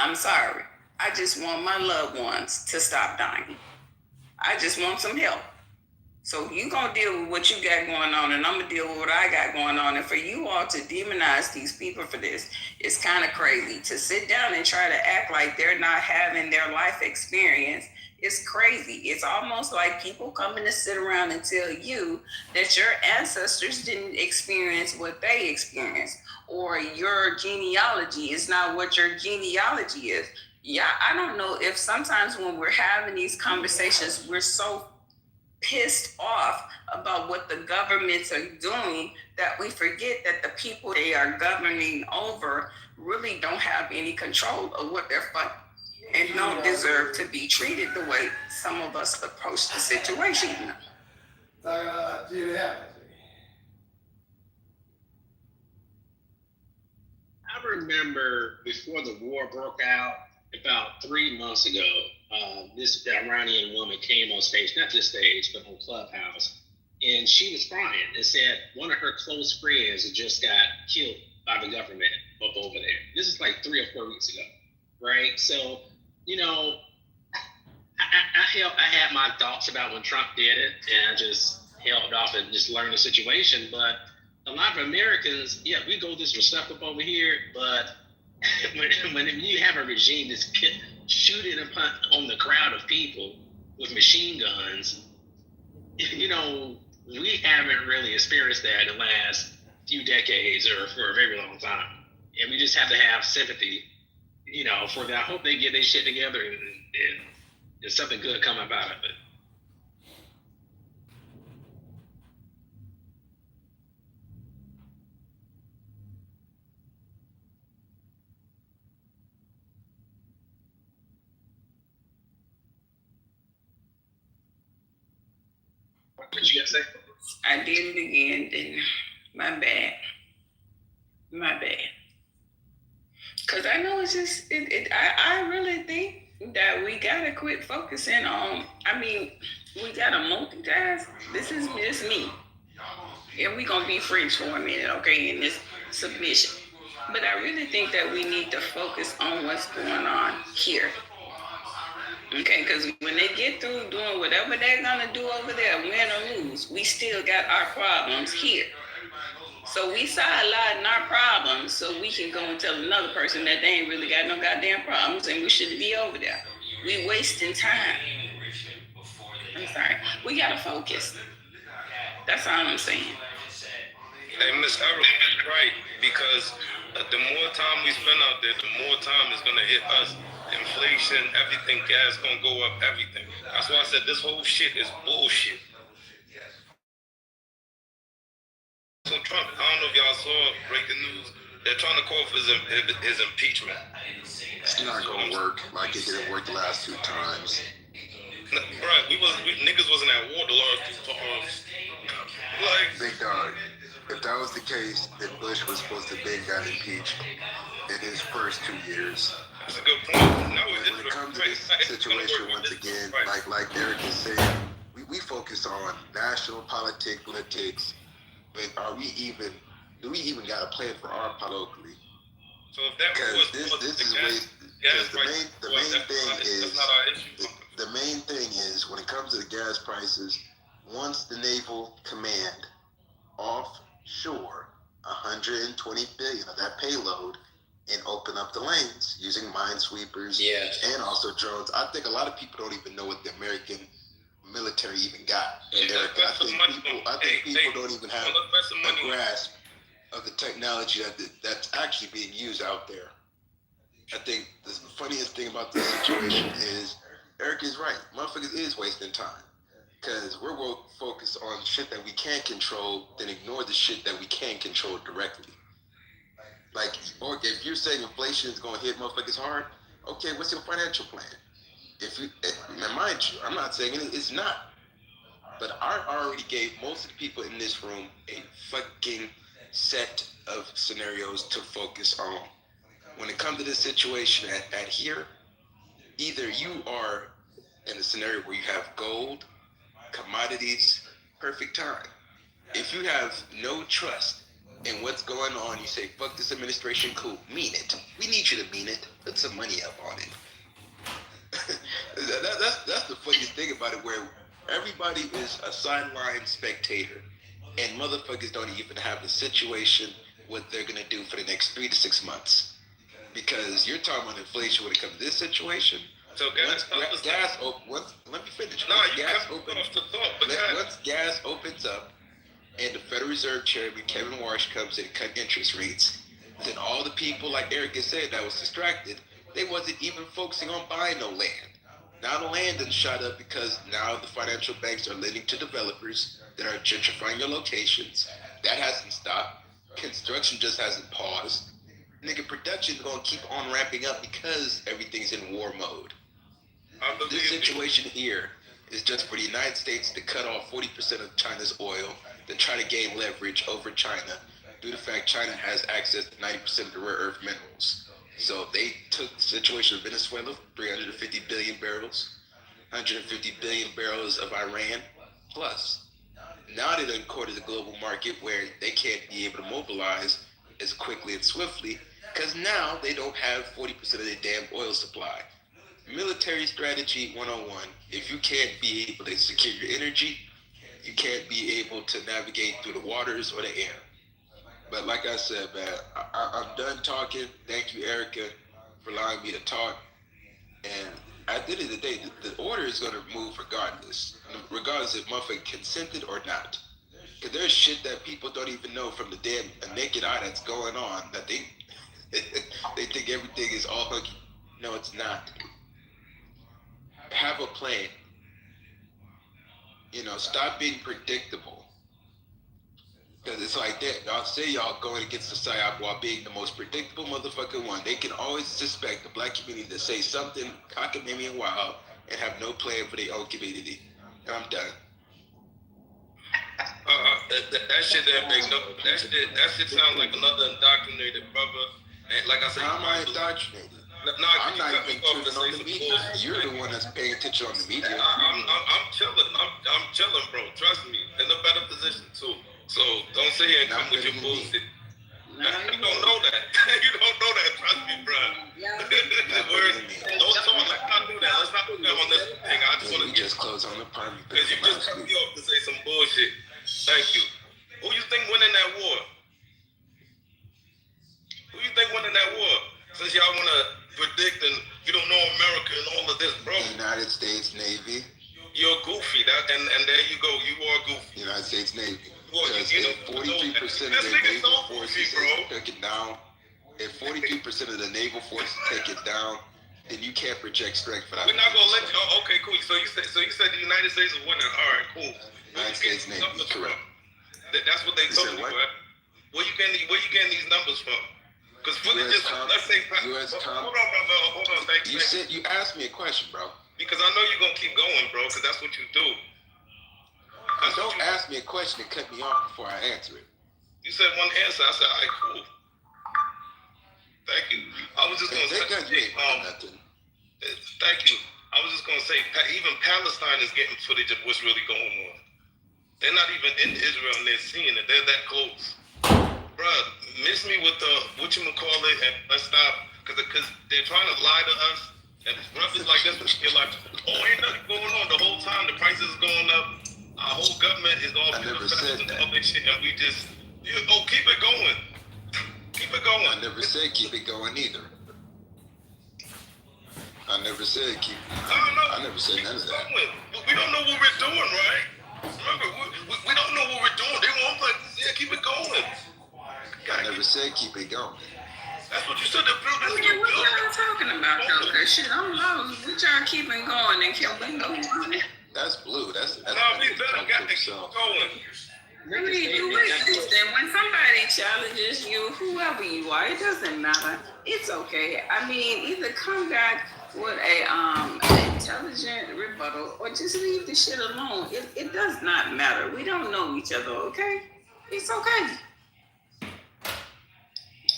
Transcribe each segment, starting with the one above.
I'm sorry. I just want my loved ones to stop dying. I just want some help. So you gonna deal with what you got going on, and I'm gonna deal with what I got going on. And for you all to demonize these people for this, it's kind of crazy. To sit down and try to act like they're not having their life experience is crazy. It's almost like people coming to sit around and tell you that your ancestors didn't experience what they experienced, or your genealogy is not what your genealogy is. Yeah, I don't know if sometimes when we're having these conversations, we're so pissed off about what the governments are doing that we forget that the people they are governing over really don't have any control of what they're fucking and don't deserve to be treated the way some of us approach the situation. I remember before the war broke out, about 3 months ago, this Iranian woman came on stage, not this stage, but on Clubhouse, and she was crying and said one of her close friends had just got killed by the government up over there. This is like 3 or 4 weeks ago, right? So, you know, I had my thoughts about when Trump did it, and I just held off and just learned the situation. But a lot of Americans, yeah, we go this stuff up over here, but when you have a regime that's shooting on the crowd of people with machine guns, you know, we haven't really experienced that in the last few decades or for a very long time. And we just have to have sympathy, you know, for that. I hope they get their shit together and something good come about of it. What you got to say? I did it again, didn't I? My bad. Because I know it's just, I really think that we got to quit focusing on, we got to multitask. This is just me. And we're going to be friends for a minute, okay, in this submission. But I really think that we need to focus on what's going on here. Okay, because when they get through doing whatever they're going to do over there, win or lose, we still got our problems here. So we sideline our problems so we can go and tell another person that they ain't really got no goddamn problems and we shouldn't be over there. We wasting time. I'm sorry. We got to focus. That's all I'm saying. Hey, Miss Earl is right, because the more time we spend out there, the more time it's going to hit us. Inflation, everything, gas going to go up, everything. That's why I said this whole shit is bullshit. So Trump, I don't know if y'all saw breaking news, they're trying to call for his impeachment. It's not going to work like it didn't work the last 2 times. Right, niggas wasn't at war the last 2 times. Like, big dog. If that was the case, then Bush was supposed to have been got impeached in his first 2 years. That's a good point. No, when it comes to this situation, once again, like Eric is saying, we focus on national politics, but do we even got a plan for our part locally? So if that was this is way, because the main thing is when it comes to the gas prices, once the naval command offshore 120 billion of that payload and open up the lanes using minesweepers and also drones. I think a lot of people don't even know what the American military even got. I think people don't even have a grasp of the technology that's actually being used out there. I think the funniest thing about this situation is Eric is right. Motherfuckers is wasting time. Because we're focused on shit that we can't control, then ignore the shit that we can control directly. Like, or if you're saying inflation is going to hit motherfuckers hard, okay, what's your financial plan? Now mind you, I'm not saying it's not, but I already gave most of the people in this room a fucking set of scenarios to focus on. When it comes to this situation at here, either you are in a scenario where you have gold, commodities, perfect time. If you have no trust in what's going on, you say, fuck this administration, cool, mean it. We need you to mean it. Let's some money up on it. That's the funniest thing about it, where everybody is a sideline spectator, and motherfuckers don't even have the situation what they're gonna do for the next 3 to 6 months. Because you're talking about inflation when it comes to this situation. So Let me finish. No, Once you gas cut opens, off the thought. But once gas opens up, and the Federal Reserve Chairman Kevin Warsh comes in and cut interest rates, then all the people, like Erica said, that was distracted, they wasn't even focusing on buying no land. Now the land done shot up because now the financial banks are lending to developers that are gentrifying your locations. That hasn't stopped. Construction just hasn't paused. Nigga, production is gonna keep on ramping up because everything's in war mode. This situation here is just for the United States to cut off 40% of China's oil, to try to gain leverage over China, due to the fact China has access to 90% of the rare earth minerals. So they took the situation of Venezuela, 350 billion barrels, 150 billion barrels of Iran, plus. Now they done courted the global market where they can't be able to mobilize as quickly and swiftly, because now they don't have 40% of their damn oil supply. Military strategy 101. If you can't be able to secure your energy, you can't be able to navigate through the waters or the air. But like I said, man, I'm done talking. Thank you, Erica, for allowing me to talk. And at the end of the day, the order is going to move regardless if motherfucker consented or not. Because there's shit that people don't even know from the damn naked eye that's going on, that they they think everything is all hunky. No, it's not. Have a plan. Stop being predictable. Because it's like that. Y'all say y'all going against the PSYOP while being the most predictable motherfucking one. They can always suspect the black community to say something cockamamie and wild and have no plan for their own community. And I'm done. That shit that make no. That shit sounds like another indoctrinated brother. And like I said, how am I indoctrinated? No, I'm not even tuning on the media. You're the one that's paying attention on the media. I'm chilling. I'm chilling, bro. Trust me, in a better position too. So don't sit here and come with your bullshit. You don't know that. You don't know that. Trust me, bro. Don't talk. Let's not do that. Let's not do that on this thing. I just want to just close on the party because you just cut me off to say some bullshit. Thank you. Who you think winning that war? Who you think winning that war? Since y'all want to predict and you don't know America and all of this, bro. United States Navy. You're goofy. And there you go. You are goofy. United States Navy. Because if 43% of the naval forces is taken down, if 43% of the naval forces take it down, then you can't project strength for that. We're not gonna let you. Oh, okay, cool. So you said the United States is winning. All right, cool. United States Navy, correct. That's what they told you, right? Where you getting these numbers from? Because let's say, hold on, brother. Hold on, thank you. You asked me a question, bro. Because I know you're gonna keep going, bro. Because that's what you do. Don't ask me a question and cut me off before I answer it. You said one answer. I said, all right, cool. Thank you. I was just gonna say, thank you. I was just gonna say, even Palestine is getting footage of what's really going on. They're not even in Israel and they're seeing it. They're that close. Bruh, miss me with the whatchamacallit, and let's stop. Because they're trying to lie to us. And brothers like this, you're like, oh, ain't nothing going on. The whole time the prices is going up. Our whole government is all public shit, and we just, keep it going. Keep it going. I never said keep it going either. I never said keep it going. I never said none of that. We don't know what we're doing, right? Remember, we don't know what we're doing. They want like, yeah, keep it going. I never said keep it going. That's what you said. The building. What y'all talking about, though? Cause shit, I'm lost. What y'all keeping going and keeping going? That's blue. That's no, we better got to keep going. Listen, when somebody challenges you, whoever you are, it doesn't matter. It's okay. I mean, either come back with an intelligent rebuttal or just leave the shit alone. It does not matter. We don't know each other, okay? It's okay.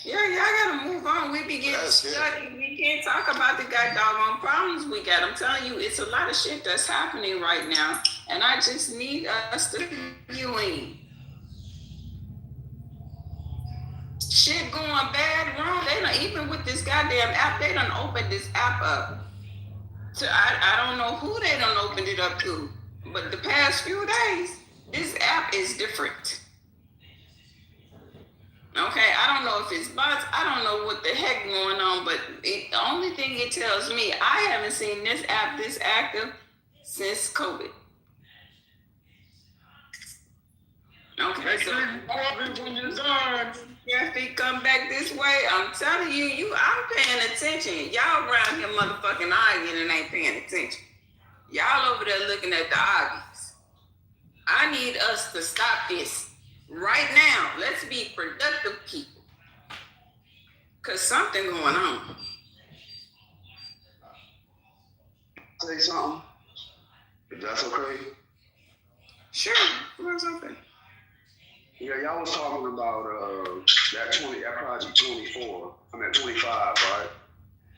Yeah, y'all gotta move on. We be getting stuck. We can't talk about the goddamn problems we got. I'm telling you, it's a lot of shit that's happening right now, and I just need us to viewing. shit going bad, wrong. They don't, even with this goddamn app, they done opened this app up. So I don't know who they done opened it up to, but the past few days, this app is different. Okay, I don't know if it's bots. I don't know what the heck going on, but the only thing it tells me, I haven't seen this app this active since COVID. Okay, so if he come back this way, I'm telling you, I'm paying attention. Y'all around here motherfucking arguing and ain't paying attention. Y'all over there looking at the arguments. I need us to stop this right now. Let's be productive people. Cause something going on. Say something, if that's okay. Sure, what's open? Yeah, y'all was talking about that project 24. I mean 25, right?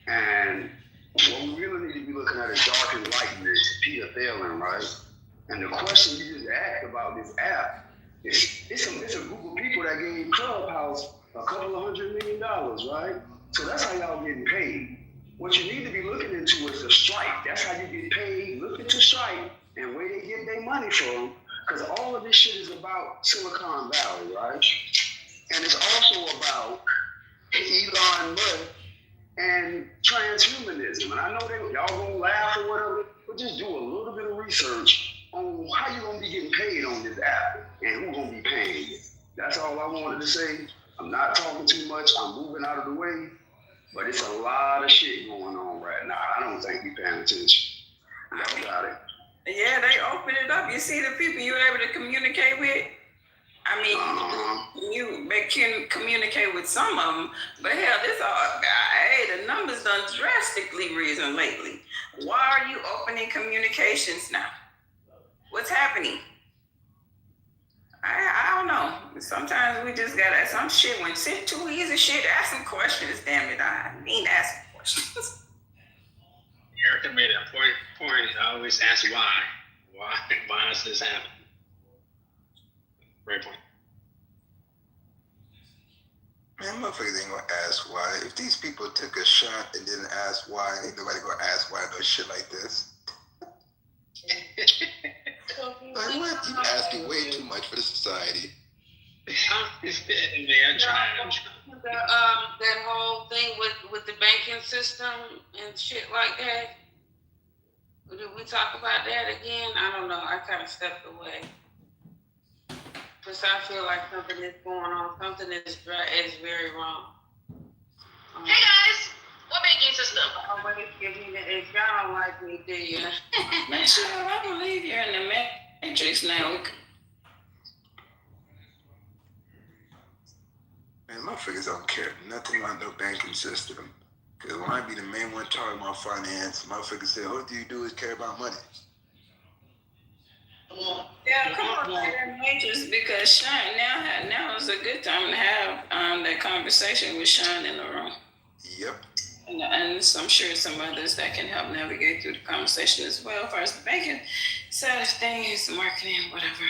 And what we really need to be looking at is dark and lightness, Peter Thielen, right? And the question you just asked about this app, it's a group of people that gave Clubhouse a couple of $100 million, right? So that's how y'all getting paid. What you need to be looking into is the strike. That's how you get paid. Look into strike and where they get their money from. Because all of this shit is about Silicon Valley, right? And it's also about Elon Musk and transhumanism. And I know that y'all gonna laugh or whatever, but just do a little bit of research on how you gonna be getting paid on this app and who's gonna be paying you. That's all I wanted to say. I'm not talking too much. I'm moving out of the way, but it's a lot of shit going on right now. I don't think we paying attention. Y'all got it. Yeah, they open it up. You see the people you're able to communicate with. I mean, you can communicate with some of them, but hell, hey, the numbers done drastically risen lately. Why are you opening communications now? What's happening? I don't know. Sometimes we just gotta some shit. When sit too easy shit, ask some questions. Damn it, I mean asking questions. Erica made a point. I always ask why. Why is this happening? Great point. Man, motherfuckers ain't gonna ask why. If these people took a shot and didn't ask why, ain't nobody gonna ask why no shit like this. Like what? You asking way too much for the society. Man, I'm trying. That whole thing with the banking system and shit like that. Did we talk about that again? I don't know. I kind of stepped away. Because I feel like something is going on. Something is very wrong. Hey guys, what banking system? Always give me the if y'all don't like me, do you? Man, sure, I believe you're in the matrix now. Man, motherfuckers don't care nothing about no banking system. Because when I be the main one talking about finance, motherfuckers say, all you do is care about money. Yeah, come on, man. Just because Sean, now is a good time to have that conversation with Sean in the room. Yep. And I'm sure some others that can help navigate through the conversation as well. As far as the banking side of things, marketing, whatever.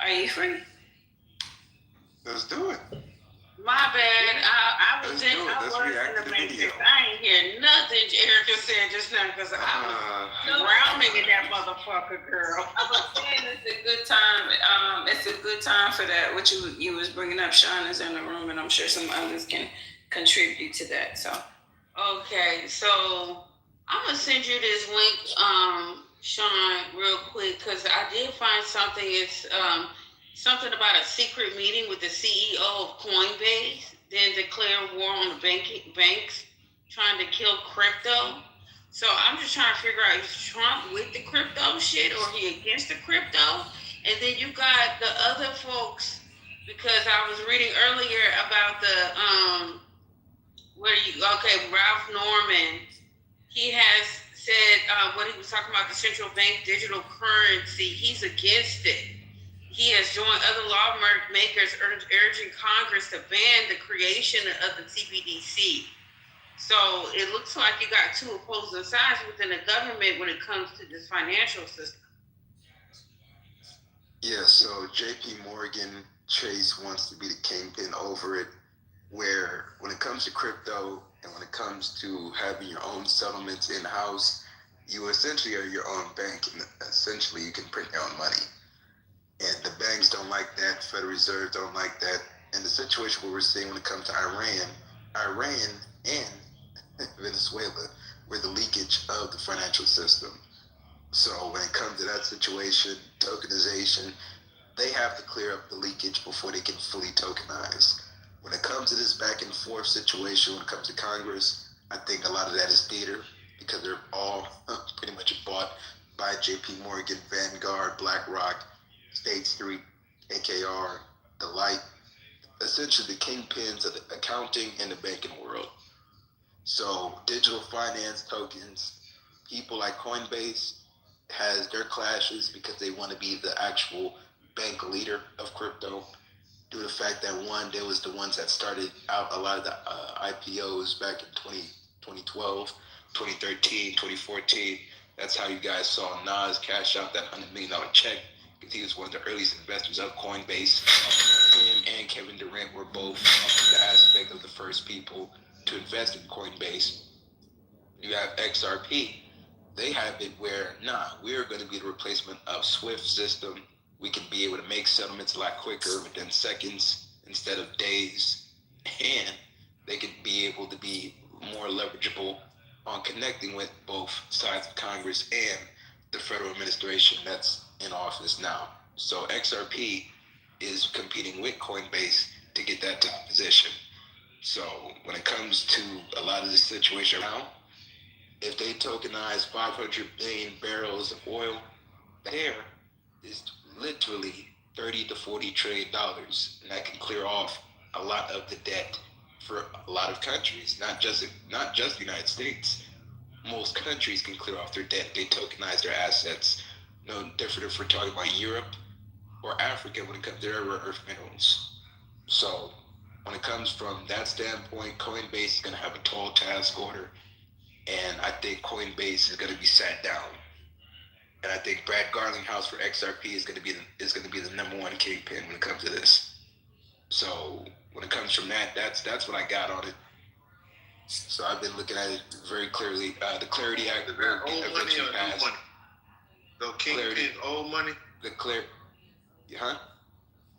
Are you free? Let's do it. My bad. I was in the matrix. I ain't hear nothing Erica said just now because I was drowning in that motherfucker, girl. I was saying it's a good time. It's a good time for that. What you was bringing up, Sean is in the room, and I'm sure some others can contribute to that. So, okay, so I'm gonna send you this link, Sean, real quick because I did find something. It's something about a secret meeting with the CEO of Coinbase, then declare war on the banks trying to kill crypto. So I'm just trying to figure out, is Trump with the crypto shit or he against the crypto? And then you got the other folks, because I was reading earlier about Ralph Norman. He has said what he was talking about, the central bank digital currency, he's against it. He has joined other lawmakers urging Congress to ban the creation of the CBDC. So it looks like you got two opposing sides within the government when it comes to this financial system. Yeah, so JP Morgan Chase wants to be the kingpin over it. where when it comes to crypto and when it comes to having your own settlements in-house, you essentially are your own bank, and essentially you can print your own money. And the banks don't like that. Federal Reserve don't like that. And the situation where we're seeing when it comes to Iran and Venezuela, were the leakage of the financial system. So when it comes to that situation, tokenization, they have to clear up the leakage before they can fully tokenize. When it comes to this back and forth situation, when it comes to Congress, I think a lot of that is theater because they're all pretty much bought by JP Morgan, Vanguard, BlackRock, State Street, AKR, the like, essentially the kingpins of the accounting and the banking world. So digital finance tokens, people like Coinbase has their clashes because they want to be the actual bank leader of crypto due to the fact that one, they was the ones that started out a lot of the IPOs back in 2012, 2013, 2014. That's how you guys saw Nas cash out that $100 million check because he was one of the earliest investors of Coinbase. Him and Kevin Durant were both the aspect of the first people to invest in Coinbase. You have XRP. They have it where, we're going to be the replacement of SWIFT system. We can be able to make settlements a lot quicker within seconds instead of days. And they can be able to be more leverageable on connecting with both sides of Congress and the federal administration that's in office now. So XRP is competing with Coinbase to get that top position. So when it comes to a lot of this situation now, if they tokenize 500 billion barrels of oil, there is literally $30 to $40 trillion, and that can clear off a lot of the debt for a lot of countries, not just the United States. Most countries can clear off their debt if they tokenize their assets. No different if we're talking about Europe or Africa when it comes to their rare earth minerals. So when it comes from that standpoint, Coinbase is going to have a tall task order, and I think Coinbase is going to be sat down. And I think Brad Garlinghouse for XRP is going to be the number one kingpin when it comes to this. So when it comes from that, that's what I got on it. So I've been looking at it very clearly. The Clarity Act will eventually pass. The kingpins old money.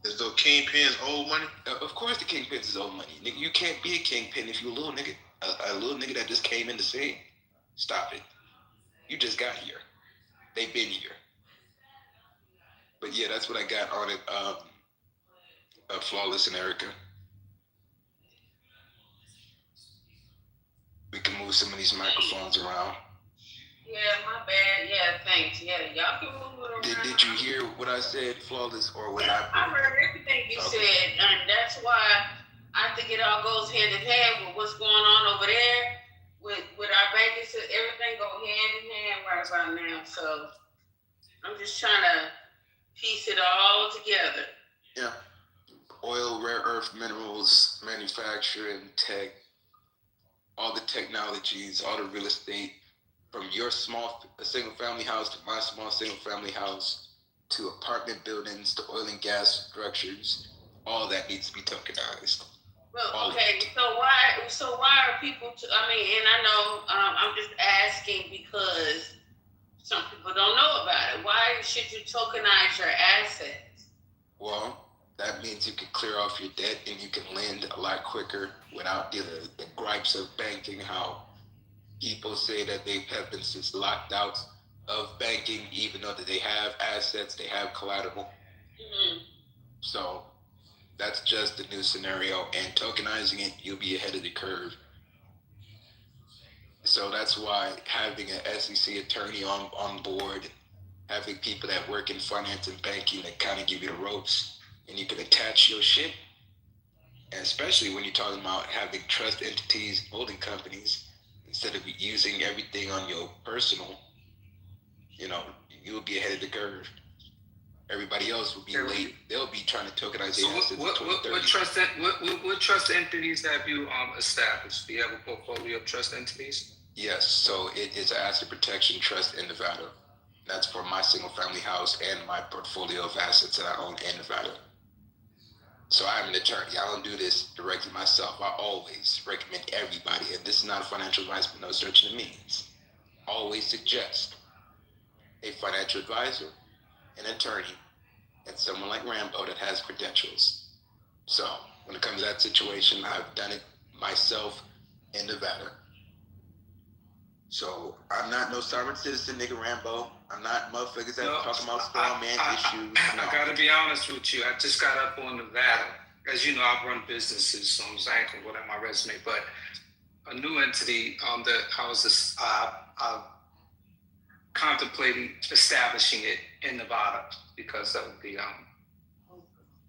Is those kingpins old money? Of course, the kingpins is old money. Nigga, you can't be a kingpin if you a little nigga. A little nigga that just came in the scene. Stop it. You just got here. They've been here. But yeah, that's what I got on it. Flawless and Erica. We can move some of these microphones around. Yeah, my bad. Yeah, thanks. Yeah, y'all can move it around. Did you hear what I said, Flawless, or what I heard everything you said, and that's why I think it all goes hand in hand with what's going on over there with our banking system. Everything go hand in hand right about now. So I'm just trying to piece it all together. Yeah. Oil, rare earth minerals, manufacturing, tech, all the technologies, all the real estate, from your small single family house to my small single family house to apartment buildings to oil and gas structures, all that needs to be tokenized. Well, okay, so why are people, and I know I'm just asking because some people don't know about it. Why should you tokenize your assets? Well, that means you can clear off your debt and you can lend a lot quicker without the gripes of banking, how people say that they have been just locked out of banking, even though that they have assets, they have collateral. Mm-hmm. So that's just the new scenario, and tokenizing it, you'll be ahead of the curve. So that's why having an SEC attorney on board, having people that work in finance and banking that kind of give you the ropes, and you can attach your shit, and especially when you're talking about having trust entities, holding companies, instead of using everything on your personal, you'll be ahead of the curve. Everybody else will be late. They'll be trying to tokenize their assets. What trust entities have you established? Do you have a portfolio of trust entities? Yes. So it is an asset protection trust in Nevada. That's for my single family house and my portfolio of assets that I own in Nevada. So I'm an attorney. I don't do this directly myself. I always recommend everybody, and this is not a financial advice by no stretch of the means. Always suggest a financial advisor, an attorney, and someone like Rambo that has credentials. So when it comes to that situation, I've done it myself in Nevada. So I'm not no sovereign citizen nigga Rambo. I'm not motherfuckers that talking about strong man issues. No. I gotta be honest with you. I just got up on Nevada. As you know, I've run businesses, so I'm saying I can put on my resume. But a new entity that I was contemplating establishing it in Nevada because of the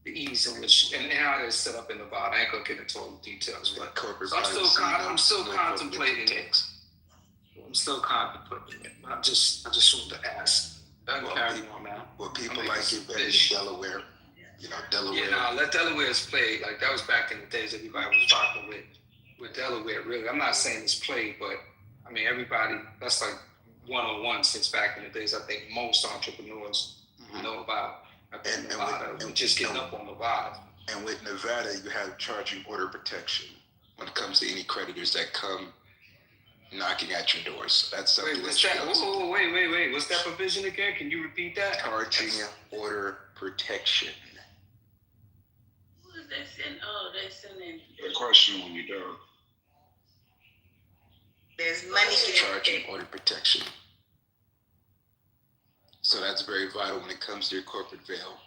ease in which and how it is set up in Nevada. I ain't gonna get into all the details, but so I'm still contemplating it. I'm still contemplating it. But I just wanted to ask. Carry on now. Well, people like it better in Delaware. You know, Delaware. Yeah, let Delaware's play. Like that was back in the days everybody was rocking with Delaware. Really, I'm not saying it's played, but I mean everybody. That's like 101 since back in the days. I think most entrepreneurs know about. And Nevada. We're just getting up on Nevada. And with Nevada, you have charging order protection when it comes to any creditors that come knocking at your doors. So that's something. Wait, what's that? Wait. What's that provision again? Can you repeat that? Charging order protection. Who is that sending? Oh, they sending. A question when you're done. There's money. Charging order protection. So that's very vital when it comes to your corporate veil.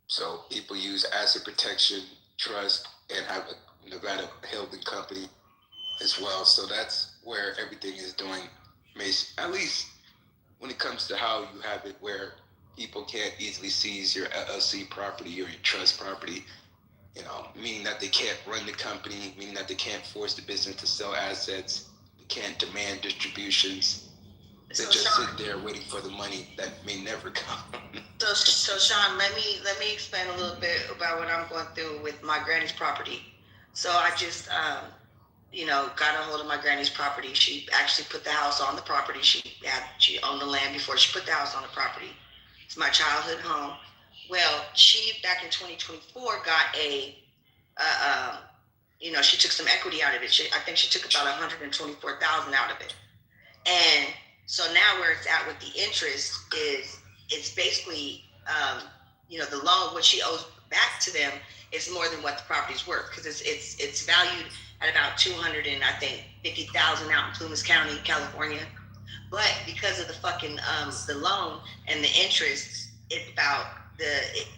So people use asset protection, trust, and have a Nevada holding company as well. So that's where everything is doing, at least when it comes to how you have it, where people can't easily seize your LLC property or your trust property, meaning that they can't run the company, meaning that they can't force the business to sell assets, they can't demand distributions. They just sit there waiting for the money that may never come. So Sean, let me explain a little bit about what I'm going through with my granny's property. So I just, got a hold of my granny's property. She actually put the house on the property. She owned the land before she put the house on the property. It's my childhood home. Well, she back in 2024 got she took some equity out of it. I think she took about $124,000 out of it, and so now where it's at with the interest is it's basically, the loan, what she owes back to them is more than what the property's worth because it's valued at about $250,000 out in Plumas County, California. But because of the fucking the loan and the interest, it's about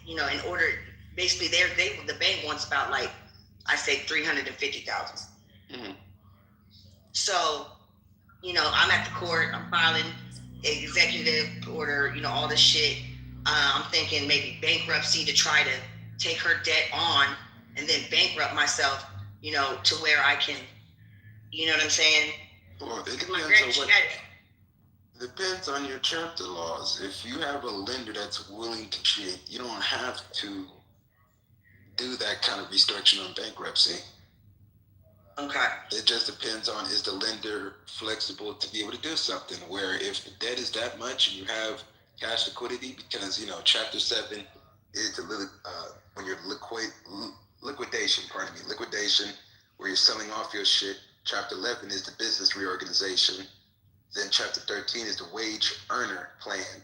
in order basically the bank wants about like I say $350,000. Mm-hmm. So. I'm at the court, I'm filing executive order, all this shit. I'm thinking maybe bankruptcy to try to take her debt on and then bankrupt myself, to where I can, you know what I'm saying? Well, it depends on your chapter laws. If you have a lender that's willing to cheat, you don't have to do that kind of restructuring on bankruptcy. Okay. It just depends on, is the lender flexible to be able to do something where if the debt is that much and you have cash liquidity, because, Chapter 7 is when you're liquidation, where you're selling off your shit. Chapter 11 is the business reorganization. Then Chapter 13 is the wage earner plan,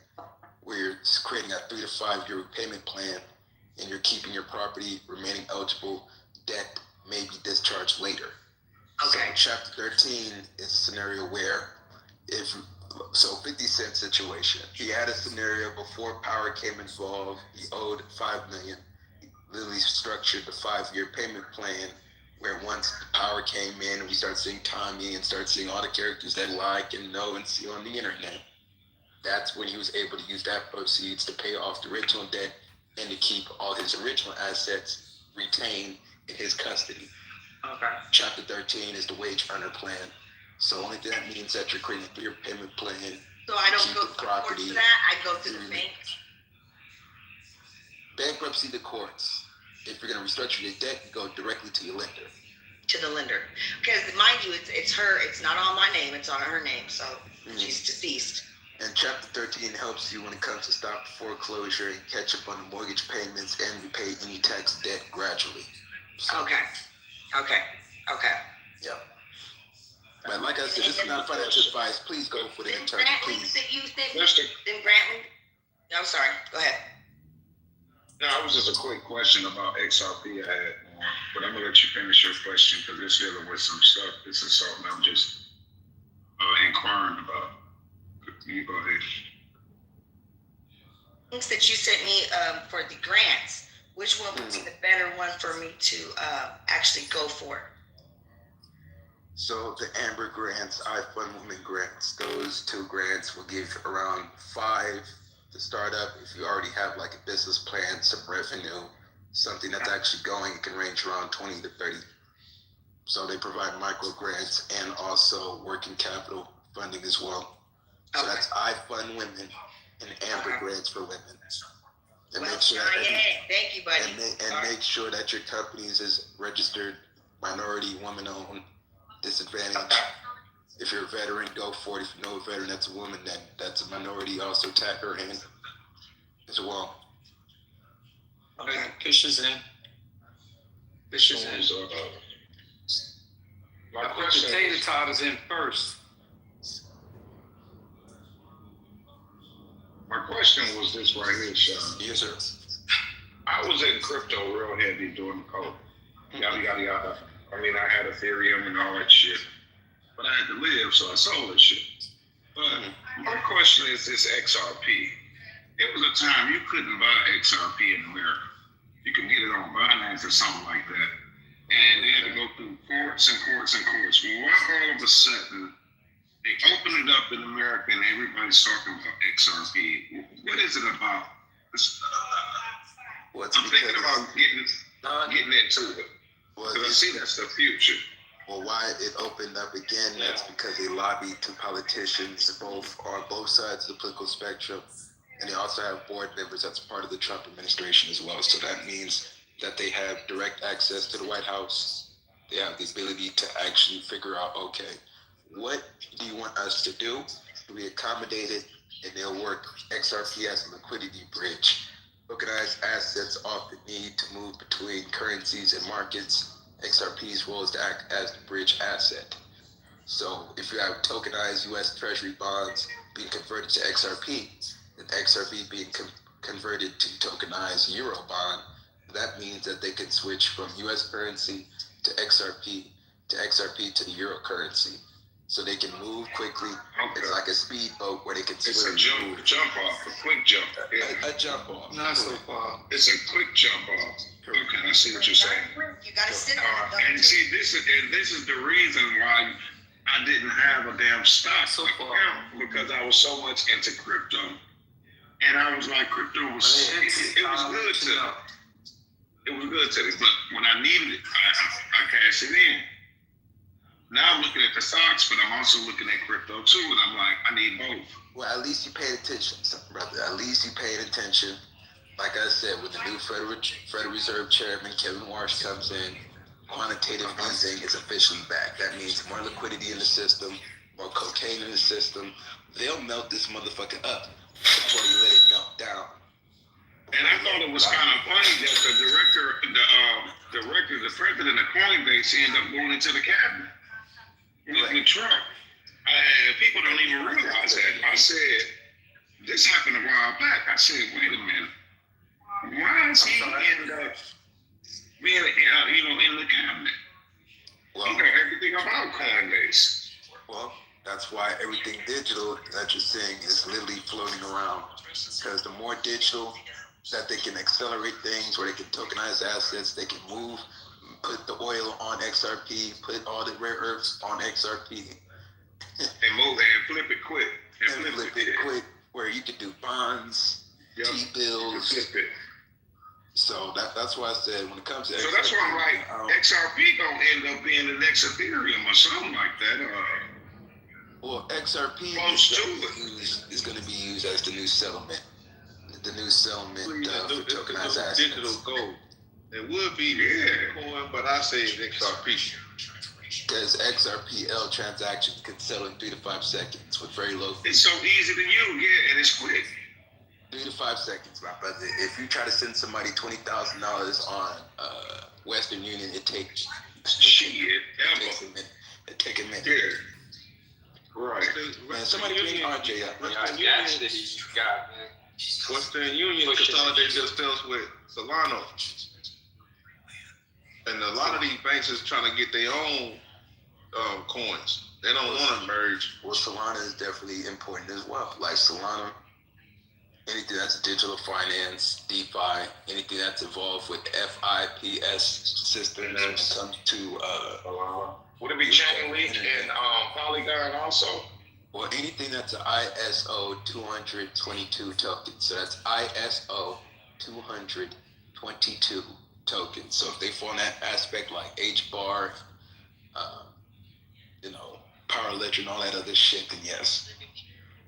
where you're creating a 3 to 5 year repayment plan and you're keeping your property remaining eligible. Debt may be discharged later. Okay. So Chapter 13 is a scenario where 50 Cent situation. He had a scenario before power came involved. He owed $5 million. He literally structured the 5-year payment plan where once the power came in and we started seeing Tommy and started seeing all the characters that like and know and see on the internet, that's when he was able to use that proceeds to pay off the original debt and to keep all his original assets retained in his custody. Okay. Chapter 13 is the wage earner plan. So only that means that you're creating a 3-year payment plan. So I don't go to the courts for that. I go to the bank. Bankruptcy, the courts. If you're going to restructure your debt, you go directly to your lender. To the lender, because mind you, it's her. It's not on my name. It's on her name. So she's deceased. And Chapter 13 helps you when it comes to stop foreclosure and catch up on the mortgage payments and repay any tax debt gradually. So, Okay. yeah. But like I said, this is not financial advice. Please go for the attorney, please. Then Brantley. No, I'm sorry. Go ahead. No, it was just a quick question about XRP I had, but I'm gonna let you finish your question because it's dealing with some stuff. This is something I'm just inquiring about. You go ahead. Things that you sent me for the grants, which one would be the better one for me to actually go for? So the Amber grants, I Fund Women grants, those two grants will give around 5 to start up. If you already have like a business plan, some revenue, something that's actually going, it can range around 20 to 30. So they provide micro grants and also working capital funding as well. So that's I Fund Women and Amber grants for women. And make sure thank you, buddy. And make sure that your companies is registered minority, woman-owned, disadvantaged. If you're a veteran, go for it. If you know a veteran that's a woman, then that's a minority. Also tap her in as well. Okay, Kisha's in. My I put question potato is, toders in first. my question was this right here, Sean. Yes, sir. I was in crypto real heavy during the COVID. Yada, yada, yada. I mean, I had Ethereum and all that shit. But I had to live, so I sold that shit. But my question is this XRP. It was a time you couldn't buy XRP in America. You could get it on Binance or something like that. And they had to go through courts and courts and courts. Well, why all of a sudden they opened it up in America and everybody's talking about XRP? What is it about? I'm thinking about getting into it. Because I see that's the future. Well, why it opened up again, that's because they lobbied to politicians on both sides of the political spectrum. And they also have board members that's part of the Trump administration as well. So that means that they have direct access to the White House. They have the ability to actually figure out, okay, what do you want us to do? We accommodate it, and they'll work XRP as a liquidity bridge. Tokenized assets often need to move between currencies and markets. XRP's role is to act as the bridge asset. So if you have tokenized U.S. Treasury bonds being converted to XRP, and XRP being converted to tokenized Euro bond, that means that they can switch from U.S. currency to XRP to the Euro currency. So they can move quickly. Okay. It's like a speedboat where they can switch. It's a jump off, a quick jump. Yeah. A jump off. Not so far. It's a quick jump off. Okay, I see what you're saying. You gotta sit on and see, this is the reason why I didn't have a damn stock account, because I was so much into crypto. And I was like, crypto was, it was good to me. It was good to me, but when I needed it, I cashed it in. Now I'm looking at the stocks, but I'm also looking at crypto too, and I'm like, I need both. Well, at least you paid attention, brother. At least you paid attention. Like I said, when the new Federal Reserve Chairman, Kevin Warsh, comes in, quantitative easing is officially back. That means more liquidity in the system, more cocaine in the system. They'll melt this motherfucker up before they let it melt down. And I thought it was kind of funny that the president of Coinbase ended up going into the cabinet with Trump. People don't even realize that. I said, this happened a while back. I said, wait a minute. Why is he end up being, in the cabinet? Well, you know everything about Coinbase. Well, that's why everything digital that you're seeing is literally floating around. Because the more digital that they can accelerate things, where they can tokenize assets, they can move, put the oil on XRP, put all the rare earths on XRP. And move and flip it quick. And flip it quick, where you can do bonds, T-bills. So that's why I said when it comes to XRP. So that's why I'm like, XRP gonna end up being the next Ethereum or something like that. Well, XRP is going to be used as the new settlement. The new settlement for tokenized assets. Digital gold. It would be Bitcoin, but I say it's XRP. Because XRPL transactions can settle in 3 to 5 seconds with very low fees. It's so easy to use, yeah, and it's quick. 3 to 5 seconds, my brother. If you try to send somebody $20,000 on Western Union, it takes It take a minute. Yeah. Right. Man, somebody bring RJ up. Western Union consolidated themselves with Solana. And a lot of these banks is trying to get their own coins. They don't want to merge. Well, Solana is definitely important as well. Like Solana, anything that's digital finance, DeFi, anything that's involved with FIPS systems when it comes to would it be Chainlink and Polygon also? Well, anything that's an ISO 222 token. So that's ISO 222 tokens. So if they fall in that aspect like HBAR, Power Ledger and all that other shit, then yes.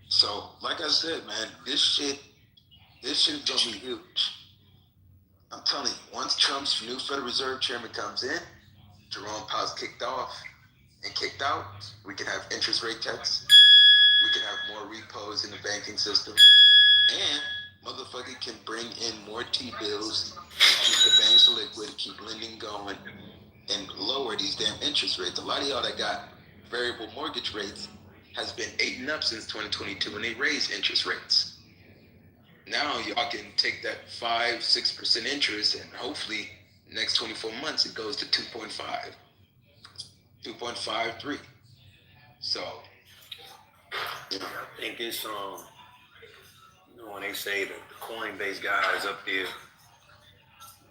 So, like I said, man, this shit is gonna be huge. I'm telling you, once Trump's new Federal Reserve Chairman comes in, Jerome Powell's kicked off and kicked out, we can have interest rate cuts, we can have more repos in the banking system, and motherfucker can bring in more T-bills, keep the banks liquid, keep lending going, and lower these damn interest rates. A lot of y'all that got variable mortgage rates has been eating up since 2022 when they raised interest rates. Now y'all can take that 5-6% interest, and hopefully next 24 months it goes to 2.53. So, I think it's when they say that the Coinbase guy is up there,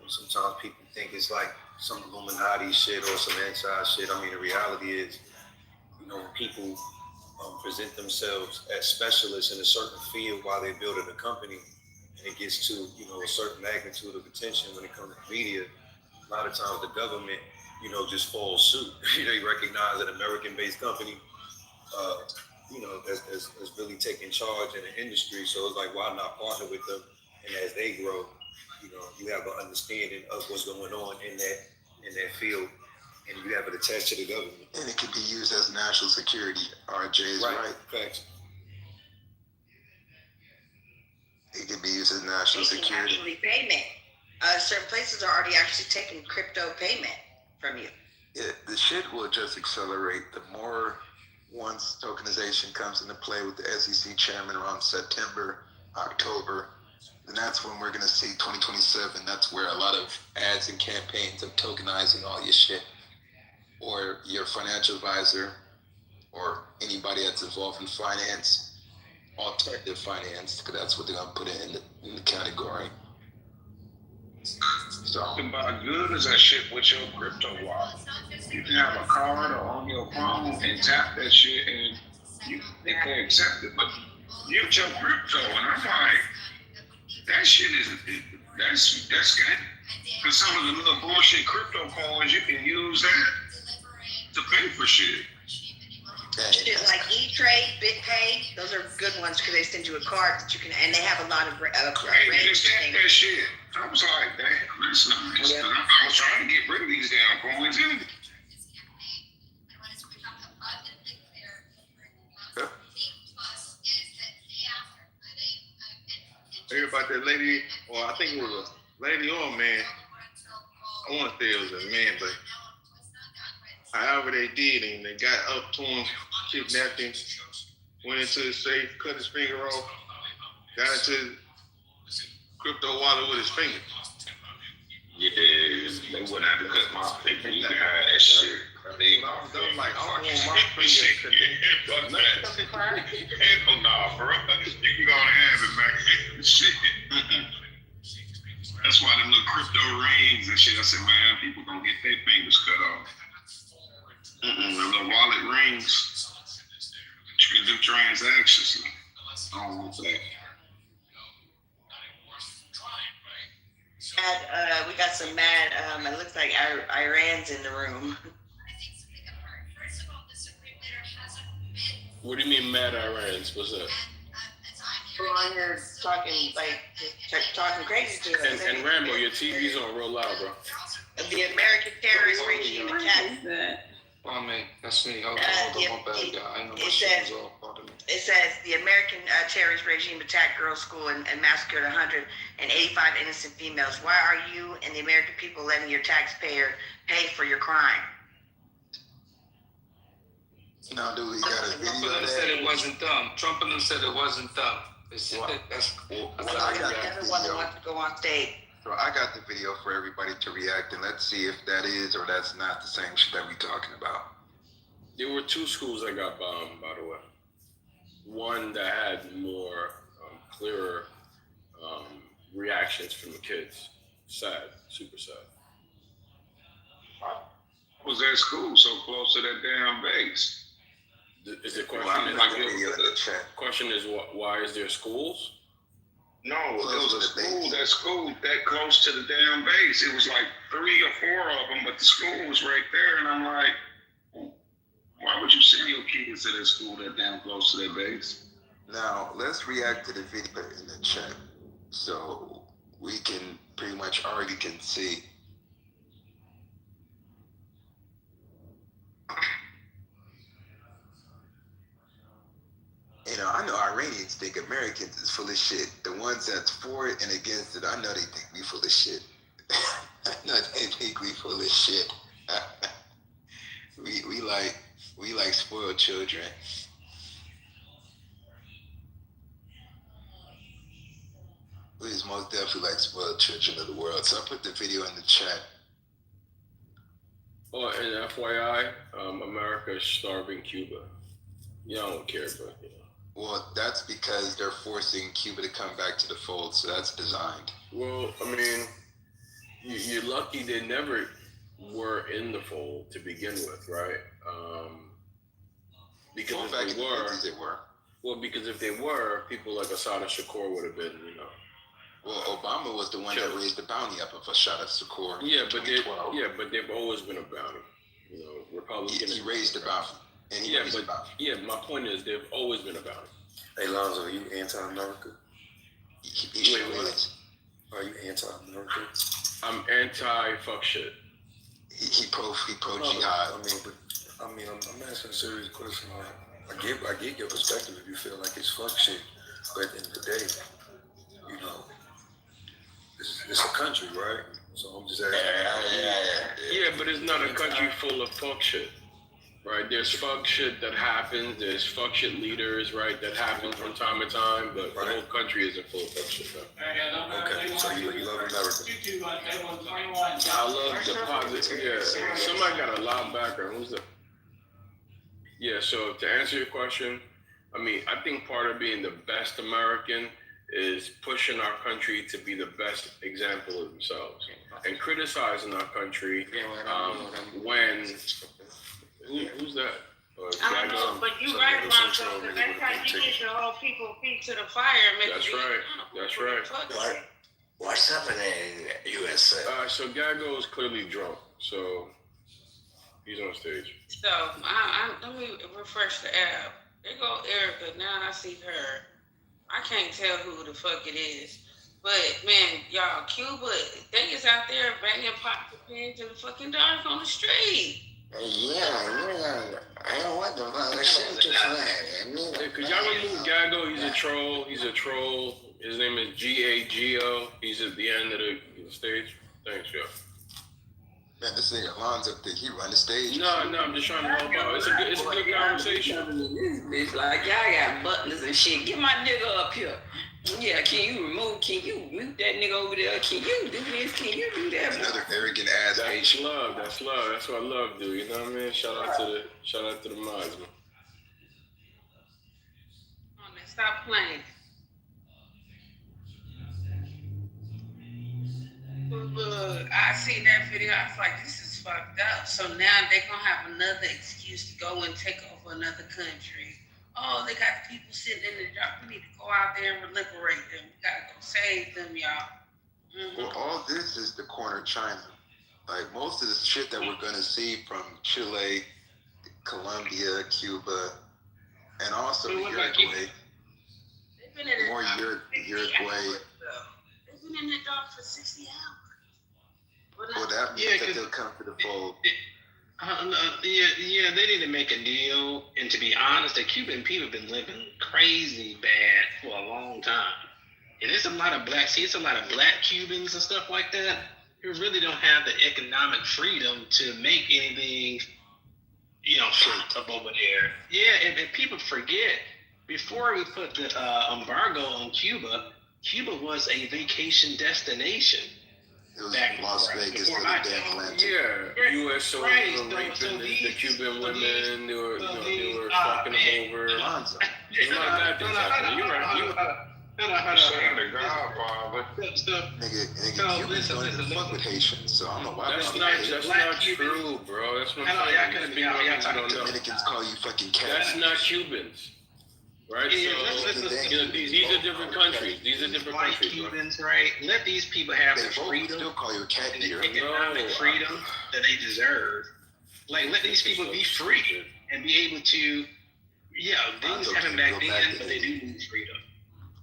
sometimes people think it's like some Illuminati shit or some inside shit. I mean, the reality is, when people present themselves as specialists in a certain field while they're building a company, and it gets to a certain magnitude of attention when it comes to media, a lot of times the government just follows suit. They recognize an American-based company that's really taking charge in the industry, so it's like, why not partner with them? And as they grow, you have an understanding of what's going on in that field, and you have it attached to the government. And it can be used as national security. RJ is right. Facts. It can be used as national security. Actually, payment. Certain places are already actually taking crypto payment from you. Yeah, the shit will just accelerate the more once tokenization comes into play with the SEC chairman around September, October. And that's when we're going to see 2027. That's where a lot of ads and campaigns of tokenizing all your shit, or your financial advisor, or anybody that's involved in finance, alternative finance, because that's what they're going to put in the category. So, to buy goods and shit with your crypto wallet. You can have a card or on your phone and tap that shit, and they can accept it. But use your crypto, and I'm like, that shit that's good. Because some of the little bullshit crypto coins, you can use that to pay for shit. Shit like E-Trade, BitPay, those are good ones because they send you a card that you can, and they have a lot of Hey, just tap that shit. I was like, damn, that's nice. Yeah. I was trying to get rid of these damn coins anyway. Hear about that lady, well, I think it was a lady or a man. I want to say it was a man, but however they did, and they got up to him, kidnapped him, went into his safe, cut his finger off, got into his crypto wallet with his finger. Yeah, they wouldn't have to cut my finger. You can have that shit. I'm like, I don't want my finger. Fuck that. Hell nah, bro. You can go and have it, man. Shit. That's why them little crypto rings and shit. I said, man, people gonna get their fingers cut off. The little wallet rings. You can do transactions. I don't want that. We got some mad, it looks like Iran's in the room. What do you mean mad Irans? What's up? We're on here talking crazy to us. And Rambo, your TV's on real loud, bro. The American terrorist regime attack. Well, I mean, that's me. Hold Yeah, on, my bad, guy. I know my it shit says- was all part of me. It says the American terrorist regime attacked girls' school and massacred 185 innocent females. Why are you and the American people letting your taxpayer pay for your crime? Now, do we got a Trump video and of them said that? it wasn't dumb. Trump and them said it wasn't dumb. They said Well, that's Well, that's I how got they the Everyone video. wants to go on stage. So I got the video for everybody to react, and let's see if that is or that's not the same shit that we talking about. There were 2 schools that got bombed, by the way. One that had more clearer reactions from the kids. Sad, super sad. Was that school so close to that damn base? Is the question? Well, I'm is, gonna put the video in the chat. question is why is there schools? No, it Close was to the a base. school that close to the damn base. It was like 3 or 4 of them, but the school was right there, and I'm like, why would you send your kids to that school that damn close to that base? Now, let's react to the video in the chat so we can pretty much already can see. You know, I know Iranians think Americans is full of shit. The ones that's for it and against it, I know they think we full of shit. I know they think we full of shit. we like spoiled children. We is most definitely like spoiled children of the world. So I put the video in the chat. Oh, and FYI, America is starving Cuba. Yeah, I don't care, but you know. Well, that's because they're forcing Cuba to come back to the fold, so that's designed. Well, I mean, you're lucky they never were in the fold to begin with, right? Because Well, if back they in the were, 50s they were. well, because if they were, people like Assad and Shakur would have been, you know. Well, Obama was the one that raised the bounty up of Assad and Shakur. Yeah, in but 2012. they've always been a bounty. You know, Republicans. He raised the bounty. And he raised the bounty. Yeah, my point is they've always been a bounty. Hey, Lonzo, are you anti-America? He sure is. Are you anti-America? I'm anti-fuck shit. He pro No, jihad. I'm asking a serious question. I get your perspective if you feel like it's fuck shit, but at the end of the day, you know, it's a country, right? So I'm just asking. Yeah, but it's not a country full of fuck shit, right? There's fuck shit that happens. There's fuck shit leaders, right, that happen from time to time, but the whole country isn't full of fuck shit, though. Okay, so you love America. I love the positive. Yeah, somebody got a loud background. Who's that? Yeah, so to answer your question, I mean, I think part of being the best American is pushing our country to be the best example of themselves and criticizing our country when who's that? I don't know, but you're right, Lonzo, because that's how you get your whole people feet to the fire and make That's it be right. accountable. That's right. What's happening in USA? So Gago is clearly drunk, so he's on stage. So let me refresh the app. There go Erica. Now I see her. I can't tell who the fuck it is. But man, y'all, Cuba, they is out there banging pots of pins in the fucking dark on the street. Yeah. I don't want them. Listen to flag. Could y'all remove Gago? He's a troll. His name is Gago. He's at the end of the stage. Thanks, yo. Man, this nigga Alonzo think he run the stage. No, I'm just trying to help out. It's a good conversation. This bitch like y'all got buttons and shit. Get my nigga up here. Yeah, can you mute that nigga over there? Can you do this? Can you do that? Another arrogant ass That's Asian. love. That's what love do. You know what I mean? Shout out to the mods, man. Come on, man, stop playing. Look, I seen that video. I was like, this is fucked up. So now they're gonna have another excuse to go and take over another country. Oh, they got people sitting in the dark. We need to go out there and liberate them. We gotta go save them, y'all. Mm-hmm. Well, all this is the corner China. Like most of the shit that we're gonna see from Chile, Colombia, Cuba, and also Uruguay. More Uruguay. They've been in the dark for 60 hours. Well, that means that they'll come to the fold. Yeah, they need to make a deal. And to be honest, the Cuban people have been living crazy bad for a long time. And it's a lot of black Cubans and stuff like that who really don't have the economic freedom to make anything, up over there. Yeah, and people forget, before we put the embargo on Cuba, Cuba was a vacation destination. It was Las Vegas to the damn Atlantic. Yeah, U.S. soldiers were raping the Cuban women. They were fucking them over. There's a lot of bad things happening. You're right. Saying the Godfather. Nigga, Cubans don't even fuck with Haitians, so I don't know why. That's not true, bro. That's what I'm saying. Dominicans call you fucking cat. That's not Cubans. Right, these are different countries. These are different countries. Cubans, right? Let these people have the freedom. Still call you a cat and the economic freedom that they deserve. Like, let these people be free and be able to. Yeah, things happen back then, but they do need freedom.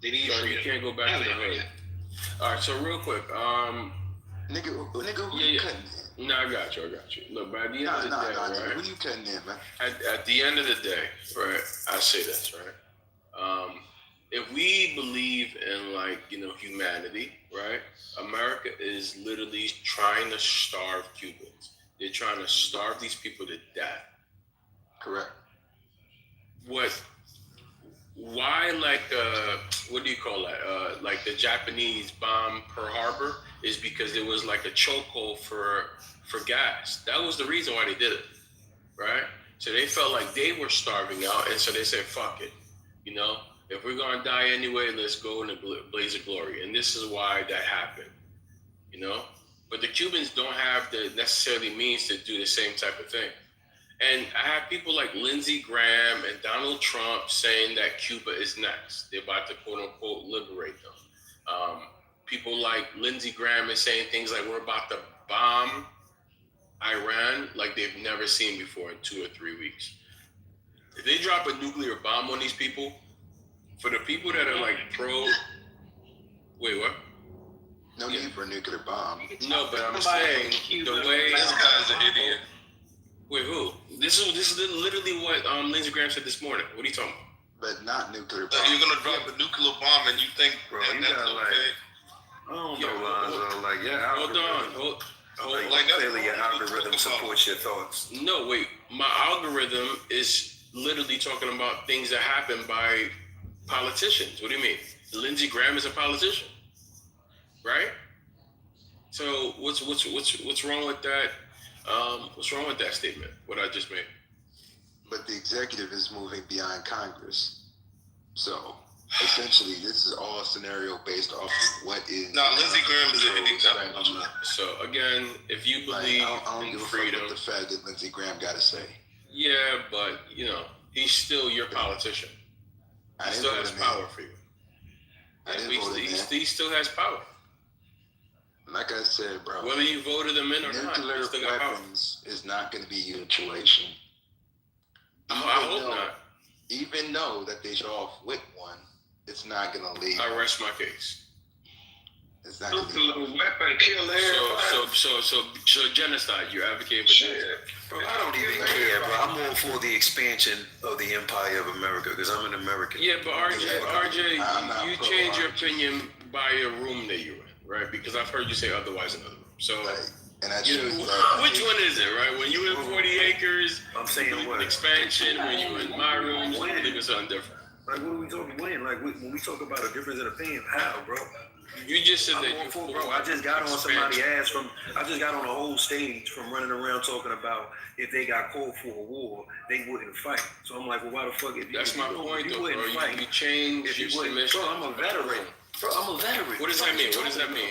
They need freedom. You can't go back to the hood. All right, so real quick, nigga, who you cutting in? No, I got you. Look, by the end of the day, right? Who you cutting in, man? At the end of the day, right? I say this, right? If we believe in humanity, right? America is literally trying to starve Cubans. They're trying to starve these people to death. Correct. Why what do you call that? Like the Japanese bomb Pearl Harbor is because there was like a chokehold for gas. That was the reason why they did it, right? So they felt like they were starving out, and so they said, "Fuck it." If we're gonna die anyway, let's go in a blaze of glory. And this is why that happened, But the Cubans don't have the necessarily means to do the same type of thing. And I have people like Lindsey Graham and Donald Trump saying that Cuba is next. They're about to quote unquote liberate them. People like Lindsey Graham is saying things like we're about to bomb Iran like they've never seen before in 2 or 3 weeks. If they drop a nuclear bomb on these people, for the people that are like wait, what? No need for a nuclear bomb. No, but I'm saying the way this guy's an idiot. Wait, who? This is literally what Lindsey Graham said this morning. What are you talking about? But not nuclear bomb. You're gonna drop a nuclear bomb and you think, bro, you got okay? I don't know, Lonzo. Hold on. Clearly your algorithm supports your thoughts. No, wait. My algorithm is literally talking about things that happen by politicians. What do you mean? Lindsey Graham is a politician, right? So what's wrong with that? What's wrong with that statement? What I just made? But the executive is moving beyond Congress, so essentially this is all scenario based off of what is. No, Lindsey Graham is an idiot. So again, if you believe I don't in give a freedom, fuck what the fact that Lindsey Graham got to say. Yeah, but he's still your politician. He still has power for you. He still has power. Like I said, bro. Whether you voted him in or not, nuclear weapons is not going to be your situation. I hope not. Even though that they show off with one, it's not going to leave. I rest my case. It's not going to be. Nuclear weapon kill everybody. So genocide. You're advocating for genocide. Bro, I don't even care, bro. I'm all for the expansion of the empire of America because I'm an American. Yeah, but RJ, you change your opinion by your room that you're in, right? Because I've heard you say otherwise in other rooms. So, and I which one is it, right? When you in 40 acres, I'm saying what? Expansion. When you in my room, I think it's something different. Like, what are we talking when? Like, when we talk about a difference in opinion, how, bro? You just said that you're for, bro. I just got on somebody's ass I just got on a whole stage from running around talking about if they got called for a war, they wouldn't fight. So I'm like, well, why the fuck? That's my point, though, bro. You change your submission. Bro, I'm a veteran. What does that mean?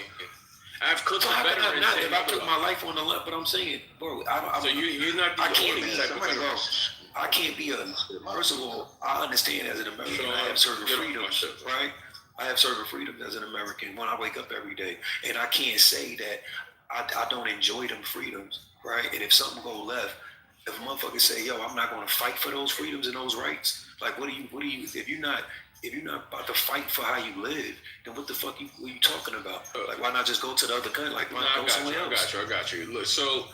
I've clipped veterans. If I put my life on the line, but I'm saying, bro, you're not the only type of veteran. I can't be first of all, I understand as an American, I have certain freedoms, right? I have certain freedoms as an American when I wake up every day. And I can't say that I don't enjoy them freedoms, right? And if something go left, if a motherfucker say, yo, I'm not going to fight for those freedoms and those rights, like, what do you, if you're not about to fight for how you live, then what the fuck are you talking about? Like, why not just go to the other country? Like, why not go somewhere else? I got you. Look, so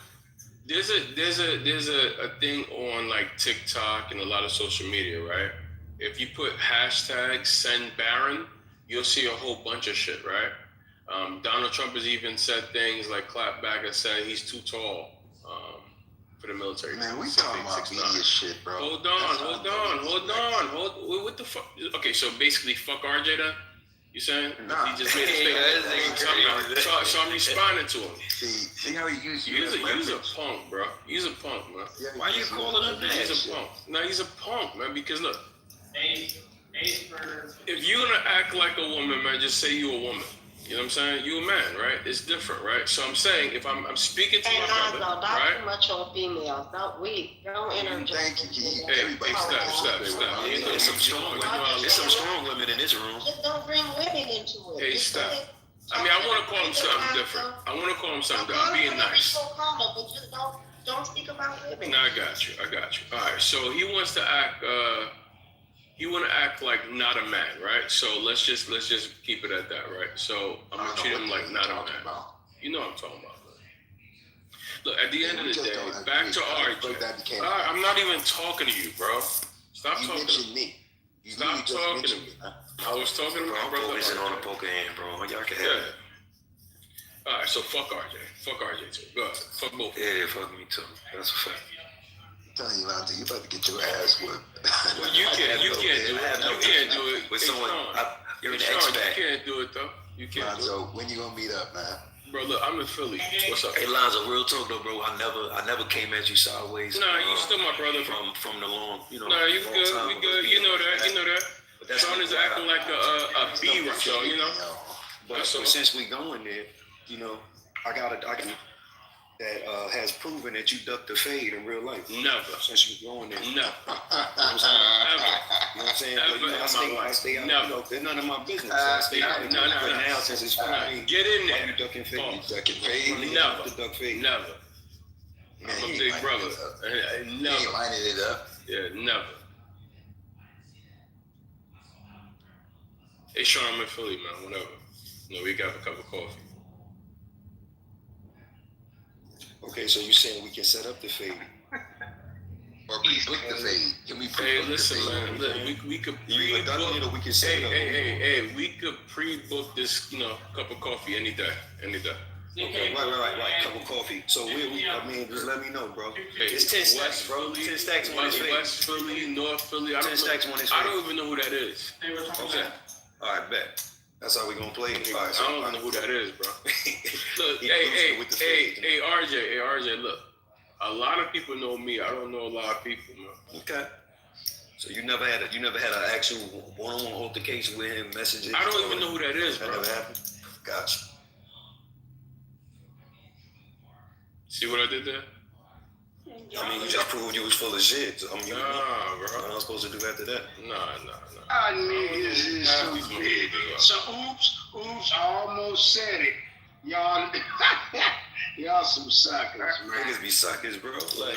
There's a thing on like TikTok and a lot of social media, right? If you put hashtag send Barron, you'll see a whole bunch of shit, right? Donald Trump has even said things like clap back and said he's too tall for the military. Man, we talking about media shit, bro. Hold on. What the fuck? Okay, so basically, fuck RJ then? You saying? Nah. He just made a statement. So I'm responding to him. See how he used you. You's a punk, bro. You's a punk, man. Yeah, Why you calling him that? He's a punk. No, he's a punk, man, because look. If you're gonna act like a woman, man, just say you a woman. You know what I'm saying? You a man, right? It's different, right? So I'm saying if I'm speaking to my brother, not right? too much on females. Don't interject. Thank you. Hey, stop. You know, There's some strong women in this room. Just don't bring women into it. Hey, stop. I mean, I want to call him something different. I'm being nice. But just don't speak about women. No, I got you. All right. So he wants to act. He want to act like not a man, right? So let's just keep it at that, right? So I'm gonna treat him like not a man. You know what I'm talking about. Look, at the end of the day, back to RJ. I'm not even talking to you, bro. Stop talking to me. Stop talking to me. I was talking to my brother. I'm focusing on the poker hand, bro. Y'all can have it. All right, so fuck RJ. Fuck RJ too. Go ahead. Fuck both. Yeah, fuck me too. That's a fact. I'm telling you, Lonzo, you about to get your ass whipped. Well, you can't do it with someone. You're an Sean, expert. you can't do it though. You can't. Lonzo, when you gonna meet up, man? Bro, look, I'm in Philly. What's up? Hey, Lonzo, real talk though, bro. I never came at you sideways. Nah, you still my brother from the long, you know. Nah, you good. We good. You know that. But Sean is acting like a B right now, you know. But since we going there, you know, I got a document that has proven that you ducked the fade in real life. Never. Since you going there. Never. You know what I'm saying? Ever. But, you know, I stay out. Never. You know, they're none of my business. So I stay out. No. But now, since it's funny, Get in there. you ducking fade. Oh. Ducking fade. Never. Duck fade. Never. I'm a big brother. Never. He lining it up. Yeah, never. Hey, Sean, I'm in Philly, man. Whatever. No, we got a cup of coffee. Okay, so you saying we can set up the fade? Or pre-book the fade. Can we Hey, listen, man. Look, we could pre-book. We can set it up. Hey. We could pre-book this, cup of coffee any day. Okay, right. Cup of coffee. So I mean, just let me know, bro. Hey, it's 10 stacks, bro. 10 stacks on his fade. West Philly, North Philly. 10 stacks on his fade. I don't even know who that is. Okay. All right, bet. That's how we gonna play it. All right, I don't even know who that is, bro. Look, hey, RJ, look. A lot of people know me. I don't know a lot of people, man. Okay. So you never had an actual one-on-one altercation with him, messages? I don't even know who that is, bro. That never happened? Gotcha. See what I did there? I mean, you just proved you was full of shit. So, Nah, bro. What am I supposed to do after that? Nah. I niggas is so oops, I almost said it. Y'all some suckers, man. Niggas be suckers, bro. Like,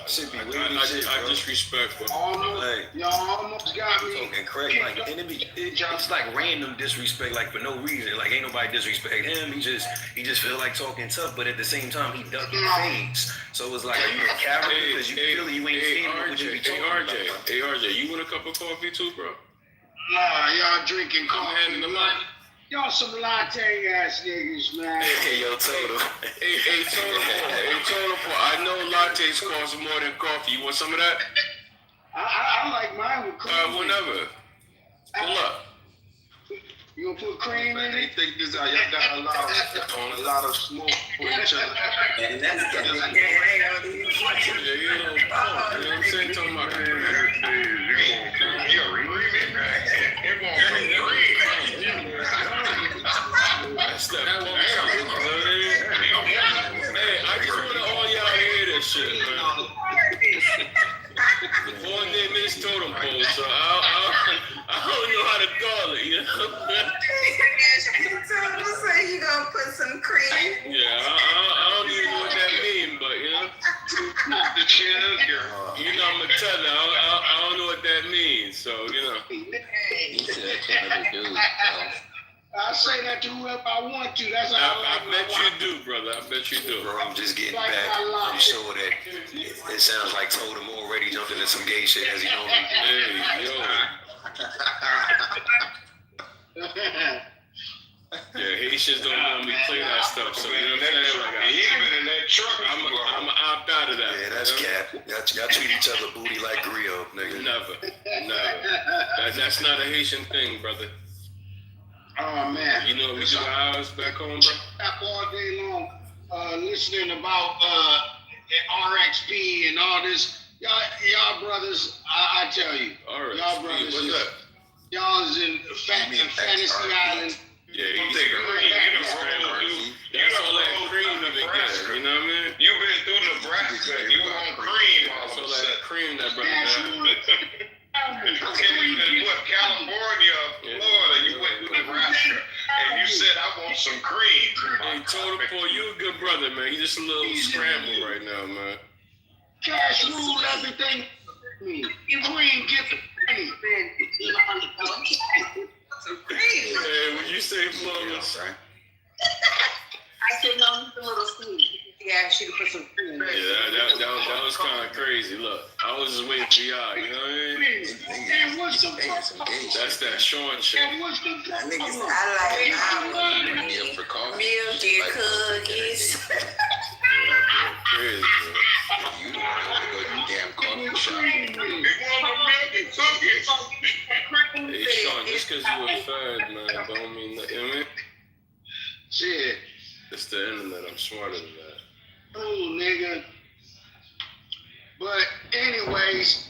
shit be weird. I disrespect, bro. Y'all almost got me. Talking crack, like, and it's like random disrespect, like for no reason. Like, ain't nobody disrespect him. He just feel like talking tough, but at the same time, he ducking fades. So it's like, are you a character? Because you feel you ain't seeing what you be talking about. Hey, RJ, you want a cup of coffee too, bro? Nah, y'all drinking coffee. I'm handing them out. Y'all some latte ass niggas, man. Hey, yo, Toto. Hey, Toto. I know lattes cost more than coffee. You want some of that? I like mine with cream. Whenever. Pull up. You gonna put cream in it? Think this out. Y'all got a lot of smoke for each other. And that's Yeah, you know what I'm saying? Talking about that's that Hey, I just want all y'all to hear this shit, man. The boy name is Totem Pole, so I don't know how to call it, you know? So you gonna put some cream? Yeah, I don't even know what that means, but you know? The sugar. You know, I'm a teller. I don't know what that means, so, you know. He's a clever dude, bro. I say that to whoever I want to. That's how I bet you do, brother. I bet you do. Bro, I'm just getting back. I'm sure that it sounds like Totem already jumped into some gay shit as he normally do. Hey, yo. Yeah, Haitians don't normally play that stuff, so you know what I'm saying? Like, even in that truck, I'm opt out of that. Yeah, that's cap. Y'all treat each other booty like griot, nigga. Never. That's not a Haitian thing, brother. Oh man. You know we do ours back home, bro? Up all day long, listening about RXP and all this. Y'all brothers, I tell you. RXP, y'all brothers. What's that? Y'all's in Fantasy Island. Yeah, that's all that cream you been getting, you know what I mean? You been through Nebraska, you want cream all That's of all a that sudden. cream that brother got. You can't even put California, Florida, you went to Nebraska, and you said, I want some cream. Hey, Totem Boy, you a good brother, man. You just a little scrambled right now, man. Cash rule everything. You ain't get the money. Hey, when you say flawless, I said no, he's a little sweet. He asked you to put some cream. yeah, that was kind of crazy. Look, I was just waiting for y'all, you know what I mean? And what's the That's that Sean shit. and what's the I like milk and cookies. Crazy, bro. You don't want to go to the damn coffee shop. Hey, Sean, just because you a fad, man, don't mean nothing. You know what I mean? shit? It's the internet. I'm smarter than that. Oh, nigga. But anyways,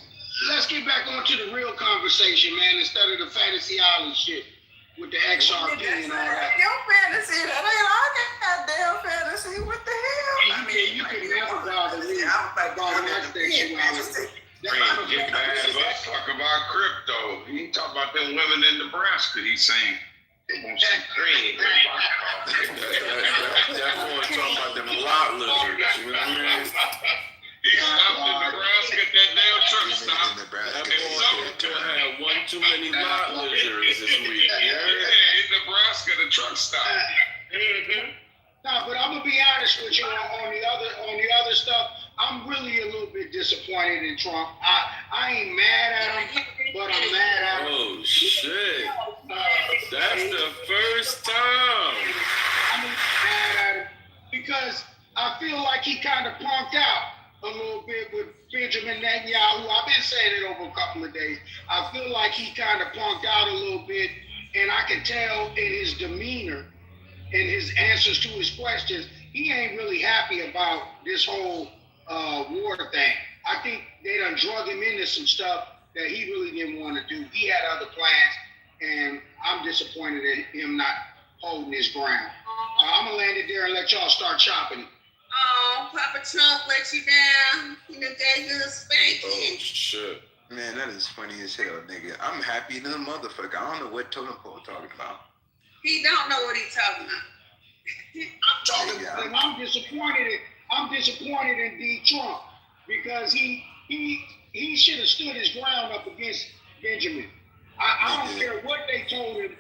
let's get back onto the real conversation, man, instead of the Fantasy Island shit with the XRP and all that. Your fantasy, that ain't our goddamn fantasy. What the hell? You can never bother me about that sexuality. Get mad at us, talk about crypto. He talk about them women in Nebraska. He's saying, they want some cream. That boy talking about them lot lizards, you know what I mean? He stopped in Nebraska at that damn truck stop. That boy had one too many lot lizards this week. Yeah, in Nebraska, the truck stop. No, but I'm gonna be honest with you on the other stuff. I'm really a little bit disappointed in Trump. I ain't mad at him, but I'm mad at him. Oh shit! That's the first time. I'm mad at him because I feel like he kind of punked out a little bit with Benjamin Netanyahu. I've been saying it over a couple of days. I feel like he kind of punked out a little bit, and I can tell in his demeanor and his answers to his questions, he ain't really happy about this whole war thing. I think they done drug him into some stuff that he really didn't want to do. He had other plans, and I'm disappointed at him not holding his ground. I'm gonna land it there and let y'all start chopping it. Oh, Papa Trump let you down. He done gave you a spanking. Oh shit! Man, that is funny as hell, nigga. I'm happy than a motherfucker. I don't know what Totem Pole talking about. He don't know what he's talking about. I'm disappointed in D. Trump because he should have stood his ground up against Benjamin. I don't care what they told him.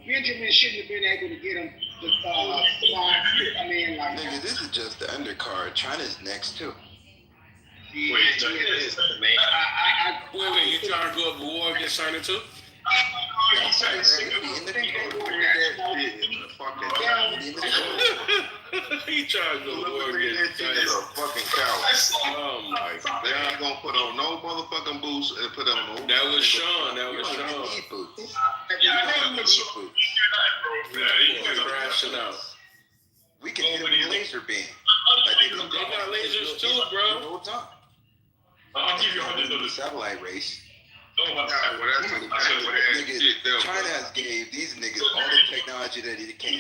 Benjamin shouldn't have been able to get him to come in like that. Nigga, this is just the undercard. China's next too. Yeah, Wait, you trying to go up war against China too? He trying to go war against China. He's a fucking coward. Oh my god! They ain't gonna put on no motherfucking boots and put on no. That was Sean. Crashing out. We can hit them with laser beam. They got lasers too, bro. I'll give you $100. Satellite race. China has gave these niggas all the technology that it can.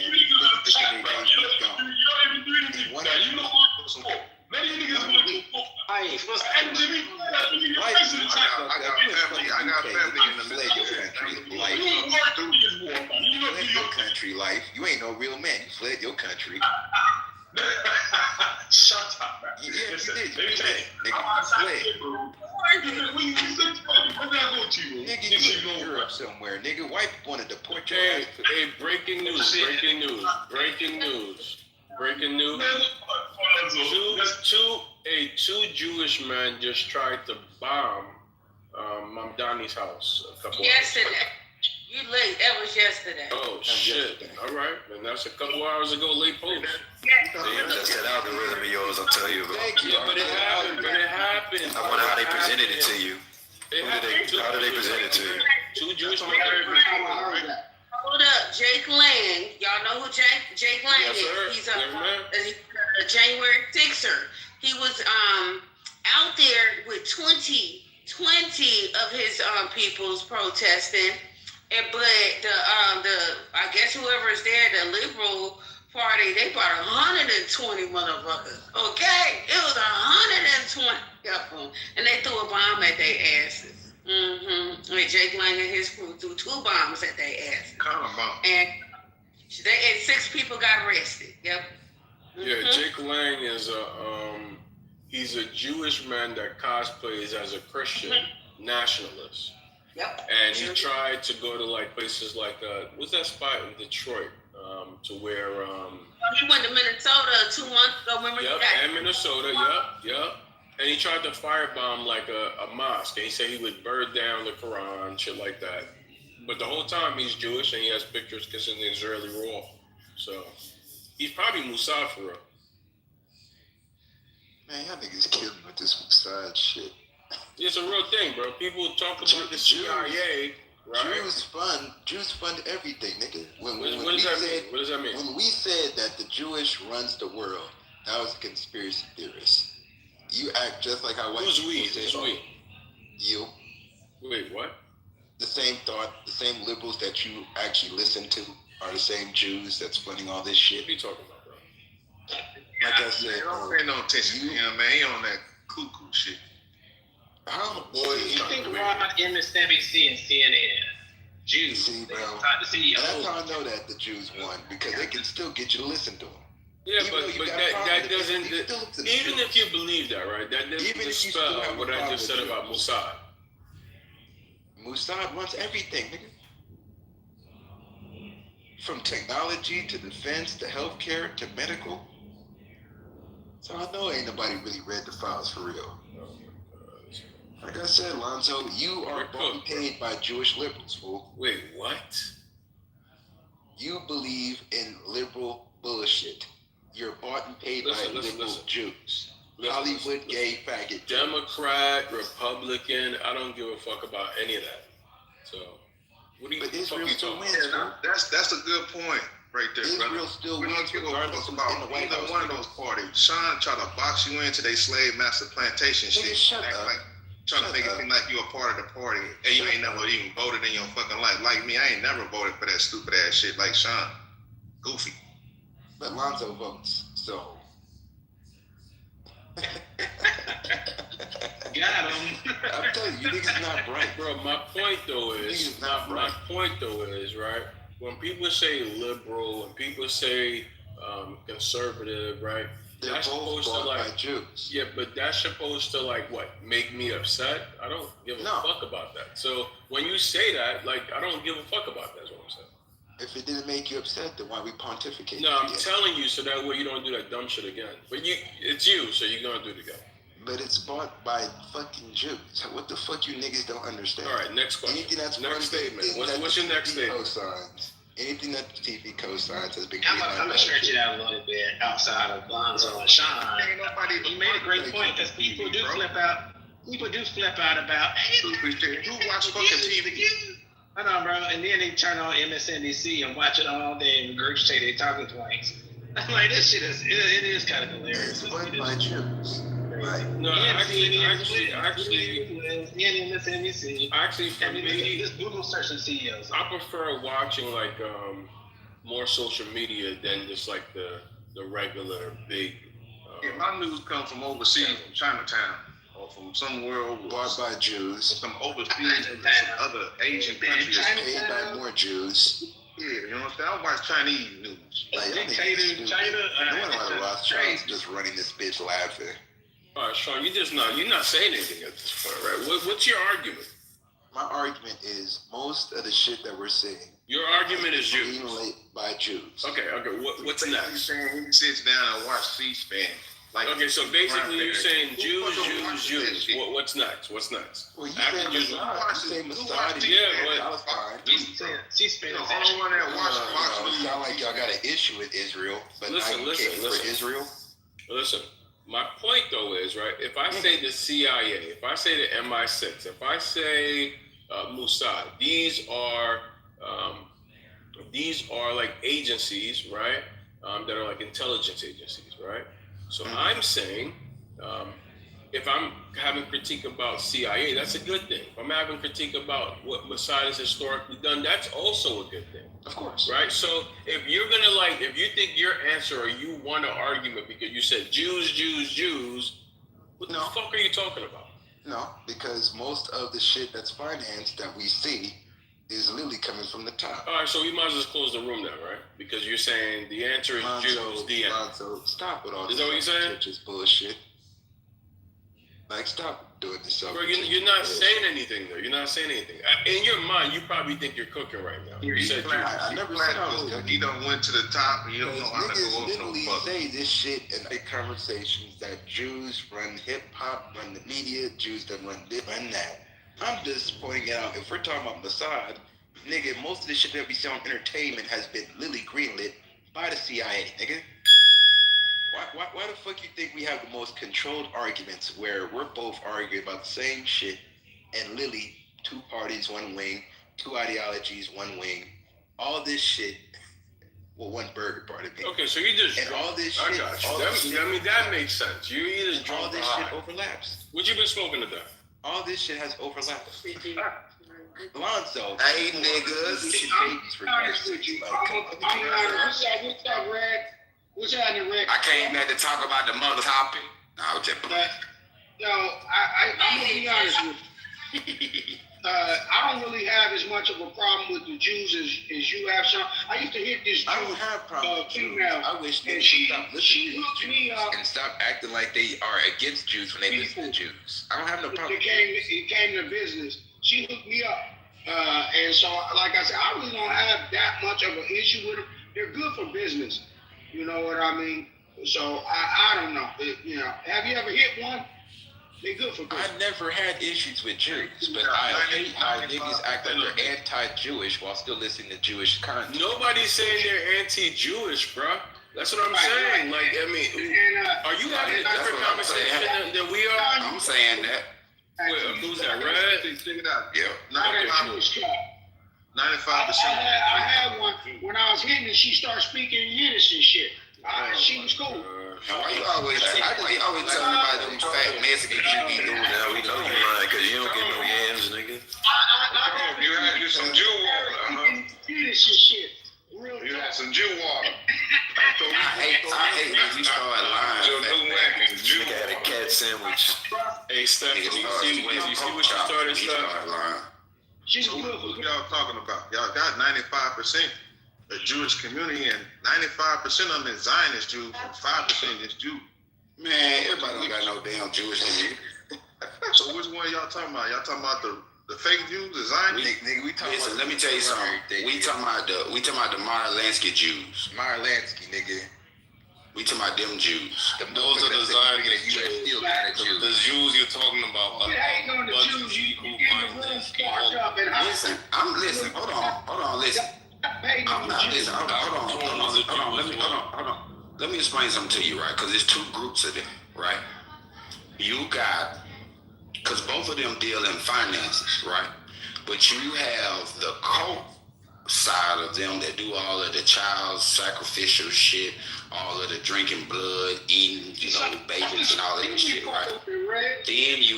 Life. You ain't no real man. You fled your country. Shut up, man. Yeah, Listen, you did. let me tell you. Nigga, you fled. Nigga, you go to Europe. up somewhere, nigga. White people want to deport your ass. Hey, breaking news. Two Jewish men just tried to bomb Mamdani's house a couple Yesterday. hours ago. You late. That was yesterday. Oh, shit. All right. And that's a couple hours ago, late post. That's that algorithm of yours, I'll tell you about. Thank you. Yeah, but it happened. I wonder how they presented it to you. How did they present it to you? Two Jewish men. Hold up, Jake Lang. Y'all know who Jake Lang Yes, sir. is? He's Yes, ma'am. a January 6er. He was out there with 20 of his peoples protesting, but the I guess whoever is there, the Liberal Party, they brought 120 motherfuckers. Okay, it was 120 of them, and they threw a bomb at their asses. And Jake Lang and his crew threw 2 bombs at their asses. Kind of bomb. And 6 people got arrested. Yep. Yeah, Jake Lang is he's a Jewish man that cosplays as a Christian nationalist. Yep. And he tried to go to like places like what's that spot in Detroit? To where he went to Minnesota 2 months ago. Remember? Yep, and Minnesota. Yep. And he tried to firebomb like a mosque. And he said he would burn down the Quran, shit like that. But the whole time he's Jewish and he has pictures kissing the Israeli wall. So he's probably Mossad for real. Man, y'all niggas killing me with this Mossad shit. It's a real thing, bro. People talk about the CIA, right? Jews fund everything, nigga. What does that mean? What does that mean? When we said that the Jewish runs the world, that was a conspiracy theorist. You act just like how white Who's people we? say. Who's we? You. Wait, what? The same thought, the same liberals that you actually listen to are the same Jews that's funding all this shit. What are you talking about, bro? Like I said, don't pay no attention to him, man. He on that cuckoo shit. How? Boy, you think about MSNBC and CNN? Jews. See, bro. That's how I know that the Jews won, because they can still get you to listen to them. Yeah, but that doesn't. Even if you believe that, right? That doesn't dispel what I just said about Mossad. Mossad runs everything, nigga. From technology to defense to healthcare to medical. So I know ain't nobody really read the files for real. Like I said, Lonzo, you are being paid by Jewish liberals, fool. Wait, what? You believe in liberal bullshit. You're bought and paid by liberal Jews. Hollywood gay faggot. Democrat, Republican, I don't give a fuck about any of that. So, what do you think? That's a good point right there, brother. Israel still we wins don't give a fuck about either one of those parties. Sean try to box you into their slave master plantation shit. Shut up. Trying to make it seem like you're a part of the party and you ain't never even voted in your fucking life. Like me, I ain't never voted for that stupid ass shit like Sean. Goofy. But Lonzo votes, so. Got him. I'm telling you, you niggas not bright. Bro, my point though is, right? When people say liberal, when people say conservative, right? They're that's both supposed to by like Jews. Yeah, but that's supposed to like what? Make me upset? I don't give a fuck about that. So when you say that, like I don't give a fuck about that, is what I'm saying. If it didn't make you upset, then why we pontificate? No, I'm telling you so that way you don't do that dumb shit again. But it's you, so you're gonna do it again. But it's bought by fucking Jews. What the fuck you niggas don't understand? All right, next question. Anything that's next statement. What's your next statement? Cosigns. Anything that the TV cosigns has been. I'm gonna stretch it out a little bit outside of Lonzo and Sean. You made a great point because people do flip out. People do flip out about. Hey, who watch fucking TV? I know, bro. And then they turn on MSNBC and watch it all day and regurgitate their talking points. I'm like, this shit is kind of hilarious. It's run by Jews. Right. No, actually, for me, this Google search and CEOs. I prefer watching like more social media than just like the regular big. Yeah, my news comes from overseas, from Chinatown, or from somewhere over. Bought by Jews. Some overseas, some other Asian countries. Paid by more Jews. Yeah, you know what I'm saying? I watch Chinese news. Like, China. No one like Rothschild's just running this bitch laughing. All right, Sean, you're not saying anything at this point, right? What's your argument? My argument is most of the shit that we're seeing. Your argument is Jews. Greenlit by Jews. Okay. What's next? Saying he sits down and watch C-SPAN. Like, okay, so basically you're saying Jews. What's next? Well, you say Mossad. Yeah, C-SPAN is the only one that watches. It sounds like y'all got an issue with Israel, but listen. for Israel. Listen, my point though is, right, if I say the CIA, if I say the MI6, if I say Mossad, these are like agencies, right, that are like intelligence agencies, right? So I'm saying, if I'm having critique about CIA, that's a good thing. If I'm having critique about what Mossad has historically done, that's also a good thing. Of course. Right? So if you're gonna if you think your answer or you won an argument because you said Jews, what the fuck are you talking about? No, because most of the shit that's financed that we see is literally coming from the top. All right, so we might as well just close the room now, right? Because you're saying the answer is Jews. Lonzo, stop with all this. Is that what you're saying? Church's bullshit. Like, stop doing this. Bro, you're not saying anything though. You're not saying anything. In your mind, you probably think you're cooking right now. You said I never said I was cooking. He done went to the top and you don't know how to go up literally no say this shit in conversations that Jews run hip hop, run the media, Jews that run this, run that. I'm just pointing out, if we're talking about Mossad, nigga, most of the shit that we see on entertainment has been literally greenlit by the CIA, nigga. Why the fuck you think we have the most controlled arguments where we're both arguing about the same shit and literally two parties, one wing, two ideologies, one wing, all this shit, well, one burger part of me. Okay, so you just and all this I shit. got you. That makes sense. You either drunk all this shit overlaps. What you been smoking today? All this shit has overlapped. Lonzo, hey niggas, I'm honest with you. What's up, Red? What's happening, Red? I came back to talk about the mother topic. No, I was just yo, I'm gonna be honest with you. I don't really have as much of a problem with the Jews as you have, Sean. I used to hit this Jew, I don't have problems with female. I wish they and would stop listening to hooked me up. and stop acting like they are against Jews when they listen to Jews. I don't have no problem. It came to business. She hooked me up. And so, like I said, I really don't have that much of an issue with them. They're good for business. You know what I mean? So, I don't know. Have you ever hit one? They're good for business. I never had issues with Jews, but I hate how niggas act like they're anti-Jewish while still listening to Jewish content. Nobody's saying they're anti-Jewish, bro. That's what I'm saying. Like, I mean, are you having a different conversation than we are? I'm saying that. Wait, who's that, Red? Check it out. Yeah. 95%. I had one. When I was hitting it, she started speaking Yiddish and shit. She was cool. Why you always tell me about them fat Mexicans you be doing that? We know you lying because you don't get no yams, nigga. You had some Jew water, Yiddish and shit. You had some Jew water. I hate when you start lying. You got a cat sandwich. Hey, Steph, you see what you started, Steph? So what y'all talking about? Y'all got 95% the Jewish community, and 95% of them is Zionist Jews, and 5% is Jew. Man, everybody don't got no damn Jewish in you. So which one y'all talking about? Y'all talking about the fake Jews, the Zionists? Nigga, we talking about. Let me tell you something. We talking about the Meyer Lansky Jews. Meyer Lansky, nigga. We talking about them Jews. Those are the Zionists. Still kind of Jews. The Jews you're talking about. Listen, hold on, listen. I'm not listening. Hold on. Let me explain something to you, right? Because there's two groups of them, right? You got, because both of them deal in finances, right? But you have the cult side of them that do all of the child sacrificial shit, all of the drinking blood, eating, babies and all of that shit, right? Then you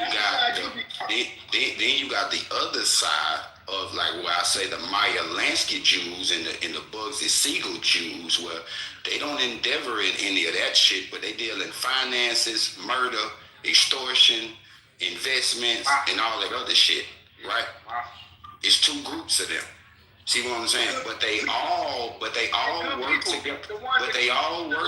got the other side of, like, where I say the Meyer Lansky Jews and the Bugsy Siegel Jews, where they don't endeavor in any of that shit, but they deal in finances, murder, extortion, investments, and all that other shit, right? It's two groups of them. See what I'm saying? But they all work together. But they all work.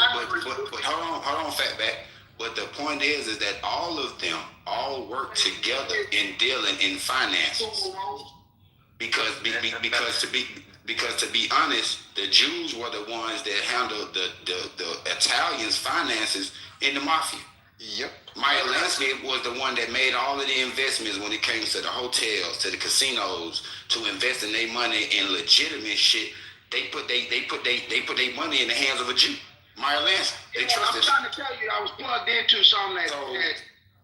But hold on, fatback. But the point is that all of them all work together in dealing in finances. Because to be honest, the Jews were the ones that handled the Italians' finances in the mafia. Yep. Meyer Lansky was the one that made all of the investments when it came to the hotels, to the casinos, to invest in their money in legitimate shit. They put their money in the hands of a Jew. Meyer Lansky. They trusted. I'm trying to tell you, I was plugged into something that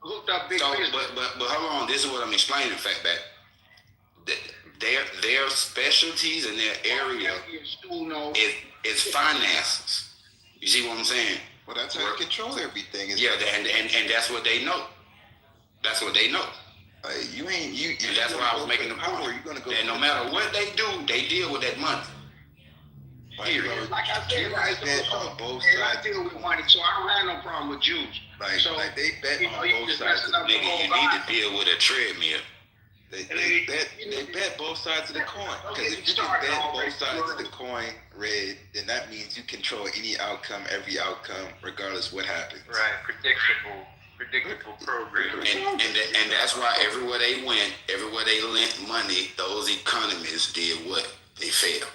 hooked up big business. But hold on, this is what I'm explaining, Fatback. Their specialties in their area is finances. You see what I'm saying? Well, that's how they control everything. Yeah, and that's what they know. That's what they know. You. And that's why I was making the point. That no matter what they do, they deal with that money. Period. Like I said, on both sides. I deal with money, so I don't have no problem with Jews. Like they bet on both sides. Nigga, you need to deal with a treadmill. They bet both sides of the coin. Because if you can bet both sides of the coin, Red, then that means you control any outcome, every outcome, regardless what happens. Right, predictable program. And that's why everywhere they went, everywhere they lent money, those economists did what? They failed.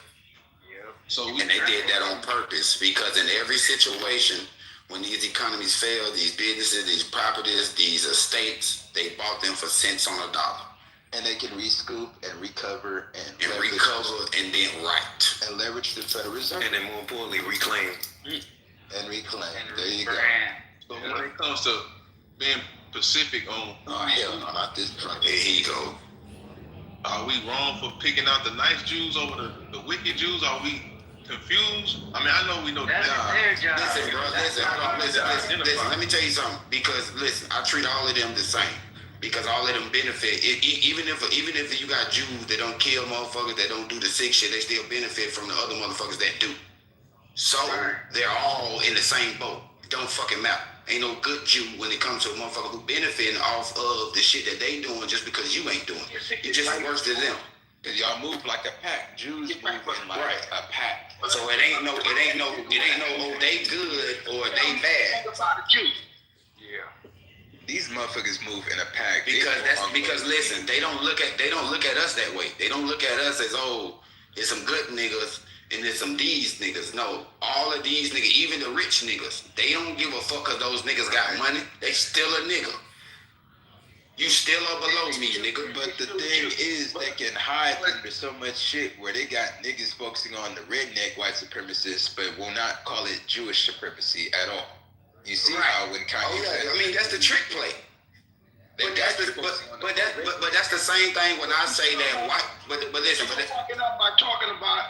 And they did that on purpose, because in every situation, when these economies fail, these businesses, these properties, these estates, they bought them for cents on a dollar. And they can rescoop and recover and then right. And leverage the Federal Reserve. And then more importantly, reclaim. And reclaim. There you go. So when it comes to being Pacific on... Oh, hell no, not this drunk. There he go. Are we wrong for picking out the nice Jews over the wicked Jews? Are we confused? I mean, I know we know that's their job. Listen, bro, listen. Let me tell you something. Because, listen, I treat all of them the same. Because all of them benefit. Even if you got Jews that don't kill motherfuckers, that don't do the sick shit, they still benefit from the other motherfuckers that do. So, they're all in the same boat. Don't fucking matter. Ain't no good Jew when it comes to a motherfucker who benefiting off of the shit that they doing just because you ain't doing it. You're just worse than them. Cause y'all move like a pack. Jews move in like a pack. So it ain't no oh they good or they bad. Yeah. These motherfuckers move in a pack. Because listen, they don't look at us that way. They don't look at us as there's some good niggas and there's some these niggas. No, all of these niggas, even the rich niggas, they don't give a fuck cause those niggas got money. They still a nigga. You still are below me, nigga. But the thing is, they can hide under so much shit where they got niggas focusing on the redneck white supremacists, but will not call it Jewish supremacy at all. You see how when Kanye said, I mean, that's the trick play. But that's the same thing when I say that white. But listen, you're fucking up by talking about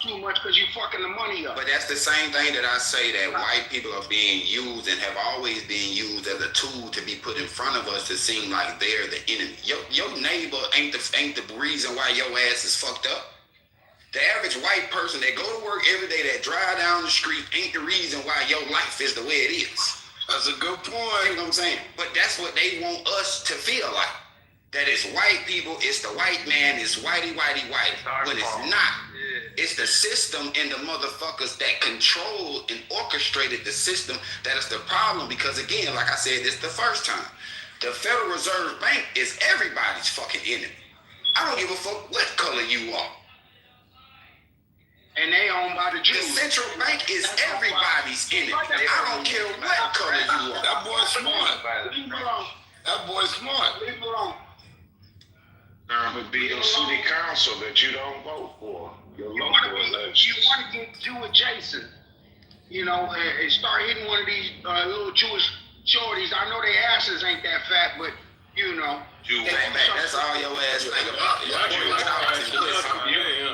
too much because you fucking the money up. But that's the same thing that I say that white people are being used and have always been used as a tool to be put in front of us to seem like they're the enemy. Your neighbor ain't the reason why your ass is fucked up. The average white person that go to work every day, that drive down the street, ain't the reason why your life is the way it is. That's a good point. You know what I'm saying? But that's what they want us to feel like. That it's white people, it's the white man, it's whitey. When it's not. It's the system and the motherfuckers that controlled and orchestrated the system that is the problem. Because again, like I said, this the first time. The Federal Reserve Bank is everybody's fucking enemy. I don't give a fuck what color you are. And they owned by the Jews. The central bank is everybody's enemy. I don't care what color you are. That boy's smart. That boy's smart. Leave it alone. But be your city council that you don't vote for. Your local elections. You want to get Jew adjacent, and start hitting one of these little Jewish shorties. I know their asses ain't that fat, but Jew, that's all your ass think about.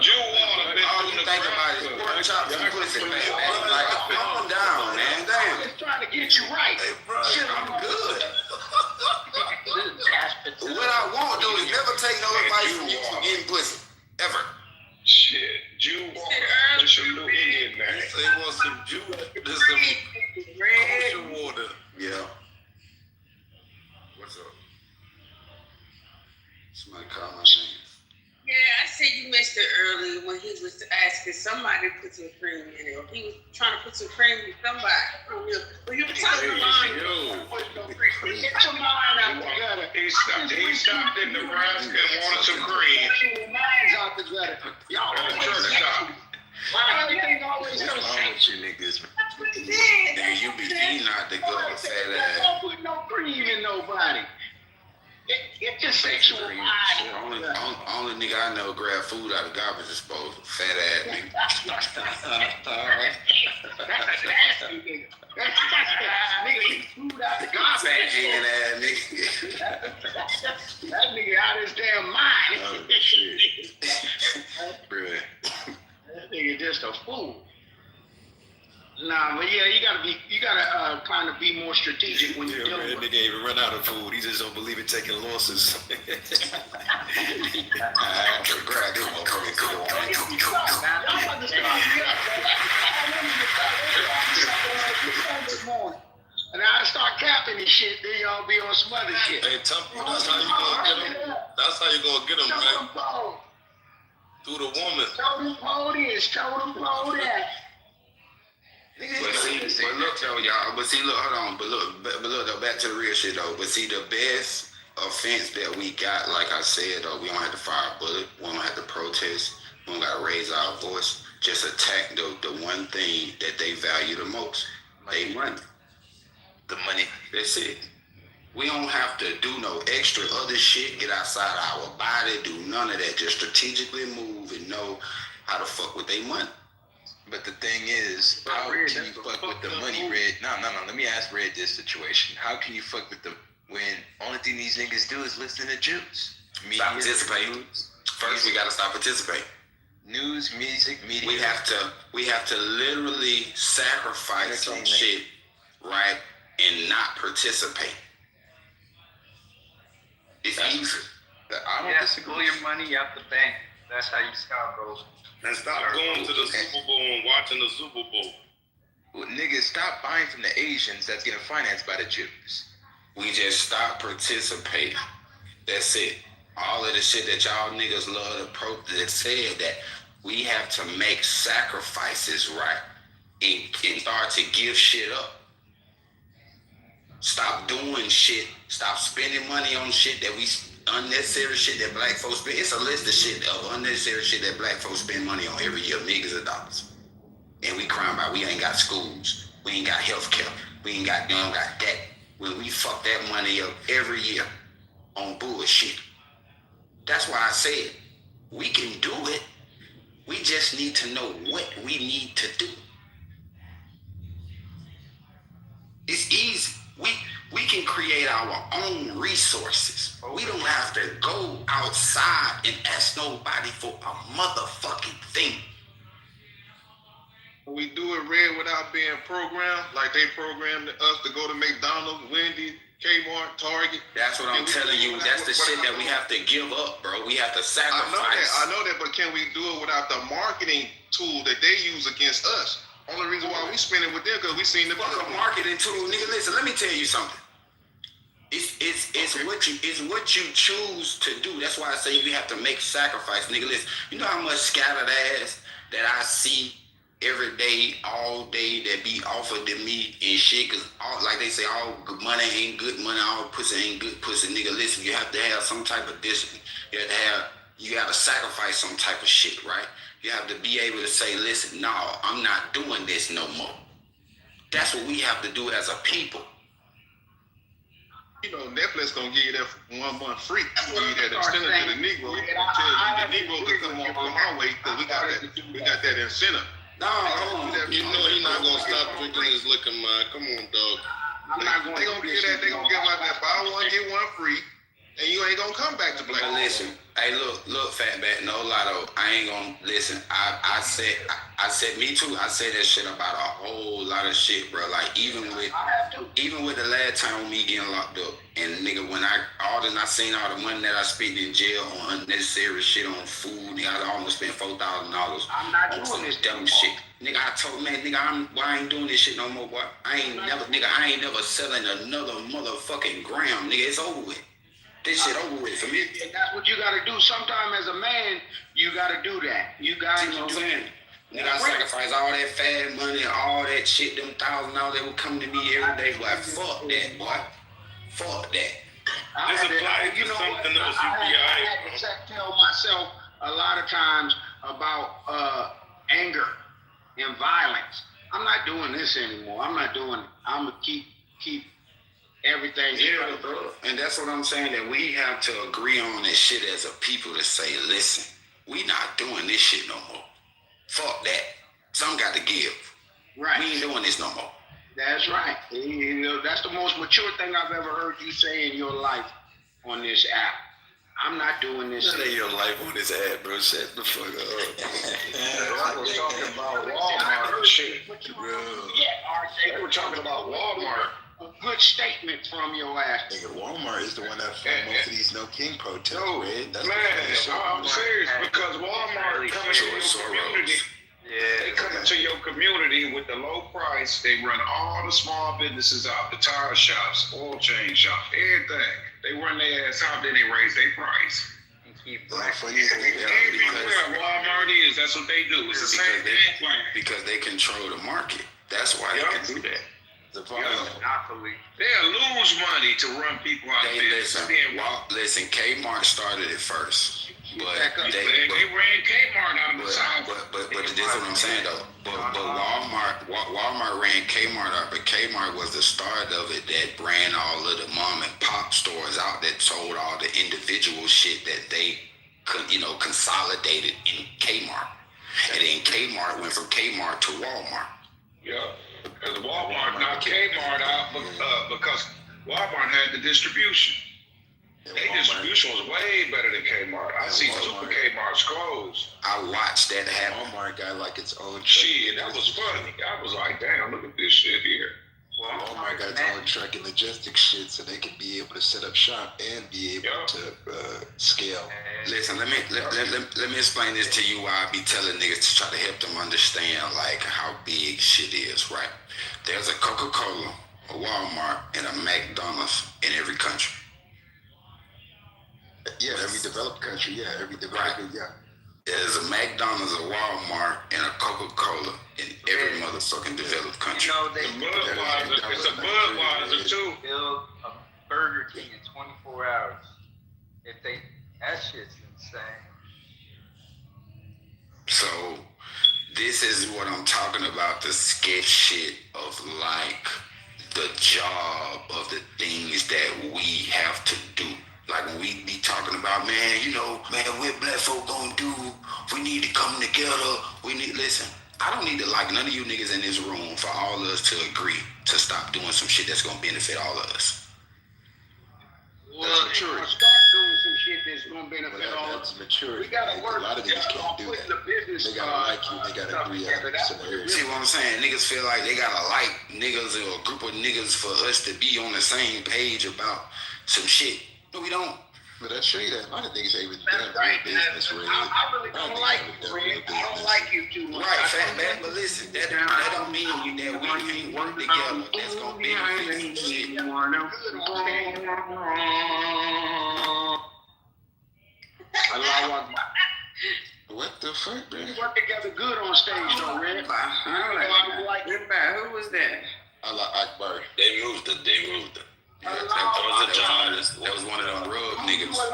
Jew water. All you think about is pork chops and pussy, man. Like, calm down, man. Damn. I'm just trying to get you right. Shit, I'm good. What I won't do is never take no advice from you for getting pussy. Ever. Shit, Jew water. That's your new Indian name. They want some Jew, some kosher water. Yeah. What's up? Somebody call my name. Yeah, I said you missed it earlier when he was asking somebody to put some cream in it. Or he was trying to put some cream in somebody. Well, you were talking about get your mind out the gutter. He stopped in Nebraska and wanted some cream. Get your minds out the gutter. Y'all always stop. Why everything always What's so wrong with you niggas, man? That's what he did. Nigga, you be eating out the gutter, fat ass. Don't put no cream in nobody. Get your sexual mind out the gutter. Only nigga I know grab food out of garbage disposal. Fat ass nigga. That's a nasty nigga. Nigga eat food out the garbage. Fat hand ass nigga. That nigga out of his damn mind. Oh, shit. Bro. That nigga just a fool. Nah, but yeah, you gotta kind of be more strategic when you're dealing That with. nigga even run out of food. He just don't believe in taking losses. Grab this And I start capping this shit, then y'all be on some other shit. Hey, Temple, that's how you gonna get them. That's how you gonna get them, man. Through the woman. Totem pole this, totem pole that. But look though, y'all. But see, look, hold on. But look though, back to the real shit though. But see, the best offense that we got, like I said though, we don't have to fire a bullet. We don't have to protest. We don't gotta raise our voice. Just attack the one thing that they value the most. They money. The money. That's it. We don't have to do no extra other shit, get outside our body, do none of that. Just strategically move and know how to fuck with their money. But the thing is, how can you fuck with the money, Red? No. Let me ask Red this situation. How can you fuck with when only thing these niggas do is listen to Jews? Stop participating. First, we gotta stop participating. News, music, media. We have to literally sacrifice some shit, right, and not participate. It's easy. I don't disagree. Pull your money out the bank. That's how you stop those. And stop going to the Super Bowl and watching the Super Bowl. Well, niggas, stop buying from the Asians that's getting financed by the Jews. We just stop participating. That's it. All of the shit that y'all niggas love to that said that we have to make sacrifices, right? And start to give shit up. Stop doing shit. Stop spending money on shit that unnecessary shit that black folks spend. It's a list of shit of unnecessary shit that black folks spend money on every year, millions of dollars. And we crying about we ain't got schools, we ain't got health care, we ain't got that. When we fuck that money up every year on bullshit. That's why I said we can do it. We just need to know what we need to do. It's easy. We can create our own resources. We don't have to go outside and ask nobody for a motherfucking thing. We do it, Red, without being programmed, like they programmed us to go to McDonald's, Wendy's, Kmart, Target. That's what I'm telling you. That's the shit that we have to give up, bro. We have to sacrifice. I know that, but can we do it without the marketing tool that they use against us? Only reason why we spend it with them because we seen the marketing tool, nigga. Listen, let me tell you something. It's what you choose to do. That's why I say we have to make sacrifice, nigga. Listen, you know how much scattered ass that I see every day, all day that be offered to me and shit. Cause like they say, all good money ain't good money, all pussy ain't good pussy, nigga. Listen, you have to have some type of discipline. You have to sacrifice some type of shit, right? You have to be able to say, listen, no, I'm not doing this no more. That's what we have to do as a people. You know, Netflix gonna give you that 1 month free. Give you that incentive to the Negro. Tell the Negro to come our way because we got that incentive. No, you know he's not gonna stop drinking his liquor, man. Come on, dog. They gonna give that. They gonna give out that buy one get one free, and you ain't gonna come back to black. But listen, hey, look, fat bat, no lie though. I ain't gonna listen. I said me too. I said that shit about a whole lot of shit, bro. Like even with the last time me getting locked up, and nigga, when I seen all the money that I spent in jail on unnecessary shit on food, nigga, I almost spent $4,000 on some dumb shit. Nigga, I told man, nigga, I ain't doing this shit no more, boy. I ain't never selling another motherfucking gram, nigga. It's over with. This shit over with for me. And that's what you got to do. Sometime as a man, you got to do that. You got to do that. Nigga, I sacrifice all that fat money, all that shit, them $1,000 that would come to me every day. Boy, fuck that, boy. Fuck that. This applies to something else. I had to tell myself a lot of times about anger and violence. I'm not doing this anymore. I'm not doing it. I'm gonna keep everything. Yeah, bro. And that's what I'm saying, that we have to agree on this shit as a people to say, listen, we not doing this shit no more. Fuck that. Some got to give. Right. We ain't doing this no more. That's right. You know, that's the most mature thing I've ever heard you say in your life on this app. I'm not doing this. Say your life on this app, bro. Shut the fuck up. I was talking about Walmart and shit. Yeah, they were talking about Walmart. A good statement from your ass. Nigga, Walmart is the one that fund most of these No King protests. No, Red. That's I'm serious, because Walmart coming to your community. Yeah, they come into your community with the low price. They run all the small businesses out, the tire shops, oil change shops, everything. They run their ass out, then they raise their price. Walmart is, that's what they do. It's the same thing. Because they control the market. That's why they can do that. Monopoly. They'll lose money to run people out of business. Listen, Kmart started it first. But they ran Kmart out of the South. But this is what I'm saying though. But Walmart ran Kmart out, but Kmart was the start of it that ran all of the mom and pop stores out that sold all the individual shit that they consolidated in Kmart. And then Kmart went from Kmart to Walmart. Yeah. Because Walmart knocked Kmart out because Walmart had the distribution. Their distribution was way better than Kmart. I see Super Kmart's closed. I watched that happen. Walmart got like its own shit. That was funny. I was like, damn, look at this shit here. Walmart got its own truck and logistics shit, so they can be able to set up shop and be able to scale. Listen, let me explain this to you. Why I be telling niggas to try to help them understand like how big shit is, right? There's a Coca-Cola, a Walmart, and a McDonald's in every country. Yeah, every developed country. Yeah, every developed. Yeah. There's a McDonald's, a Walmart, and a Coca-Cola in every motherfucking developed country. You know, it's a Budweiser too. Build a Burger King in 24 hours. That shit's insane. So this is what I'm talking about, the sketch shit of like the job of the things that we have to do. Like when we be talking about, what black folk gonna do? We need to come together. Listen, I don't need to like none of you niggas in this room for all of us to agree to stop doing some shit that's gonna benefit all of us. Well, start doing some shit that's gonna benefit all of us. Maturity. We gotta work. A lot of niggas can't do that. They gotta like you. They gotta agree on some areas. See what I'm saying? Niggas feel like they gotta like niggas or a group of niggas for us to be on the same page about some shit. No, we don't. But I show you that a lot of niggas ain't even done real business, Red. I really don't like you, Red. I don't like you too much. Right, fat man. But listen, that don't mean that we can't work together. That's gonna be shit. What the fuck, man? We work together good on stage, though, Red. Who was that? Allah Akbar. They moved it. That was one of them rug niggas. All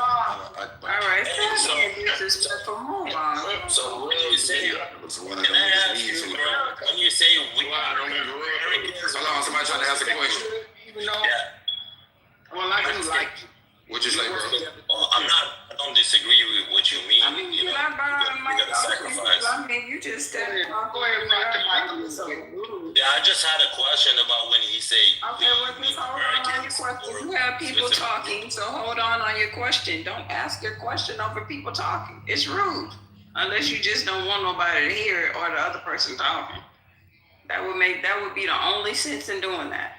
right, so disrespectful. Move on. So when you say when you say we hold on, somebody trying to ask a question. Well, I do like you. What you say, bro? I don't disagree with what you mean. You gotta sacrifice. You just said it. Go ahead, Yeah, I just had a question about when he said. Okay, well, just hold on your question. You have people talking, so hold on your question. Don't ask your question over people talking. It's rude. Unless you just don't want nobody to hear it or the other person talking. That would be the only sense in doing that.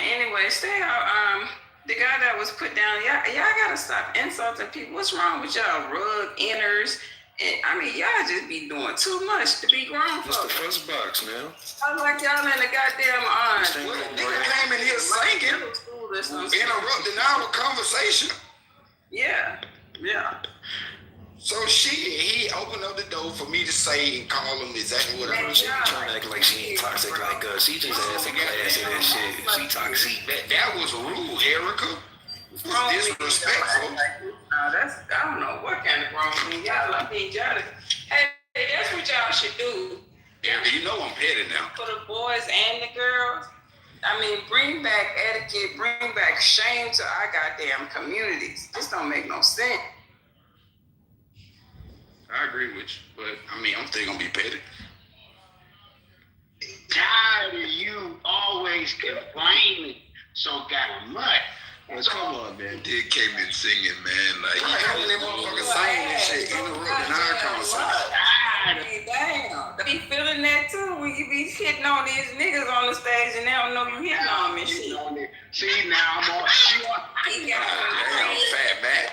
Anyway, stay out. The guy that was put down, y'all gotta stop insulting people. What's wrong with y'all rug inners? And y'all just be doing too much to be grown folks. It's the first box, man. I like y'all in the goddamn nigga came in here singing. School interrupting our conversation. Yeah. So he opened up the door for me to say and call him exactly what I was saying. Trying to act like she ain't toxic, like she just has some class in that shit. She toxic. That was rude, Erica. It was disrespectful. I don't know what kind of wrong thing y'all. I mean, y'all. Hey, that's what y'all should do. Erica, you know I'm petty now. For the boys and the girls. I mean, bring back etiquette, bring back shame to our goddamn communities. This don't make no sense. I agree with you, but I mean, I'm still gonna be petty. Tired of you always complaining so goddamn much. Well, come on, man. Did came in singing, man. Like, how many motherfuckers saying this shit, interrupting our conversation? Damn. They be feeling that too when you be hitting on these niggas on the stage and they don't know you hitting on them and shit. See, now I'm on. Damn, fat back.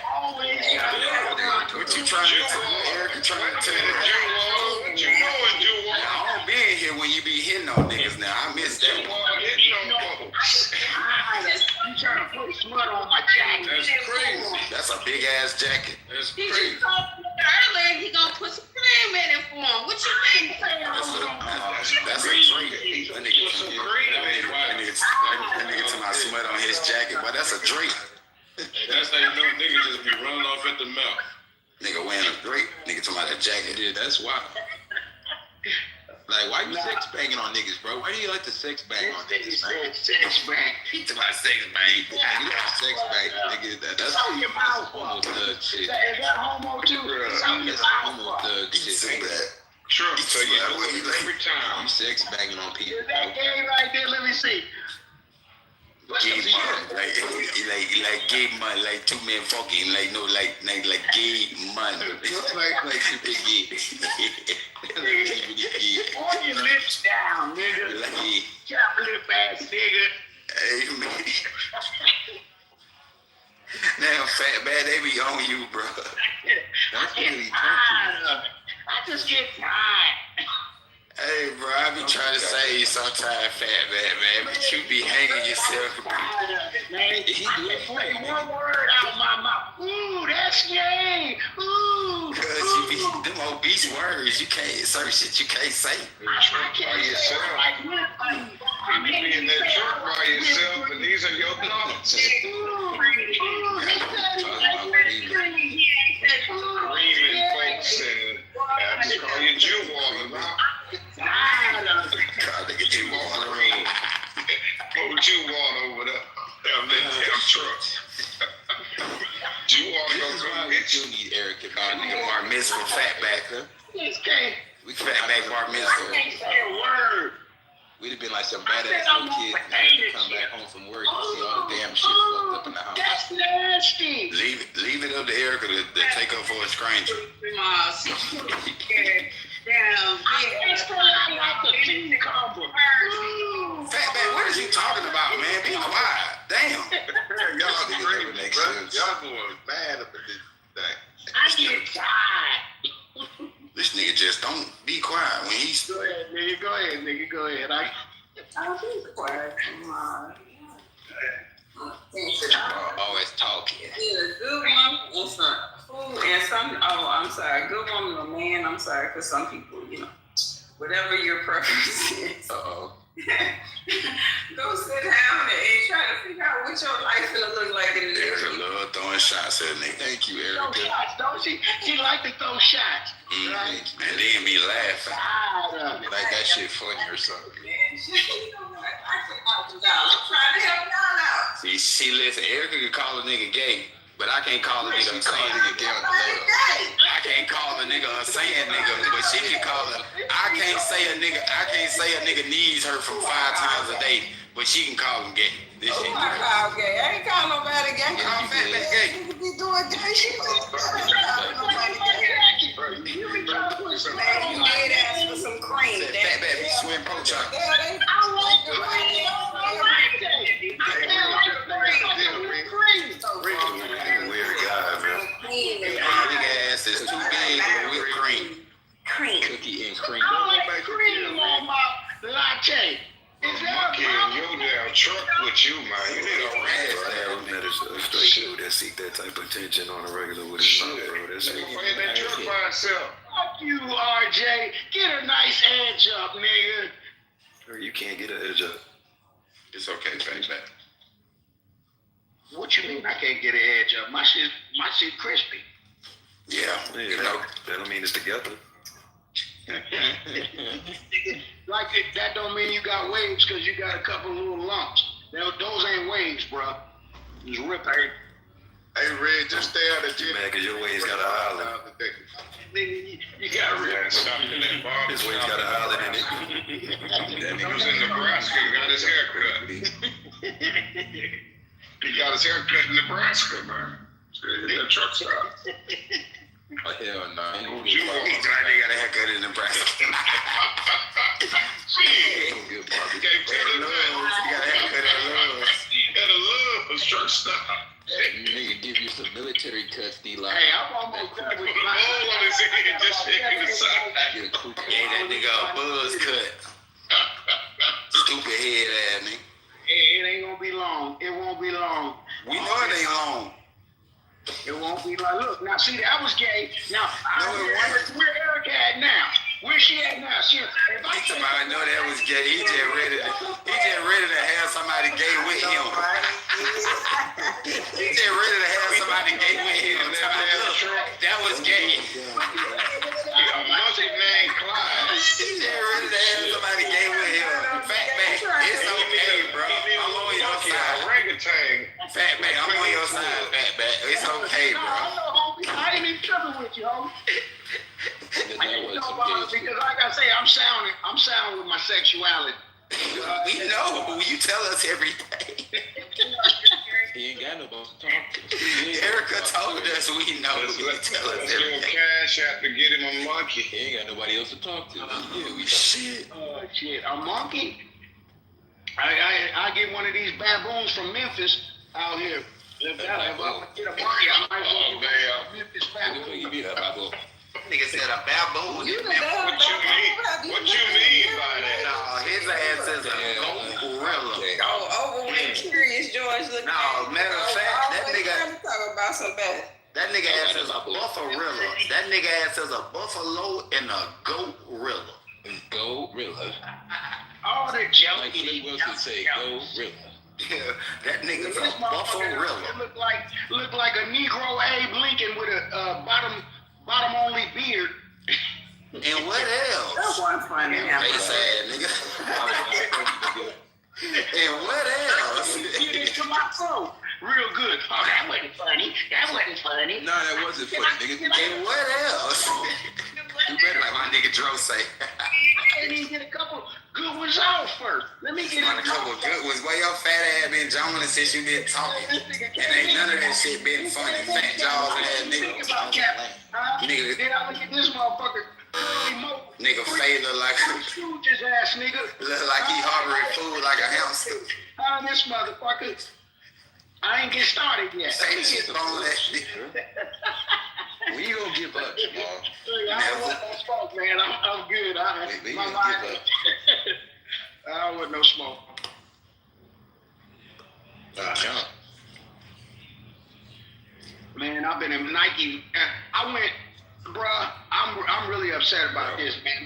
What you trying to tell Erica? Trying to tell me? You know what you want. I don't be in here when you be hitting on niggas now. I miss that. You trying to put smut on my jacket. That's crazy. That's a big ass jacket. That's He crazy. just told me earlier he gonna put some cream in it for him. What you mean? That's a drink. That nigga to my smut on his jacket, but that's a drink. That's how you know niggas just be running off at the mouth. Nigga wearing a drink. Nigga to my jacket. Yeah, that's wild. Like, why you sex banging on niggas, bro? Why do you like to sex bang on niggas, man? Sex bang. He to my sex bang. You like sex bang, nigga. That's homo thug shit. Is that homo too? That's homo thug shit. True. So you do it every time. You sex banging on people. Is that gay right there? Let me see. Gay man, like gay man, like two men fucking, like no, like gay man. like super gay. Pull your lips down, nigga. Chop lip ass nigga. Hey man. Now fat bad, they be on you, bro. That's really tired. I just get tired. Hey, bro, I be trying to say you sometimes, fat man, but you be hanging yourself. Man, he do it for you. One word out my mouth. Ooh, that's gay. Ooh. Cause you be them obese words, you can't certain shit you can't say. I can't say it like You be in that truck by yourself, and these are your thoughts. Screaming folks, and I just call you Jew walking about. God, nigga, you walking around. What you want over there? Damn, that truck. Jew walking over there. You need Erica, Nigga, bar mitzvah, fat back, huh? We fat back bar mitzvah. I can't say a word. We'd have been like some badass little kids and come back home from work and see all the damn shit fucked up in the house. That's nasty. Leave it up to Erica to take up for a stranger. Fatback, what is you talking about, man? Be quiet. Damn. Y'all crazy, bro. Y'all going bad up in this thing. I get tired. This nigga just don't be quiet when he's. Go ahead, nigga. Go ahead. I'll be quiet. Come on. Always talking. Yeah, a good woman and some food and some. Oh, I'm sorry. Good woman or man. I'm sorry, because some people, whatever your preference is. Go sit down and try to figure out what your life gonna look like in the near Erica love throwing shots at nigga. Thank you, Throw Erica. shots, don't she? She like to throw shots. And then be laughing. Like that shit funny or something. I'm trying to help y'all out. See, listen, Erica can call a nigga gay, but I can't call a nigga insane. I can't call a nigga insane nigga, but she can call a. I can't say a nigga needs her from 5 times a day, but she can call him gay. This shit. I call gay. I ain't call nobody gay. Call Fatback gay. You be doing gay shit. I ain't call nobody gay. You did ask for some cream. Fatback be swim pro chop. I want the cream. Weird guy, bro. Big ass is too big for whipped cream. Cookie and cream. I want cream on my latte. Is that Monkey in your damn truck with you, man. You need a rat. with his mouth, bro. That's Nigga fighting that truck by himself. Fuck you, RJ. Get a nice edge up, nigga. You can't get an edge up. It's okay, baby. What you mean I can't get an edge up? My shit crispy. Yeah, you know, that don't mean it's together. Like that don't mean you got waves because you got a couple little lumps. Those ain't waves, bro. It's rip. Hey, Red, just stay out of jail. Man, because your waves got an island. You got red. Stop in that bar. His waves got an island in it. That nigga was in Nebraska and got his hair cut. He got his hair cut in Nebraska, man. Hit that truck stop. Oh, hell no. He's glad they got a haircut in Nebraska. Shit. You got a haircut at Lowe's. At a Lowe's truck stop. Nigga give you some military cuts, D-Line. Hey, I'm almost done with Put a bowl on his head, just shaking the side. Get a cool cut. Yeah, that nigga a buzz cut. Stupid head ass nigga. It ain't gonna be long. It won't be long. We know it ain't long. It won't be like, look, now see, that was gay. Now, where Erica at now? Where she at now? Somebody know that was gay. He just ready to have somebody gay with him. He just ready to have somebody gay with him. That was gay. A monkey named Clyde. He just ready to have somebody gay with him. Fat man, it's okay, bro. I'm on your side. Orangutan. Fat man, I'm on your side, fat man. It's okay, bro. I ain't even tripping with you, homie. Because like I say, I'm sound with my sexuality. We know. You tell us every day. He ain't got nobody to talk to. Erica told us we know. You tell us every day. Cash out to get him a monkey. He ain't got nobody else to talk to. Yeah, we shit. Shit, a monkey? I get one of these baboons from Memphis out here. If I get a monkey, I might go to Memphis baboon. Nigga said a baboon. What you mean by that? No, his ass is a gorilla. Overly curious, George. Look No, matter of fact, that nigga talk about some bad. That nigga ass is a buffarilla. That nigga ass is a buffalo and a goat-rilla. Go-rilla. All the Like junkie. Flip Wilson say, go-rilla. Yeah, that nigga's a This motherfucker buffarilla. look like a Negro Abe Lincoln with a bottom only beard. And what else? That was funny. Face ass nigga. And what else? Get into my throat. Real good. Oh, that wasn't funny. No, that wasn't funny, nigga. And what else? You better like my nigga Dro say. I didn't even get a couple good ones out first. Let me get A couple good ones. Where your fat ass been joning since you been talking? And ain't none of that shit been funny. Fat jaws ass nigga. Then I look at this motherfucker. Nigga face look like Scrooge's ass nigga. look like he harboring food like a hamster. This motherfucker. I ain't get started yet. Say the shit on that shit. When you gonna give up, Jamal? I don't want no smoke, man. I'm good. I don't want no smoke. Man, I've been in Nike. I went, bruh. I'm really upset about this, man.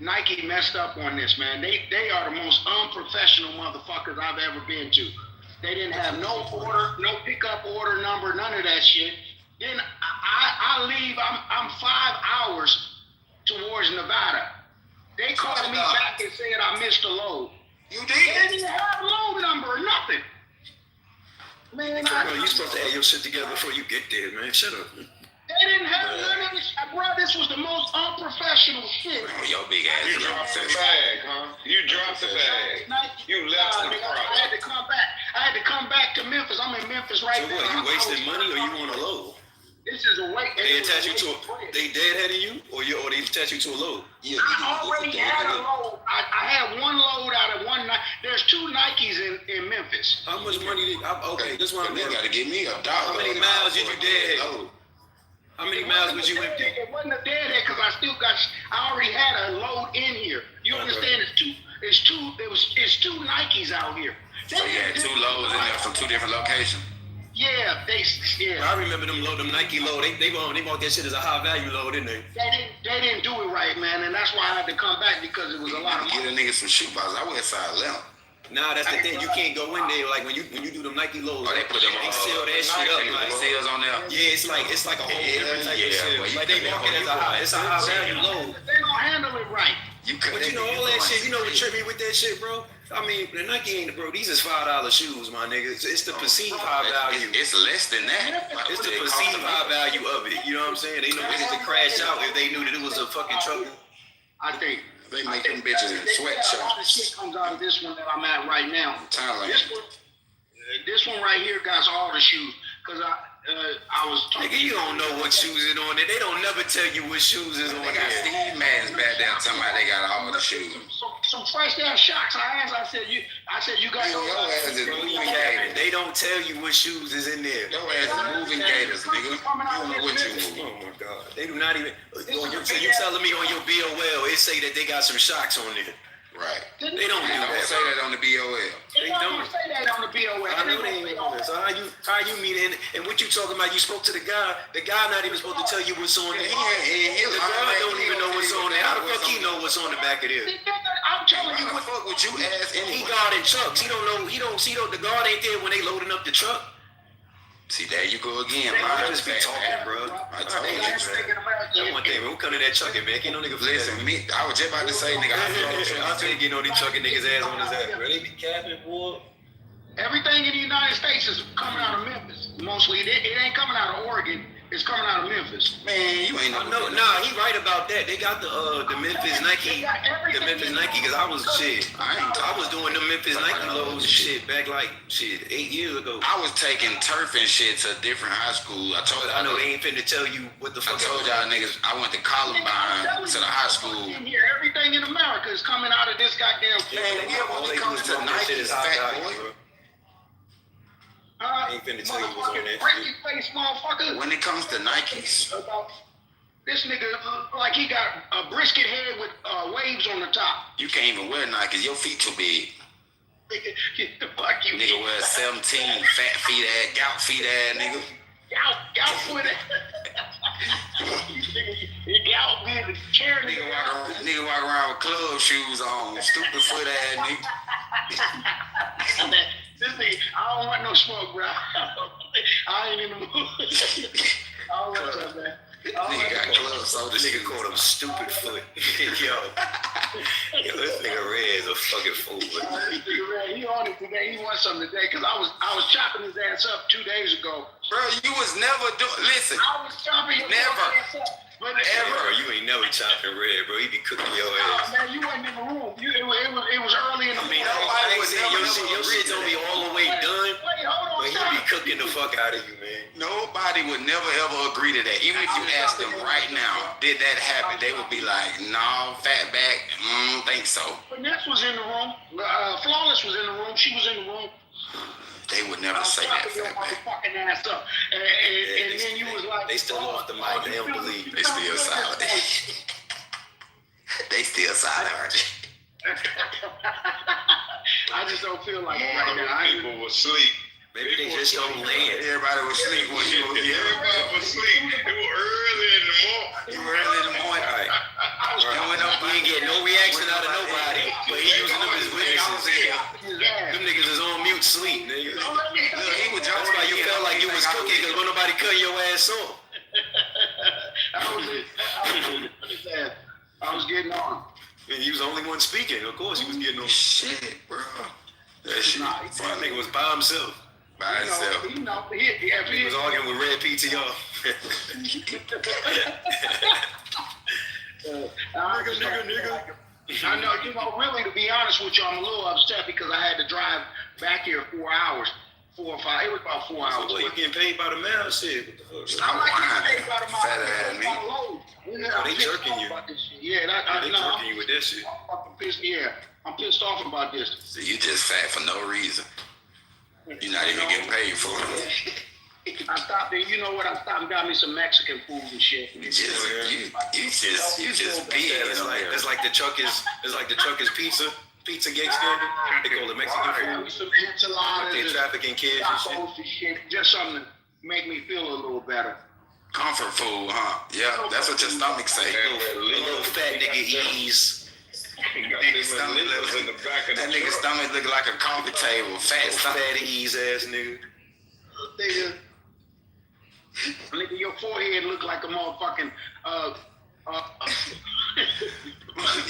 Nike messed up on this, man. They are the most unprofessional motherfuckers I've ever been to. They didn't have no order, no pickup order number, none of that shit. Then I leave. I'm 5 hours towards Nevada. They called me back and said I missed a load. You did? They didn't have a load number or nothing. Man, You supposed to have your shit together before you get there, man. Shut up. They didn't have none of this. Bro, this was the most unprofessional shit. Oh, your big ass. You dropped the bag, huh? You dropped the bag. You left the product. I had to come back. I had to come back to Memphis. I'm in Memphis right now. So what, you wasting money or you want a load? This is a wait. They attach you to they deadheaded you or they attach you to a load? Yeah, I already had a load. I had one load out of one night. There's 2 Nikes in Memphis. How much money did okay, this one You gotta give me $1. How many miles did you deadhead? How many miles was you empty? It wasn't a deadhead because I already had a load in here. You understand? It's two Nikes out here. So you had 2 loads in there from 2 different locations. Yeah, I remember them Nike low. They bought that shit as a high value low, didn't they? They didn't do it right, man, and that's why I had to come back because it was a lot of money. Get a nigga some shoe boxes. I wear size 11. Nah, that's the thing. You can't go in there like when you do them Nike lows. Oh, they put them they sell that shit up. Like sales on there. Yeah, it's like a whole different type of shit. Like they market as a high value low. They don't handle it right. But you know all that shit. You know what tripped me with that shit, bro? I mean, the Nike ain't bro. These is $5 shoes, my nigga. It's the perceived high value. It's less than that. It's the perceived high value of it. You know what I'm saying? They know niggas to crash out if they knew that it was a fucking trouble. I think they make them bitches in sweatshops. A lot of shit comes out of this one that I'm at right now. Thailand. This one right here got all the shoes. Cause I was talking. Nigga, you don't know what shoes is on there. They don't never tell you what shoes is on there. They got Steve Madden's back there talking about they got all the shoes. Some fresh ass shocks. I said you got your ass is moving gators. They don't tell you what shoes is in there. Your ass is moving gators, nigga. You don't know what you move. Oh my god. They do not even. So you telling me on your BOL it say that they got some shocks on there. Right. They don't do that. Say that on the BOL. They don't say that on the BOL. I know they ain't on there. So how you meet in and what you talking about? You spoke to the guy. The guy not even supposed to tell you what's on there. The guy don't even know what's on there. How the fuck he know what's on the back of this? I'm telling you what the fuck would you ask anyway? He guarding trucks. He don't know. He don't see the guard ain't there when they loading up the truck. See, there you go again, bro. I just be talking, bro. I told you, man. That one thing, we'll come to that trucking, man. Ain't no nigga. Listen, I was just about to say, nigga, I think you know these trucking niggas ass on his ass, bro. They be capping, boy. Everything in the United States is coming out of Memphis. Mostly, it ain't coming out of Oregon. It's coming out of Memphis. Man, you ain't no. Nah, he right about that. They got the Memphis Nike, because I was doing the Memphis Nike lows and shit back like 8 years ago. I was taking turf and shit to a different high school. I know they ain't finna tell you what the fuck. I told y'all niggas I went to Columbine to the high school. Everything in America is coming out of this goddamn man. When it comes to Nike, fat boy. I ain't finna tell you what's on that shit. Face, motherfucker. When it comes to Nikes, this nigga like he got a brisket head with waves on the top. You can't even wear Nikes. Your feet too big. Fuck you. Nigga wear 17, fat feet ass, gout feet ass, nigga. Gout foot ass. Gout man, the chair nigga walk around with club shoes on, stupid foot ass nigga. This nigga, I don't want no smoke, bro. I ain't in the mood. I don't want that, man. Nigga got club soda. This nigga called him stupid foot. Yo, this nigga Red is a fucking fool. This nigga Red, he on it today. He wants something today because I was chopping his ass up 2 days ago. Bro, you was never doing. Listen, I was chopping his ass up. But ever, you ain't never chopping Red, bro. He be cooking your ass. Man, you wasn't in the room. It was early in the morning. I ain't saying your shit don't be all the way done. Wait, hold on. But he be cooking the fuck out of you, man. Nobody would never ever agree to that. Even if you asked them right now, did that happen? They would be like, no, fat back, don't think so. Finesse was in the room. Flawless was in the room. She was in the room. They would never say that, fat back. Fucking ass up. And then you was like, they still off the mic. They don't believe. They still silent. They still silent, aren't they? I just don't feel like it right now. People will sleep. Maybe they just don't land. Everybody was asleep when you were here. Everybody was asleep. It was early in the morning. You were early in the morning. All right. He ain't getting no reaction out of nobody, but he using them as witnesses. Them niggas is on mute sleep, nigga. That's why you felt like you was cooking because when nobody cut your ass off. I was getting on. And he was the only one speaking. Of course, he was getting on. Shit, bro. That shit. That nigga was by himself. By himself. He was arguing with Red PTR. Nigga. I know, really, to be honest with you, I'm a little upset because I had to drive back here 4 hours. 4 or 5. It was about 4 hours. So, you getting paid by the mile, shit? Stop whining, fat ass nigga. They jerking you. Yeah, they jerking you with that shit. I'm pissed off about this. So you just fat for no reason. You're not even getting paid for it. I stopped there. You know what? I stopped and got me some Mexican food and shit. You just big. It's like the Chuck's pizza. Pizza Gate scandal. They call it Mexican food. Some enchiladas. They trafficking kids and shit. Just something to make me feel a little better. Comfort food, huh? Yeah, that's what your stomach say. A little fat nigga ease. That nigga stomach look like a coffee table. Fat ease ass nigga. Nigga, your forehead look like a motherfucking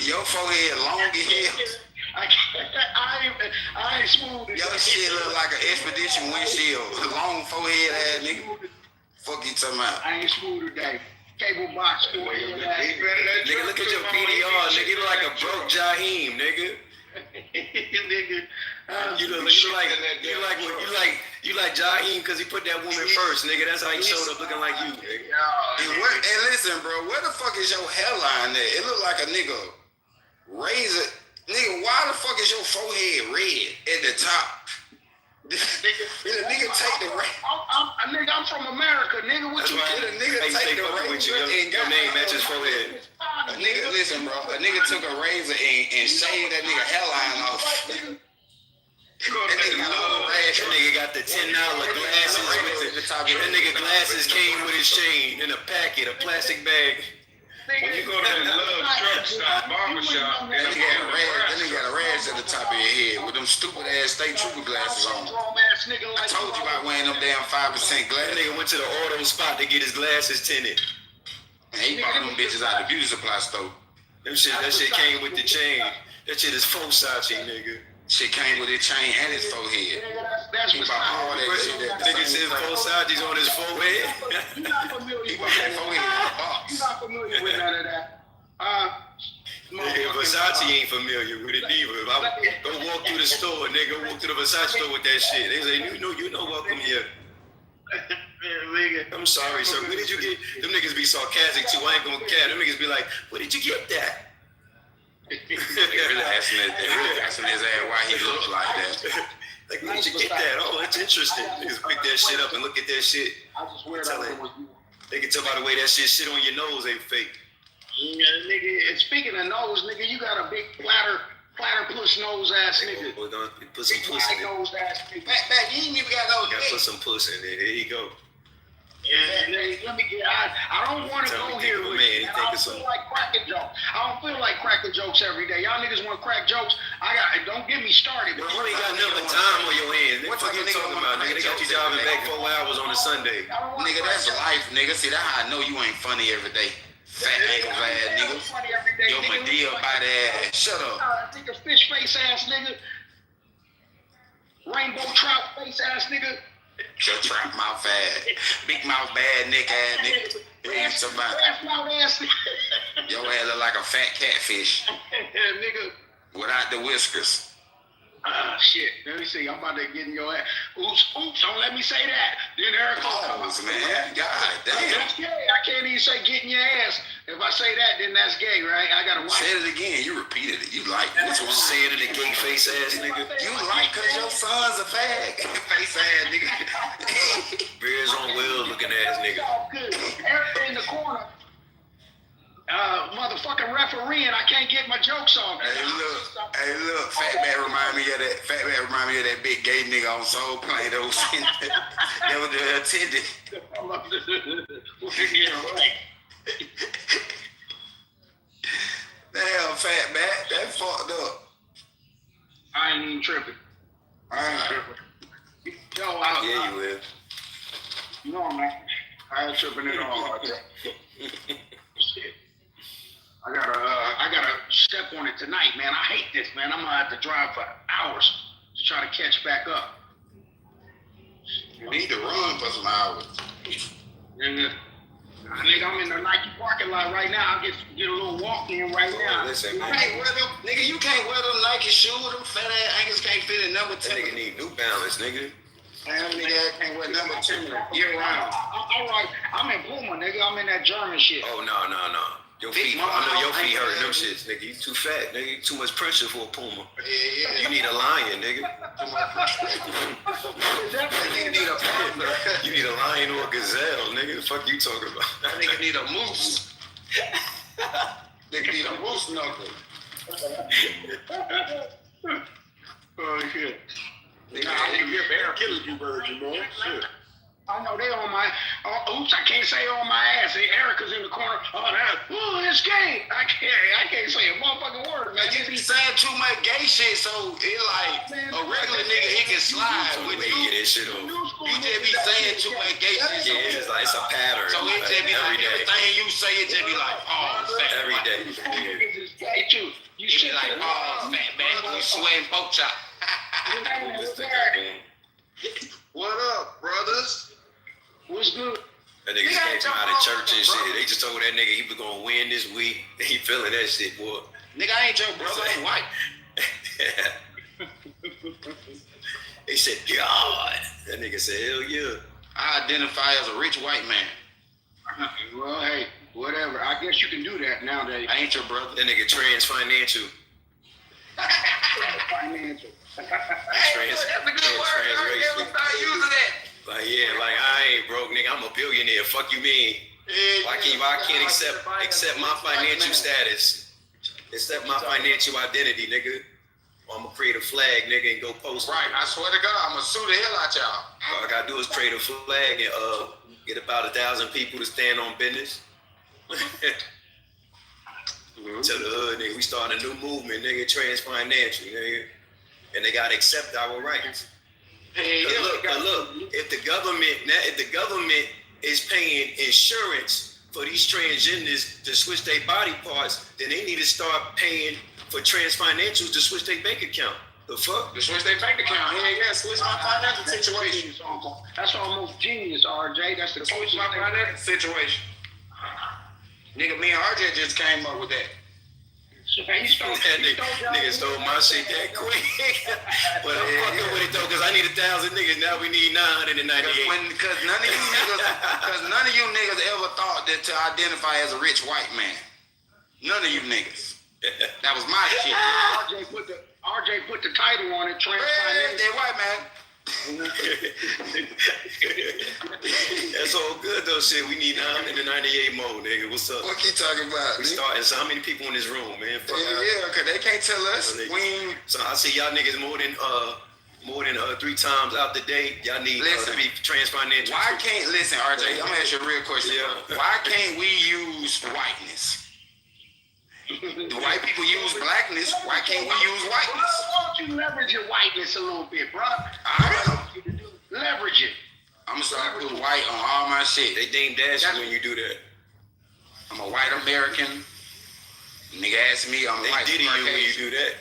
your forehead long as hell. I ain't smooth. Your shit look like an expedition windshield. Long forehead ass nigga. Fuck you talking about? I ain't smooth today. Cable box forehead ass. Nigga, look at your PDR, nigga. You look like a broke Jaheim, nigga. Nigga. You like Jaheim because he put that woman first, nigga. That's how he showed up looking like you, nigga. And listen, bro, where the fuck is your hairline at? It look like a nigga razor. Nigga, why the fuck is your forehead red at the top? Nigga take the razor. I'm from America, nigga. What you the nigga take the razor and your name matches forehead. A nigga, listen, bro. A nigga took a razor and shaved that nigga hairline off. That nigga got the $10 glasses with the top. That nigga glasses came with his chain in a packet, a plastic bag. When you go to that Love Truck Stop barbershop, that nigga got a rash at the top of your head with them stupid ass state trooper glasses on. I told you about wearing them damn 5% glasses. That nigga went to the auto spot to get his glasses tinted. And he bought them bitches out the beauty supply store. That shit came with the chain. That shit is Versace, nigga. Shit came with his chain and his forehead. He bought all that shit. Nigga says Versace's on his forehead. You're not familiar he bought that forehead in a box. You're not familiar with none of that. Nigga, Versace ain't familiar with it either. If I go walk through the store, nigga, walk to the Versace store with that shit. They say, you know, welcome here. I'm sorry, sir. Where did you get? Them niggas be sarcastic too. I ain't gonna care. Them niggas be like, where did you get that? They really asking his ass why he looked like that. Like, where did you get that? Oh, that's interesting. Niggas pick that shit up and look at that shit. They can tell by the way that shit on your nose ain't fake. Yeah, nigga, and speaking of nose, nigga, you got a big platypus nose ass nigga. We're gonna put some puss in it. Nose ass nigga. Back, you ain't even got no. Gotta put some puss in it. There you go. Yeah, let me get. I don't want to go here with you. I don't feel like cracking jokes. I don't feel like cracking jokes every day. Y'all niggas want to crack jokes? Don't get me started, bro. You ain't got nothing but time on your hands. What the fuck you talking about, nigga? They got you driving back 4 hours on a Sunday. Nigga, that's life, nigga. See, that's how I know you ain't funny every day. Fat ankle ass nigga. Yo, Medea body ass. Shut up. Nigga, fish face ass nigga. Rainbow trout face ass nigga. Your trap mouth ass. Big mouth bad neck ass nigga. Grass mouth ass nigga. Your ass look like a fat catfish. Nigga. Without the whiskers. Shit. Let me see. I'm about to get in your ass. Oops. Don't let me say that. Then Eric pause, man. God damn. That's gay. I can't even say get in your ass. If I say that, then that's gay, right? I gotta watch. Say it again. You repeated it. You like it. What's wrong? Say it in a gay face ass nigga. You like cause your son's a fag. Face ass nigga. Bears on wheels looking ass nigga. Good. Eric in the corner. Motherfucking referee, and I can't get my jokes off. Hey, look, Fat Man remind me of that big gay nigga on Soul Plane that was the attendant. Damn, Fat Man, that fucked up. I ain't even tripping. Yeah, you will. No, man. I ain't tripping at all. Shit. I gotta step on it tonight, man. I hate this, man. I'm gonna have to drive for hours to try to catch back up. You need to run for some hours. I think I'm in the Nike parking lot right now. I'll get a little walk in right now. Listen, man. Nigga, you can't wear them Nike shoes. Them fat ass ankles can't fit in number 10. That nigga need New Balance, nigga. Damn, nigga can't wear number 10 year round. All right, I'm in Puma, nigga. I'm in that German shit. Oh, no. Your feet, I know your feet hurt them shits, nigga. You too fat, nigga. Too much pressure for a Puma. Yeah. You need a lion, nigga. You need a lion or a gazelle, nigga. The fuck you talking about? That nigga need a moose. Nigga need a moose knuckle. Oh shit. They're killing you, Virgin, man. Shit. I know they on my. Oops, I can't say on my ass. Hey, Erica's in the corner. This game. I can't say a motherfucking word, man. You be saying too much gay shit, so it like a regular nigga he can slide with you. Get that shit over. You just be saying too much gay shit. Yeah, it's like it's a pattern. So it just be like everything you say, it just be like pause. Every day. Hey, you should be like pause, fat man. You sweating pork chop. What up, brothers? What's good? That nigga just came out of church and shit. They just told that nigga he was gonna win this week. He feeling that shit, boy. Nigga, I ain't your brother, I ain't white. They said, God. That nigga said, hell yeah. I identify as a rich white man. Well, hey, whatever. I guess you can do that nowadays. I ain't your brother. That nigga trans financial. Financial. That's a good word. Start using that. Like, yeah, like I ain't broke, nigga. I'm a billionaire. Fuck you mean? Why can't accept my financial status? Accept my financial identity, nigga. Or I'm gonna create a flag, nigga, and go post it. Right, I swear to God, I'm gonna sue the hell out y'all. All I gotta do is create a flag and get about 1,000 people to stand on business. Tell the hood, nigga, we starting a new movement, nigga, trans financial, nigga. And they gotta accept our rights. Look, if the government is paying insurance for these transgenders to switch their body parts, then they need to start paying for trans financials to switch their bank account. The fuck? To switch their bank account. Yeah, switch my financial situation. That's almost genius, RJ. That's the switch my financial situation. Nigga, me and RJ just came up with that. Nigga stole my shit that quick. But I'm fucking with it though, cause I need 1,000 niggas. Now we need 998. Cause none of you niggas ever thought that to identify as a rich white man. None of you niggas. That was my shit. RJ put the title on it. Trans that white man. That's all good though, shit. We need 998 more, nigga. What's up? What you talking about? We starting. So how many people in this room, man? Yeah, cause they can't tell us. So I see y'all niggas more than 3 times out the day. Y'all need to be trans financial. Why can't listen, RJ? I'm gonna ask you a real question. Yeah. Why can't we use whiteness? Do white people use blackness? Why can't we use whiteness? Why don't you leverage your whiteness a little bit, bro? Leverage it. I'm gonna start putting white on all my shit. They dame dash you when you do that. I'm a white American. Nigga ask me, I'm white. They diddy you when you do that.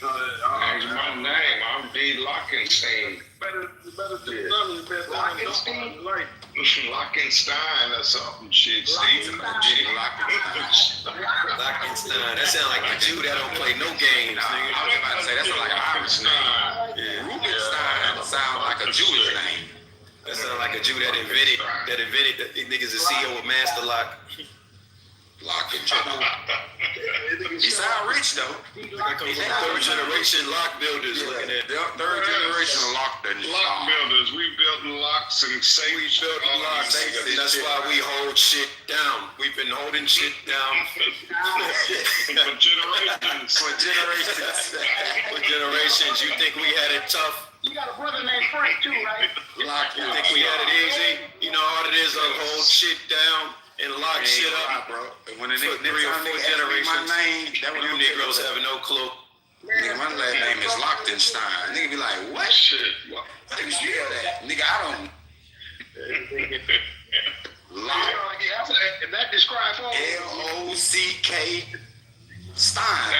That's my name. I'm D. Lockenstein. Lockenstein or something shit. Steve. Lockenstein. That sound like a Jew that don't play no games, nigga. I was about to say that's like an Irish name. Yeah. Rubenstein sound like a Jewish name. That sound like a Jew that invented that niggas the CEO of Master Lock. Lock and trouble. He sound rich though. Third generation lock builders looking at third generation lock builders. We built locks and safes. We built locks. That's why we hold shit down. We've been holding shit down for generations. For generations. You think we had it tough? You got a brother named Frank too, right? You think we had it easy? You know how it is to hold shit down and lock shit up, bro. When the nigga 3 or 4 generations, my name, that you Negroes have no clue. Nigga, my last name is Lochtenstein. Nigga be like, what shit? What? Nigga, you hear that? Nigga, I don't. That describes all. L-O-C-K Stein.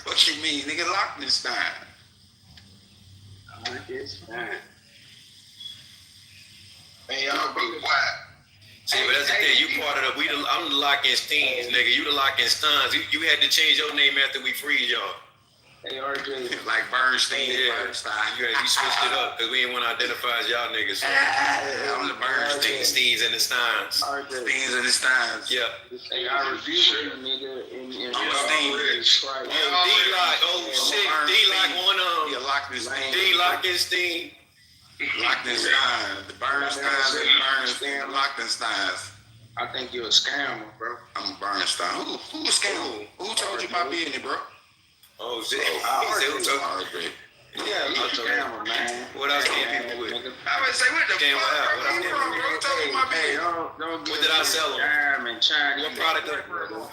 What you mean, nigga? Lochtenstein. Man, y'all be quiet. See, but that's the thing. You part of I'm the Lockensteins, nigga. You the Lockensteins. You had to change your name after we freed y'all. Hey, RJ. Like Bernstein. Yeah. Bernstein. You switched it up because we didn't want to identify as y'all niggas. I'm the Bernstein. Steins and the Steins. Steins and the Steins. Yeah. Hey, I review you, nigga. I'm a Stein. Oh, D-Lock. Oh, shit. D-Lock one of them. Yeah, Lockenstein. D-Lockenstein. Lochtenstein, the Bernsteins and Bernstein, Lochtensteins. I think you're a scammer, bro. I'm a Bernstein. Who a scammer? Who told you about being it, bro? Oh shit. RJ. Yeah, you a scammer, man. What else came people with? I would say, what the Came fuck? out. What else came people with? Don't What did I sell them? What product?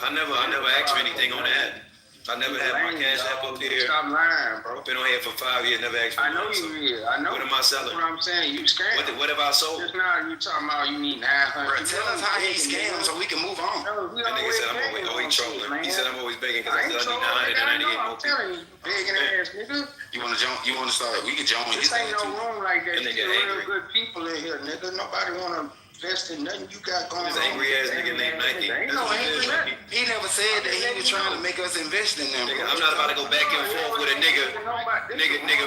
I never asked for anything on that. I never had my cash app up here. Stop lying, bro. Been on here for 5 years, never asked for I know money. you is. I know. What am I selling? That's what I'm saying. You scam. What have I sold? Just now you talking about you need 900. Bro, tell us how he scammed so we can move on. No, That nigga said I'm always trolling. He said I'm always begging because I said I need 998 more I'm telling you, begging ass nigga. You wanna join? You wanna start? We can join. This ain't no room like that. That These nigga real good people in here, nigga. Nobody wanna invest in nothing you got going on. This angry ass nigga named Nike. Ain't no angry nothing. He never said that he was trying to make us invest in them. Nigga, I'm not about to go back and forth with a nigga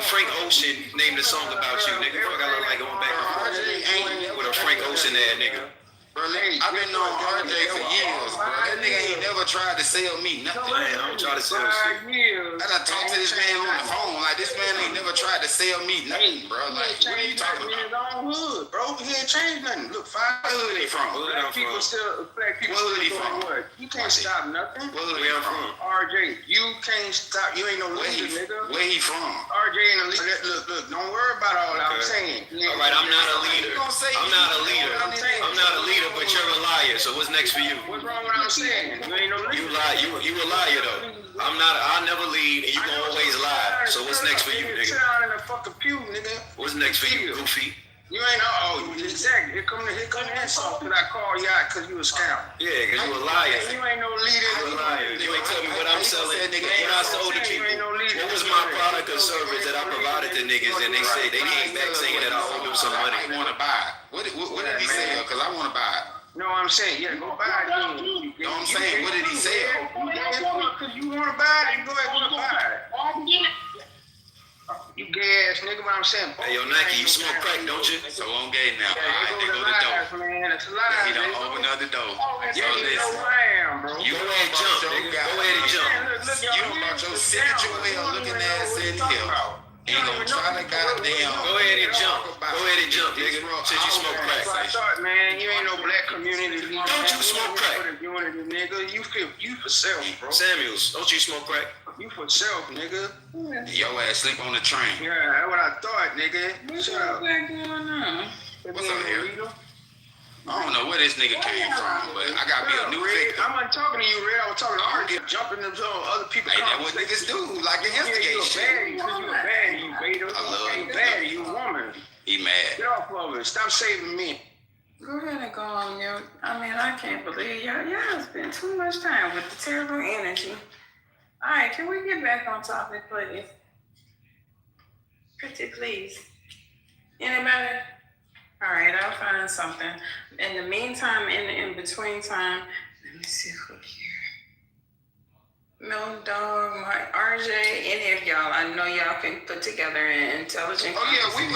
Frank Ocean named the song about you, nigga. Fuck, I look like going back and forth with a Frank Ocean ass nigga. Bro, I've been knowing RJ for years, bro. That nigga ain't never tried to sell me nothing. Man, I don't try to sell shit. I done talked to this man on the phone. Like, this man ain't never tried to sell me nothing, bro. Like, what are you talking about? His own hood, bro. He ain't changed nothing. Look, What hood he from? black people still he from? what? You can't stop nothing. What hood he from? RJ, you can't stop. You ain't no leader, nigga. Where he from? RJ ain't a leader. Look, don't worry about all that. I'm saying. All right, I'm not a leader. I'm not a leader. I'm not a leader, but you're a liar. So what's next for you? What's wrong with what I'm saying? You ain't no leader. You lie. You a liar though. I'm not. I never lead, and you gonna always lie. So what's next for you, nigga? Sit down in the fucking pew, nigga. What's next for you, goofy? You ain't exactly. Here come the insult that I call you out because you a scam. Yeah, because you a liar. You ain't no leader. You a liar. You ain't tell me what I'm selling, what I sold to people. What was my product or service that I provided to niggas, and they say they came back saying that I owe them some money. I want to buy it. What did he sell? Because I want to buy it. No, I'm saying, yeah, go buy it. No, I'm saying, what did he sell? Because you want to buy it, you go ahead and buy it. You gay ass nigga, what I'm saying. Hey, yo, Nike, you smoke crack, don't you? So I'm gay now. Yeah, All right, they go to the door. Man, it's a lie. He done opened up the door. Yeah, So you know listen. who I am, bro. You Go ahead and jump, nigga. Go ahead and jump. You brought your signature well looking ass in here. Ain't gonna try to goddamn. Go ahead and jump. Go ahead and jump, nigga. Since you smoke crack. I thought, man, you ain't no black community leader. Don't you smoke crack? Unity, nigga. You for self, bro. Samuels, don't you smoke crack? You for self, nigga. Your ass sleep on the train. Yeah, that's what I thought, nigga. Shut up. What's going on? What's up here? I don't know where this nigga came from, but I gotta be a new Red, victim. I'm not talking to you, Red. I'm talking to RJ. Jumping into other people's Hey, that's what niggas do, like the instigate shit. You a baddie, you beta. I love You it. baddie, you a woman. He mad. Get off of it. Stop saving me. Go ahead and go on, yo. I mean, I can't believe y'all spend too much time with the terrible energy. All right, can we get back on topic, please? Pretty please. Anybody? All right, I'll find something. In the meantime, in between time, let me see who here. Milk Dog, Mike, RJ, any of y'all. I know y'all can put together an intelligent. Oh yeah, we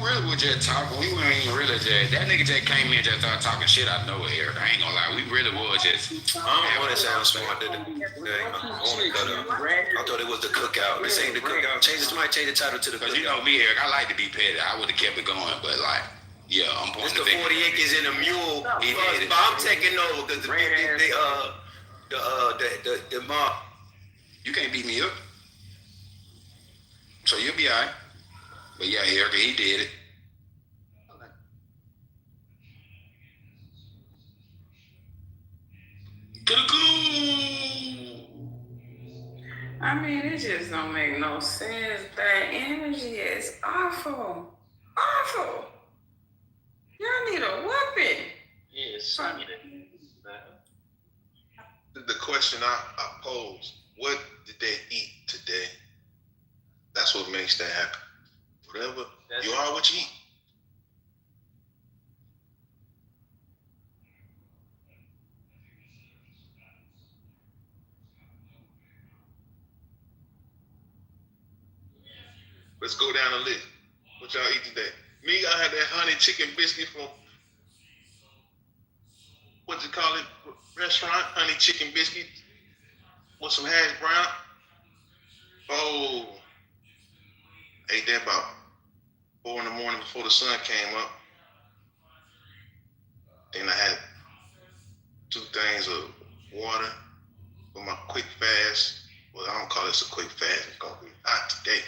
really were just talking. We weren't even really just. That nigga just came in and just started talking shit out of nowhere, Eric. I ain't gonna lie, we really was just. I don't want to sound smart, did it? I thought it was the cookout. This ain't the cookout. Somebody change the title to the cookout. Cause you know me, Eric, I like to be petty. I would have kept it going, but like, yeah, I'm It's pointing the 40 acres in a mule. But I'm taking over because the mob. You can't beat me up. So you'll be alright. But yeah, Eric, he did it. To the cool. I mean, it just don't make no sense. That energy is awful. Awful. Y'all need a weapon. Yes, The question I pose, what did they eat today? That's what makes that happen. Whatever, you are what you eat. Let's go down the list. What y'all eat today? Me, I had that honey chicken biscuit from, what you call it, restaurant, honey chicken biscuit with some hash brown. Oh, ate that about 4 in the morning before the sun came up. Then I had 2 things of water for my quick fast. Well, I don't call this a quick fast. It's gonna be hot today.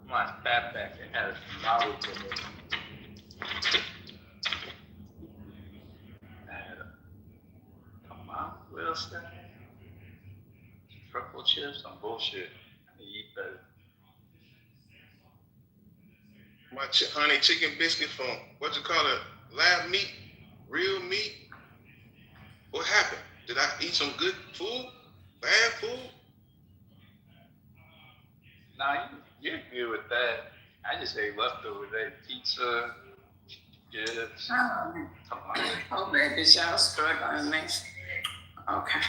My fatback that has knowledge of it. Come on, Will Smith. Truffle chips, some bullshit. I need to eat better. My honey chicken biscuit from, what you call it, lab meat, real meat. What happened? Did I eat some good food? Bad food? Nah, you're good with that. I just ate leftovers. I ate pizza, chips. Come on. Oh, baby, y'all struggling, man. Okay.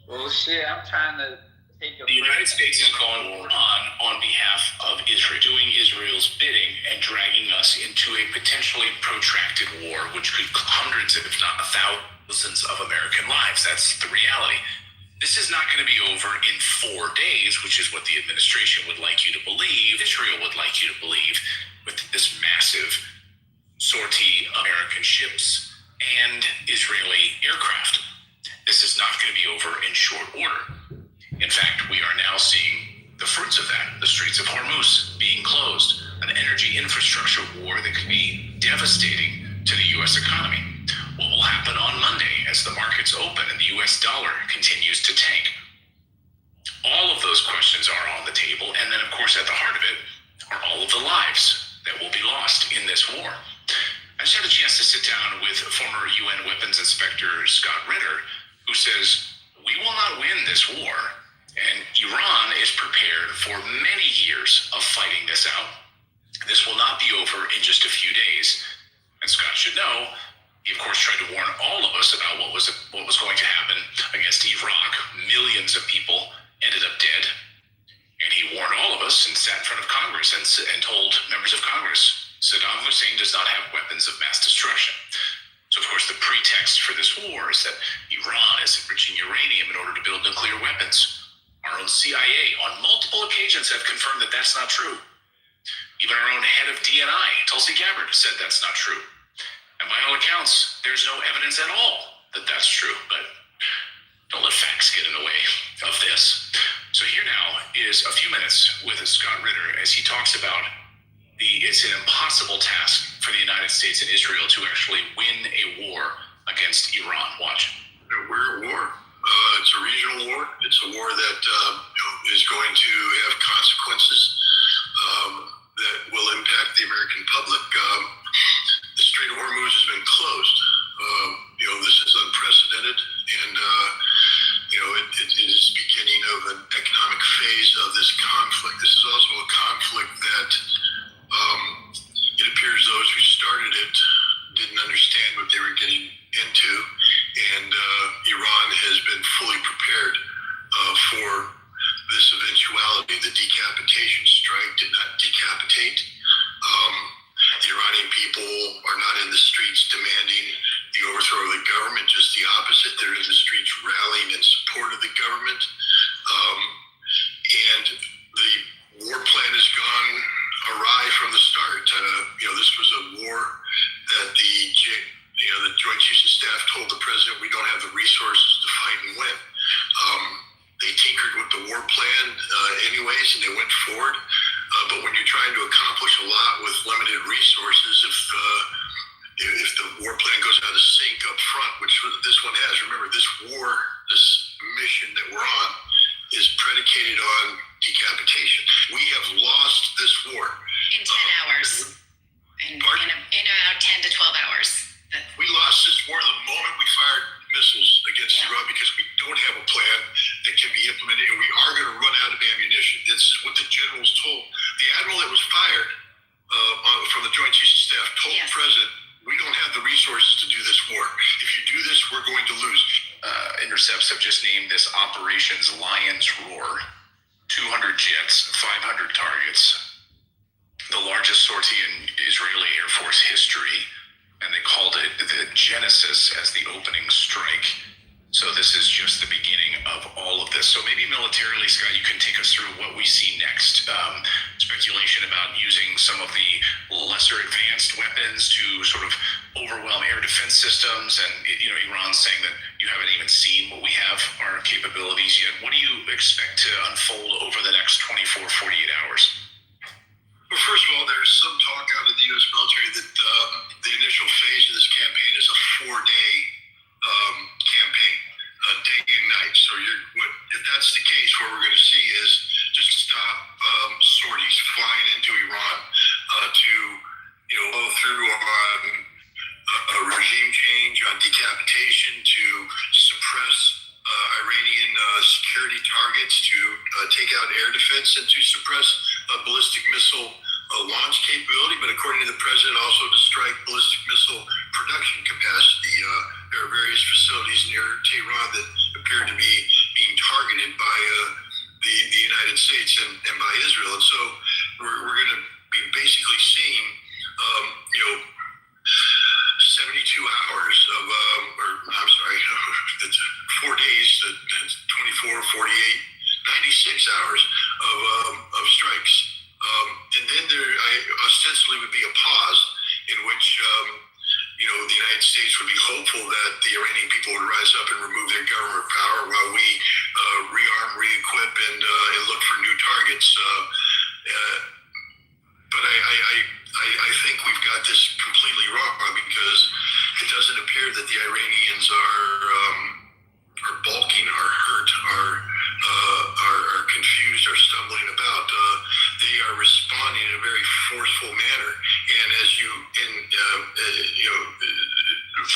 Well, shit, I'm trying to take a The United States is going on behalf of Israel, doing Israel's bidding and dragging us into a potentially protracted war, which could hundreds, if not thousands, of American lives. That's the reality. This is not going to be over in 4 days, which is what the administration would like you to believe, Israel would like you to believe, with this massive sortie of American ships and Israeli aircraft. This is not going to be over in short order. In fact, we are now seeing the fruits of that, the Straits of Hormuz being closed, an energy infrastructure war that could be devastating to the U.S. economy. What will happen on Monday as the markets open and the U.S. dollar continues to tank? All of those questions are on the table, and then, of course, at the heart of it are all of the lives that will be lost in this war. I just had a chance to sit down with former UN Weapons Inspector Scott Ritter, who says, we will not win this war, and Iran is prepared for many years of fighting this out. This will not be over in just a few days. And Scott should know, he of course tried to warn all of us about what was going to happen against Iraq. Millions of people ended up dead. And he warned all of us and sat in front of Congress and told members of Congress, Saddam Hussein does not have weapons of mass destruction. So, of course, the pretext for this war is that Iran is enriching uranium in order to build nuclear weapons. Our own CIA on multiple occasions have confirmed that that's not true. Even our own head of DNI, Tulsi Gabbard, said that's not true. And by all accounts, there's no evidence at all that that's true. But don't let facts get in the way of this. So here now is a few minutes with Scott Ritter as he talks about it's an impossible task for the United States and Israel to actually win a war against Iran. Watch. We're at war. It's a regional war. It's a war that is going to have consequences that will impact the American public. The Strait of Hormuz has been closed. This is unprecedented, and it is the beginning of an economic phase of this conflict. This is also a conflict that it appears those who started it didn't understand what they were getting into, and Iran has been fully prepared for this eventuality. The decapitation strike did not decapitate. The Iranian people are not in the streets demanding the overthrow of the government, just the opposite. They're in the streets rallying in support of the government. And the war plan has gone awry from the start. This was a war that the Joint Chiefs of Staff told the president, we don't have the resources to fight and win. They tinkered with the war plan anyways, and they went forward. But when you're trying to accomplish a lot with limited resources, if the war plan goes out of sync up front, which this one has, remember, this war, this mission that we're on, is predicated on decapitation. We have lost this war. In 10 hours. In about 10 to 12 hours. We lost this war the moment we fired missiles against Iran because we don't have a plan that can be implemented, and we are going to run out of ammunition. This is what the generals told. The admiral that was fired from the Joint Chiefs of Staff told the president, we don't have the resources to do this war. If you do this, we're going to lose. Intercepts have just named this Operations Lion's Roar. 200 jets, 500 targets, the largest sortie in Israeli Air Force history, and they called it the Genesis as the opening strike. So this is just the beginning of all of this. So maybe militarily, Scott, you can take us through what we see next. Speculation about using some of the lesser advanced weapons to sort of overwhelm air defense systems. And, you know, Iran's saying that you haven't even seen what we have, our capabilities yet. What do you expect to unfold over the next 24, 48 hours? Well, first of all, there's some talk out of the U.S. military that the initial phase of this campaign is a 4-day campaign, day and night. So if that's the case, what we're going to see is just stop sorties flying into Iran to, go through on a regime change, on decapitation, to suppress Iranian security targets, to take out air defense, and to suppress ballistic missile launch capability, but according to the president, also to strike ballistic missile production capacity. There are various facilities near Tehran that appear to be being targeted by the United States and by Israel. And so we're going to be basically seeing, 72 hours of, I'm sorry, it's 4 days, 24, 48, 96 hours of strikes. And then there ostensibly would be a pause in which, the United States would be hopeful that the Iranian people would rise up and remove their government power while we rearm, re-equip, and look for new targets. But I think we've got this completely wrong because it doesn't appear that the Iranians are balking, are hurt, are confused, are stumbling about. They are responding in a very forceful manner, and as you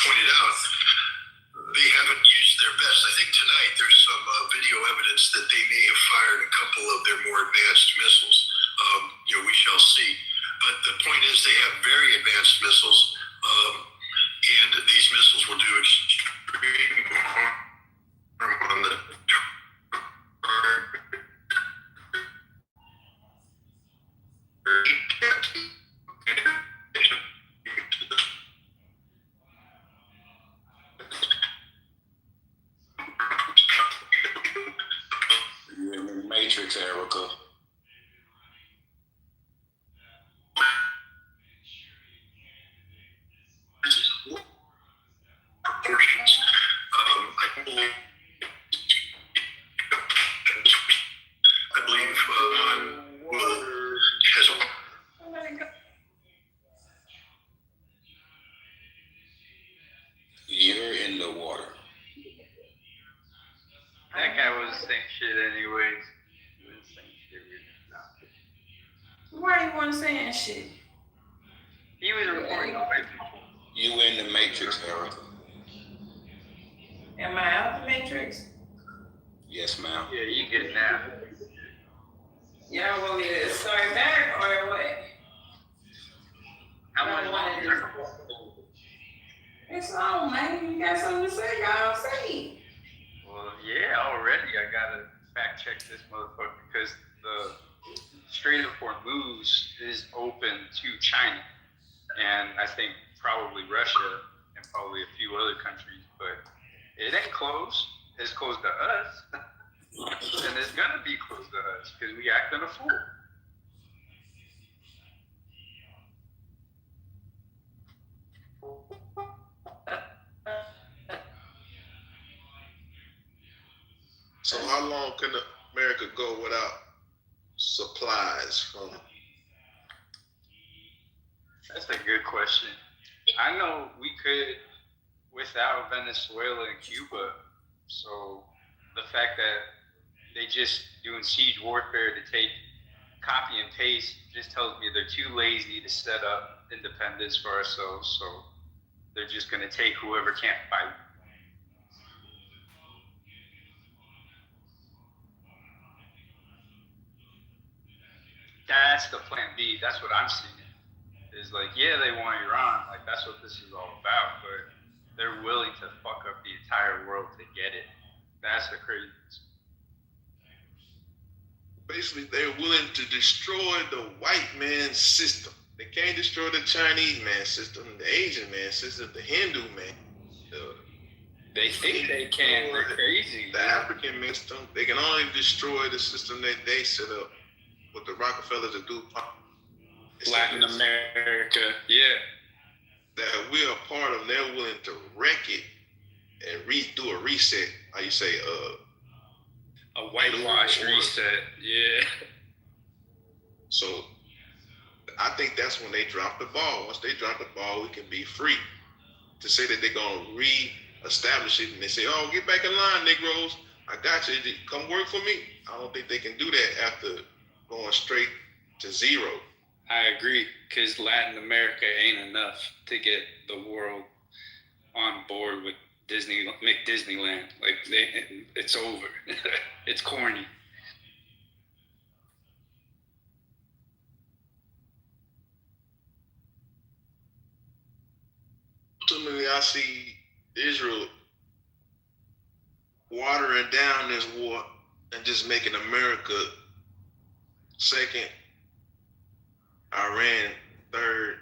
pointed out, they haven't used their best. I think tonight there's some video evidence that they may have fired a couple of their more advanced missiles. We shall see. But the point is they have very advanced missiles, and these missiles will do extreme harm on the You're in the Matrix, Erica. portions. I believe has You're in the water. That guy was saying shit anyways. He was saying shit. Why you want to say that shit? He was recording the You in the Matrix, Erica. Am I out the Matrix? Yes, ma'am. Yeah, you get it now. Y'all want me to start back or what? I want to. It's on, man. You got something to say? Y'all say. Well, yeah, already I gotta fact check this motherfucker because the Strait of Hormuz is open to China, and I think probably Russia and probably a few other countries, but it ain't closed. It's closed to us, and it's gonna be closed to us because we acting a fool. So how long can America go without supplies from? That's a good question. I know we could without Venezuela and Cuba. So the fact that they just doing siege warfare to take copy and paste just tells me they're too lazy to set up independence for ourselves. So they're just going to take whoever can't fight. That's the plan B. That's what I'm seeing. Is like, yeah, they want Iran. Like, that's what this is all about. But they're willing to fuck up the entire world to get it. That's the craziness. Basically, they're willing to destroy the white man's system. They can't destroy the Chinese man's system, the Asian man's system, the Hindu man. They think they can. They're crazy. The African system, they can only destroy the system that they set up. What the Rockefellers will do. Latin America, yeah. That we're a part of, they're willing to wreck it and do a reset. How you say, a whitewash reset, yeah. So I think that's when they drop the ball. Once they drop the ball, we can be free. To say that they're gonna re-establish it and they say, "Oh, get back in line, Negroes. I got you. Come work for me." I don't think they can do that after going straight to zero. I agree, because Latin America ain't enough to get the world on board with Disneyland. Like, it's over. It's corny. Ultimately, I see Israel watering down this war and just making America second, Iran third,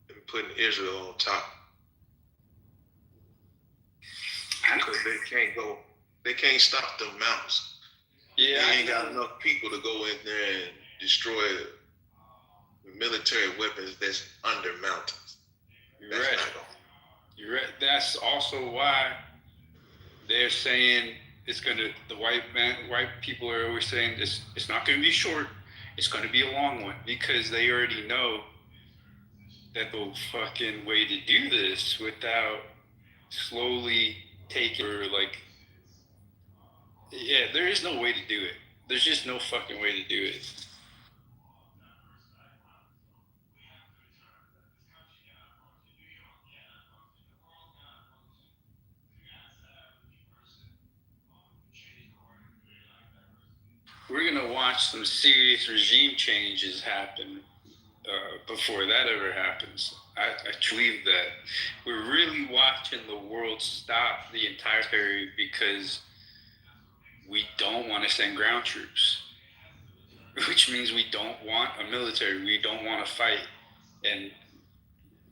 and putting Israel on top. Because they can't stop them mountains. Yeah, they ain't got enough people to go in there and destroy the military weapons that's under mountains. You're right. You're right. That's also why they're saying it's gonna. The white people are always saying it's not gonna be short. It's gonna be a long one, because they already know that the fucking way to do this without slowly taking, or like, yeah, there is no way to do it. There's just no fucking way to do it. We're gonna watch some serious regime changes happen before that ever happens. I believe that we're really watching the world stop the entire period because we don't want to send ground troops, which means we don't want a military. We don't want to fight. And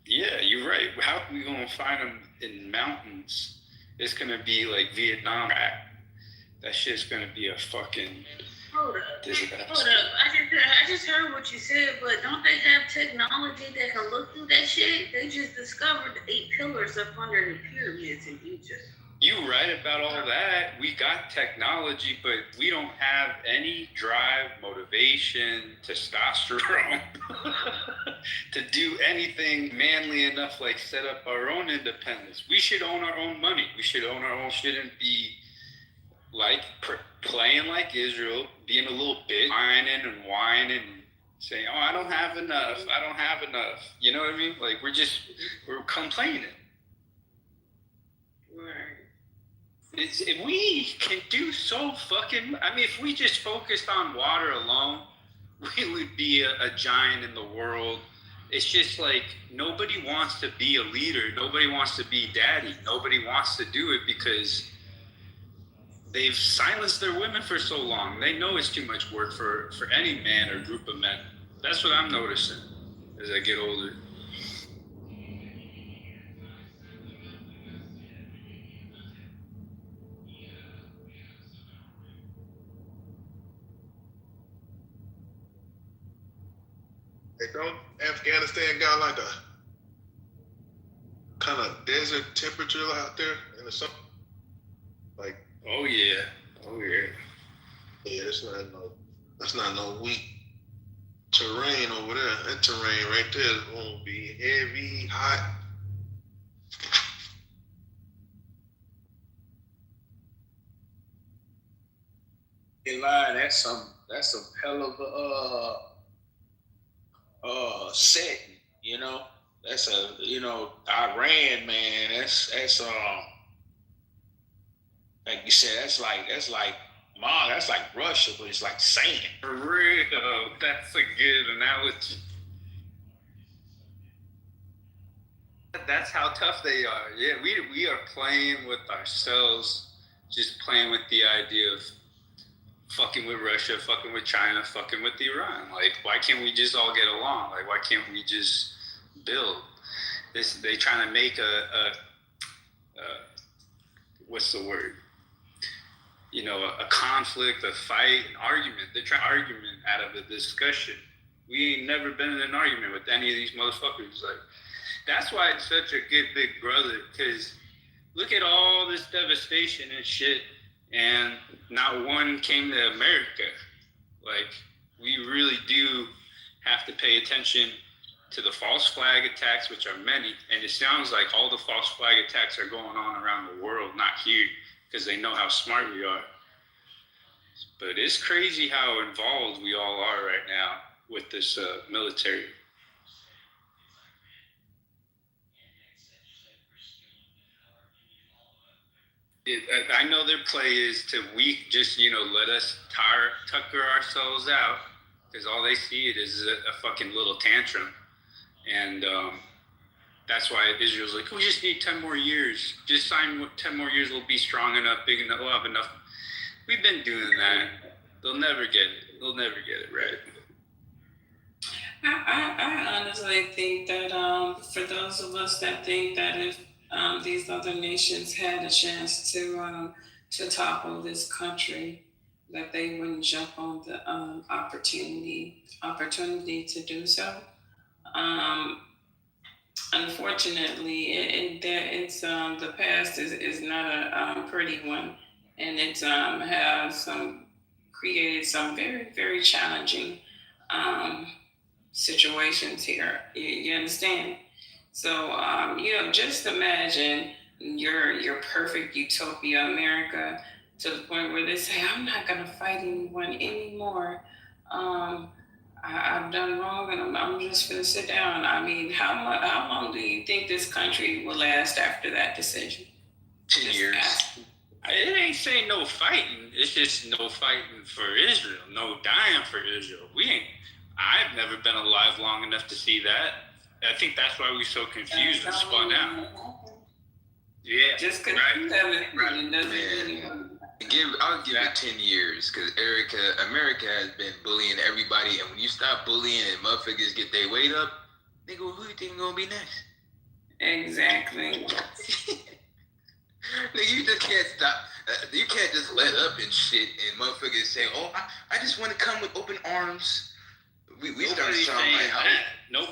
yeah, you're right. How are we going to find them in mountains? It's going to be like Vietnam. That shit's going to be a fucking disaster. Hold up. I just heard what you said, but don't they have technology that can look through that shit? They just discovered the 8 pillars up under the pyramids in Egypt. You're right about all that. We got technology, but we don't have any drive, motivation, testosterone to do anything manly enough, like set up our own independence. We should own our own money. We should own our own. Shouldn't be like playing like Israel, being a little bitch, whining and saying, "Oh, I don't have enough. I don't have enough." You know what I mean? Like we're complaining. Right. If we can do so fucking, I mean, if we just focused on water alone, we would be a giant in the world. It's just like nobody wants to be a leader. Nobody wants to be daddy. Nobody wants to do it because they've silenced their women for so long. They know it's too much work for any man or group of men. That's what I'm noticing as I get older. Hey, don't Afghanistan got like a kind of desert temperature out there in the summer? Like, oh yeah. Yeah, that's not no weak terrain over there. That terrain right there is gonna be heavy, hot. In line, that's some hell of a setting, you know. That's Iran, man. That's like you said, that's like Russia, but it's like sand. For real, that's a good analogy. That's how tough they are. Yeah, we are playing with ourselves, just playing with the idea of fucking with Russia, fucking with China, fucking with Iran. Like, why can't we just all get along? Like, why can't we just build? They trying to make what's the word? You know, a conflict, a fight, an argument. They're trying argument out of a discussion. We ain't never been in an argument with any of these motherfuckers. Like, that's why it's such a good big brother, because look at all this devastation and shit, and not one came to America. Like, we really do have to pay attention to the false flag attacks, which are many, and it sounds like all the false flag attacks are going on around the world, not here, because they know how smart we are. But it's crazy how involved we all are right now with this military. I know their play is to just, you know, let us tucker ourselves out, because all they see it is a fucking little tantrum. And that's why Israel's like, we just need 10 more years. Just sign 10 more years, we'll be strong enough, big enough, we'll have enough. We've been doing that. They'll never get it. They'll never get it right. I honestly think that for those of us that think that if these other nations had a chance to topple this country, that they wouldn't jump on the opportunity to do so. Unfortunately, it's the past is not a pretty one, and it's has created some very, very challenging situations here. You understand? So you know, just imagine your perfect utopia America, to the point where they say, I'm not going to fight anyone anymore. I've done wrong, and I'm just going to sit down. I mean, how long do you think this country will last after that decision? 10 years. It ain't saying no fighting. It's just no fighting for Israel. No dying for Israel. I've never been alive long enough to see that. I think that's why we're so confused and spun out. Yeah. Just because you haven't doesn't mean I'll give it 10 years, because America has been bullying everybody, and when you stop bullying and motherfuckers get their weight up, nigga, who you think gonna be next? Exactly. Nigga, you just can't stop. You can't just let up and shit, and motherfuckers say, "Oh, I just want to come with open arms." We started sounding like how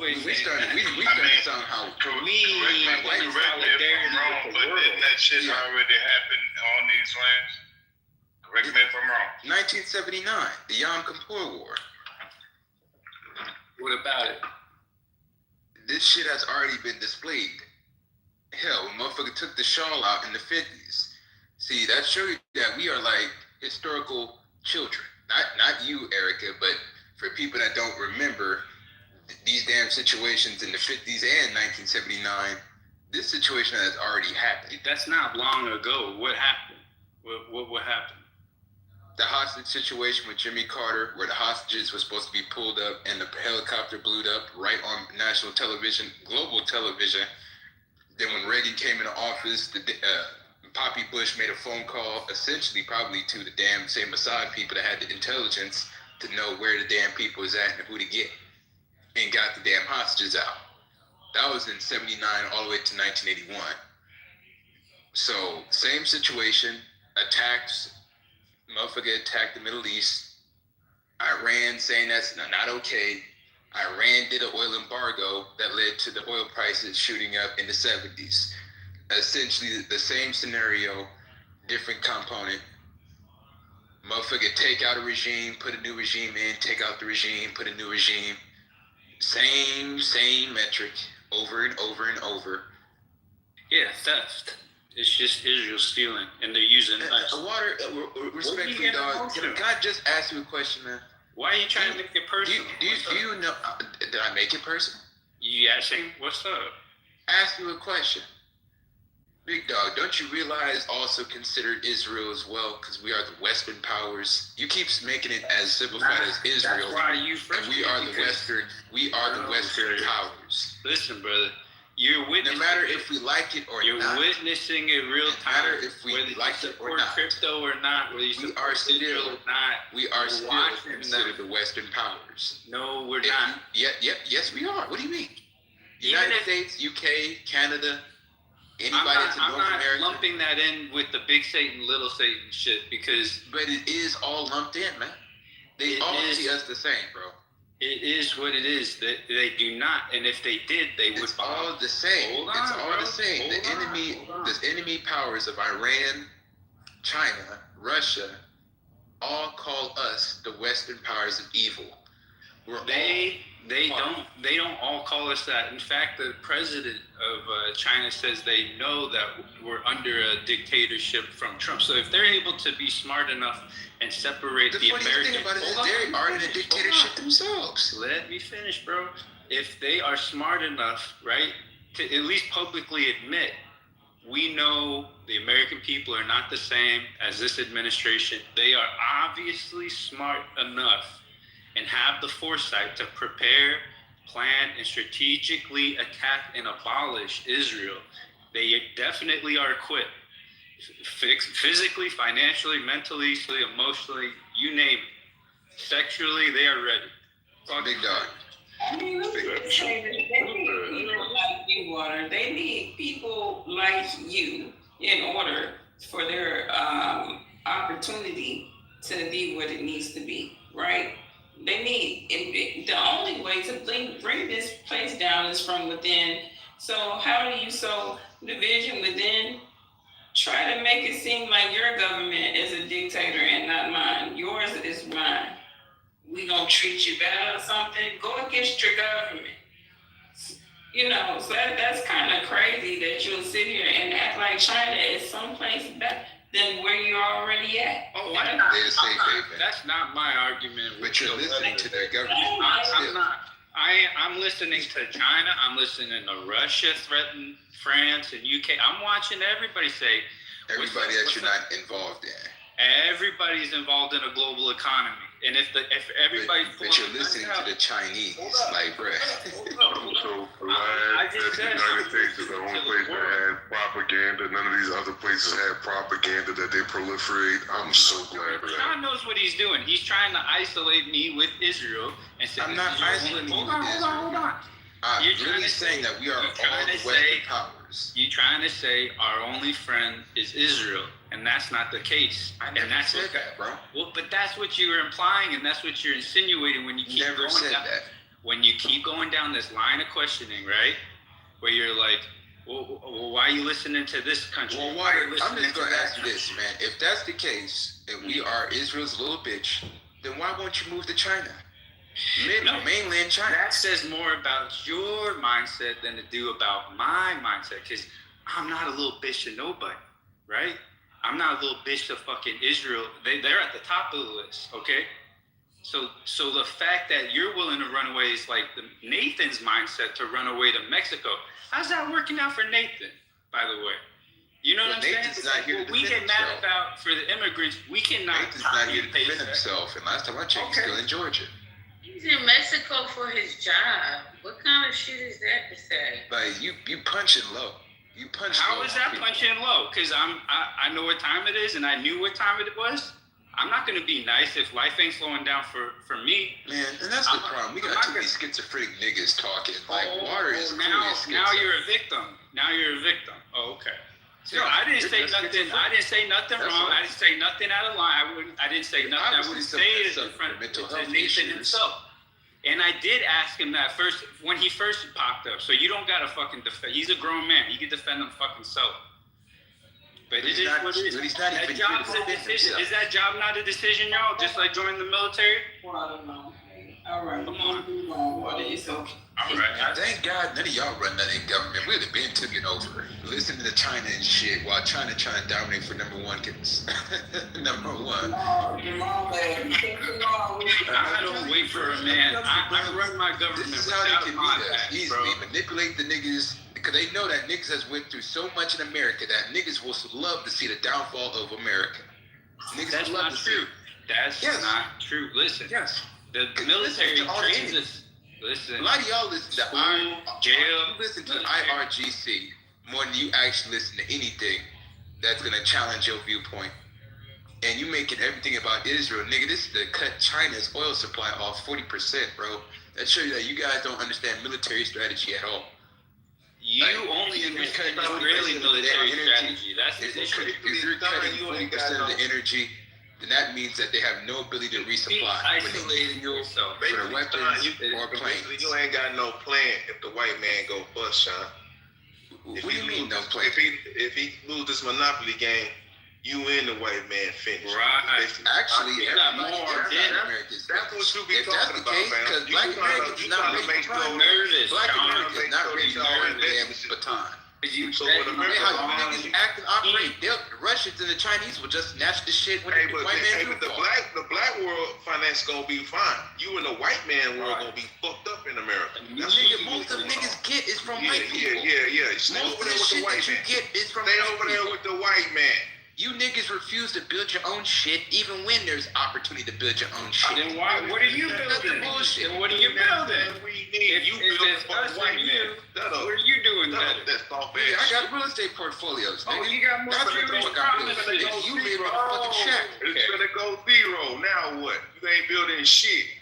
we started sounding how correct me if I'm wrong, but didn't that shit already happen on these lands? Correct me if I'm wrong. 1979, the Yom Kippur War. What about it? This shit has already been displayed. Hell, motherfucker took the shawl out in the 50s. See, that shows you that we are like historical children. Not you, Erica, but for people that don't remember these damn situations in the 50s and 1979, this situation has already happened. That's not long ago. What happened? What happened? The hostage situation with Jimmy Carter, where the hostages were supposed to be pulled up and the helicopter blew up right on national television, global television. Then when Reagan came into office, Poppy Bush made a phone call, essentially probably to the damn same Mossad people that had the intelligence to know where the damn people was at and who to get, and got the damn hostages out. That was in 79 all the way to 1981. So, same situation, attacks, motherfucker attacked the Middle East. Iran saying that's not okay. Iran did an oil embargo that led to the oil prices shooting up in the 70s. Essentially the same scenario, different component. Motherfucker take out a regime, put a new regime in, take out the regime, put a new regime. Same metric over and over and over. Yeah, theft. It's just Israel stealing, and they're using us. Respectfully, dog, can I just ask you a question, man? Why are you trying to make it personal? Do you know, did I make it personal? You asking, what's up? Ask you a question. Big dog, don't you realize also considered Israel as well, because we are the Western powers. You keep making it as simplified as Israel. That's why you and we are the Western powers. Listen, brother, you're witnessing. No matter if we like it or you're not. You're witnessing it real time. No matter if we like it or not. Crypto or not, whether you support Israel or not. We are still considered the Western powers. No, we're not. Yes, we are. What do you mean? United States, UK, Canada. Anybody that's in North America, lumping that in with the big Satan, little Satan shit because. But it is all lumped in, man. They all see us the same, bro. It is what it is. They do not, and if they did, they would. It's all the same. It's all the same. The enemy powers of Iran, China, Russia, all call us the Western powers of evil. They don't all call us that. In fact, the president of China says they know that we're under a dictatorship from Trump. So if they're able to be smart enough and separate the American, thing about it is they are in a dictatorship themselves. Let me finish, bro. If they are smart enough, right, to at least publicly admit, we know the American people are not the same as this administration. They are obviously smart enough and have the foresight to prepare, plan, and strategically attack and abolish Israel. They definitely are equipped. Physically, financially, mentally, emotionally, you name it. Sexually, they are ready. Big dog. I mean, let me just say that they need people like you, Water. They need people like you in order for their opportunity to be what it needs to be, right? They need, the only way to bring this place down is from within. So how do you sow division within? Try to make it seem like your government is a dictator and not mine. Yours is mine. We gonna treat you bad or something? Go against your government. You know, so that's kind of crazy that you'll sit here and act like China is someplace better than where you're already at. Oh, that's not my argument. But you're listening to their government. I'm not. I'm listening to China. I'm listening to Russia threaten France and UK. I'm watching everybody say. Everybody that you're not involved in. Everybody's involved in a global economy. And if everybody's but you're listening to the Chinese, like, bruh. So glad that the United States is the only place that has propaganda. None of these other places have propaganda that they proliferate. I'm so glad for that. John knows what he's doing. He's trying to isolate me with Israel and say, I'm not isolating you with Israel. Hold on. I'm really saying that we are all the Western powers. You're trying to say our only friend is Israel, and that's not the case. I never said that, bro. Well, but that's what you were implying, and that's what you're insinuating when you keep going down. When you keep going down this line of questioning, right? Where you're like, well, why are you listening to this country? Well, I'm just going to ask you this, man. If that's the case, and we are Israel's little bitch, then why won't you move to China? Mainland China. That says more about your mindset than to do about my mindset. Because I'm not a little bitch to nobody, right? I'm not a little bitch to fucking Israel. They're at the top of the list, okay? So the fact that you're willing to run away is like Nathan's mindset to run away to Mexico. How's that working out for Nathan, by the way? You know what I'm saying? Nathan's not here to we get mad about for the immigrants. We cannot. Nathan's not here to defend himself. And last time I checked, he's still in Georgia. He's in Mexico for his job. What kind of shit is that to say? Like you punching low. You punch. How is that punching low? Because I know what time it is, and I knew what time it was. I'm not gonna be nice if life ain't slowing down for me. Man, and that's the problem. We got too many schizophrenic niggas talking. Like water is now you're a victim. Now you're a victim. Oh, okay. So I didn't say nothing. I didn't say nothing wrong. I didn't say nothing out of line. I didn't say nothing. I wouldn't say it in front of Nathan himself. And I did ask him that first when he first popped up. So you don't gotta fucking defend. He's a grown man. He can defend him fucking self. But it is what it is. That job's a decision. Is that job not a decision, y'all? Just like joining the military? Well, I don't know. All right, come on. It's okay. All right. Thank God none of y'all run that in government. We'd have been taken over. Listening to China and shit while China trying to dominate for number one. Number one. I don't wait for a man. I run my government. This is how they can beat us easily. Manipulate the niggas. Because they know that niggas has went through so much in America that niggas will love to see the downfall of America. Niggas That's not true. That's not true. Listen. Yes. The military trains us. Listen. A lot of y'all listen to jail. You listen to IRGC more than you actually listen to anything that's gonna challenge your viewpoint. And you making everything about Israel, nigga. This is to cut China's oil supply off 40%, bro. That shows you that you guys don't understand military strategy at all. You only understand Israeli military strategy. That's the issue. If you're cutting 40% of the energy, then that means that they have no ability to resupply. Isolating yourself. For the weapons or planes. You ain't got no plan if the white man go bust, Sean. What do you mean no plan? If he lose this monopoly game, you and the white man finish. Right. Actually, everybody Americans. That's what you be If that's talking the about, case, man. because black Americans is not ready to run. Black Americans is not ready to run the damn baton. So when America, how you niggas act and operate, the Russians and the Chinese will just snatch the shit when the white man do. The black world finance gonna be fine. You and the white man world gonna be fucked up in America. That's Nigga, most of the niggas get is from white people. Yeah. Stay Most over of the there with shit the white that you man. get is from Stay white over there people. with the white man. You niggas refuse to build your own shit even when there's opportunity to build your own shit. Then why? What are you building? Bullshit. Then what are you building? If it's us and you, what are you doing better? That's soft Yeah, I got real estate portfolios, nigga. You got more That's what serious the fuck I'm problems doing. than Nigga, those you live in a fucking shack. It's gonna go zero. Now what? You ain't building shit.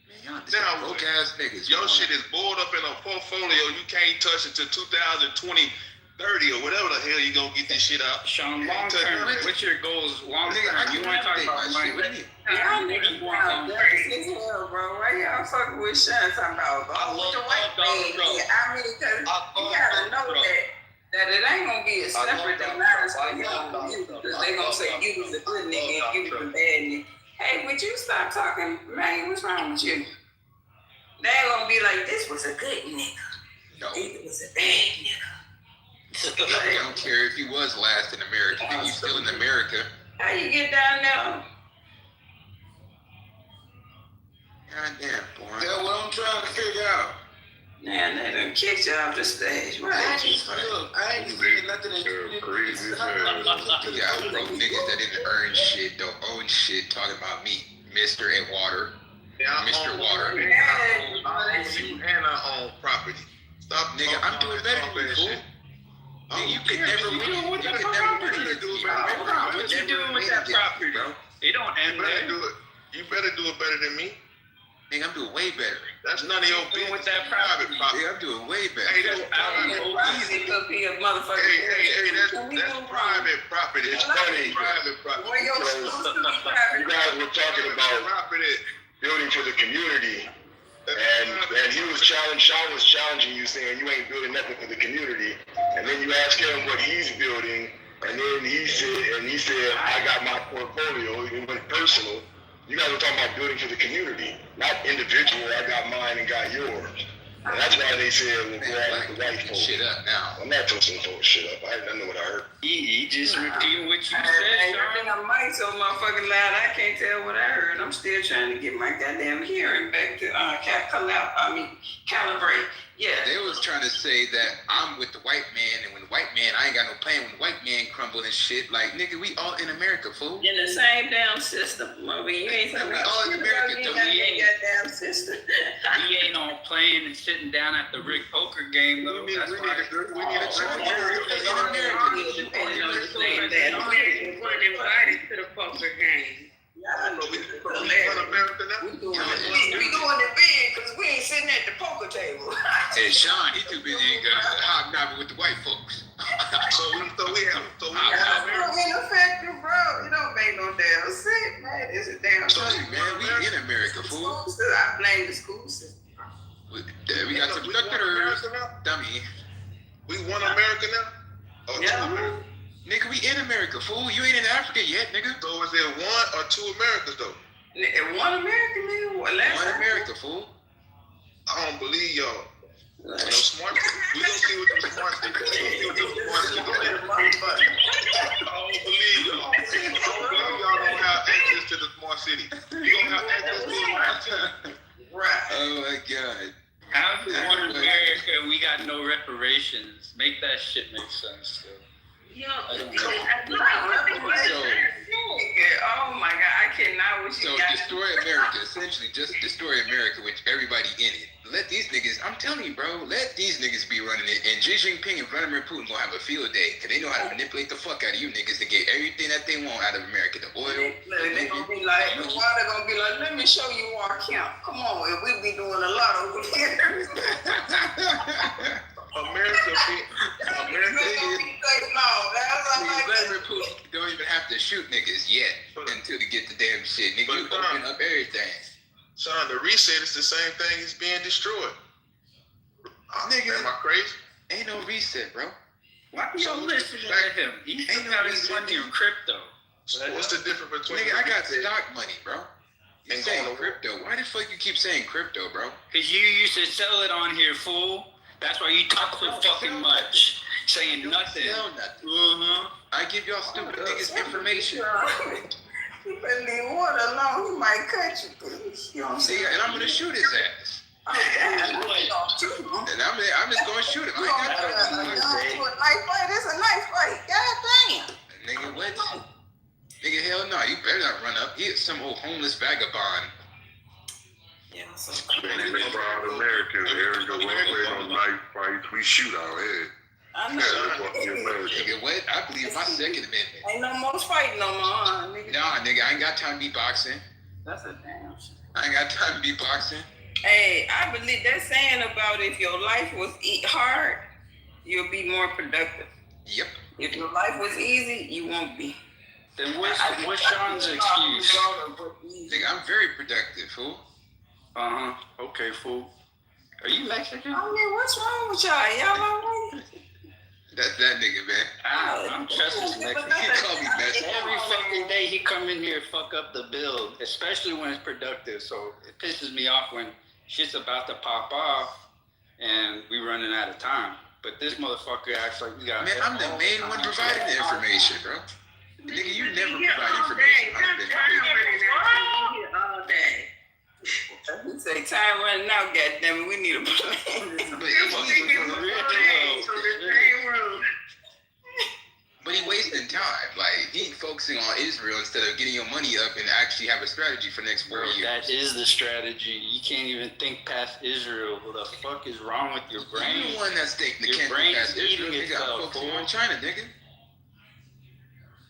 Man, y'all just broke ass niggas. Your shit is boiled up in a portfolio. You can't touch it till 2020, 30 or whatever the hell you gonna get this shit out. Sean, long term, what's your goals? Long term, you want to talk about money? What do you? Y'all niggas down dirty as hell, bro. Why y'all fucking with Sean talking about the white man? I mean, because you gotta know that it ain't gonna be a separate demise for him and you, because they gonna say you was a good nigga and you was a bad nigga. Hey, would you stop talking, man? What's wrong with you? They ain't gonna be like, this was a good nigga. No. It was a bad nigga. I don't care if he was last in America. Nigga, you still in America. How you get down there? Goddamn, boy. That's what I'm trying to figure out. Man, they done kicked you off the stage. Right? I ain't saying nothing that you crazy as hell. You got broke niggas that didn't earn shit, don't own shit, talking about me. Mr. and Water. Mr. Water. You and I own property. Stop, nigga, I'm doing better than you, fool. Nigga, you could never win. You could never win. What you doing with that property, bro? It don't end there. You better do it better than me. Nigga, I'm doing way better. That's none of your business. With that private property. Nigga, I'm doing way better. Hey, that's Easy up here, motherfucker. Hey, that's private property. It's funny. Private property. Where your You guys were talking about building for the community, and he was Sean was challenging you, saying you ain't building nothing for the community, and then you ask him what he's building, and then he said I got my portfolio. It went personal. You guys are talking about building for the community, not individual. I got mine and got yours. And that's why they said we'll go out with the white folks. Shit up now. I'm not toasting shit up. I know what I heard. He just repeating what you said, Everything on mic so motherfucking loud, I can't tell what I heard. I'm still trying to get my goddamn hearing back to calibrate. Yeah. They was trying to say that I'm with the white man, and when the white man, I ain't got no plan. When the white man crumble and shit, like, nigga, we all in America, fool. In the same damn system. I mean, you ain't talking about all in America, you ain't got damn system. He ain't on playing and sitting down at the Rick poker game, though. That's why We need a church in America. We weren't invited to the poker game. We run America now. We doing it big because we ain't sitting at the poker table. Hey, Sean, he too busy hobnobbing with the white folks. So we have ineffective, bro. You don't make no damn sense, man. It's a damn shame, man. We in America, fool. I blame the school system. We got some doctors, dummy. We won America now? Or two America? Nigga, we in America, fool. You ain't in Africa yet, nigga. So is there one or two Americas, though? One America, nigga? One America, fool. I don't believe y'all. No smart. We don't see what the smart thing is. I don't believe y'all. I don't believe y'all don't have access to the smart city. You don't have access to the smart city. Right. Oh my God. How if we won America, we got no reparations? Make that shit make sense, though. Yo, oh my God, I cannot with you. So destroy America, essentially just destroy America with everybody in it. Let these niggas, I'm telling you, bro, let these niggas be running it. And Xi Jinping and Vladimir Putin gonna have a field day, because they know how to manipulate the fuck out of you niggas to get everything that they want out of America. The oil. They're gonna be like, the water gonna be like, let me show you our camp. Come on, and we be doing a lot over here. America Vladimir Putin don't even have to shoot niggas yet until they get the damn shit. Nigga, you open up everything. Sean, the reset is the same thing as being destroyed. Nigga, am I crazy? Ain't no reset, bro. Why y'all listening to him? He still got his money in crypto. What's the difference between? Nigga, I got stock money, bro. You saying crypto? Why the fuck you keep saying crypto, bro? Cause you used to sell it on here, fool. That's why you talk so fucking much, saying nothing. Sell nothing. I give y'all stupid niggas information. You better leave water alone. He might cut you. You know what I'm saying? See, and I'm gonna shoot his ass. Oh, damn. And I'm just gonna shoot him. I ain't got no knife fight. It's a knife fight. God damn. Nigga, what? Nigga, hell no. You better not run up. He is some old homeless vagabond. Yeah, so proud Americans, Eric, we're playing on knife fights. We shoot our head. I know. Nigga, what? I believe my Second Amendment. Ain't no more fighting no more, nigga. Nah, nigga, I ain't got time to be boxing. That's a damn shit. I ain't got time to be boxing. Hey, I believe that saying about if your life was hard, you'll be more productive. Yep. If your life was easy, you won't be. Then what's Sean's excuse? Nigga, I'm very productive, fool. Okay, fool. Are you Mexican? I mean, what's wrong with y'all? Y'all alright? That's that nigga, man. I'm just as Mexican. He call me Mexican. Every fucking day he come in here fuck up the build, especially when it's productive. So it pisses me off when shit's about to pop off and we running out of time. But this motherfucker acts like we got. Man, I'm the main one providing the information, bro. Nigga, you never provide information. All day. He say time running out, goddammit, we need a plan. But he wasting time. Like, he focusing on Israel instead of getting your money up and actually have a strategy for the next 4 years. That is the strategy. You can't even think past Israel. What the fuck is wrong with your brain? You're the one that's thinking your can't think past Israel. You got focusing on China, nigga.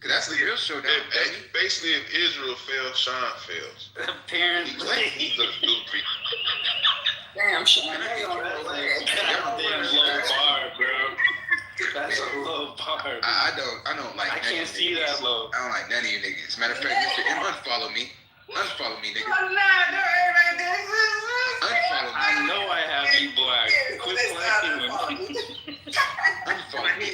Cause that's the real showdown. Basically, if Israel fails, Sean fails. Apparently. Damn, Sean. Goddamn low bar, bro. That's a low bar. I don't like. I can't see that low. I don't like none of you niggas. Matter of fact, Mr. M, unfollow me. Unfollow me, nigga. I'm not doing Unfollow me. I know I have you black. Quit flashing with me. Unfollow me,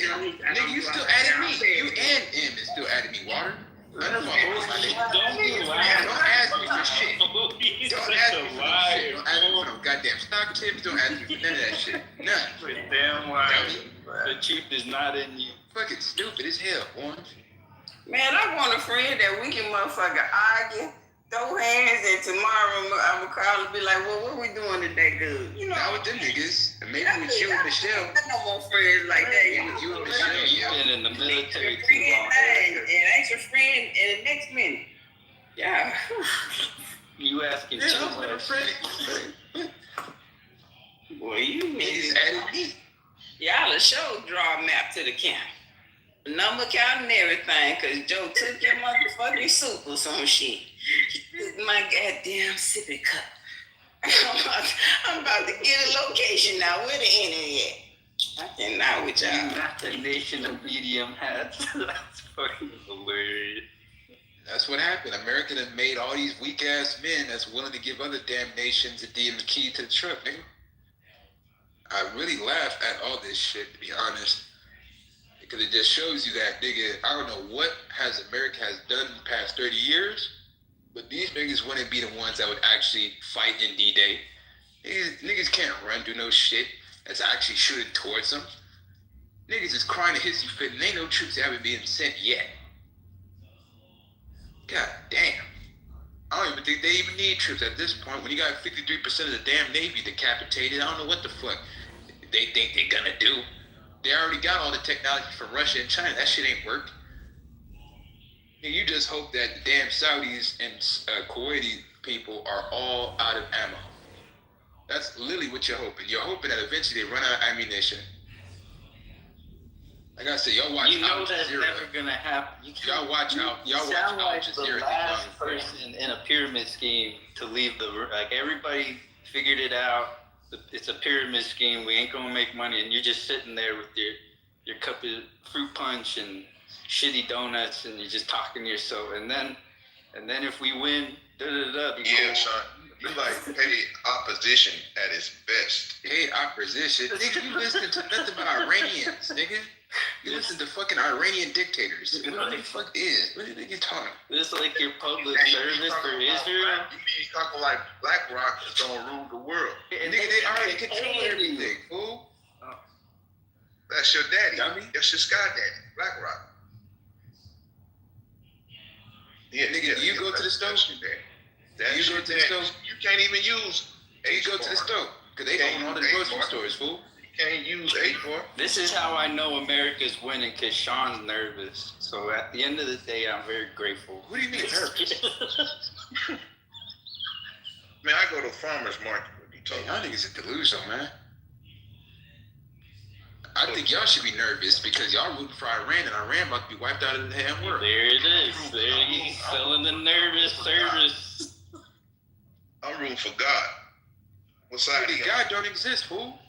nigga. You still added me. You and M is still adding me. Water. Unfollow me, my nigga. Don't be lying. Don't ask me for shit. Don't ask me for no shit. Don't ask me for no goddamn stock tips. Don't ask me for none of that shit. None. Damn liar. The truth is not in you. Fucking stupid as hell, boy. Man, I want a friend that we can motherfucker argue, throw hands, and tomorrow I'm gonna call and be like, well, what we doing today, good? You know, not with them niggas. Maybe with you and Michelle. I no more friends like that. You and Michelle, yeah. Been in the military too long. And ain't your friend in the next minute. Yeah. You asking too much. Boy, you niggas added me. Y'all a show draw a map to the camp. Number count and everything, cause Joe took your motherfucking soup or some shit. He took my goddamn sippy cup. I'm about to get a location now. Where the internet? I cannot with y'all. Not the nation of medium hats. That's fucking hilarious. That's what happened. America done made all these weak ass men that's willing to give other damn nations a damn key to the truck, nigga. I really laugh at all this shit, to be honest. Because it just shows you that, nigga, I don't know what America has done in the past 30 years, but these niggas wouldn't be the ones that would actually fight in D-Day. Niggas can't run, do no shit that's actually shooting towards them. Niggas is crying a hissy fit, and ain't no troops that haven't been sent yet. God damn. I don't even think they even need troops at this point. When you got 53% of the damn Navy decapitated, I don't know what the fuck they think they're gonna do. They already got all the technology from Russia and China. That shit ain't worked. You just hope that the damn Saudis and Kuwaiti people are all out of ammo. That's literally what you're hoping. You're hoping that eventually they run out of ammunition. Like I said, y'all watch out. You know that's never gonna happen. Y'all watch out. Y'all watch out. Like the last person in a pyramid scheme to leave the, like, everybody figured it out. it's a pyramid scheme. We ain't gonna make money, and you're just sitting there with your cup of fruit punch and shitty donuts, and you're just talking to yourself. And then if we win, Yeah, Sean. You like paid opposition at its best. Paid opposition? Nigga, you listen to nothing but Iranians, nigga. You listen to fucking Iranian dictators. What the fuck is? What are you talking? It's like your public service for Israel. You mean talking like BlackRock is gonna rule the world? And nigga, they already control everything, fool. That's your daddy. That's your sky daddy, BlackRock. Yeah, nigga, do you go to the stove? You go to the stove? You can't even use. You go to the stove because they own all the grocery stores, fool. You can't use A4. This is how I know America's winning, because Sean's nervous. So at the end of the day, I'm very grateful. What do you mean nervous? Man, I go to farmer's market. Y'all niggas are delusional, man. I think y'all should be nervous because y'all rooting for Iran, and Iran about to be wiped out of the damn world. There it is. There he's selling the nervous service. I'm rooting for God. What side? God don't exist, fool.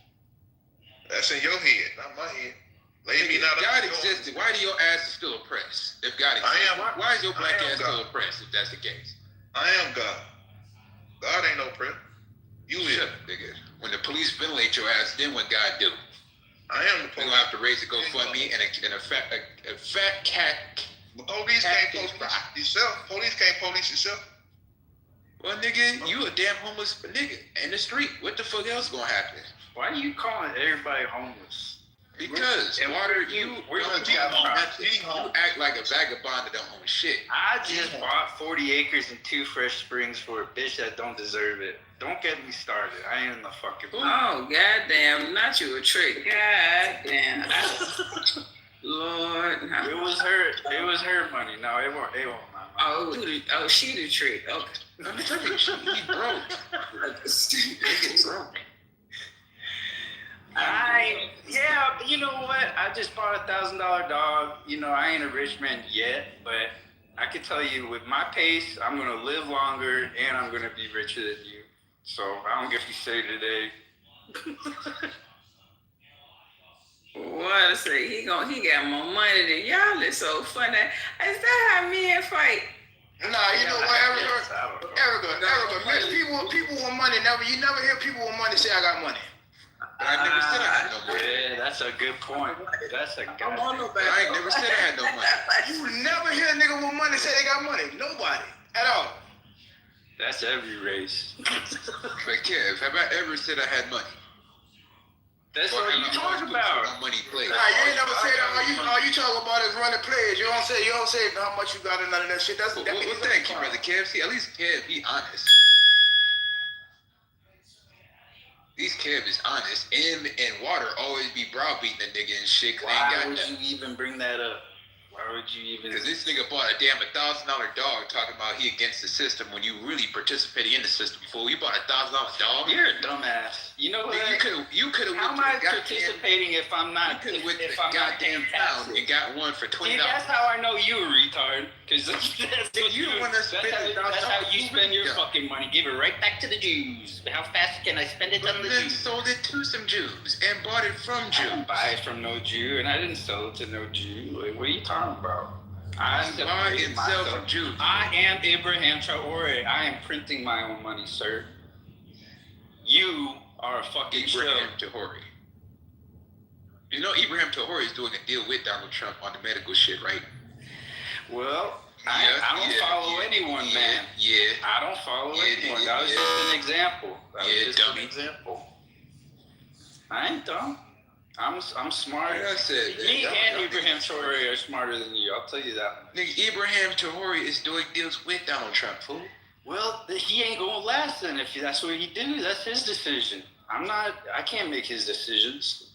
That's in your head, not my head. If God existed, why do your ass is still oppressed? If God exists, why is your black ass still oppressed if that's the case? I am God. God ain't no oppressed. You Shut up, nigga. When the police ventilate your ass, then what God do? I am the police. We're gonna have to raise a GoFundMe and a fat cat. Police can't police yourself. Police can't police yourself. Well, nigga, you a damn homeless nigga in the street. What the fuck else gonna happen? Why are you calling everybody homeless? Because you act like a vagabond that don't own shit. I just bought 40 acres and 2 fresh springs for a bitch that don't deserve it. Don't get me started. I ain't in the fucking. Oh, goddamn! Not you a trick. Goddamn. Lord. It was her. It was her money. No, it won't. It won't. Oh, she the trick. Okay. He broke. Nigga broke. You know what? I just bought a $1,000 dog. You know, I ain't a rich man yet, but I can tell you with my pace, I'm gonna live longer and I'm gonna be richer than you. So I don't care if you say today. What I say? He got more money than y'all. It's so funny. Is that how men fight? Nah, you know what, Erica, people want money. You never hear people with money say I got money. I never said I had no money. Yeah, that's a good point. That's a good point. I ain't never said I had no money. You never hear a nigga with money say they got money. Nobody. At all. That's every race. But Kev, have I ever said I had money? That's what you talking about. Money plays. Nah, you ain't never said that. All you talk about is running plays. You don't say how much you got and none of that shit. Well, thank you, brother Kev. See, at least Kev, be honest. These Kev is honest. And Water always be browbeating a nigga and shit. Why would you even bring that up? Why would you even? Because this nigga bought a damn $1,000 dog talking about he against the system when you really participated in the system, fool. You bought a $1,000 dog? You're a dumbass. You know what? You could have. How am I participating if I'm not? You could have went to the goddamn pound and got one for $20. See, that's how I know you a retard. Because that's how you spend your fucking money. Give it right back to the Jews. How fast can I spend it on the Jews? Sold it to some Jews and bought it from Jews. I didn't buy it from no Jew, and I didn't sell it to no Jew. Like, what are you talking about? I buy and sell from Jews. I am Abraham Traore. I am printing my own money, sir. You are a fucking Ibrahim Traore. You know Ibrahim Traore is doing a deal with Donald Trump on the medical shit, right? Well, I don't follow anyone, man. Yeah. I don't follow anyone. That was just an example. That was just an example. I ain't dumb. I'm smart. Like I said, me and Ibrahim Traore are smarter than you. I'll tell you that. Nigga, Ibrahim Traore is doing deals with Donald Trump, fool. Well, he ain't gonna last then. If that's what he do, that's his decision. I can't make his decisions.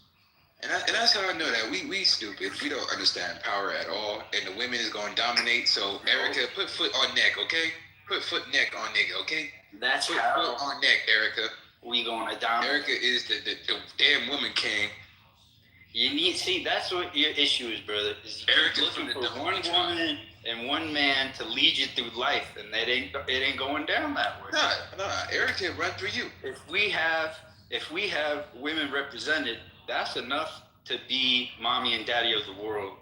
And that's how I know that we stupid. We don't understand power at all. And the women is gonna dominate. So Erica, put foot on neck, okay? Put foot neck on nigga, okay? That's put how. Foot on neck, Erica. We gonna dominate. Erica is the damn woman king. You need that's what your issue is, brother. Is Erica's looking for one woman and one man to lead you through life, and it ain't going down that way. Nah. Erica run through you. If we have if we have women represented, that's enough to be mommy and daddy of the world.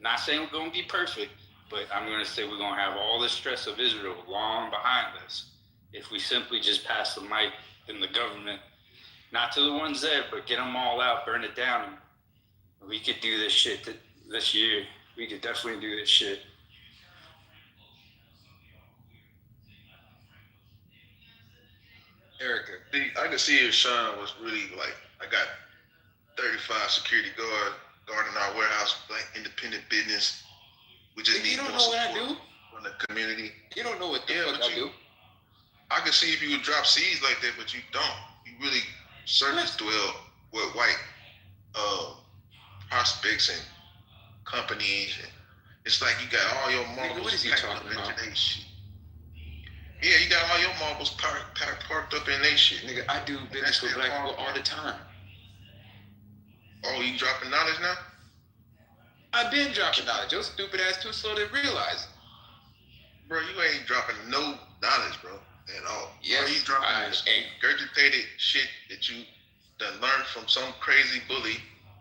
Not saying we're going to be perfect, but I'm going to say we're going to have all the stress of Israel long behind us if we simply just pass the mic in the government, not to the ones there, but get them all out, burn it down. We could do this shit this year. We could definitely do this shit. Erica, I could see if Sean was really like, I got 35 security guards guarding our warehouse, black independent business. We just need more support from the community. You don't know what the fuck I do. I could see if you would drop seeds like that, but you don't. You really surface dwell with white prospects and companies. And it's like you got all your marbles. What is he talking about? Yeah, you got all your marbles parked up in they shit. Nigga, I do business with black people all the time. Oh, you dropping knowledge now? I've been dropping knowledge. Your stupid ass too slow to realize. Bro, you ain't dropping no knowledge, bro, at all. Yes, bro, you dropping this regurgitated shit that you done learned from some crazy bully,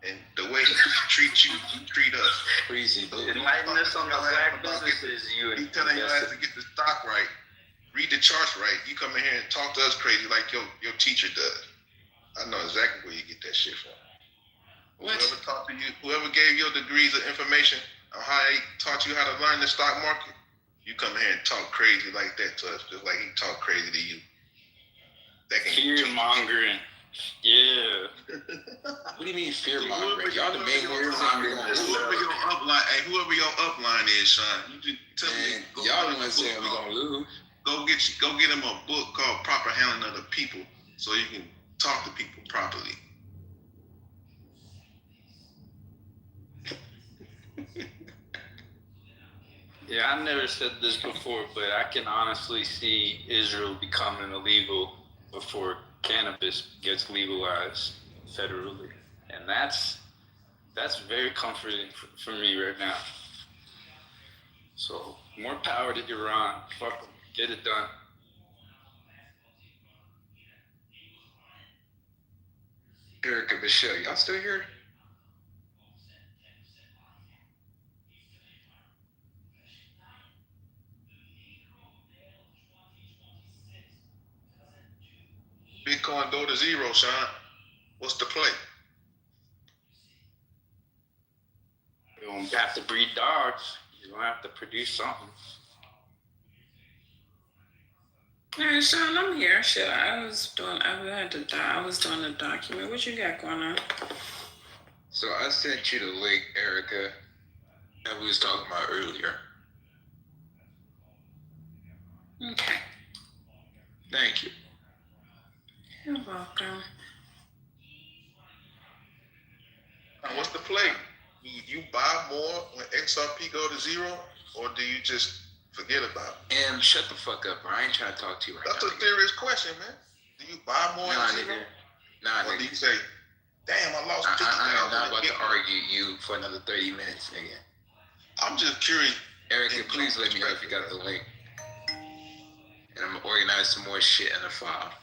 and the way he treats you, you treat us. Crazy bully. Enlighten us on the black businesses you He telling you how to get the stock right, read the charts right. You come in here and talk to us crazy like your teacher does. I know exactly where you get that shit from. What? Whoever taught you, whoever gave your degrees of information on how they taught you how to learn the stock market, you come in here and talk crazy like that to us, just like he talk crazy to you. Fear mongering. Yeah. What do you mean fear mongering? Y'all the main ones. Whoever your upline is, Sean, you just tell me. Y'all the ones saying we're gonna lose. Go get him a book called Proper Handling of the People, so you can talk to people properly. Yeah, I never said this before, but I can honestly see Israel becoming illegal before cannabis gets legalized federally. And that's very comforting for me right now. So, more power to Iran. Fuck them. Get it done. Erica, Michelle, y'all still here? Bitcoin go to zero, Sean. What's the play? You don't have to breed dogs. You don't have to produce something. All right, Sean, I'm here. Shit, I was doing a document. What you got going on? So I sent you the link, Erica, that we was talking about earlier. Okay. Thank you. You're welcome. What's the play? Do you buy more when XRP go to zero, or do you just forget about it? And shut the fuck up, bro. I ain't trying to talk to you right now. That's a serious question, man. Do you buy more at zero? Nah, or do you say, damn, I lost 50,000? I'm not about to argue you for another 30 minutes, nigga. I'm just curious. Erica, please let me know if you got the link. And I'm gonna organize some more shit in the file.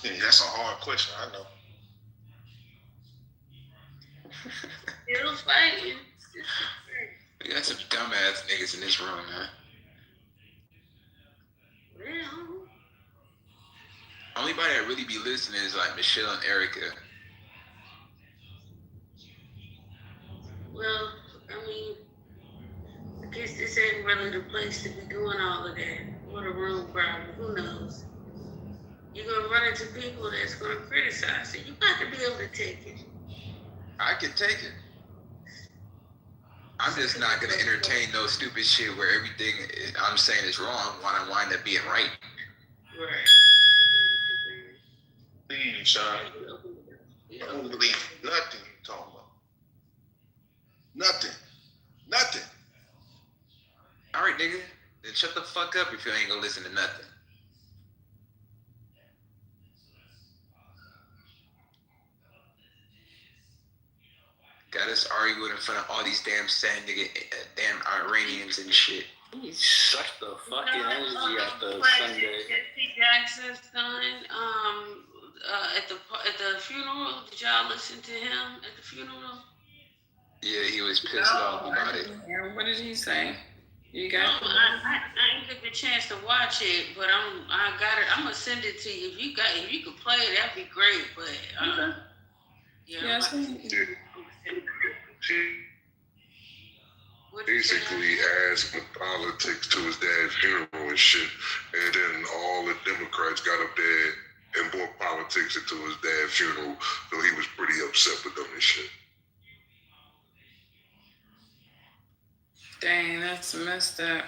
Yeah, that's a hard question, I know. Still fighting. We got some dumbass niggas in this room, man. Well, only body that really be listening is like Michelle and Erica. well, I mean, I guess this ain't really the place to be doing all of that. What a room problem. Who knows? You're gonna run into people that's gonna criticize it. You got to be able to take it. I can take it. I'm just not gonna entertain no stupid shit where everything I'm saying is wrong when I wind up being right. Right. Please, Sean. I don't believe nothing you talking about. Nothing. Nothing. All right, nigga. Then shut the fuck up if you ain't gonna listen to nothing. Got us arguing in front of all these damn damn Iranians and shit. You suck the fucking energy out the Sunday. Jesse Jackson's son, the funeral? Did y'all listen to him at the funeral? Yeah, he was pissed off about it. What did he say? You got I didn't get the chance to watch it, but I got it. I'm gonna send it to you. If you could play it, that'd be great. But basically asked politics to his dad's funeral and shit, and then all the Democrats got up there and brought politics into his dad's funeral, so he was pretty upset with them and shit. Dang, that's messed up.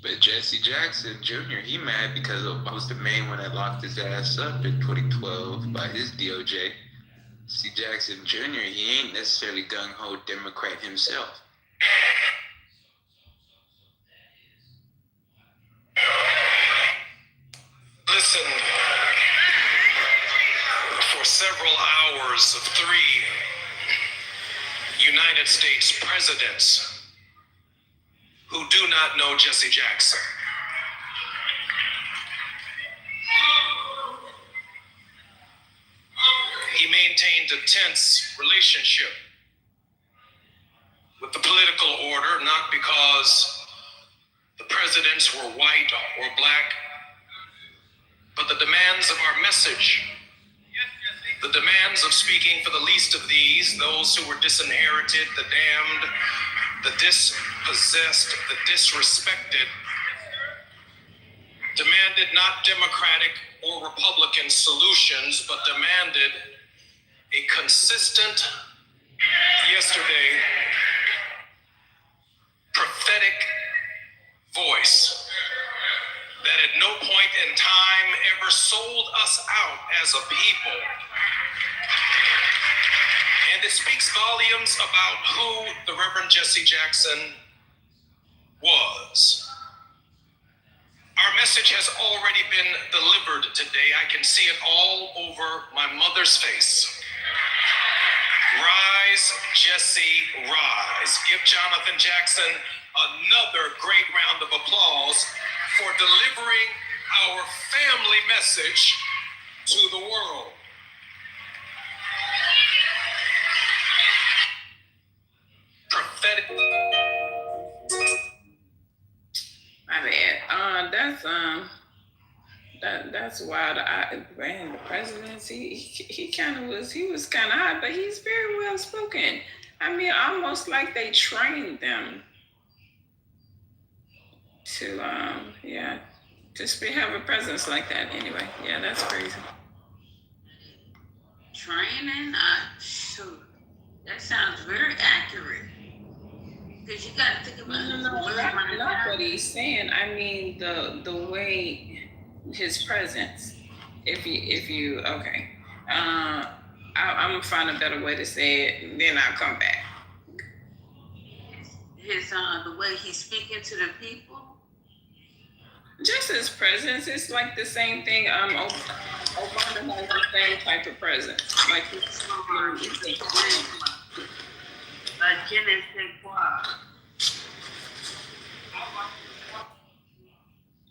But Jesse Jackson Jr., he mad because I was the main one that locked his ass up in 2012 by his DOJ. C. Jackson Jr., he ain't necessarily gung-ho Democrat himself. Listen, for several hours of 3 United States presidents who do not know Jesse Jackson. He maintained a tense relationship with the political order, not because the presidents were white or black, but the demands of our message, the demands of speaking for the least of these, those who were disinherited, the damned, the dispossessed, the disrespected, demanded not Democratic or Republican solutions, but demanded a consistent, yesterday, prophetic voice that at no point in time ever sold us out as a people. And it speaks volumes about who the Reverend Jesse Jackson was. Our message has already been delivered today. I can see it all over my mother's face. Rise, Jesse, rise. Give Jonathan Jackson another great round of applause for delivering our family message to the world. Prophetic. My bad. That's wild. Man, the presidency, he kind of was, he was kind of hot, but he's very well spoken. I mean, almost like they trained them to, have a presence like that. Anyway, yeah, that's crazy. Training? Shoot, that sounds very accurate. Because you got to think about not what he's saying. I mean, the way his presence. If you okay, I'm gonna find a better way to say it. Then I'll come back. His the way he's speaking to the people. Just his presence. It's like the same thing. Obama has the same type of presence. Like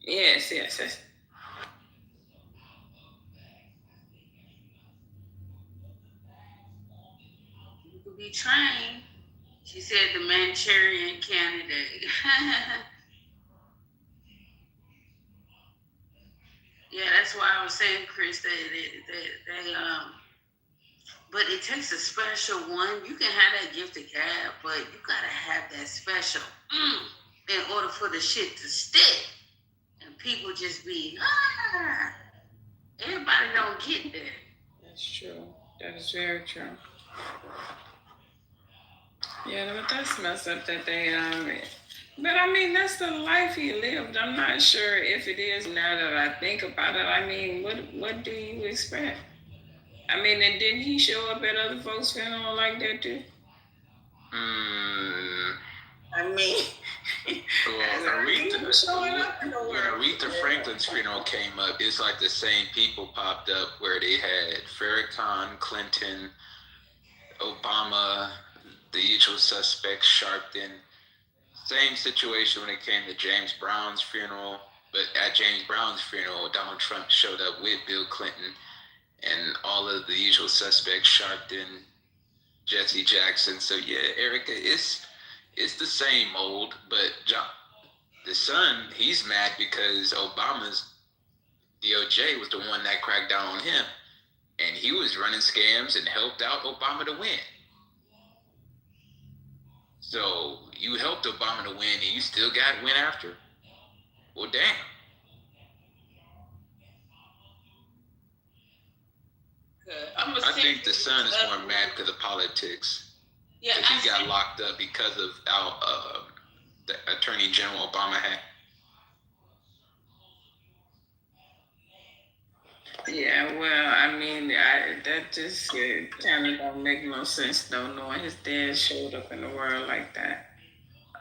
Yes. You could be trained. She said the Manchurian candidate. Yeah, that's why I was saying, Chris, they but it takes a special one. You can have that gift of gab, but you gotta have that special in order for the shit to stick. And people just be, everybody don't get there. That's true. That is very true. Yeah, but that's messed up that they but I mean, that's the life he lived. I'm not sure if it is now that I think about it. I mean, what do you expect? I mean, and didn't he show up at other folks' funeral like that too? I mean, Well, Aretha Aretha Franklin's funeral came up, it's like the same people popped up where they had Farrakhan, Clinton, Obama, the usual suspects, Sharpton. Same situation when it came to James Brown's funeral. But at James Brown's funeral, Donald Trump showed up with Bill Clinton and all of the usual suspects, Sharpton, Jesse Jackson. So yeah, Erica, it's the same old, but the son, he's mad because Obama's DOJ was the one that cracked down on him. And he was running scams and helped out Obama to win. So you helped Obama to win and you still got win after? Well, damn. I think the son is more mad because of politics. Yeah, he got locked up because of the Attorney General Obama had. Yeah, well, I mean, that just kind of don't make no sense, though, knowing his dad showed up in the world like that.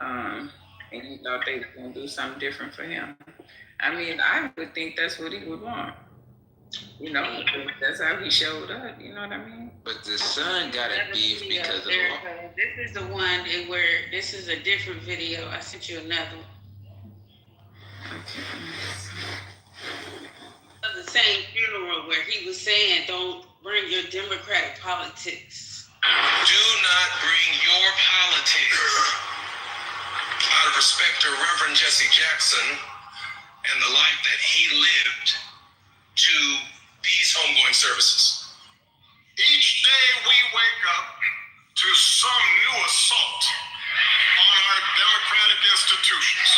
And he thought they were going to do something different for him. I mean, I would think that's what he would want. You know, that's how he showed up, you know what I mean? But the son got a beef because of the law. This is the one where this is a different video. I sent you another one. The same funeral where he was saying, don't bring your Democratic politics. Do not bring your politics. Out of respect to Reverend Jesse Jackson and the life that he lived, to these homegoing services. Each day we wake up to some new assault on our democratic institutions.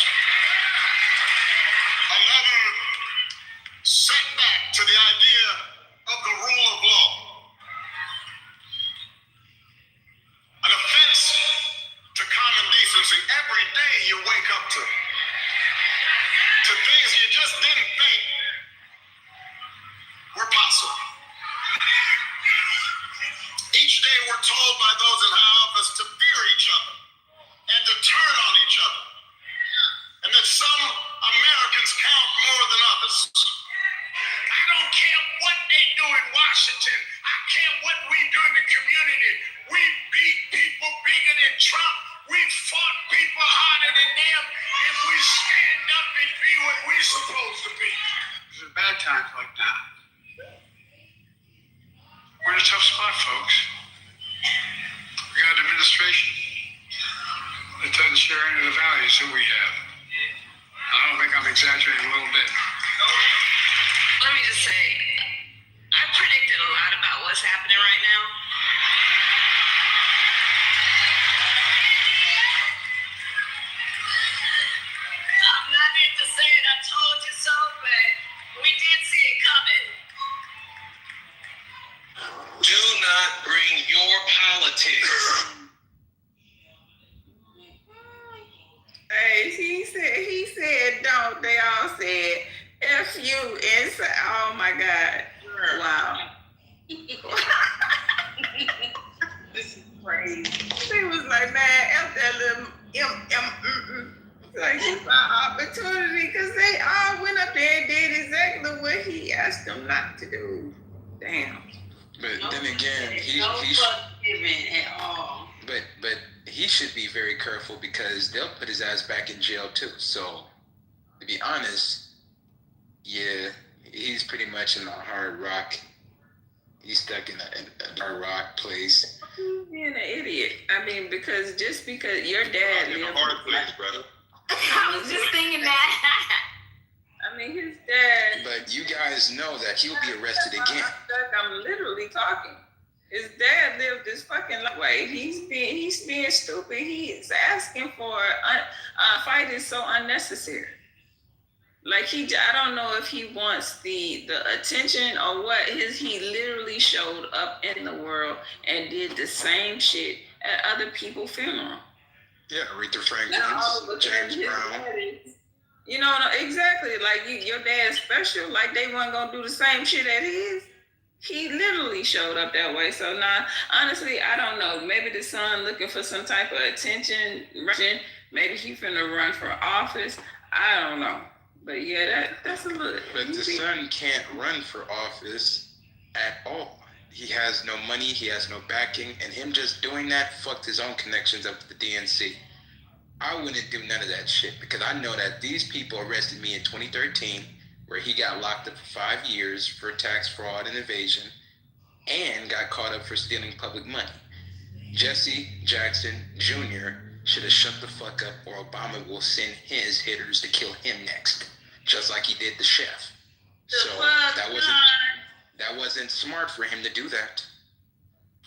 Another setback to the idea of the rule of law. An offense to common decency. Every day you wake up to things you just didn't think were possible. Each day we're told by those in high office to fear each other and to turn on each other, and that some Americans count more than others. I don't care what they do in Washington. I care what we do in the community. We beat people bigger than Trump. We fought people harder than them. If we stand up and be what we're supposed to be. There's bad times like that. We're in a tough spot, folks. We got an administration that doesn't share any of the values that we have. I don't think I'm exaggerating a little bit. Let me just say, I predicted a lot about what's happening right now. I'm not here to say it, I told you so, but we did see it coming. Do not bring your politics. Hey, he said don't. They all said F you inside. Oh my God. Wow. This is crazy. They was like, man, F that little like it's my opportunity because they all went up there and did exactly what he asked them not to do. Damn. But then again, he at all. But he should be very careful because they'll put his ass back in jail too. So to be honest, yeah, he's pretty much in a hard rock. He's stuck in a hard rock place. He's being an idiot. I mean, because your dad lived in a hard place, brother. I was just thinking that. I mean, his dad. But you guys know that he'll be arrested again. I'm literally talking. His dad lived this fucking way. He's being stupid. He is asking for a fight is so unnecessary. Like I don't know if he wants the attention or what. He literally showed up in the world and did the same shit at other people's funeral. Yeah, Aretha Franklin, James Brown. You know, exactly. Like your dad's special. Like they weren't gonna do the same shit at his. He literally showed up that way. So now, honestly, I don't know. Maybe the son looking for some type of attention. Maybe he finna run for office. I don't know. But yeah, that's a little. But the son can't run for office at all. He has no money, he has no backing, and him just doing that fucked his own connections up with the DNC. I wouldn't do none of that shit because I know that these people arrested me in 2013, where he got locked up for 5 years for tax fraud and evasion, and got caught up for stealing public money. Jesse Jackson Jr. should have shut the fuck up, or Obama will send his hitters to kill him next, just like he did the chef. So that wasn't smart for him to do that.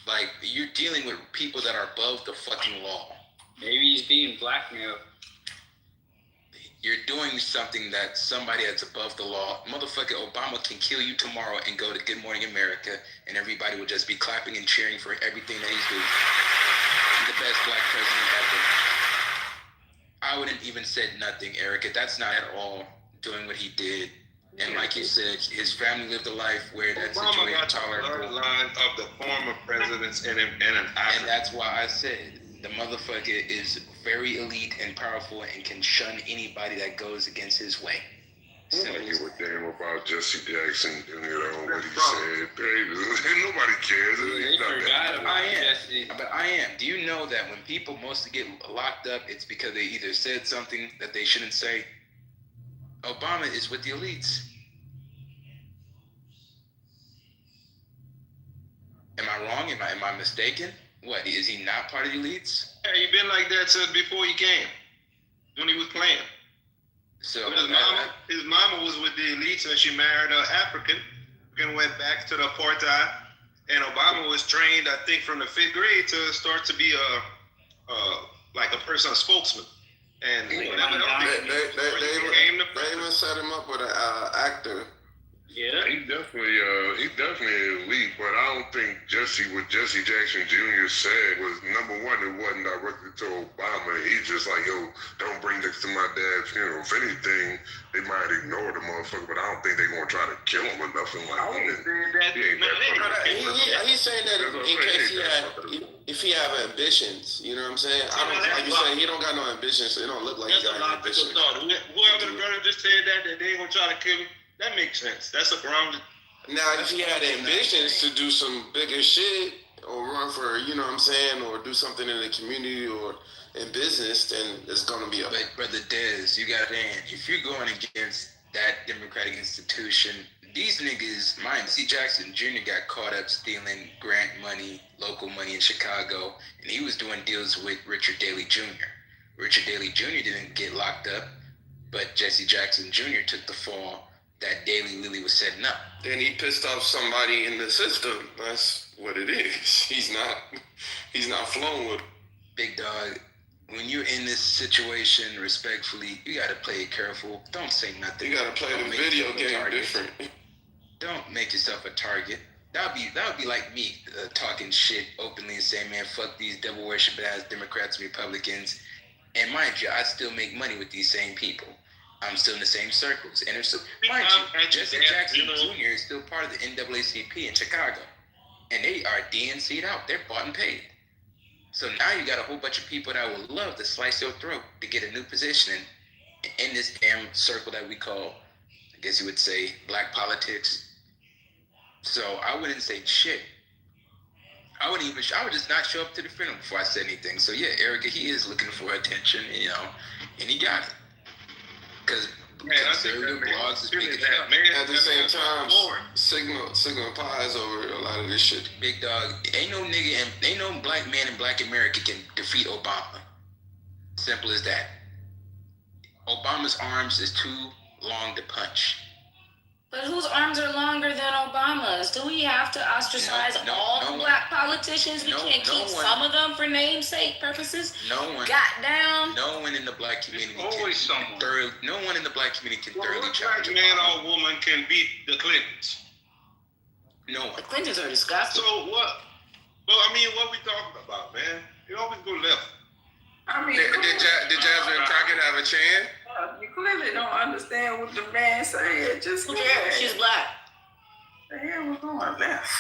Like, you're dealing with people that are above the fucking law. Maybe he's being blackmailed. You're doing something that somebody that's above the law. Motherfucker, Obama can kill you tomorrow and go to Good Morning America, and everybody will just be clapping and cheering for everything that he's doing. He's the best black president ever. I wouldn't even said nothing, Erica. That's not at all doing what he did. And like you said, his family lived a life where that situation was tolerable. Line of the former presidents and that's why I said the motherfucker is very elite and powerful and can shun anybody that goes against his way. I don't give a damn about Jesse Jackson, what he said. Nobody cares. But I am. Do you know that when people mostly get locked up, it's because they either said something that they shouldn't say? Obama is with the elites. Am I wrong? Am I mistaken? What, is he not part of the elites? Yeah, he been like that since before he came, when he was playing. So his mama was with the elites and she married an African and went back to the apartheid. And Obama was trained, I think, from the 5th grade to start to be a personal spokesman. And they even set him up with an actor. Yeah, he definitely elite, but I don't think what Jesse Jackson Jr. said was, number one, it wasn't directed to Obama. He's just like, yo, don't bring this to my dad's funeral. If anything, they might ignore the motherfucker, but I don't think they're gonna try to kill him or nothing like that. He's saying that in case if he have ambitions, you know what I'm saying? I don't, like you said, he don't got no ambitions, so it don't look like he got any ambitions. Whoever the brother just said that they ain't gonna try to kill him, that makes sense. That's a grounded. Now, if he had ambitions to do some bigger shit or run for, you know what I'm saying, or do something in the community or in business, then it's gonna be a. But Brother Dez, you got if you're going against that democratic institution, these niggas, C. Jackson Jr. got caught up stealing grant money, local money in Chicago, and he was doing deals with Richard Daley Jr. Richard Daley Jr. didn't get locked up, but Jesse Jackson Jr. took the fall that Daley Lilly was setting up. Then he pissed off somebody in the system. That's what it is. He's not flowing with Big dog. When you're in this situation, respectfully, you gotta play it careful. Don't say nothing. You gotta play the video game different. Don't make yourself a target. That would be like me talking shit openly and saying, man, fuck these devil worship ass Democrats and Republicans. And mind you, I still make money with these same people. I'm still in the same circles. And mind you, Jesse Jackson Jr. is still part of the NAACP in Chicago. And they are DNC'd out. They're bought and paid. So now you got a whole bunch of people that would love to slice your throat to get a new position in this damn circle that we call, I guess you would say, black politics. So I wouldn't say shit. I would just not show up to the funeral before I said anything. So yeah, Erica, he is looking for attention, and he got it. Because conservative blogs is picking it up. At the same time, Sigma Pi is over a lot of this shit. Big dog, ain't no black man in black America can defeat Obama. Simple as that. Obama's arms is too long to punch. But whose arms are longer than Obama's? Do we have to ostracize all the black politicians? We can't keep some of them for namesake purposes? No one. Goddamn. No one in the black community No one in the black community can thoroughly challenge Obama. Man or woman can beat the Clintons. No one. The Clintons are disgusting. So what? Well, I mean, what we talking about, man? You always go left. I mean, did Jasmine Crockett have a chance? You clearly don't understand what the man said. Just who cares? She's black. The hell was going left?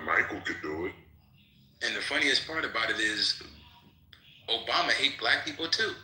Michael could do it. And the funniest part about it is Obama hate black people too.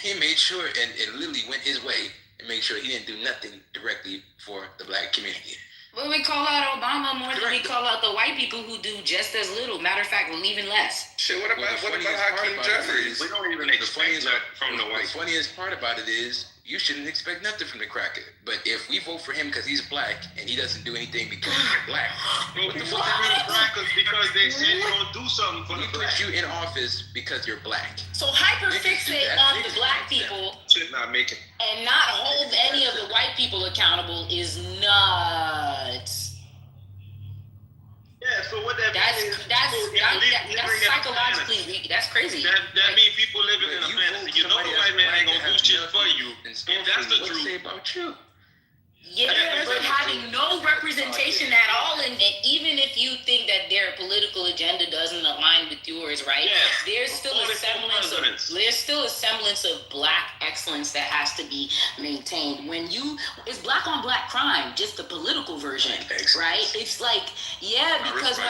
He made sure, and it literally went his way, and made sure he didn't do nothing directly for the black community. Well, we call out Obama more than we call out the white people who do just as little. Matter of fact, even less. Shit, what about Hakeem Jeffries? We don't even expect that from the white. The funniest part about it is you shouldn't expect nothing from the cracker. But if we vote for him because he's black and he doesn't do anything because he's black, Bro, we vote for the crackers because they said they're gonna do something for the black. put you in office because you're black. So hyperfixate on the black people Shit not making. and not hold any of the white people accountable is nuts. Yeah, so what that means is that's psychologically weak. That's crazy. That means people living in a fantasy. You know the white man ain't gonna do shit for you. If that's the truth. Say about you. Yeah, but having no representation at all, and even if you think that their political agenda doesn't align with yours, right? Yeah. There's still a semblance of black excellence that has to be maintained. It's black on black crime, just the political version, right? It's like, because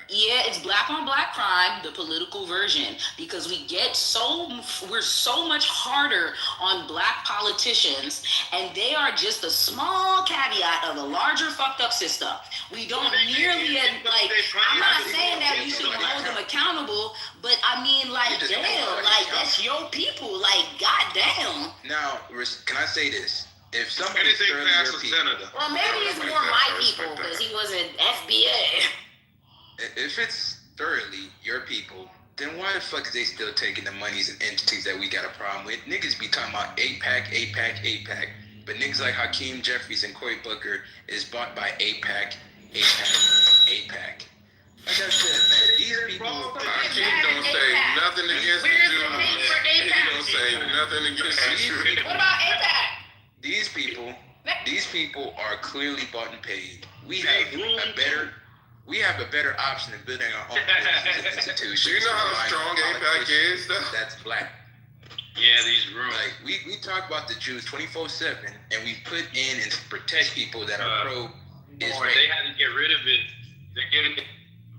it's black on black crime, the political version, because we're so much harder on black politicians, and they are just a small caveat of a larger fucked up system. We don't nearly I'm not saying that you should hold them accountable, but I mean, that's your people, goddamn. Now, can I say this? If somebody anything past a senator. Well, maybe it's more my people because he was an FBA. If it's thoroughly your people, then why the fuck is they still taking the monies and entities that we got a problem with? Niggas be talking about APAC, but niggas like Hakeem Jeffries and Cory Booker is bought by APAC. Like I said, man, these people. Hakeem don't say nothing against the Jews. He don't say nothing against the Jews. What about APAC? These people are clearly bought and paid. We have a better option than building our own business and institutions. Do you know how strong APAC is, though? That's black. Yeah, these rooms. Like, we talk about the Jews 24/7, and we put in and protect people that are pro-Israel. They had to get rid of it. They're giving it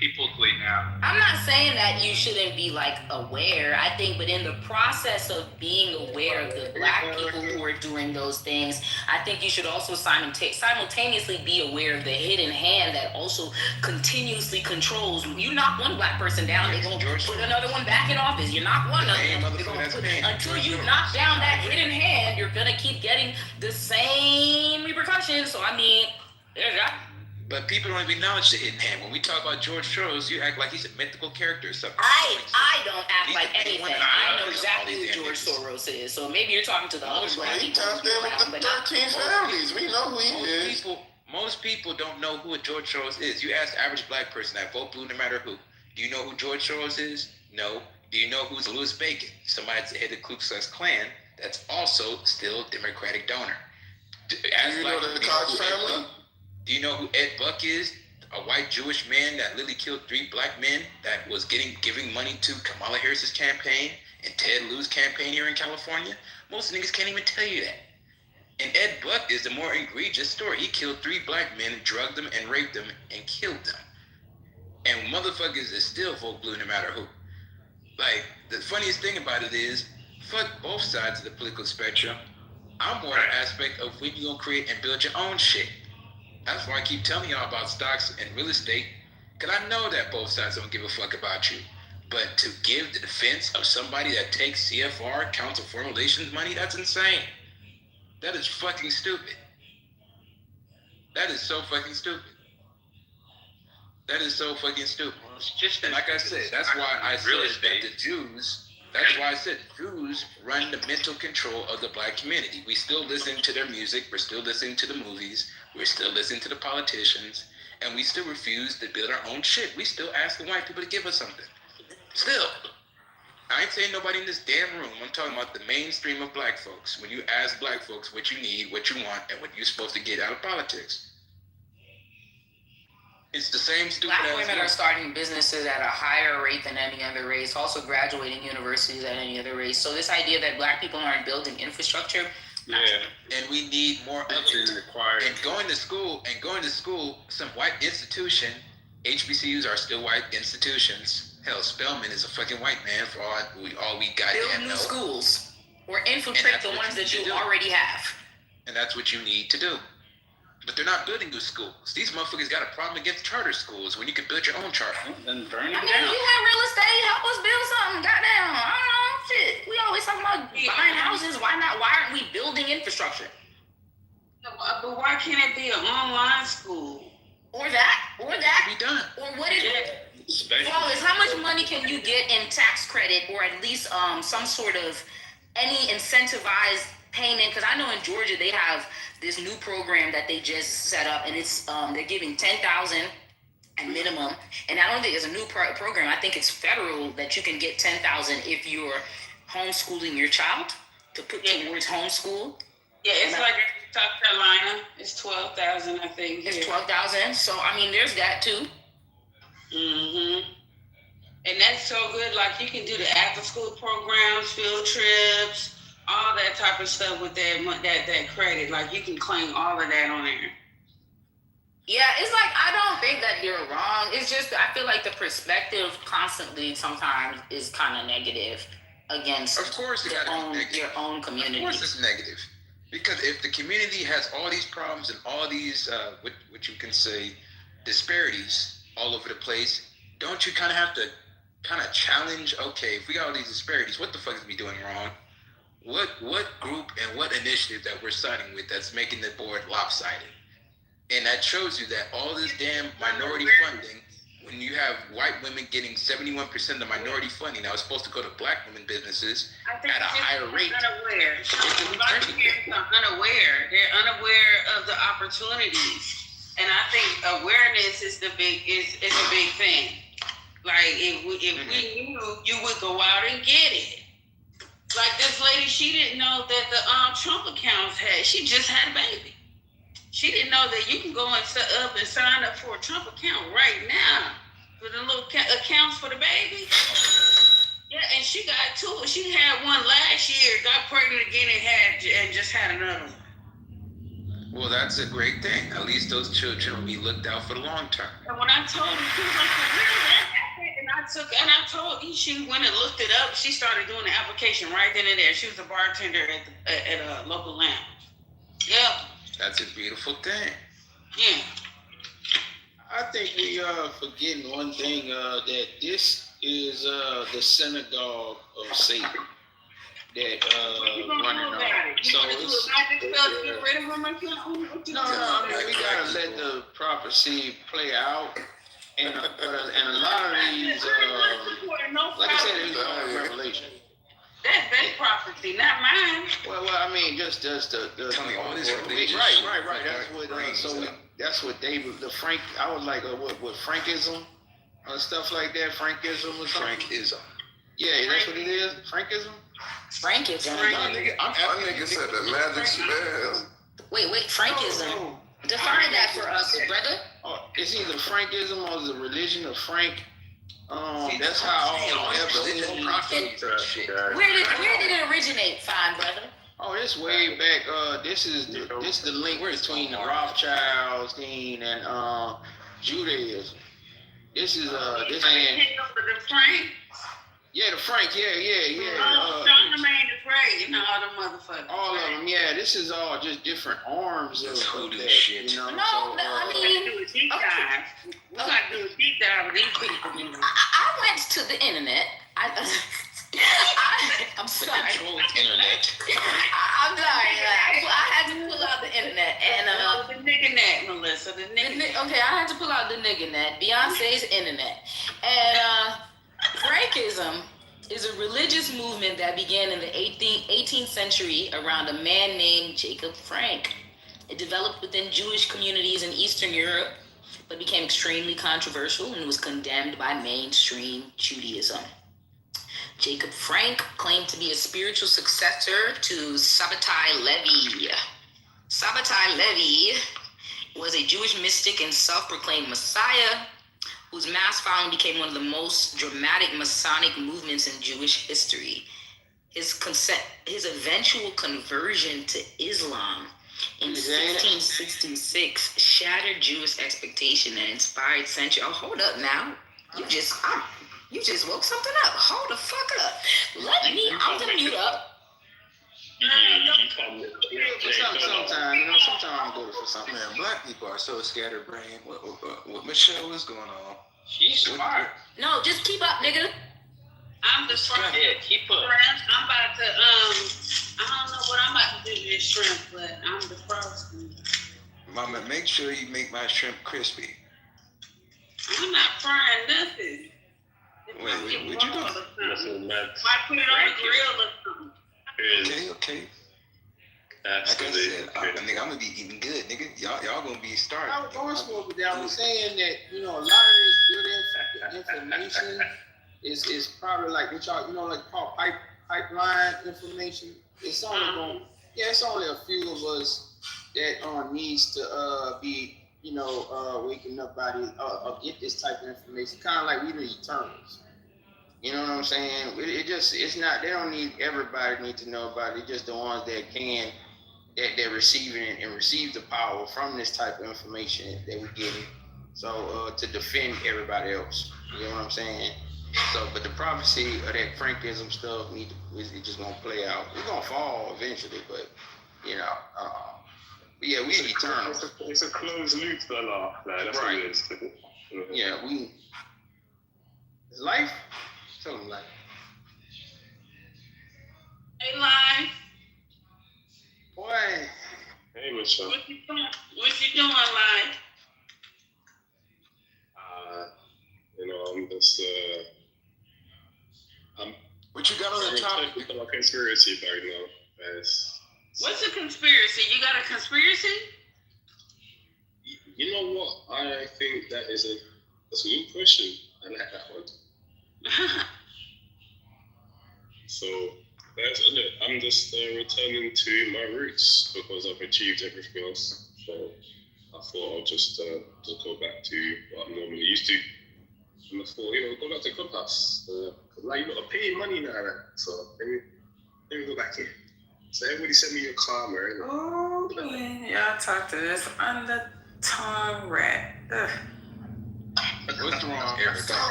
peoplely now. I'm not saying that you shouldn't be aware. I think, but in the process of being aware of the black people who are doing those things, I think you should also simultaneously be aware of the hidden hand that also continuously controls. You knock one black person down, they're gonna put another one back in office. You knock one of them, until you knock down that hidden hand, you're gonna keep getting the same repercussions. So I mean, there's that. But people don't even acknowledge the hidden hand. When we talk about George Soros, you act like he's a mythical character or something. I don't act like anything. I know exactly who George Soros is. So maybe you're talking to the other black people. He tapped in with the 13 families. We know who he is. Most people don't know who a George Soros is. You ask the average black person that vote blue no matter who. Do you know who George Soros is? No. Do you know who's Louis Bacon? Somebody that's the head of the Ku Klux Klan that's also still a Democratic donor. Do you know the Cox family? Do you know who Ed Buck is? A white Jewish man that literally killed 3 black men that was giving money to Kamala Harris's campaign and Ted Lieu's campaign here in California? Most niggas can't even tell you that. And Ed Buck is the more egregious story. He killed 3 black men, drugged them, and raped them, and killed them. And motherfuckers is still vote blue no matter who. Like, the funniest thing about it is, fuck both sides of the political spectrum. I'm more the aspect of when you gonna create and build your own shit. That's why I keep telling y'all about stocks and real estate, because I know that both sides don't give a fuck about you. But to give the defense of somebody that takes CFR, Council of Foreign Relations money, that's insane. That is fucking stupid. That is so fucking stupid. That is so fucking stupid. Well, it's just like I said, that's why I said that the Jews run the mental control of the black community. We still listen to their music, we're still listening to the movies, we're still listening to the politicians, and we still refuse to build our own shit. We still ask the white people to give us something. Still. I ain't saying nobody in this damn room. I'm talking about the mainstream of black folks. When you ask black folks what you need, what you want, and what you're supposed to get out of politics. It's the same stupid Black women are starting businesses at a higher rate than any other race, also graduating universities at any other race. So this idea that black people aren't building infrastructure. Yeah. And we need more of it. And going to school, some white institution, HBCUs are still white institutions. Hell, Spelman is a fucking white man for all we got. Build new schools. or infiltrate the ones that you already have. And that's what you need to do. But they're not building new schools. These motherfuckers got a problem against charter schools when you can build your own charter. Then burn I them mean, down. you have real estate, help us build something. Goddamn, I don't know, shit. We always talking about buying houses. Why not? Why aren't we building infrastructure? But why can't it be an online school? Or that. Be done. Or what is it? Wallace, how much money can you get in tax credit, or at least some sort of any incentivized payment? Because I know in Georgia they have this new program that they just set up, and it's they're giving $10,000 at minimum. And I don't think it's a new program. I think it's federal that you can get $10,000 if you're homeschooling your child to put towards homeschool. Yeah, it's like in South Carolina. It's 12,000, I think. It's 12,000. So I mean, there's that too. And that's so good. Like you can do the after school programs, field trips, all that type of stuff with that credit. Like you can claim all of that on there. Yeah, it's like I don't think that you're wrong. It's just I feel like the perspective constantly sometimes is kind of negative against your own community. Of course it's negative. Because if the community has all these problems and all these what you can say disparities all over the place, don't you kind of have to challenge, okay, if we got all these disparities, what the fuck is we doing wrong? What group and what initiative that we're siding with that's making the board lopsided? And that shows you that all this damn minority funding, when you have white women getting 71% of the minority funding that was supposed to go to black women businesses at a higher rate. Unaware. They're unaware of the opportunities. And I think awareness is a big thing. Like if we knew, you would go out and get it. Like this lady, she didn't know that the Trump accounts she just had a baby. She didn't know that you can go and set up and sign up for a Trump account right now for the little accounts for the baby. Yeah, and she got two. She had one last year, got pregnant again, and just had another one. Well, that's a great thing. At least those children will be looked out for the long term. And when I told her, she was like, I told her, she went and looked it up. She started doing the application right then and there. She was a bartender at a local lounge. Yep. That's a beautiful thing. Yeah. I think we are forgetting one thing, that this is the synagogue of Satan that running on. So it's no, I mean we gotta let the prophecy play out, and a lot of these, like I said, it's all revelation. That's prophecy, not mine. Well, I mean, just the right. That's what David, the Frank. I was like, what Frankism, stuff like that. Frankism or something. Frankism. Yeah, that's what it is. Frankism. Frankism. My nigga said the magic spell. Wait, Frankism. Define that for us, brother. It's either Frankism or the religion of Frank. That's how all Where did it originate, fine brother? Oh, this way back. This is the link between the Rothschilds and Judaism. This is this man. The Frank. Yeah, the Frank. Yeah. Charlemagne the Great and all the motherfuckers. All of them. Yeah, this is all just different arms of that shit. You know. I mean, do a deep dive. We gotta do a deep dive with these people. I went to the internet. I'm sorry. Internet. I'm sorry. I had to pull out the internet and the nigga net, Melissa. Okay, I had to pull out the nigga net. Beyonce's internet. And Frankism is a religious movement that began in the 18th century around a man named Jacob Frank. It developed within Jewish communities in Eastern Europe, but became extremely controversial and was condemned by mainstream Judaism. Jacob Frank claimed to be a spiritual successor to Sabbatai Levi. Sabbatai Levi was a Jewish mystic and self-proclaimed Messiah whose mass following became one of the most dramatic Masonic movements in Jewish history. His eventual conversion to Islam in 1666 shattered Jewish expectation and inspired century. Oh, hold up now. You just woke something up. Hold the fuck up. I'm gonna mute up. Sometimes I'm good for something. Man, black people are so scatterbrained. What Michelle, what's going on? She's smart. No, just keep up, nigga. I'm the front. Yeah, keep up. I'm about to I don't know what I'm about to do to this shrimp, but I'm the frosting. Mama, make sure you make my shrimp crispy. I'm not frying nothing. Wait, what you doing? Might put it on the grill or something. Okay. That's like I said, nigga, I'm gonna be eating good, nigga. Y'all gonna be starving. I was going smoke with that. I was saying that, a lot of this good information is probably like what y'all, like called pipeline information. It's only it's only a few of us that needs to be, waking up by this, get this type of information. Kind of like we the Eternals. You know what I'm saying? It's not, they don't need, everybody need to know about it. It's just the ones that can, that they're receiving and receive the power from this type of information that we're getting. So, to defend everybody else. You know what I'm saying? So, but the prophecy of that Frankism stuff it's just gonna play out. It's gonna fall eventually, but, yeah, we eternal. It's a closed loop, fella. Like, that's right. What it is. Yeah, it's life. Tell them life. Hey, Life. Boy. Hey, Michelle. What you doing, Life? I'm just what you got on the topic? About conspiracy right now, guys. What's a conspiracy? You got a conspiracy? You know what? I think that's a good question. I like that one. So that's it. I'm just returning to my roots because I've achieved everything else. So I thought I'll just go back to what I'm normally used to. And I thought, go back to Clubhouse. Like, you got to pay money now, right? So let me go back here. So everybody send me your karma. Oh, man. Y'all talk to this undertongue rat. Ugh. What's wrong?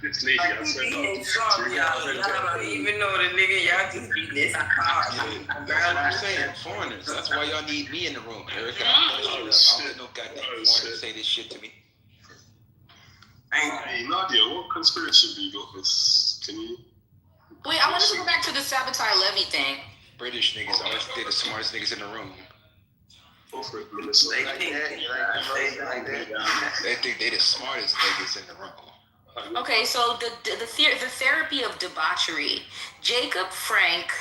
This lady, I swear y'all don't even know the nigga. Y'all just be listening. That's what I'm saying. Foreigners. That's why y'all need me in the room, Erica. I don't let no goddamn foreigner say this shit to me. Hey, Nadia, what conspiracy do you got this? Can you? Wait, I wanted to go back to the sabotage levy thing. British niggas always they're the smartest niggas in the room. They think they the smartest niggas in the room. Okay, so the therapy of debauchery. Jacob Frank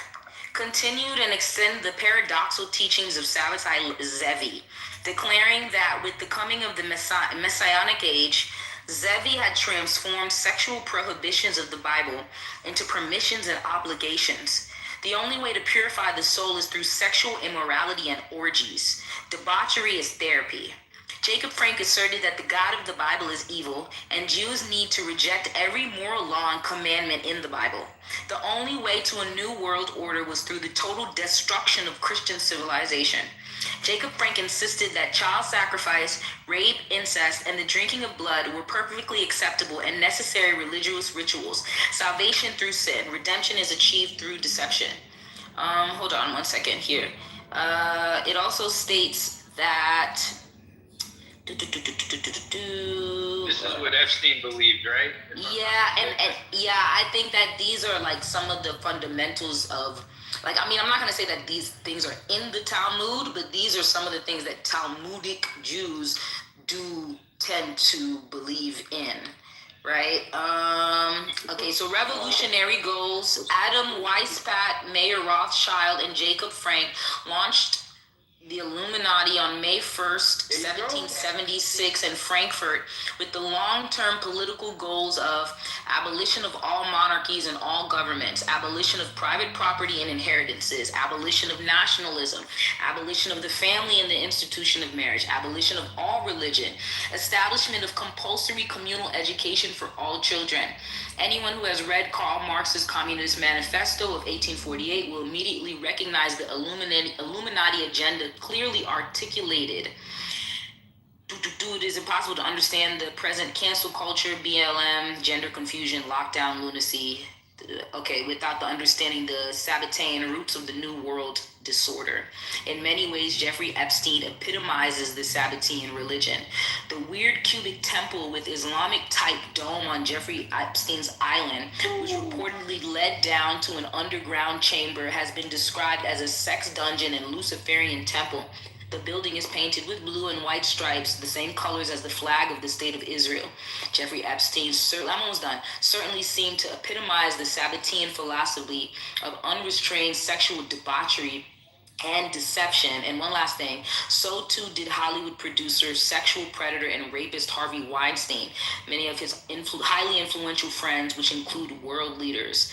continued and extended the paradoxical teachings of Sabbatai Zevi, declaring that with the coming of the Messianic age, Zevi had transformed sexual prohibitions of the Bible into permissions and obligations. The only way to purify the soul is through sexual immorality and orgies. Debauchery is therapy. Jacob Frank asserted that the God of the Bible is evil, and Jews need to reject every moral law and commandment in the Bible. The only way to a new world order was through the total destruction of Christian civilization. Jacob Frank insisted that child sacrifice, rape, incest, and the drinking of blood were perfectly acceptable and necessary religious rituals. Salvation through sin. Redemption is achieved through deception. Hold on one second here. It also states that... This is what Epstein believed, right? Yeah, and I think that these are like some of the fundamentals of... Like, I mean, I'm not going to say that these things are in the Talmud, but these are some of the things that Talmudic Jews do tend to believe in, right? Okay, so revolutionary goals. Adam Weishaupt, Mayer Rothschild, and Jacob Frank launched the Illuminati on May 1st, 1776 in Frankfurt with the long-term political goals of abolition of all monarchies and all governments, abolition of private property and inheritances, abolition of nationalism, abolition of the family and the institution of marriage, abolition of all religion, establishment of compulsory communal education for all children. Anyone who has read Karl Marx's Communist Manifesto of 1848 will immediately recognize the Illuminati agenda clearly articulated. It is impossible to understand the present cancel culture, BLM, gender confusion, lockdown, lunacy, without the understanding the Sabbatean roots of the New World disorder. In many ways, Jeffrey Epstein epitomizes the Sabbatean religion. The weird cubic temple with Islamic-type dome on Jeffrey Epstein's island, which reportedly led down to an underground chamber, has been described as a sex dungeon and Luciferian temple. The building is painted with blue and white stripes, the same colors as the flag of the state of Israel. Jeffrey Epstein, certainly seemed to epitomize the Sabbatean philosophy of unrestrained sexual debauchery and deception. And one last thing, so too did Hollywood producer, sexual predator, and rapist Harvey Weinstein, many of his highly influential friends, which include world leaders.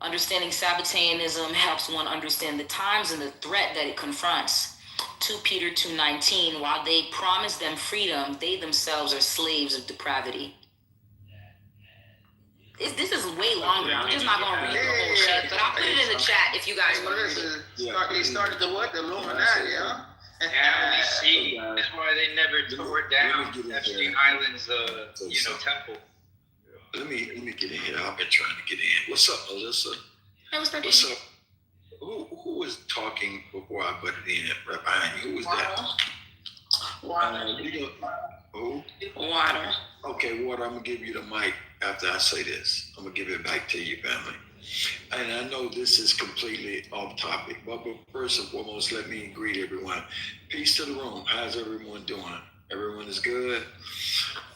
Understanding Sabbateanism helps one understand the times and the threat that it confronts. 2 Peter 2:19, while they promise them freedom, they themselves are slaves of depravity. This is way longer. I'm just not going to read the whole shit, but I'll put it in the chat if you guys want to read it. They started the what? The Illuminati, huh? Now we see that's why they never tore down Epstein Island's, temple. Let me get in here. I've been trying to get in. What's up, Melissa? Hey, what's up? What's up? Who was talking before I butted in right behind you? Who was that? Water. Who? Water. Okay, Water, I'm going to give you the mic after I say this. I'm going to give it back to you, family. And I know this is completely off topic, but first and foremost, let me greet everyone. Peace to the room. How's everyone doing? Everyone is good?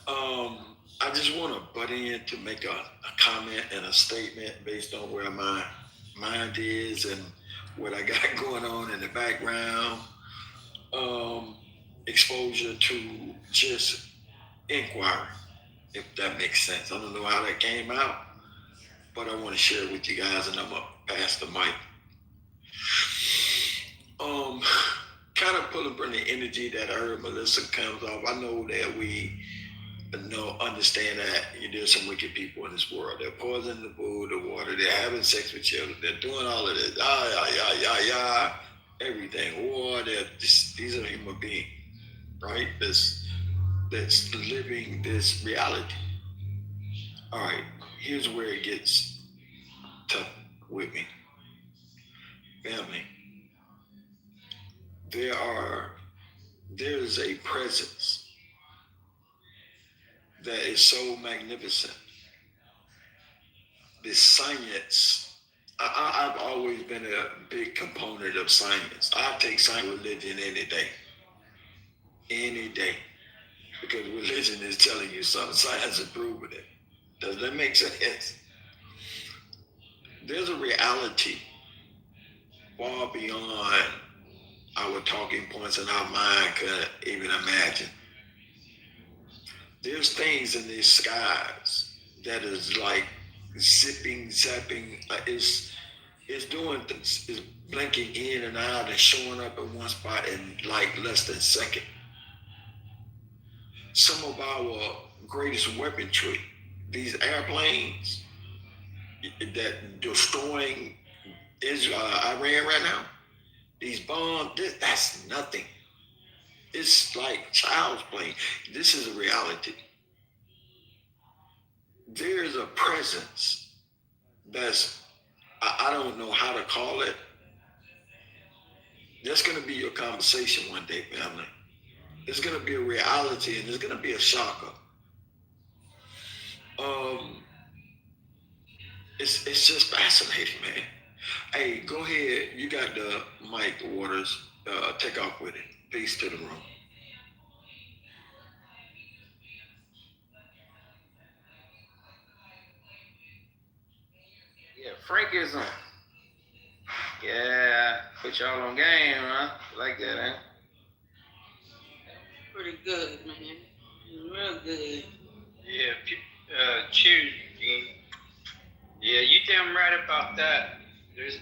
I just want to butt in to make a comment and a statement based on where my mind is and what I got going on in the background. Exposure to just inquiry, if that makes sense. I don't know how that came out, but I want to share it with you guys, and I'm going to pass the mic. Kind of pulling from the energy that I heard Melissa comes off. I know that we understand that there's some wicked people in this world. They're poisoning the food, the water, they're having sex with children, they're doing all of this, everything. War, these are human beings, right? That's living this reality. All right, here's where it gets tough with me. Family, there's a presence that is so magnificent. This science, I've always been a big component of science. I take science religion any day, because religion is telling you something. Science is proving it. Does that make sense? There's a reality far beyond our talking points and our mind could even imagine. There's things in these skies that is like zipping, zapping, it's doing things, it's blinking in and out and showing up in one spot in like less than a second. Some of our greatest weaponry, these airplanes that destroying Iran right now, these bombs, that's nothing. It's like child's play. This is a reality. There is a presence that's, I don't know how to call it. That's going to be your conversation one day, family. It's going to be a reality, and it's going to be a shocker. It's just fascinating, man. Hey, go ahead. You got the mic, Waters. Take off with it. Peace to the room. Yeah, Frankism. Yeah, put y'all on game, huh? Like that, huh? Pretty good, man. Real good. Yeah, cheers, Gene. Yeah, you damn right about that. There's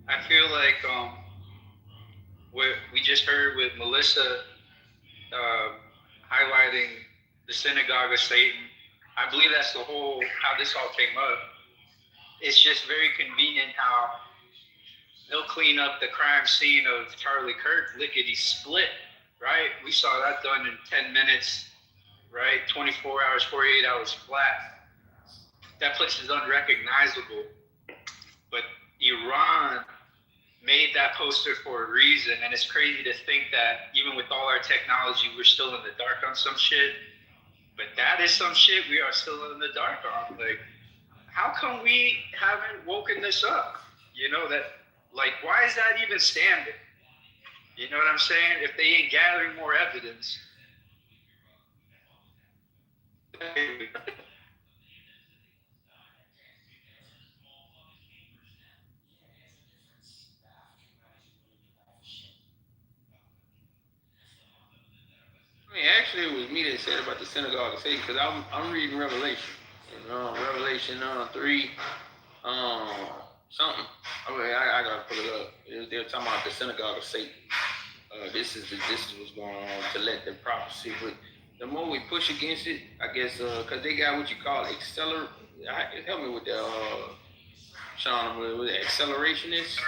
I feel like what we just heard with Melissa highlighting the synagogue of Satan. I believe that's how this all came up. It's just very convenient how they'll clean up the crime scene of Charlie Kirk lickety split, right? We saw that done in 10 minutes, right? 24 hours, 48 hours flat. that place is unrecognizable. But Iran made that poster for a reason, and it's crazy to think that even with all our technology, we're still in the dark on some shit. But that is some shit we are still in the dark on. Like, how come we haven't woken this up? You know, that, like, why is that even standing? You know what I'm saying? If they ain't gathering more evidence. I mean, actually, it was me that said about the synagogue of Satan, because I'm reading Revelation. Revelation 3, something. I gotta pull it up. They're talking about the synagogue of Satan. This is what's going on to let the prophecy. But the more we push against it, I guess, because they got what you call help me with that, Sean, with the accelerationist.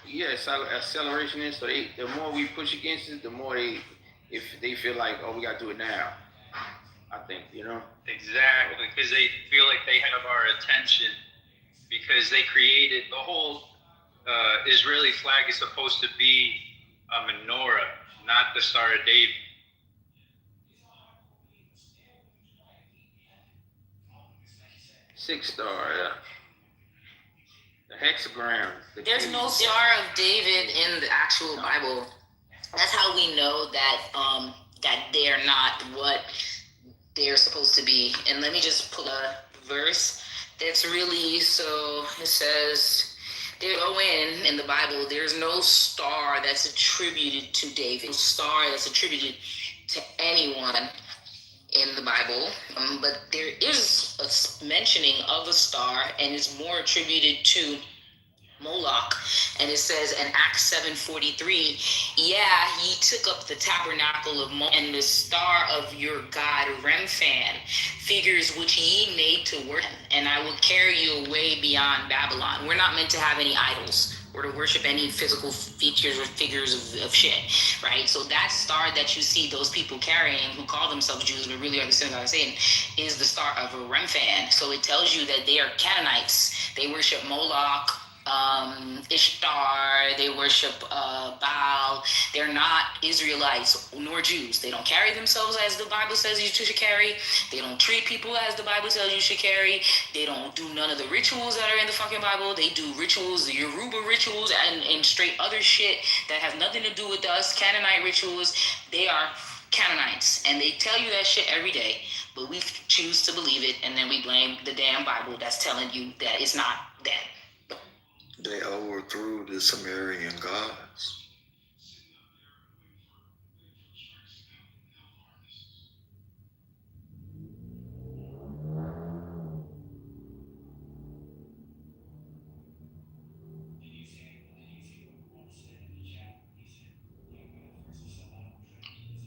Yes, accelerationist. So the more we push against it, the more if they feel like, oh, we gotta do it now. I think, Exactly, because they feel like they have our attention, because they created the whole Israeli flag is supposed to be a menorah, not the Star of David. Six star, yeah. The hexagram. There's no Star of David in the actual Bible. That's how we know that that they're not what they're supposed to be. And let me just pull a verse that's really, so it says, in the Bible, there's no star that's attributed to David, no star that's attributed to anyone in the Bible, but there is a mentioning of a star, and it's more attributed to Moloch, and it says in Acts 7:43, yeah, ye took up the tabernacle of Moloch and the star of your god Remphan, figures which ye made to worship, and I will carry you away beyond Babylon. We're not meant to have any idols or to worship any physical features or figures of shit, right? So that star that you see those people carrying who call themselves Jews but really are the synagogue of Satan is the star of Remphan. So it tells you that they are Canaanites. They worship Moloch, Ishtar, they worship Baal. They're not Israelites nor Jews. They don't carry themselves as the Bible says you should carry. They don't treat people as the Bible says you should carry. They don't do none of the rituals that are in the fucking Bible. They do rituals, the Yoruba rituals, and straight other shit that have nothing to do with us, Canaanite rituals. They are Canaanites, and they tell you that shit every day, but we choose to believe it, and then we blame the damn Bible that's telling you that it's not that. They overthrew the Sumerian gods.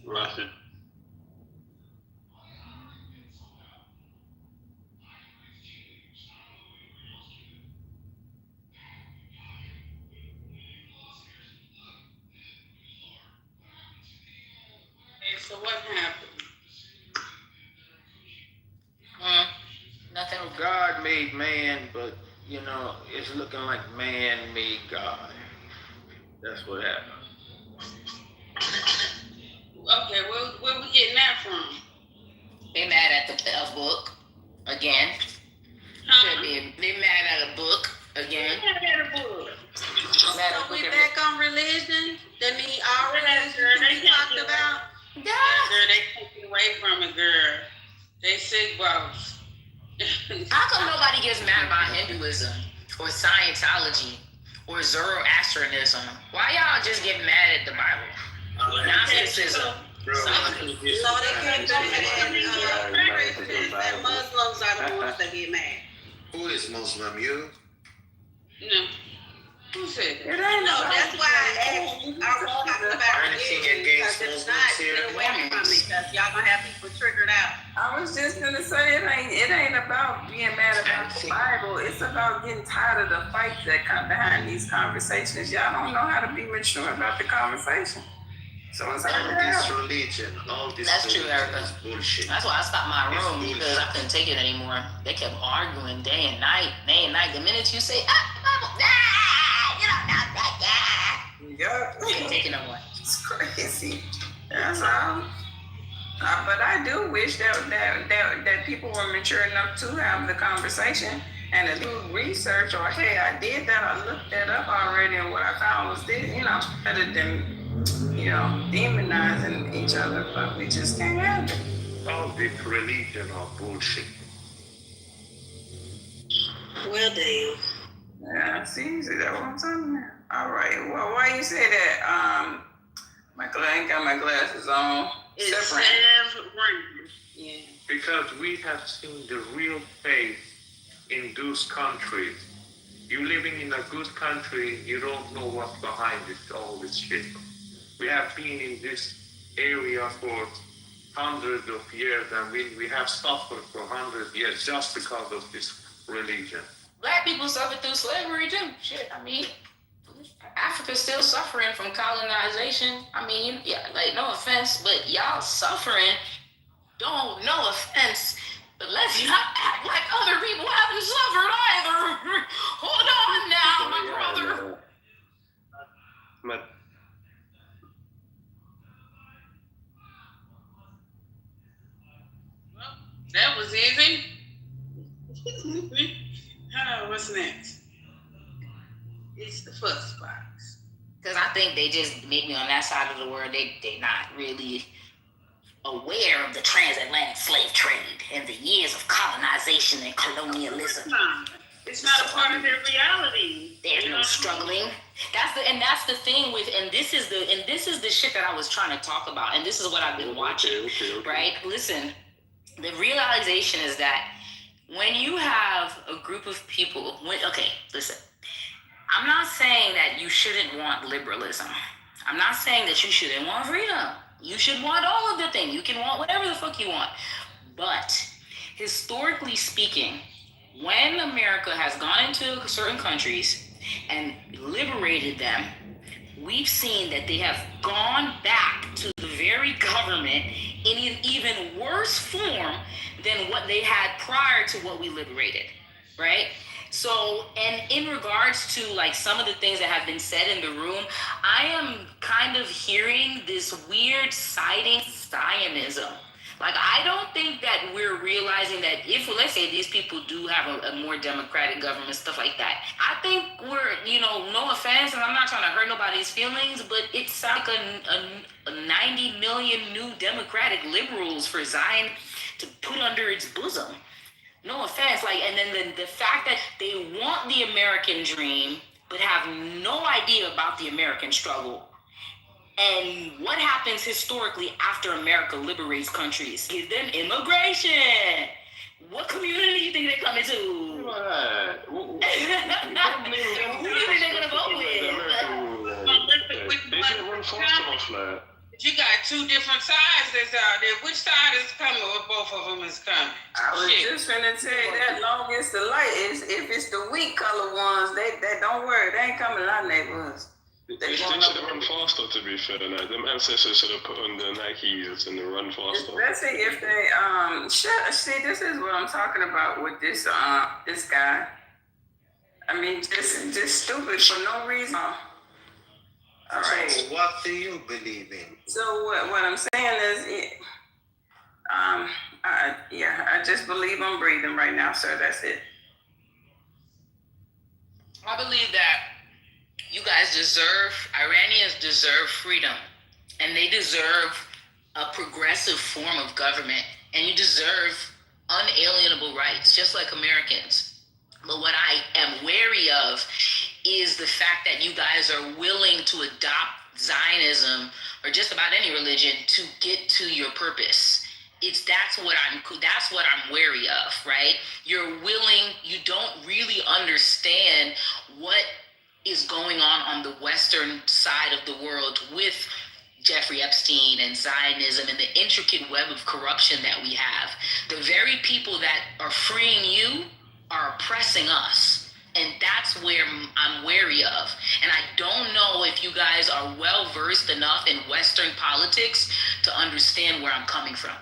Russian. So what happened? Nothing. God made man, but it's looking like man made God. That's what happened. Okay, where we getting that from? They mad at the book again. They mad at a book again. Mad at a book. So we back on religion? That mean our religion we talked about? Yeah. Girl, they take it away from it, girl. They sick balls. How come nobody gets mad about Hinduism or Scientology or Zoroastrianism? Why y'all just get mad at the Bible? Gnosticism. So they get mad at Christians and Muslims are the ones that get mad. Who is Muslim? You? No. Who said that? No, that's why I asked. I was talking about religion because it's not getting away from me because y'all gonna have people triggered out. I was just gonna say it ain't about being mad about the Bible. It's about getting tired of the fights that come behind these conversations. Y'all don't know how to be mature about the conversation. So it's all like this religion, all this That's true, religion Erica. is bullshit. That's why I stopped my It's room because I couldn't take it anymore. They kept arguing day and night. The minute you say, you don't know that. Yeah. Couldn't take it no more. It's crazy. That's all. But I do wish that people were mature enough to have the conversation and to do research, or hey, I did that, I looked that up already, and what I found was this, rather than demonizing each other. But we just can't have it. All this religion are bullshit. Well, damn. Yeah, see, that's what I'm talking about. All right. Well, why you say that? Michael, I ain't got my glasses on. It's Separate. Yeah. Because we have seen the real face in those countries. You living in a good country, you don't know what's behind all this shit. We have been in this area for hundreds of years, and we have suffered for hundreds of years just because of this religion. Black people suffered through slavery too. Shit, I mean, Africa's still suffering from colonization. I mean, yeah, like, no offense, but y'all suffering. Don't, no offense, but let's not act like other people haven't suffered either. Hold on now, my brother. But That was easy. What's next? It's the fuss box. Because I think they just maybe on that side of the world, they're not really aware of the transatlantic slave trade and the years of colonization and colonialism. It's not a part of their reality. There's no struggling. That's the thing with, and this is the shit that I was trying to talk about, and this is what I've been watching. Okay. Right? Listen, the realization is that when you have a group of people, listen, I'm not saying that you shouldn't want liberalism. I'm not saying that you shouldn't want freedom. You should want all of the things. You can want whatever the fuck you want. But historically speaking, when America has gone into certain countries and liberated them, we've seen that they have gone back to the very government in an even worse form than what they had prior to what we liberated, right? So, and in regards to like some of the things that have been said in the room, I am kind of hearing this weird siding Zionism. Like, I don't think that we're realizing that if, let's say, these people do have a more democratic government, stuff like that, I think we're, no offense, and I'm not trying to hurt nobody's feelings, but it's like a 90 million new democratic liberals for Zion to put under its bosom. No offense, and then the fact that they want the American dream, but have no idea about the American struggle. And what happens historically after America liberates countries? Give them immigration. What community do you think they're coming to? Who do you think they're going to vote with? You got two different sides that's out there. Which side is coming or both of them is coming? I was just finna tell you that long as the light is, if it's the weak color ones, they don't worry, they ain't coming to our neighborhoods. They should have run faster, to be fair. Like, them ancestors should have put on the Nikes and run faster. Especially if they see, this is what I'm talking about with this this guy. I mean, just stupid for no reason. All right. So what do you believe in? So what I'm saying is, I just believe I'm breathing right now, sir. That's it. I believe that you guys Iranians deserve freedom, and they deserve a progressive form of government, and you deserve unalienable rights, just like Americans. But what I am wary of is the fact that you guys are willing to adopt Zionism or just about any religion to get to your purpose. That's what I'm wary of, right? You're willing, you don't really understand what is going on the Western side of the world with Jeffrey Epstein and Zionism and the intricate web of corruption that we have. The very people that are freeing you are oppressing us. And that's where I'm wary of. And I don't know if you guys are well versed enough in Western politics to understand where I'm coming from.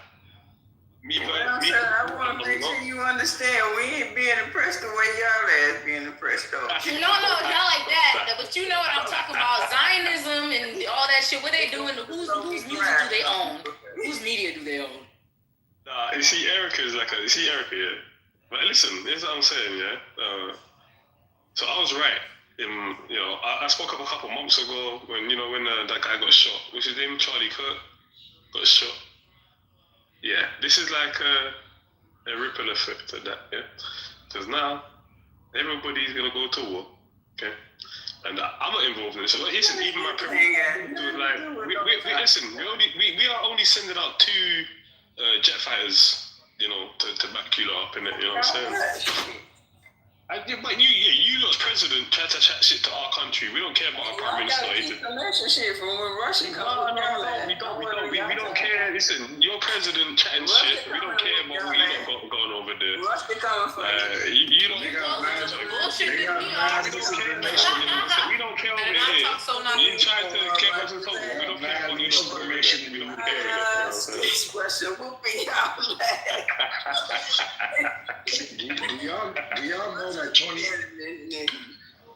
I want to make sure you understand we ain't being impressed the way y'all ass being impressed though. No, not like that. But you know what I'm talking about. Zionism and all that shit. What they doing? Whose music do they own? Whose media do they own? Nah, you see, Erica is like yeah. But listen, here's what I'm saying, yeah. So I was right. I spoke up a couple months ago when that guy got shot. What's his name? Charlie Kirk got shot. Yeah, this is like a ripple effect of that, yeah. Because now everybody's gonna go to war, okay. And I'm not involved in this. So listen, even my parents, we are only sending out 2 jet fighters, to back you up in it. You know what I'm saying? But you lot president try to chat shit to our country. We don't care about our prime minister. Relationship from when Russia comes. We don't care. Listen, your president chatting shit. We don't care about what you lot going over there. Russia coming for you don't bullshit with me. We don't care over here. You try to keep us in trouble. We don't care about your information. We don't care. This Russia will be our Do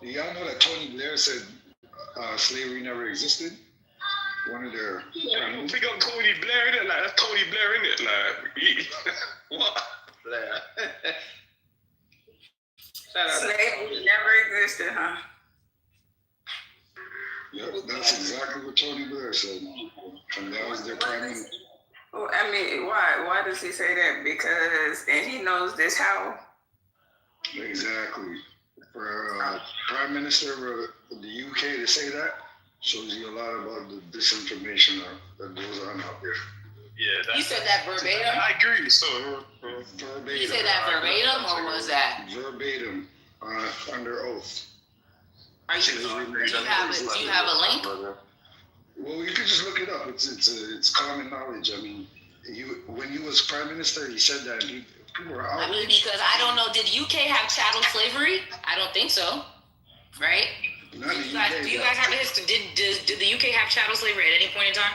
y'all know that Tony Blair said slavery never existed? One of their big up Tony Blair in it, like that's Tony Blair in it, like what? Blair. Slavery never existed, huh? Yep, that's exactly what Tony Blair said, and that was their prime minister. Well, I mean, why does he say that? Because, and he knows this how? Exactly. For Prime Minister of the UK to say that shows you a lot about the disinformation that goes on out there. Yeah. You said that verbatim? I agree. So verbatim. You said that verbatim, or was that verbatim under oath? Do you have a link? Well, you could just look it up. It's common knowledge. I mean, when he was prime minister, he said that people were outraged. I mean, because I don't know, did UK have chattel slavery? I don't think so, right? Do you guys have a history? Did the UK have chattel slavery at any point in time?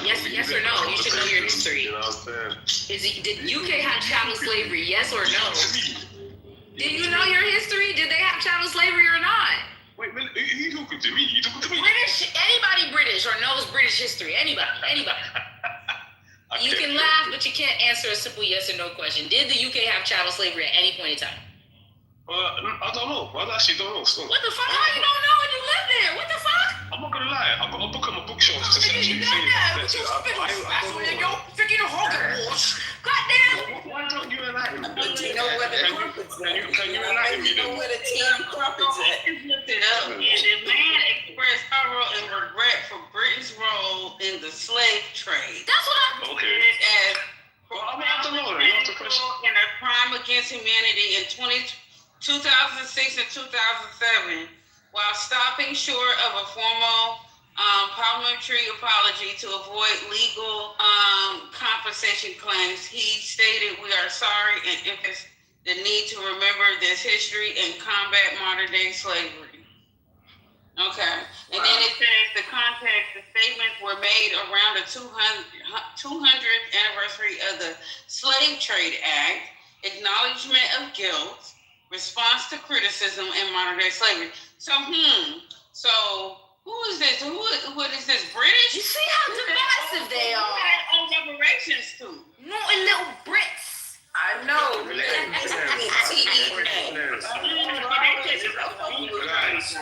Yes or no? You should know your history. Did UK have chattel slavery? Yes or no? Did you know your history? Did they have chattel slavery or not? Wait, you talking to me? You talking to me? Anybody British or knows British history? Anybody. You can laugh, but you can't answer a simple yes or no question. Did the UK have chattel slavery at any point in time? I don't know. I actually don't know. So. What the fuck? How you don't know and you live there? What the fuck? I'm not gonna lie. I've got a book on my bookshelf to say you know that, but you freaking Hogwarts. Goddamn. Why don't you enlighten me? You know where the crumpets at? Can you enlighten me? You know where the team crumpets at? I just looked it up, and the man expressed sorrow and regret for Britain's role in the slave trade. That's what I'm. Okay. Well, I mean, I don't know. You have to question. And a crime against humanity in 2006 and 2007, while stopping short of a formal parliamentary apology to avoid legal compensation claims, he stated, "We are sorry," and emphasized the need to remember this history and combat modern-day slavery. Okay. And then it says the statements were made around the 200th anniversary of the Slave Trade Act, acknowledgement of guilt, response to criticism, and modern-day slavery. So who is this? What is this, British? You see how divisive they are. On reparations too. No, and little Brits. I know.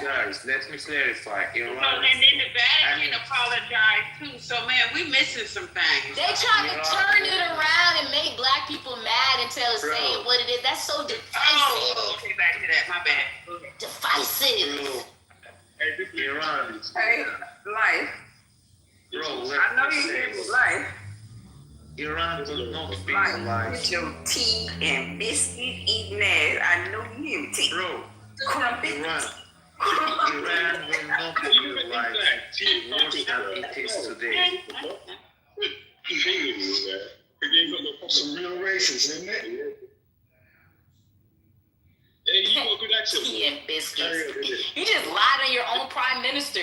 Guys, let me clarify. And then the Vatican apologized too. So man, we missing some things. They try to turn it around and make black people mad until it's saying what it is. That's so divisive. Oh, okay, back to that. My bad. Divisive. Hey, life. I know you hear me, life. Iran will not be like with your tea and biscuit eating ass. I know you hear me. Tea. Bro, Crumpet. Iran will not be like worse than it is today. Some real racists, isn't it? tea and biscuits. You just lied on your own prime minister.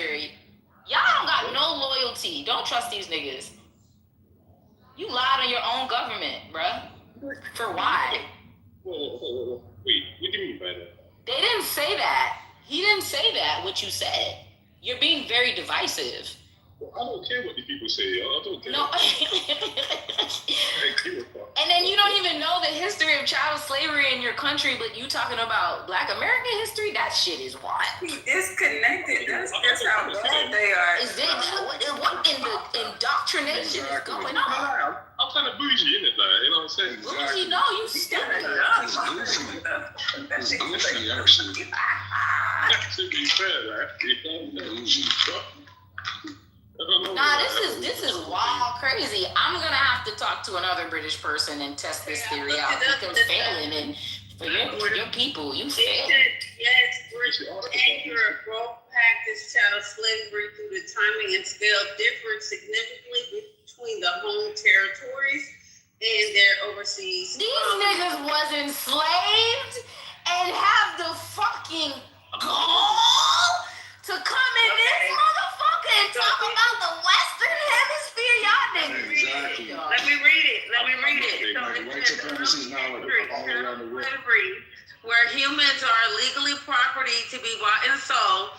Y'all don't got no loyalty. Don't trust these niggas. You lied on your own government, bruh. For why? Wait, what do you mean by that? They didn't say that. He didn't say that, what you said. You're being very divisive. Well, I don't care what the people say. I don't care. No. And then you don't even know the history of child slavery in your country, but you talking about Black American history? That shit is wild. Disconnected. That's how bad they are. Is it what in the indoctrination is going on? I'm kind of bougie, innit? Like, you know what I'm saying? Bougie? No, you stupid. It's goofy, actually. To be fair, right? Bougie. Nah, this is wild, crazy. I'm gonna have to talk to another British person and test this theory out because failing and for your people, you failed. Yes, British and Europe both practiced chattel slavery through the timing and scale differed significantly between the home territories and their overseas. These niggas was enslaved and have the fucking gall to come in this motherfucker and talk about the Western Hemisphere. Y'all didn't read it. Let me read it. So White supremacy is now all around the world. Where humans are legally property to be bought and sold,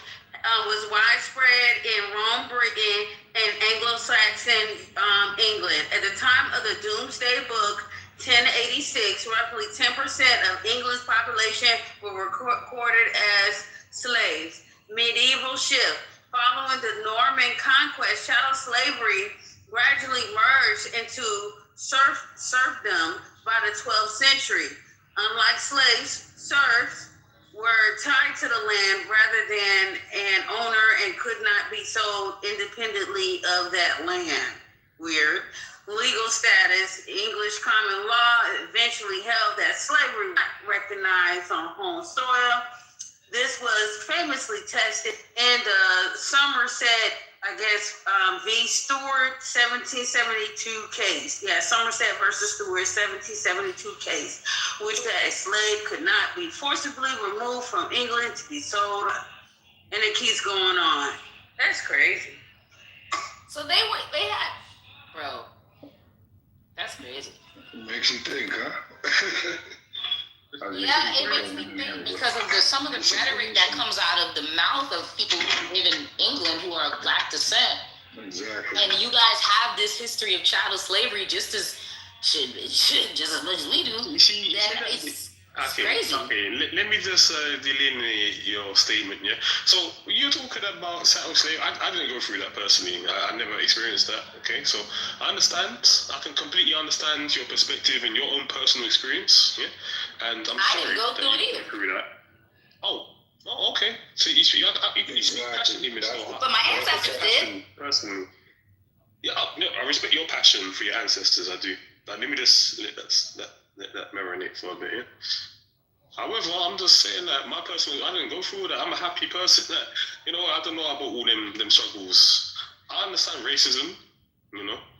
was widespread in Rome, Britain, and Anglo-Saxon England. At the time of the Doomsday Book, 1086, roughly 10% of England's population were recorded as slaves. Medieval shift. Following the Norman conquest, chattel slavery gradually merged into serfdom by the 12th century. Unlike slaves, serfs were tied to the land rather than an owner and could not be sold independently of that land. Weird. Legal status. English common law eventually held that slavery was not recognized on home soil. This was famously tested in the Somerset, v. Stewart, 1772 case. Yeah, Somerset versus Stewart, 1772 case, which a slave could not be forcibly removed from England to be sold, and it keeps going on. That's crazy. So they had, bro. That's crazy. Makes you think, huh? Yeah, it makes me think because of some of the rhetoric that comes out of the mouth of people who live in England who are of Black descent. Exactly. And you guys have this history of chattel slavery just as much as we do. You see, it's crazy. Okay, let me just delineate your statement, yeah? So, you're talking about chattel slavery. I didn't go through that personally. I never experienced that, okay? So, I understand. I can completely understand your perspective and your own personal experience, yeah? And I'm sorry didn't go that through you it either. went through that. Oh, okay. So, you speak passionately, Miss Noah. But my ancestors did. Personally. Yeah, I respect your passion for your ancestors, I do. But let me just let that marinate for a bit, yeah? However, I'm just saying that I didn't go through that. I'm a happy person that, I don't know about all them struggles. I understand racism,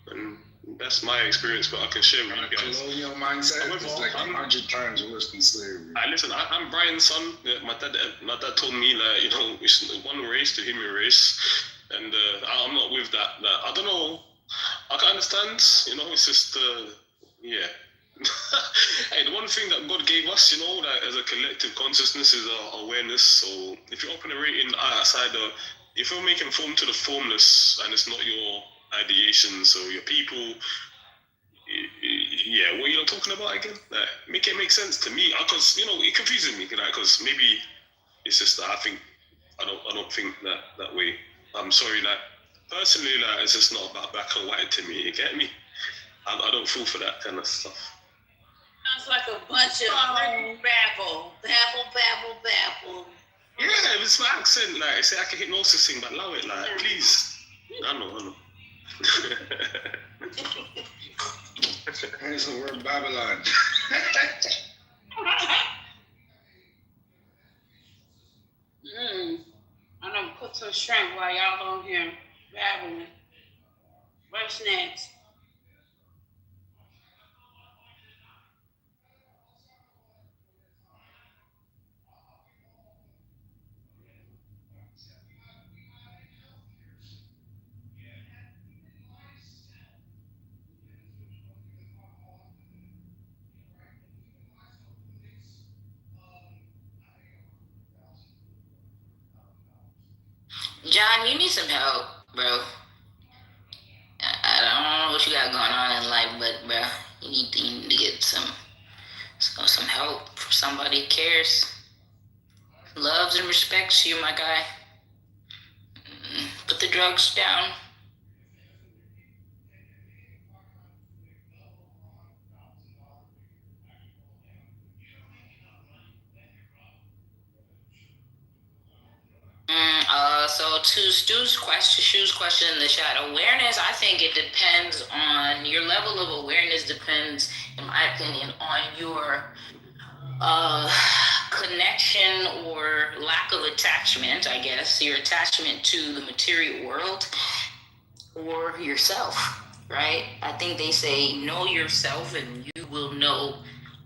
and that's my experience, but I can share with you guys. Colonial mindset is like 100 times worse than slavery. Listen, I'm Brian's son. My dad told me that, it's one race, the human race, and I'm not with that. I don't know. I can understand, it's just, yeah. Hey, the one thing that God gave us, that as a collective consciousness is our awareness. So if you're operating outside if you're making form to the formless and it's not your ideation, so your people, yeah, what you're talking about again? Make it make sense to me, because it confuses me, because maybe it's just that I don't think that way. I'm sorry, personally, it's just not about black and white to me. You get me? I don't fall for that kind of stuff. Sounds like a bunch of babble. Yeah, it's my accent. Say I can hypnosis sing, but allow it. Please. I know. Hence the word Babylon. I'm gonna put some shrimp while y'all on here babbling. What's next? John, you need some help, bro. I don't know what you got going on in life, but bro, you need to get some help from somebody who cares, loves and respects you, my guy. Put the drugs down. So to Stu's question in the chat, awareness, I think it depends on your level of awareness depends, in my opinion, on your connection or lack of attachment, I guess, your attachment to the material world or yourself, right? I think they say, know yourself and you will know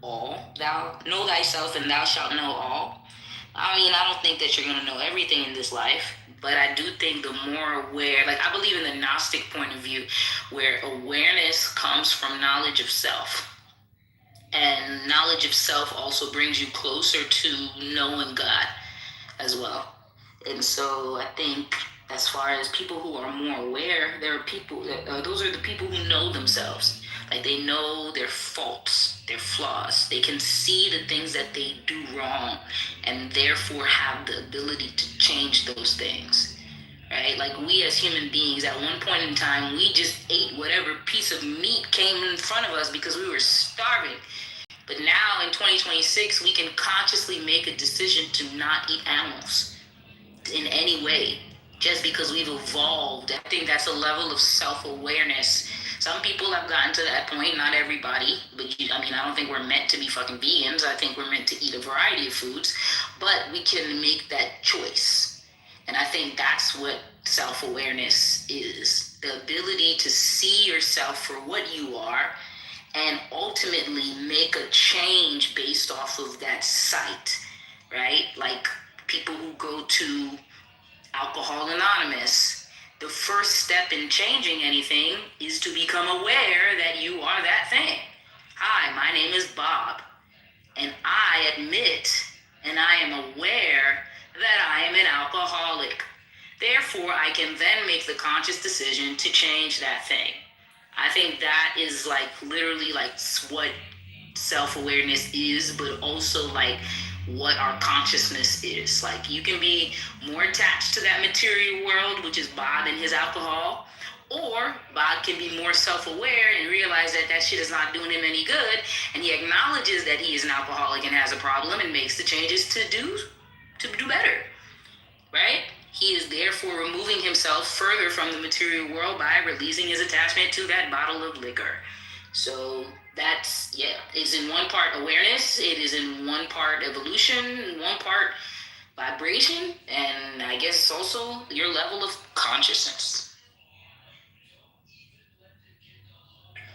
all. Thou know thyself and thou shalt know all. I mean, I don't think that you're going to know everything in this life, but I do think the more aware, like I believe in the Gnostic point of view, where awareness comes from knowledge of self. And knowledge of self also brings you closer to knowing God as well. And so I think as far as people who are more aware, there are people, those are the people who know themselves. Like they know their faults, their flaws. They can see the things that they do wrong and therefore have the ability to change those things. Right? Like we as human beings, at one point in time, we just ate whatever piece of meat came in front of us because we were starving. But now in 2026, we can consciously make a decision to not eat animals in any way, just because we've evolved. I think that's a level of self-awareness. Some people have gotten to that point, not everybody, but I don't think we're meant to be fucking vegans. I think we're meant to eat a variety of foods, but we can make that choice. And I think that's what self-awareness is. The ability to see yourself for what you are and ultimately make a change based off of that sight, right? Like people who go to Alcohol Anonymous, the first step in changing anything is to become aware that you are that thing. Hi, my name is Bob, and I admit and I am aware that I am an alcoholic. Therefore, I can then make the conscious decision to change that thing. I think that is like literally like what self-awareness is, but also like what our consciousness is. Like you can be more attached to that material world, which is Bob and his alcohol, or Bob can be more self-aware and realize that that shit is not doing him any good, and he acknowledges that he is an alcoholic and has a problem and makes the changes to do better, right? He is therefore removing himself further from the material world by releasing his attachment to that bottle of liquor. So that's, it's in one part awareness, it is in one part evolution, one part vibration, and I guess also your level of consciousness.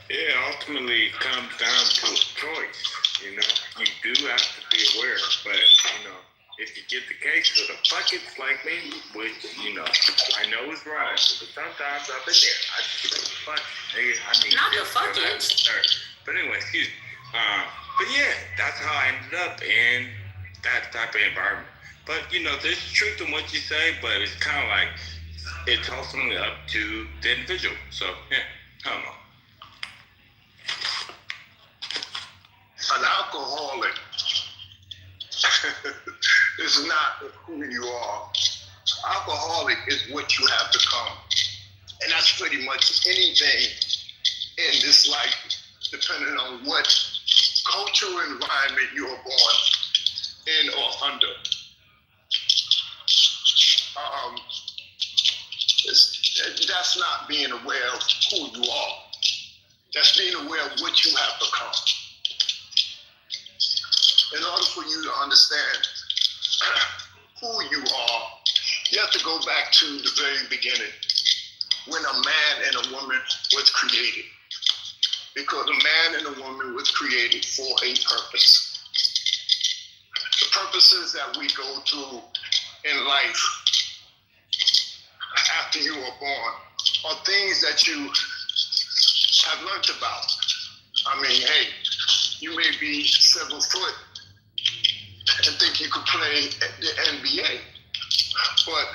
Yeah, ultimately it comes down to a choice, you know. You do have to be aware, but, you know, if you get the case of the buckets like me, which, you know, I know is wrong, but sometimes I've been there. I just say, fuck, nigga, I need not the fuckets. But anyway, excuse me. But yeah, that's how I ended up in that type of environment. But, you know, there's truth in what you say, but it's kind of like, it's ultimately up to the individual. So, yeah, I don't know. An alcoholic is not who you are. Alcoholic is what you have become. And that's pretty much anything in this life, depending on what cultural environment you are born in or under. That's not being aware of who you are. That's being aware of what you have become. In order for you to understand who you are, you have to go back to the very beginning, when a man and a woman was created. Because a man and a woman was created for a purpose. The purposes that we go through in life after you are born are things that you have learned about. I mean, hey, you may be 7 foot and think you could play at the NBA, but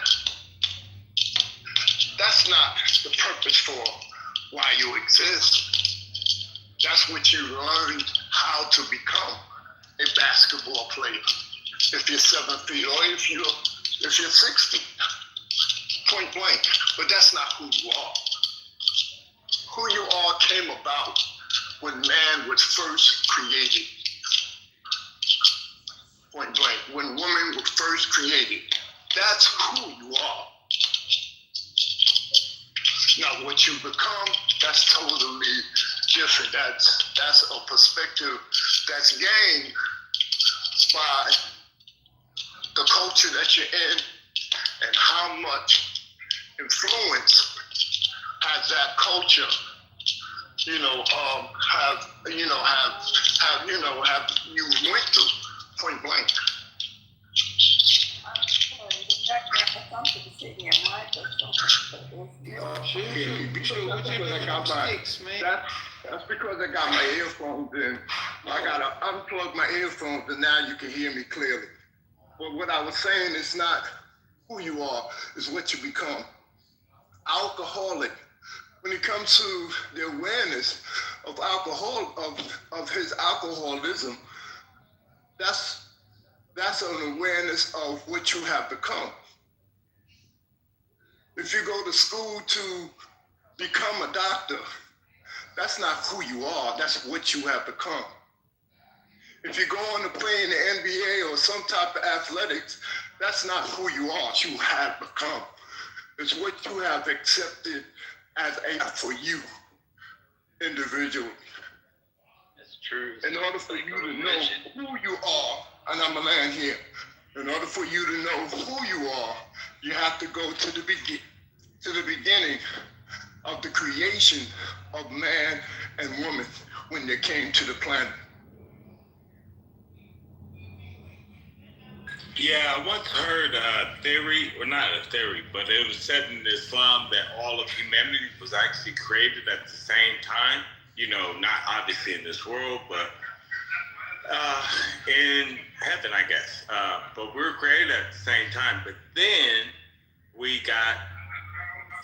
That's not the purpose for why you exist. That's what you learned how to become a basketball player. If you're 7 feet or if you're 6 feet, point blank. But that's not who you are. Who you are came about when man was first created. Point blank. When woman was first created. That's who you are. Now what you become, that's totally different. That's a perspective that's gained by the culture that you're in and how much influence has that culture, have you went through, point blank. That's because I got my earphones in. I gotta unplug my earphones and now you can hear me clearly. But what I was saying is not who you are, is what you become. Alcoholic. When it comes to the awareness of of his alcoholism, that's an awareness of what you have become. If you go to school to become a doctor, that's not who you are, that's what you have become. If you go on to play in the NBA or some type of athletics, that's not who you are, you have become. It's what you have accepted as for you individually. That's true. In order for you to know who you are, and I'm gonna land here, in order for you to know who you are, you have to go to the beginning of the creation of man and woman when they came to the planet. Yeah, I once heard a theory, or not a theory, but it was said in Islam that all of humanity was actually created at the same time. Not obviously in this world, but in heaven, I guess. But we were created at the same time. But then we got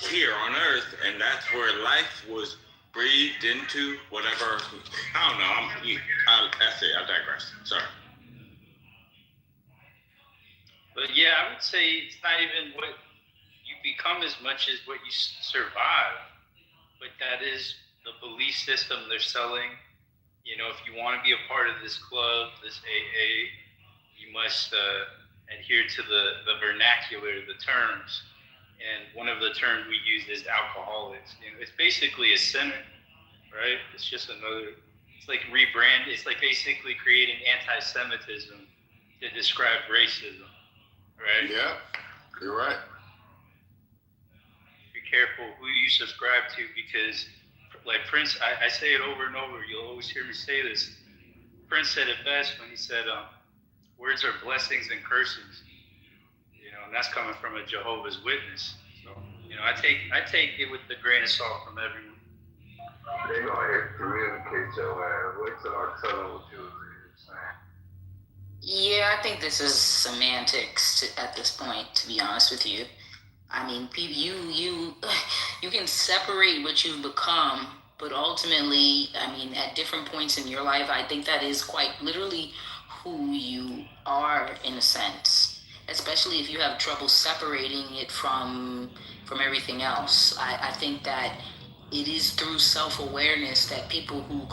here on Earth, and that's where life was breathed into, whatever. I don't know. That's it. I digress. Sorry. But yeah, I would say it's not even what you become as much as what you survive. But that is the belief system they're selling. If you want to be a part of this club, this AA, you must adhere to the vernacular, the terms. And one of the terms we use is alcoholics. It's basically a sinner, right? It's just it's like rebrand. It's like basically creating anti-Semitism to describe racism. Right? Yeah, you're right. Be careful who you subscribe to because, like Prince, I say it over and over. You'll always hear me say this. Prince said it best when he said, words are blessings and curses. And that's coming from a Jehovah's Witness. So, I take it with the grain of salt from everyone. They gonna communicate your ass. Wait till I tell them what you was saying. Yeah, I think this is semantics at this point, to be honest with you. I mean, you can separate what you've become, but ultimately, at different points in your life, I think that is quite literally who you are in a sense, especially if you have trouble separating it from everything else. I think that it is through self-awareness that people who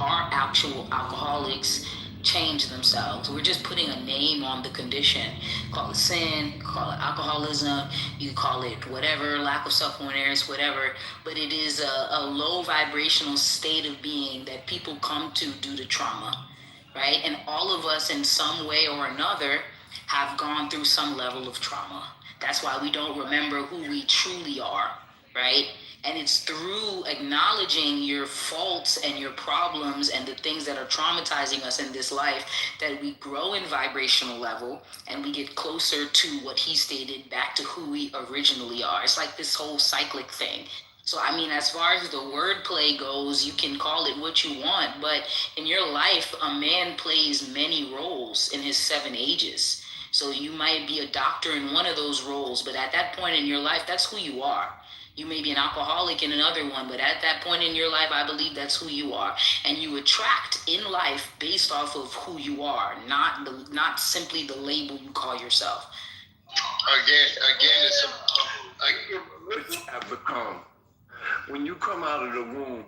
are actual alcoholics change themselves. We're just putting a name on the condition. Call it sin, call it alcoholism, you call it whatever, lack of self-awareness, whatever, but it is a low vibrational state of being that people come to due to trauma, right? And all of us in some way or another have gone through some level of trauma. That's why we don't remember who we truly are, right? And it's through acknowledging your faults and your problems and the things that are traumatizing us in this life that we grow in vibrational level and we get closer to what he stated, back to who we originally are. It's like this whole cyclic thing. So, as far as the wordplay goes, you can call it what you want, but in your life, a man plays many roles in his 7 ages. So you might be a doctor in one of those roles, but at that point in your life, that's who you are. You may be an alcoholic in another one, but at that point in your life, I believe that's who you are. And you attract in life based off of who you are, not simply the label you call yourself. Again, it's What you have become. When you come out of the womb,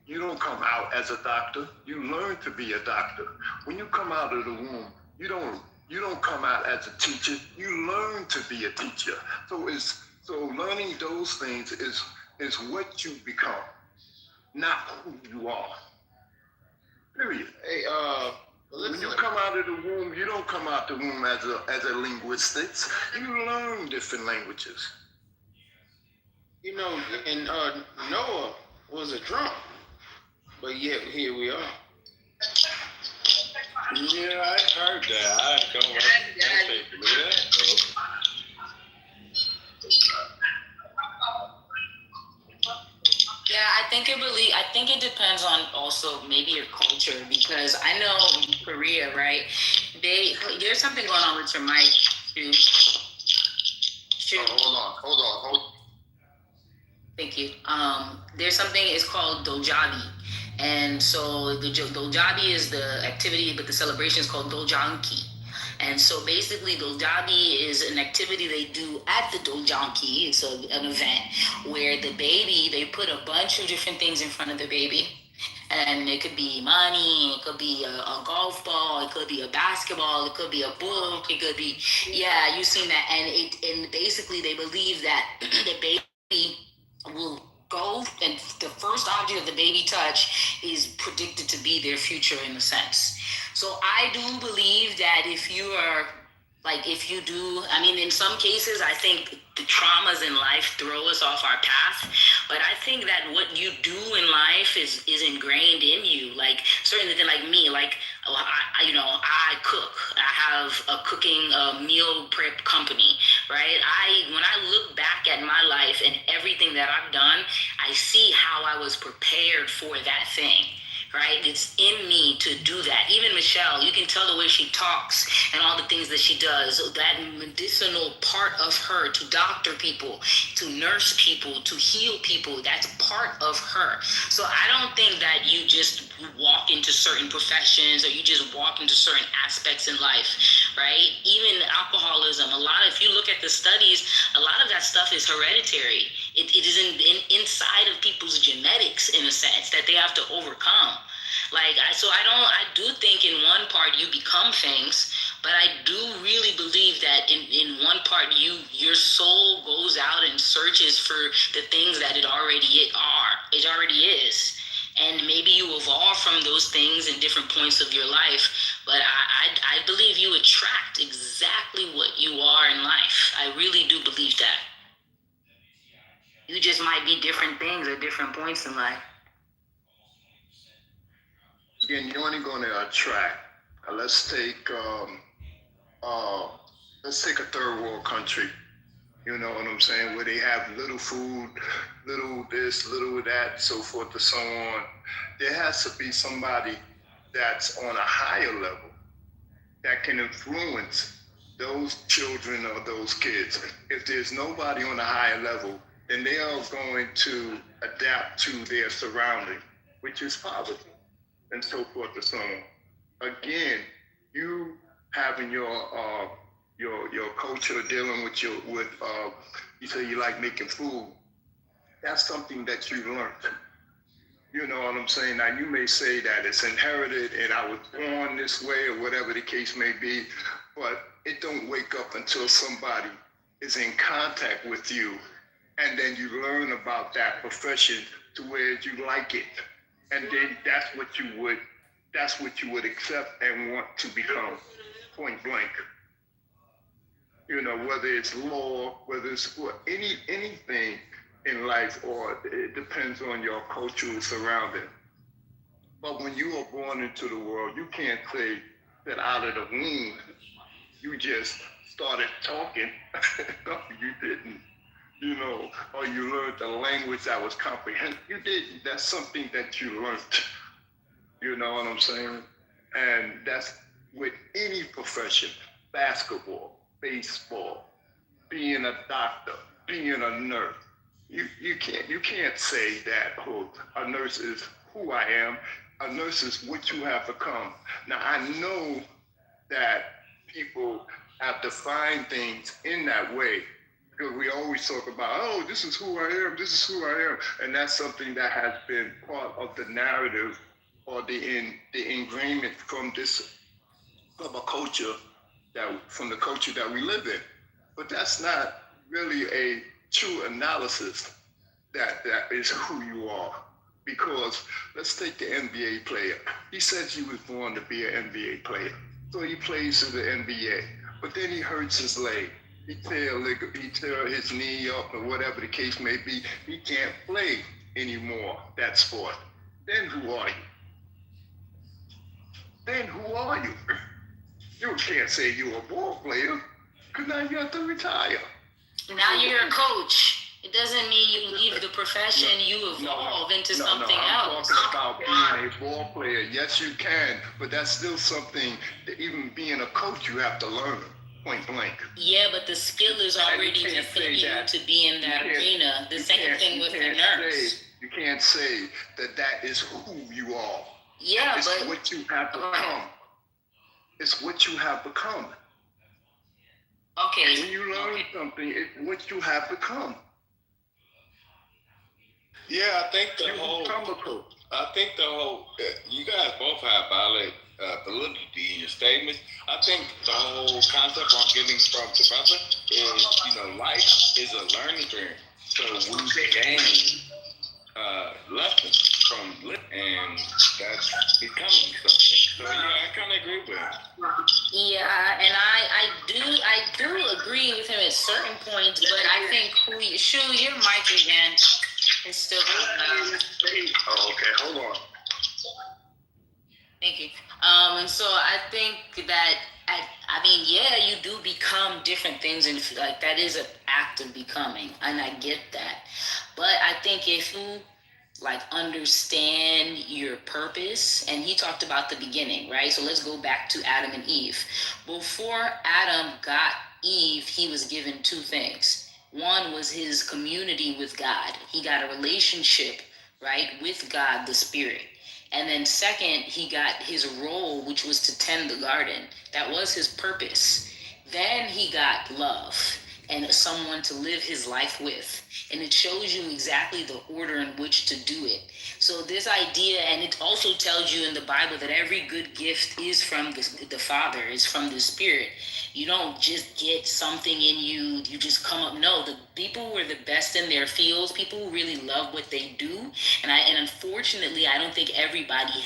you don't come out as a doctor. You learn to be a doctor. When you come out of the womb, you don't come out as a teacher. You learn to be a teacher. So learning those things is what you become, not who you are. Period. Hey, when you come out of the womb, you don't come out the womb as a linguistics. You learn different languages. You know, and Noah was a drunk, but yet here we are. Yeah, I heard that. I don't believe that. Yeah, I think it depends on also maybe your culture, because I know in Korea, right? There's something going on with your mic too. Hold on. Thank you. There's something, it's called Doljabi. And so the Doljabi is the activity, but the celebration is called Doljanki. And so basically Doljabi is an activity they do at the Doljanki. It's an event where the baby, they put a bunch of different things in front of the baby. And it could be money, it could be a golf ball, it could be a basketball, it could be a book, it could be, yeah, you've seen that. And basically they believe that the baby will go, and the first object of the baby touch is predicted to be their future in a sense. So I do believe that if you do, I mean, in some cases, I think the traumas in life throw us off our path. But I think that what you do in life is ingrained in you. Like certain things, like me, like I cook. I have a cooking meal prep company, right? When I look back at my life and everything that I've done, I see how I was prepared for that thing. Right? It's in me to do that. Even Michelle, you can tell the way she talks and all the things that she does, that medicinal part of her to doctor people, to nurse people, to heal people, that's part of her. So I don't think that you just walk into certain professions or you just walk into certain aspects in life, right? Even alcoholism, if you look at the studies, a lot of that stuff is hereditary. It is inside of people's genetics, in a sense, that they have to overcome. I do think in one part you become things, but I do really believe that in one part your soul goes out and searches for the things that it already is. And maybe you evolve from those things in different points of your life, but I believe you attract exactly what you are in life. I really do believe that. You just might be different things at different points in life. Again, you're only going to attract. Let's take a third world country. You know what I'm saying? Where they have little food, little this, little that, so forth and so on. There has to be somebody that's on a higher level that can influence those children or those kids. If there's nobody on a higher level, then they are going to adapt to their surrounding, which is poverty, and so forth and so on. Again, you having your culture, dealing with you say you like making food. That's something that you learned. You know what I'm saying? Now you may say that it's inherited and I was born this way or whatever the case may be, but it don't wake up until somebody is in contact with you, and then you learn about that profession to where you like it, and then that's what you would accept and want to become, point blank. You know, whether it's law, whether it's anything in life, or it depends on your cultural surrounding. But when you are born into the world, you can't say that out of the womb you just started talking. No, you didn't. You know, or you learned the language that was comprehensible. You didn't. That's something that you learned. You know what I'm saying? And that's with any profession: basketball, baseball, being a doctor, being a nurse. You can't say that, oh, a nurse is who I am. A nurse is what you have become. Now I know that people have defined things in that way, because we always talk about, oh, this is who I am, this is who I am, and that's something that has been part of the narrative or the ingrainment from a culture from the culture that we live in. But that's not really a true analysis that is who you are. Because let's take the NBA player. He said he was born to be an NBA player. So he plays in the NBA. But then he hurts his leg. He tear his knee up or whatever the case may be. He can't play anymore that sport. Then who are you? Then who are you? You can't say you're a ball player, because now you have to retire. Now you're a coach. It doesn't mean you leave the profession, you evolve into something else. I'm talking about being a ball player. Yes, you can, but that's still something that even being a coach, you have to learn, point blank. Yeah, but the skill is already within you to be in that arena. The same thing with the nurse. You can't say that is who you are. Yeah, it's what you have become. It's what you have become. Okay. When you learn something, it's what you have become. Yeah, I think the whole, you guys both have valid validity in your statements. I think the whole concept I'm getting from the brother is, life is a learning journey. So we gain lessons from living, and that's becoming something. So yeah, I kind of agree with that. Yeah, and I do agree with him at certain points, but I think your mic again is still Oh, okay, hold on. Thank you. And so I think that you do become different things, and like that is an act of becoming, and I get that. But I think if you understand your purpose, and he talked about the beginning, right? So let's go back to Adam and Eve. Before Adam got Eve, he was given two things. One was his community with God. He got a relationship, right, with God, the Spirit. And then second, he got his role, which was to tend the garden. That was his purpose. Then he got love and someone to live his life with. And it shows you exactly the order in which to do it. So this idea, and it also tells you in the Bible that every good gift is from the Father, is from the Spirit. You don't just get something in you just come up. No, the people who are the best in their fields, people who really love what they do, and unfortunately, I don't think everybody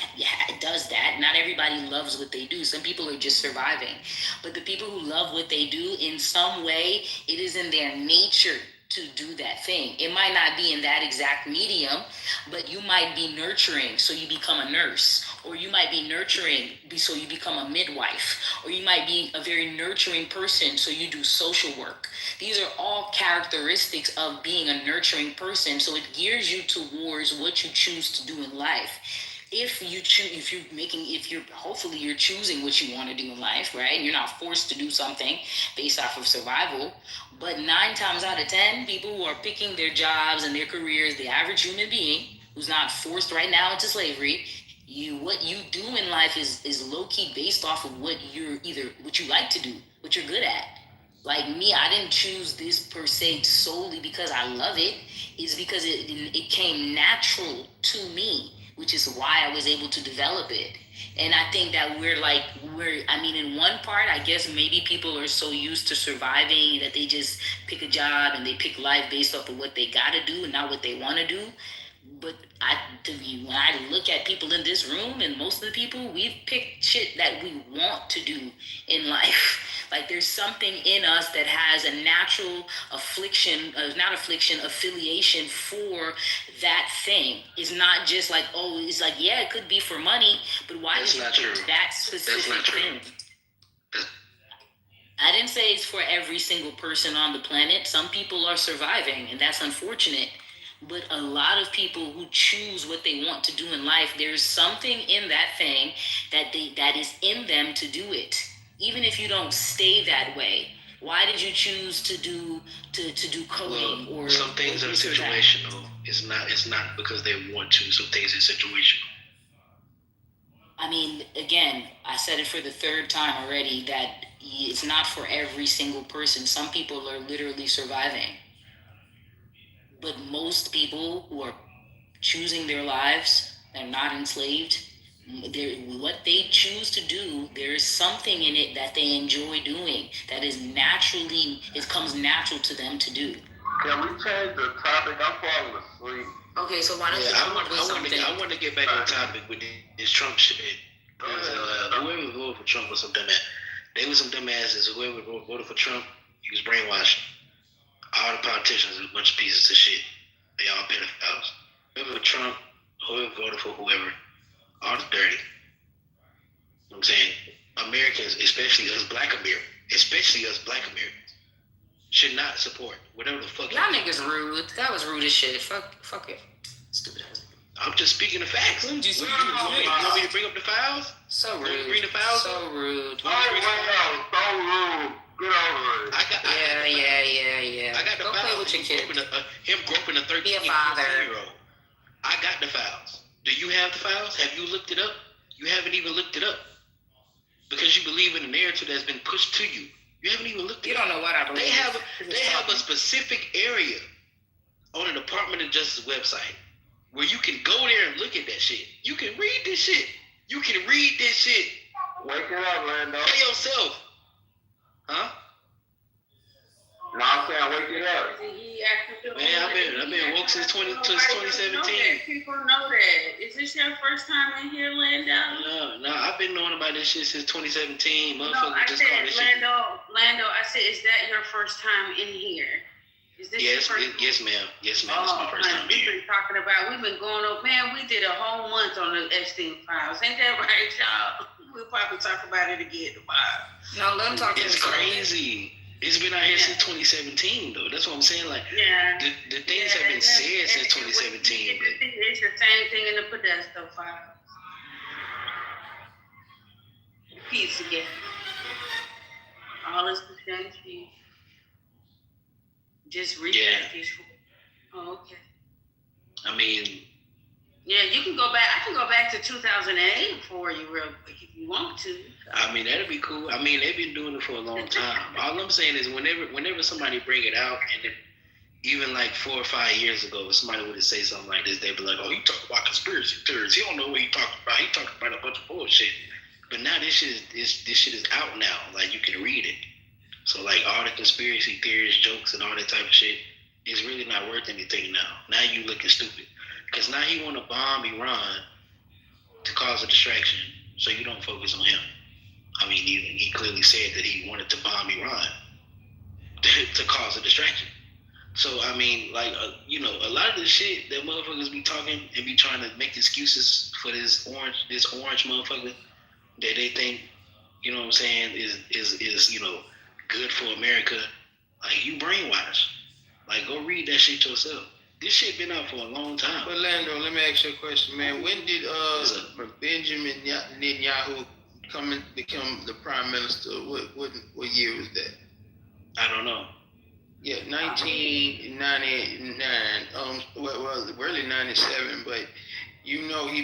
does that. Not everybody loves what they do. Some people are just surviving. But the people who love what they do, in some way, it is in their nature to do that thing. It might not be in that exact medium, but you might be nurturing, so you become a nurse, or you might be nurturing, so you become a midwife, or you might be a very nurturing person, so you do social work. These are all characteristics of being a nurturing person, so it gears you towards what you choose to do in life. Hopefully you're choosing what you want to do in life, right? You're not forced to do something based off of survival. But 9 times out of 10, people who are picking their jobs and their careers, the average human being who's not forced right now into slavery, what you do in life is low-key based off of what you like to do, what you're good at. Like me, I didn't choose this per se solely because I love it. It's because it came natural to me, which is why I was able to develop it. And I think that in one part, I guess maybe people are so used to surviving that they just pick a job and they pick life based off of what they gotta do and not what they wanna do. But when I look at people in this room, and most of the people, we've picked shit that we want to do in life. Like there's something in us that has a natural affiliation for that thing. It's not just like, it's like, yeah, it could be for money, but why did you pick that specific thing? I didn't say it's for every single person on the planet. Some people are surviving, and that's unfortunate. But a lot of people who choose what they want to do in life, there's something in that thing that is in them to do it. Even if you don't stay that way, Why did you choose to do coding? Well, or some things are this or that? situational. It's not because they want to. Some things are situational. I mean, again, I said it for the third time already that it's not for every single person. Some people are literally surviving. But most people who are choosing their lives, they're not enslaved. What they choose to do, there is something in it that they enjoy doing that is naturally, it comes natural to them to do. Can we change the topic? I'm falling asleep. Okay, so why don't you come up with something? I want to get back on topic with this Trump shit. Whoever voted for Trump was some dumbass. They were some dumbasses. Whoever voted for Trump, he was brainwashed. All the politicians are a bunch of pieces of shit. They all pedophiles. Whoever voted for Trump, whoever voted for whoever, all the dirty. You know what I'm saying? Americans, especially us black Americans, should not support whatever the fuck. Y'all niggas rude. That was rude as shit. Fuck it. Stupid ass. I'm just speaking the facts. You want me to bring up the files? So rude. Bring the files? So rude. So rude. Get over it. Yeah. I got the Go files. play with your kid. Him groping a 13 Be a father. year old. I got the files. Do you have the files? Have you looked it up? You haven't even looked it up because you believe in the narrative that's been pushed to you. You haven't even looked it up. You don't know what I believe. They have a specific area on the Department of Justice website where you can go there and look at that shit. You can read this shit. Wake it up, Lando. For yourself. Huh? No, I'm saying wake it up. Man, I've been woke since 2017. People know that. Is this your first time in here, Lando? No, I've been knowing about this shit since 2017. No, I said, Lando, I said, is that your first time in here? Is this yes, your first yes, ma'am. Yes, ma'am. This is my first time we've here. been talking about, we've been going over, man, we did a whole month on the Epstein files. Ain't that right, y'all? We'll probably talk about it again tomorrow. No, let them talk to It's crazy. It's been out here since 2017, though. That's what I'm saying. Like, the things have been said since 2017. But It's the same thing in the Podesta files. Piece again. All is the same thing. Just read that piece. Oh, okay. I mean, yeah, you can go back. I can go back to 2008 for you real quick if you want to. I mean, that'd be cool. I mean, they've been doing it for a long time. All I'm saying is whenever somebody bring it out, and then even like 4 or 5 years ago, if somebody would have say something like this, they'd be like, oh, you talk about conspiracy theories. He don't know what he talking about. He talking about a bunch of bullshit. But now this shit is out now. Like, you can read it. So, like, all the conspiracy theories, jokes, and all that type of shit is really not worth anything now. Now you looking stupid. Because now he want to bomb Iran to cause a distraction so you don't focus on him. I mean, he clearly said that he wanted to bomb Iran to cause a distraction. So, I mean, like, a lot of the shit that motherfuckers be talking and be trying to make excuses for this orange motherfucker that they think, you know what I'm saying, is good for America. Like, you brainwashed. Like, go read that shit yourself. This shit been out for a long time. But Lando, let me ask you a question, man. When did Benjamin Netanyahu come and become the prime minister? What year was that? I don't know. Yeah, 1999. Well, really 97. But he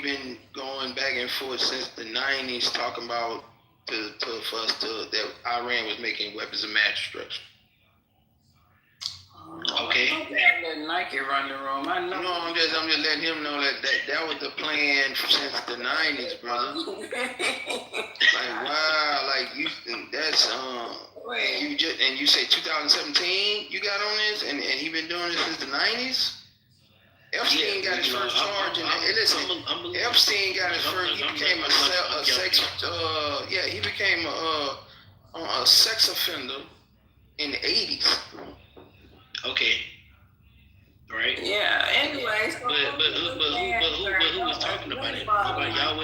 been going back and forth since the 90s, talking about that Iran was making weapons of mass destruction. Okay. Let Nike run the room. I know. No, I'm just letting him know that was the plan since the 90s, brother. Like, wow, like you say 2017 you got on this, and he been doing this since the 90s. Epstein got his first charge, Epstein got his first. He became he became a sex offender in the 80s. Okay. Right. Yeah. Anyways. But who was talking about it? Nobody. Y'all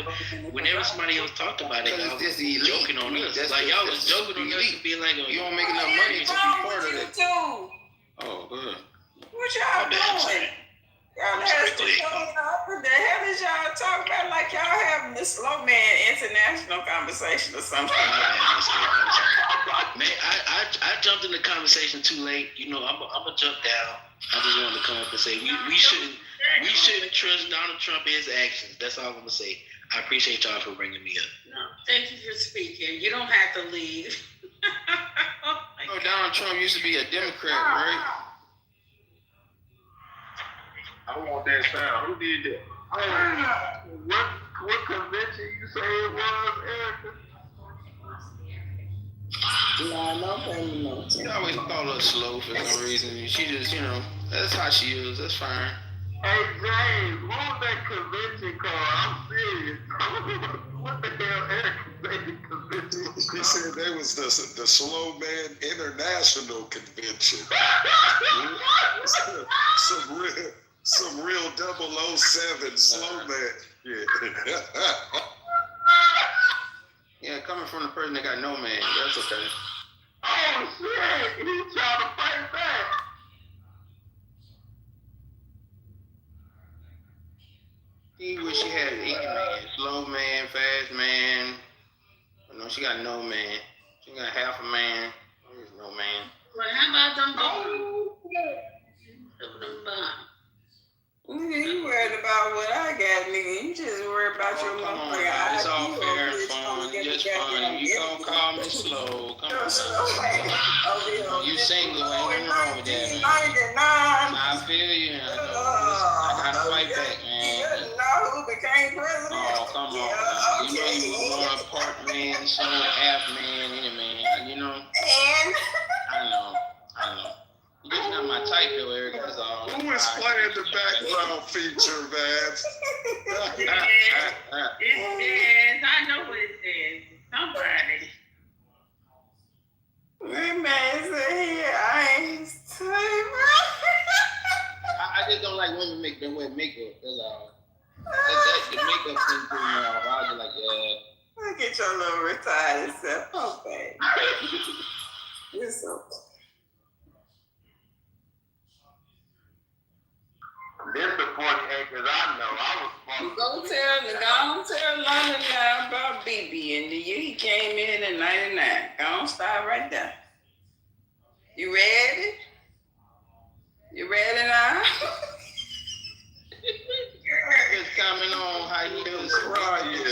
whenever somebody else talked about it, y'all was joking on us. Like, y'all was joking on us, being like, you don't make enough money to be part of it. Too. Oh, good. What y'all doing? Y'all have to what the hell is y'all talking about? Like y'all having the slow man international conversation or something. Man, I jumped in the conversation too late. You know, I'm gonna jump down. I just wanted to come up and say we shouldn't trust Donald Trump and his actions. That's all I'm gonna say. I appreciate y'all for bringing me up. No, thank you for speaking. You don't have to leave. Oh, Donald Trump used to be a Democrat, right? I don't want that sound. Who did that? What convention you say it was, Erica? No. She always call her slow for some reason. She just, you know, that's how she is. That's fine. Hey, James, what was that convention called? I'm serious. What the hell, Erica say convention? He said they was the Slow Man International Convention. some real 007 slow man. Yeah. Yeah, coming from the person that got no man, that's okay. Oh shit! He trying to fight back. He wish she had an 80 man, slow man, fast man. You know, she got no man. She got half a man. There's no man. Well, how about them bombs? Them bombs. Nigga, you worried about what I got, nigga. You just worried about your motherfucker. It's all fair and fun. Just fun. You gonna call me slow. Come on. You single, ain't nothing wrong with that, man. I feel you. I gotta fight back, man. You know who became president? Oh, come on. You know you want a part man, some half man, any man. You know? And? I know. You're just not my type, though, Eric. That's all. Who is playing the background feature, man? It says, I know what it says. Somebody. That man said here, I ain't type. I just don't like women wear makeup. That's all. That's the makeup thing threw me off. I was just like, yeah. Look at your little retired self. Oh, baby. You're so. This the 40 acres I know. I was Go tell London now about BB and the year he came in 99. Go on, start right there. You ready? You ready now? Just comment on how he was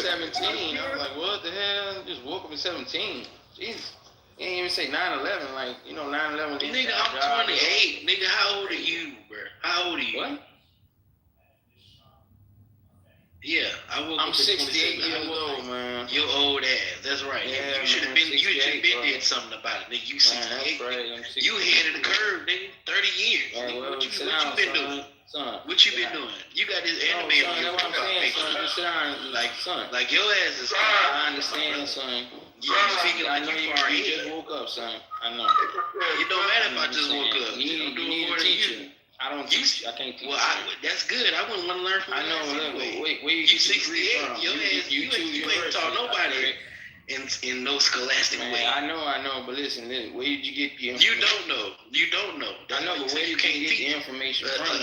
17. I was like, what the hell? Just woke up at 17. Jesus. He didn't even say 9/11. Like, you know, 9/11. Nigga, I'm 28. Nigga, how old are you, bro? How old are you? What? Yeah, I'm 68 years old, man. You're old ass. That's right. Yeah, you should have been. You should have been did something about it, nigga. You 68. Right. You ahead of the curve, nigga. 30 years. Right, well, what you been doing? Son. What you been doing? You got this anime on your profile picture. Just sit down, like your ass is. I understand, son. You speaking like you far ahead. Just woke up, son. I know. It don't matter if I just woke up. You need a teacher. I don't teach. I can't teach. Well, that's good. I wouldn't want to learn from you. I know. Wait, where you 68. Your ass, you ain't taught nobody in no scholastic way. I know. But listen. Where did you get the information? You don't know. I know, but where you can't get the information from?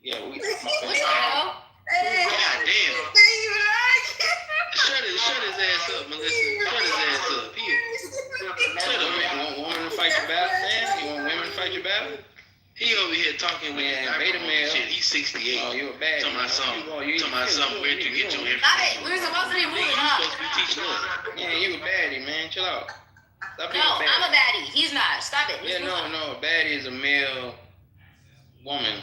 Yeah, we. What the hell? God damn. Shut his ass up, Melissa. Shut his ass up. Shut up, man. You want women to fight your battle, man? You want women to fight your battle? He over here talking with beta male. Shit, he's 68. Oh, you a bad man. Talking about something. Where'd you get your information? Stop it. We're supposed to be moving up. You supposed to be teaching us. Yeah, you a baddie, man. Chill out. Stop being No, a baddie. I'm a baddie. He's not. Stop it. Yeah, no. A baddie is a male woman.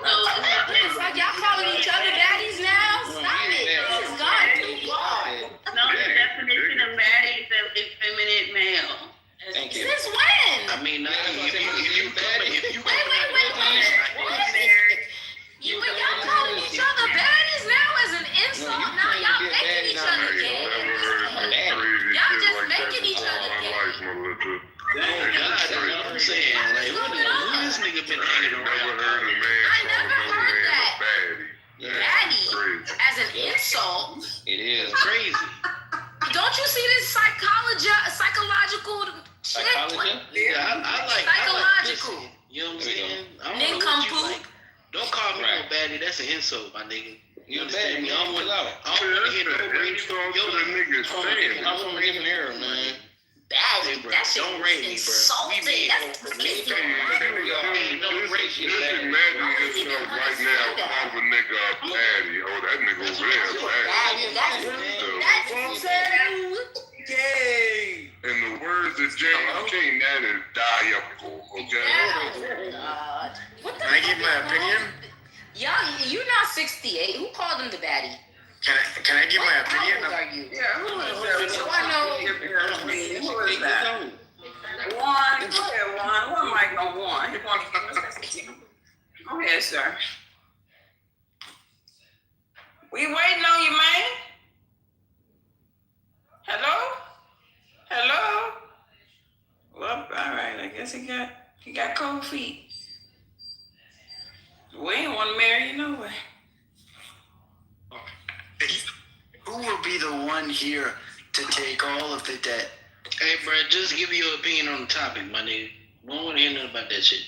What the fuck? Y'all calling each other baddies now? Stop it. This is gone too far. No, the definition of baddie is an effeminate male. Thank you. Since when? I mean, if you Wait. But y'all calling each other baddies now as an insult? Now y'all making each other gay. Y'all just making each other gay. God, that's what I'm saying. Like, who this nigga been hanging around? I never heard that. Baddie as an insult. It is crazy. Don't you see this psychological shit? Psychology? Yeah, I like psychological. you know what I'm saying? Nincompoop. baddie, that's an insult, my nigga. You understand me? I don't want to hear no insult to the niggas saying. I'm from a different era, man. Baddie, bro, that shit don't rate me, bro. insulting. That's disgusting. Listen, imagine yourself right now call a nigga a baddie. Oh, that nigga over there, baddie. Yay! In the words of James King, that is diabolical, okay? What the Can I give my opinion? Y'all, you're not 68. Who called him the baddie? Can I give my opinion? How old are you? Yeah, who is that? So I know. Who is that? One. Go ahead, One. One mic on One. He wants to go ahead, sir. We waiting on you, man. Hello? Hello? Well, all right. I guess he got cold feet. We ain't want to marry you no way. Who will be the one here to take all of the debt? Hey, bro, just give me your opinion on the topic, my nigga. We don't want to hear nothing about that shit.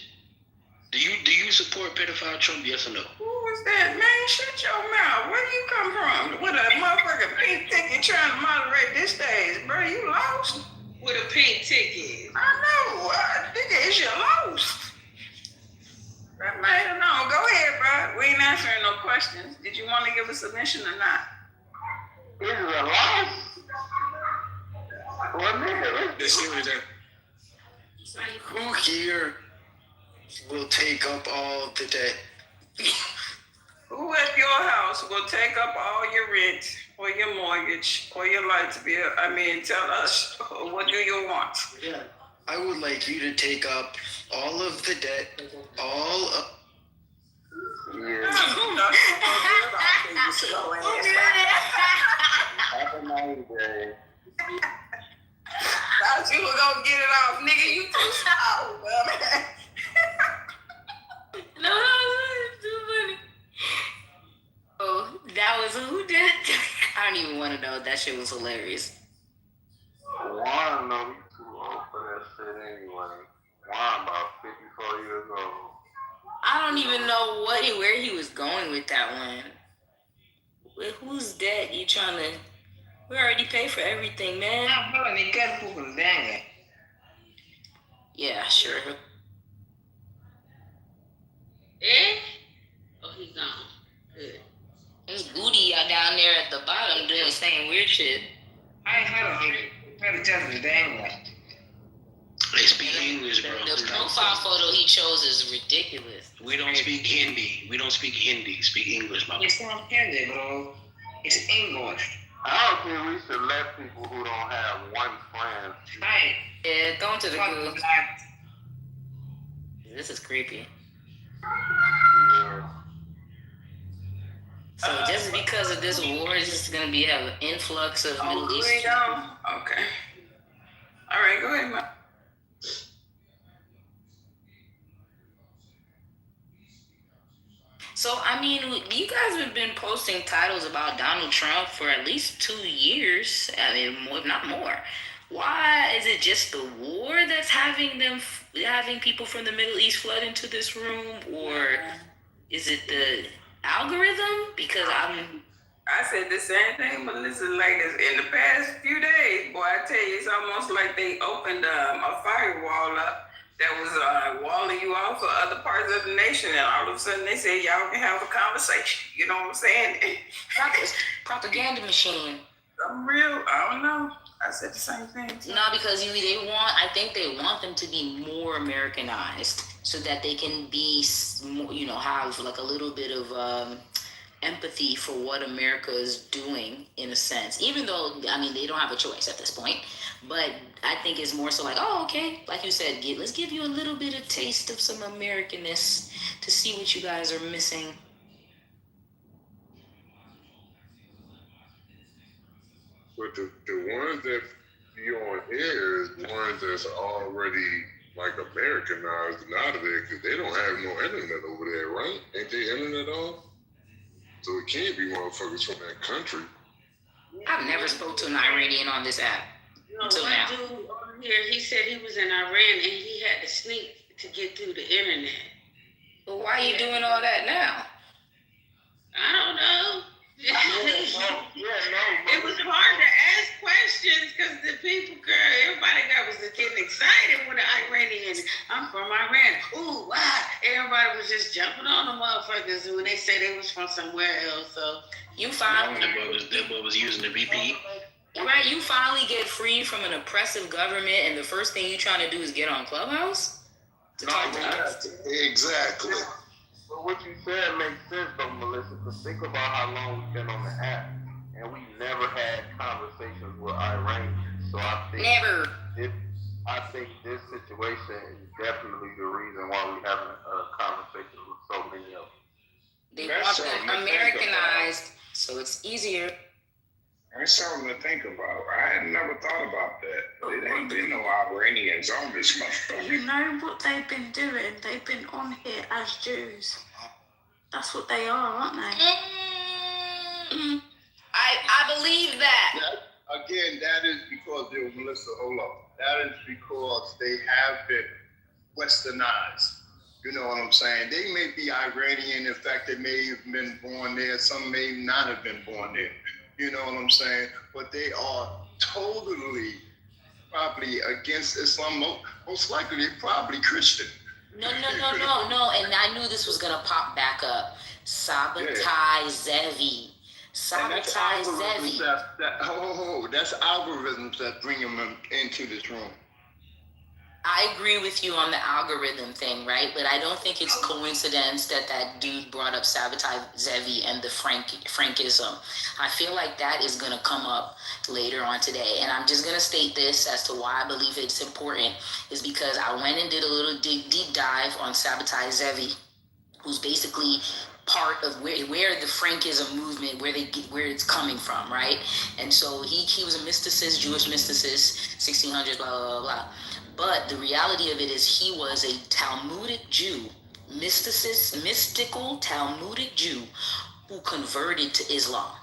Do you support pedophile Trump? Yes or no? Who was that, man? Shut your mouth. Where do you come from? With a motherfucking pink ticket trying to moderate this stage, bro? You lost? With a pink ticket. I know. Nigga, is you lost? That man, no. Go ahead, bro. We ain't answering no questions. Did you want to give a submission or not? This is a loss. What nigga? Let's see what that. Who here will take up all of the debt? Who at your house will take up all your rent or your mortgage or your light bill? I mean, tell us, what do you want? Yeah. I would like you to take up all of the debt, all of... Have a nice day. Thought you were gonna get it off, nigga. You too slow, man. No, it's too funny. Oh, that was who did it? I don't even want to know. That shit was hilarious. Juan, no, he's too old for that shit anyway. Juan about 54 years old. I don't even know where he was going with that one. With whose debt you trying to? We already paid for everything, man. Yeah, sure. Eh? Oh, he's gone. Good. There's booty out down there at the bottom doing saying weird shit. They speak English, bro. The profile photo he chose is ridiculous. We don't speak Hindi. We don't speak Hindi. Speak English, my It's not Hindi, bro. It's English. I don't think we should let people who don't have one friend. Hey. Yeah, going to the goo. This is creepy. Yeah. So just because of this war, is just gonna be have an influx of Middle East. Okay. All right, go ahead, man. So, I mean, you guys have been posting titles about Donald Trump for at least 2 years. I mean, if not more. Why is it just the war that's having people from the Middle East flood into this room, or is it the algorithm? Because I said the same thing, but listen, like in the past few days, boy, I tell you, it's almost like they opened a firewall up that was walling you off for other parts of the nation, and all of a sudden they say y'all can have a conversation. You know what I'm saying? propaganda machine. I'm real. I don't know. I said the same thing too. No, because I think they want them to be more Americanized so that they can be, have like a little bit of empathy for what America is doing in a sense. Even though, I mean, they don't have a choice at this point. But I think it's more so like, oh, okay, like you said, let's give you a little bit of taste of some Americanness to see what you guys are missing. But the ones that be on air is ones that's already like Americanized and out of there because they don't have no internet over there, right? Ain't they internet on? So it can't be motherfuckers from that country. I've never spoke to an Iranian on this app until now. Dude over here, he said he was in Iran and he had to sneak to get through the internet. But why are you doing all that now? I don't know. Yeah, no. It was hard to ask questions because the people, girl, everybody was getting excited when the Iranian, I'm from Iran. Ooh, wow. Everybody was just jumping on the motherfuckers when they said they was from somewhere else. So you finally, that boy was using the VP. Right, you finally get free from an oppressive government, and the first thing you trying to do is get on Clubhouse to talk to us. Exactly. But what you said makes sense, though, Melissa, because think about how long we've been on the app, and we never had conversations with Iranians. So I think this situation is definitely the reason why we're having a conversation with so many of them. They want them Americanized, so it's easier. That's something to think about. I had never thought about that. It ain't been no Iranians on this motherfucker. You know what they've been doing? They've been on here as Jews. That's what they are, aren't they? I believe that. Again, that is because, Melissa, hold on. That is because they have been westernized. You know what I'm saying? They may be Iranian. In fact, they may have been born there. Some may not have been born there. You know what I'm saying? But they are totally probably against Islam. Most likely, they're probably Christian. No. And I knew this was going to pop back up. Sabotage Zevi. Sabotage Zevi. That's algorithms that bring them into this room. I agree with you on the algorithm thing, right? But I don't think it's coincidence that dude brought up Sabotage Zevi and the Frankism. I feel like that is going to come up later on today. And I'm just going to state this as to why I believe it's important is because I went and did a little deep dive on Sabotage Zevi, who's basically part of where the Frankism movement, where it's coming from, right? And so he was a mysticist, Jewish mysticist, 1600s, blah, blah, blah, blah. But the reality of it is he was a Talmudic Jew, mystical Talmudic Jew who converted to Islam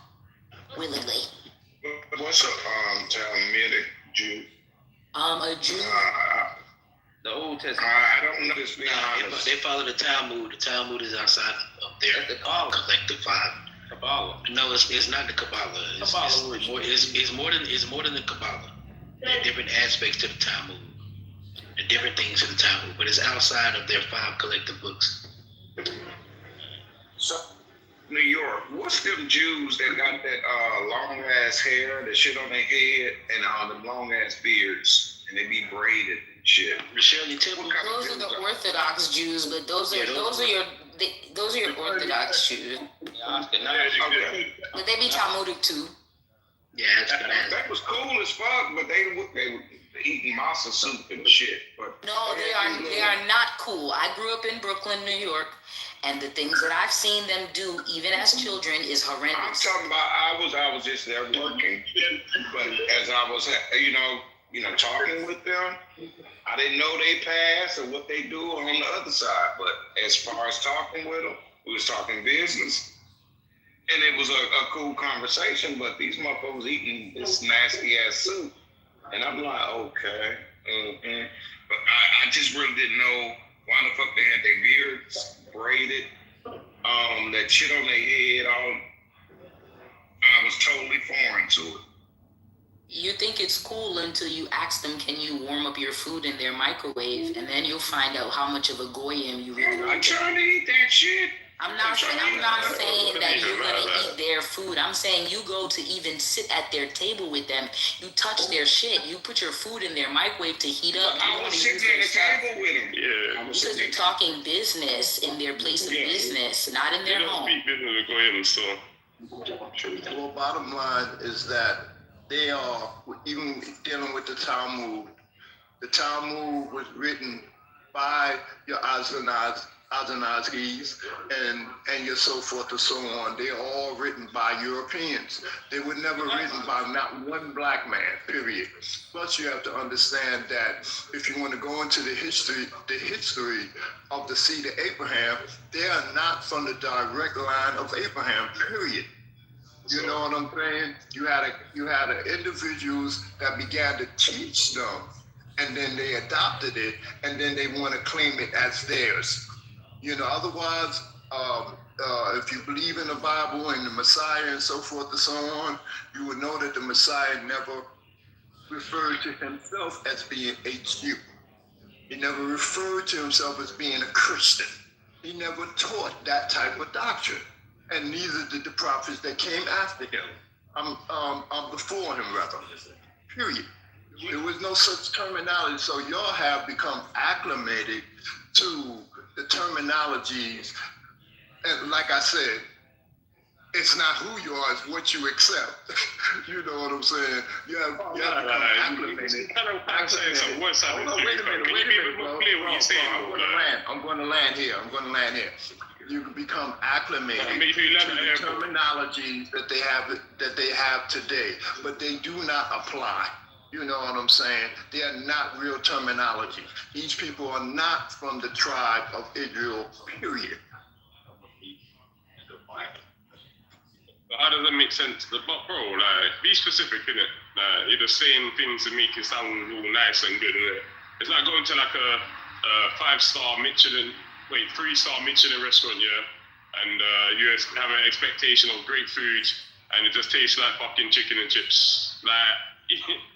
willingly. What's a Talmudic Jew? A Jew. The Old Testament. I don't know this. They follow the Talmud. The Talmud is outside of their collective five. Kabbalah. No, it's not the Kabbalah. It's more than the Kabbalah. There are different aspects to the Talmud. And different things in the Talmud, but it's outside of their 5 collective books. So, New York, what's them Jews that got that long ass hair, that shit on their head, and them long ass beards, and they be braided and shit? Shirley Temple. Those are the Orthodox Jews, but those are your Orthodox Jews. Okay. But they be Talmudic too. Yeah, that was cool as fuck, but they were eating masa soup and shit. But no, they are not cool. I grew up in Brooklyn, New York, and the things that I've seen them do, even as children, is horrendous. I'm talking about I was just there working, but as I was talking with them, I didn't know they pass or what they do on the other side. But as far as talking with them, we was talking business. And it was a cool conversation, but these motherfuckers eating this nasty ass soup. And I'm like, okay. But I just really didn't know why the fuck they had their beards braided, that shit on their head. I was totally foreign to it. You think it's cool until you ask them, can you warm up your food in their microwave? And then you'll find out how much of a goyim you really are. I'm trying to eat that shit. I'm not saying that you're gonna eat their food. I'm saying you go to even sit at their table with them. You touch their shit. You put your food in their microwave to heat up. I was sitting at the table with them. Yeah. Because you're talking business in their place of business, not in their home. Well, bottom line is that they are, even dealing with the Talmud was written by your Ashkenazis and your so forth and so on. They're all written by Europeans. They were never written by not one black man, period. Plus, you have to understand that if you want to go into the history of the seed of Abraham, they are not from the direct line of Abraham, period. You know what I'm saying? You had individuals that began to teach them, and then they adopted it, and then they want to claim it as theirs. You know, otherwise, If you believe in the Bible and the Messiah and so forth and so on, you would know that the Messiah never referred to himself as being a Jew. He never referred to himself as being a Christian. He never taught that type of doctrine. And neither did the prophets that came after him. Before him, rather. Period. There was no such terminology. So y'all have become acclimated to the terminologies. And like I said, it's not who you are, it's what you accept. You know what I'm saying? You have become acclimated. Wait a minute, bro. I'm going to land here. You can become acclimated to the terminologies that they have today, but they do not apply. You know what I'm saying? They are not real terminology. These people are not from the tribe of Israel, period. How does that make sense? But bro, like, be specific, innit? Like, you're just saying things to make it sound all nice and good, innit? It's like going to like a 5-star Michelin, 3-star Michelin restaurant, yeah? And you have an expectation of great food, and it just tastes like fucking chicken and chips. Like,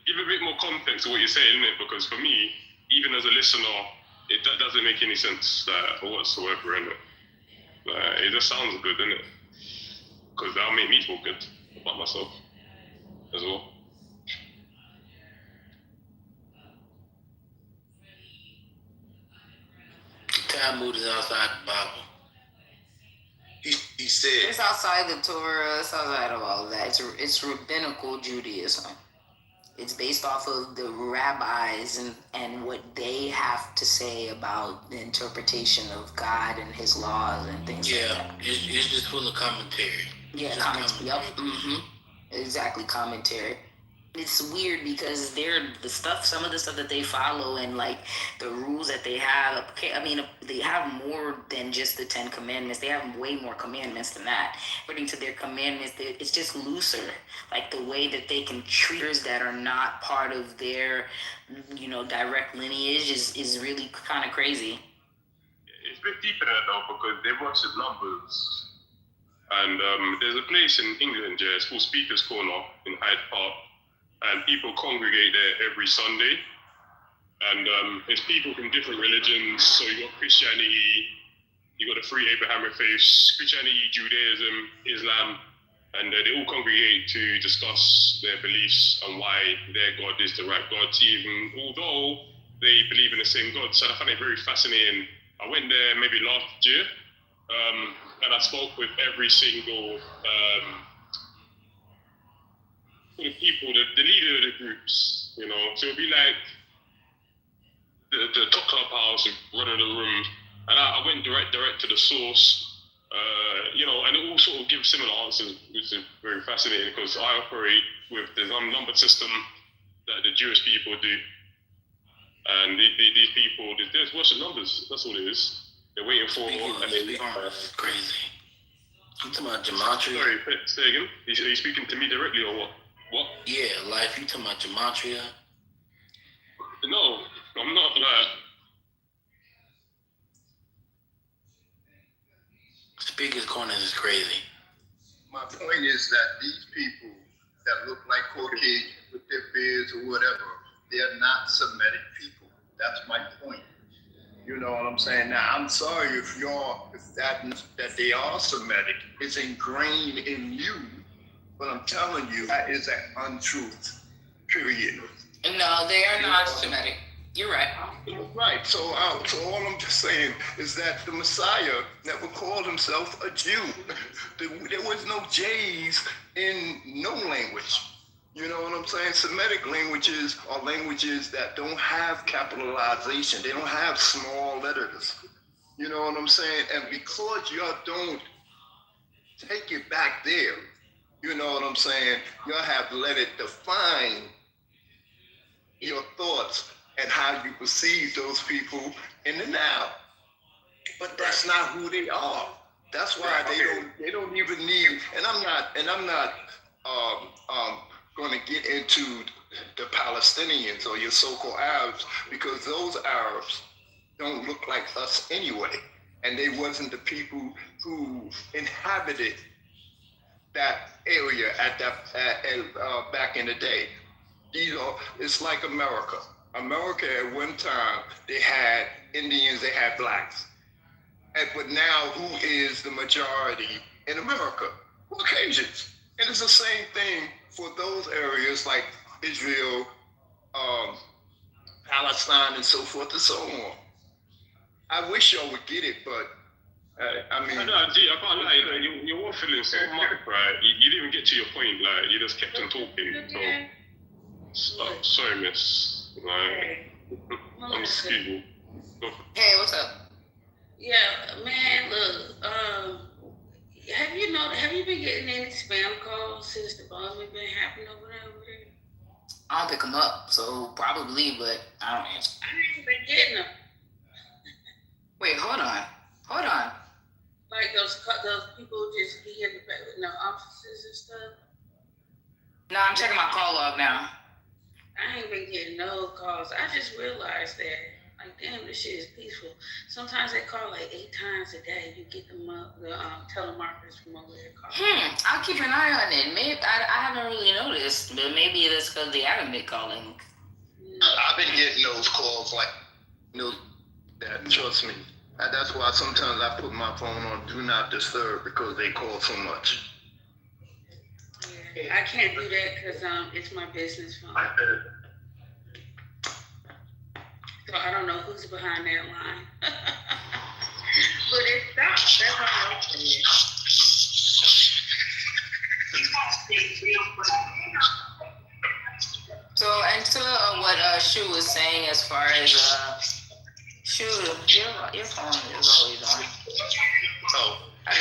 give a bit more context to what you're saying, innit? Because for me, even as a listener, that doesn't make any sense whatsoever, innit? Like, it just sounds good, innit? Because that'll make me feel good about myself as well. Talmud is outside the Bible. He said it's outside the Torah. It's outside of all of that. It's rabbinical Judaism. It's based off of the rabbis and what they have to say about the interpretation of God and His laws and things like that. It's just full of commentary. Yeah, commentary. Yep. Exactly, commentary. It's weird because some of the stuff that they follow and like the rules that they have. Okay, I mean, they have more than just the 10 commandments. They have way more commandments than that. According to their commandments, it's just looser. Like the way that they can treat others that are not part of their, direct lineage is really kind of crazy. It's a bit deeper than that though, because they worship numbers. And there's a place in England, it's called Speaker's Corner in Hyde Park. And people congregate there every Sunday. And it's people from different religions. So you got Christianity, you got the three Abrahamic faiths, Christianity, Judaism, Islam, and they all congregate to discuss their beliefs and why their God is the right God, even although they believe in the same God. So I find it very fascinating. I went there maybe last year, and I spoke with every single people, the leader of the groups, so it'd be like the top clubhouse running the room, and I went direct to the source, and it all sort of gives similar answers, which is very fascinating because I operate with the numbered system that the Jewish people do, and these people, there's what's the numbers? That's all it is. They're waiting for. Crazy. You talking about gematria? Sorry, say again. Are you speaking to me directly or what? What? Yeah, life. You talking about gematria? No, I'm not. Speaker's Corner is crazy. My point is that these people that look like Caucasian with their beards or whatever, they're not Semitic people. That's my point. You know what I'm saying? Now, I'm sorry if that they are Semitic. It's ingrained in you, but I'm telling you that is an untruth. Period. No, they are not Semitic. You're right. Right. So all I'm just saying is that the Messiah never called himself a Jew. There was no J's in no language. You know what I'm saying? Semitic languages are languages that don't have capitalization. They don't have small letters. You know what I'm saying? And because y'all don't take it back there, you know what I'm saying? Y'all have let it define your thoughts and how you perceive those people in the now. But that's not who they are. That's why they don't even need, and I'm not going to get into the Palestinians or your so-called Arabs, because those Arabs don't look like us anyway. and they wasn't the people who inhabited that area back in the day. It's like America. America at one time, they had Indians, they had blacks. But now, who is the majority in America? Caucasians. And it's the same thing for those areas like Israel, Palestine, and so forth and so on. I wish y'all would get it, but I mean... No, G, I can't lie. You were feeling so much, right? You didn't even get to your point. Like, you just kept on talking. So, sorry, miss. Like, excuse me. Hey, what's up? Yeah, man, look, have you been getting any spam calls since the bombing been happening over there? I don't pick them up, so probably, but I don't answer. I ain't been getting them. Wait, hold on. Like those people just be in the back with no offices and stuff. No, I'm checking my call log now. I ain't been getting no calls. I just realized that, like, damn, this shit is peaceful. Sometimes they call like 8 times a day. You get them the telemarketers from over there calling. I'll keep an eye on it. Maybe I haven't really noticed, but maybe it's because they haven't been calling. I've been getting those calls that, trust me. That's why sometimes I put my phone on Do Not Disturb, because they call so much. Yeah, I can't do that because it's my business phone. So I don't know who's behind that line. But it stopped. That's all I'm saying. So, and to what Shu was saying as far as Shu, your phone is always on. Oh, I do.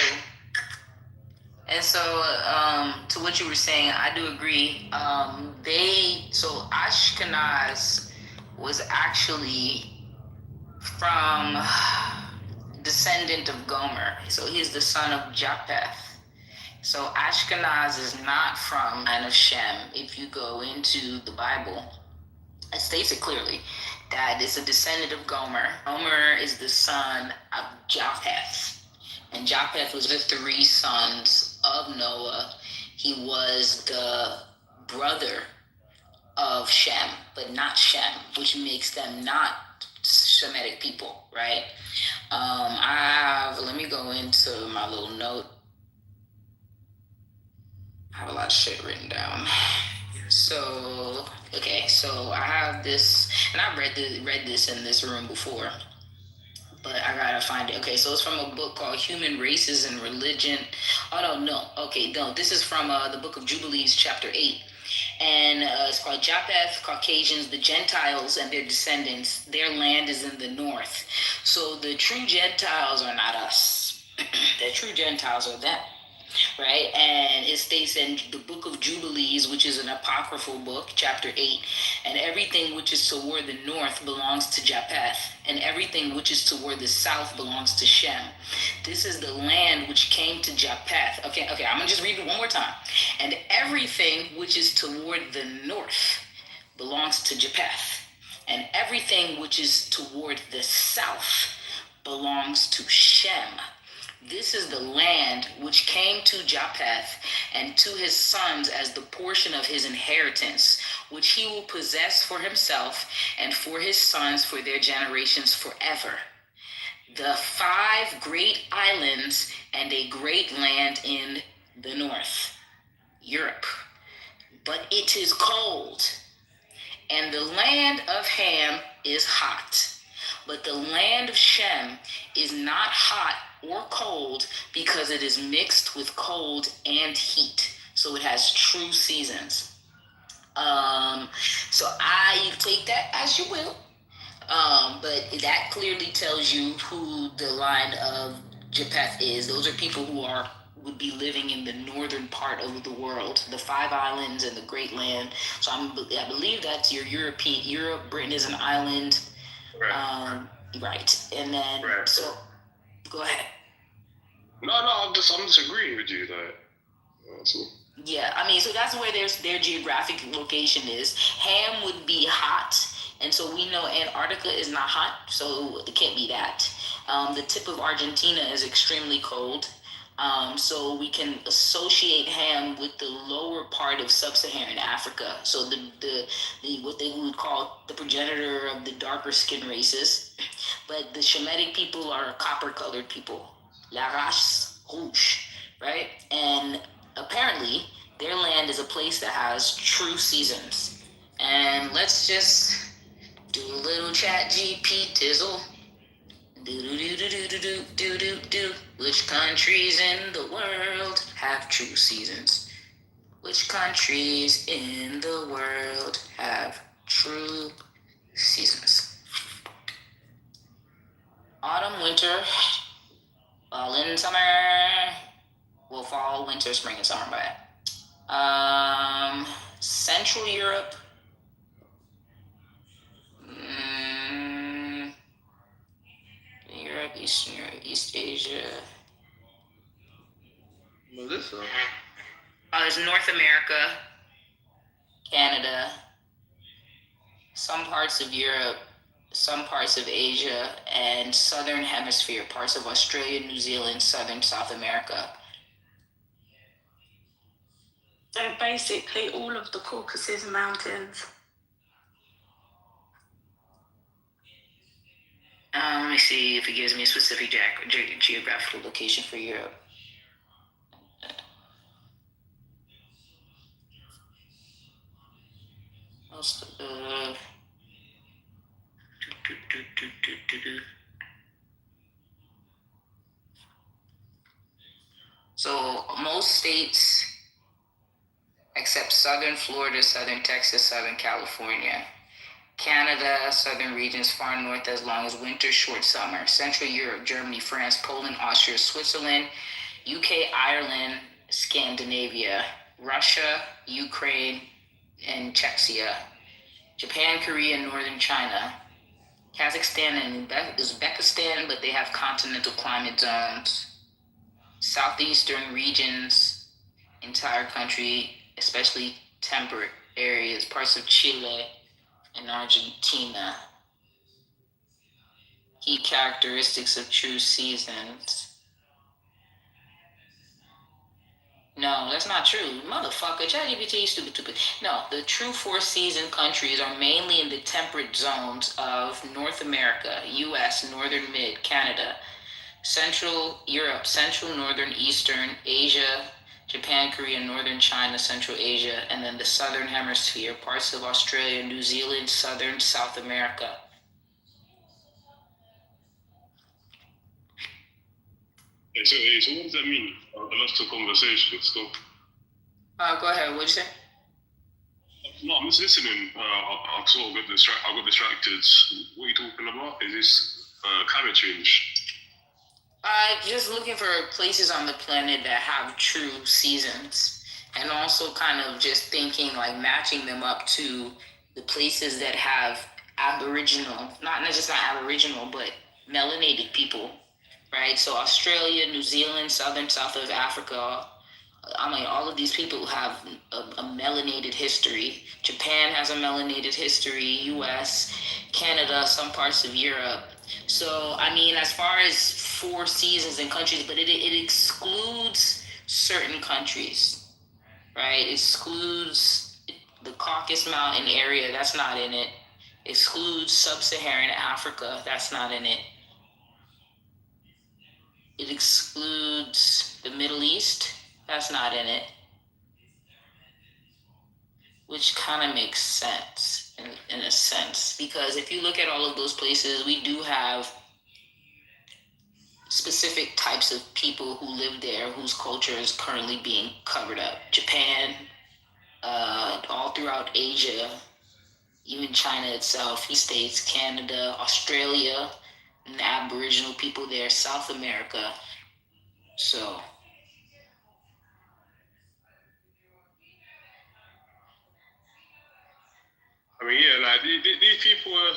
And so, to what you were saying, I do agree. Ashkenaz was actually from descendant of Gomer. So he's the son of Japheth. So Ashkenaz is not from line of Shem. If you go into the Bible, it states it clearly that it's a descendant of Gomer. Gomer is the son of Japheth. And Japheth was the 3 sons of Noah. He was the brother of Shem, but not Shem, which makes them not Shemitic people, right? Let me go into my little note. I have a lot of shit written down. So I have this, and I've read this in this room before, but I gotta find it. Okay, so it's from a book called Human Races and Religion. This is from the book of Jubilees, chapter 8. And it's called Japheth, Caucasians, the Gentiles, and their descendants. Their land is in the north. So the true Gentiles are not us. The true Gentiles are them. Right? And it states in the book of Jubilees, which is an apocryphal book, chapter 8, and everything which is toward the north belongs to Japheth, and everything which is toward the south belongs to Shem. This is the land which came to Japheth. Okay, I'm gonna just read it one more time. And everything which is toward the north belongs to Japheth, and everything which is toward the south belongs to Shem. This is the land which came to Japheth and to his sons as the portion of his inheritance, which he will possess for himself and for his sons for their generations forever. The 5 great islands and a great land in the north, Europe. But it is cold, and the land of Ham is hot. But the land of Shem is not hot or cold because it is mixed with cold and heat. So it has true seasons. So I take that as you will. But that clearly tells you who the line of Japheth is. Those are people who would be living in the northern part of the world, the 5 islands and the Great Land. So I believe that's your Europe. Britain is an island. Right. And then, so, go ahead. No, I'm just agreeing with you, that's all. Yeah, I mean, so that's where their geographic location is. Ham would be hot, and so we know Antarctica is not hot, so it can't be that. The tip of Argentina is extremely cold. So we can associate ham with the lower part of sub-Saharan Africa. So the what they would call the progenitor of the darker skin races. But the Shemitic people are copper-colored people, la race rouge, right? And apparently their land is a place that has true seasons. And let's just do a little chat GP tizzle. Do. Which countries in the world have true seasons? Which countries in the world have true seasons? Autumn, winter, fall, and summer. Well, fall, winter, spring, and summer, but Central Europe. Europe, Eastern Europe, East Asia. Melissa. There's North America, Canada, some parts of Europe, some parts of Asia, and Southern Hemisphere, parts of Australia, New Zealand, Southern South America. So basically all of the Caucasus Mountains. Let me see if it gives me a specific geographical location for Europe. Most of the... So most states, except Southern Florida, Southern Texas, Southern California, Canada, southern regions far north as long as winter, short summer, Central Europe, Germany, France, Poland, Austria, Switzerland, UK, Ireland, Scandinavia, Russia, Ukraine, and Czechia, Japan, Korea, northern China, Kazakhstan and Uzbekistan, but they have continental climate zones, southeastern regions, entire country, especially temperate areas, parts of Chile and Argentina. Key characteristics of true seasons. No, that's not true. Motherfucker, ChatGPT, stupid. No, the true four-season countries are mainly in the temperate zones of North America, US, Northern Mid, Canada, Central Europe, Central, Northern, Eastern, Asia, Japan, Korea, Northern China, Central Asia, and then the Southern Hemisphere, parts of Australia, New Zealand, Southern South America. So what does that mean? I lost the conversation. So. Go ahead. What'd you say? No, I'm just listening. I sort of got distracted. What are you talking about? Is this climate change? Just looking for places on the planet that have true seasons, and also kind of just thinking like matching them up to the places that have aboriginal, not just not aboriginal, but melanated people, right? So Australia, New Zealand, Southern South of Africa, I mean, all of these people have a melanated history. Japan has a melanated history, US, Canada, some parts of Europe. So, I mean, as far as four seasons and countries, but it excludes certain countries, right? It excludes the Caucasus Mountain area, that's not in it. Excludes Sub-Saharan Africa, that's not in it. It excludes the Middle East, that's not in it. Which kind of makes sense in a sense, because if you look at all of those places, we do have specific types of people who live there whose culture is currently being covered up. Japan, all throughout Asia, even China itself, East States, Canada, Australia, and Aboriginal people there, South America. So I mean, yeah, like these people are,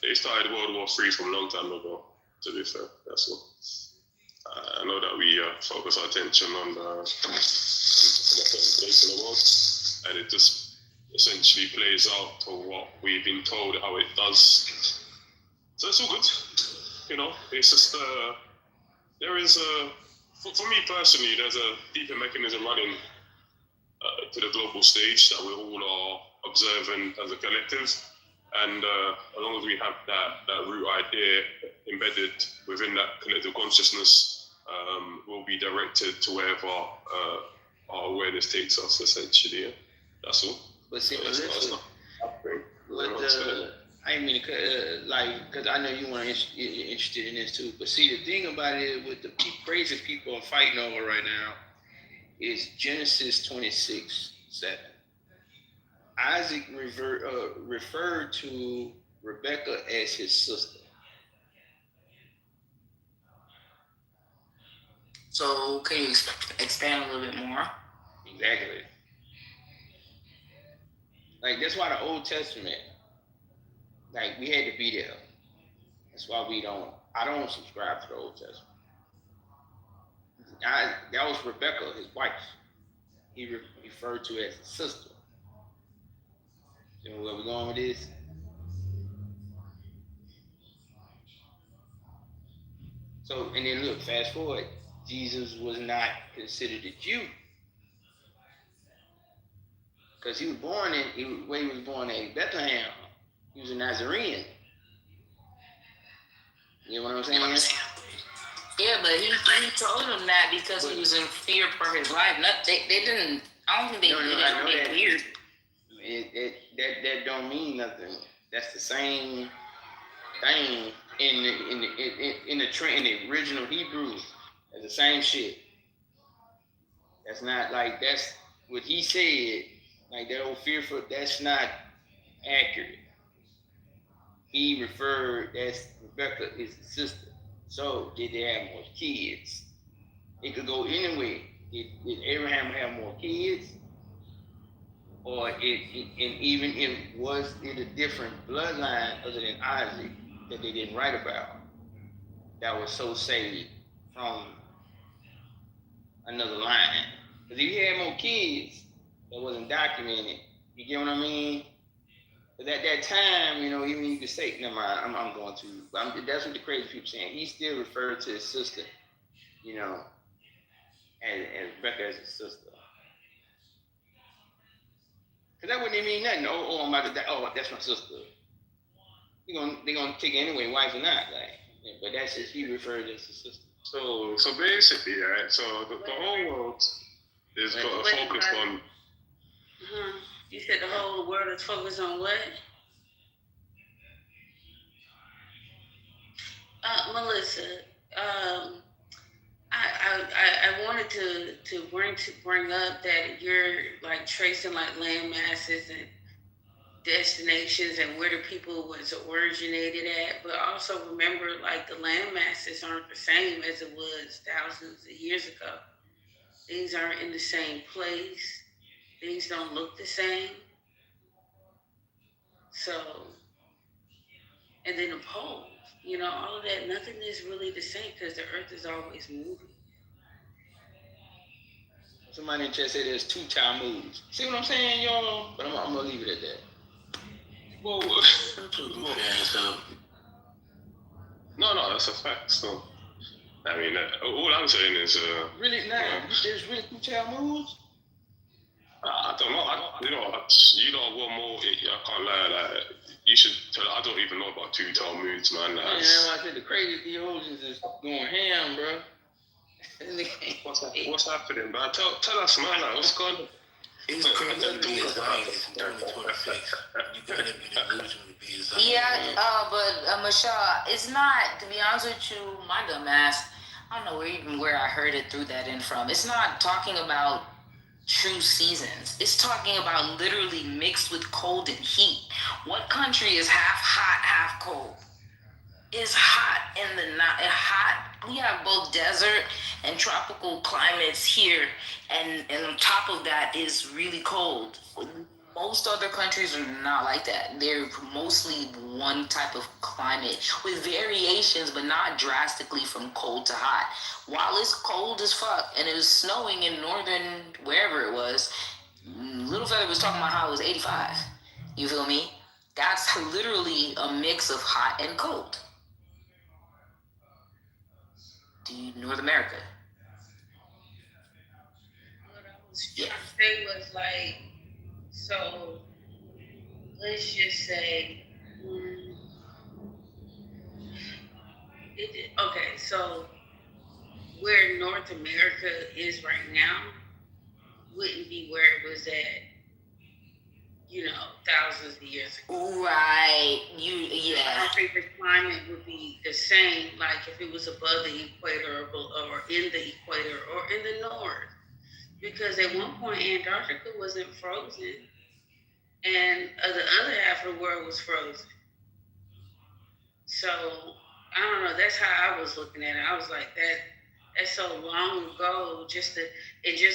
they started World War III from a long time ago. To be fair, that's what. I know that we focus our attention on the certain place in the world, and it essentially plays out to what we've been told how it does. So it's all good. You know, it's just there is a for me personally, there's a deeper mechanism running to the global stage that we all are observing as a collective. And as long as we have that root idea embedded within that collective consciousness, we'll be directed to wherever our awareness takes us, essentially. Yeah? That's all. But see, So I ain't mean to because I know you want interested in this too. But see, the thing about it with the crazy people are fighting over right now is Genesis 26:7. Isaac referred to Rebekah as his sister. So, can you expand a little bit more? Exactly. Like, that's why the Old Testament, like, we had to be there. That's why I don't subscribe to the Old Testament. That was Rebekah, his wife. He referred to as his sister. You know where we're going with this? So, and then look, fast forward, Jesus was not considered a Jew. Because he was born in Bethlehem. He was a Nazarene. You know what I'm saying? Yeah, but he told him that because he was in fear for his life. They didn't. I don't think they did weird. That don't mean nothing. That's the same thing in the original Hebrew. It's the same shit. That's not like that's what he said. Like that old fearful. That's not accurate. He referred as Rebecca is his sister. So did they have more kids? It could go anyway. Did Abraham have more kids? Or and even if was it a different bloodline other than Isaac that they didn't write about that was so saved from another line? Because if he had more kids that wasn't documented, you get what I mean? Because at that time, you know, even you could say, never mind, I'm going to. That's what the crazy people saying. He still referred to his sister, you know, as Rebecca as his sister. Because that wouldn't even mean nothing. Oh, I'm about to die. Oh, that's my sister. They're gonna take it anyway, wife or not. Like, yeah, but that's just he referred to as his sister. So basically, right? So the whole world is got to focus on. You said the whole world is focused on what? Melissa, I wanted to bring up that you're like tracing like land masses and destinations and where the people was originated at, but also remember like the land masses aren't the same as it was thousands of years ago. Things aren't in the same place. Things don't look the same. So, and then the poles, you know, all of that, nothing is really the same because the earth is always moving. Somebody in chat said there's 2 Talmuds. See what I'm saying, y'all? But I'm gonna leave it at that. Well, no, that's a fact. So, I mean, all I'm saying is, really, there's really 2 Talmuds. I don't know. You know what more? I can't lie. Like, you should tell. I don't even know about 2 Talmuds, man. Yeah, I said the crazy theologians is going ham, bro. What's happening, man? Tell us, man. Like, what's going on? It's crazy to be a Zionist in 2026. You gotta be delusional to be a Zionist. Yeah, but Michelle, it's not, to be honest with you, my dumb ass, I don't know where I heard it, threw that in from. It's not talking about true seasons. It's talking about literally mixed with cold and heat. What country is half hot, half cold? It's hot in the night. Hot. We have both desert and tropical climates here, and on top of that is really cold. Most other countries are not like that. They're mostly one type of climate with variations, but not drastically from cold to hot. While it's cold as fuck and it was snowing in northern wherever it was, a little further was talking about how it was 85. You feel me? That's literally a mix of hot and cold. North America. What I was trying to say was like, so let's just say, okay, so where North America is right now wouldn't be where it was at, thousands of years ago. Right. I don't think the climate would be the same, like if it was above the equator or in the equator or in the north. Because at one point, Antarctica wasn't frozen, and the other half of the world was frozen. So, I don't know, that's how I was looking at it. I was like, that's so long ago, just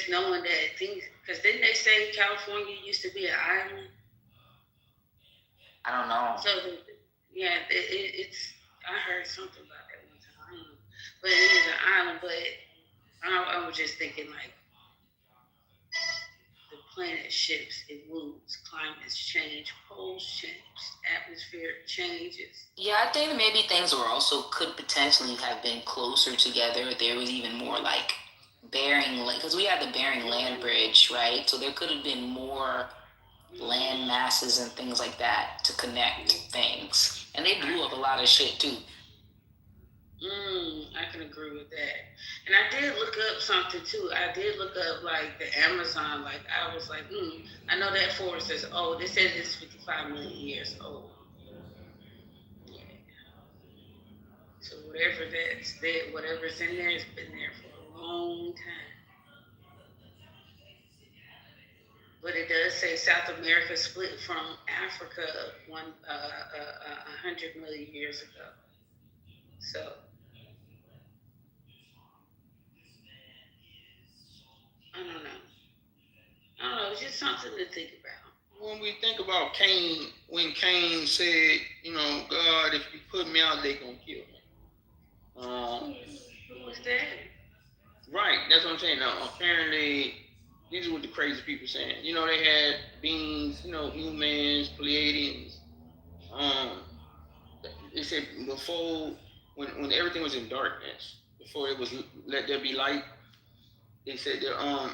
knowing that things, because didn't they say California used to be an island? I don't know. So, it's, I heard something about that one time. But it was an island, but I was just thinking, like, the planet shifts, it moves, climates change, poles change, atmosphere changes. Yeah, I think maybe things could potentially have been closer together. There was even more like Bering, because we had the Bering Land Bridge, right? So there could have been more land masses and things like that to connect things. And they blew up a lot of shit too. I can agree with that. And I did look up something too. I did look up like the Amazon. Like I was like, I know that forest is old. They said it's 55 million years old. Yeah. So whatever's in there has been there for a long time. But it does say South America split from Africa 100 million years ago. So I don't know. It's just something to think about. When we think about Cain, when Cain said, God, if you put me out, they gonna kill me. Who was that? Right, that's what I'm saying. Now, apparently, these are what the crazy people saying. They had beings, humans, Pleiadians. They said before, when everything was in darkness, before it was let there be light, they said that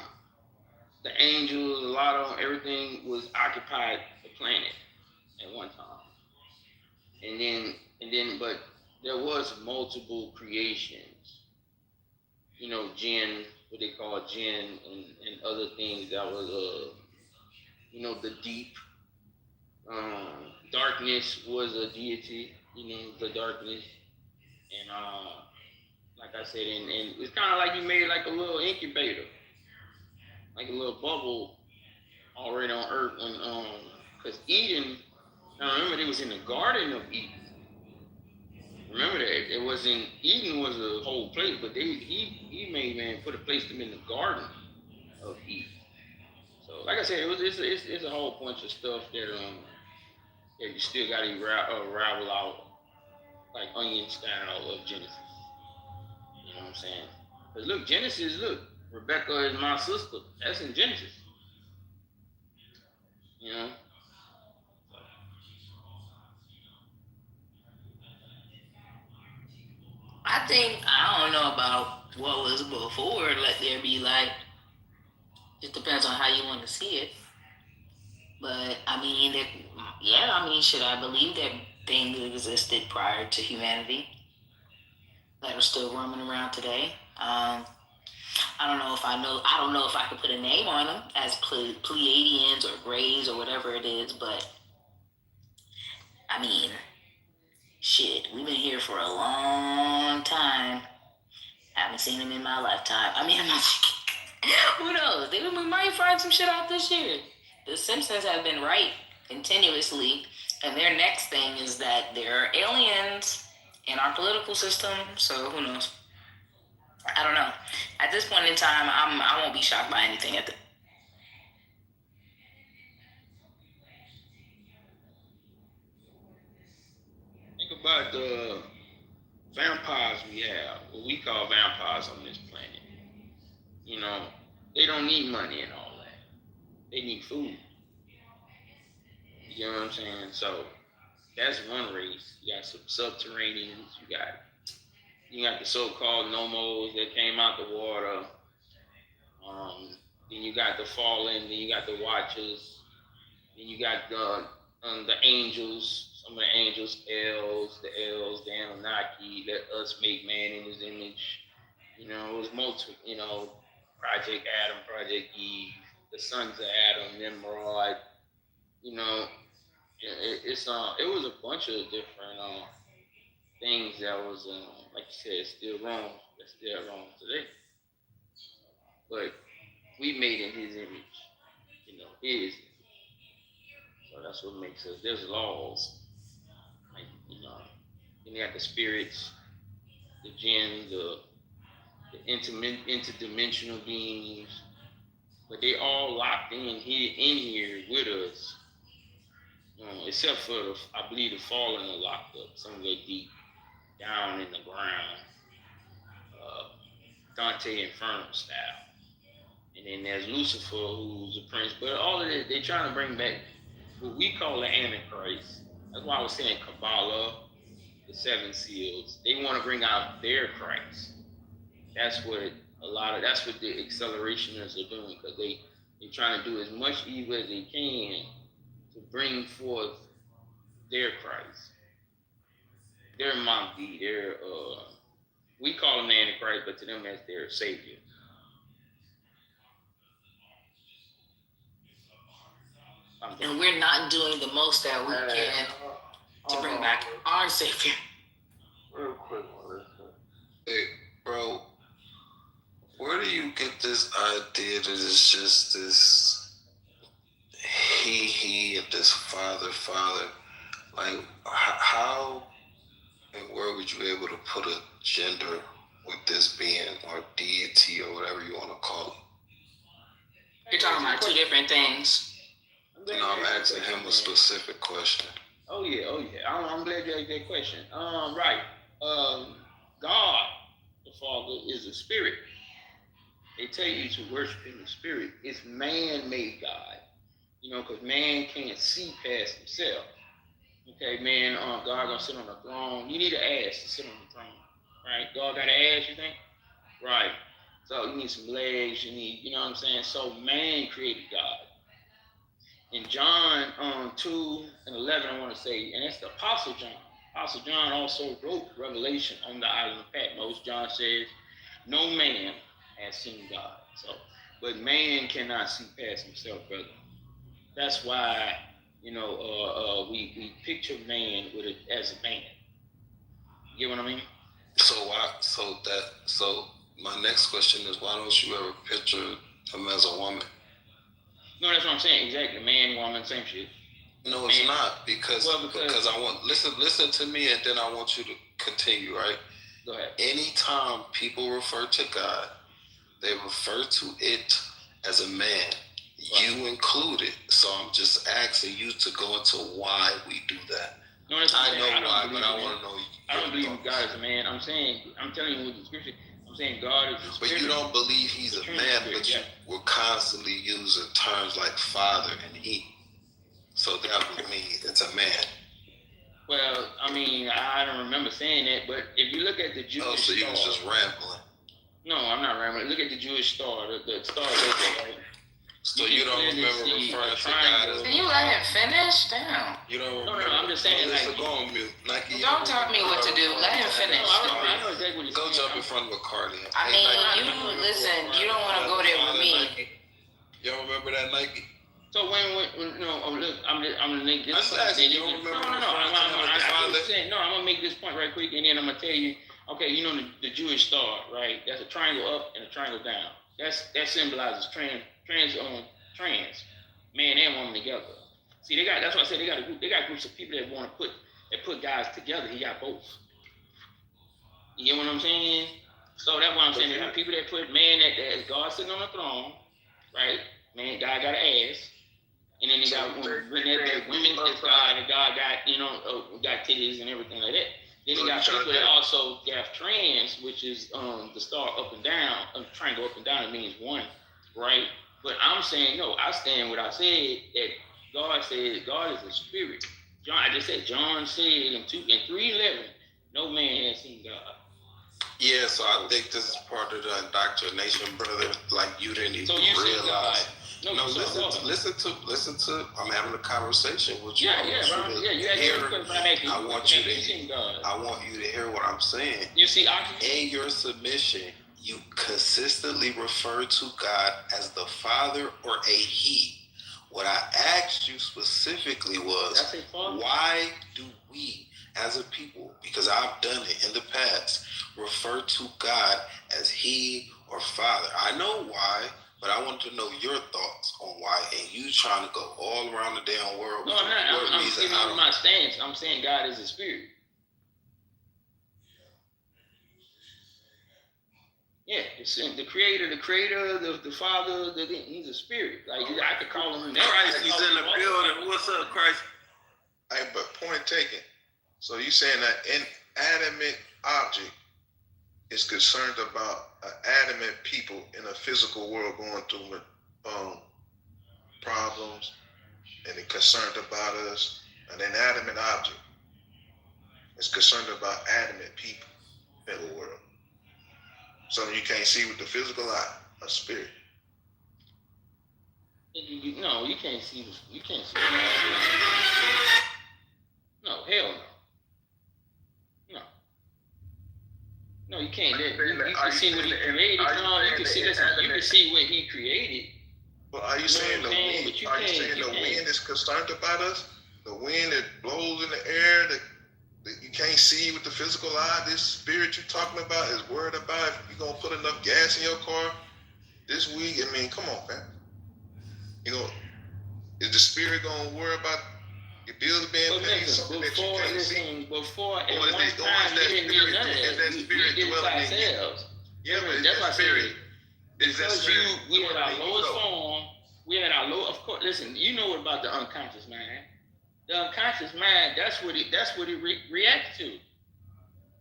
the angels, a lot of them, everything was occupied the planet at one time. And then, but there was multiple creations. Jinn, what they call jinn, and other things that was, the deep. Darkness was a deity, the darkness. And like I said, and it's kind of like you made like a little incubator, like a little bubble already on Earth. When because Eden, now remember they was in the Garden of Eden. Remember that it wasn't Eden was a whole place, but he made put a place them in the Garden of Eden. So like I said, it's a whole bunch of stuff that you still got to ravel out, like onion style of Genesis. You know what I'm saying? Because look, Genesis, Rebecca is my sister. That's in Genesis. I don't know about what was before, let there be light. It depends on how you want to see it. But should I believe that things existed prior to humanity that are still roaming around today? I don't know if I could put a name on them as Pleiadians or Greys or whatever it is, but we've been here for a long time. Haven't seen them in my lifetime. Who knows? We might find some shit out this year. The Simpsons have been right continuously, and their next thing is that there are aliens in our political system, so who knows? I don't know. At this point in time, I won't be shocked by anything at the... Think about the vampires we have, what we call vampires on this planet. They don't need money and all that. They need food. You know what I'm saying? So that's one race. You got some subterraneans. You got the so-called nomos that came out the water. Then you got the fallen. Then you got the watchers. Then you got the angels. Some of the angels, the Anunnaki. Let us make man in his image. You know, it was multiple. You know, Project Adam, Project Eve, the sons of Adam, Nimrod. You know, it was a bunch of different things that was like you said, still wrong. That's still wrong today. But we made in his image, you know, his. So that's what makes us. There's laws, like you know. Then you got the spirits, the jinn, the interdimensional beings, but they all locked in here with us. Except for I believe the fallen are locked up somewhere deep down in the ground, Dante Inferno style. And then there's Lucifer, who's a prince. But all of it, they're trying to bring back what we call the Antichrist. That's why I was saying Kabbalah, the seven seals. They want to bring out their Christ. That's what the accelerationists are doing, because they're trying to do as much evil as they can to bring forth their Christ, their Mahdi, we call them the Antichrist, but to them that's their savior. And we're not doing the most that we can to bring back our savior. Real quick, listen. Hey, bro, where do you get this idea that it's just this he and this father? Like, how and where would you be able to put a gender with this being or deity or whatever you want to call it? You're talking about two different things. I'm asking him a specific question. Oh yeah. I'm glad you asked that question. Right. God, the Father, is a spirit. They tell you to worship in the spirit. It's man-made God. You know, because man can't see past himself. Okay, man, God gonna sit on the throne. You need an ass to sit on the throne, right? God got an ass, you think? Right. So you need some legs. You need, you know what I'm saying? So man created God. In John 2:11, I want to say, and that's the Apostle John. Apostle John also wrote Revelation on the island of Patmos. John says, no man has seen God. So, but man cannot see past himself, brother. That's why, you know, we picture man as a man. You get what I mean? So my next question is, why don't you ever picture him as a woman? No, that's what I'm saying. Exactly. Man, woman, same shit. No, it's not, because I want listen to me, and then I want you to continue, right? Go ahead. Anytime people refer to God, they refer to it as a man, you included. So I'm just asking you to go into why we do that. No, that's what I know why, but I man. want to know. I don't believe God is a man. I'm telling you with the scripture. I'm saying God is a spirit. But you don't believe he's a man, but you were constantly using terms like father and he. So that would mean it's a man. Well, I mean, I don't remember saying that, but if you look at the Jewish so you star, was just rambling. No, I'm not rambling. Look at the Jewish star, the star right? So you don't remember referring to God as... Can you let him finish? Damn. You don't remember... No, I'm just saying, like... Go on mute. Nike, don't tell me what to do. Let him finish. I know exactly what you're Go saying. jump in front of a car then. I mean, listen, you don't want to go there with me. You don't remember that, Nike? So when look, I'm gonna make this point. You don't remember I'm gonna make this point right quick, and then I'm gonna tell you. Okay, you know the Jewish star, right? That's a triangle up and a triangle down. That symbolizes trans, man and woman together. See, that's why I said they got groups of people that want to put guys together. He got both. You get what I'm saying? So that's why I'm saying they got people that put man that God sitting on the throne, right? Man, God got an ass. And then they got women that's God, and God got, got titties and everything like that. Then they got people that also have trans, which is the star up and down, triangle up and down, it means one, right? But I'm saying, no, I stand what I said, that God said God is a spirit. I just said John said in 3:11, no man has seen God. Yeah, so I think this is part of the indoctrination, brother. Like you didn't even So you see God. realize. No, listen to. I'm having a conversation with you. Yeah, you I want you to hear what I'm saying. You see oxygen? In your submission, you consistently refer to God as the Father or a He. What I asked you specifically was, why do we, as a people, because I've done it in the past, refer to God as He or Father? I know why, but I want to know your thoughts on why. And you trying to go all around the damn world. No, I'm not. I'm giving you my stance. I'm saying God is a spirit. Yeah, the creator, the Father, he's a spirit. Like I could call him. Christ is in the building. What's up, Christ? Hey, but point taken. So you saying that inanimate object is concerned about adamant people in a physical world going through problems, and they're concerned about us. An inanimate object is concerned about adamant people in the world. Something you can't see with the physical eye, a spirit. No, you can't see. You can't see. No, hell no. No, you can't. You can see what he created. No, you can see. Listen, you can see what he created. But are you saying the wind? Are you saying the wind is concerned about us? The wind that blows in the air that you can't see with the physical eye. This spirit you're talking about is worried about if you're gonna put enough gas in your car this week. I mean, come on, man. You know, is the spirit gonna worry about your bills being paid? Something that you can't see. Before at one time, we didn't need none of that. We did it ourselves. Yeah, but that's that spirit. Because we had our lowest form. We had our low. Of course, listen. You know what about the unconscious mind? The unconscious mind. That's what it reacts to.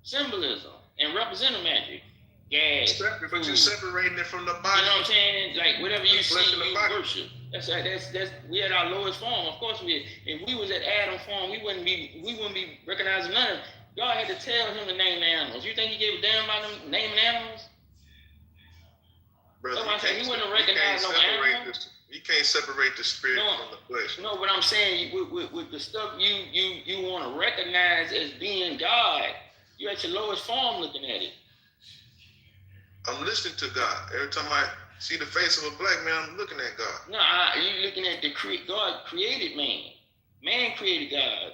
Symbolism and representative magic. Gas. But you're separating it from the body. You know what I'm saying? Like whatever you see, you worship. That's we had our lowest form. Of course, if we was at Adam form, we wouldn't be recognizing none of it. God had to tell him to name the animals. You think he gave a damn about them naming animals? Brother, he wouldn't recognize no animal. You can't separate the spirit from the flesh. No, but I'm saying with the stuff you want to recognize as being God, you're at your lowest form looking at it. I'm listening to God. Every time I see the face of a black man, I'm looking at God. No, you're looking at God created man. Man created God.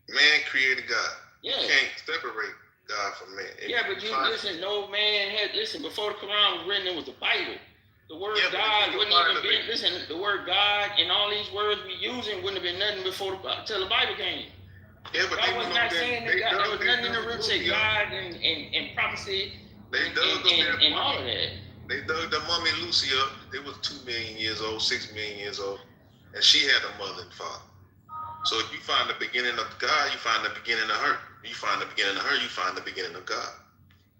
Man created God. Yeah. You can't separate God from man. But you listen, no man before the Quran was written, it was the Bible. The word God wouldn't even be, listen, the word God and all these words we using wouldn't have been nothing till the Bible came. Yeah, but God was not saying that God, there was nothing in the root say God and prophecy and all of that. They dug the mummy Lucy up. It was 2 million years old, 6 million years old, and she had a mother and father. So if you find the beginning of God, you find the beginning of her. You find the beginning of her, you find the beginning of God.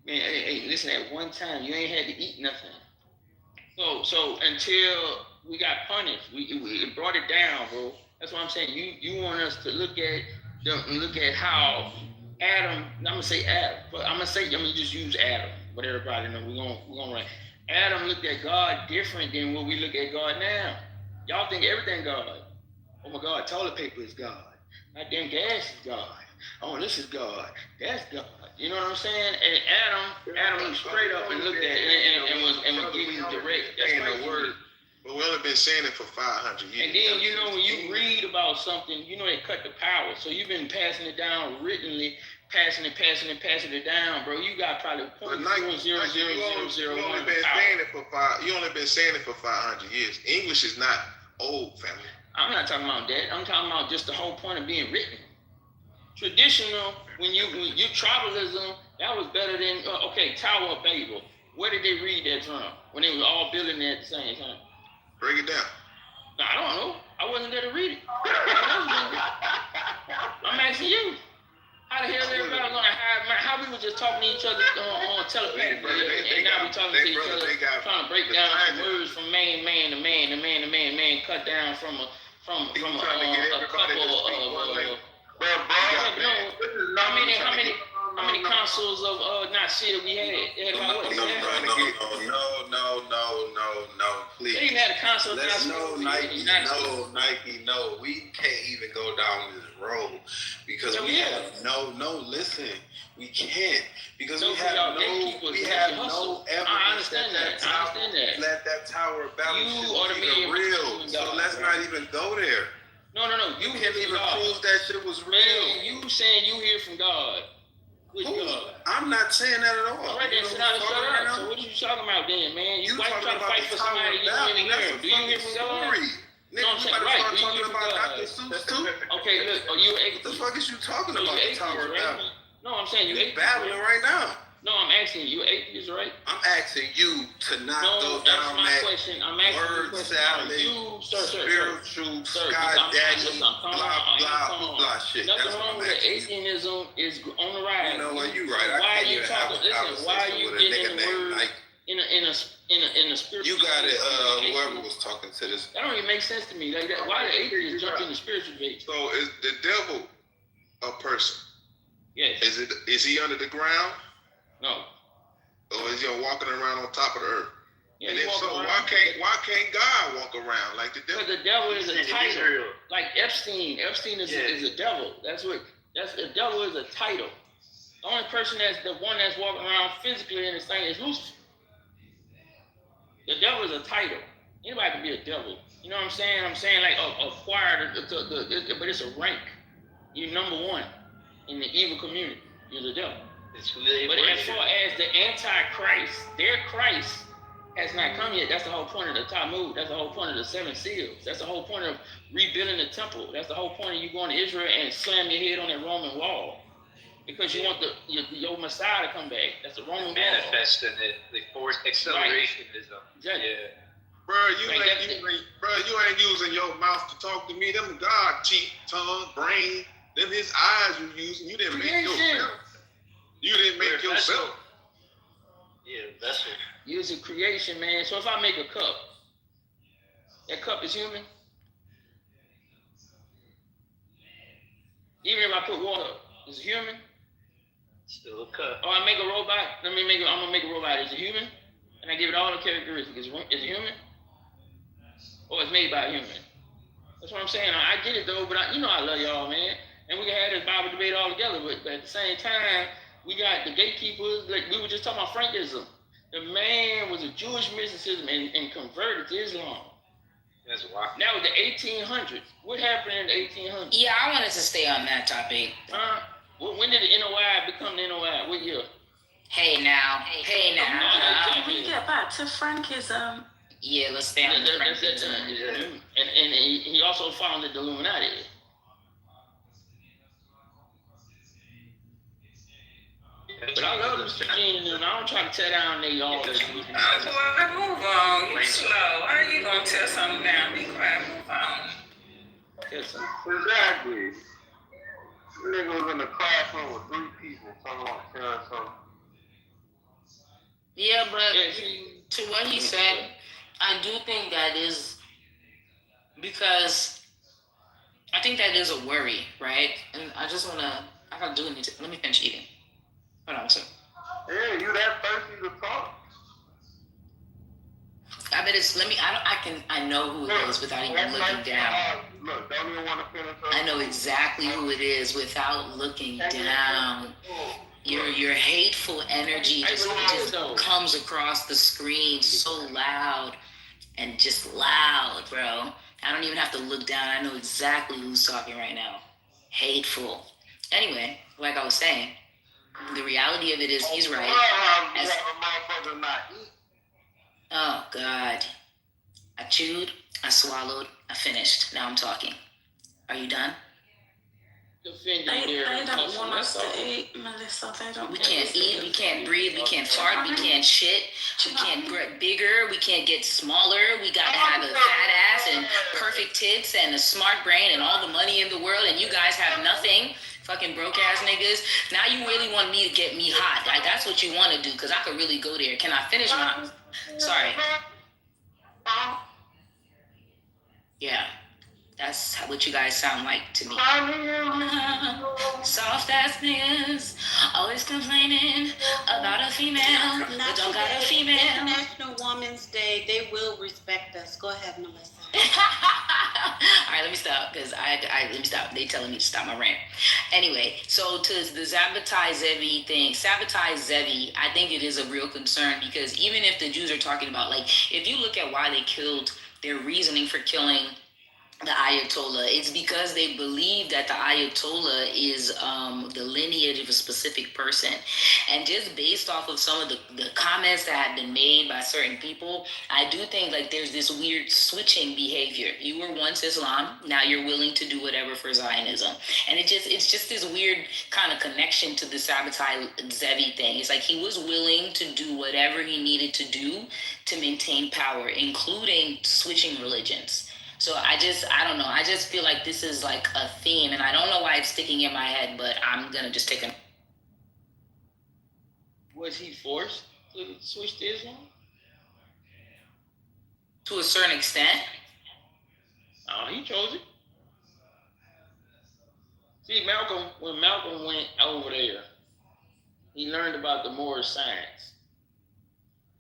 Man, hey, listen, at one time, you ain't had to eat nothing. So until we got punished, it brought it down, bro. That's what I'm saying. You want us to look at how Adam. I'm gonna say Adam, but I'm gonna just use Adam. But everybody know we're gonna write. Adam looked at God different than what we look at God now. Y'all think everything God. Oh my God, toilet paper is God. Goddamn gas is God. Oh, this is God. That's God. You know what I'm saying? And Adam straight up and looked at it and was giving direct. That's right. The word. But we only been saying it for 500 years. And then when you read about something, they cut the power. So you've been passing it down writtenly, passing it down, bro. You got probably 0.00001. You only been saying it for 500 years. English is not old, family. I'm not talking about that. I'm talking about just the whole point of being written. Traditional, when you tribalism, that was better than Tower of Babel. Where did they read that from? When they were all building it at the same time. Break it down. I don't know. I wasn't there to read it. I'm asking you. How the hell everybody gonna hire? Man, how we were just talking to each other on television, and now we talking to each other, trying to break down some words from man to man, cut down from a couple of how many consoles of not shit we had? About what? No, please. They even had a console. Nike, no. We can't even go down this road because listen, we can't because we have no evidence. I understand that. Let that Tower of Babel shit be real. So let's not even go there. No. You can't even prove that shit was real. Man, you saying you hear from God. I'm not saying that at all. All right, then sit down and shut up. So what you talking about then, man? You trying to fight for somebody you don't even hear. Do you hear from God? Nigga, you better start talking about Dr. Seuss too. Okay, look, are you atheist? What the fuck is you talking about, the Tower of Babel? No, I'm saying you atheist. Battling right now. No, I'm asking you, atheist, right? I'm asking you to not go down that word salad, spiritual, sky daddy, blah shit. Nothing wrong with atheism is on the rise. You know what? You right. Why are you talking? Listen, why are you getting the word in a spiritual? You got it. Whoever was talking to this. That don't even make sense to me. Like that. Why the atheists jump in the spiritual debate? So is the devil a person? Yes. Is he under the ground? No. Or is he walking around on top of the earth? Yeah, and if so, why can't God walk around like the devil? Because the devil is a title. Like Epstein. Epstein is a devil. The devil is a title. The only person that's the one that's walking around physically in this thing is Lucifer. The devil is a title. Anybody can be a devil. You know what I'm saying? I'm saying like acquired, but it's a rank. You're number one in the evil community. You're the devil. But as far as the Antichrist, their Christ has not come yet. That's the whole point of the Talmud. That's the whole point of the 7 seals. That's the whole point of rebuilding the temple. That's the whole point of you going to Israel and slam your head on that Roman wall. Because you want your Messiah to come back. That's the Roman manifesting wall. The forced accelerationism. Exactly. Yeah. Bro, you ain't using your mouth to talk to me. Them God teeth, tongue, brain, them his eyes you using. You didn't make yourself. You didn't make yourself. Yeah, vessel. You was a creation, man. So if I make a cup, that cup is human. Even if I put water, is it human? Still a cup. Or I make a robot. I'm gonna make a robot. Is it human? And I give it all the characteristics. Is it human? Or it's made by a human? That's what I'm saying. I get it though, but I love y'all, man. And we can have this Bible debate all together. But at the same time, we got the gatekeepers. Like we were just talking about Frankism. The man was a Jewish mysticism and converted to Islam. That's wild. That was the 1800s. What happened in the 1800s? Yeah, I wanted to stay on that topic. When did the NOI become the NOI? What year? Hey now. Can we get back to Frankism? Yeah, let's stay on the Frankism. And he also founded the Illuminati. But I love Mr. Gene, and I don't try to tear down they all. Boy, move on. You slow. How you gonna tear something down? Be quiet. Move on. Exactly. Nigga was in the classroom with 3 people talking about tearing something. Yeah, but to what he said, I do think that is because I think that is a worry, right? And I need to let me finish eating. Hold on, sir. Yeah, you that thirsty to talk? I bet it's. I know who it is without even looking down. Look, don't even want to finish. I know exactly who it is without looking down. Your hateful energy just comes across the screen so loud and just loud, bro. I don't even have to look down. I know exactly who's talking right now. Hateful. Anyway, like I was saying. The reality of it is he's right. Oh, God. I chewed, I swallowed, I finished. Now I'm talking. Are you done? They don't want us to eat, Melissa. We can't eat, we can't breathe, we can't fart, we can't shit, we can't get bigger, we can't get smaller. We got to have a fat ass and perfect tits and a smart brain and all the money in the world, and you guys have nothing. fucking broke ass niggas. Now you really want me to get me hot. Like, that's what you want to do, because I could really go there. Can I finish my... Sorry. Yeah. That's what you guys sound like to me. Soft ass niggas always complaining about a female, but don't got a female. International Women's Day, they will respect us. Go ahead, Melissa. All right, let me stop, because let me stop. They telling me to stop my rant. Anyway, so to the sabotage Zevi thing, I think it is a real concern, because even if the Jews are talking about, like, if you look at why they killed, their reasoning for killing the Ayatollah, it's because they believe that the Ayatollah is the lineage of a specific person. And just based off of some of the comments that have been made by certain people, I do think like there's this weird switching behavior. You were once Islam, now you're willing to do whatever for Zionism. And it's just this weird kind of connection to the Sabbatai Zevi thing. It's like he was willing to do whatever he needed to do to maintain power, including switching religions. So I don't know. I just feel like this is like a theme, and I don't know why it's sticking in my head, but I'm going to just take a... Was he forced to switch to Islam? To a certain extent. Oh, he chose it. See, when Malcolm went over there, he learned about the Moorish science.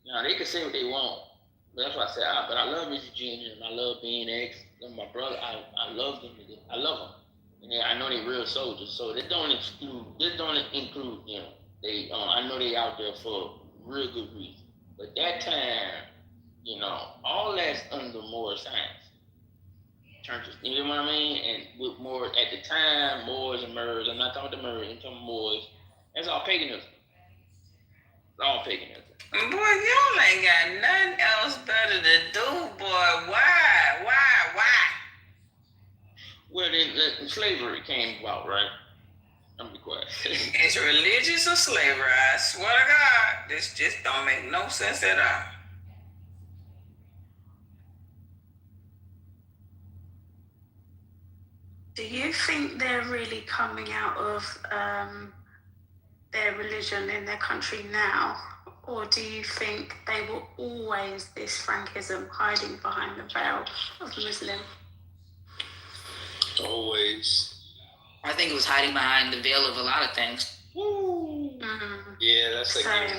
Now, they can say what they want. That's why I said, but I love Richard Jr. and I love BNX. And my brother, I love them. I love them. And I know they're real soldiers. So this don't include them. They, I know they out there for real good reason. But that time, all that's under more science. Churches, you know what I mean? And with more, at the time, Moors and Moors, I'm not talking about the Moors, I'm talking about Moors. That's all paganism. It's all paganism. Boy, y'all ain't got nothing else better to do, boy. Why? Well, then slavery came about, right? I'm be quiet. It's religious or slavery. I swear to God, this just don't make no sense at all. Do you think they're really coming out of their religion in their country now? Or do you think they were always this Frankism hiding behind the veil of Muslim? Always. I think it was hiding behind the veil of a lot of things. Woo. Mm-hmm. Yeah, that's like...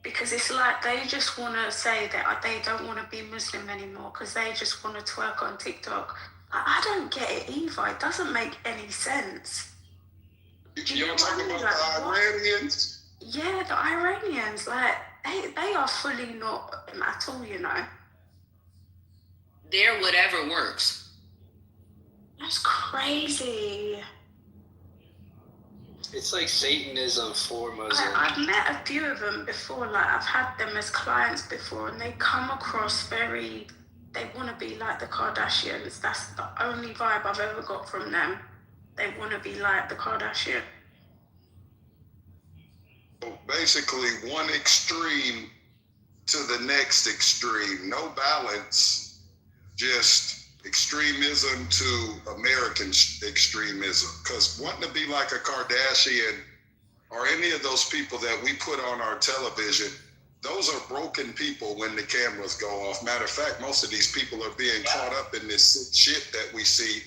Because it's like they just want to say that they don't want to be Muslim anymore because they just want to twerk on TikTok. I don't get it either. It doesn't make any sense. You're talking about the Iranians? Yeah, the Iranians, like, they are fully not at all, They're whatever works. That's crazy. It's like Satanism for Muslims. I've met a few of them before, like, I've had them as clients before, and they come across they want to be like the Kardashians. That's the only vibe I've ever got from them. They want to be like the Kardashian. Basically, one extreme to the next extreme. No balance, just extremism to American extremism. Because wanting to be like a Kardashian or any of those people that we put on our television, those are broken people when the cameras go off. Matter of fact, most of these people are being caught up in this shit that we see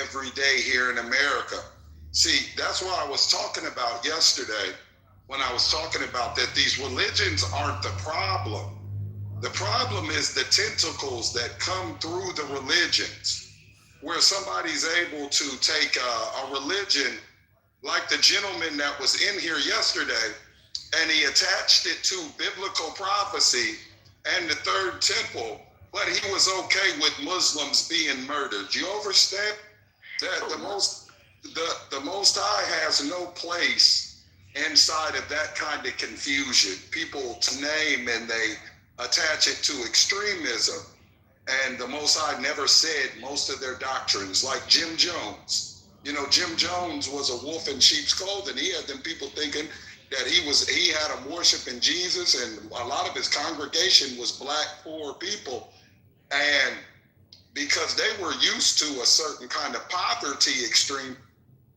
every day here in America. See, that's what I was talking about yesterday when I was talking about that these religions aren't the problem. The problem is the tentacles that come through the religions, where somebody's able to take a religion like the gentleman that was in here yesterday, and he attached it to biblical prophecy and the third temple, but he was okay with Muslims being murdered. You understand? That the Most High has no place inside of that kind of confusion. People name and they attach it to extremism. And the Most High never said most of their doctrines, like Jim Jones. Jim Jones was a wolf in sheep's clothing. He had them people thinking that he had them worshiping Jesus, and a lot of his congregation was black, poor people. And because they were used to a certain kind of poverty extreme.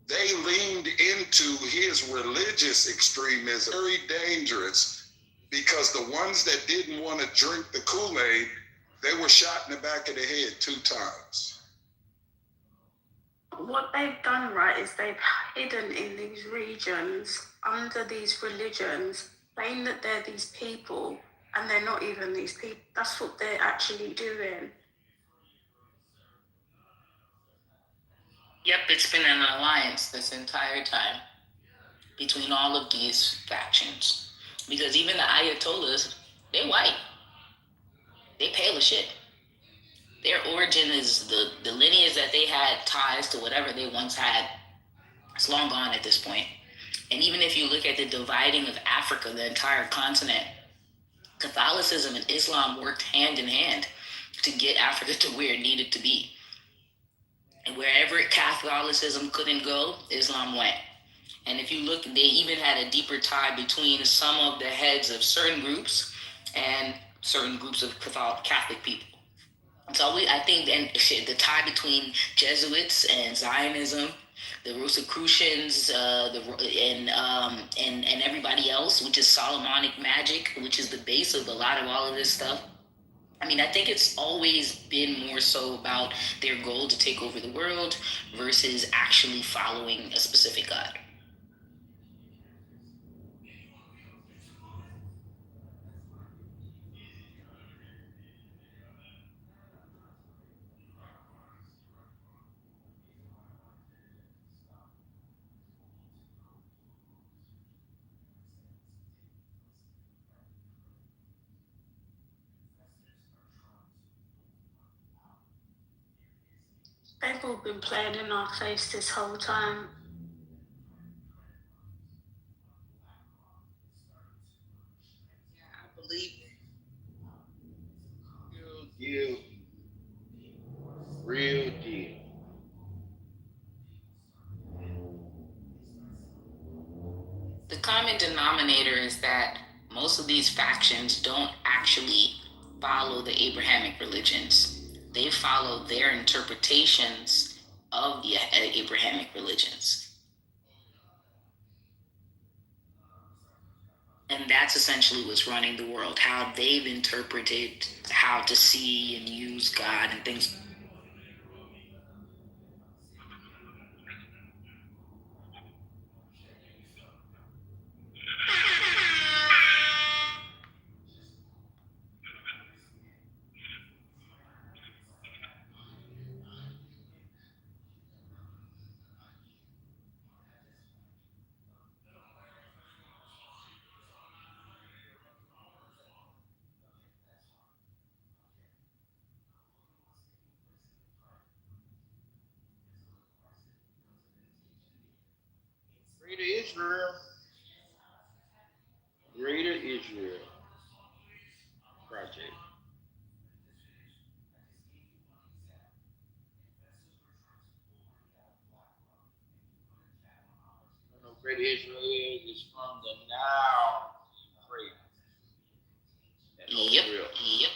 They leaned into his religious extremism, very dangerous, because the ones that didn't want to drink the Kool-Aid, they were shot in the back of the head 2 times. What they've done, right, is they've hidden in these regions, under these religions, saying that they're these people, and they're not even these people. That's what they're actually doing. Yep, it's been an alliance this entire time between all of these factions. Because even the Ayatollahs, they're white. They pale as shit. Their origin is the lineage that they had ties to whatever they once had. It's long gone at this point. And even if you look at the dividing of Africa, the entire continent, Catholicism and Islam worked hand in hand to get Africa to where it needed to be. And wherever Catholicism couldn't go, Islam went. And if you look, they even had a deeper tie between some of the heads of certain groups and certain groups of Catholic people. So I think the tie between Jesuits and Zionism, the Rosicrucians, and everybody else, which is Solomonic magic, which is the base of a lot of all of this stuff. I mean, I think it's always been more so about their goal to take over the world versus actually following a specific God. They've all been playing in our face this whole time. I believe it. Real deal. The common denominator is that most of these factions don't actually follow the Abrahamic religions. They follow their interpretations of the Abrahamic religions. And that's essentially what's running the world, how they've interpreted how to see and use God and things. Greater Israel. Greater Israel Project. You know, Greater Israel is from the Nile Euphrates. Yep.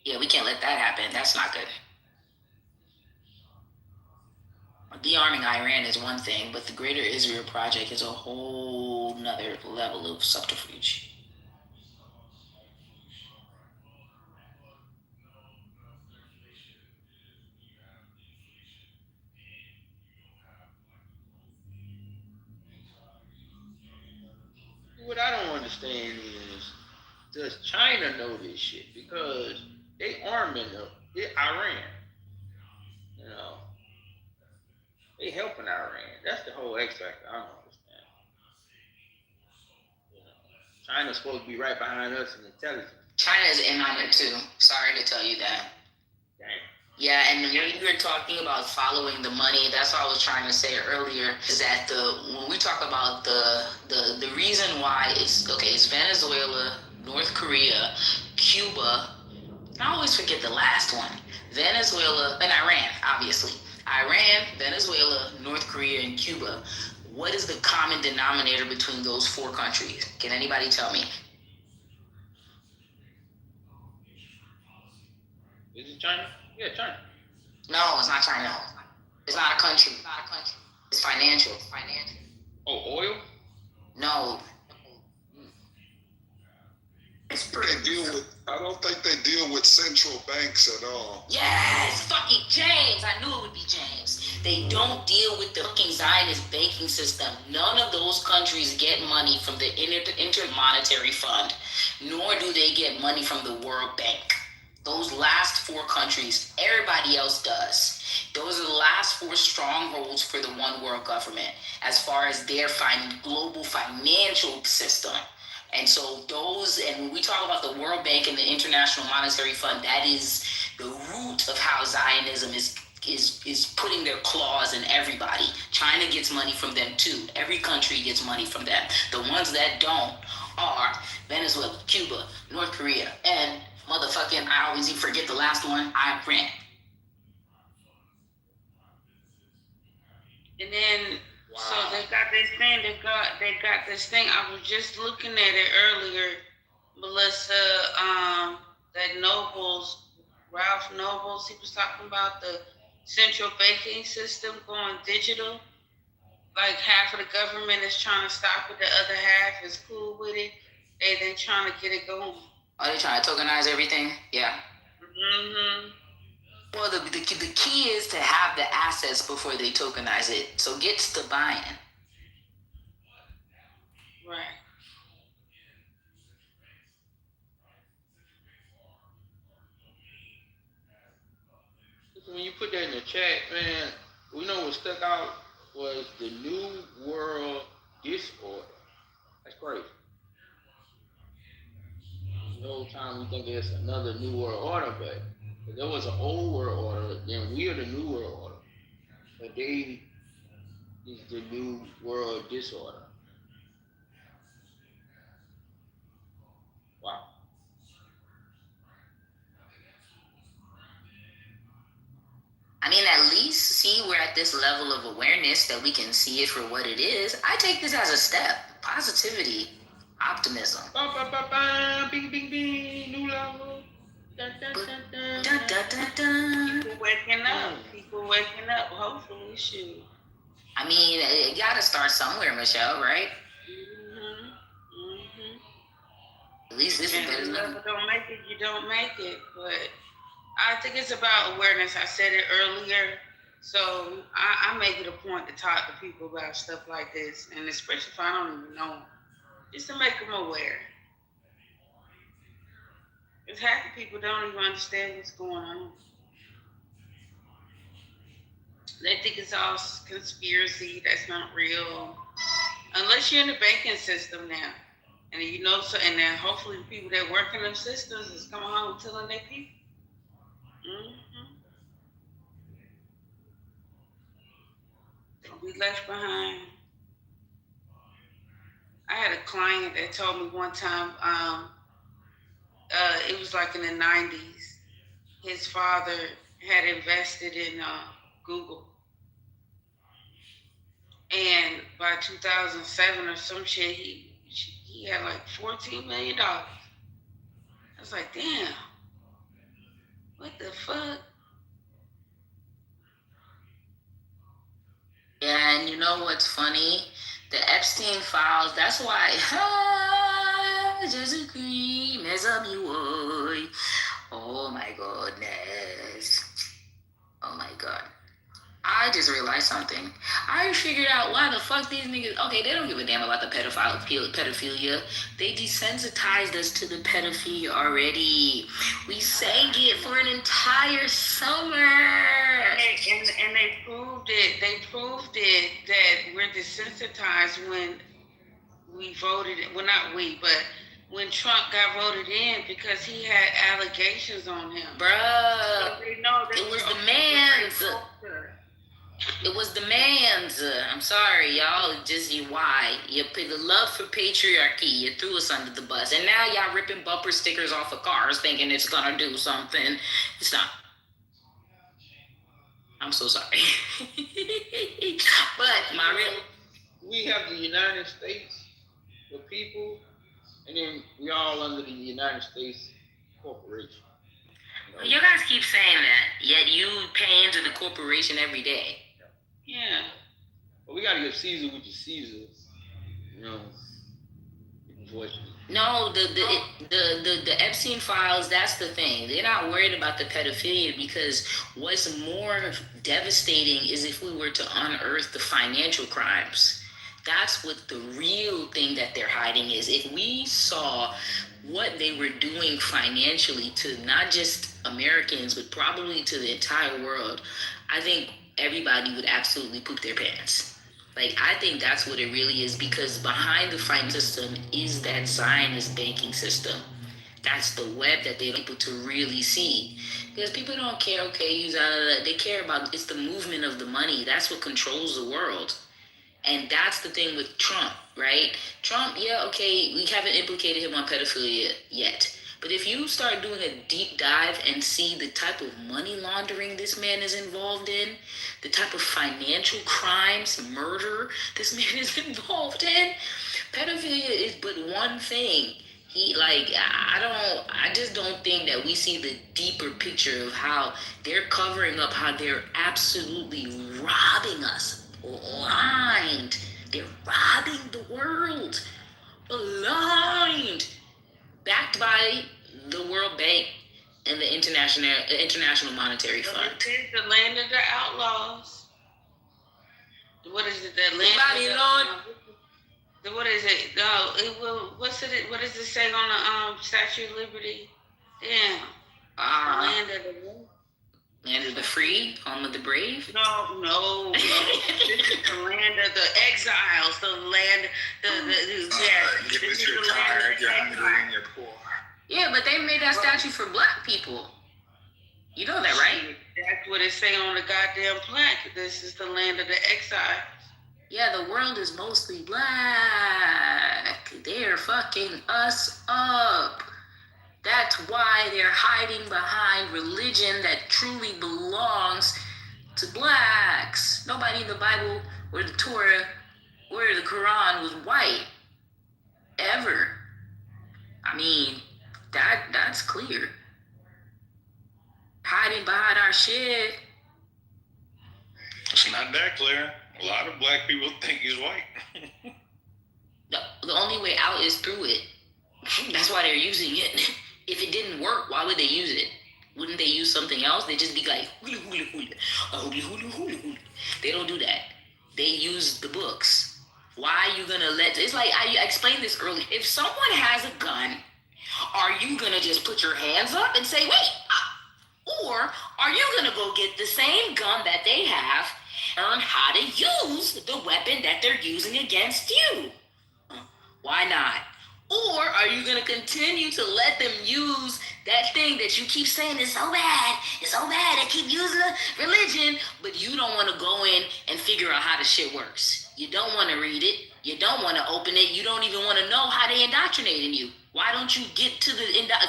Yeah, we can't let that happen. That's not good. De-arming Iran is one thing, but the Greater Israel Project is a whole nother level of subterfuge. What I don't understand is, does China know this shit? Because they arming Iran. You know, they helping Iran. That's the whole X factor. I don't understand. You know, China's supposed to be right behind us in intelligence. China's in on it too. Sorry to tell you that. Damn. Yeah, and when you were talking about following the money, that's what I was trying to say earlier, is that when we talk about the reason why it's Venezuela, North Korea, Cuba, I always forget the last one. Venezuela and Iran, obviously. Iran, Venezuela, North Korea, and Cuba. What is the common denominator between those 4 countries? Can anybody tell me? Is it China? Yeah, China. No, it's not China. It's not a country. It's financial. Oh, oil? No. I don't think they deal with central banks at all. Yes, fucking James. I knew it would be James. They don't deal with the fucking Zionist banking system. None of those countries get money from the Intermonetary Fund, nor do they get money from the World Bank. Those last 4 countries, everybody else does. Those are the last 4 strongholds for the one world government as far as their global financial system. And so those, and when we talk about the World Bank and the International Monetary Fund, that is the root of how Zionism is putting their claws in everybody. China gets money from them too. Every country gets money from them. The ones that don't are Venezuela, Cuba, North Korea, and motherfucking, I always forget the last one, Iran. And then, so they got this thing, they got this thing, I was just looking at it earlier, Melissa, that Ralph Nobles, he was talking about the central banking system going digital. Like half of the government is trying to stop it, the other half is cool with it. They're trying to get it going. Oh, they trying to tokenize everything? Yeah. Mm-hmm. Well, the key is to have the assets before they tokenize it. So gets to buying. Right. When you put that in the chat, man, we know what stuck out was the New World Disorder. That's crazy. The whole time we think it's another New World Order, but there was an old World Order, then we are the New World Order. But they is the New World Disorder. Wow. I mean, at least see we're at this level of awareness that we can see it for what it is. I take this as a step. Positivity, optimism. Bing, bing, bing, new level. Dun, dun, dun, dun. Dun, dun, dun, dun. People waking up, hopefully, shoot. I mean, it gotta start somewhere, Michelle, right? At least this is better than nothing. Don't make it, you don't make it. But I think it's about awareness. I said it earlier. So I make it a point to talk to people about stuff like this, and especially if I don't even know them, just to make them aware. Because half the people don't even understand what's going on. They think it's all conspiracy. That's not real. Unless you're in the banking system now. And you know, so, and then hopefully the people that work in them systems is coming home telling their people. Mm-hmm. Don't be left behind. I had a client that told me one time, it was like in the 90s, his father had invested in Google. And by 2007 or some shit, he had like $14 million. I was like, damn, what the fuck? Yeah, and you know what's funny? The Epstein files, that's why, just a cream as a boy. Oh my goodness. Oh my God. I just realized something. I figured out why the fuck these niggas, okay, they don't give a damn about the pedophilia. They desensitized us to the pedophilia already. We sang it for an entire summer. And they proved it. They proved it that we're desensitized when we voted. Well, not we, but when Trump got voted in because he had allegations on him. Bruh, so they know that it was the man's. It was the man's. I'm sorry, y'all. Just why you put the love for patriarchy. You threw us under the bus, and now y'all ripping bumper stickers off of cars, thinking it's gonna do something. It's not. I'm so sorry. But my real. we have the United States, the people, and then we all under the United States corporation. You guys keep saying that, yet you pay into the corporation every day. Yeah. But we gotta give Caesar what is Caesar. You know, unfortunately. No, the Epstein files, that's the thing. They're not worried about the pedophilia because what's more devastating is if we were to unearth the financial crimes. That's what the real thing that they're hiding is. If we saw what they were doing financially to not just Americans, but probably to the entire world, I think everybody would absolutely poop their pants. Like, I think that's what it really is, because behind the finance system is that Zionist banking system. That's the web that they want people to really see. Because people don't care, okay, they care about, it's the movement of the money. That's what controls the world. And that's the thing with Trump, right? Trump, yeah, okay, we haven't implicated him on pedophilia yet. But if you start doing a deep dive and see the type of money laundering this man is involved in, the type of financial crimes, murder this man is involved in, pedophilia is but one thing. I just don't think that we see the deeper picture of how they're covering up, how they're absolutely robbing us blind. They're robbing the world blind. Backed by the World Bank and the International Monetary Fund. It's the land of the outlaws. What is it? The land Babylon. What is it? No, it will. What's it? What does it say on the Statue of Liberty? Damn. Land of the land of the free, home of the brave. No. This is the land of the exiles. The land. Give us your tired, you're hungry, and you're poor. Yeah, but they made that statue for black people. You know that, right? That's what it say on the goddamn plaque. This is the land of the exiles. Yeah, the world is mostly black. They're fucking us up. That's why they're hiding behind religion that truly belongs to blacks. Nobody in the Bible or the Torah or the Quran was white. Ever. I mean, that's clear. Hiding behind our shit. It's not that clear. A lot of black people think he's white. The only way out is through it. That's why they're using it. If it didn't work, why would they use it? Wouldn't they use something else? They'd just be like, hula, hula, hula. Hula, hula, hula, hula. They don't do that. They use the books. Why are you gonna it's like, I explained this earlier. If someone has a gun, are you gonna just put your hands up and say, wait, or are you gonna go get the same gun that they have, learn how to use the weapon that they're using against you? Why not? Or are you going to continue to let them use that thing that you keep saying is so bad, they keep using the religion, but you don't want to go in and figure out how the shit works. You don't want to read it. You don't want to open it. You don't even want to know how they indoctrinating you. Why don't you get to the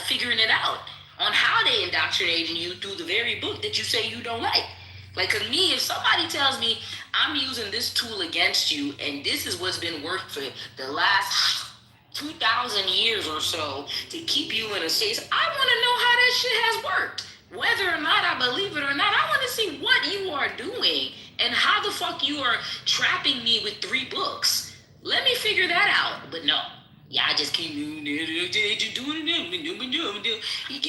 figuring it out on how they indoctrinating you through the very book that you say you don't like? Like, cause me, if somebody tells me I'm using this tool against you and this is what's been worked for the last 2,000 years or so to keep you in a state, I want to know how that shit has worked. Whether or not I believe it or not, I want to see what you are doing and how the fuck you are trapping me with 3 books. Let me figure that out. But no. Yeah, I just keep doing it.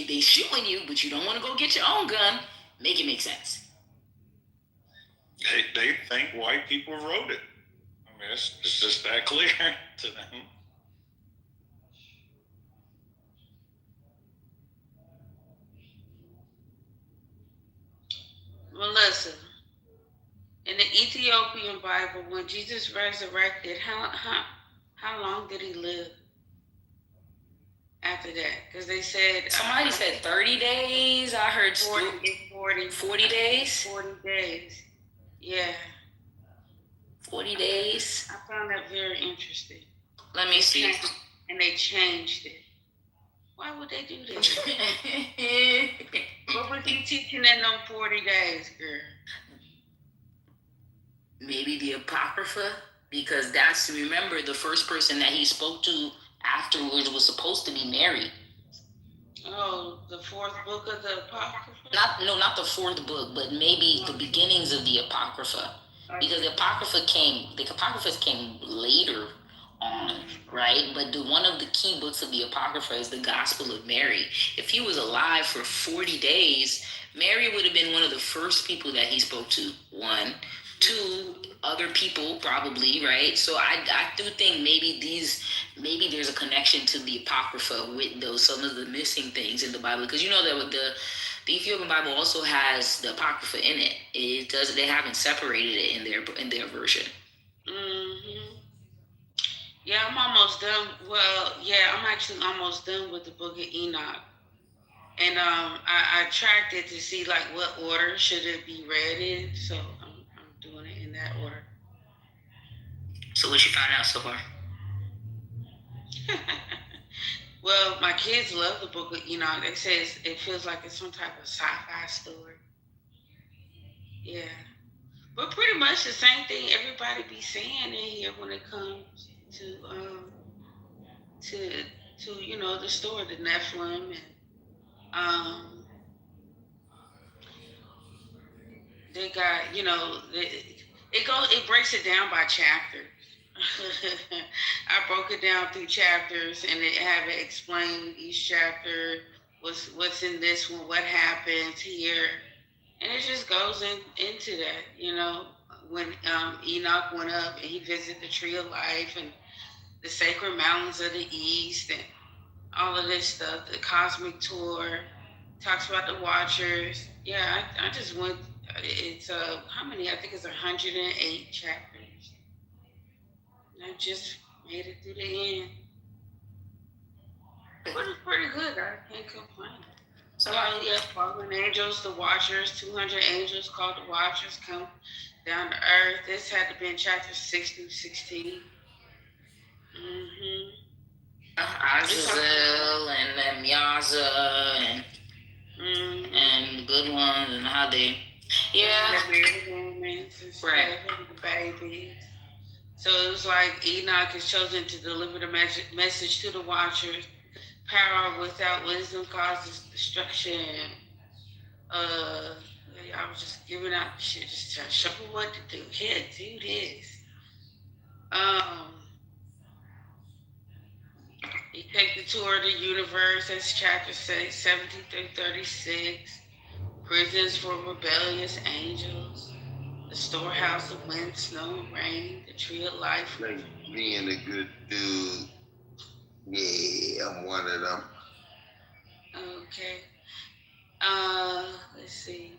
They shooting you, but you don't want to go get your own gun. Make it make sense. They think white people wrote it. I mean, it's just that clear to them. Melissa, in the Ethiopian Bible, when Jesus resurrected, how long did he live after that? Because they said... Somebody said 30 days. I heard 40 days. 40 days. Yeah. 40 days. I found that very interesting. Let me see. And they changed it. Why would they do that? What was he teaching in them 40 days, girl? Maybe the Apocrypha. because that's, remember, the first person that he spoke to afterwards was supposed to be Mary. Oh, the fourth book of the Apocrypha? Not the fourth book, but maybe the beginnings of the Apocrypha. Because the Apocryphas came later on, right? But one of the key books of the Apocrypha is the Gospel of Mary. If he was alive for 40 days, Mary would have been one of the first people that he spoke to. One. Two, other people probably, right? So I do think maybe there's a connection to the Apocrypha with some of the missing things in the Bible, because you know that the Ethiopian Bible also has the Apocrypha in it. They haven't separated it in their version. Mm-hmm. Yeah, I'm almost done. Well, yeah, I'm actually almost done with the Book of Enoch. And I tracked it to see like what order should it be read in. So I'm doing it in that order. So what you found out so far? Well, my kids love the Book of Enoch. They say it feels like it's some type of sci-fi story. Yeah. But pretty much the same thing everybody be saying in here when it comes to the story, the Nephilim, and they got it breaks it down by chapter. I broke it down through chapters, and it have it explain each chapter, what's in this one, what happens here, and it just goes into that. When Enoch went up and he visited the Tree of Life and the sacred mountains of the East and all of this stuff, the cosmic tour, talks about the Watchers. Yeah, I just went. It's how many? I think it's 108 chapters. I just made it through the end. Pretty good. I can't complain. So yeah, fallen angels, the Watchers, 200 angels called the Watchers come down to earth. This had to be in chapter 6 through 16. Mm-hmm. Azazel and Myaza and good ones and how they, the romance and stuff, and the babies. So it was like Enoch is chosen to deliver the message to the Watchers. Power without wisdom causes destruction. I was just giving out the shit, just trying to show me what to do. Here, do this. You take the tour of the universe. That's chapter 6, 17 through 36. Prisons for rebellious angels. The storehouse of wind, snow, and rain. The tree of life. Like being a good dude. Yeah, I'm one of them. Okay. Let's see.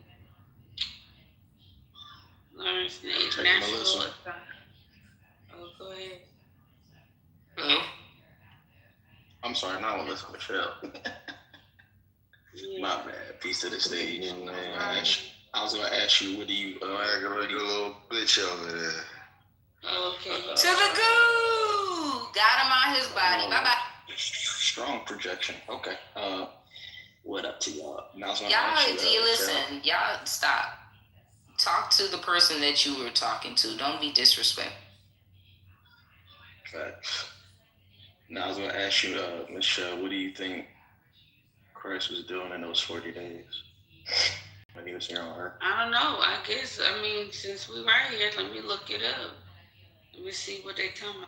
Lawrence National. Oh, go ahead. Hello? I'm sorry, not Melissa, Michelle. Yeah. My bad. Peace to the stage. I was gonna ask you, what do you like a little bitch over there? Okay. To the goo! Got him on his body. Bye-bye. Strong projection. Okay. What up to y'all? Now Listen, y'all stop. Talk to the person that you were talking to. Don't be disrespectful. Facts. Now I was gonna ask you, Michelle, what do you think Christ was doing in those 40 days when he was here on earth? I don't know. I guess, since we right here, let me look it up. Let me see what they tell me.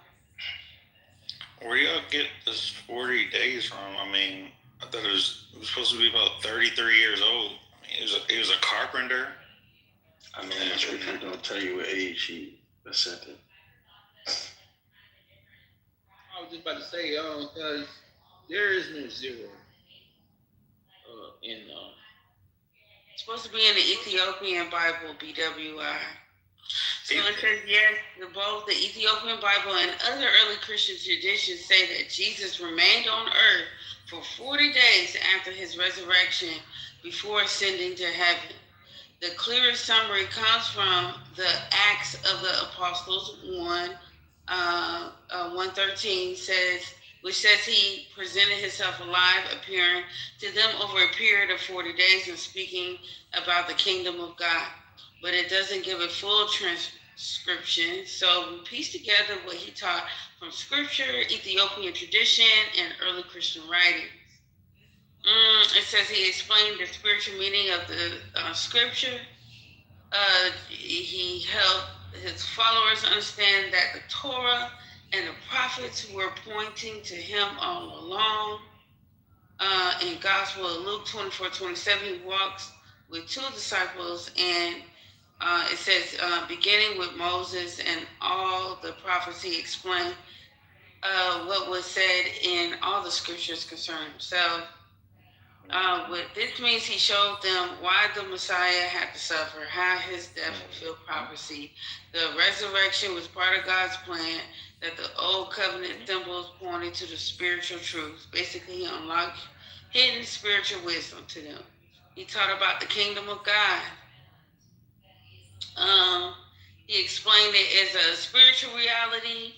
Where y'all get this 40 days from? I thought it was supposed to be about 33 years old. He was a carpenter. The scripture don't tell you what age he ascended. I was just about to say, because there is no zero It's supposed to be in the Ethiopian Bible, BWI. So it says, yes, both the Ethiopian Bible and other early Christian traditions say that Jesus remained on earth for 40 days after his resurrection before ascending to heaven. The clearest summary comes from the Acts of the Apostles 1:13 which says he presented himself alive, appearing to them over a period of 40 days and speaking about the kingdom of God. But it doesn't give a full description. So we pieced together what he taught from scripture, Ethiopian tradition, and early Christian writings. It says he explained the spiritual meaning of the scripture. He helped his followers understand that the Torah and the prophets were pointing to him all along. In Gospel of Luke 24:27, he walks with two disciples, and it says, beginning with Moses and all the prophets, he explained what was said in all the scriptures concerning himself. What this means, he showed them why the Messiah had to suffer, how his death fulfilled prophecy. The resurrection was part of God's plan, that the old covenant symbols pointed to the spiritual truth. Basically, he unlocked hidden spiritual wisdom to them. He taught about the kingdom of God. He explained it as a spiritual reality,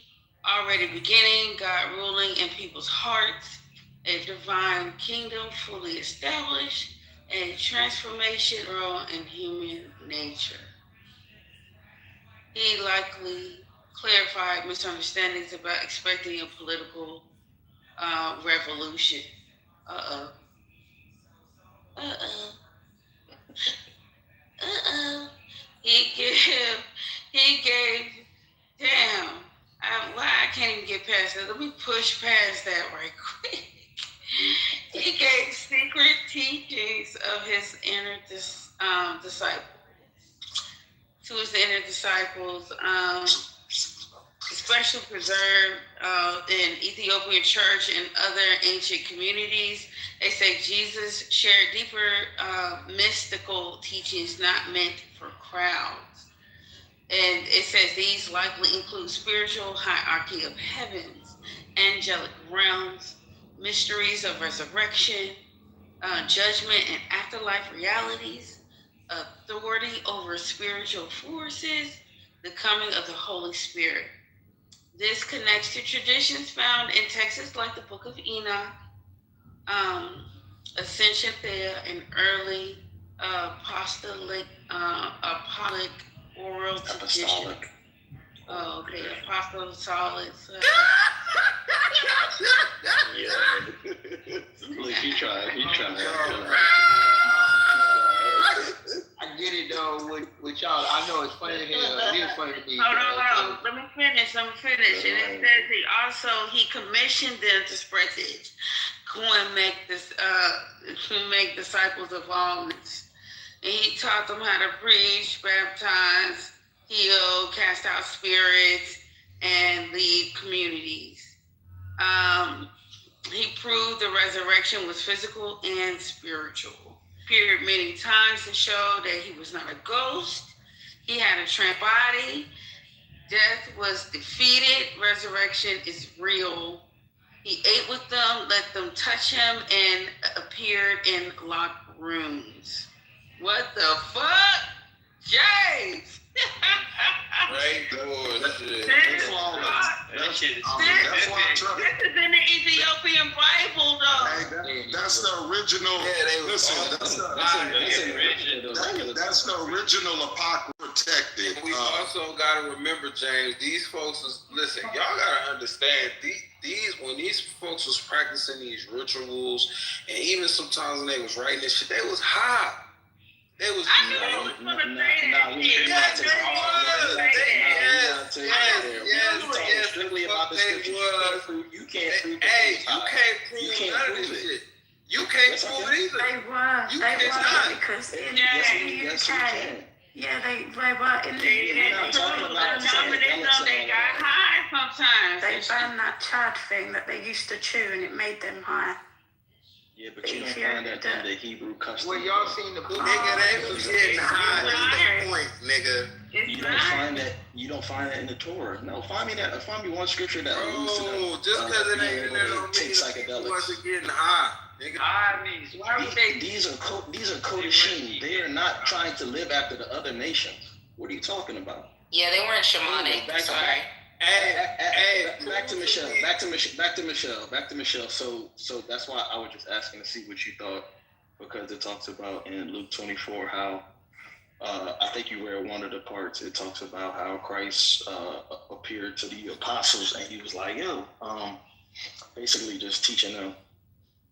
already beginning, God ruling in people's hearts, a divine kingdom fully established, a transformation role in human nature. He likely clarified misunderstandings about expecting a political revolution. Uh-oh. He gave, damn, I can't even get past that. Let me push past that right quick. He gave secret teachings of his inner disciples. To his inner disciples, especially preserved in Ethiopian church and other ancient communities. They say Jesus shared deeper mystical teachings not meant for crowds. And it says these likely include spiritual hierarchy of heavens, angelic realms, mysteries of resurrection, judgment and afterlife realities, authority over spiritual forces, the coming of the Holy Spirit. This connects to traditions found in texts like the Book of Enoch, Ascension Thea, and early apostolic oral tradition. Oh, okay, apostolic. Yeah. Look, he tried. I get it though with y'all. I know it's funny to hear. It is funny to me. No. Let me finish. And it says he commissioned them to spread this. Go and make disciples of all nations. And he taught them how to preach, baptize, heal, cast out spirits, and lead communities. He proved the resurrection was physical and spiritual. Appeared many times to show that he was not a ghost. He had a trans body. Death was defeated. Resurrection is real. He ate with them, let them touch him, and appeared in locked rooms. What the fuck? James! Right door, shit. This is in the Ethiopian Bible, though. Hey, that's the original. That's the original apocrypha protected. We also gotta remember, James. These folks listen. Y'all gotta understand when these folks was practicing these rituals, and even sometimes when they was writing this shit, they was high. They was. Strictly about the scripture. You can't prove none of this shit. You can't prove it either. They were because in the UK. Yeah, they were in the UK. They got high sometimes. They banned that chad thing that they used to chew, and it made them high. Yeah, but you don't find that in the Hebrew custom. Well, y'all seen the book? Nigga, they was getting high. That's the point, nigga. You don't find that in the Torah. No, find me one scripture that alludes to them. Just because it ain't in there don't mean psychedelics. Wasn't getting high. Nigga. These are Kodashim. They are not trying to live after the other nations. What are you talking about? Yeah, they weren't shamanic. Sorry. Back to Michelle. So that's why I was just asking to see what you thought, because it talks about in Luke 24 how I think you read one of the parts. It talks about how Christ appeared to the apostles, and he was like, "Yo," basically just teaching them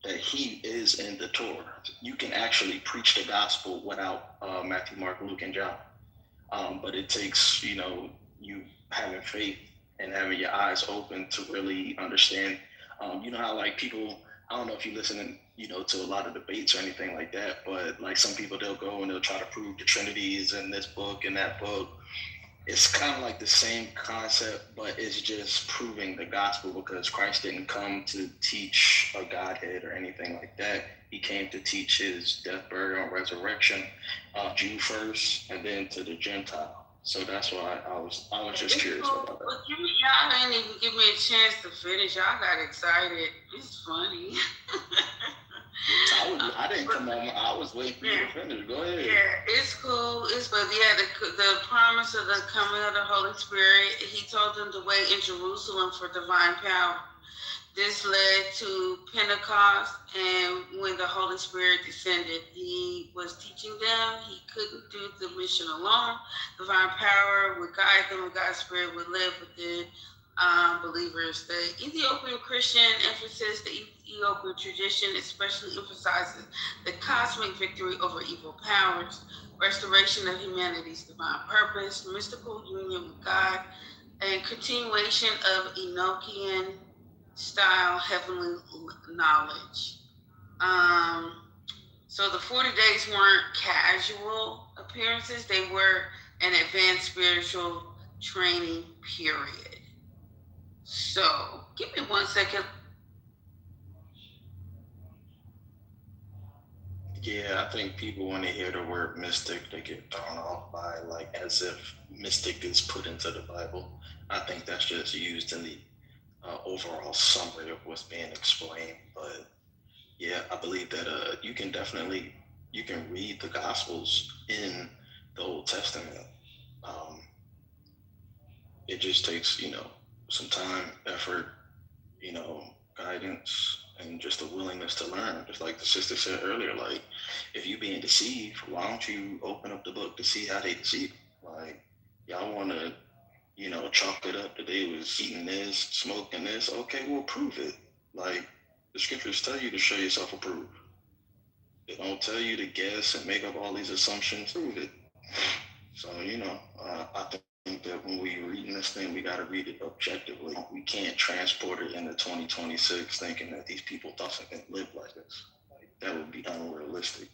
that he is in the Torah. You can actually preach the gospel without Matthew, Mark, Luke, and John. But it takes, you having faith and having your eyes open to really understand. You know how like people, I don't know if you listen, to a lot of debates or anything like that, but like some people, they'll go and they'll try to prove the Trinity is in this book and that book. It's kind of like the same concept, but it's just proving the gospel, because Christ didn't come to teach a Godhead or anything like that. He came to teach his death, burial, and resurrection, Jew first, and then to the Gentile. So that's why I was just curious about that. But y'all didn't even give me a chance to finish. Y'all got excited. It's funny. I didn't come on. I was waiting for you to finish. Go ahead. Yeah, it's cool. The promise of the coming of the Holy Spirit. He told them to wait in Jerusalem for divine power. This led to Pentecost, and when the Holy Spirit descended, he was teaching them. He couldn't do the mission alone. Divine power would guide them, and God's Spirit would live within believers. The Ethiopian Christian emphasis, the Ethiopian tradition especially emphasizes the cosmic victory over evil powers, restoration of humanity's divine purpose, mystical union with God, and continuation of Enochian style heavenly knowledge. So the 40 days weren't casual appearances, they were an advanced spiritual training period. So give me 1 second. Yeah, I think people, when they hear the word mystic, they get thrown off by like as if mystic is put into the Bible. I think that's just used in the overall summary of what's being explained. But yeah, I believe that you can read the Gospels in the Old Testament. It just takes, some time, effort, guidance, and just a willingness to learn. Just like the sister said earlier, like if you're being deceived, why don't you open up the book to see how they deceive? Like y'all want to, chalk it up that they was eating this, smoking this. Okay, well, prove it. Like the scriptures tell you to show yourself approved. They don't tell you to guess and make up all these assumptions. Prove it. So, I think that when we reading this thing, we got to read it objectively. We can't transport it into 2026 thinking that these people thought they can live like this. Like, that would be unrealistic.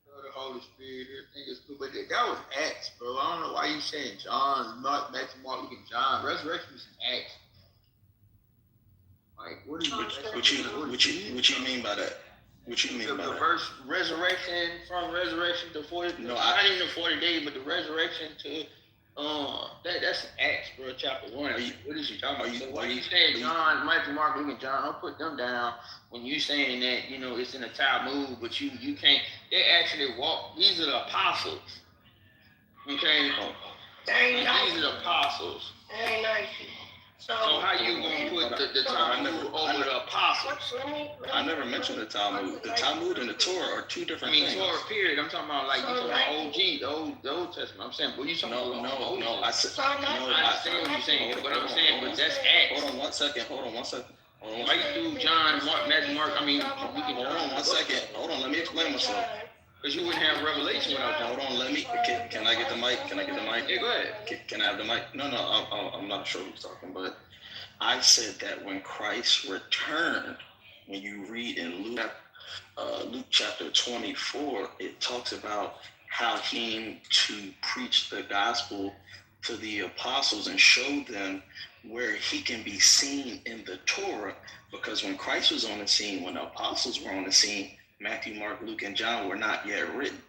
The Holy Spirit, everything is good, but that was Acts, bro. I don't know why you saying John, Matthew, Mark, Luke, and John. Resurrection is Acts. Like, what do you mean by that? What you mean by the that? verse resurrection, from resurrection to 40. No, not even the 40 days, but the resurrection to that's Acts, bro, chapter 1. What is you talking about? Why you saying John, Matthew, Mark, Luke, and John? Don't put them down when you saying that it's in the Talmud, but you can't. They actually walk. These are the apostles. Okay, these are the apostles. Very nice. So how you gonna put the Talmud over the apostles? I never mentioned the Talmud. The Talmud and the Torah are two different things. Torah period. I'm talking about like you talking about OG, the Old Testament. I'm saying, what you talking about? No. I said I understand what you're saying, but I'm saying, but that's Acts. Hold on one second. Why you threw John, Matthew, Mark? We can hold on one second. Hold on, let me explain myself. Because you wouldn't have revelation without that. Hold on, can I get the mic? Yeah, go ahead. Can I have the mic? No, I'm not sure who's talking, but I said that when Christ returned, when you read in Luke chapter 24, it talks about how he came to preach the gospel to the apostles and show them where he can be seen in the Torah. Because when Christ was on the scene, when the apostles were on the scene, Matthew, Mark, Luke, and John were not yet written.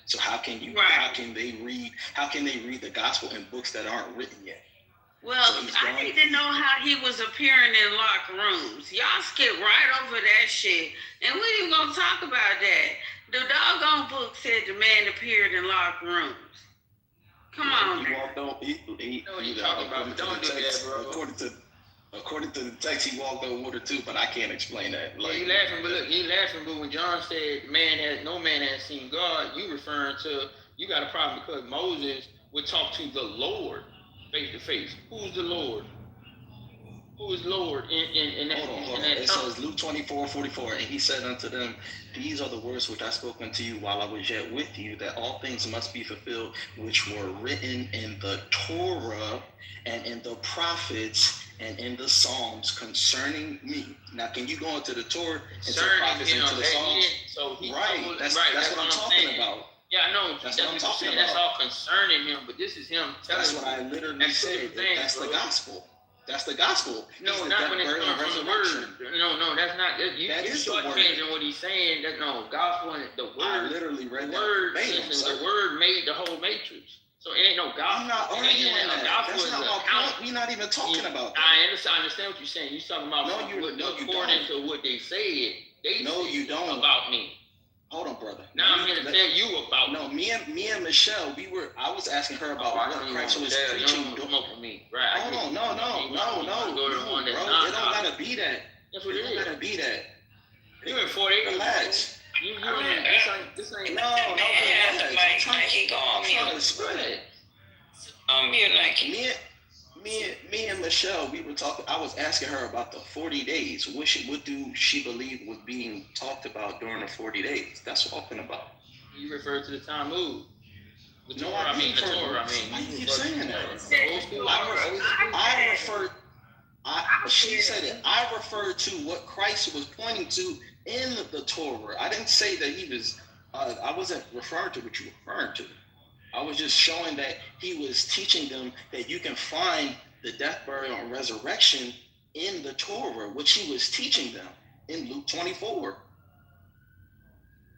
So how can they read the gospel in books that aren't written yet? Well, so I need to know how he was appearing in locked rooms. Y'all skip right over that shit. And we ain't gonna talk about that. The doggone book said the man appeared in locked rooms. Come on. He walked on. He know what you talking about. Don't do that, bro. According to the text, he walked on water too, but I can't explain that. Like, you laughing, but look, you laughing, but when John said no man has seen God, you referring to, you got a problem because Moses would talk to the Lord face to face. Who's the Lord? Who is Lord in that? Hold on. It says Luke 24:44, and he said unto them, these are the words which I spoke unto you while I was yet with you, that all things must be fulfilled which were written in the Torah and in the prophets and in the Psalms concerning me. Now, can you go into the Torah, into the prophets, into the Psalms? That's what I'm talking about. Yeah, I know. That's what I'm talking about. That's all concerning him, but this is him telling That's what I literally said. That's the gospel. That's the gospel. No, not when it's coming from the word. No, that's not. You're shortchanging what he's saying. Gospel and the word. I literally read the word. The word made the whole matrix. So it ain't no gospel. I'm not arguing that. That's not my point. We're not even talking about that. I understand what you're saying. You're talking about according to what they said. They don't about me. Hold on, brother. Now I'm here to tell you about. No, me and Michelle, I was asking her about what Christ was preaching. Me, right? Hold on, no, bro. It don't gotta be that. That's what it is. It don't gotta be that. You in 48? Relax. This ain't. No, relax. Mikey, go on mute. On mute, Mikey. Me and Michelle, we were talking. I was asking her about the 40 days. What do she believe was being talked about during the 40 days? That's what I'm talking about. You refer to the Talmud. The Torah. Why you keep saying that? She said it. I referred to what Christ was pointing to in the Torah. I didn't say that he was. I wasn't referring to what you were referring to. I was just showing that he was teaching them that you can find the death, burial, and resurrection in the Torah, which he was teaching them in Luke 24.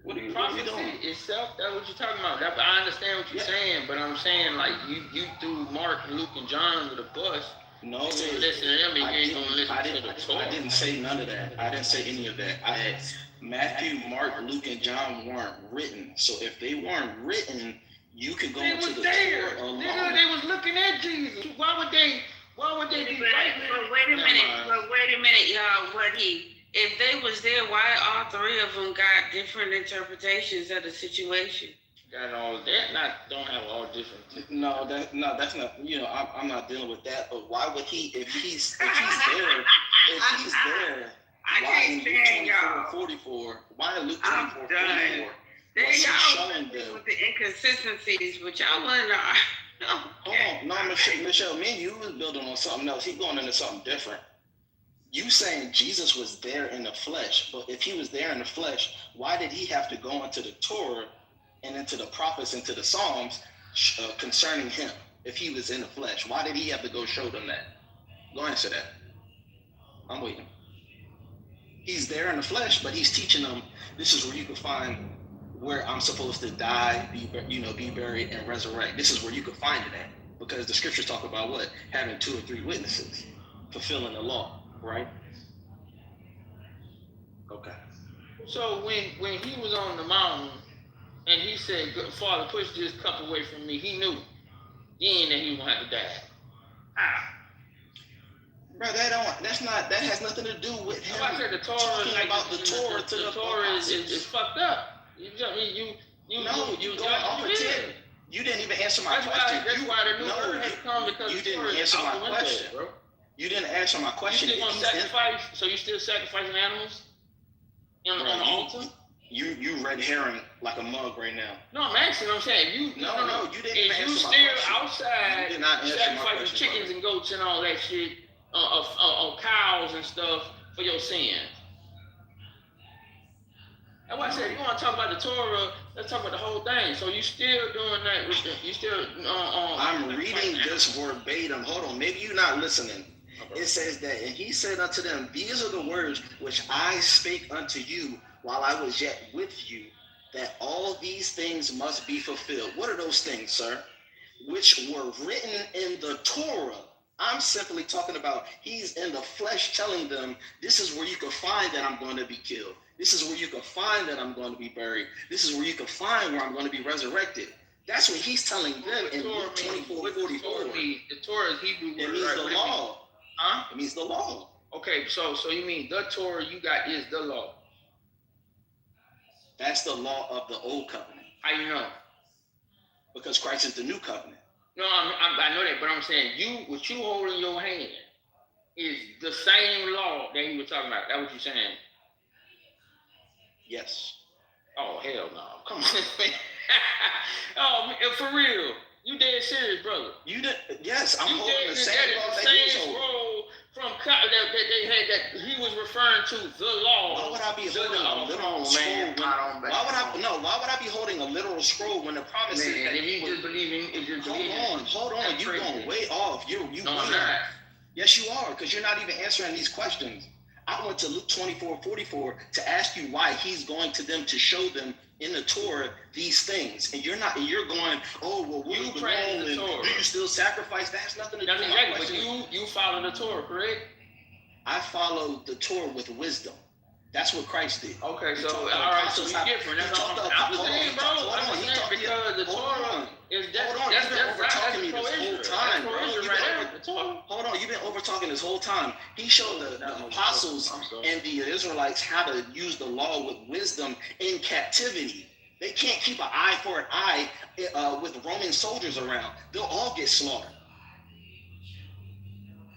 What are you doing? Itself, that's what you're talking about. I understand what you're saying, but I'm saying like you threw Mark, Luke, and John under the bus. No, listen to them, and you ain't gonna listen to the Torah. I didn't say none of that. I didn't say any of that. I had Matthew, Mark, Luke, and John weren't written. So if they weren't written, you could go into the Torah alone. They was looking at Jesus. Why would they be right? But wait a minute, y'all. If they was there, why all three of them got different interpretations of the situation? Got all that? Don't have all different. No, that's not. I'm not dealing with that. But why would he? If he's there, why in Luke 24:44? Why in Luke 24:44? They y'all with the inconsistencies, but y'all want to. Hold on, no, Michelle, me and you was building on something else. He going into something different. You saying Jesus was there in the flesh, but if he was there in the flesh, why did he have to go into the Torah and into the prophets, into the Psalms concerning him? If he was in the flesh, why did he have to go show them that? Go answer that. I'm waiting. He's there in the flesh, but he's teaching them this is where you can find where I'm supposed to die, be buried, and resurrect. This is where you can find it at, because the scriptures talk about what? Having 2 or 3 witnesses, fulfilling the law, right? Okay. So when he was on the mountain and he said, Father, push this cup away from me, he knew then that he was gonna have to die. Bro, that has nothing to do with him. I said the Torah talking about the Torah to the Torah is fucked up. You don't pretend. You didn't even answer my question. That's why the new word has come, because you didn't answer my question, bro. You didn't answer my question. You still gonna sacrifice? So you still sacrificing animals on the altar? You red herring like a mug right now. No, I'm asking. I'm saying you. No, you didn't answer my question. You still outside you did not answer sacrificing chickens and goats and all that shit, cows and stuff for your sins. That's why I said you want to talk about the Torah. Let's talk about the whole thing. So you still doing that? You still? I'm reading this verbatim. Hold on, maybe you're not listening. It says that, and he said unto them, these are the words which I spake unto you while I was yet with you, that all these things must be fulfilled. What are those things, sir? Which were written in the Torah. I'm simply talking about he's in the flesh telling them, this is where you can find that I'm going to be killed. This is where you can find that I'm going to be buried. This is where you can find where I'm going to be resurrected. That's what he's telling them in Luke 24:44. The Torah is Hebrew word. It means the law. Huh? It means the law. Okay, so you mean the Torah you got is the law? That's the law of the old covenant. How you know? Because Christ is the new covenant. No, I know that, but I'm saying what you hold in your hand is the same law that he was talking about. That's what you're saying? Yes. Oh, hell no. Come on, man. Oh, man, for real. You dead serious, brother. Yes, I'm holding the same law that he was holding. Scroll from that they had that he was referring to the law. Why would I be holding a literal scroll? Why would I be holding a literal scroll when the promise is that if you just believe in Hold on, you going way off. You no, I'm not. Yes, you are, because you're not even answering these questions. I went to Luke 24:44 to ask you why he's going to them to show them in the Torah these things, and you're going, oh well, you pray the Torah. Do you still sacrifice? That has nothing to do with that. But you follow the Torah, correct? I follow the Torah with wisdom. That's what Christ did. Okay, so all right, so we're different. That's all I'm saying, bro. I'm saying because the Torah is that's over talking me this whole time, bro. Hold on, you've been over talking this whole time. He showed the apostles and the Israelites how to use the law with wisdom in captivity. They can't keep an eye for an eye with Roman soldiers around. They'll all get slaughtered.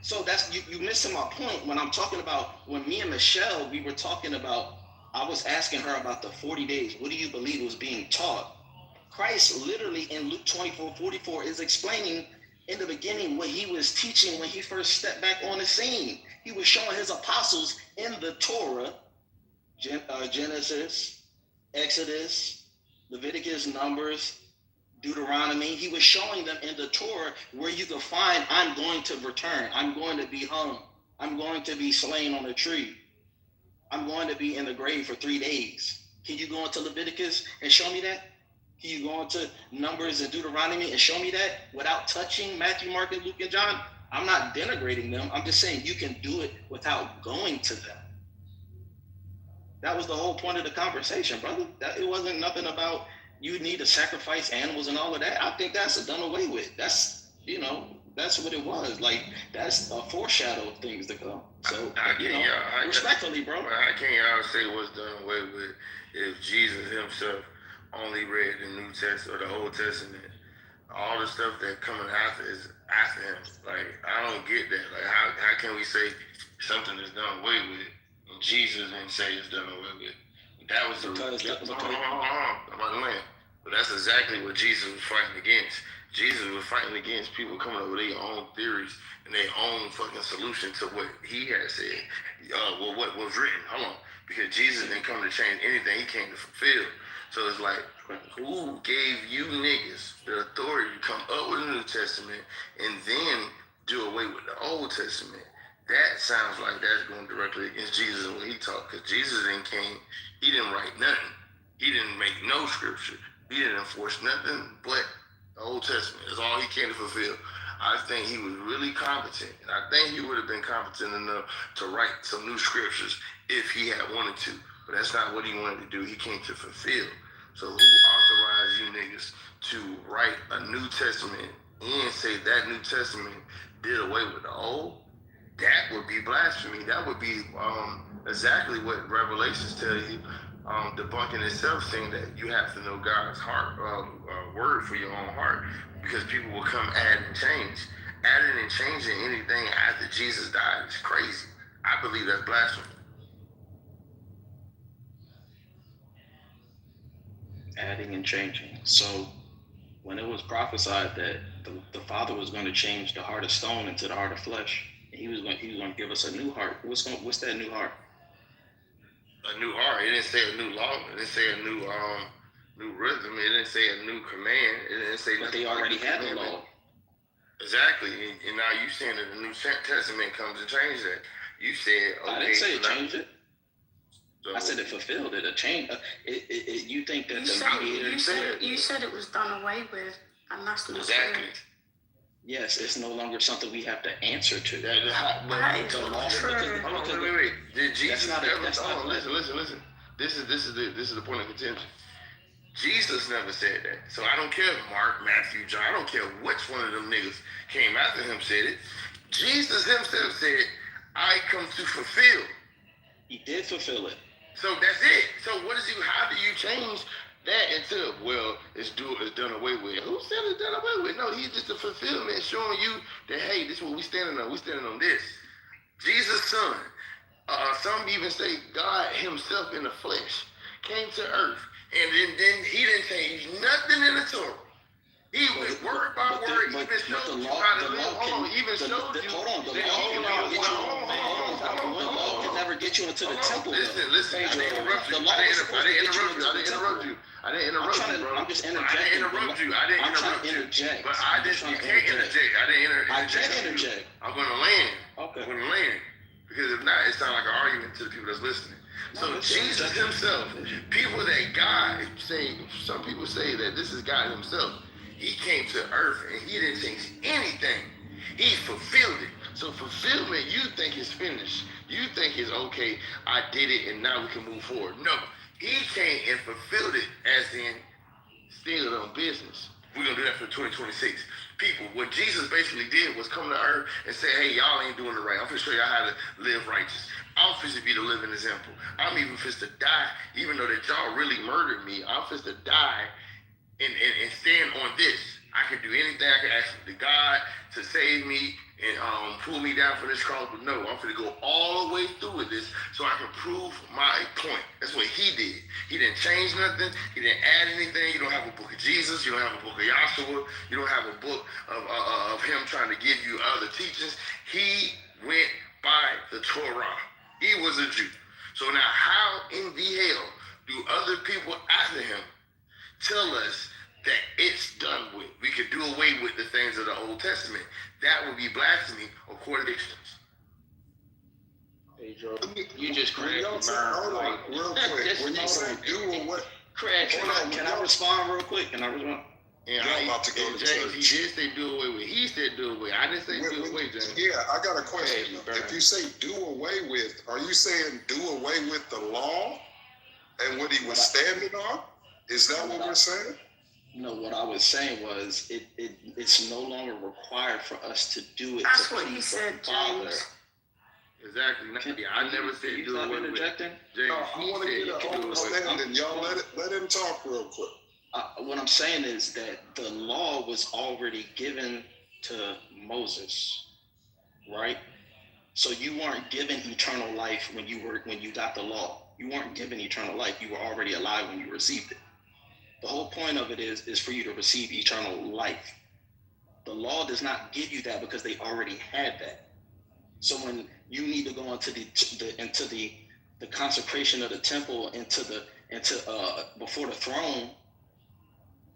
So that's you missing my point when I'm talking about when me and Michelle, we were talking about, I was asking her about the 40 days. What do you believe was being taught? Christ literally in Luke 24:44 is explaining in the beginning what he was teaching when he first stepped back on the scene. He was showing his apostles in the Torah, Genesis, Exodus, Leviticus, Numbers, Deuteronomy. He was showing them in the Torah where you can find, I'm going to return. I'm going to be hung. I'm going to be slain on a tree. I'm going to be in the grave for 3 days. Can you go into Leviticus and show me that? Can you go into Numbers and Deuteronomy and show me that without touching Matthew, Mark, and Luke, and John? I'm not denigrating them. I'm just saying you can do it without going to them. That was the whole point of the conversation, brother. It wasn't nothing about you need to sacrifice animals and all of that. I think that's done away with. That's what it was. Like, that's a foreshadow of things to come. So, respectfully, bro. How can y'all say what's done away with if Jesus himself only read the New Testament or the Old Testament? All the stuff that coming after is after him. Like, I don't get that. Like, how can we say something is done away with and Jesus didn't say it's done away with? That was but that's exactly what Jesus was fighting against. Jesus was fighting against people coming up with their own theories and their own fucking solution to what he had said. What was written. Hold on. Because Jesus didn't come to change anything. He came to fulfill. So it's like, who gave you niggas the authority to come up with the New Testament and then do away with the Old Testament? That sounds like that's going directly against Jesus when he talked. Because Jesus he didn't write nothing. He didn't make no scripture. He didn't enforce nothing but the Old Testament. That's all he came to fulfill. I think he was really competent. And I think he would have been competent enough to write some new scriptures if he had wanted to. But that's not what he wanted to do. He came to fulfill. So who authorized you niggas to write a New Testament and say that New Testament did away with the Old? That would be blasphemy. That would be exactly what Revelations tell you, debunking itself, saying that you have to know God's heart, word for your own heart, because people will come add and change. Adding and changing anything after Jesus died is crazy. I believe that's blasphemy. Adding and changing. So when it was prophesied that the Father was going to change the heart of stone into the heart of flesh, and he was going to give us a new heart. What's that new heart? A new heart. It didn't say a new law. It didn't say a new rhythm. It didn't say a new command. It didn't say. But they already had the law. Exactly. And now you saying that the New Testament comes to change that. You said, okay. I didn't say it changed it. So, I said it fulfilled it. A change. You think that you said it was done away with, and that's not exactly. true. Yes, it's no longer something we have to answer to. That is not true. Wait. Did Jesus listen. This is the point of contention. Jesus never said that. So I don't care if Mark, Matthew, John, I don't care which one of them niggas came after him said it. Jesus himself said, I come to fulfill. He did fulfill it. So that's it. So how do you change that into, well, it's done away with? Who said it's done away with? No, he's just a fulfillment showing you that, hey, this is what we standing on. We standing on this. Jesus' son. Some even say God himself in the flesh came to earth. And then he didn't change nothing in the Torah. He went word by word, even showed you how to live. Hold on, even showed you. Hold on, the law can never get you into the temple. Listen, I didn't interrupt you. I didn't interrupt you, bro. I'm just interjecting. I didn't interrupt you. I'm trying to interject. But you can't interject. I can interject. I'm going to land. Okay. I'm going to land. Because if not, it sounds like an argument to the people that's listening. So Jesus himself, people that God say, some people say that this is God himself. He came to earth and he didn't change anything. He fulfilled it. So fulfillment, you think is finished. You think is okay, I did it and now we can move forward. No, he came and fulfilled it as in still on business. We're going to do that for 2026. People, what Jesus basically did was come to earth and say, hey, y'all ain't doing it right. I'm going to show y'all how to live righteous. I'm supposed to be the living example. I'm even supposed to die, even though that y'all really murdered me. I'm supposed to die and stand on this. I can do anything. I can ask the God to save me and pull me down from this cross. But no, I'm going to go all the way through with this so I can prove my point. That's what he did. He didn't change nothing. He didn't add anything. You don't have a book of Jesus. You don't have a book of Yahshua. You don't have a book of him trying to give you other teachings. He went by the Torah. He was a Jew. So now how in the hell do other people after him tell us that it's done with? We could do away with the things of the Old Testament. That would be blasphemy according to Christians. Hey, Joe, you just cracked Hold on, real quick. When you say do away, Craig, can I respond real quick? Can I respond? And I'm about to go to James, church. he did say do away with. He said do away. I didn't say do away, James. Yeah, I got a question. If you say do away with, are you saying do away with the law and what he was standing on? Is that what we're saying? No, what I was saying was it's no longer required for us to do it. That's to what he said, James. Exactly. I never said do away with. Interjecting? James, I want to get an understanding. Y'all let him talk real quick. What I'm saying is that the law was already given to Moses, right? So you weren't given eternal life when you got the law. You weren't given eternal life. You were already alive when you received it. The whole point of it is for you to receive eternal life. The law does not give you that because they already had that. So when you need to go into the consecration of the temple, before the throne,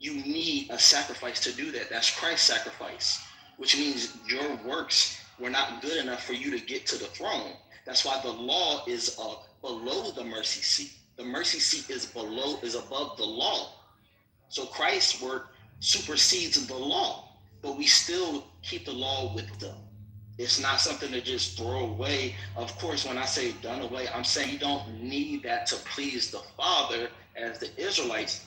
you need a sacrifice to do that. That's Christ's sacrifice, which means your works were not good enough for you to get to the throne. That's why the law is below the mercy seat. The mercy seat is above the law. So Christ's work supersedes the law, but we still keep the law with them. It's not something to just throw away. Of course, when I say done away, I'm saying you don't need that to please the Father as the Israelites,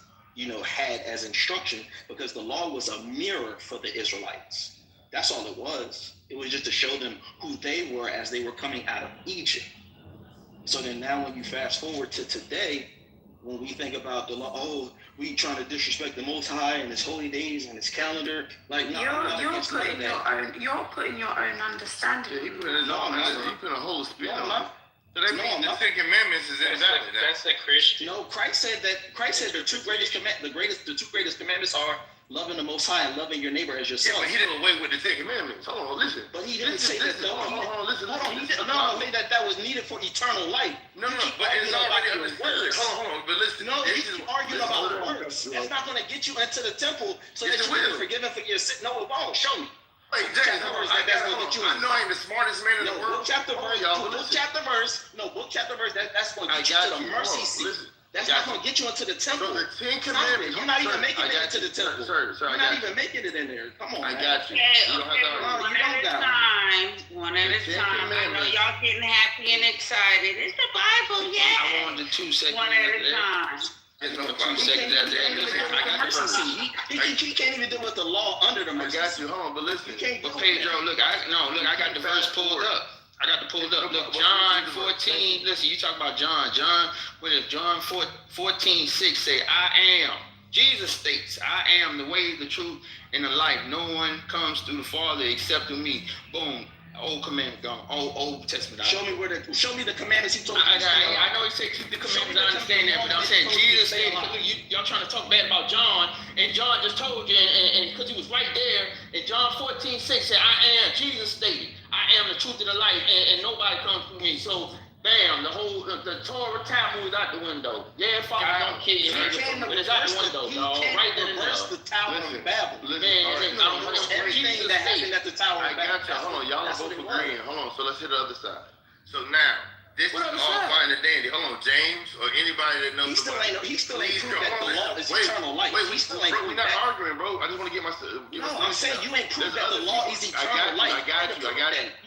had as instruction, because the law was a mirror for the Israelites. That's all it was. It was just to show them who they were as they were coming out of Egypt. So then now when you fast forward to today, when we think about the law, we trying to disrespect the Most High and His holy days and His calendar. Like, no, you're putting your own understanding. He put his own. He put a whole spin on it. So that means the Ten Commandments is invalid. That's a Christian. No, Christ said the two greatest commandments are loving the Most High and loving your neighbor as yourself. Yeah, but he didn't away with the Ten Commandments. Hold on, listen. But he didn't say that. Hold on, listen. He didn't say that was needed for eternal life. No, but it's already understood. Hold on, but listen. No, you keep arguing about works. That's not going to get you into the temple so that you can be forgiven for your sin. No, it won't. Show me. Hey, James, I know I ain't the smartest man in the world. Book, chapter, verse. That's going to get you to the mercy seat. That's not going to get you into the temple. So the Ten Commandments. You're not even making it into the temple. Sir, you're not even making it in there. Come on, I got you. One at a time. I know y'all getting happy and excited. It's the Bible, yeah. I wanted 2 seconds. One at a time. There's no 2 seconds after that. Listen, I got the verse. He can't even deal with the law under the mercy. I got you. Hold on, but listen. But Pedro, look, I got the verse pulled up. Look, John 14. Listen, you talk about John. John 14:6 say, I am. Jesus states, I am the way, the truth, and the life. No one comes through the Father except through me. Boom. Old commandment gone. Old Testament. Show me the commandments he told you. I know he said keep the commandments. I understand that, but I'm saying Jesus said, y'all trying to talk bad about John, and John just told you, and because he was right there, and John 14:6 said, I am. Jesus stated, I am the truth and the life, and nobody comes through me. So, bam, the Torah Talmud is out the window. Yeah, Father don't kill you, but it's out the window, dog. Right there and there. The Tower of Babel. Everything that happened at the Tower of Babel. I got you. Hold on, y'all are both agreeing. Hold on, so let's hit the other side. So now, this is all fine and dandy. Hold on, James, or anybody that knows. He still ain't proved that the law is eternal life. Wait, we're not arguing, bro. I just want to get my. No, I'm saying you ain't proved that the law is eternal life. I got you.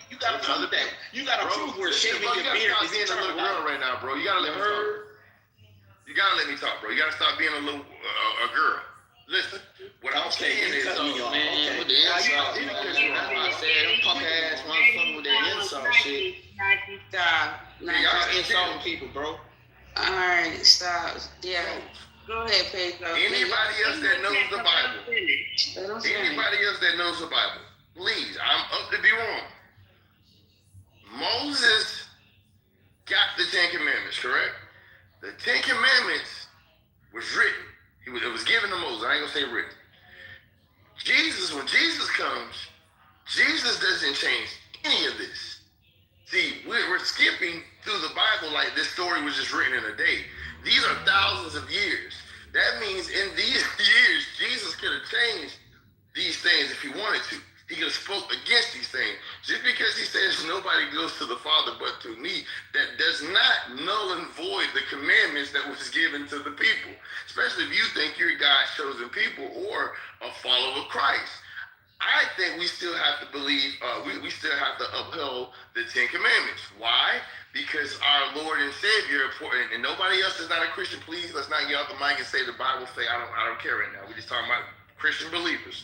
You gotta prove that. You gotta prove where shaving your beard is eternal life. Right now, bro. You gotta let me talk. You gotta let me talk, bro. You gotta stop being a girl. Listen, what I'm saying is, man, with the insult, I said, them punk ass motherfucker with that insult shit. Y'all insulting people, bro. Alright, stop. Yeah. Go ahead, Pedro. Anybody else that knows the Bible? Anybody else that knows the Bible? Please, I'm up to be wrong. Moses got the 10 Commandments, correct? The 10 Commandments was written. It was given to Moses. I ain't gonna say written. When Jesus comes, Jesus doesn't change any of this. See, we're skipping through the Bible like this story was just written in a day. These are thousands of years. That means in these years, Jesus could have changed these things if he wanted to. He could have spoke against these things. Just because he says nobody goes to the Father but through me, that does not null and void the commandments that was given to the people. Especially if you think you're God's chosen people or a follower of Christ. I think we still have to believe, we still have to uphold the 10 Commandments. Why? Because our Lord and Savior, and nobody else is not a Christian. Please, let's not get off the mic and say the Bible say, I don't care right now. We're just talking about Christian believers.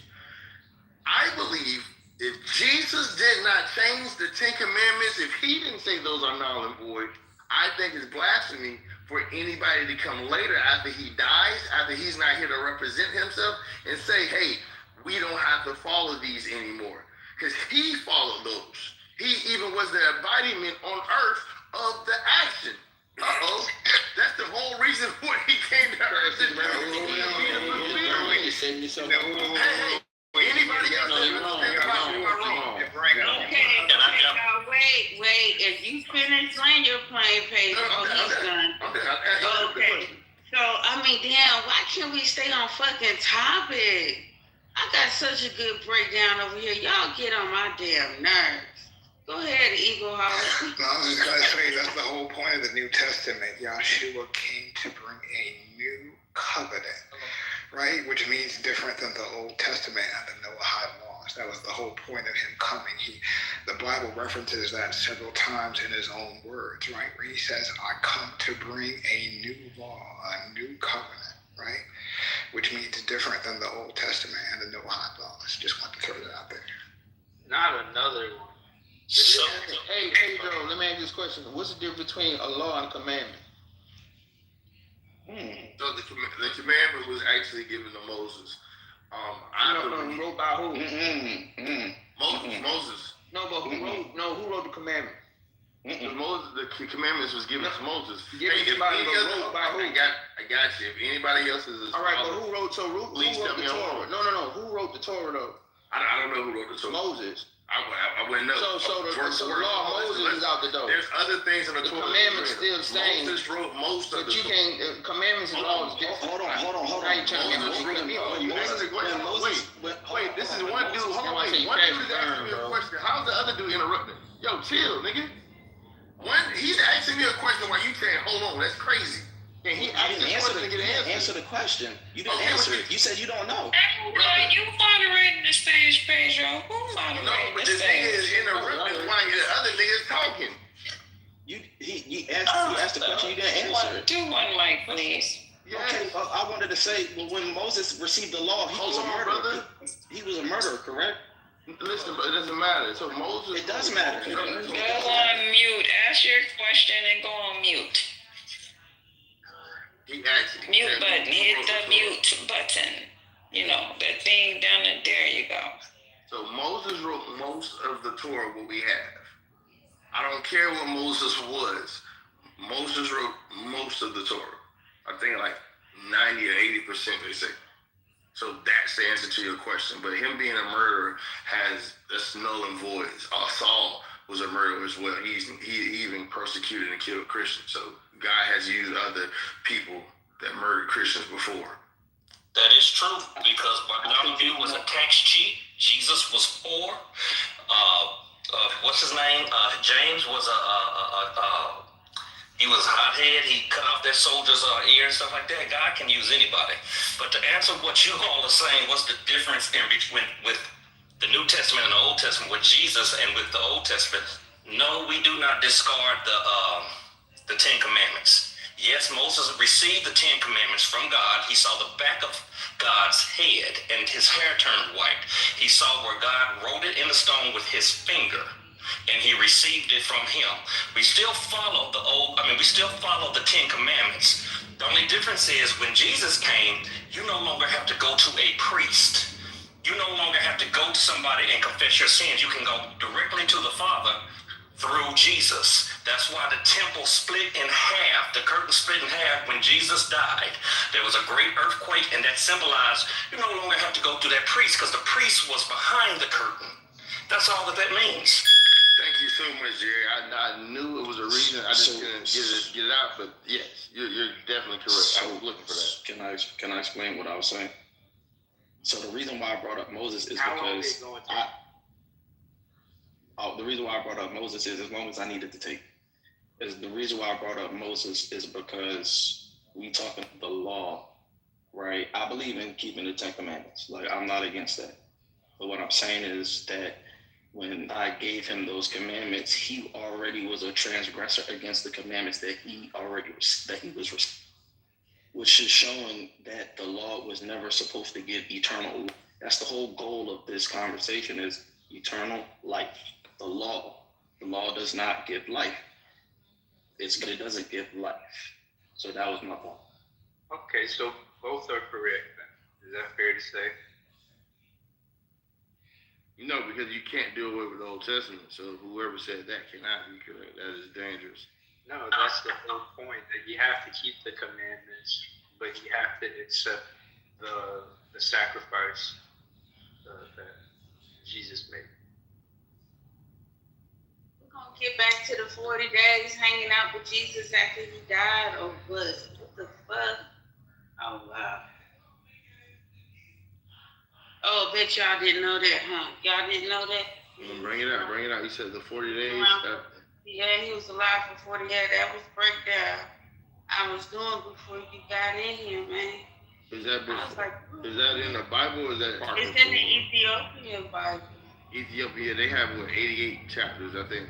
I believe if Jesus did not change the 10 Commandments, if he didn't say those are null and void, I think it's blasphemy for anybody to come later after he dies, after he's not here to represent himself, and say, hey, we don't have to follow these anymore. Because he followed those. He even was the embodiment on earth of the action. That's the whole reason why he came to earth to do. Anybody else? Wait. If you finish laying your plane, Pedro, he's done. Okay. So, damn, why can't we stay on fucking topic? I got such a good breakdown over here. Y'all get on my damn nerves. Go ahead, Eagle House. No, I was just going to say, that's the whole point of the New Testament. Yahshua came to bring a new covenant, right? Which means different than the Old Testament and the Noahide laws. That was the whole point of him coming. The Bible references that several times in his own words, right? Where he says, I come to bring a new law, a new covenant, right? Which means different than the Old Testament and the Noahide laws. Just want to throw that out there. Not another one. So, hey, Pedro, let me ask you this question. What's the difference between a law and a commandment? So the commandment was actually given to Moses. Wrote by who? Moses. No, but who wrote the commandment? The commandments was given to Moses. I got you. If anybody else is all right, but who wrote the Torah? No. Who wrote the Torah though? I don't know who wrote the Torah. Moses. I wouldn't know. So the law of Moses is out the door. There's other things in the Torah. The commandments still the same. Moses wrote most of the you can't. Commandments and laws different. Hold on. Now you trying to Wait, this is one dude. Hold on, wait. One dude is asking me a question. How's the other dude interrupting? Yo, chill, nigga. He's asking me a question while you saying, hold on, that's crazy. And he answer the question. You didn't answer it. You said you don't know. Hey, you moderating the stage, Pedro. Who moderating the stage? The nigga is interrupting while the other nigga is talking. He asked the question, you didn't answer it. Do one mic, please. Okay, I wanted to say, well, when Moses received the law, he was a murderer. Brother. He was a murderer, correct? Listen, but it doesn't matter. So Moses. It does matter. Go on mute. Ask your question and go on mute. He asked. Mute button. Hit the mute button. You know, that thing down there. There you go. So Moses wrote most of the Torah what we have. I don't care what Moses was. Moses wrote most of the Torah. I think like 90 or 80% they say. So that's the answer to your question. But him being a murderer that's null and void. Saul was a murderer as well. He even persecuted and killed Christians. So God has used other people that murdered Christians before. That is true, because Bartholomew was a tax cheat. Jesus was poor. What's his name? James was he was hothead. He cut off that soldier's ear and stuff like that. God can use anybody. But to answer what you all are saying, what's the difference in between with the New Testament and the Old Testament, with Jesus and with the Old Testament? No, we do not discard the Ten Commandments. Yes, Moses received the Ten Commandments from God. He saw the back of God's head and his hair turned white. He saw where God wrote it in the stone with his finger, and he received it from him. We still follow we still follow the Ten Commandments. The only difference is when Jesus came, you no longer have to go to a priest. You no longer have to go to somebody and confess your sins. You can go directly to the Father through Jesus. That's why the temple split in half. The curtain split in half when Jesus died. There was a great earthquake, and that symbolized you no longer have to go through that priest, because the priest was behind the curtain. That's all that means. Thank you so much, Jerry. I knew it was a reason. I just couldn't get it out, but yes, you're definitely correct. I was looking for that. Can I explain what I was saying? So the reason why I brought up Moses is because the reason why I brought up Moses is as long as I needed to take. The reason why I brought up Moses is because we talking the law, right? I believe in keeping the Ten Commandments. Like, I'm not against that. But what I'm saying is that when I gave him those commandments, he already was a transgressor against the commandments that he was, which is showing that the law was never supposed to give eternal. That's the whole goal of this conversation, is eternal life. The law does not give life. It doesn't give life. So that was my point. Okay, so both are correct then. Is that fair to say? Because you can't do away with the Old Testament. So whoever said that cannot be correct. That is dangerous. No, that's the whole point, that you have to keep the commandments, but you have to accept the sacrifice that Jesus made. We're going to get back to the 40 days hanging out with Jesus after he died, or what? What the fuck? Oh, wow. Oh, I bet y'all didn't know that, huh? Y'all didn't know that? Bring it out. You said the 40 days. Yeah, he was alive for 40 days. That was breakdown I was doing before you got in here, man. Is that in the Bible, or is that part? It's in the Ethiopian Bible. Ethiopia, they have 88 chapters, I think.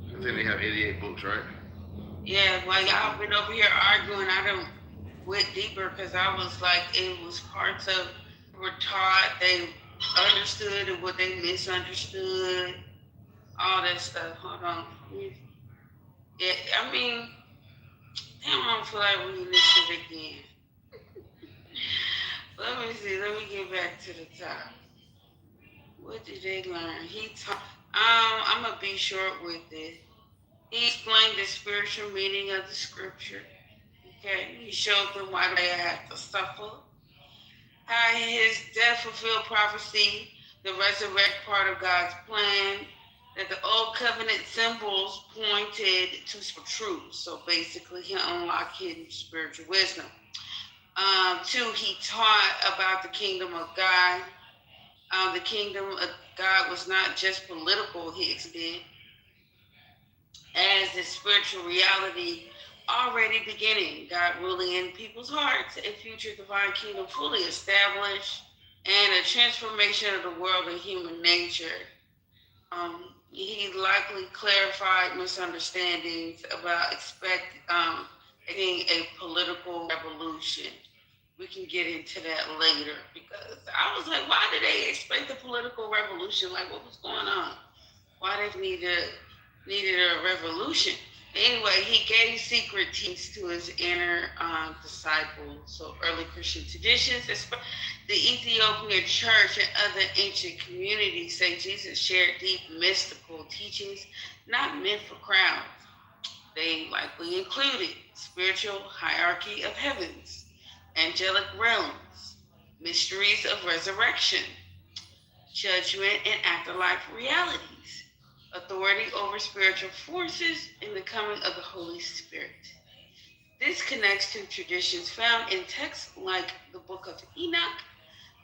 I think they have 88 books, right? Yeah, while y'all been over here arguing, I done went deeper, because I was like, it was parts of were taught, they understood, and what they misunderstood, all that stuff. Hold on. Yeah, I mean, damn, I don't feel like reading this shit again. Let me see. Let me get back to the top. What did they learn? I'm gonna be short with it. He explained the spiritual meaning of the scripture. Okay, he showed them why they had to suffer. How his death fulfilled prophecy, the resurrect part of God's plan, that the old covenant symbols pointed to some truth. So basically, he unlocked hidden spiritual wisdom. 2, he taught about the kingdom of God. The kingdom of God was not just political, he explained, as the spiritual reality already beginning, God ruling in people's hearts, a future divine kingdom fully established, and a transformation of the world and human nature. He likely clarified misunderstandings about a political revolution. We can get into that later because I was like, why did they expect a political revolution? Like, what was going on? Why they needed a revolution? Anyway, he gave secret teachings to his inner disciples. So early Christian traditions, the Ethiopian church and other ancient communities say Jesus shared deep mystical teachings, not meant for crowds. They likely included spiritual hierarchy of heavens, angelic realms, mysteries of resurrection, judgment and afterlife realities, authority over spiritual forces, and the coming of the Holy Spirit. This connects to traditions found in texts like the Book of Enoch,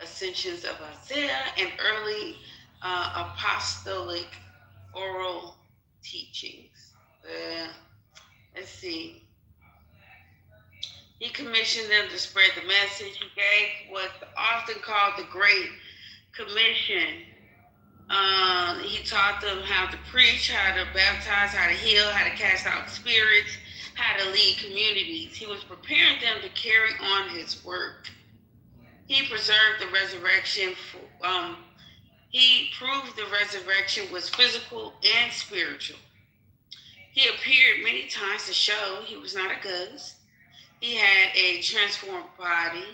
Ascensions of Isaiah, and early apostolic oral teachings. Let's see. He commissioned them to spread the message. He gave what's often called the Great Commission. He taught them how to preach, how to baptize, how to heal, how to cast out spirits, how to lead communities. He was preparing them to carry on his work. He preserved the resurrection. He proved the resurrection was physical and spiritual. He appeared many times to show he was not a ghost. He had a transformed body.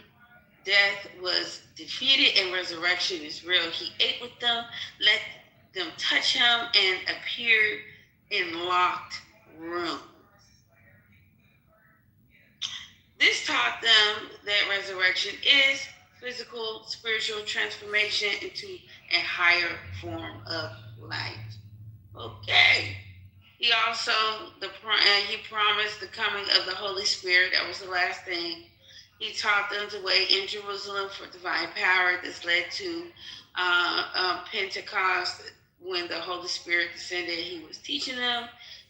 Death was defeated and resurrection is real. He ate with them, let them touch him, and appeared in locked rooms. This taught them that resurrection is physical, spiritual transformation into a higher form of life. Okay. He also, he promised the coming of the Holy Spirit. That was the last thing. He taught them to wait in Jerusalem for divine power. This led to Pentecost when the Holy Spirit descended. He was teaching them.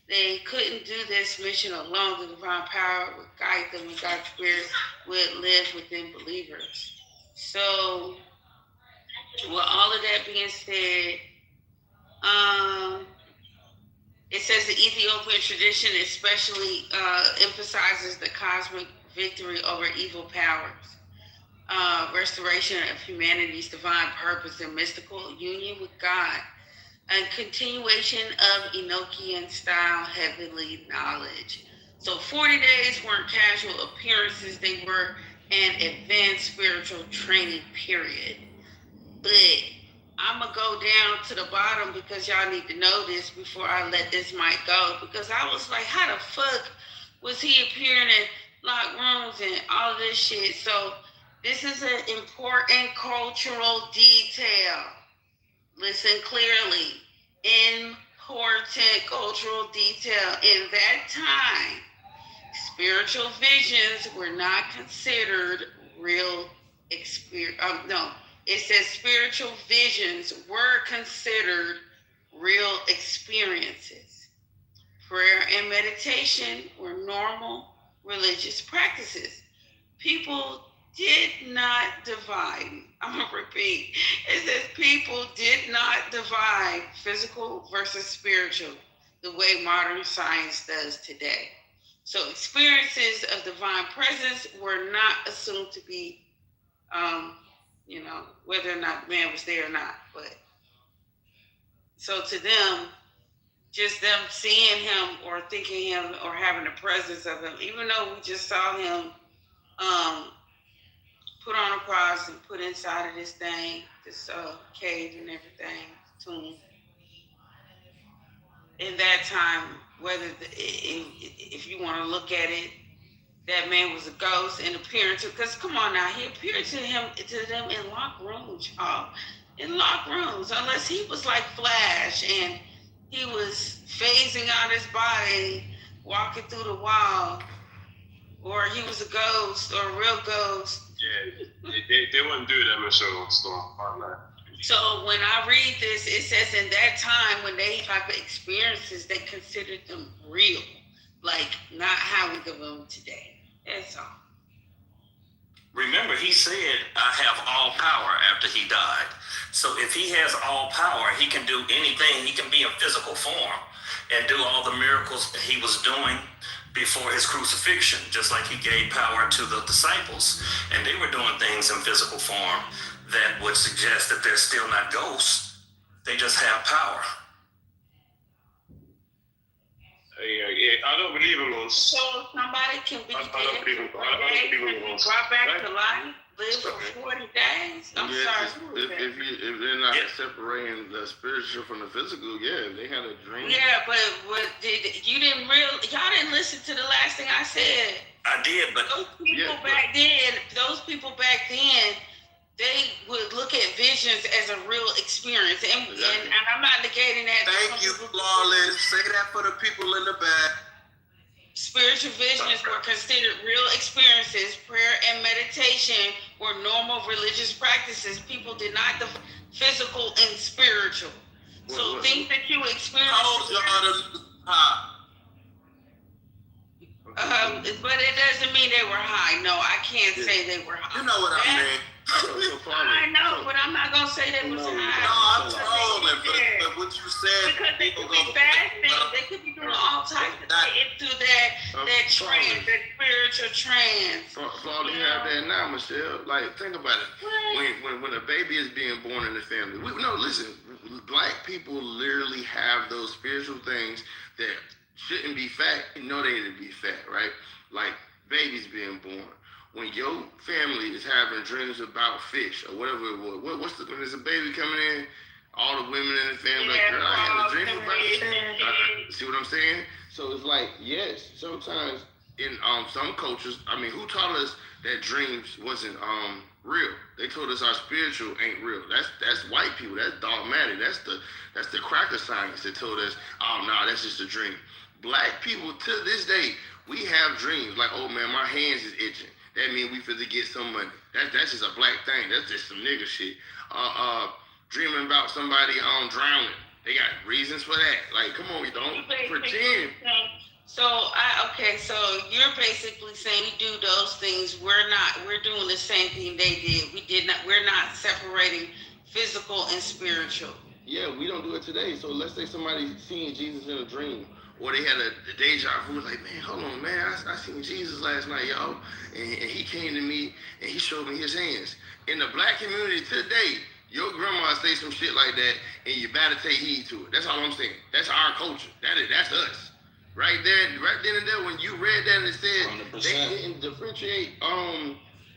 They couldn't do this mission alone. The divine power would guide them, and God's Spirit would live within believers. So, with all of that being said, it says the Ethiopian tradition especially emphasizes the cosmic victory over evil powers, restoration of humanity's divine purpose and mystical union with God, and continuation of Enochian style heavenly knowledge. So 40 days weren't casual appearances, they were an advanced spiritual training period. But I'm going to go down to the bottom because y'all need to know this before I let this mic go. Because I was like, how the fuck was he appearing in locked rooms and all of this shit? So this is an important cultural detail. Listen clearly. Important cultural detail. In that time, spiritual visions were not considered real experience. It says spiritual visions were considered real experiences. Prayer and meditation were normal religious practices. People did not divide. I'm going to repeat. It says people did not divide physical versus spiritual the way modern science does today. So experiences of divine presence were not assumed to be whether or not man was there or not. But so to them, just them seeing him or thinking him or having the presence of him, even though we just saw him put on a cross and put inside of this thing, this cave and everything, tomb. In that time, if you want to look at it, that man was a ghost and appearing to, because come on now, he appeared to them in locked rooms, y'all. In locked rooms, unless he was like Flash and he was phasing out his body, walking through the wall, or he was a ghost or a real ghost. Yeah, they wouldn't do that much on Fortnite. So when I read this, it says in that time when they type of experiences, they considered them real, like not how we give them today. That's all. Remember, he said, I have all power after he died. So if he has all power, he can do anything. He can be in physical form and do all the miracles that he was doing before his crucifixion, just like he gave power to the disciples. And they were doing things in physical form that would suggest that they're still not ghosts. They just have power. Yeah, I don't believe it was. So somebody can be dead I don't believe it was. Brought back to life, live for 40 days. I'm sorry. If they're not separating the spiritual from the physical, yeah, they had a dream. Yeah, but y'all didn't listen to the last thing I said. I did, but those people back then, they would look at visions as a real experience, and I'm not negating that. Thank you, Flawless. Say that for the people in the back. Spiritual visions were considered real experiences. Prayer and meditation were normal religious practices. People denied the physical and spiritual. So things that you experience. But it doesn't mean they were high. No, I can't say they were high. You know what I mean? I know, but I'm not gonna say they was high. No, I'm trolling, but what you said. Because they could be fasting, they could be doing all types of things into that trance, that spiritual trance. Father, you have that now, Michelle. Like, think about it. When a baby is being born in the family, listen. Black people literally have those spiritual things that shouldn't be fat. You know they need to be fat, right? Like babies being born. When your family is having dreams about fish or whatever it was, when there's a baby coming in, all the women in the family like, girl, I had a dream about it. See what I'm saying? So it's like, yes, sometimes in some cultures, who taught us that dreams wasn't real? They told us our spiritual ain't real. That's white people. That's dogmatic. That's the cracker science that told us, oh no, that's just a dream. Black people to this day, we have dreams like, oh man, my hands is itching. That means we finna get some money. That's just a black thing. That's just some nigga shit. Dreaming about somebody drowning. They got reasons for that. Like, come on, we don't pretend. So you're basically saying we do those things. We're doing the same thing they did. We're not separating physical and spiritual. Yeah, we don't do it today. So let's say somebody seen Jesus in a dream. Or they had a deja vu, like, man, hold on, man, I seen Jesus last night, y'all, and he came to me, and he showed me his hands. In the black community today, your grandma say some shit like that, and you better take heed to it. That's all I'm saying. That's our culture. That's us. Right then and there, when you read that and it said 100%. They didn't differentiate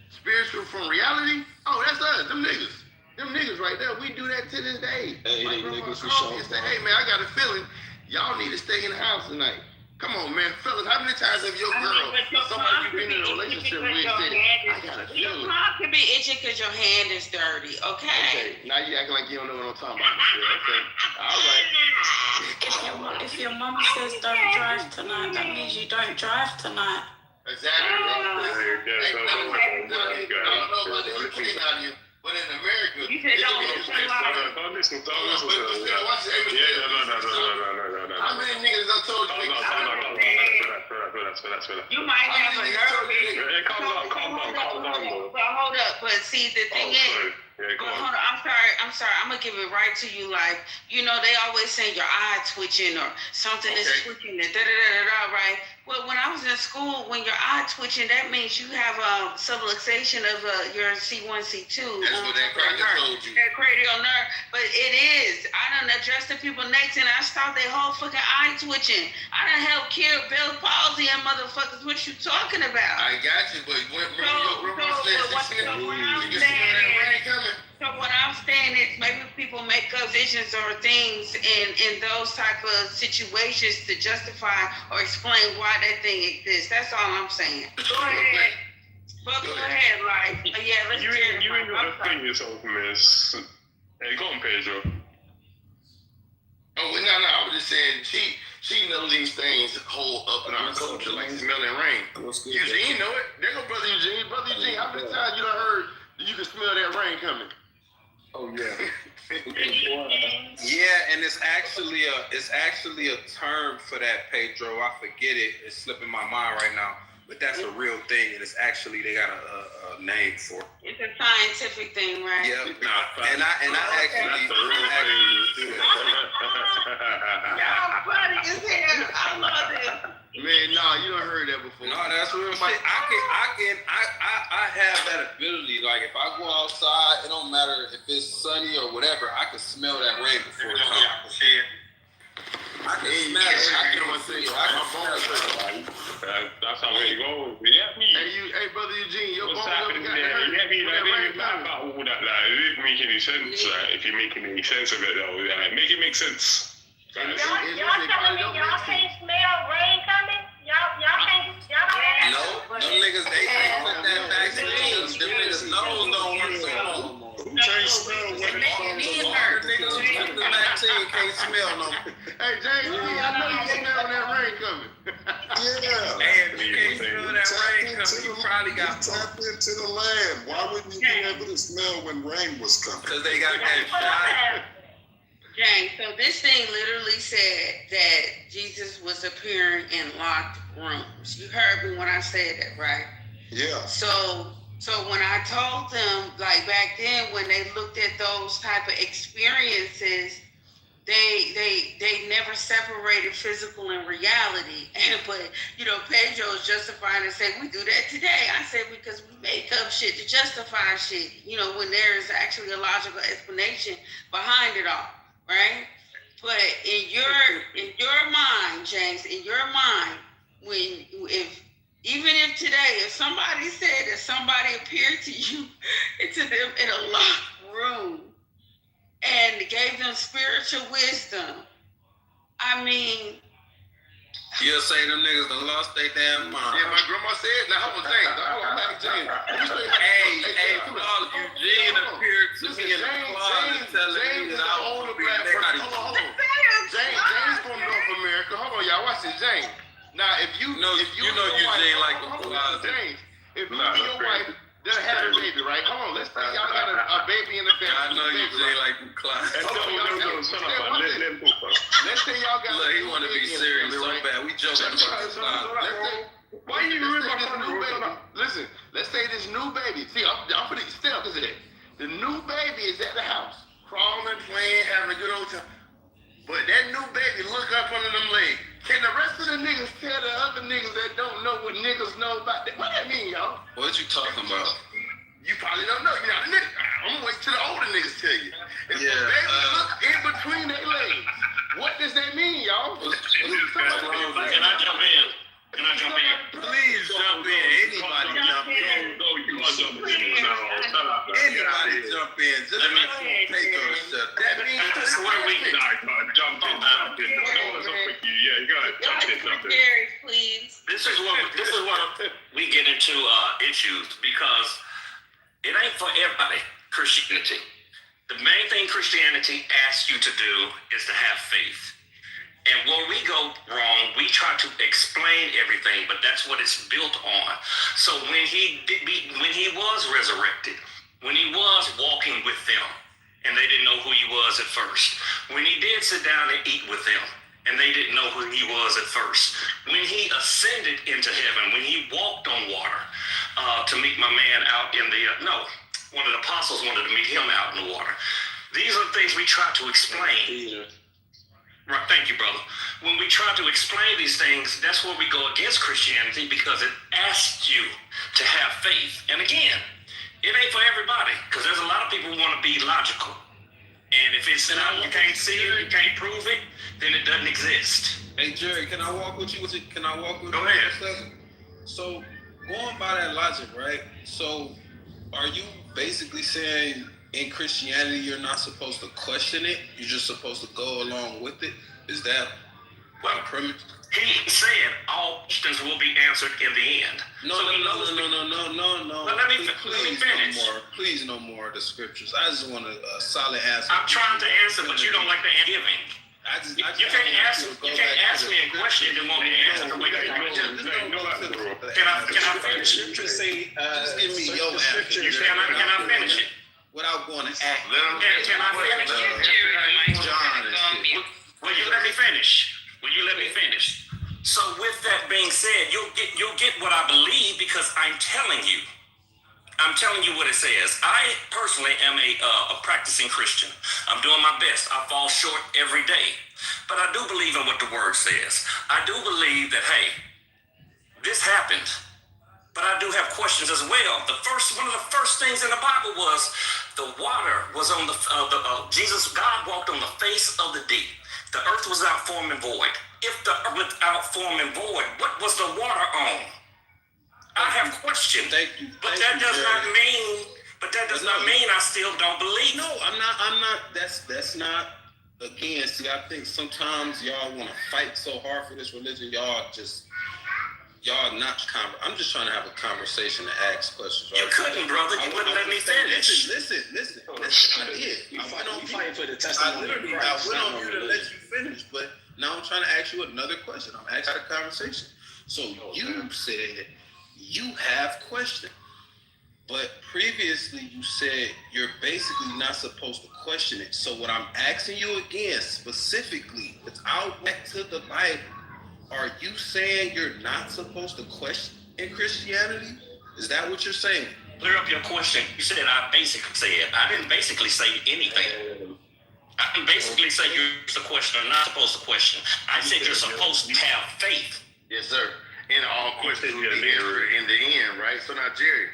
spiritual from reality, oh, that's us, them niggas right there. We do that to this day. Hey, my grandma called me and said, hey, man, I got a feeling. Y'all need to stay in the house tonight. Come on, man. Fellas, how many times have your girl or somebody you've been in a relationship with said, I got a feeling? Your mom can be itching because your hand is dirty, okay? Now you acting like you don't know what I'm talking about. Okay. All right. If your mom says don't drive tonight, that means you don't drive tonight. Exactly. But in America, you said don't listen. Don't listen. How many niggas done told you? You might have a nerve. Calm down. But hold up. But see, the thing is. Hold on, I'm sorry. I'm gonna give it right to you. Like, they always say your eye twitching or something is twitching. Right? Well, when I was in school, when your eye twitching, that means you have a subluxation of your C1, C2. That's what that cracker told you. That cranial nerve. But it is. I done addressed the people next and I stopped their whole fucking eye twitching. I done helped cure Bell palsy and motherfuckers. What you talking about? I got you, but when your grandma said, so what I'm saying is maybe people make up visions or things in those type of situations to justify or explain why that thing exists. That's all I'm saying. Go ahead. But go ahead, like, yeah, let's you ain't gonna defend yourself, miss. Hey, go on, Pedro. Oh, no, I was just saying, she knows these things hold up in our culture, like smelling rain. Eugene know it. There go Brother Eugene. Brother Eugene, how many times you done heard that you can smell that rain coming? Oh yeah. Yeah, and it's actually a term for that, Pedro. I forget it. It's slipping my mind right now. But that's a real thing, and it's actually they got a name for it. It's a scientific thing, right? Yeah. And I actually do it. Y'all funny as hell. I love it. Man, you done heard I could smell that rain before it comes. I can smell it. That's how it goes. Yeah, me. Hey, brother Eugene, your What's bone happening got there? hurt. Yeah, me. When that rain coming. All that, like, it didn't make any sense. If you're making any sense of it, though, like, make it make sense. Y'all telling me y'all can't smell rain coming? Y'all can't. Y'all don't. No, them niggas they put that vaccine. Them niggas nose don't work so long. Who can't smell when it comes to Niggas who took the vaccine can't smell no more. Hey, James, I know you smell when that rain coming. Yeah. Hey, if you can't smell that rain coming, you probably got tap into the land. Why wouldn't you be able to smell when rain was coming? Because they got that shot. James, so this thing literally said that Jesus was appearing in locked rooms. You heard me when I said that, right? Yeah. So when I told them, like back then, when they looked at those type of experiences, they never separated physical and reality. But Pedro is justifying and saying we do that today. I said because we make up shit to justify shit. When there is actually a logical explanation behind it all, right? But in your mind, James, in your mind, even if today, if somebody said that somebody appeared to you, to them in a locked room and gave them spiritual wisdom, I mean, You'll say them niggas done lost their damn mind. Yeah, my grandma said, now hold on, James. I'm back to James. Hey, Eugene appeared to me in the closet telling me that I was going to be nigga. Hold on. James from North America. Hold on, y'all. Watch this, James. Now, if you know Eugene like the closet. James, if you and your wife done had a baby, right? Hold on, let's say y'all got a baby in the family. I know Eugene like the closet. Let's say y'all got. Look, he want to be serious so bad. We joking about this closet. Why you ruin my new baby? Listen, let's say this new baby. See, I'm putting still because of that. The new baby is at the house, crawling, playing, having a good old time. But that new baby look up under them legs. Can the rest of the niggas tell the other niggas that don't know what niggas know about that? What that mean, y'all? What you talking about? You probably don't know. You're not a nigga. I'm gonna wait till the older niggas tell you. If the baby look in between their legs, what does that mean, y'all? Can I jump in? Please jump in. Anybody jump in. No, you want to jump in. Anybody jump in. Just let me take those steps. That means this is where we can jump in. Yeah, you gotta jump in. Please. This is what we get into issues because it ain't for everybody. Christianity. The main thing Christianity asks you to do is to have faith. And where we go wrong, we try to explain everything, but that's what it's built on. So when he was resurrected, when he was walking with them, and they didn't know who he was at first, when he did sit down and eat with them, and they didn't know who he was at first, when he ascended into heaven, when he walked on water to meet my man out in one of the apostles wanted to meet him out in the water. These are things we try to explain. Right, thank you, brother. When we try to explain these things, that's where we go against Christianity because it asks you to have faith. And again, it ain't for everybody because there's a lot of people who want to be logical. And if it's not, you can't see it, you can't prove it, then it doesn't exist. Hey, Jerry, can I walk with you? Go ahead. So, going by that logic, right? So, are you basically saying in Christianity you're not supposed to question it? You're just supposed to go along with it? Is that the premise? He said all questions will be answered in the end. No. But let me finish. Please no more of the scriptures. I just want a solid answer. I'm trying to answer, but you don't like the giving. You can't ask me a question and want me to answer the way that you Can I finish it? Just give me your answer. Can I finish it? Without going to act. Can I finish? John, will you let me finish? So with that being said, you'll get what I believe because I'm telling you what it says. I personally am a practicing Christian. I'm doing my best. I fall short every day. But I do believe in what the word says. I do believe that, hey, this happened, but I do have questions as well. One of the first things in the Bible was the water was on Jesus, God walked on the face of the deep. The earth was without form and void. If the earth without form and void, what was the water on? I have questions. Thank you. But that does not mean I still don't believe. No, I'm not. That's not. Again, see, I think sometimes y'all want to fight so hard for this religion. Y'all not. I'm just trying to have a conversation and ask questions. Right? You couldn't, brother. You wouldn't let me finish. Listen. I did. I'm fighting for the testimony. I went on you to let you finish, but now I'm trying to ask you another question. I'm asking a conversation. So you said you have questions. But previously you said you're basically not supposed to question it. So what I'm asking you again, specifically, without back to the Bible, are you saying you're not supposed to question in Christianity? Is that what you're saying? Clear up your question. You said I basically said. I didn't basically say anything. I didn't basically say you're supposed to question or not supposed to question. I said you're supposed to have faith. Yes, sir. And all questions will be answered in the end, right? So now, Jerry,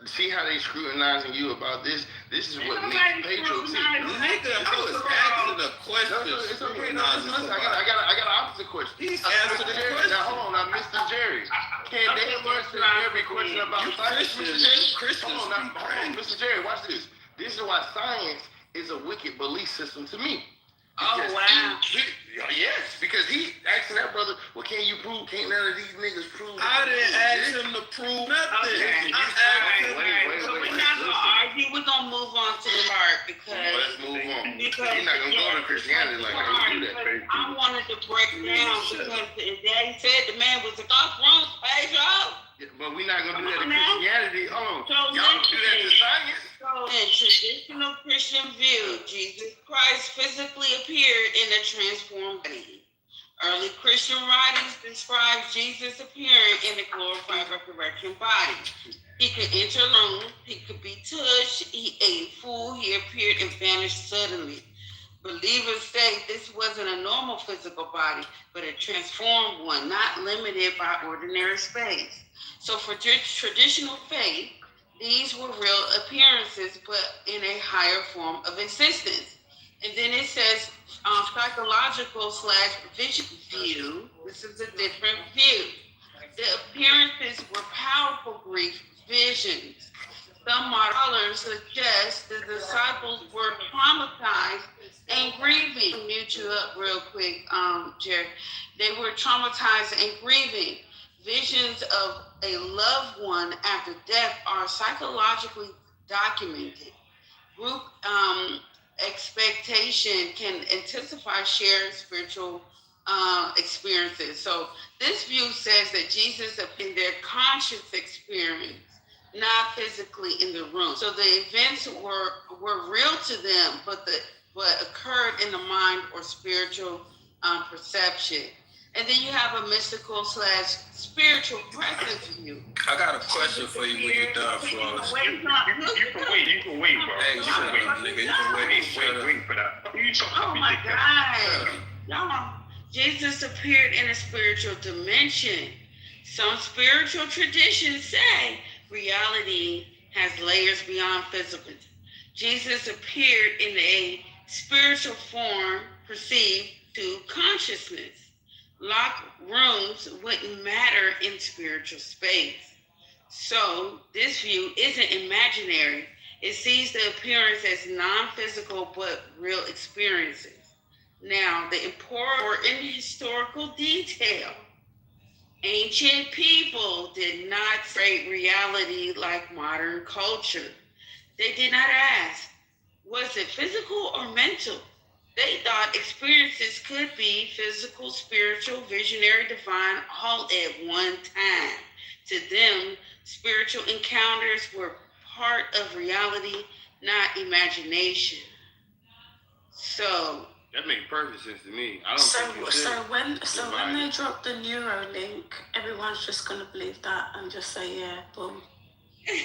see how they scrutinizing you about this? This is what makes patriotism. Nigga, I was asking a question. It's okay. No, listen, I got an opposite question. He's answered the question. Now, hold on. Now, Mr. Jerry, can they answer every question about science? Christians. Hold on, Mr. Jerry, watch this. This is why science is a wicked belief system to me. Oh, wow. Yes, because he asking that brother, well, can you prove, can't none of these niggas prove? I didn't ask him to prove nothing. Okay. I asked him. So we're not going to argue. We're going to move on to the part because... Let's move on. Because you're not going to go to Christianity like how you do that. I wanted to break down because Daddy said the man was a golf wrong page off. But we're not going to do that in Christianity. Hold on. So y'all do that to science? So in traditional Christian view, Jesus Christ physically appeared in a transformed body. Early Christian writings describe Jesus appearing in a glorified resurrection body. He could enter alone, he could be touched, he ate food, he appeared and vanished suddenly. Believers say this wasn't a normal physical body, but a transformed one, not limited by ordinary space. So for traditional faith, these were real appearances, but in a higher form of existence. And then it says psychological/vision view. This is a different view. The appearances were powerful grief visions. Some scholars suggest the disciples were traumatized and grieving. Mute you up real quick, Jerry. They were traumatized and grieving. Visions of a loved one after death are psychologically documented. Group expectation can intensify shared spiritual experiences. So this view says that Jesus in their conscious experience, not physically in the room. So the events were real to them, but occurred in the mind or spiritual perception. And then you have a mystical/spiritual presence view. I got a question for you when you're done, Flawless. You can wait, bro. Hey, you can wait, nigga. You can wait for that. Oh my God. Y'all, Jesus appeared in a spiritual dimension. Some spiritual traditions say reality has layers beyond physical. Jesus appeared in a spiritual form perceived to consciousness. Locked rooms wouldn't matter in spiritual space. So this view isn't imaginary. It sees the appearance as non-physical but real experiences. Now, the important historical detail. Ancient people did not create reality like modern culture. They did not ask, was it physical or mental? They thought experiences could be physical, spiritual, visionary, divine, all at one time. To them, spiritual encounters were part of reality, not imagination. So that makes perfect sense to me. I don't So when they drop the Neuralink, everyone's just gonna believe that and just say, yeah, boom. Yep,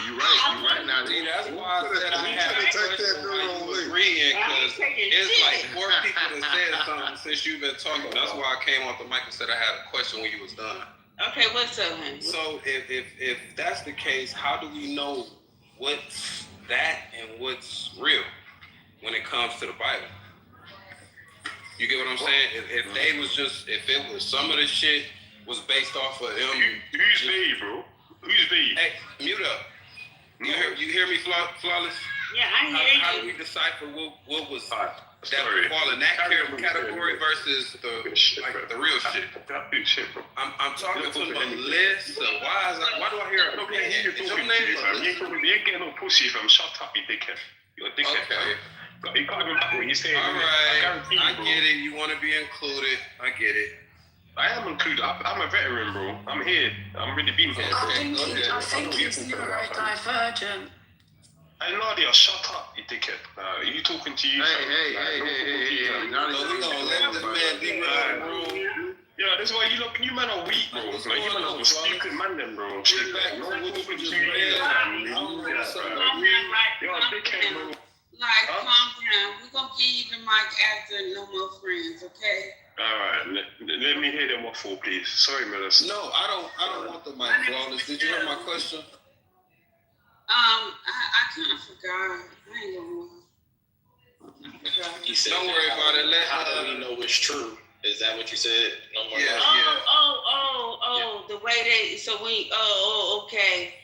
you're right. Now, see, that's why I said I had to take that Neuralink agreeing, because it's like more people that said something since you've been talking. That's why I came off the mic and said I had a question when you was done. Okay, what's up, honey? So if that's the case, how do we know what's that and what's real when it comes to the Bible? You get what I'm saying? If they was just, if it was some of the shit was based off of them. Who's they, bro? Who's they? Hey, mute up. You hear me, Flawless? Yeah, I hear you. How do we decipher what was that fall in that category versus the real shit? I'm talking to Melissa. Why do I hear? Okay, you're talking to you, fam. You ain't getting no pussy, fam. Shut up, you dickhead. You're a dickhead, fam. Like, you can't even back what you say. All right, I get it. You want to be included. I get it. I am included. I'm a veteran, bro. I'm here. I'm really been here. I think it's neurodivergent. Hey, Nadia, shut up, you dickhead. You talking to you? Hey. Nadia, we gonna let this man be room. Yeah, that's why you man are weak, bro. Like, you man are stupid man, then, bro. No one talking to you. You're a dickhead, bro. Like, calm down. We're gonna give you the mic after No More Friends, okay? Alright, let me hear them waffle, please. Sorry, Melissa. No, I don't want the mic, Flawless. Did you hear my question? I kind of forgot. I ain't gonna lie. He said, don't worry about it. How do we know it's true? Is that what you said? No more. The way they, so we, okay.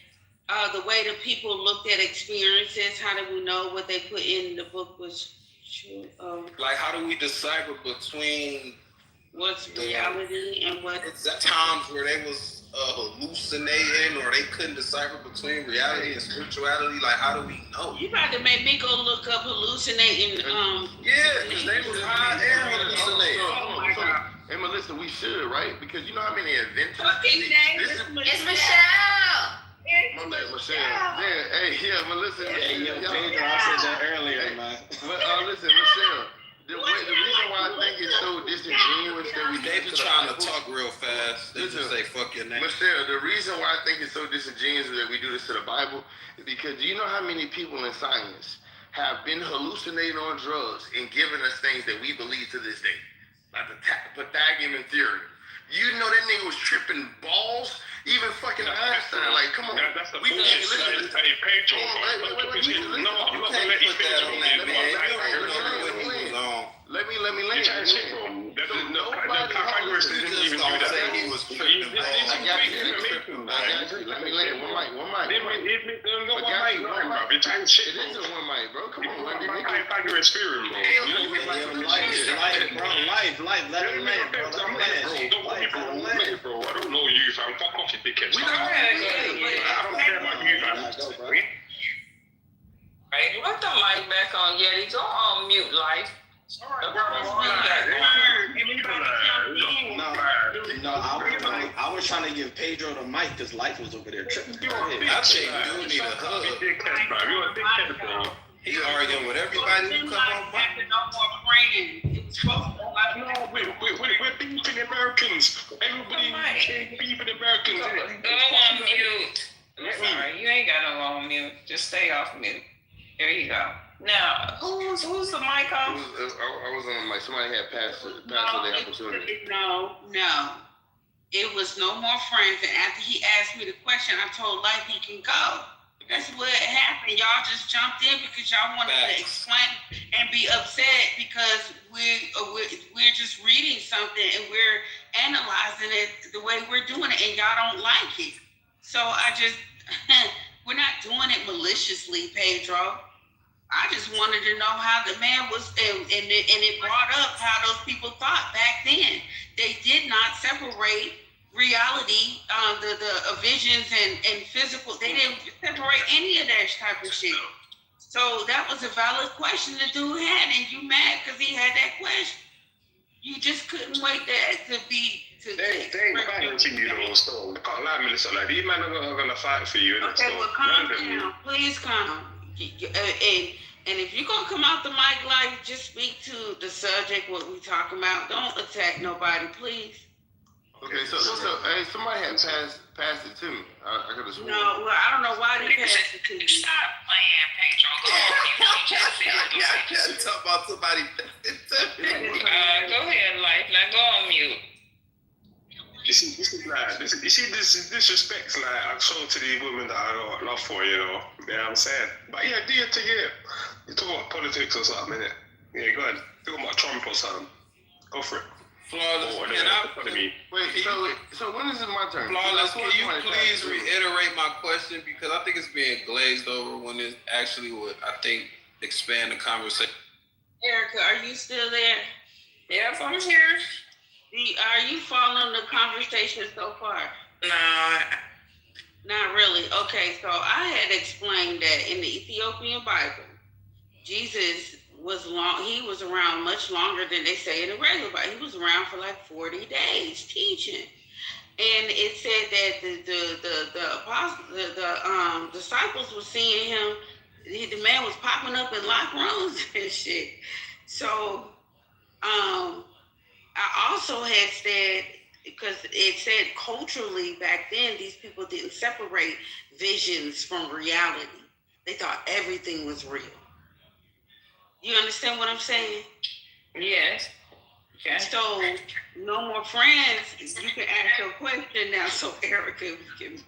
The way the people looked at experiences, how do we know what they put in the book was true? Like, how do we decipher between what's reality and what? Times where they was hallucinating or they couldn't decipher between reality and spirituality. Like, how do we know? You about to make me go look up hallucinating. Yeah, because they was high and hallucinating. Oh my God. Hey, Melissa, we should, right? Because you know how many inventors. It's Michelle. My name Michelle. Yeah, hey, Melissa. Pedro, I said that earlier, man. But listen, Michelle. The reason why I think it's so disingenuous that we they be trying to talk real fast. They just say fuck your name. Michelle, the reason why I think it's so disingenuous that we do this to the Bible is because do you know how many people in science have been hallucinating on drugs and giving us things that we believe to this day? Like the Pythagorean theory. You know that nigga was tripping balls? Even fucking Einstein, like, come on. That's the bullshit. Hey, Pedro. No, I'm not gonna let you put that on that, man. Let me land. Nobody didn't even do that. He was tripping balls. I got you. Let me land. One mic. It isn't one mic, bro. Come on, Wendy. Pythagorean theorem, bro. Life. Let him land, bro. Bro, I don't know you, fam. Fuck off, you dickhead. I don't care about you, fam. Hey, let the mic back on, Yeti. Go on mute, Life. No, I was trying to give Pedro the mic because Life was over there tripping. I think you need a hug. You're a dickhead, bro. He arguing with everybody who come on. No more praying. It was supposed to no, we're beefing Americans. Everybody beefing Americans. Go on mute. Sorry, you ain't got to go on mute. Just stay off mute. There you go. Now, who's the mic on? I was on the mic. Somebody had passed the opportunity. No. It was No More Friends. And after he asked me the question, I told Life he can go. That's what happened. Y'all just jumped in because y'all wanted to explain and be upset because we're just reading something and we're analyzing it the way we're doing it and y'all don't like it. So we're not doing it maliciously, Pedro. I just wanted to know how the man was, and it brought up how those people thought back then. They did not separate reality, the visions and physical. They didn't separate any of that type of shit. So that was a valid question the dude had, and you mad because he had that question. You just couldn't wait to be. They ain't fighting you though, so I can't lie, Melissa. Like, these men are gonna fight for you. Okay, well, calm down. Please calm. And if you're gonna come out the mic Life, just speak to the subject, what we talking about. Don't attack nobody, please. Okay, so hey, somebody had passed it to me. I could have sworn. No, well, I don't know why they passed it to you. Stop playing, Pedro. Go on, you talk about somebody. Go ahead, Life. Now go on mute. You this disrespect's like I've shown to the women that I got love for, you know what I'm saying? But yeah, do your thing, yeah. You talk about politics or something, innit? Yeah, go ahead. Talk about Trump or something. Go for it. Flawless, So when is it my turn? Flawless, can you please reiterate my question, because I think it's being glazed over when it actually would, I think, expand the conversation. Erica, are you still there? Yes, I'm here. Are you following the conversation so far? No. Not really. Okay, so I had explained that in the Ethiopian Bible, Jesus was he was around much longer than they say in the regular Bible. He was around for like 40 days teaching. And it said that the disciples were seeing him. The man was popping up in locker rooms and shit. So I also had said, because it said culturally back then, these people didn't separate visions from reality. They thought everything was real. You understand what I'm saying? Yes. Okay. So, no more friends. You can ask your question now, so Erica can.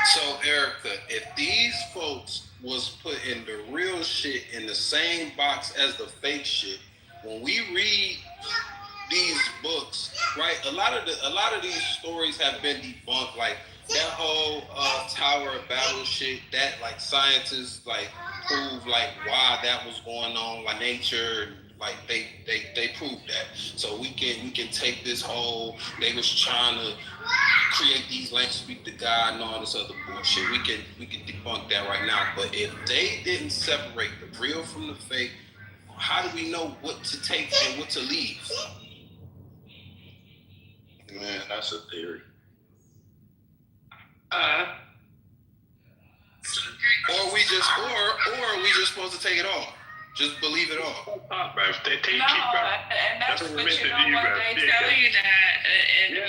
So, Erica, if these folks was putting the real shit in the same box as the fake shit, when we read these books, right? A lot of these stories have been debunked, like that whole Tower of Babel shit. That like scientists like prove like why that was going on, like nature, like they proved that. So we can take this whole they was trying to create these lands, speak to God, and all this other bullshit. We can debunk that right now. But if they didn't separate the real from the fake, how do we know what to take and what to leave? Man, that's a theory. Or we just supposed to take it all. Just believe it all. And that's what you know what they tell you that. And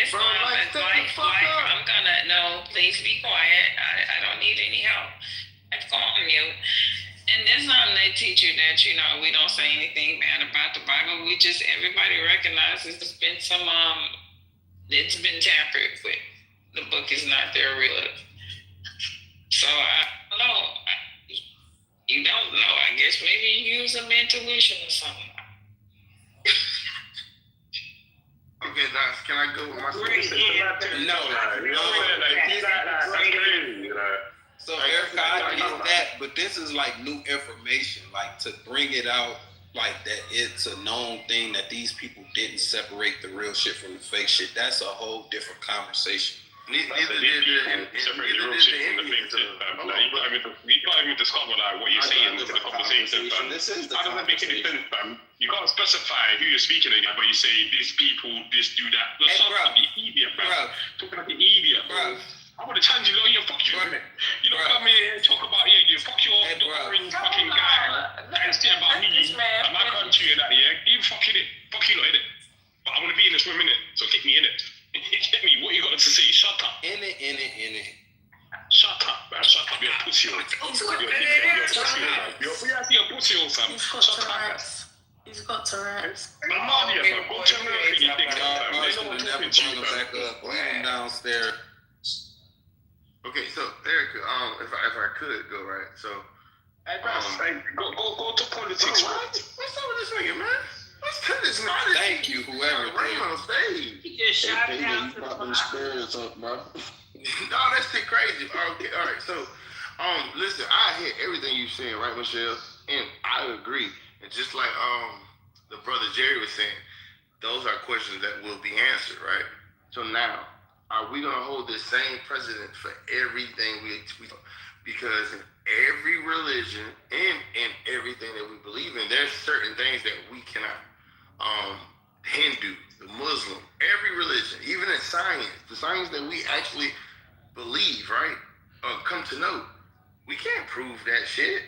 Islam is like, I'm gonna please be quiet. I don't need any help. Let's go on mute. In Islam, they teach you that, we don't say anything bad about the Bible. Everybody recognizes it's been it's been tampered with. The book is not their real. So I don't know. You don't know. I guess maybe you use some intuition or something. Okay, guys, can I go with my So Erica, I get that, but this is like new information, like to bring it out, like that it's a known thing that these people didn't separate the real shit from the fake shit. That's a whole different conversation. You can't even discover like what you're saying in the conversation. This is the how does that make any sense, fam? You can't specify who you're speaking against, but you say these people, this, do that. That's not the idiot, bro. Talking like an idiot, bro. I would have challenged you, fuck you, innit? You don't come here and talk about, you fuck your orange fucking guy and say about me and my country and that, yeah? You fucking it. Fuck you, innit? But I want to be in this room, innit? So kick me, innit? You get me? What you got to say? Shut up. In it. Shut up, man. Shut up. You're a pussy. You're a pussy, fam. Shut up. He's got Tourette's. I'm not here, fam. Go to America, you think that, fam. They don't want to talk to you, back up. Leave him downstairs. Okay, so Erica, if I could go right, so go to politics. What's up with this nigga, man? Let's put this man. Thank you, whoever. Bring him on stage. He just shot down to the them spirits up, bro. No, that shit crazy. Okay, all right. So, listen, I hear everything you saying, right, Michelle? And I agree. And just like the brother Jerry was saying, those are questions that will be answered, right? So now, are we gonna hold the same precedent for everything we because in every religion and in everything that we believe in, there's certain things that we cannot. Hindu, the Muslim, every religion, even in science, the science that we actually believe, right, come to know, we can't prove that shit.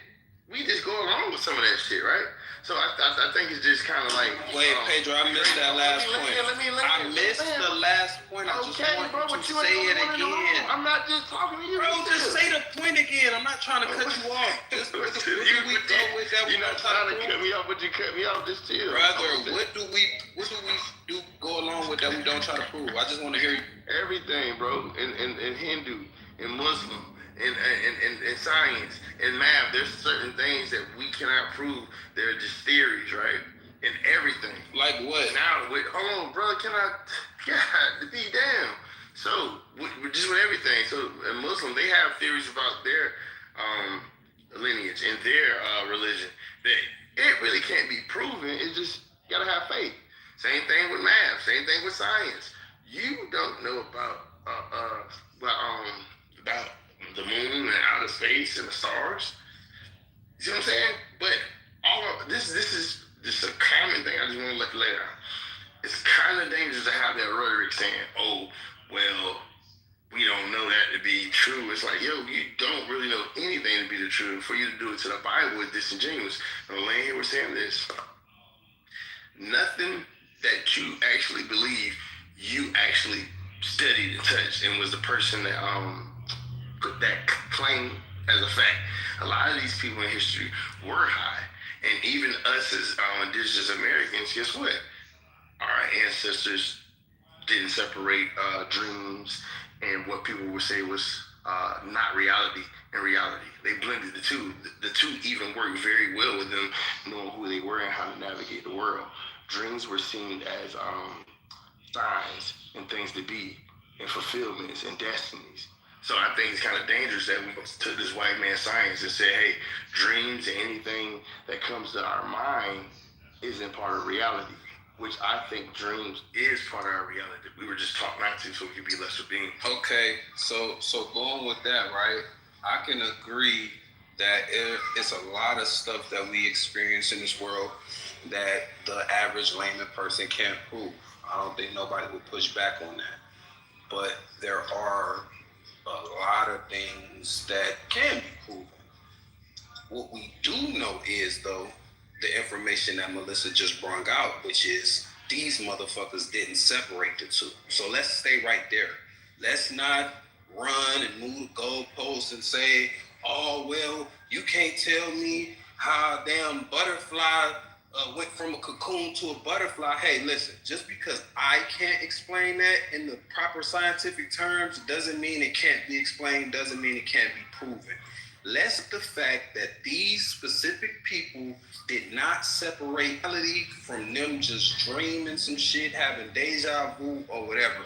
We just go along with some of that shit, right? So I think it's just kind of like. Wait, Pedro, I missed that last point. I missed the last point. I just want you to say it again. I'm not just talking to you. Bro, just say the point again. I'm not trying to cut you off. Just where do we go with that? You're not trying to cut me off, but you cut me off. Just chill. Brother, what do we do go along with that we don't try to prove? I just want to hear you. Everything, bro. In Hindu, in Muslim, in science, in math, there's certain things that we cannot prove. They're just theories, right? In everything. Like what? Now, hold on, brother. God, be damn. So, just with everything. So, in Muslim, they have theories about their lineage and their religion that it really can't be proven. It's just you gotta have faith. Same thing with math. Same thing with science. You don't know about the moon and outer space and the stars. You see what I'm saying? But all of this is just a common thing. I just want to lay down. It's kind of dangerous to have that rhetoric saying, "Oh, well, we don't know that to be true." It's like, yo, you don't really know anything to be the truth. For you to do it to the Bible is disingenuous. And Elaine here was saying this. Nothing that you actually believe, you actually studied and touched and was the person that put that claim as a fact. A lot of these people in history were high. And even us as indigenous Americans, guess what? Our ancestors didn't separate dreams and what people would say was not reality and reality. They blended the two. The two even worked very well with them knowing who they were and how to navigate the world. Dreams were seen as signs and things to be and fulfillments and destinies. So I think it's kind of dangerous that we took this white man science and said, hey, dreams and anything that comes to our mind isn't part of reality, which I think dreams is part of our reality. We were just taught not to so we could be lesser beings. Okay, so going with that, right, I can agree that it's a lot of stuff that we experience in this world that the average layman person can't prove. I don't think nobody would push back on that. But there are a lot of things that can be proven. What we do know is, though, the information that Melissa just brought out, which is these motherfuckers didn't separate the two. So let's stay right there. Let's not run and move the goalposts and say, oh, well, you can't tell me how a damn butterfly went from a cocoon to a butterfly. Hey, listen, just because I can't explain that in the proper scientific terms doesn't mean it can't be explained, doesn't mean it can't be proven. Less the fact that these specific people did not separate reality from them just dreaming some shit, having deja vu or whatever.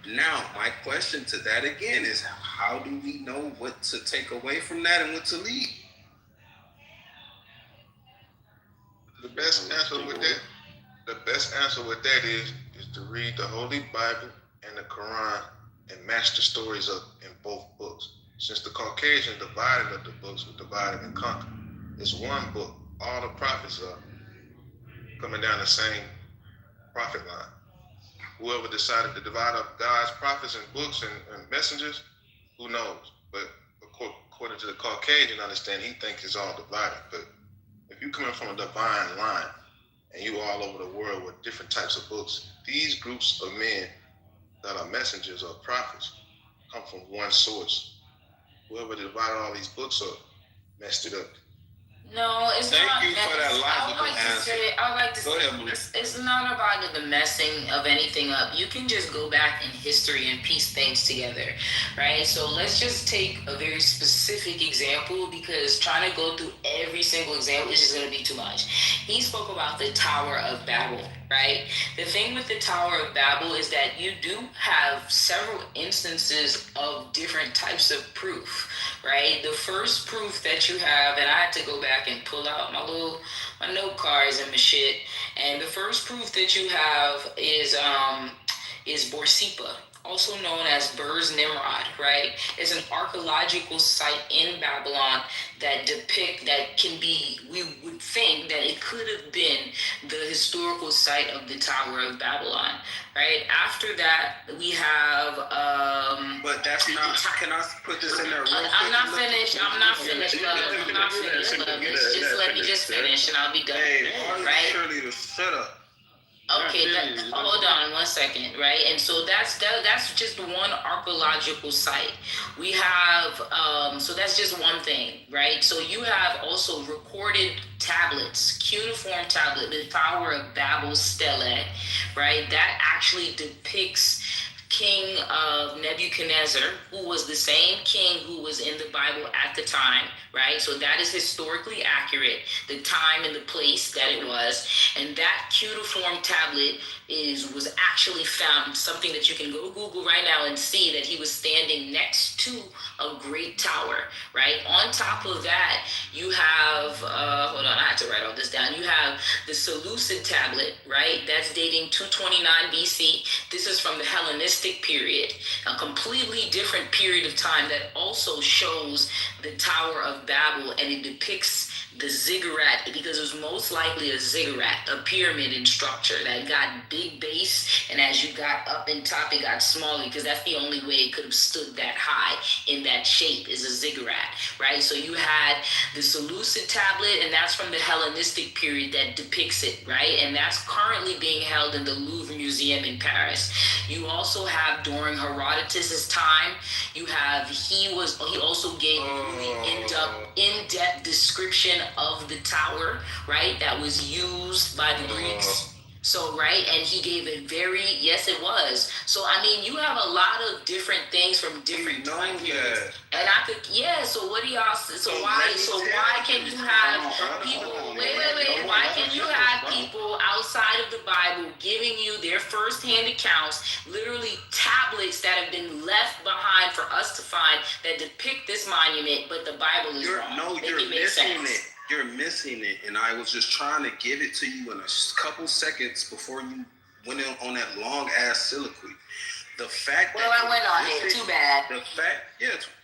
Now, my question to that again is, how do we know what to take away from that and what to leave? The best answer with that is to read the Holy Bible and the Quran and match the stories up in both books. Since the Caucasians divided up the books with divide and conquer, it's one book. All the prophets are coming down the same prophet line. Whoever decided to divide up God's prophets and books and messengers, who knows? But according to the Caucasian understanding, he thinks it's all divided. But if you're coming from a divine line and you all over the world with different types of books, these groups of men that are messengers or prophets come from one source. Whoever divided all these books up messed it up. No, it's Thank not. You for that logical answer. I would like to say, it's not about the messing of anything up. You can just go back in history and piece things together, right? So let's just take a very specific example, because trying to go through every single example is just going to be too much. He spoke about the Tower of Babel, right? The thing with the Tower of Babel is that you do have several instances of different types of proof, right? The first proof that you have, and I had to go back and pull out my note cards and my shit, and the first proof that you have is Borsippa, also known as Burz Nimrod, right? It's an archaeological site in Babylon that we would think that it could have been the historical site of the Tower of Babylon, right? After that, we have But that's not. Can I put this in there real quick? I'm not finished, love. Just let me just finish and I'll be done. Hey, right? Shirley, to shut up. Okay, hold on 1 second, right? And so that's just one archaeological site. We have, so that's just one thing, right? So you have also recorded tablets, cuneiform tablet, the Tower of Babel stele, right? That actually depicts King of Nebuchadnezzar, who was the same king who was in the Bible at the time, right? So that is historically accurate, the time and the place that it was. And that cuneiform tablet was actually found, something that you can go Google right now and see that he was standing next to a great tower, right? On top of that, you have, hold on, I had to write all this down. You have the Seleucid tablet, right? That's dating 229 BC. This is from the Hellenistic period, a completely different period of time that also shows the Tower of Babel, and it depicts the ziggurat, because it was most likely a ziggurat, a pyramid in structure that got big base, and as you got up in top, it got smaller, because that's the only way it could have stood that high in that shape, is a ziggurat, right? So you had the Seleucid tablet, and that's from the Hellenistic period that depicts it, right? And that's currently being held in the Louvre Museum in Paris. You also have, during Herodotus's time, you have, he also gave a really in-depth description of the tower, right, that was used by the Greeks. So, right, and he gave it yes, it was. So, I mean, you have a lot of different things from different time periods. And so what do y'all, why can you have people, why can you have people outside of the Bible giving you their first-hand accounts, literally tablets that have been left behind for us to find that depict this monument, but the Bible is wrong? No, you're missing it. You're missing it, and I was just trying to give it to you in a couple seconds before you went in on that long ass soliloquy. The fact I went on it. Too bad.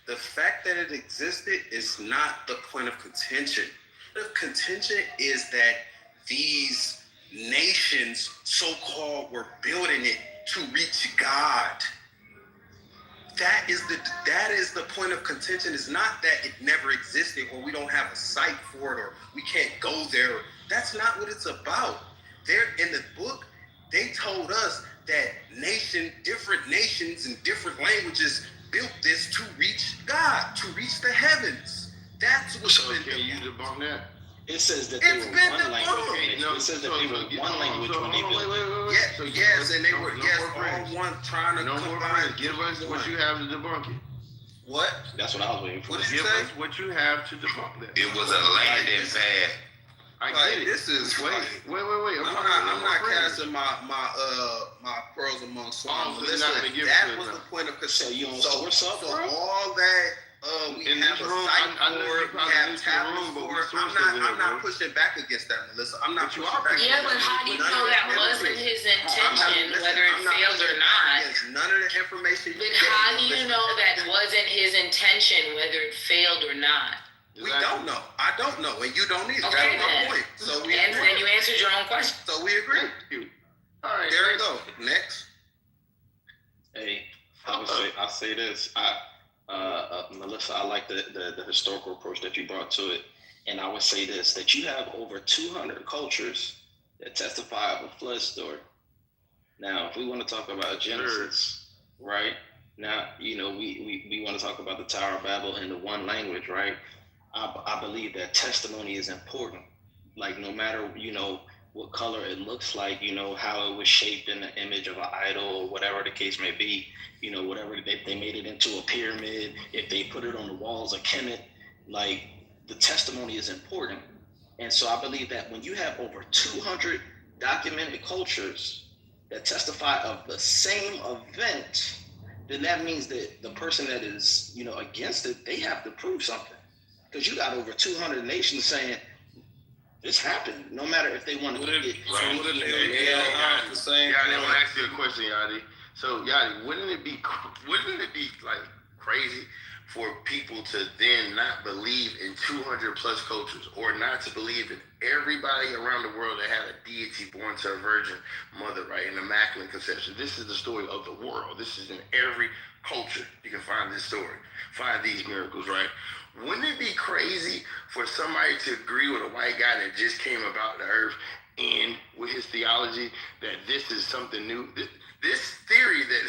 The fact that it existed is not the point of contention. The contention is that these nations, so-called, were building it to reach God. That is the point of contention. It's not that it never existed, or we don't have a site for it, or we can't go there. That's not what it's about. There in the book, they told us that different nations and different languages built this to reach God, to reach the heavens. That's what's been can you debunk that? It says that they were one language. It says that they were one language when they built it. Yes, and they were all one, trying to combine. Give us what you have to debunk it. What? That's what I was waiting for. Give us what you have to debunk that. It was a landing pad. I get it. This is wait. I'm not casting my pearls among swine. Listen, that was the point of contention. So all that. We have a site for it, we have tablets for it. I'm not pushing back against that, Melissa. I'm not pushing back. Yeah, but how do you know that wasn't his intention, whether it failed or not? None of the information. But how do you know that wasn't his intention, whether it failed or not? We don't know. I don't know, and you don't either. Okay, that's my point. So we and you answered your own question. So we agree. All right, there we go. Next. Hey, I'll say this. Melissa, I like the historical approach that you brought to it. And I would say this, that you have over 200 cultures that testify of a flood story. Now, if we want to talk about Genesis, right? Now, we want to talk about the Tower of Babel in the one language, right? I believe that testimony is important. Like, no matter, what color it looks like, how it was shaped in the image of an idol or whatever the case may be, whatever they made it into a pyramid, if they put it on the walls of Kemet, like, the testimony is important. And so I believe that when you have over 200 documented cultures that testify of the same event, then that means that the person that is, against it, they have to prove something. Because you got over 200 nations saying, this happened, no matter if they want to. I want to ask you a question, Yadi. So, Yachty, wouldn't it be like crazy for people to then not believe in 200 plus cultures, or not to believe in everybody around the world that had a deity born to a virgin mother, right? An immaculate conception. This is the story of the world. This is in every culture. You can find this story, find these miracles, right? Wouldn't it be crazy for somebody to agree with a white guy that just came about the earth and with his theology that this is something new? This theory that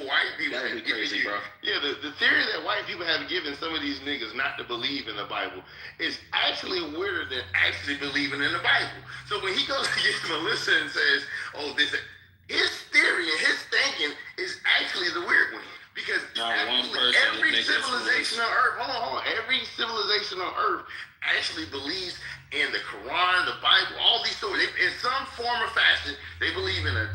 white people have given crazy, bro. Yeah, the theory that white people have given some of these niggas not to believe in the Bible is actually weirder than actually believing in the Bible. So when he goes against Melissa and says, oh, this, his theory and his thinking is actually the weird one. Because every civilization on earth, hold on, every civilization on earth actually believes in the Quran, the Bible, all these stories. In some form or fashion, they believe in a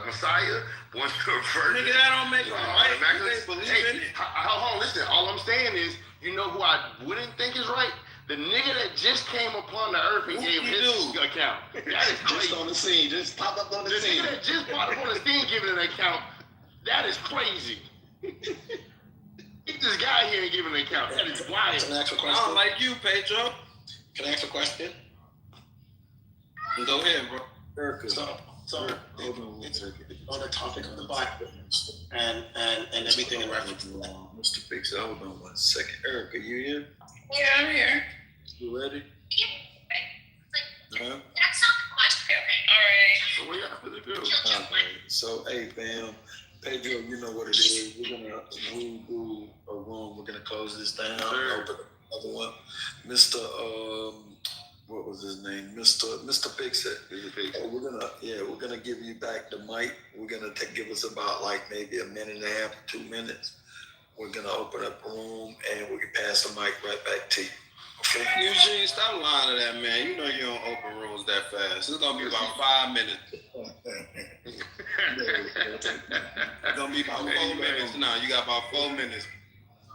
Messiah, one virgin. Nigga, that don't make it right. They believe in it. Hold on, listen. All I'm saying is, you know who I wouldn't think is right? The nigga that just came upon the earth and gave his account. That is crazy. Just on the scene, just pop up on the scene. The nigga that just popped up on the scene giving an account, that is crazy. Get this guy here and give an account. That is wild. Can I ask a question? I don't like you, Pedro. Can I ask a question? Go ahead, bro. Erica. So on the topic of the Bible and everything in reference to that. Mr. Biggs, hold on 1 second. Erica, you here? Yeah, I'm here. You ready? Huh? That's not the question. All right. So we got to do. Okay. So, hey, fam. Pedro, you know what it is. We'll do a room. We're gonna close this down. Sure. Open another one. Mr. What was his name? Mr. Pixet. We're gonna give you back the mic. We're gonna give us about like maybe a minute and a half, 2 minutes. We're gonna open up a room and we can pass the mic right back to you. Okay. Eugene, stop lying to that man. You know you don't open rooms that fast. It's gonna be about 5 minutes. It's gonna be about 4 minutes now. You got about 4 minutes.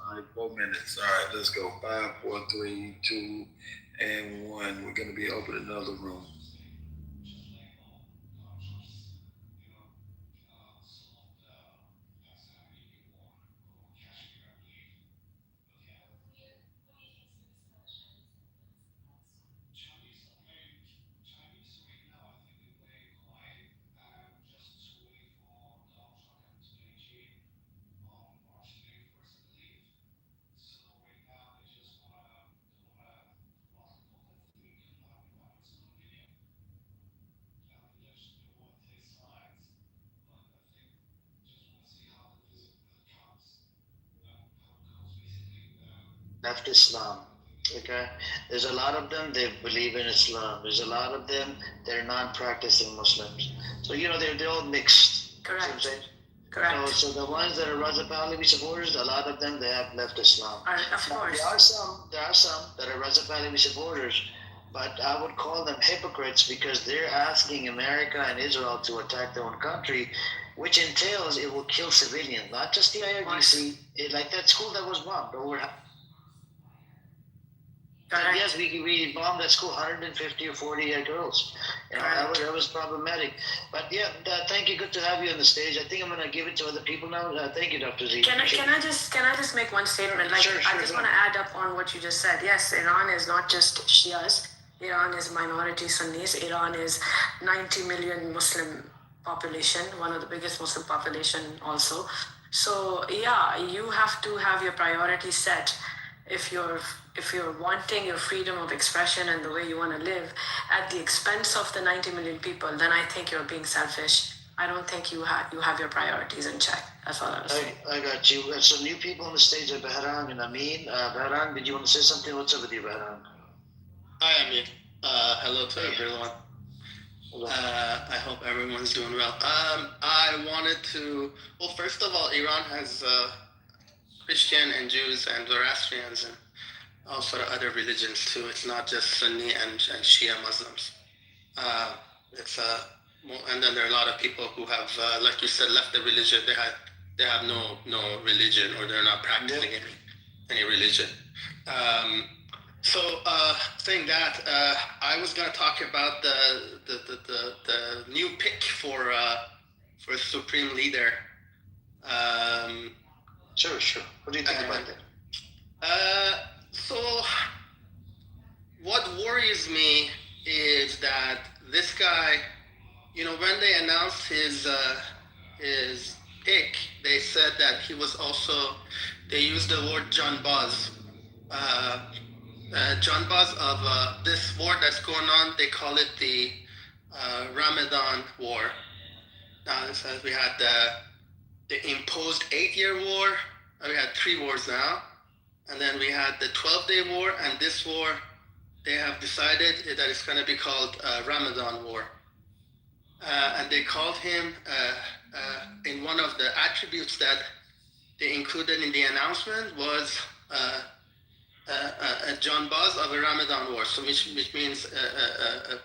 All right, 4 minutes. All right, let's go. 5, 4, 3, 2, and 1. We're gonna be opening another room. Left Islam. Okay, there's a lot of them. They believe in Islam. There's a lot of them. They're non-practicing Muslims. So they're all mixed. Correct. So Correct. So the ones that are Raza Pahlavi supporters, a lot of them they have left Islam. Of course. There are some that are Raza Pahlavi supporters, but I would call them hypocrites because they're asking America and Israel to attack their own country, which entails it will kill civilians, not just the IRGC. Like that school that was bombed over. Yes, we bombed that school, 150 or 40 girls. That was problematic. But yeah, thank you. Good to have you on the stage. I think I'm gonna give it to other people now. Thank you, Dr. Z. Can I just make one statement? Like, Sure, I just want to add up on what you just said. Yes, Iran is not just Shias. Iran is minority Sunnis. Iran is 90 million Muslim population, one of the biggest Muslim population also. So yeah, you have to have your priorities set. If you're wanting your freedom of expression and the way you want to live at the expense of the 90 million people, then I think you're being selfish. I don't think you have your priorities in check. That's all I was saying. I got you. Some new people on the stage are Behran and Amin. Behran, did you want to say something? What's up with you, Behran? Hi, Amin. Hello to everyone. I hope everyone's doing well. I wanted to, first of all, Iran has Christian and Jews and Zoroastrians and also other religions too. It's not just Sunni and Shia Muslims. And then there are a lot of people who have, like you said, left the religion. They have no religion, or they're not practicing any religion. Saying that, I was gonna talk about the new pick for Supreme Leader Sure. What do you think about that? So, what worries me is that this guy, when they announced his pick, they said that he was also, they used the word John Buzz. John Buzz of this war that's going on, they call it the Ramadan War. Now, it says we had the imposed 8-year war. We had 3 wars now. And then we had the 12-day war. And this war, they have decided that it's going to be called Ramadan War. And they called him, in one of the attributes that they included in the announcement was John Buzz of a Ramadan War, so which means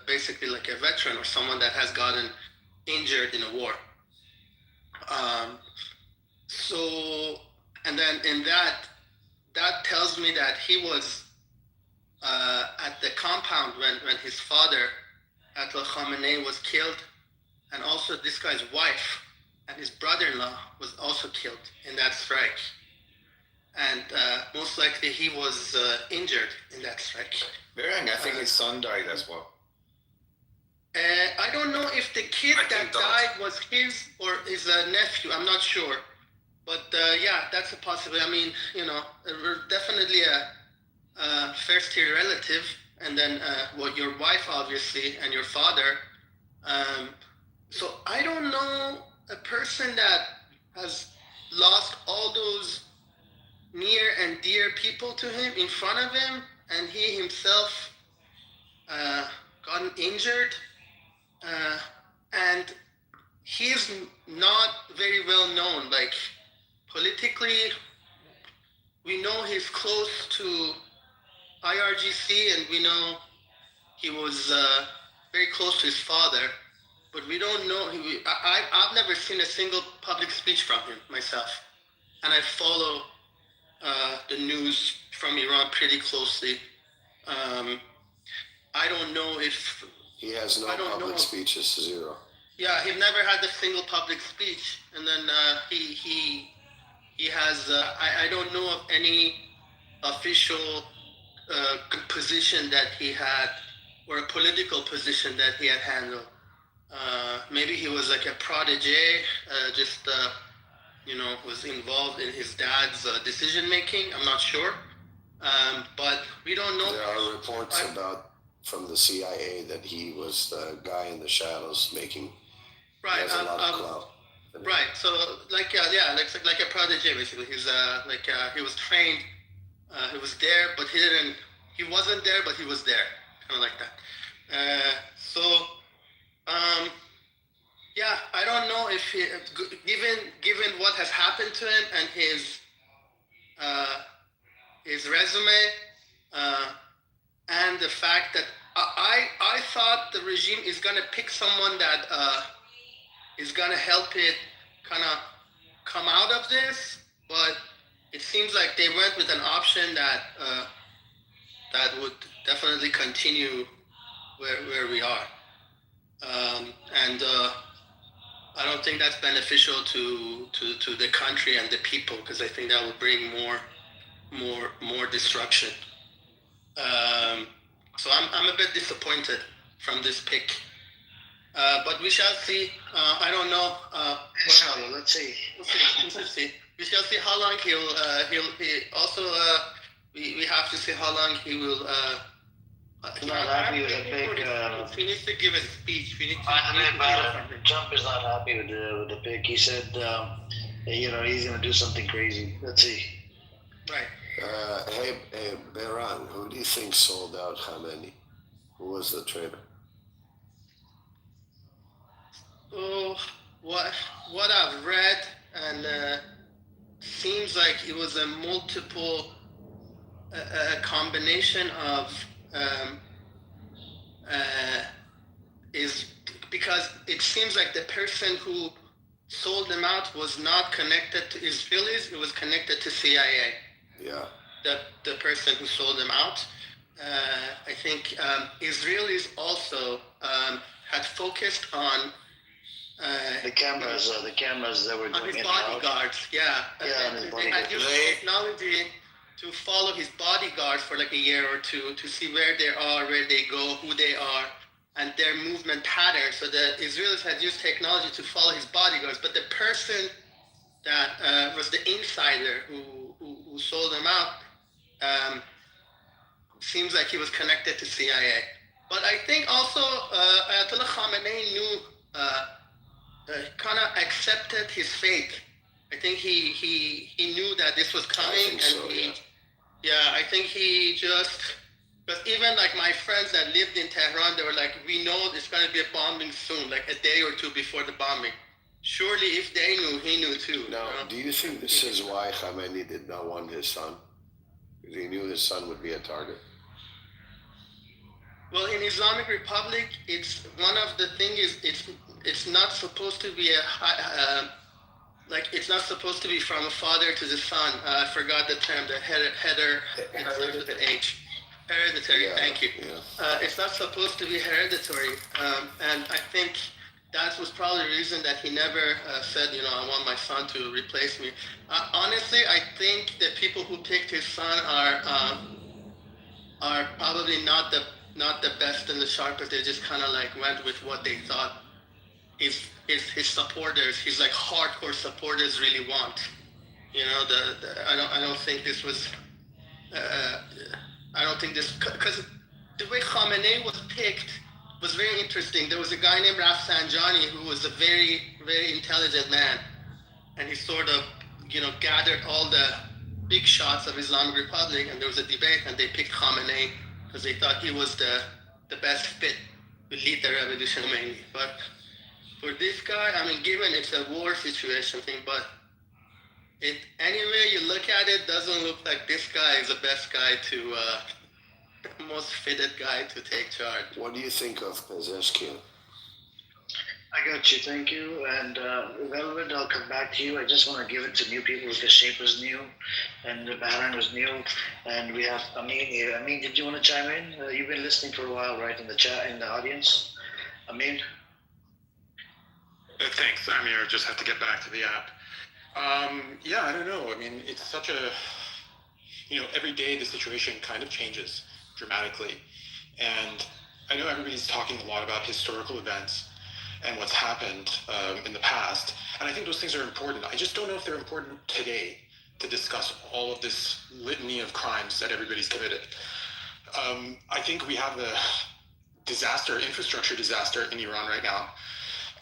basically like a veteran or someone that has gotten injured in a war. So, and then in that tells me that he was at the compound when his father, Ayatollah Khamenei, was killed, and also this guy's wife and his brother-in-law was also killed in that strike. And most likely he was injured in that strike. Berang, I think his son died as well. I don't know if the kid that died was his or his nephew. I'm not sure. But yeah, that's a possibility. I mean, we're definitely a first-tier relative. And then your wife, obviously, and your father. So I don't know a person that has lost all those near and dear people to him in front of him, and he himself gotten injured, and he's not very well known. Like politically, we know he's close to IRGC, and we know he was very close to his father, but we don't know. I've never seen a single public speech from him myself, and I follow the news from Iran pretty closely. I don't know if he has no public speeches, zero. Yeah, he never had a single public speech, and then he has. I don't know of any official position that he had, or a political position that he had handled. Maybe he was like a protege, was involved in his dad's decision making. I'm not sure, but we don't know. There are reports from the CIA that he was the guy in the shadows making. Right. He has a lot of clout. Right. So like a protege basically. He's he was trained. He was there, but he didn't. He wasn't there, but he was there. Kind of like that. Yeah, I don't know if given what has happened to him and his resume, and the fact that I thought the regime is gonna pick someone that is gonna help it kind of come out of this, but it seems like they went with an option that would definitely continue where we are, and I don't think that's beneficial to the country and the people, because I think that would bring more destruction. So I'm a bit disappointed from this pick, but we shall see. I don't know. Inshallah, let's see. We'll see. We shall see how long he'll also. We have to see how long he will. Not happy with the pick. We need to give a speech. We need to. Trump is not happy with the pick. He said, he's going to do something crazy. Let's see. Right. Hey, Beran, who do you think sold out Khamenei? Who was the traitor? Oh, what I've read, and seems like it was a multiple, a combination of. Is because it seems like the person who sold them out was not connected to Israelis, it was connected to CIA. Yeah. The person who sold them out. I think Israelis also had focused on The cameras that were on doing his it out. bodyguards, yeah. Yeah, on his They had bodyguards. used technology to follow his bodyguards for like a year or two to see where they are, where they go, who they are, and their movement patterns. So the Israelis had used technology to follow his bodyguards, but the person that was the insider who sold them out seems like he was connected to CIA. But I think also Ayatollah Khamenei knew, kind of accepted his fate. I think he knew that this was coming, and so, I think he just, because even like my friends that lived in Tehran, they were like, we know it's going to be a bombing soon, like a day or two before the bombing. Surely if they knew, he knew too. Now, do you think this is why Khamenei did not want his son? Because he knew his son would be a target. Well, in Islamic Republic, it's one of the things is it's not supposed to be it's not supposed to be from a father to the son. I forgot the term, the hereditary. Thank you. Yeah. It's not supposed to be hereditary, and I think that was probably the reason that he never said, I want my son to replace me. Honestly, I think the people who picked his son are probably not the best and the sharpest. They just kind of like went with what they thought his supporters, his like hardcore supporters really want. I don't think this was. I don't think this, because the way Khamenei was picked was very interesting. There was a guy named Rafsanjani who was a very, very intelligent man, and he sort of, gathered all the big shots of Islamic Republic, and there was a debate, and they picked Khamenei because they thought he was the best fit to lead the revolution mainly. But for this guy, I mean, given it's a war situation thing, but anyway you look at it, doesn't look like this guy is the best guy to, the most fitted guy to take charge. What do you think of Pezeshkian? I got you, thank you. And Velvet, I'll come back to you. I just want to give it to new people because Shape was new and the Bahrain was new. And we have Amin here. Amin, did you want to chime in? You've been listening for a while, right, in the chat, in the audience? Amin? Thanks. I'm here. Just have to get back to the app. I don't know. I mean, it's such a, every day the situation kind of changes dramatically. And I know everybody's talking a lot about historical events and what's happened in the past. And I think those things are important. I just don't know if they're important today to discuss all of this litany of crimes that everybody's committed. I think we have the infrastructure disaster in Iran right now.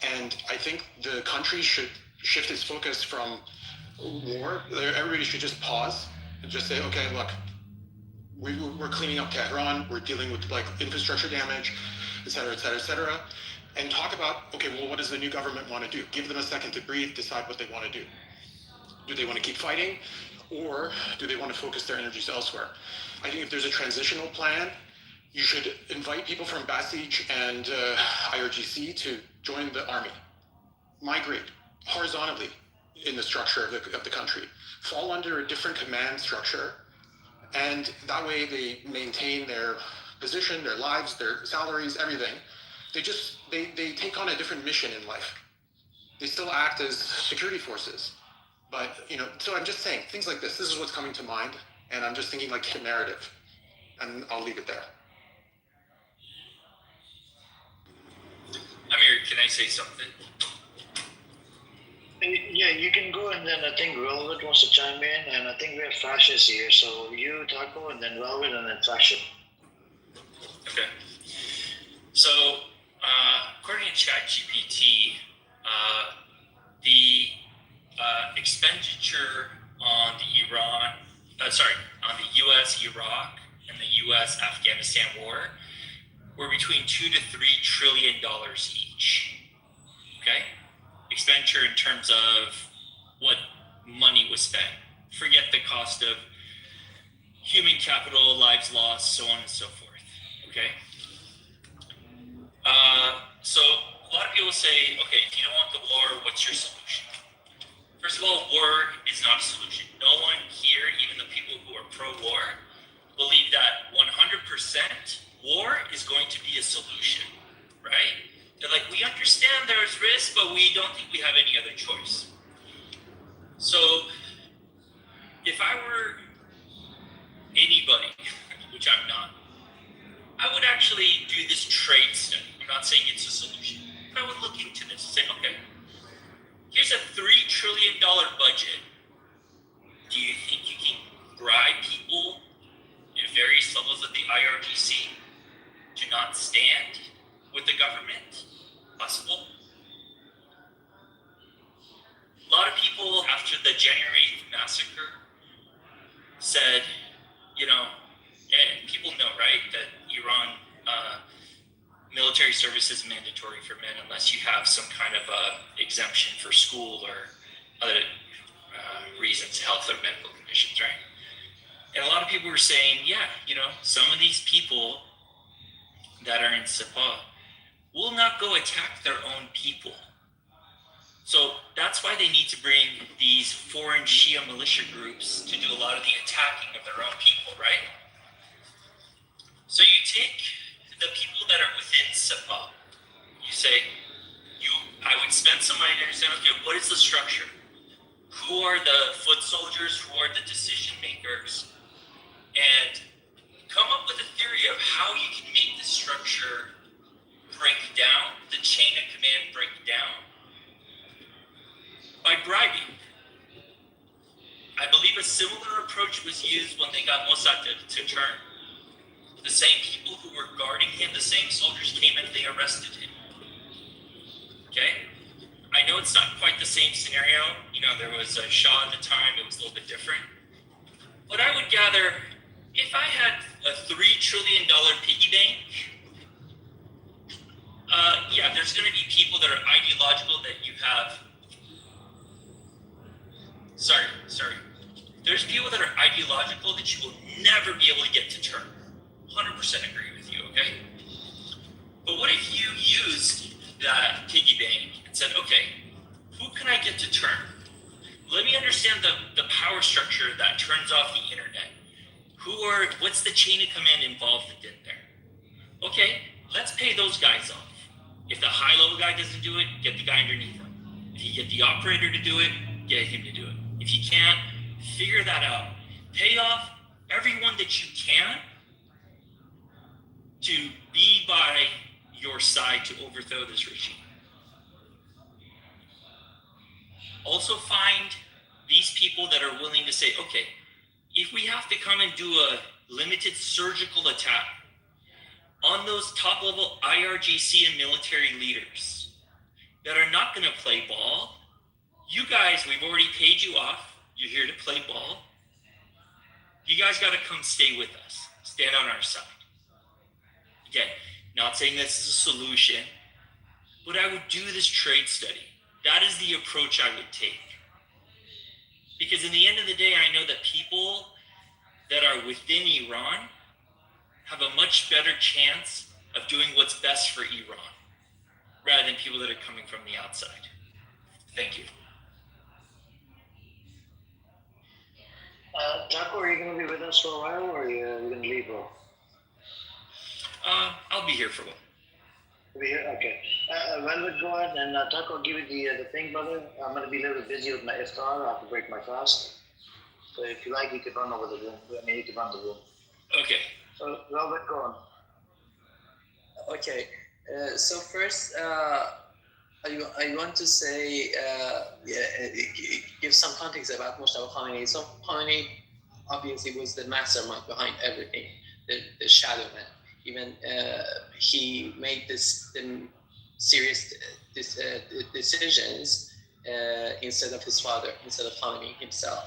And I think the country should shift its focus from war. Everybody should just pause and just say, okay, look, we're cleaning up Tehran, we're dealing with like infrastructure damage, et cetera, et cetera, et cetera. And talk about, okay, well, what does the new government want to do? Give them a second to breathe, decide what they want to do. Do they want to keep fighting, or do they want to focus their energies elsewhere? I think if there's a transitional plan, you should invite people from Basij and IRGC to join the army. Migrate horizontally in the structure of the country. Fall under a different command structure, and that way they maintain their position, their lives, their salaries, everything. They take on a different mission in life. They still act as security forces. But, so I'm just saying, things like this is what's coming to mind, and I'm just thinking like a narrative, and I'll leave it there. Amir, can I say something? Yeah, you can go, and then I think Velvet wants to chime in, and I think we have Fascist here, so you, Taco, and then Velvet, and then Fascist. Okay. So, according to ChatGPT, the expenditure on the on the U.S. Iraq and the U.S. Afghanistan war were between $2 to $3 trillion each. Okay, expenditure in terms of what money was spent. Forget the cost of human capital, lives lost, so on and so forth. Okay. So a lot of people say, okay, if you don't want the war, what's your solution? First of all, war is not a solution. No one here, even the people who are pro-war, believe that 100% war is going to be a solution, right? They're like, we understand there's risk, but we don't think we have any other choice. So if I were anybody, which I'm not, I would actually do this trade study. I'm not saying it's a solution, but I would look into this and say, okay, here's a $3 trillion budget. Do you think you can bribe people in various levels of the IRGC to not stand with the government? Possible. A lot of people after the January 8th massacre said, you know, and people know, right, that Iran military service is mandatory for men unless you have some kind of exemption for school or other reasons, health or medical conditions, right? And a lot of people were saying, yeah, you know, some of these people that are in Sepah will not go attack their own people. So that's why they need to bring these foreign Shia militia groups to do a lot of the attacking of their own people, right? So you take the people that are within Sepah, you say, I would spend some money to understand, okay, what is the structure? Who are the foot soldiers? Who are the decision makers? And come up with a theory of how you can make the structure break down, the chain of command break down by bribing. I believe a similar approach was used when they got Mossad to turn. The same people who were guarding him, the same soldiers came and they arrested him. Okay? I know it's not quite the same scenario. You know, there was a Shah at the time, it was a little bit different. But I would gather, if I had a $3 trillion piggy bank, yeah, there's going to be people that are ideological that you have. Sorry. There's people that are ideological that you will never be able to get to turn. 100% agree with you, okay? But what if you used that piggy bank and said, okay, who can I get to turn? Let me understand the power structure that turns off the internet. What's the chain of command involved in there? Okay, let's pay those guys off. If the high level guy doesn't do it, get the guy underneath him. If you get the operator to do it, get him to do it. If you can't, figure that out. Pay off everyone that you can to be by your side to overthrow this regime. Also find these people that are willing to say, okay, if we have to come and do a limited surgical attack on those top level IRGC and military leaders that are not going to play ball, you guys, we've already paid you off. You're here to play ball. You guys got to come stay with us. Stand on our side. Again, not saying this is a solution, but I would do this trade study. That is the approach I would take. Because in the end of the day, I know that people that are within Iran have a much better chance of doing what's best for Iran, rather than people that are coming from the outside. Thank you. Taco, are you going to be with us for a while, or are you going to leave? I'll be here for a while. Be here? Okay. Velvet, go ahead, and Taco, give you the thing, brother. I'm going to be a little busy with my iftar. I have to break my fast. So if you like, you could run over the room. I mean, you could run the room. Okay. So, Velvet, go on. Okay. So first, I want to say, give some context about Mustafa Khamenei. So Khamenei obviously was the mastermind behind everything, the shadow man. Even he made the serious decisions instead of his father, instead of Khamenei himself.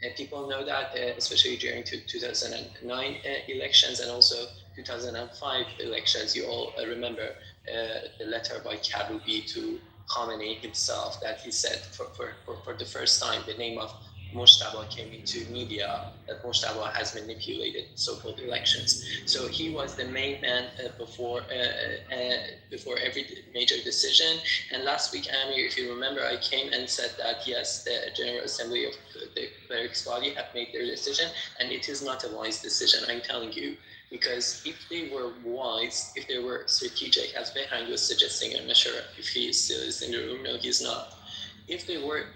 And people know that, especially during 2009 elections and also 2005 elections. You all remember the letter by Karoubi to Khamenei himself that he said for the first time the name of Mojtaba came into media, that Mojtaba has manipulated so-called elections. So he was the main man before every major decision. And last week, Amir, if you remember, I came and said that yes, the General Assembly of the clerics body have made their decision, and it is not a wise decision. I'm telling you, Because if they were wise, if they were strategic, as Behran was suggesting, I'm not sure if he still is in the room. No, he's not. If they were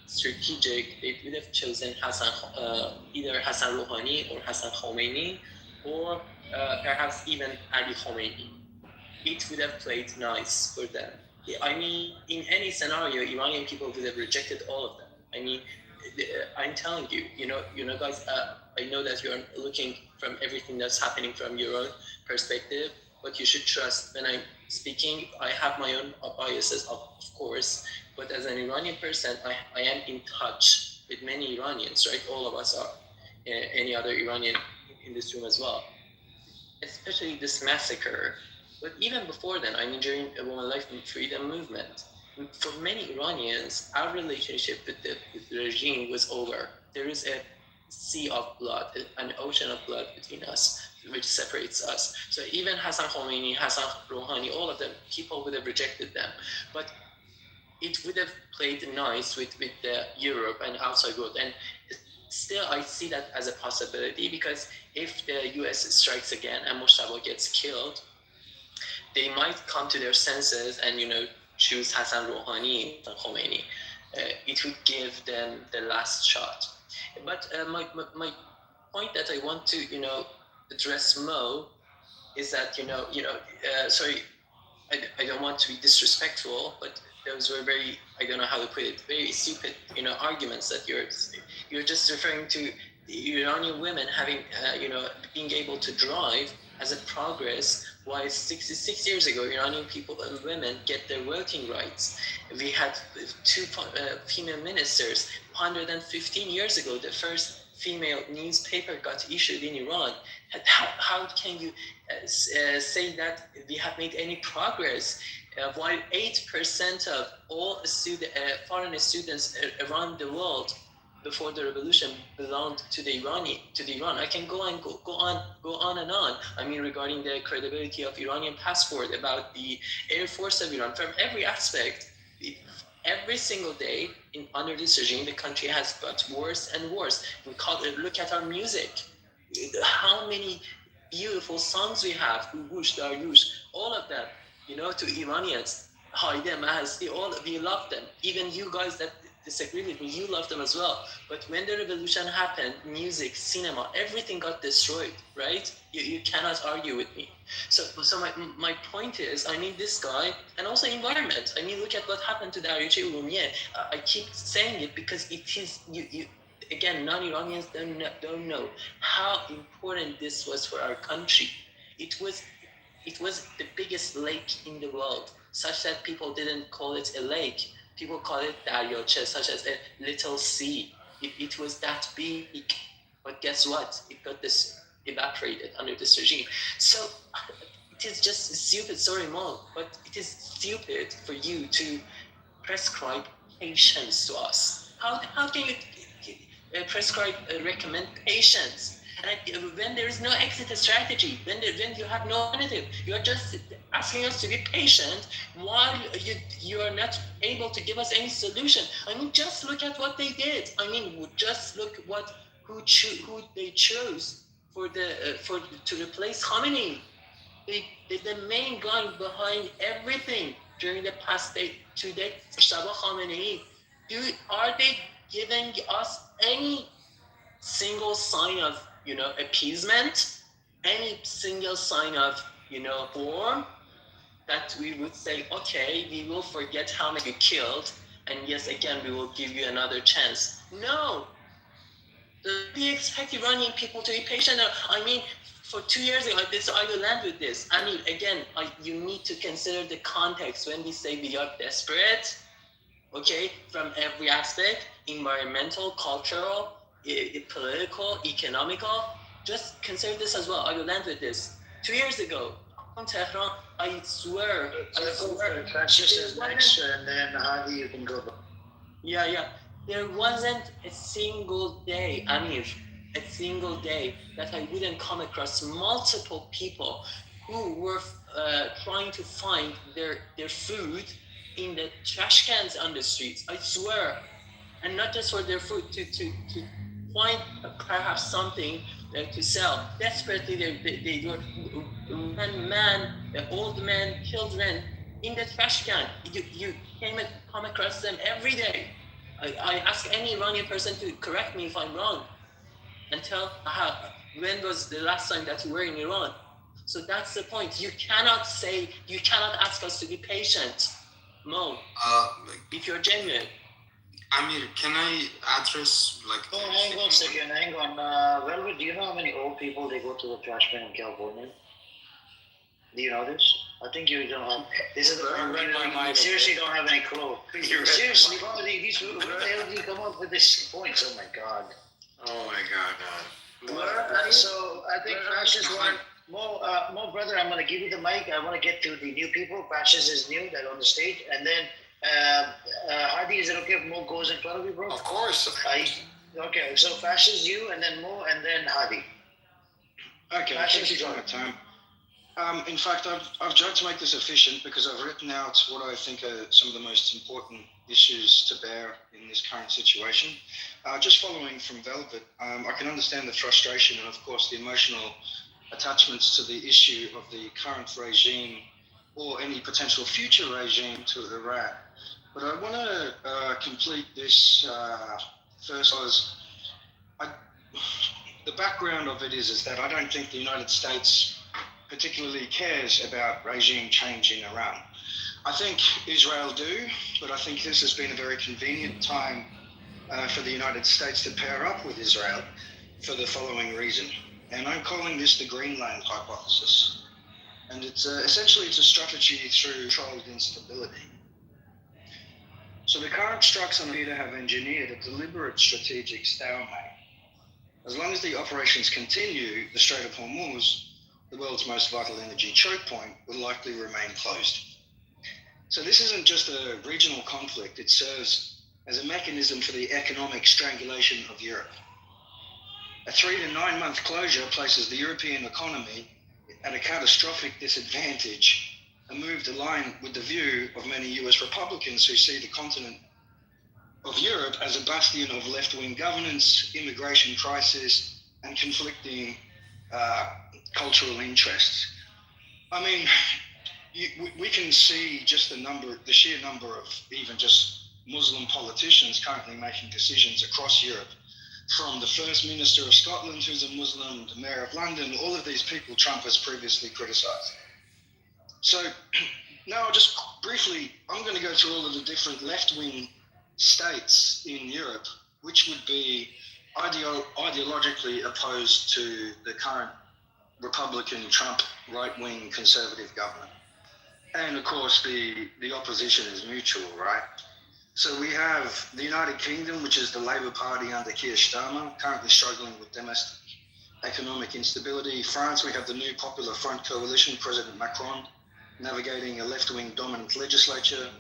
strategic, they would have chosen either Hassan Rouhani or Hassan Khomeini, or perhaps even Ali Khomeini. It would have played nice for them. I mean, in any scenario, Iranian people would have rejected all of them. I mean, I'm telling you, guys, I know that you're looking from everything that's happening from your own perspective, but you should trust when I'm speaking. I have my own biases, of course, but as an Iranian person, I am in touch with many Iranians, right? All of us are. Any other Iranian in this room as well. Especially this massacre. But even before then, I mean, during the Women Life and Freedom movement, for many Iranians, our relationship with the regime was over. There is a sea of blood, an ocean of blood between us, which separates us. So even Hassan Khomeini, Hassan Rouhani, all of them, people would have rejected them. But it would have played nice with the Europe and outside world. And still, I see that as a possibility, because if the US strikes again and Moshtaba gets killed, they might come to their senses and, choose Hassan Rouhani and Khomeini. It would give them the last shot. But my point that I want to, address Mo is that, sorry, I don't want to be disrespectful, but those were very, I don't know how to put it, very stupid, arguments that you're just referring to the Iranian women having, being able to drive as a progress, while 66 years ago, Iranian people and women get their voting rights. We had 2 female ministers. 115 years ago, the first female newspaper got issued in Iran. How can you say that we have made any progress while 8% of all foreign students around the world before the revolution belonged to the Iran? I can go on and on. I mean, regarding the credibility of Iranian passport, about the Air Force of Iran, from every aspect. Every single day under this regime, the country has got worse and worse. Look at our music. How many beautiful songs we have, Gush, Daryush, all of them, to Iranians, Haide, Mahasti, all, we love them. Even you guys that disagree with me, you love them as well. But when the revolution happened, music, cinema, everything got destroyed, right? You cannot argue with me. So my point is, I mean, this guy, and also environment. I mean, look at what happened to Dariush Urumiye. I keep saying it because it is, again, non-Iranians don't know how important this was for our country. It was the biggest lake in the world, such that people didn't call it a lake. People call it daryache, such as a little sea. It was that big. But guess what? It got evaporated under this regime. So it is just stupid, sorry, Mo, but it is stupid for you to prescribe patience to us. How can you prescribe, recommend patience? And when there is no exit strategy, when you have no alternative, you are just asking us to be patient while you are not able to give us any solution. I mean, just look at what they did. I mean, just look who they chose to replace Khamenei. The main guy behind everything during the past 2 days, Mustafa Khamenei. Are they giving us any single sign of, appeasement, any single sign of, form that we would say, okay, we will forget how many you killed, and yes, again, we will give you another chance? No. Do we expect Iranian people to be patient? I mean, for 2 years ago, I will land with this. I mean, again, you need to consider the context when we say we are desperate, okay, from every aspect, environmental, cultural, political, economical. Just consider this as well. I will end with this. 2 years ago, in Tehran, I swear. Transition next, and then Hadi, you can go. Yeah. There wasn't a single day, Amir, a single day that I wouldn't come across multiple people who were trying to find their food in the trash cans on the streets. I swear. And not just for their food, to find perhaps something to sell. Desperately, they were old men, children in the trash can. You come across them every day. I ask any Iranian person to correct me if I'm wrong and tell when was the last time that you were in Iran. So that's the point. You cannot ask us to be patient, Mo, if you're genuine. Amir, can I address like? Oh, hang on a second. Velvet, do you know how many old people they go to the trash bin in California? Do you know this? I think you don't have. This is the part where you seriously don't have any clue. Seriously, where the hell do you come up with these points? Oh my God. Oh my God. So I think fascists want more, brother. I'm gonna give you the mic. I want to get to the new people. Fascist is new, that on the stage, and then Hadi, is it okay if Mo goes in front of you, bro? Of course. Okay, so fascist you, and then Mo, and then Hadi. Okay, thank you for your time. In fact, I've tried to make this efficient because I've written out what I think are some of the most important issues to bear in this current situation. Just following from Velvet, I can understand the frustration and, of course, the emotional attachments to the issue of the current regime or any potential future regime to Iran. But I want to complete this first because the background of it is that I don't think the United States particularly cares about regime change in Iran. I think Israel do, but I think this has been a very convenient time for the United States to pair up with Israel for the following reason. And I'm calling this the Greenland hypothesis. And it's essentially a strategy through controlled instability. So the current structures on Peter have engineered a deliberate strategic stalemate. As long as the operations continue, the Strait of Hormuz, the world's most vital energy choke point, will likely remain closed. So this isn't just a regional conflict, it serves as a mechanism for the economic strangulation of Europe. A 3 to 9 month closure places the European economy at a catastrophic disadvantage, a move aligned with the view of many US Republicans who see the continent of Europe as a bastion of left-wing governance, immigration crisis, and conflicting cultural interests. I mean, we can see just the sheer number of even just Muslim politicians currently making decisions across Europe, from the First Minister of Scotland, who's a Muslim, the Mayor of London, all of these people Trump has previously criticised. So now just briefly, I'm going to go through all of the different left-wing states in Europe, which would be ideologically opposed to the current Republican, Trump, right-wing conservative government. And of course, the opposition is mutual, right? So we have the United Kingdom, which is the Labour Party under Keir Starmer, currently struggling with domestic economic instability. France, we have the new Popular Front coalition, President Macron, navigating a left-wing dominant legislature.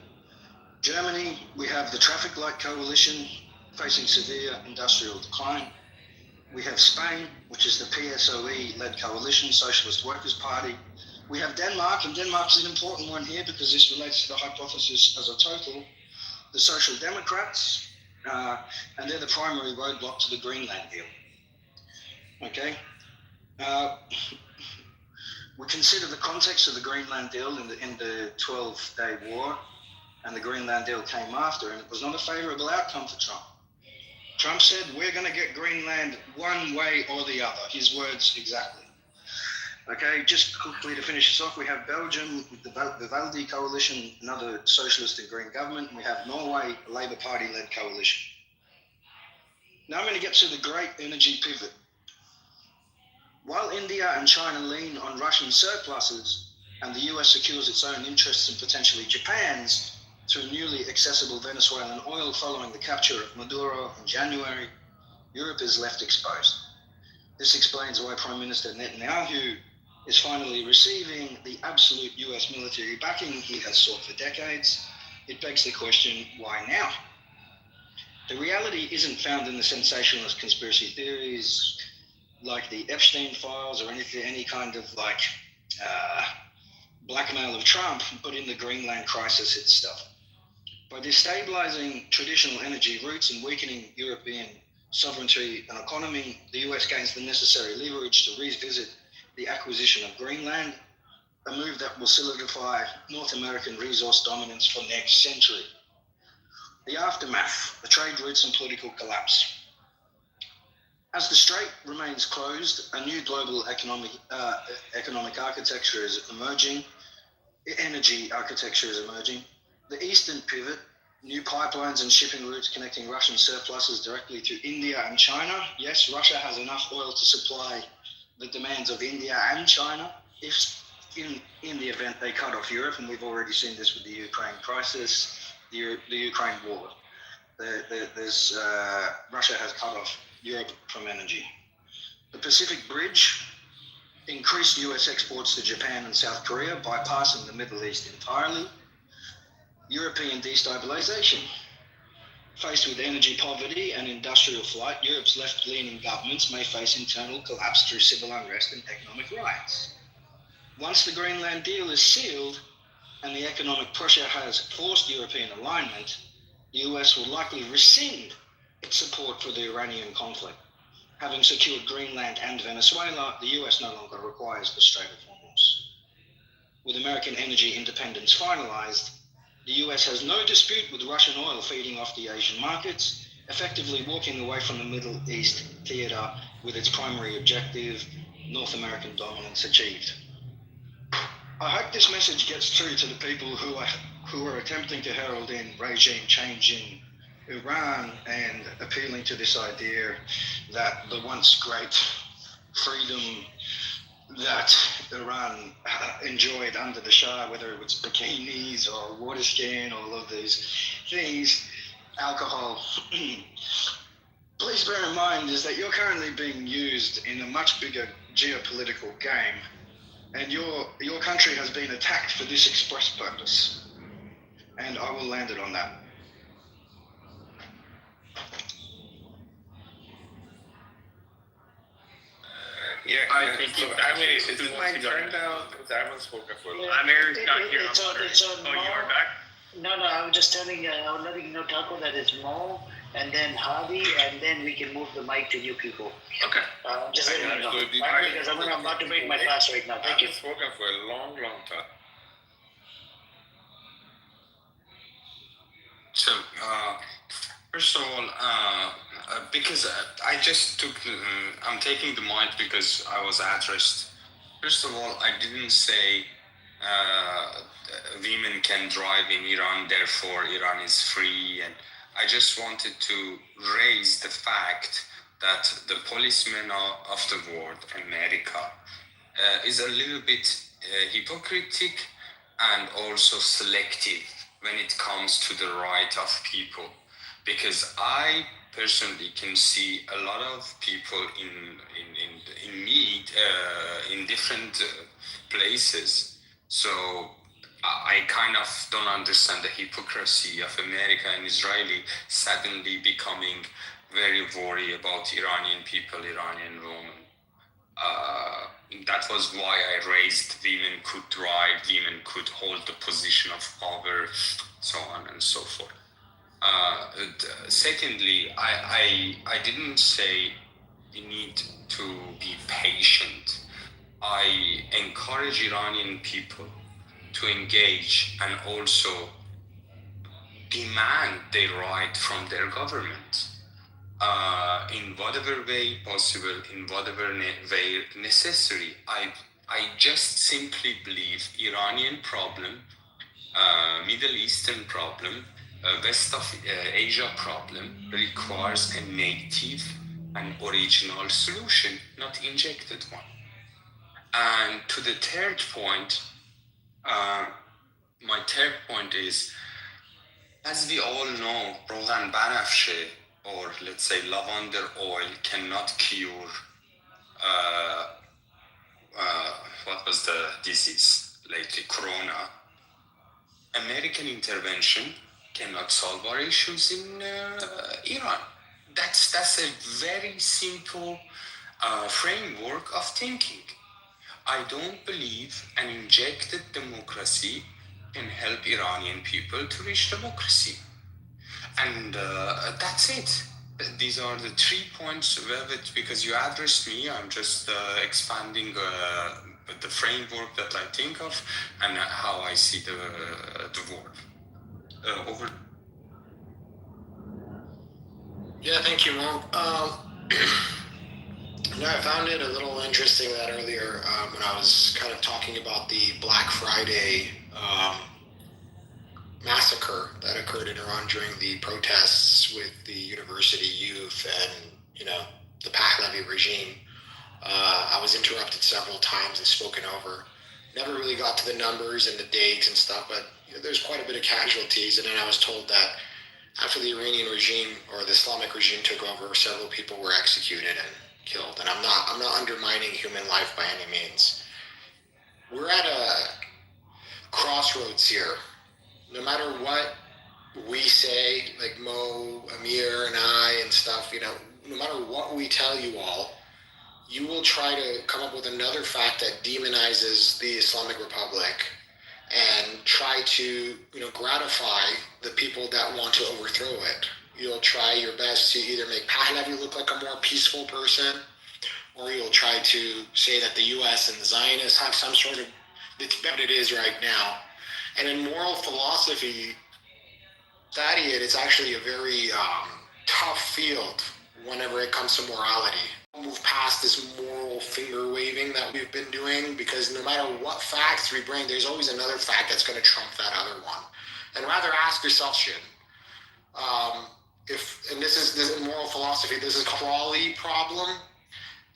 Germany, we have the Traffic Light Coalition, facing severe industrial decline. We have Spain, which is the PSOE-led coalition, Socialist Workers' Party. We have Denmark, and Denmark is an important one here because this relates to the hypothesis as a total. The Social Democrats, and they're the primary roadblock to the Greenland deal. Okay? We consider the context of the Greenland deal in the 12-day war, and the Greenland deal came after, and it was not a favorable outcome for Trump. Trump said, we're going to get Greenland one way or the other, his words exactly. Okay, just quickly to finish this off, we have Belgium, the Vivaldi coalition, another socialist and green government, and we have Norway, a Labour Party-led coalition. Now I'm going to get to the great energy pivot. While India and China lean on Russian surpluses, and the US secures its own interests and potentially Japan's through newly accessible Venezuelan oil following the capture of Maduro in January, Europe is left exposed. This explains why Prime Minister Netanyahu is finally receiving the absolute US military backing he has sought for decades. It begs the question, why now? The reality isn't found in the sensationalist conspiracy theories like the Epstein files or any kind of blackmail of Trump, but in the Greenland crisis itself. By destabilizing traditional energy routes and weakening European sovereignty and economy, the US gains the necessary leverage to revisit the acquisition of Greenland, a move that will solidify North American resource dominance for next century. The aftermath, the trade routes and political collapse. As the strait remains closed, a new global economic architecture is emerging. Energy architecture is emerging. The eastern pivot, new pipelines and shipping routes connecting Russian surpluses directly to India and China. Yes, Russia has enough oil to supply the demands of India and China if in the event they cut off Europe, and we've already seen this with the Ukraine crisis, the Ukraine war. Russia has cut off Europe from energy. The Pacific Bridge increased US exports to Japan and South Korea, bypassing the Middle East entirely. European destabilization. Faced with energy poverty and industrial flight, Europe's left-leaning governments may face internal collapse through civil unrest and economic riots. Once the Greenland deal is sealed and the economic pressure has forced European alignment, the US will likely rescind its support for the Iranian conflict. Having secured Greenland and Venezuela, the US no longer requires the Strait of Hormuz. With American energy independence finalized, the US has no dispute with Russian oil feeding off the Asian markets, effectively walking away from the Middle East theater with its primary objective, North American dominance achieved. I hope this message gets through to the people who are attempting to herald in regime change in Iran and appealing to this idea that the once great freedom that Iran enjoyed under the Shah, whether it was bikinis or water skin, all of these things, alcohol. Please bear in mind is that you're currently being used in a much bigger geopolitical game, and your country has been attacked for this express purpose. And I will land it on that. Yeah, I think so I mean, is it my turn now? Because I haven't spoken for a long time. Amir's not here. It's on Oh, Mo. you are back? No, I was just telling, I was letting you know, Taco, that it's Mo, and then Hadi, and then we can move the mic to you people. Okay. Just letting you know. Because I'm about to break my fast right now. Thank you. I haven't spoken for a long time. So, first of all, because I just took, I'm taking the mic because I was addressed. First of all, I didn't say women can drive in Iran, therefore Iran is free. And I just wanted to raise the fact that the policeman of the world, America, is a little bit hypocritical and also selective when it comes to the right of people. Because I personally can see a lot of people in need in different places. So I kind of don't understand the hypocrisy of America and Israeli suddenly becoming very worried about Iranian people, Iranian women. That was why I raised women could drive, women could hold the position of power, so on and so forth. Secondly, I didn't say you need to be patient. I encourage Iranian people to engage and also demand their right from their government in whatever way possible, in whatever way necessary. I just simply believe Iranian problem, Middle Eastern problem, West of Asia problem requires a native and original solution, not injected one. And to the third point, my third point is, as we all know, Rogan Banafshe, or let's say lavender oil, cannot cure what was the disease lately, Corona. American intervention cannot solve our issues in Iran. That's a very simple framework of thinking. I don't believe an injected democracy can help Iranian people to reach democracy. And that's it. These are the 3 points, Velvet, because you addressed me. I'm just expanding the framework that I think of and how I see the world. Over. Yeah, thank you, Mo. Yeah, I found it a little interesting that earlier when I was kind of talking about the Black Friday massacre that occurred in Iran during the protests with the university youth and, the Pahlavi regime. I was interrupted several times and spoken over. Never really got to the numbers and the dates and stuff, but there's quite a bit of casualties. And then I was told that after the Iranian regime or the Islamic regime took over, several people were executed and killed. And I'm not undermining human life by any means. We're at a crossroads here. No matter what we say, like Mo, Amir, and I and stuff, no matter what we tell you all, you will try to come up with another fact that demonizes the Islamic Republic and try to, gratify the people that want to overthrow it. You'll try your best to either make Pahlavi look like a more peaceful person, or you'll try to say that the U.S. and the Zionists have some sort of, it's what it is right now. And in moral philosophy, it's actually a very tough field whenever it comes to morality. Move past this moral finger waving that we've been doing, because no matter what facts we bring, there's always another fact that's going to trump that other one. And rather ask yourself, and this is moral philosophy, this is a Crawley problem,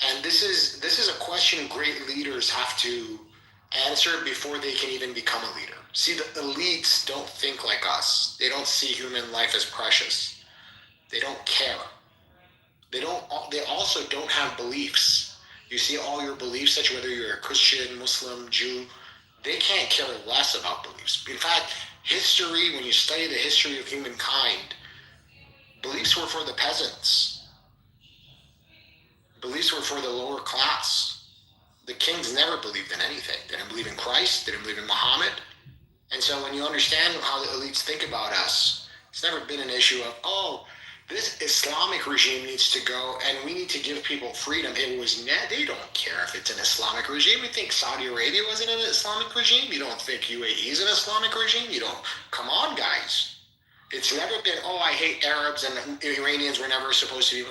and this is a question great leaders have to answer before they can even become a leader. See, the elites don't think like us. They don't see human life as precious. They don't care. They also don't have beliefs. You see, all your beliefs, such whether you're a Christian, Muslim, Jew, they can't care less about beliefs. In fact, history, when you study the history of humankind, beliefs were for the peasants. Beliefs were for the lower class. The kings never believed in anything. They didn't believe in Christ. They didn't believe in Muhammad. And so when you understand how the elites think about us, it's never been an issue of, this Islamic regime needs to go and we need to give people freedom. It was they don't care if it's an Islamic regime. You think Saudi Arabia wasn't an Islamic regime? You don't think UAE is an Islamic regime? You don't. Come on, guys. It's never been, I hate Arabs and Iranians were never supposed to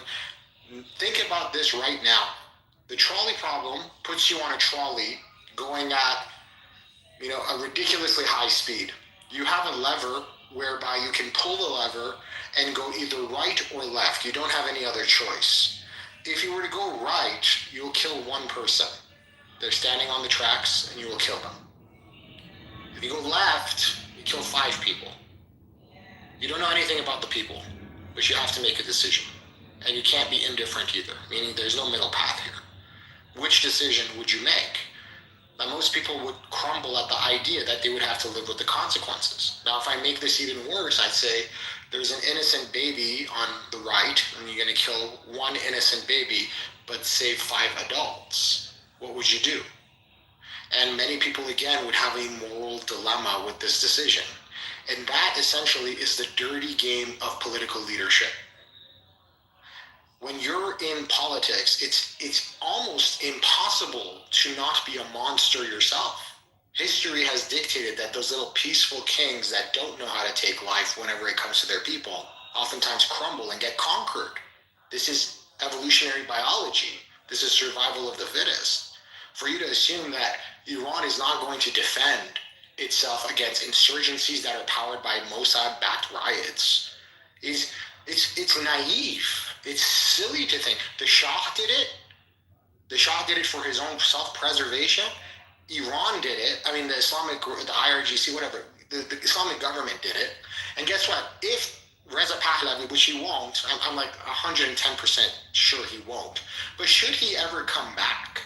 be. Think about this right now. The trolley problem puts you on a trolley going at, a ridiculously high speed. You have a lever whereby you can pull the lever and go either right or left. You don't have any other choice. If you were to go right, you'll kill one person. They're standing on the tracks and you will kill them. If you go left, you kill 5 people. You don't know anything about the people, but you have to make a decision. And you can't be indifferent either, meaning there's no middle path here. Which decision would you make? Now, most people would crumble at the idea that they would have to live with the consequences. Now, if I make this even worse, I'd say there's an innocent baby on the right, and you're going to kill one innocent baby, but save 5 adults. What would you do? And many people, again, would have a moral dilemma with this decision. And that essentially is the dirty game of political leadership. When you're in politics, it's almost impossible to not be a monster yourself. History has dictated that those little peaceful kings that don't know how to take life whenever it comes to their people oftentimes crumble and get conquered. This is evolutionary biology. This is survival of the fittest. For you to assume that Iran is not going to defend itself against insurgencies that are powered by Mossad-backed riots it's naive. It's silly to think. The Shah did it. The Shah did it for his own self-preservation. Iran did it. I mean, the IRGC, whatever. The Islamic government did it. And guess what? If Reza Pahlavi, which he won't, I'm like 110% sure he won't. But should he ever come back,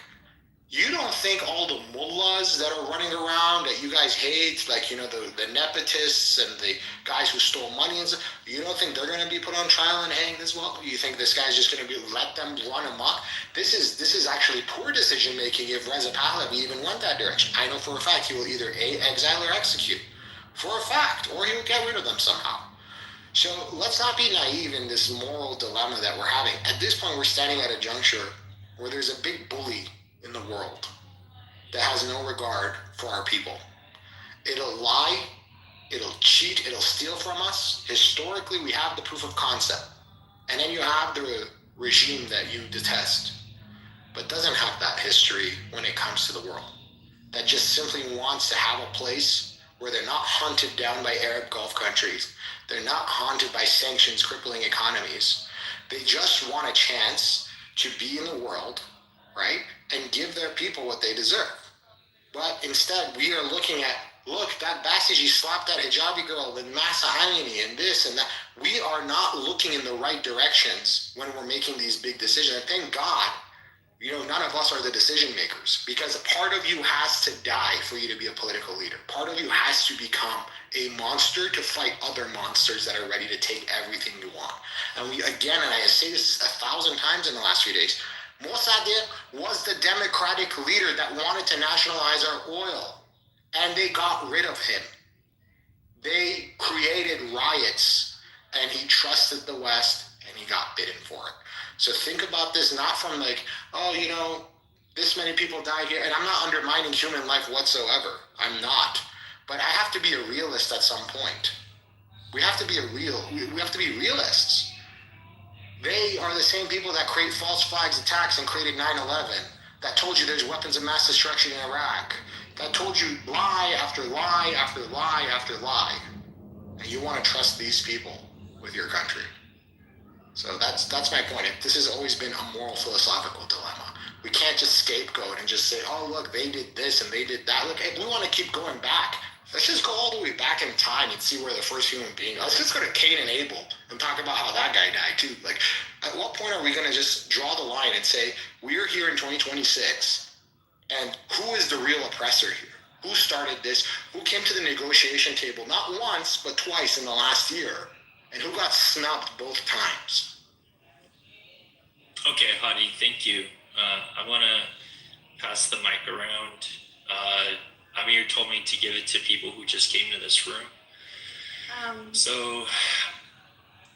you don't think all the mullahs that are running around that you guys hate, like, the nepotists and the guys who stole money and stuff, you don't think they're going to be put on trial and hanged as well? You think this guy's just going to let them run amok? This is actually poor decision making if Reza Pahlavi even went that direction. I know for a fact he will either exile or execute. For a fact. Or he will get rid of them somehow. So let's not be naive in this moral dilemma that we're having. At this point, we're standing at a juncture where there's a big bully in the world that has no regard for our people. It'll lie, it'll cheat, it'll steal from us. Historically, we have the proof of concept. And then you have the regime that you detest, but doesn't have that history when it comes to the world. That just simply wants to have a place where they're not hunted down by Arab Gulf countries. They're not haunted by sanctions crippling economies. They just want a chance to be in the world, right, and give their people what they deserve. But instead, we are looking at, look, that Basiji slapped that hijabi girl and Masa Amini and this and that. We are not looking in the right directions when we're making these big decisions. And thank God, none of us are the decision makers, because part of you has to die for you to be a political leader. Part of you has to become a monster to fight other monsters that are ready to take everything you want. And we, again, and I say this 1,000 times in the last few days, Mossadegh was the democratic leader that wanted to nationalize our oil, and they got rid of him. They created riots, and he trusted the West, and he got bitten for it. So think about this not from like, this many people died here, and I'm not undermining human life whatsoever. I'm not. But I have to be a realist at some point. We have to be we have to be realists. They are the same people that create false flags attacks and created 9/11, that told you there's weapons of mass destruction in Iraq, that told you lie after lie after lie after lie. And you want to trust these people with your country. So that's my point. This has always been a moral philosophical dilemma. We can't just scapegoat and just say, oh, look, they did this and they did that. Look, if we want to keep going back, let's just go all the way back in time and see where the first human being. Let's just go to Cain and Abel and talk about how that guy died too. Like, at what point are we going to just draw the line and say, we're here in 2026, and who is the real oppressor here? Who started this? Who came to the negotiation table not once, but twice in the last year? And who got snubbed both times? Okay, Hadi, thank you. I want to pass the mic around. Amir told me to give it to people who just came to this room. So,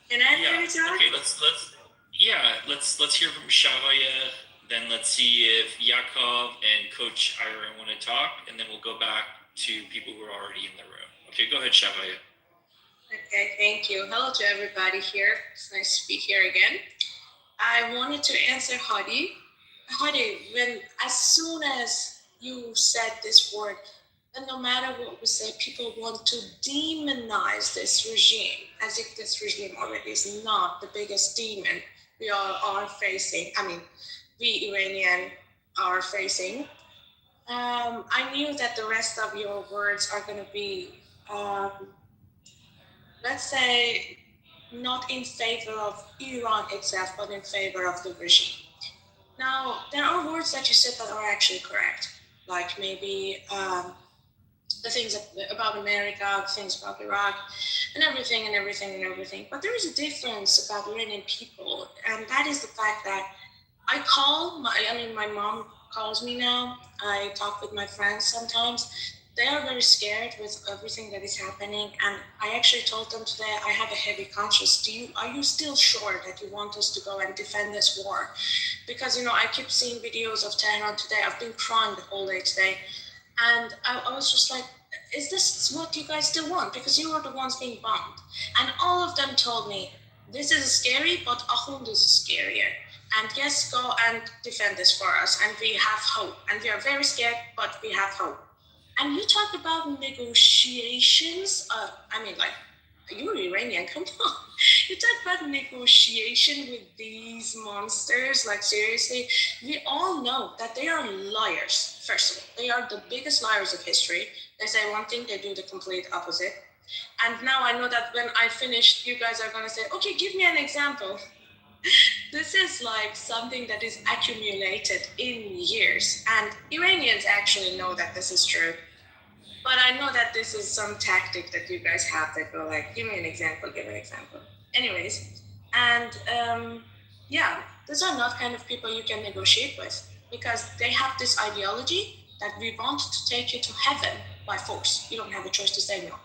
can I hear you? Okay, let's hear from Shavaya. Then let's see if Yakov and Coach Ira want to talk, and then we'll go back to people who are already in the room. Okay, go ahead, Shavaya. Okay, thank you. Hello to everybody here. It's nice to be here again. I wanted to answer Hadi. Hadi, as soon as you said this word, and no matter what we say, people want to demonize this regime, as if this regime already is not the biggest demon we all are facing. I mean, we Iranian are facing. I knew that the rest of your words are going to be, let's say, not in favor of Iran itself, but in favor of the regime. Now, there are words that you said that are actually correct, like maybe the things about America, the things about Iraq, and everything. But there is a difference about Iranian people, and that is the fact that my mom calls me now. I talk with my friends sometimes. They are very scared with everything that is happening, and I actually told them today I have a heavy conscience. Are you still sure that you want us to go and defend this war? Because I keep seeing videos of Tehran today. I've been crying the whole day today, and I was just like, is this what you guys still want? Because you are the ones being bombed. And all of them told me, this is scary, but Ahund is scarier. And yes, go and defend this for us, and we have hope. And we are very scared, but we have hope. And you talk about negotiations. You're Iranian, come on. You talk about negotiation with these monsters, like seriously. We all know that they are liars, first of all. They are the biggest liars of history. They say one thing, they do the complete opposite. And now I know that when I finish, you guys are going to say, okay, give me an example. This is like something that is accumulated in years. And Iranians actually know that this is true. But I know that this is some tactic that you guys have that go like, give me an example. Anyways, and these are not kind of people you can negotiate with, because they have this ideology that we want to take you to heaven by force. You don't have a choice to say no.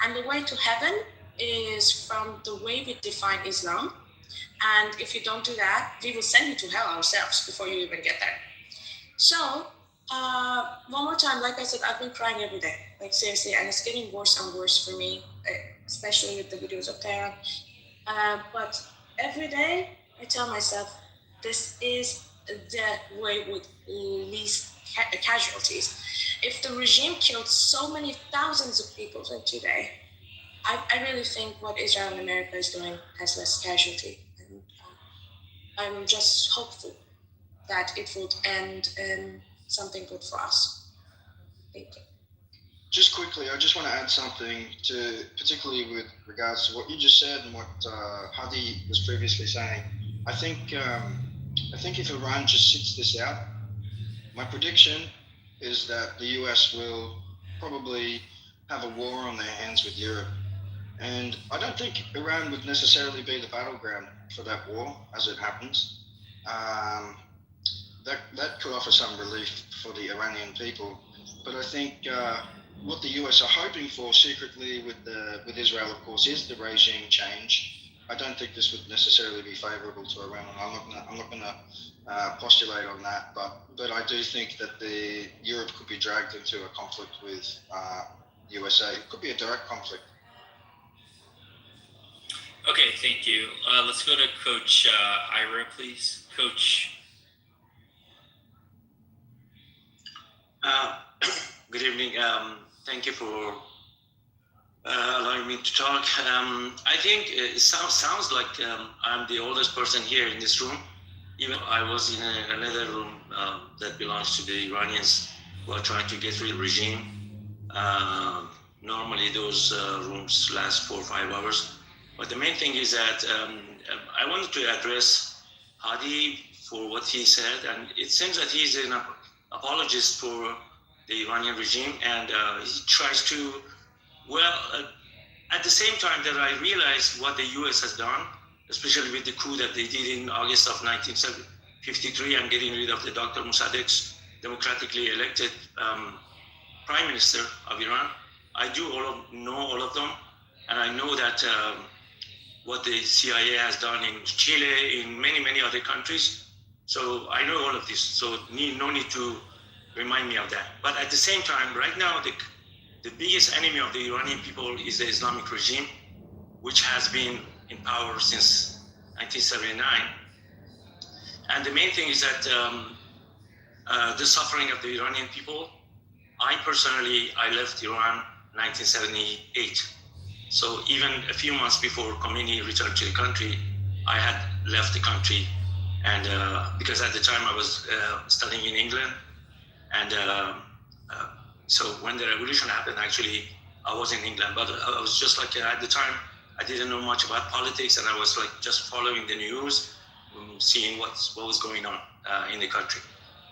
And the way to heaven is from the way we define Islam. And if you don't do that, we will send you to hell ourselves before you even get there. So, one more time, like I said, I've been crying every day, like seriously, and it's getting worse and worse for me, especially with the videos of Tehran. But every day, I tell myself, this is the way with least casualties. If the regime killed so many thousands of people today, I really think what Israel and America is doing has less casualty. And I'm just hopeful that it would end in something good for us. Thank you. Just quickly, I just want to add something to, particularly with regards to what you just said and what Hadi was previously saying. I think if Iran just sits this out, my prediction is that the US will probably have a war on their hands with Europe. And I don't think Iran would necessarily be the battleground for that war as it happens. That could offer some relief for the Iranian people. But I think what the US are hoping for secretly with Israel, of course, is the regime change. I don't think this would necessarily be favorable to Iran. I'm not going to postulate on that, but I do think that Europe could be dragged into a conflict with USA. It could be a direct conflict. Okay, thank you. Let's go to Coach Ira, please. Coach. Good evening. Thank you for allowing me to talk. I think it sounds like I'm the oldest person here in this room. Even I was in another room that belongs to the Iranians who are trying to get rid of the regime. Normally those rooms last 4 or 5 hours. But the main thing is that I wanted to address Hadi for what he said, and it seems that he's an apologist for the Iranian regime, and he tries to, at the same time that I realize what the US has done, especially with the coup that they did in August of 1953 and getting rid of the Dr. Mossadegh's democratically elected prime minister of Iran. I do know all of them, and I know that what the CIA has done in Chile, in many, many other countries. So I know all of this, so no need to remind me of that. But at the same time, right now, the biggest enemy of the Iranian people is the Islamic regime, which has been in power since 1979. And the main thing is that the suffering of the Iranian people, I left Iran in 1978. So even a few months before Khomeini returned to the country, I had left the country. And because at the time I was studying in England, and so when the revolution happened, actually, I was in England, but I was just like, at the time, I didn't know much about politics, and I was like just following the news, seeing what was going on in the country.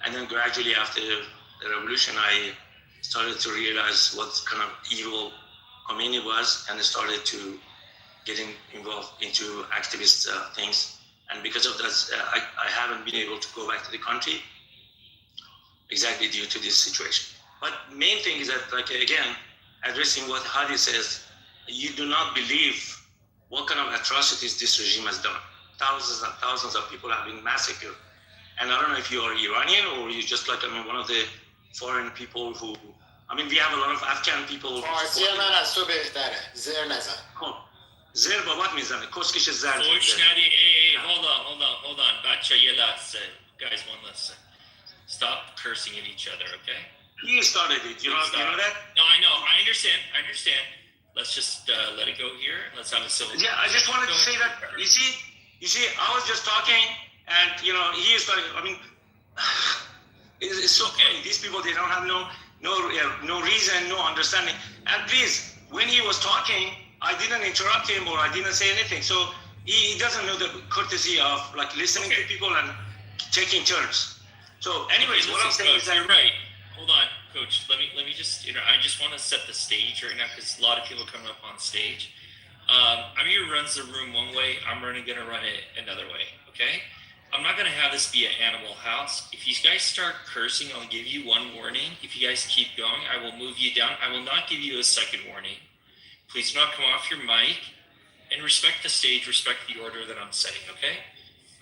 And then gradually after the revolution, I started to realize what kind of evil Khomeini was, and I started to get involved into activist things. And because of that, I haven't been able to go back to the country exactly due to this situation. But main thing is that, like, again, addressing what Hadi says, you do not believe what kind of atrocities this regime has done. Thousands and thousands of people have been massacred. And I don't know if you are Iranian or you just like, one of the foreign people who, we have a lot of Afghan people. زر بابات میزنه کسکش زرد hold on بچه یه لحظه guys one last second. Stop cursing at each other, okay? You started it, you know that? No, I know, I understand. Let's just let it go here. Let's have a civil. Yeah, I just wanted to say that, you see, I was just talking, and he is like, it's okay. These people, they don't have no reason, no understanding. And please, when he was talking, I didn't interrupt him or I didn't say anything. So he doesn't know the courtesy of like listening to people and taking turns. So anyways, what I'm saying is that you're right. Hold on, Coach. Let me just, I just want to set the stage right now because a lot of people are coming up on stage. Amir runs the room one way. I'm going to run it another way, okay? I'm not going to have this be an animal house. If you guys start cursing, I'll give you one warning. If you guys keep going, I will move you down. I will not give you a second warning. Please do not come off your mic. and respect the stage, respect the order that I'm setting, okay?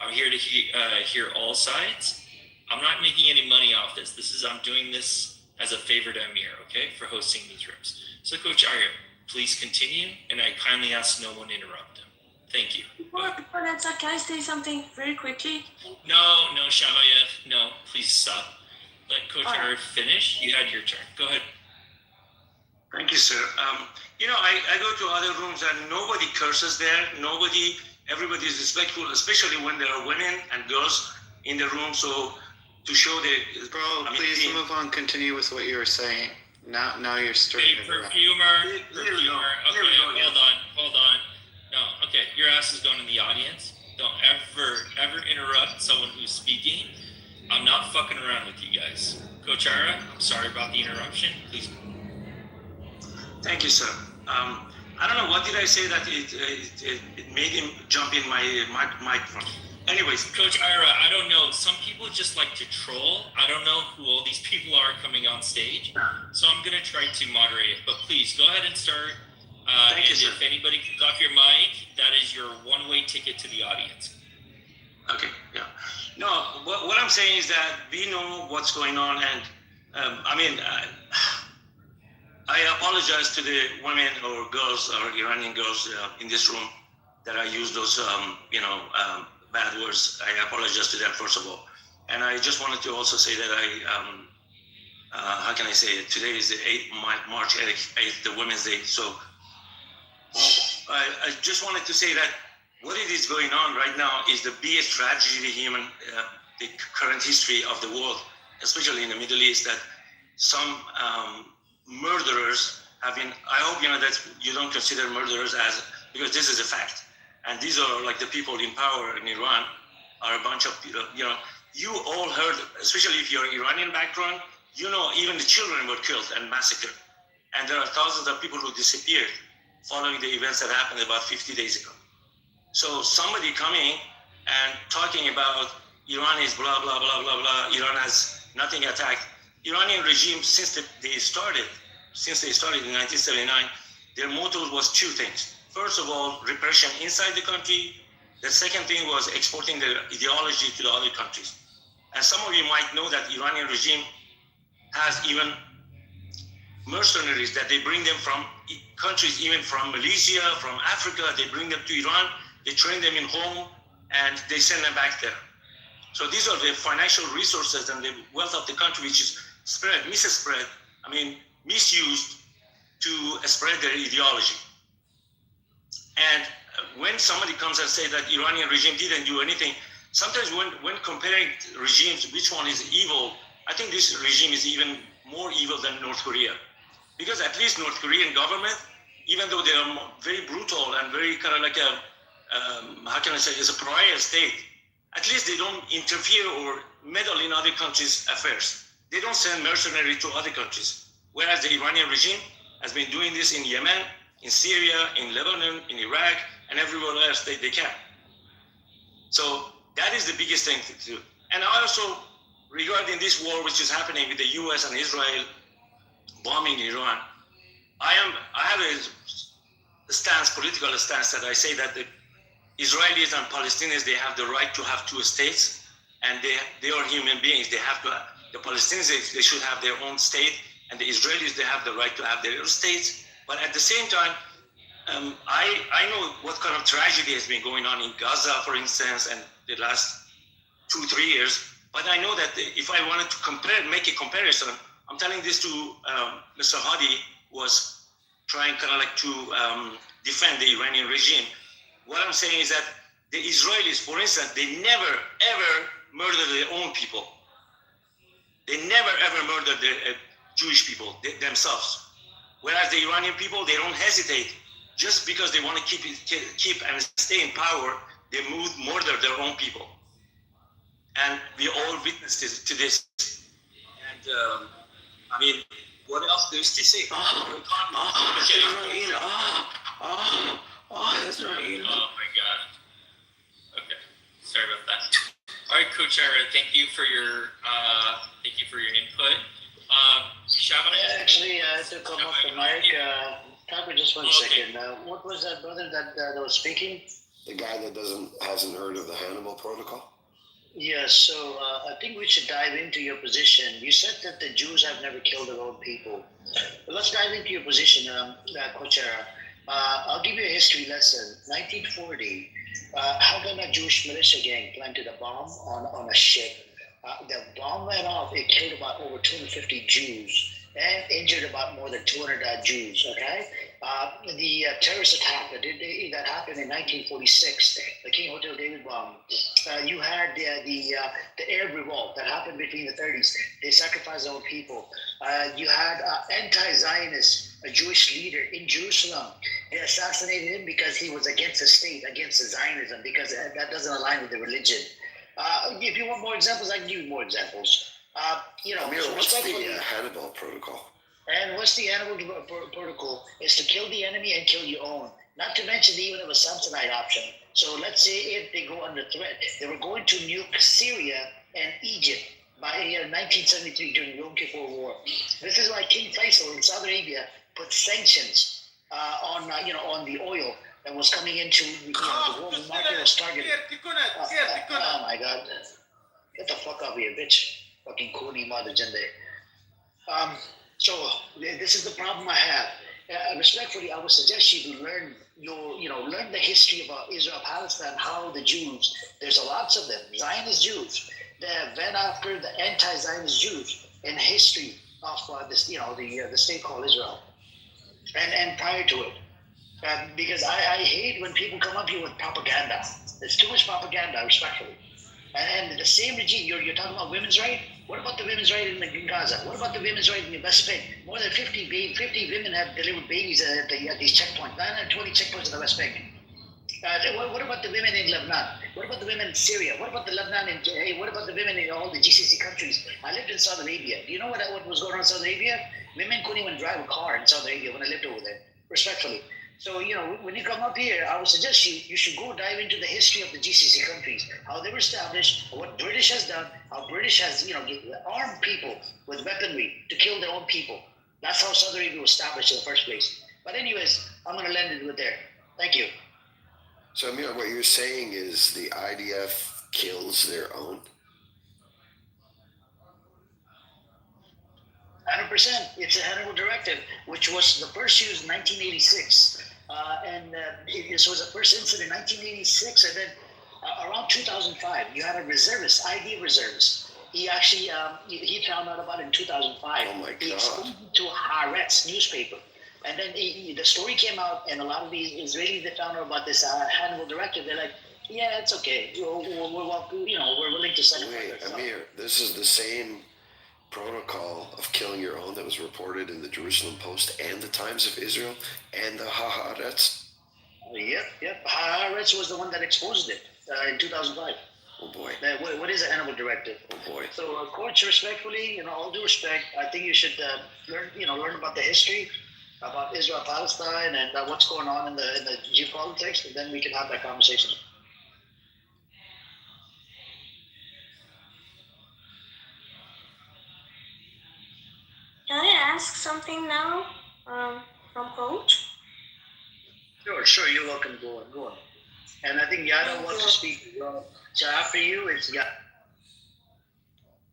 I'm here to hear all sides. I'm not making any money off this. I'm doing this as a favor to Amir, okay, for hosting these rooms. So Coach Arya, please continue, and I kindly ask no one interrupt him. Thank you. Before that, sir, can I say something very quickly? No, Shamayev, no, please stop. Let Coach Arya finish. You had your turn. Go ahead. Thank you, sir. I go to other rooms and nobody curses there. Everybody is respectful, especially when there are women and girls in the room. So to show the Please move on. Continue with what you were saying. Now you're starting. Perfumer. Okay, hold on. No, okay, your ass is going in the audience. Don't ever interrupt someone who's speaking. I'm not fucking around with you guys. Coach Ara, I'm sorry about the interruption. Please. Thank you, sir. I don't know, what did I say that it made him jump in my microphone? Anyways. Coach Ira, I don't know. Some people just like to troll. I don't know who all these people are coming on stage. So I'm going to try to moderate it. But please, go ahead and start. Thank you, sir. If anybody comes off your mic, that is your one-way ticket to the audience. Okay, yeah. No, what I'm saying is that we know what's going on. And I apologize to the women or girls or Iranian girls in this room that I use those, bad words. I apologize to them, first of all. And I just wanted to also say that how can I say it? Today is the March 8th, the Women's Day. So I just wanted to say that what it is going on right now is the biggest tragedy the current history of the world, especially in the Middle East, that some murderers have been, I hope that you don't consider murderers because this is a fact. And these are like the people in power in Iran are a bunch of, you all heard, especially if you're Iranian background, even the children were killed and massacred. And there are thousands of people who disappeared following the events that happened about 50 days ago. So somebody coming and talking about Iran is blah, blah, blah, blah, blah, Iran has nothing attacked. Iranian regime, since they started in 1979, their motto was two things. First of all, repression inside the country. The second thing was exporting their ideology to the other countries. And some of you might know that Iranian regime has even mercenaries that they bring them from countries, even from Malaysia, from Africa. They bring them to Iran, they train them in home, and they send them back there. So these are the financial resources and the wealth of the country, which is misused to spread their ideology. And when somebody comes and say that Iranian regime didn't do anything, sometimes when comparing regimes, which one is evil, I think this regime is even more evil than North Korea. Because at least North Korean government, even though they are very brutal and very kind of like is a pariah state, at least they don't interfere or meddle in other countries' affairs. They don't send mercenaries to other countries. Whereas the Iranian regime has been doing this in Yemen, in Syria, in Lebanon, in Iraq, and everywhere else they can. So that is the biggest thing to do. And also, regarding this war which is happening with the US and Israel bombing Iran, I have a political stance that I say that the Israelis and Palestinians, they have the right to have two states, and they are human beings. The Palestinians, they should have their own state, and the Israelis, they have the right to have their own states. But at the same time, I know what kind of tragedy has been going on in Gaza, for instance, and the last 2-3 years. But I know that if I wanted to make a comparison, I'm telling this to Mr. Hadi, was trying kind of like to defend the Iranian regime. What I'm saying is that the Israelis, for instance, they never, ever murder their own people. They never, ever murder the Jewish people themselves. Whereas the Iranian people, they don't hesitate. Just because they want to keep and stay in power, they murder their own people. And we all witnessed to this. And what else there is to say? That's right. Oh my God. Okay, sorry about that. All right, Coach Ira, thank you for your input. Actually, I had to come off the mic. Kitover, just one second. What was that brother that was speaking? The guy that hasn't heard of the Hannibal Protocol? Yes, so I think we should dive into your position. You said that the Jews have never killed their own people. But let's dive into your position, Kochera. I'll give you a history lesson. 1940, how come a Jewish militia gang planted a bomb on a ship? The bomb went off. It killed about over 250 Jews and injured about more than 200 Jews. Okay, the terrorist attack that happened in 1946, the King Hotel David bomb. You had the Arab revolt that happened between the 30s. They sacrificed their own people. You had anti-Zionist, a Jewish leader in Jerusalem. They assassinated him because he was against the state, against the Zionism, because that doesn't align with the religion. If you want more examples, I can give you more examples. Amir, what's the Hannibal Protocol? And what's the Hannibal Protocol? Is to kill the enemy and kill your own. Not to mention they even have a Samsonite option. So let's say if they go under threat, they were going to nuke Syria and Egypt by 1973 during the Yom Kippur War. This is why King Faisal in Saudi Arabia put sanctions on the oil that was coming into the global market was targeted. Oh my God. Get the fuck out of here, bitch. Fucking Kuni Mother Jende. So this is the problem I have. Respectfully, I would suggest you to learn learn the history about Israel, Palestine, how the Jews, there's lots of them, Zionist Jews, then after the anti-Zionist Jews in history of this, the state called Israel, and prior to it. Because I hate when people come up here with propaganda. There's too much propaganda, respectfully. And the same regime, you're talking about women's right? What about the women's right in Gaza? What about the women's right in the West Bank? More than 50 women have delivered babies at these checkpoints, 920 checkpoints in the West Bank. What about the women in Lebanon? What about the women in Syria? What about the Lebanon what about the women in all the GCC countries? I lived in Saudi Arabia. Do you know what was going on in Saudi Arabia? Women couldn't even drive a car in Saudi Arabia when I lived over there, respectfully. So, when you come up here, I would suggest you should go dive into the history of the GCC countries, how they were established, what British has done, how British has, armed people with weaponry to kill their own people. That's how Saudi Arabia was established in the first place. But anyways, I'm going to land it with there. Thank you. So, Amir, what you're saying is the IDF kills their own? 100%. It's a Hannibal Directive, which was the first used in 1986. This was the first incident in 1986. And then around 2005, you had a reservist, ID reservist. He actually, he found out about it in 2005. Oh my God. He exposed it to Haaretz newspaper. And then the story came out, and a lot of the Israelis that found out about this Hannibal Directive, they're like, yeah, it's okay. We're willing to send it. Wait, Amir, this is the same protocol of killing your own that was reported in the Jerusalem Post and the Times of Israel and the Haaretz? Yep. Haaretz was the one that exposed it in 2005. Oh boy. What is a Hannibal Directive? Oh boy. So, courts, respectfully, all due respect, I think you should learn about the history, about Israel, Palestine, and what's going on in the geopolitics, and then we can have that conversation. Can I ask something now from Coach? Sure. You're welcome. Go on. And I think Yada wants to speak as well. So after you, it's Yada.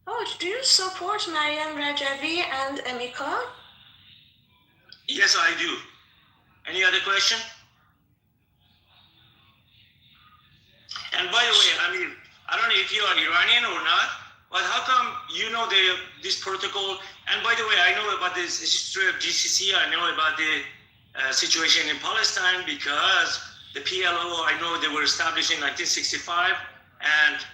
Coach, do you support Mariam Rajavi and Emika? Yes, I do. Any other question? And by the way, I don't know if you are Iranian or not, but how come you know this protocol? And by the way, I know about this history of GCC. I know about the situation in Palestine because the PLO, I know they were established in 1965. And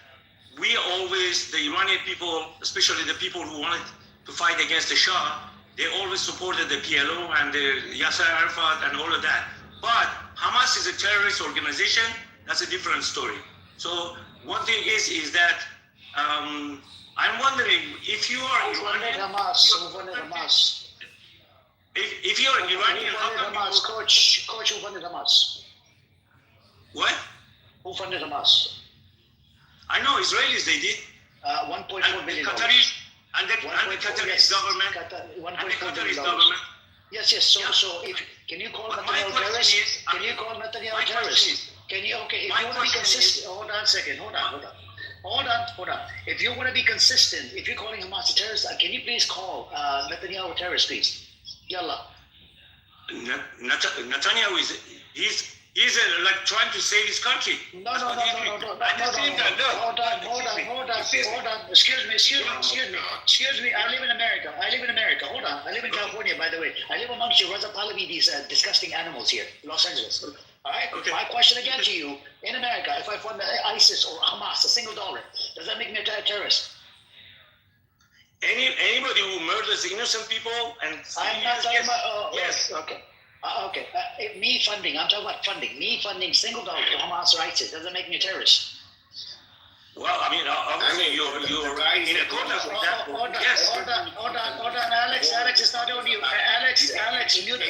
we always, the Iranian people, especially the people who wanted to fight against the Shah, they always supported the PLO and the Yasser Arafat and all of that. But Hamas is a terrorist organization. That's a different story. So one thing is that I'm wondering if you are Iranian. Hamas. If you are Iranian, how come Hamas? Coach, who funded Hamas? What? Who funded Hamas? I know Israelis, they did. 1.4 billion. Qataris, and the Qataris government. $1.4 billion. Yes. So Can you call My Netanyahu question terrorist? is- Can you call Netanyahu my question terrorist? is- Can you, okay, if my you want to be question consistent, hold on a second, hold on. If you want to be consistent, if you're calling Hamas a terrorist, can you please call Netanyahu a terrorist, please? Yalla. Netanyahu he's like trying to save his country. No. Hold on. Excuse me. I live in America. Hold on. I live in California, by the way. I live amongst you Raza Pahlavi, these disgusting animals here, Los Angeles. All right. Okay. My question again to you: in America, if I fund ISIS or Hamas a single dollar, does that make me a terrorist? Anybody who murders innocent people and I'm not talking about. yes. Okay. Okay. Me funding. I'm talking about funding. Me funding single dollar to Hamas or ISIS. Does that make me a terrorist? Well, I mean, obviously you're in accordance with that. Hold Yes. on, Alex, it's not on you. Alex, mute,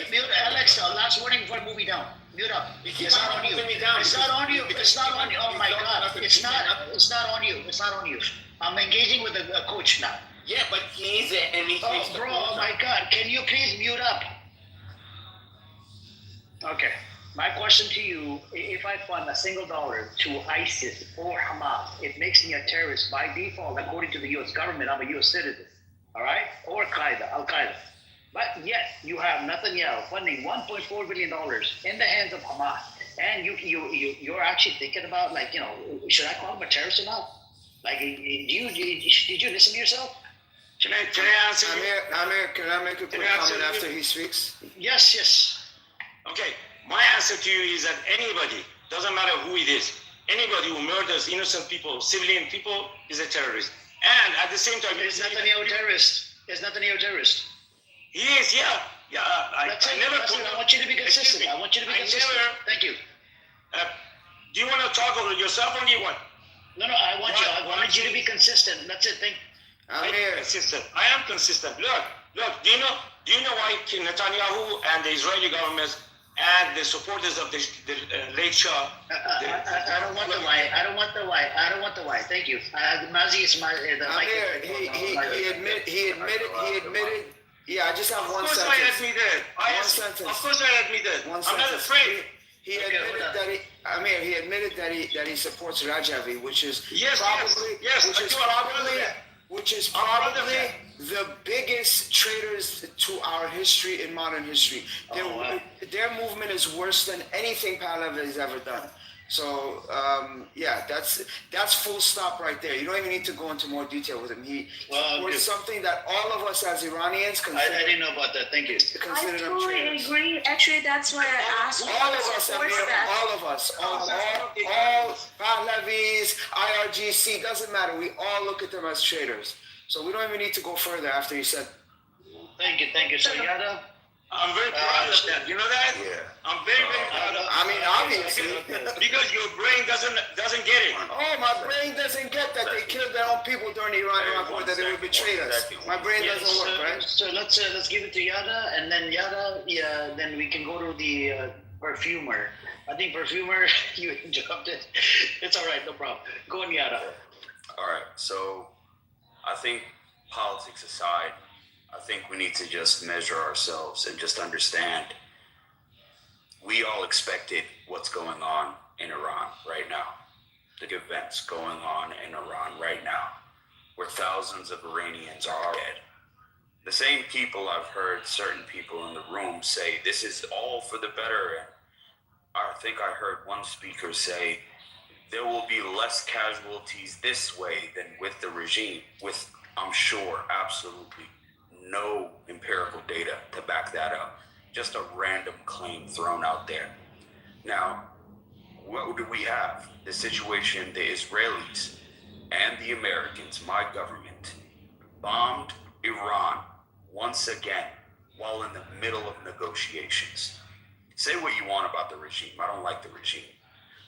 Alex, last warning before I move me down. Mute up. It's not on you. It's not on you. Oh my God. It's not on you. I'm engaging with a coach now. Yeah, but he needs it, and he Oh, bro, oh my God. Can you please mute up? Okay. My question to you, if I fund a single dollar to ISIS or Hamas, it makes me a terrorist by default, according to the U.S. government. I'm a U.S. citizen, all right? Or Al-Qaeda. But yet, you have Netanyahu funding $1.4 billion in the hands of Hamas. And you're actually thinking about, like, you know, should I call him a terrorist or not? Like, did you listen to yourself? Can I answer you? Amir, can I make a quick comment after he speaks? Yes. Okay, my answer to you is that anybody, doesn't matter who it is, anybody who murders innocent people, civilian people, is a terrorist. And at the same time, Is Netanyahu a terrorist? He is, yeah. I want you to be consistent. Thank you. Do you want to talk over yourself or do you want? No, I want you to be consistent. That's it. I am consistent. Look, do you know why Netanyahu and the Israeli government and the supporters of the late Shah? I don't want the why. Thank you. Mazi is my. He admitted. Yeah, I just have one sentence. Of course I admitted. I'm not afraid. He admitted that he supports Rajavi, which is probably the biggest traitors to our history in modern history. Their movement is worse than anything Pahlavi has ever done. So that's full stop right there. You don't even need to go into more detail with him. He supports something that all of us as Iranians consider. I didn't know about that. Thank you. I totally agree. Actually, that's why I asked. All of us, all Pahlavis, IRGC, doesn't matter. We all look at them as traitors. So we don't even need to go further after he said. Thank you. So Yada. I'm very proud of that. You know that? Yeah. I'm very proud of that. I mean, obviously. Because your brain doesn't get it. Oh, my brain doesn't get that they killed their own people during the Iran-Iraq war, that they would betray us. My brain doesn't work, right? So let's give it to Yada, and then Yada, then we can go to the perfumer. I think perfumer, you interrupted. It's all right, no problem. Go on, Yada. All right, so I think politics aside, I think we need to just measure ourselves and just understand we all expected what's going on in Iran right now. The events going on in Iran right now, where thousands of Iranians are dead. The same people, I've heard certain people in the room say this is all for the better. And I think I heard one speaker say there will be less casualties this way than with the regime, with, I'm sure, absolutely no empirical data to back that up. Just a random claim thrown out there. Now, what do we have? The situation, the Israelis and the Americans, my government, bombed Iran once again while in the middle of negotiations. Say what you want about the regime. I don't like the regime.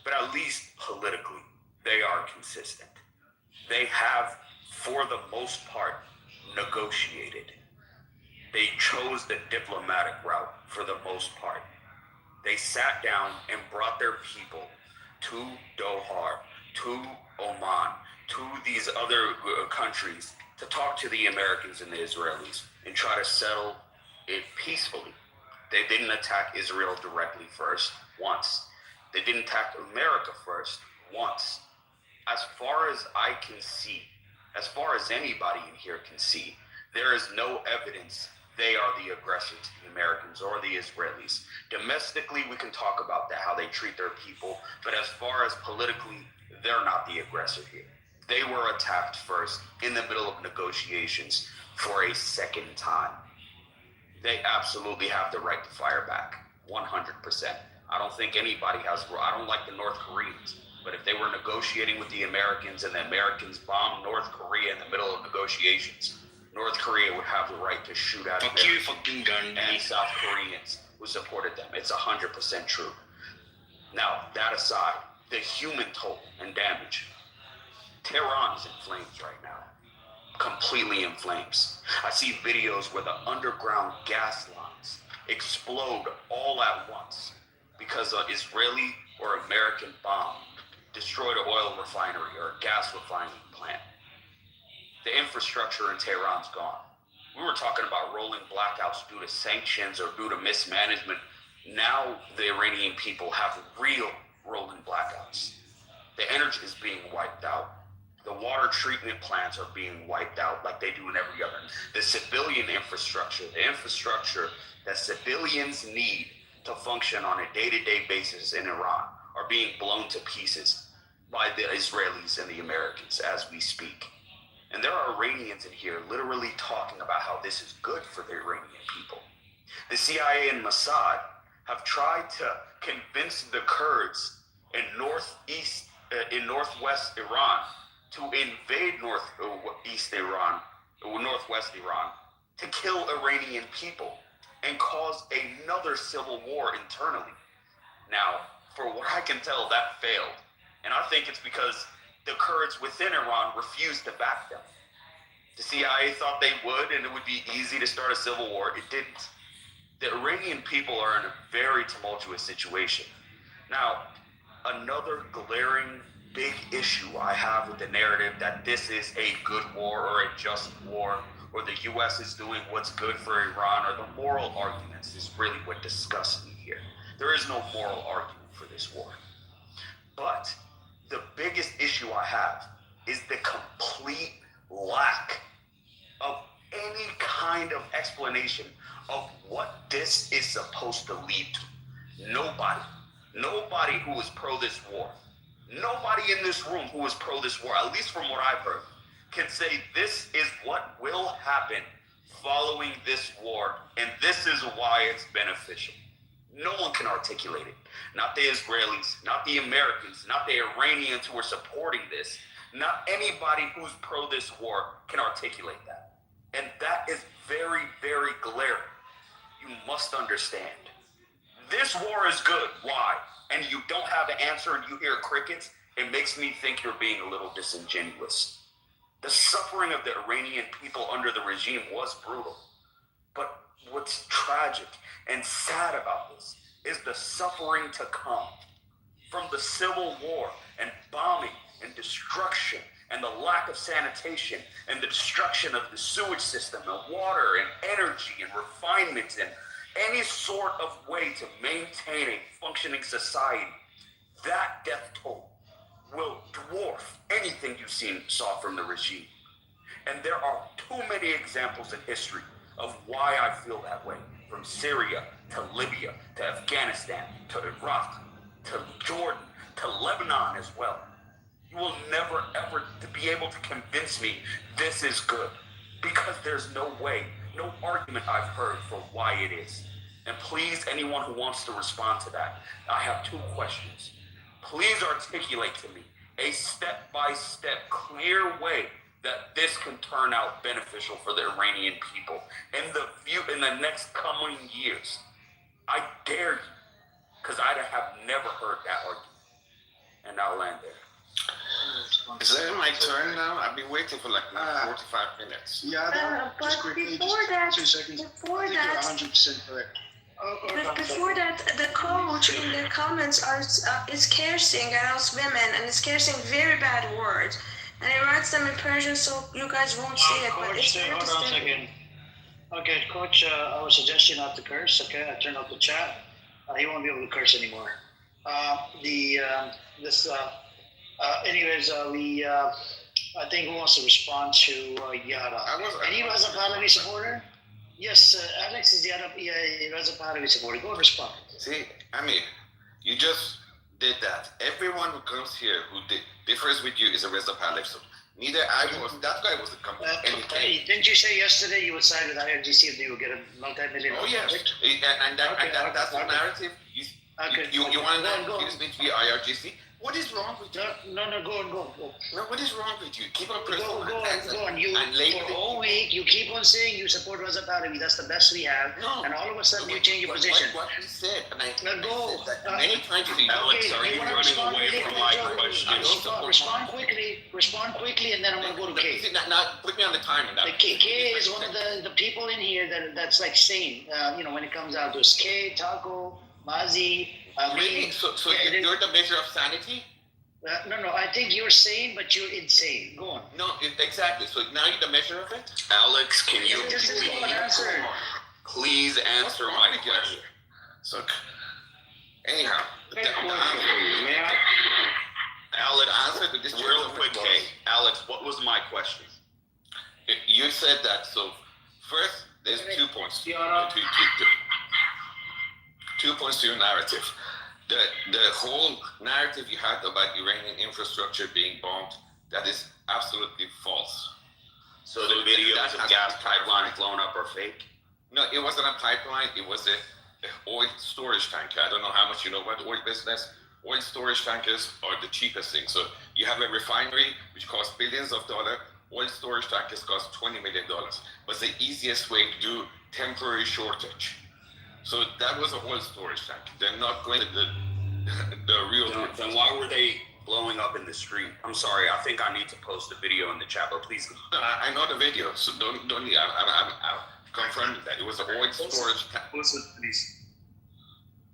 But at least politically, they are consistent. They have, for the most part, negotiated. They chose the diplomatic route for the most part. They sat down and brought their people to Doha, to Oman, to these other countries to talk to the Americans and the Israelis and try to settle it peacefully. They didn't attack Israel directly first, once. They didn't attack America first, once. As far as I can see, as far as anybody in here can see, there is no evidence they are the aggressors, the Americans or the Israelis. Domestically, we can talk about that, how they treat their people, but as far as politically, they're not the aggressor here. They were attacked first in the middle of negotiations for a second time. They absolutely have the right to fire back, 100%. I don't think anybody has, I don't like the North Koreans, but if they were negotiating with the Americans and the Americans bombed North Korea in the middle of negotiations, North Korea would have the right to shoot at Americans and South Koreans who supported them. It's 100% true. Now, that aside, the human toll and damage. Tehran is in flames right now. Completely in flames. I see videos where the underground gas lines explode all at once because an Israeli or American bomb destroyed an oil refinery or a gas refining plant. The infrastructure in Tehran's gone. We were talking about rolling blackouts due to sanctions or due to mismanagement. Now the Iranian people have real rolling blackouts. The energy is being wiped out. The water treatment plants are being wiped out like they do in every other. The civilian infrastructure, the infrastructure that civilians need to function on a day-to-day basis in Iran are being blown to pieces by the Israelis and the Americans as we speak. And there are Iranians in here literally talking about how this is good for the Iranian people. The CIA and Mossad have tried to convince the Kurds in northwest Iran to invade northwest Iran, to kill Iranian people and cause another civil war internally. Now, for what I can tell, that failed. And I think it's because the Kurds within Iran refused to back them. The CIA thought they would, and it would be easy to start a civil war. It didn't. The Iranian people are in a very tumultuous situation. Now, another glaring big issue I have with the narrative that this is a good war or a just war, or the U.S. is doing what's good for Iran, or the moral arguments is really what disgusts me here. There is no moral argument for this war. But the biggest issue I have is the complete lack of any kind of explanation of what this is supposed to lead to. Nobody who is pro this war, nobody in this room who is pro this war, at least from what I've heard, can say this is what will happen following this war, and this is why it's beneficial. No one can articulate it. Not the Israelis, not the Americans, not the Iranians who are supporting this. Not anybody who's pro this war can articulate that. And that is very, very glaring. You must understand. This war is good. Why? And you don't have an answer and you hear crickets, it makes me think you're being a little disingenuous. The suffering of the Iranian people under the regime was brutal. But what's tragic and sad about this is the suffering to come from the civil war and bombing and destruction and the lack of sanitation and the destruction of the sewage system and water and energy and refinement and any sort of way to maintain a functioning society. That death toll will dwarf anything you saw from the regime. And there are too many examples in history of why I feel that way. From Syria to Libya to Afghanistan to Iraq to Jordan to Lebanon as well. You will never ever be able to convince me this is good, because there's no way, no argument I've heard for why it is. And please, anyone who wants to respond to that, I have two questions. Please articulate to me a step-by-step clear way that this can turn out beneficial for the Iranian people in the next coming years. I dare you, because I have never heard that argument. And I'll land there. Is it my turn now? I've been waiting for like 45 minutes. Yeah, but just quickly, before that, 2 seconds. before I think that, you're 100% correct. But before that, the coach in the comments is cursing at us women, and is cursing very bad words. And he writes them in Persian, so you guys won't see it. But it's Hold on a second. Okay, Coach, I would suggest you not to curse. Okay, I turned off the chat. He won't be able to curse anymore. I think who wants to respond to Yada? Any Reza Pahlavi supporter? Yes, Alex is Yada. Yeah, Reza Pahlavi supporter. Go and respond. See, I mean, you just did that. Everyone who comes here who differs with you is a Reza Pahlavi supporter. Neither I was. That guy was a company. Didn't you say yesterday you would side with IRGC if they would get a multi-million? Oh yes, that's the narrative. You want to know? You speak to the IRGC. What is wrong with you? No, go on. No, what is wrong with you? Keep on pressing. Go on. You for all week you keep on saying you support Reza Pahlavi. That's the best we have. No. And all of a sudden you change your position. What you said, and I said many times. Alex, are you running away from my question? Respond quickly, and then I'm gonna go to K. Now put me on the timer. K is one of the people in here that's like sane. When it comes out, there's K, Taco, Mazi. Really? So you're the measure of sanity? No. I think you're sane, but you're insane. Go on. No, exactly. So now you're the measure of it? Alex, can you please answer my question? So, anyhow, may I? Alex, answer to this real quick, Kay. Alex, what was my question? You said that. So, first, there's 2 points. Two points to your narrative. The whole narrative you had about Iranian infrastructure being bombed, that is absolutely false. So the videos of gas pipelines blown up are fake? No, it wasn't a pipeline. It was a oil storage tanker. I don't know how much you know about the oil business. Oil storage tankers are the cheapest thing. So you have a refinery which costs billions of dollars. Oil storage tankers cost $20 million. But it's the easiest way to do temporary shortage. So that was an oil storage tank. They're not going to the real. Then why were they blowing up in the street? I'm sorry. I think I need to post a video in the chat, but please. I know the video, so don't. I'm confirmed that it was an oil storage tank. Post it, please.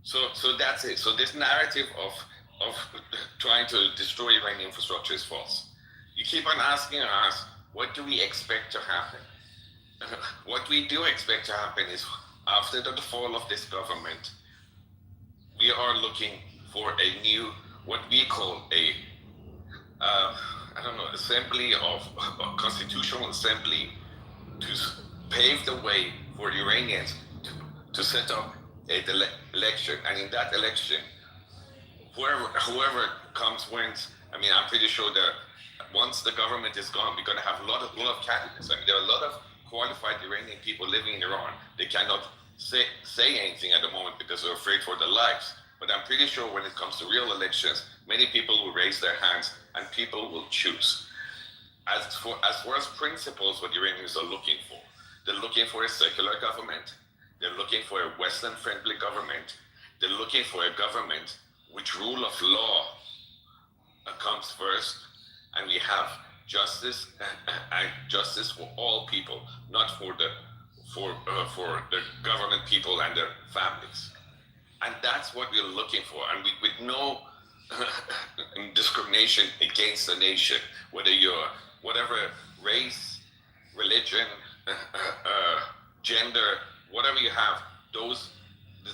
So that's it. So this narrative of trying to destroy Iranian infrastructure is false. You keep on asking us, what do we expect to happen? What we do expect to happen is, after the fall of this government, we are looking for a new, what we call assembly of constitutional assembly to pave the way for Iranians to set up an election. And in that election, whoever comes wins. I mean, I'm pretty sure that once the government is gone, we're going to have a lot of candidates. I mean, there are a lot of qualified Iranian people living in Iran. They cannot say anything at the moment because they're afraid for their lives. But I'm pretty sure when it comes to real elections, many people will raise their hands and people will choose. As far as principles, what Iranians are looking for, they're looking for a secular government. They're looking for a Western-friendly government. They're looking for a government which rule of law comes first, and we have justice and justice for all people, not for the government people and their families. And that's what we're looking for. And with no discrimination against the nation, whether you're whatever race, religion, gender, whatever you have, those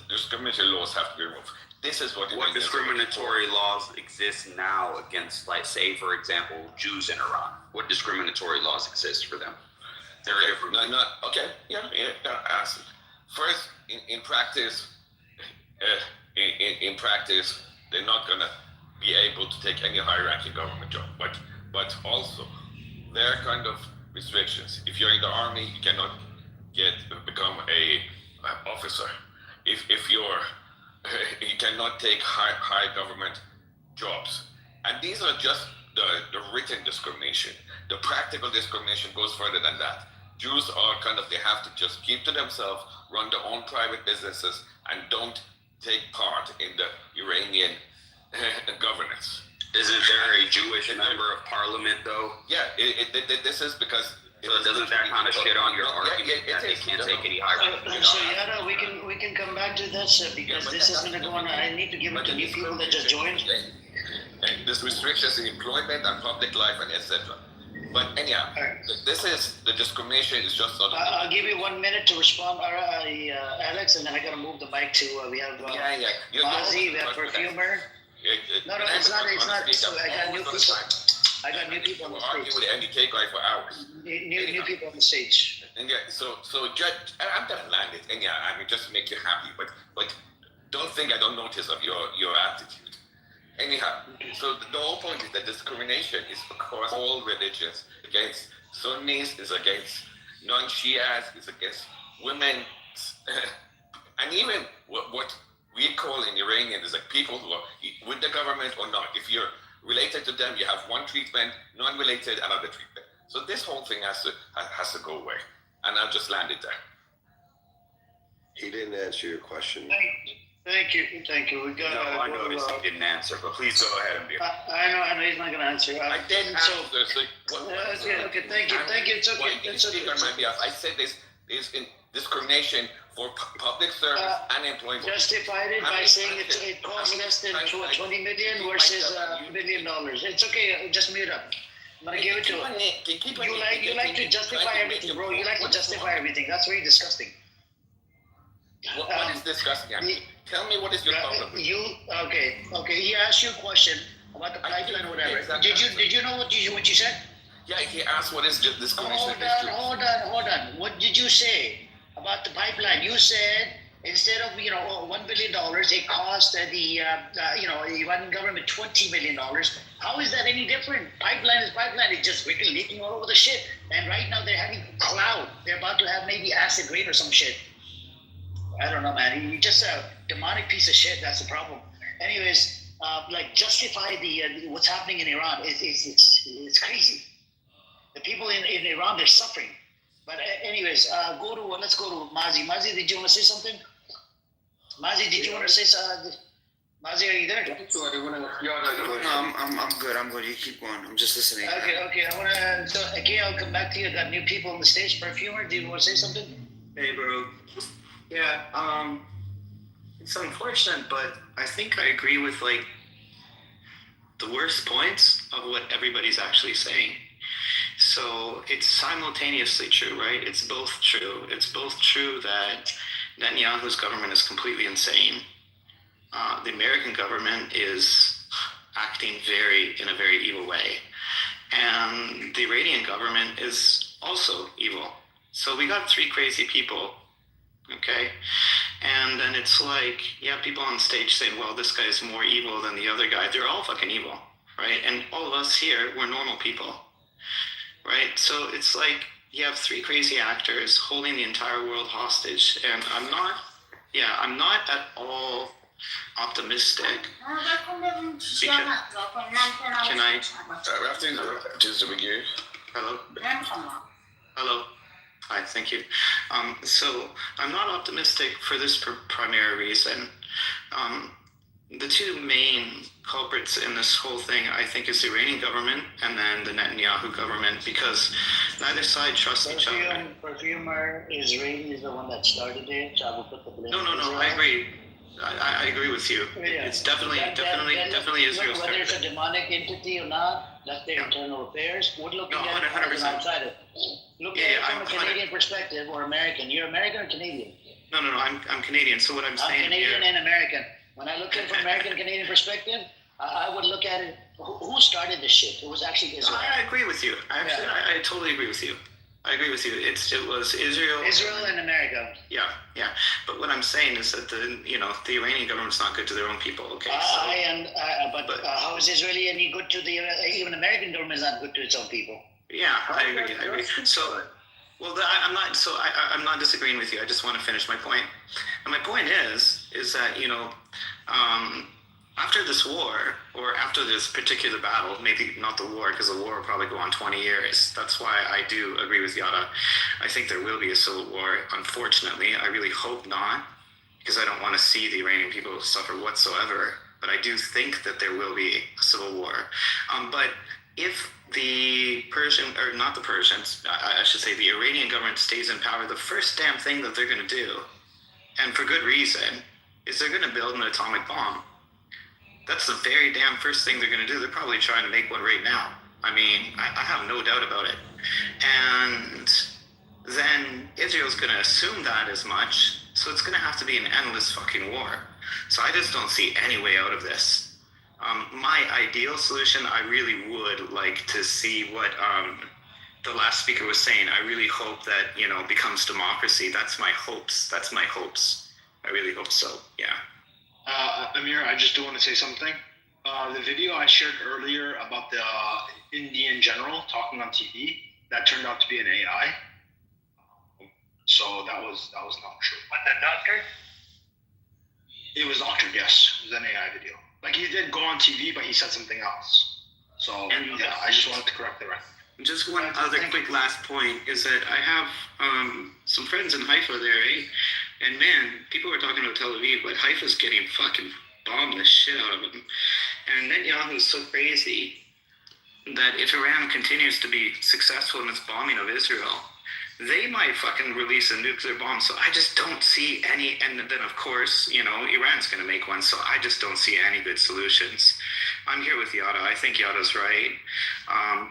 discriminatory laws have to be removed. This is what discriminatory laws exist now against, like, say, for example, Jews in Iran? What discriminatory laws exist for them? First, in practice, they're not going to be able to take any high-ranking government job. But also, there are kind of restrictions. If you're in the army, you cannot become a officer. If you're you cannot take high government jobs. And these are just the written discrimination. The practical discrimination goes further than that. Jews are they have to just keep to themselves, run their own private businesses, and don't take part in the Iranian governance. Isn't there a Jewish member of parliament, though? Yeah, this is because... So doesn't that kind of shit on your argument that they can't take any higher? So Yada, we can come back to this because this is going to go on. I need to give it to new people that just joined. And there's restrictions in employment and public life and etc. But anyhow, this is the discrimination is just not. I'll give you 1 minute to respond, Alex, and then I gotta move the mic to we have Mazi, we have Perfumer. No, it's not. So I got new people. I got new people on the stage. Argue with the NDK guy for hours. New people on the stage. And yeah, so Judge, I'm gonna land it. And yeah, I mean, just to make you happy, but don't think I don't notice of your attitude. Anyhow, so the whole point is that discrimination is across all religions. Against Sunnis, is against non-Shias, is against women, and even what we call in Iranian is like people who are with the government or not. If you're related to them, you have one treatment, non-related, another treatment. So this whole thing has to go away. And I'll just land it there. He didn't answer your question. Thank you. We got. No, I noticed he didn't answer, but please go ahead and be. I know he's not going to answer. I didn't answer. Okay, thank you. It's okay. It's okay. On my behalf, I said this is in discrimination for public service and employment. Justified it by saying it costs less than $20 million versus $1 billion. It's okay. Just mute up. I'm gonna give it to you. You like to justify everything, bro. You like to justify everything. That's very disgusting. What is disgusting? Tell me what is your problem? Okay. He asked you a question about the pipeline or whatever. Exactly. Did you know what you said? Yeah, he asked what is discrimination. Hold on. What did you say about the pipeline? You said instead of $1 billion, it cost the Iranian government $20 million. How is that any different? Pipeline is pipeline. It's just freaking leaking all over the shit. And right now they're having cloud. They're about to have maybe acid rain or some shit. I don't know, man. You're just a demonic piece of shit. That's the problem. Anyways, justify the what's happening in Iran. It's crazy. The people in Iran, they're suffering. But anyways, let's go to Mazi. Mazi, did you want to say something? Mazi, did you want to say something? Mazi, are you there? No, I'm good. You keep going. I'm just listening. Okay. I'll come back to you. I got new people on the stage. Perfumer, do you want to say something? Hey, bro. Yeah, it's unfortunate, but I think I agree with the worst points of what everybody's actually saying. So it's simultaneously true, right? It's both true. It's both true that Netanyahu's government is completely insane. The American government is acting in a very evil way. And the Iranian government is also evil. So we got three crazy people, okay? And then it's people on stage saying, well, this guy is more evil than the other guy. They're all fucking evil, right? And all of us here, we're normal people, right? So it's you have three crazy actors holding the entire world hostage. And I'm not at all optimistic. Can I? Hello. Hi, thank you. So I'm not optimistic for this primary reason. The two main culprits in this whole thing, I think, is the Iranian government and then the Netanyahu government, because neither side trusts each other. Perfumer, Israeli is the one that started it, so I will put the blame. No, I agree. I agree with you. Yeah. It's definitely Israel. Whether it's a demonic entity or not, that's their internal affairs. We're looking at it as an outsider. Look at it from a Canadian perspective or American. You're American or Canadian? No, I'm Canadian. So what I'm saying Canadian and American. When I look at it from American-Canadian perspective, I would look at it, who started this shit? It was actually Israel. I agree with you. I totally agree with you. I agree with you. It was Israel. Israel and America. Yeah. But what I'm saying is that the Iranian government's not good to their own people. Okay. But how is Israeli any good to even American government is not good to its own people? Yeah, I agree. So, well, I'm not disagreeing with you. I just want to finish my point. And my point is that after this war, or after this particular battle, maybe not the war, because the war will probably go on 20 years. That's why I do agree with Yada. I think there will be a civil war. Unfortunately, I really hope not, because I don't want to see the Iranian people suffer whatsoever. But I do think that there will be a civil war. But if the the Iranian government stays in power, the first damn thing that they're going to do, and for good reason, is they're going to build an atomic bomb. That's the very damn first thing they're going to do. They're probably trying to make one right now. I mean, I have no doubt about it. And then Israel's going to assume that as much, so it's going to have to be an endless fucking war. So I just don't see any way out of this. My ideal solution, I really would like to see what the last speaker was saying. I really hope that, you know, becomes democracy. That's my hopes. I really hope so, yeah. Amir, I just do want to say something. The video I shared earlier about the Indian general talking on TV, that turned out to be an AI. So that was not true. What, the doctor? It was doctored, yes. It was an AI video. Like, he did go on TV, but he said something else. So, yeah, I just wanted to correct the record. Just one other quick last point is that I have some friends in Haifa there, eh? And man, people were talking about Tel Aviv, but Haifa's getting fucking bombed the shit out of them. And Netanyahu's so crazy that if Iran continues to be successful in its bombing of Israel, they might fucking release a nuclear bomb. So I just don't see any, and then of course, you know, Iran's going to make one. So I just don't see any good solutions. I'm here with Yada. I think Yada's right.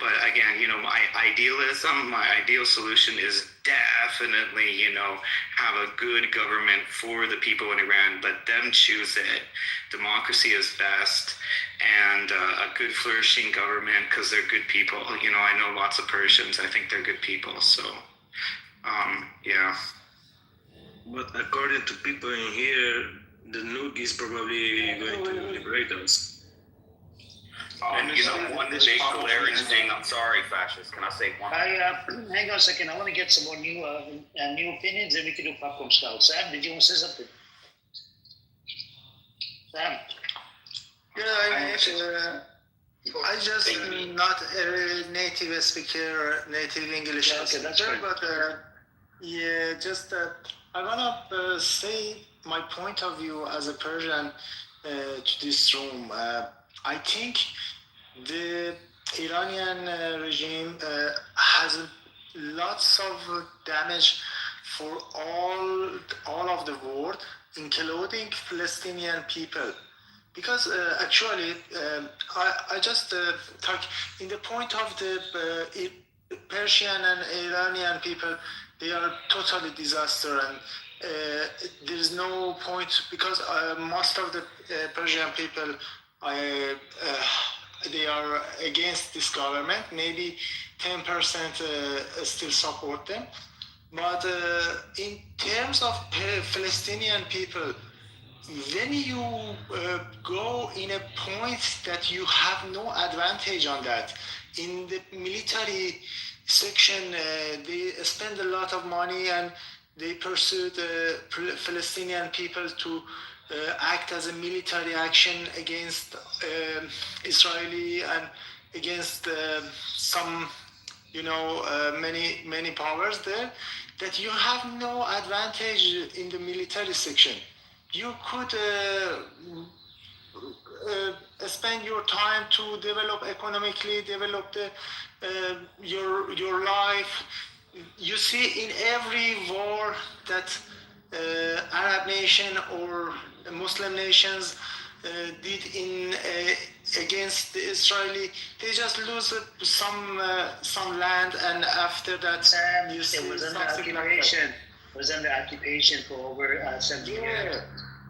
But again, you know, my ideal solution is definitely, you know, have a good government for the people in Iran, let them choose it. Democracy is best, and a good flourishing government because they're good people. You know, I know lots of Persians. I think they're good people. So, yeah. But according to people in here, the nuke is probably going to liberate us. You know, one big hilarious thing. I'm sorry, fascist. Can I say one? Hang on a second. I want to get some more new opinions, and we can do popcorn style. Sam, did you want to say something? Sam? Yeah, I just not a native speaker, native English speaker, but yeah, just I wanna say my point of view as a Persian to this room. I think the Iranian regime has lots of damage for all of the world, including Palestinian people. Because actually, I just talk in the point of the Persian and Iranian people, they are totally disaster, and there is no point because most of the Persian people, they are against this government. Maybe 10% still support them, but in terms of Palestinian people, when you go in a point that you have no advantage on that, in the military section, they spend a lot of money and they pursue the Palestinian people to act as a military action against Israeli and against some, you know, many powers there, that you have no advantage in the military section. You could spend your time to develop economically, develop your life. You see in every war that Arab nation or Muslim nations did against the Israeli, they just lose some land, and after that you see something like that. Was under occupation for over 70 years.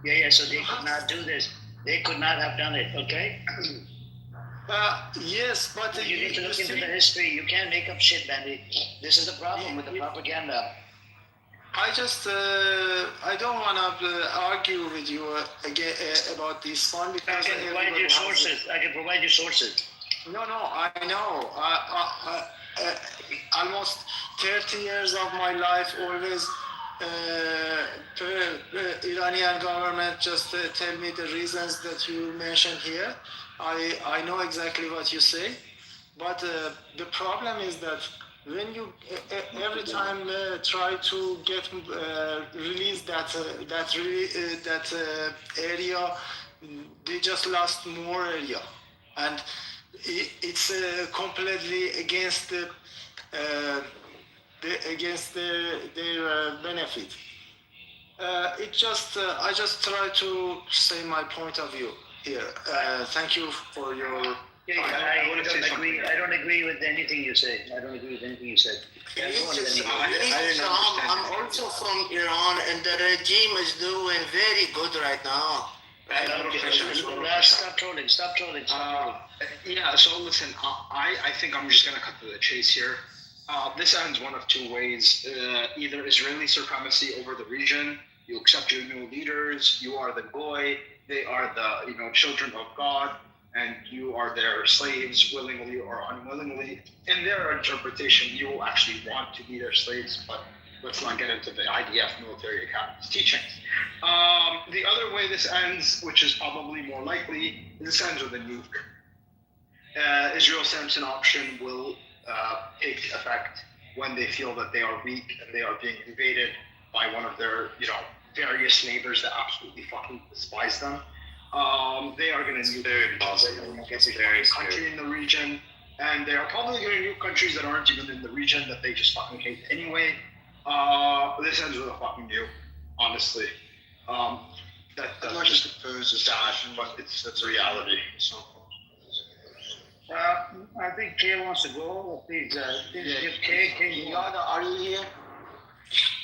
Yeah, so they could not do this. They could not have done it, okay? Yes, but you need to look into the history. You can't make up shit, Bandy. This is the problem with the propaganda. I just, I don't want to argue with you again about this one because I can provide you sources. No, I know. Almost 30 years of my life, always Iranian government just tell me the reasons that you mentioned here. I know exactly what you say, but the problem is that when you every time try to get release that area, they just lost more area, and it's completely against their benefit. It just I just try to say my point of view here. Thank you for your. I I don't agree with anything you say. I don't agree with anything you said. I'm also from Iran, and the regime is doing very good right now. Stop trolling. Stop trolling. Yeah, so listen, I think I'm just going to cut to the chase here. This ends one of two ways. Either Israeli supremacy over the region, you accept your new leaders, you are the goy, they are the children of God, and you are their slaves, willingly or unwillingly. In their interpretation, you will actually want to be their slaves, but let's not get into the IDF military academy's teachings. The other way this ends, which is probably more likely, this ends with a nuke. Israel's Samson option will take effect when they feel that they are weak and they are being invaded by one of their, various neighbors that absolutely fucking despise them. They are going to nuke every country in the region, and they are probably going to nuke countries that aren't even in the region that they just fucking hate anyway. This ends with a fucking nuke, honestly. That much just opposes sad, but it's a reality. So. I think Kay wants to go. Please, give Kay. Yada, are you here?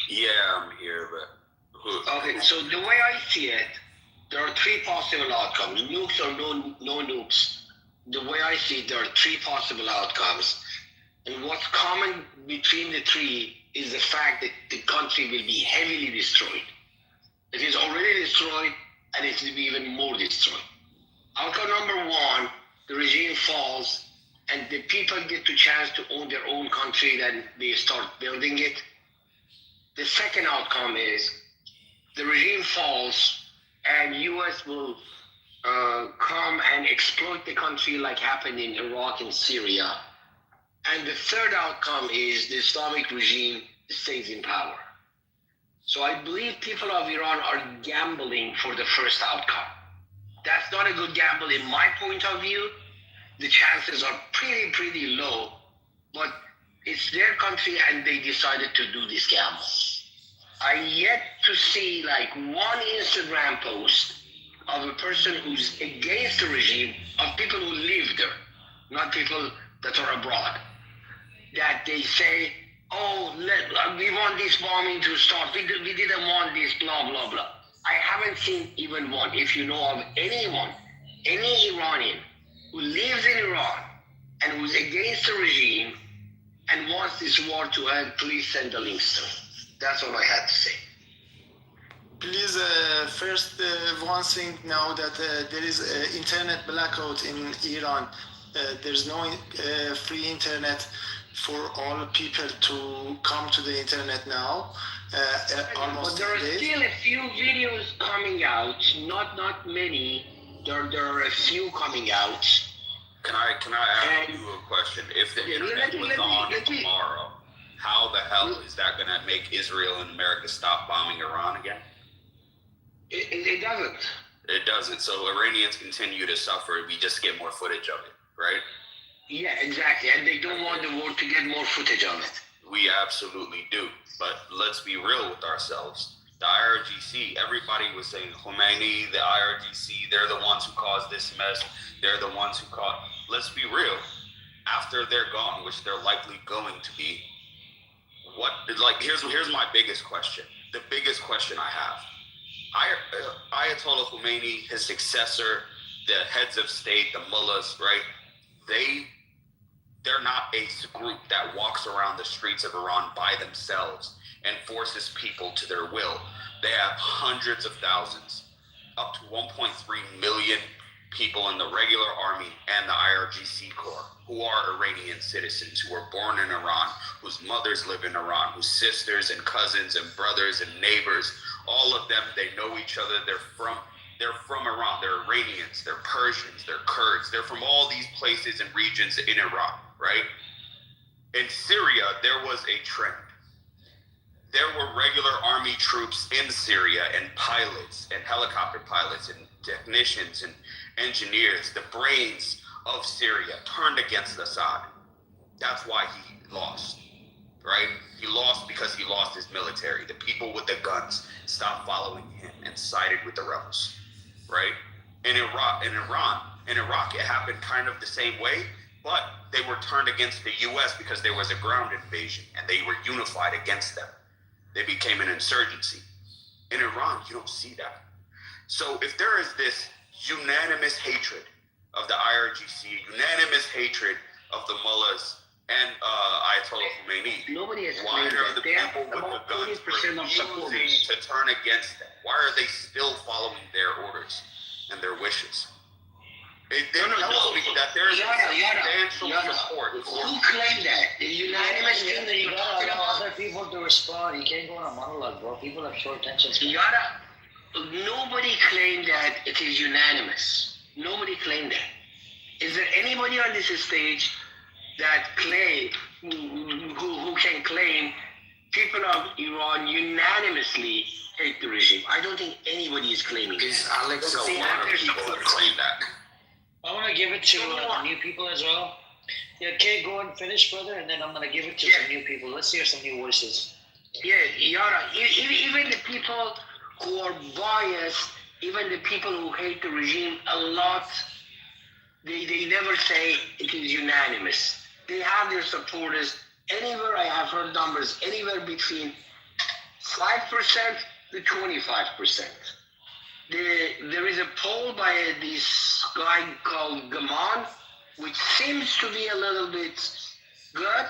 Yeah, I'm here, but Okay, so the way I see it, there are three possible outcomes: nukes or no nukes. The way I see it, there are three possible outcomes, and what's common between the three is the fact that the country will be heavily destroyed. It is already destroyed, and it will be even more destroyed. Outcome number one: the regime falls, and the people get the chance to own their own country, then they start building it. The second outcome is the regime falls, and U.S. will come and exploit the country like happened in Iraq and Syria. And the third outcome is the Islamic regime stays in power. So I believe people of Iran are gambling for the first outcome. That's not a good gamble in my point of view. The chances are pretty low, but it's their country and they decided to do this gamble. I yet to see like one Instagram post of a person who's against the regime, of people who live there, not people that are abroad, that they say, oh, we want this bombing to stop, we didn't want this, blah, blah, blah. I haven't seen even one. If you know of anyone, any Iranian who lives in Iran and who's against the regime and wants this war to end, please send the links to me. That's all I had to say. Please, first, one thing now that there is internet blackout in Iran. There's no free internet for all people to come to the internet now. But there are still a few videos coming out, not many. There are a few coming out. Can I ask you a question? If the internet was on tomorrow, how the hell is that going to make Israel and America stop bombing Iran again? It doesn't. It doesn't. So Iranians continue to suffer. We just get more footage of it, right? Yeah, exactly. And they don't want the world to get more footage of it. We absolutely do. But let's be real with ourselves. The IRGC, everybody was saying Khomeini, the IRGC, they're the ones who caused this mess. They're the ones who caused. Let's be real. After they're gone, which they're likely going to be, here's my biggest question. The biggest question I have. Ayatollah Khomeini, his successor, the heads of state, the mullahs, right? They're not a group that walks around the streets of Iran by themselves and forces people to their will. They have hundreds of thousands, up to 1.3 million people in the regular army and the IRGC Corps who are Iranian citizens, who were born in Iran, whose mothers live in Iran, whose sisters and cousins and brothers and neighbors, all of them, they know each other. They're from Iran. They're Iranians, they're Persians, they're Kurds. They're from all these places and regions in Iraq, right? In Syria, there was a trend. There were regular army troops in Syria and pilots and helicopter pilots and technicians and engineers, the brains of Syria, turned against Assad. That's why he lost, right? He lost because he lost his military. The people with the guns stopped following him and sided with the rebels, right? In Iraq, it happened kind of the same way. but they were turned against the U.S. because there was a ground invasion, and they were unified against them. They became an insurgency. In Iran, you don't see that. So if there is this unanimous hatred of the IRGC, unanimous hatred of the mullahs and Ayatollah Khomeini, Nobody has why claimed are that. the They have people with the about guns 40% of refusing supporters. to turn against them? Why are they still following their orders and their wishes? It tells me that there is substantial support. Who claimed that? The unanimous thing that You you're gotta talking allow about? other people to respond. You can't go on a monologue, bro. People have short attention span. Nobody claimed that it is unanimous. Nobody claimed that. Is there anybody on this stage that claim, who can claim people of Iran unanimously hate the regime? I don't think anybody is claiming that. Alex, a lot of people have claimed that. I want to give it to the new people as well. Yeah, okay, go and finish, brother, and then I'm going to give it to some new people. Let's hear some new voices. Yeah, Yara, even the people who are biased, even the people who hate the regime a lot, they never say it is unanimous. They have their supporters. Anywhere I have heard numbers, anywhere between 5% to 25%. There is a poll by this guy called Gaman, which seems to be a little bit good.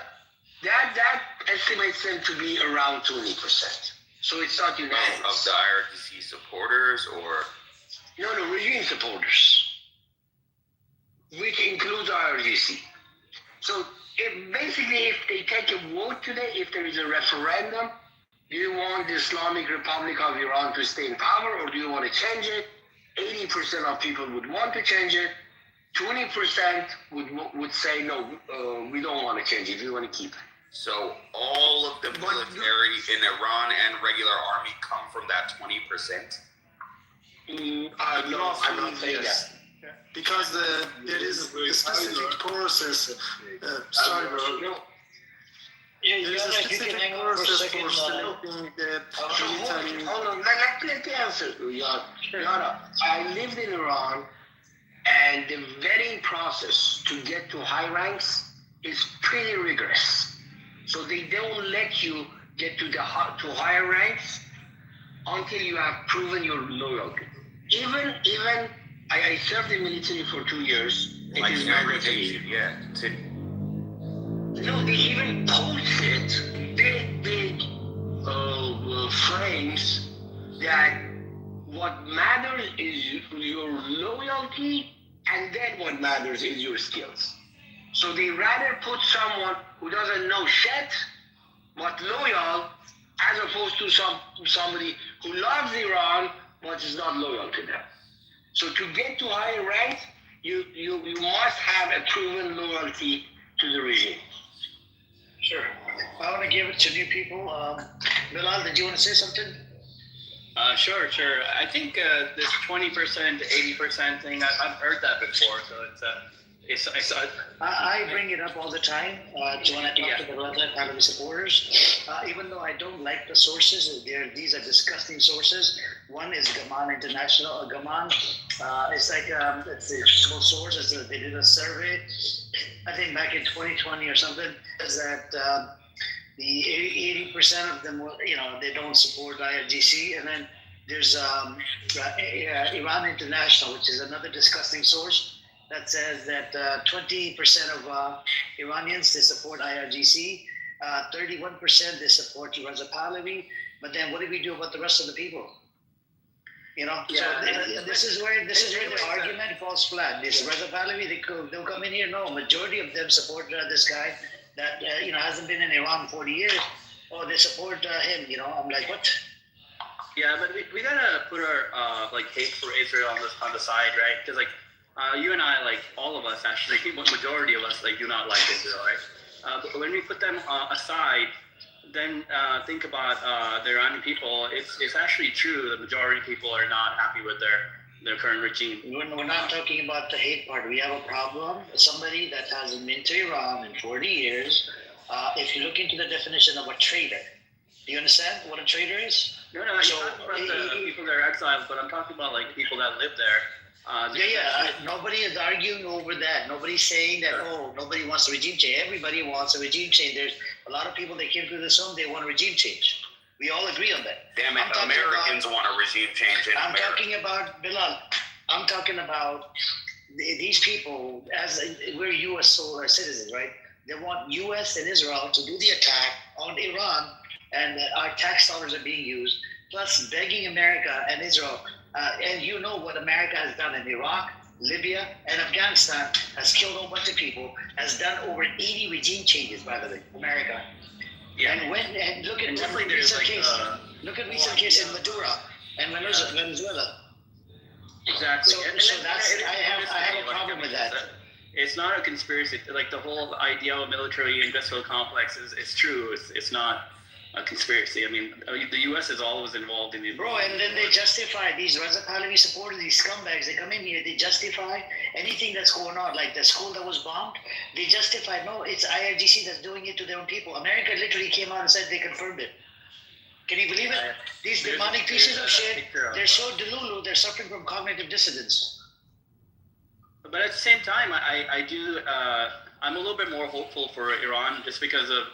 That estimates them to be around 20%. So it's not unanimous. Of the IRGC supporters, or? No, regime supporters, which includes IRGC. So if they take a vote today, if there is a referendum, do you want the Islamic Republic of Iran to stay in power, or do you want to change it? 80% of people would want to change it. 20% would say, no, we don't want to change it, we want to keep it. So all of the military in Iran and regular army come from that 20%? No, I'm not saying yes. that. Because there is a specific process. Sorry, bro. Yeah, there is a specific process for selecting the military. Hold on, let me answer. Yara, I lived in Iran, and the vetting process to get to high ranks is pretty rigorous. So they don't let you get to higher ranks until you have proven your loyalty. Even I served in the military for 2 years. Like segregation, yeah. No, they even posted big frames that what matters is your loyalty, and then what matters is your skills. So they rather put someone who doesn't know shit but loyal, as opposed to somebody who loves Iran but is not loyal to them. So to get to higher ranks, you must have a proven loyalty to the regime. Sure. I want to give it to new people. Bilal, did you want to say something? Sure. I think this 20%, 80% thing, I've heard that before, so it's I bring it up all the time when I talk to the Red Party supporters. Even though I don't like the sources, these are disgusting sources. One is Gaman International. Gaman, it's like it's a small source. They did a survey, I think back in 2020 or something, is that the 80% of them, they don't support IRGC, and then there's Iran International, which is another disgusting source that says that 20% of Iranians, they support IRGC, 31% they support Reza Pahlavi, but then what do we do about the rest of the people? This is where the argument falls flat. This Reza Pahlavi, they'll come in here. No, majority of them support this guy that hasn't been in Iran 40 years. Oh, they support him. I'm like, what? Yeah, but we gotta put our hate for Israel on the side, right? Because you and I, all of us actually, majority of us, do not like Israel, right? But when we put them aside, then think about the Iranian people. It's actually true. The majority of people are not happy with their current regime. We're not talking about the hate part. We have a problem. Somebody that hasn't been to Iran in 40 years, if you look into the definition of a traitor, do you understand what a traitor is? No, you're talking about the people that are exiles, but I'm talking about people that live there. Nobody is arguing over that. Nobody's saying that, nobody wants a regime change. Everybody wants a regime change. There's a lot of people that came through this home, they want a regime change. We all agree on that. Damn it, Americans want a regime change in America. Talking about, Bilal, I'm talking about these people, as we're U.S. citizens, right? They want U.S. and Israel to do the attack on Iran, and our tax dollars are being used, plus begging America and Israel. And you know what America has done in Iraq, Libya, and Afghanistan, has killed a whole bunch of people, has done over 80 regime changes, by the way, America. Yeah. And look at recent case in Maduro and Venezuela. Exactly. So I have a problem with that. It's not a conspiracy. Like the whole idea of military industrial complex is true. It's not a conspiracy. I mean, the U.S. is always involved in these. Bro, and then they justify these Reza Pahlavi supporters, these scumbags. They come in here, they justify anything that's going on, like the school that was bombed. They justify, no, it's IRGC that's doing it to their own people. America literally came out and said they confirmed it. Can you believe it? These demonic pieces of shit, they're so delulu, they're suffering from cognitive dissonance. But at the same time, I'm a little bit more hopeful for Iran just because of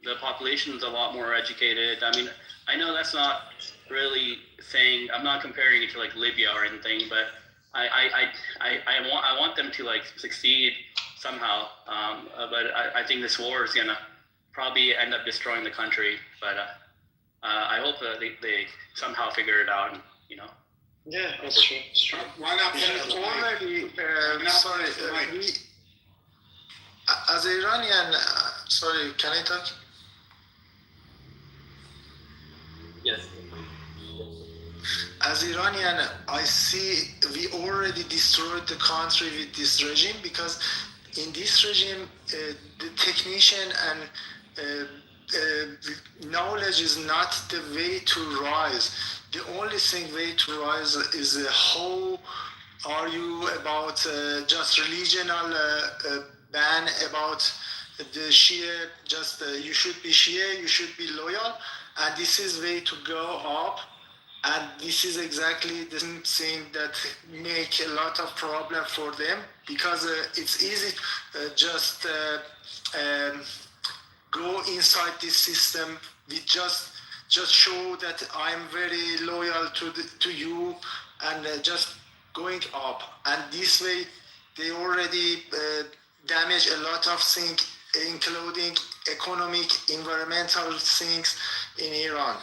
the population's a lot more educated. I mean, I know that's not really saying, I'm not comparing it to like Libya or anything, but I want them to like succeed somehow. But I think this war is gonna probably end up destroying the country. But I hope that they somehow figure it out. And, you know. Yeah, that's true. Why not? Already, sorry. As Iranian, sorry, can I talk? Yes. As Iranian, I see we already destroyed the country with this regime, because in this regime, the technician and knowledge is not the way to rise. The only way to rise is how are you about just religional ban about the Shia, just you should be Shia, you should be loyal, and this is way to go up. And this is exactly the same thing that make a lot of problem for them, because it's easy just go inside this system. We just show that I'm very loyal to you, and just going up. And this way, they already damage a lot of things, including economic, environmental things in Iran.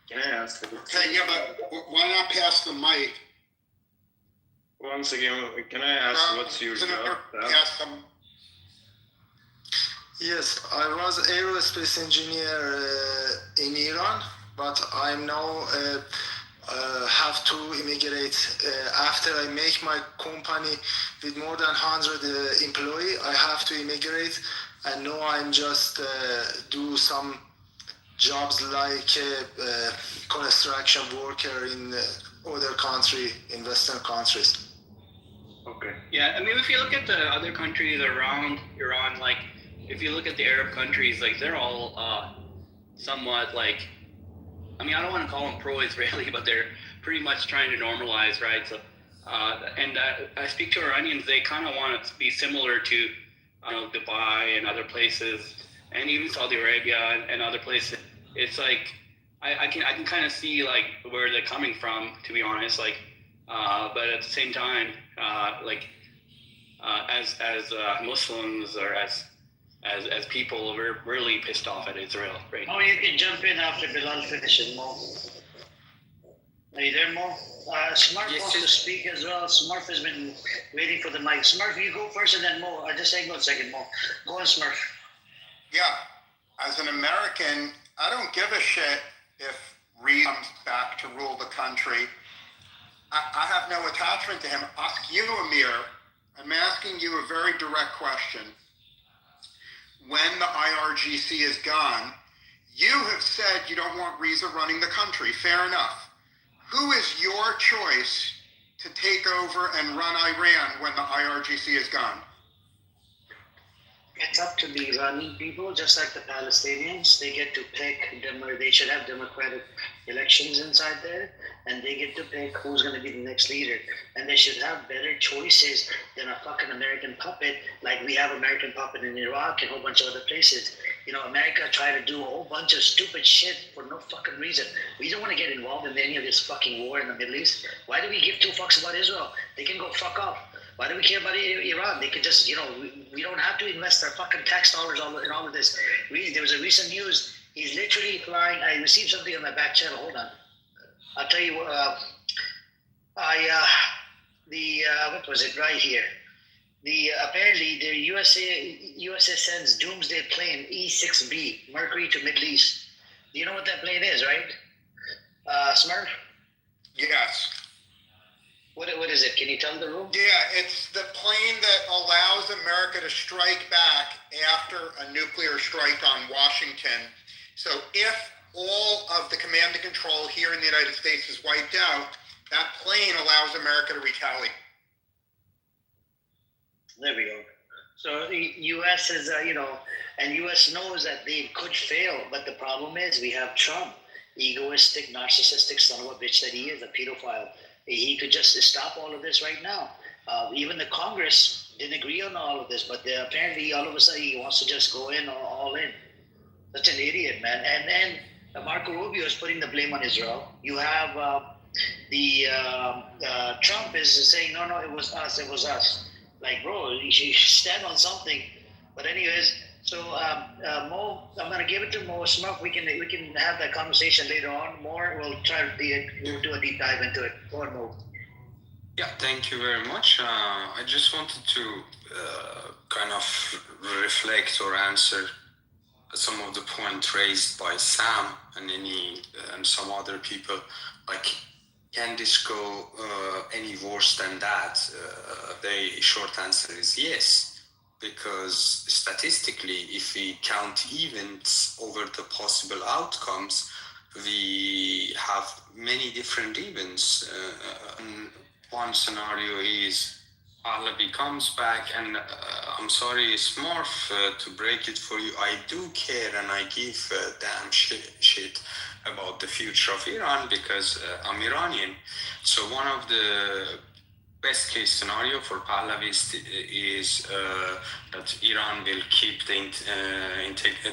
Yeah, but why not pass the mic? Once again, can I ask what's your job? Yes, I was aerospace engineer in Iran, but I'm now have to immigrate. After I make my company with more than 100 employees, I have to immigrate, and now I'm just do some jobs like construction worker in other country, in Western countries. Okay. Yeah, I mean, if you look at the other countries around Iran, like, if you look at the Arab countries, like, they're all somewhat like, I mean, I don't want to call them pro-Israeli, but they're pretty much trying to normalize, right? So, I speak to Iranians, they kind of want it to be similar to Dubai and other places, and even Saudi Arabia and other places. It's like, I can kind of see like where they're coming from, to be honest. Like, but at the same time, as Muslims or as people, we're really pissed off at Israel right now. Oh, you can jump in after Bilal finishes, Mo. Are you there, Mo? Smurf wants to speak as well. Smurf has been waiting for the mic. Smurf, you go first, and then Mo. I just hang on a second, Mo. Go on, Smurf. Yeah, as an American, I don't give a shit if Reed comes back to rule the country. I have no attachment to him. You, Amir, I'm asking you a very direct question. When the IRGC is gone, you have said you don't want Reza running the country. Fair enough. Who is your choice to take over and run Iran when the IRGC is gone? it's up to the Iranian people, just like the Palestinians. They get to pick them, or they should have democratic elections inside there, and they get to pick who's going to be the next leader. And they should have better choices than a fucking American puppet, like we have American puppet in Iraq and a whole bunch of other places. You know, America tried to do a whole bunch of stupid shit for no fucking reason. We don't want to get involved in any of this fucking war in the Middle East. Why do we give two fucks about Israel? They can go fuck off. Why do we care about Iran? They could just, you know, we don't have to invest our fucking tax dollars in all of this. There was a recent news. He's literally flying. I received something on my back channel. Hold on. I'll tell you. What was it right here? Apparently the USA sends doomsday plane E-6B Mercury to Middle East. Do you know what that plane is, right? Smurf? Yes. What is it? Can you tell the room? Yeah, it's the plane that allows America to strike back after a nuclear strike on Washington. So if all of the command and control here in the United States is wiped out, that plane allows America to retaliate. There we go. So the U.S. is, and U.S. knows that they could fail, but the problem is we have Trump, egoistic, narcissistic son of a bitch that he is, a pedophile. He could just stop all of this right now. Even the Congress didn't agree on all of this, but apparently all of a sudden he wants to just go in all in. Such an idiot, man. And then Marco Rubio is putting the blame on Israel. You have Trump is saying, no, it was us. Like, bro, you should stand on something. But anyways, so Mo, I'm gonna give it to Mo Smurf. We can have that conversation later on. More, we'll do a deep dive into it. Go on, Mo. Yeah, thank you very much. I just wanted to kind of reflect or answer some of the points raised by Sam and some other people. Like, can this go any worse than that? The short answer is yes. Because statistically, if we count events over the possible outcomes, we have many different events. One scenario is Pahlavi comes back, and I'm sorry, Smurf, to break it for you, I do care and I give damn shit about the future of Iran because I'm Iranian. So one of the best case scenario for Pahlavi is that Iran will keep the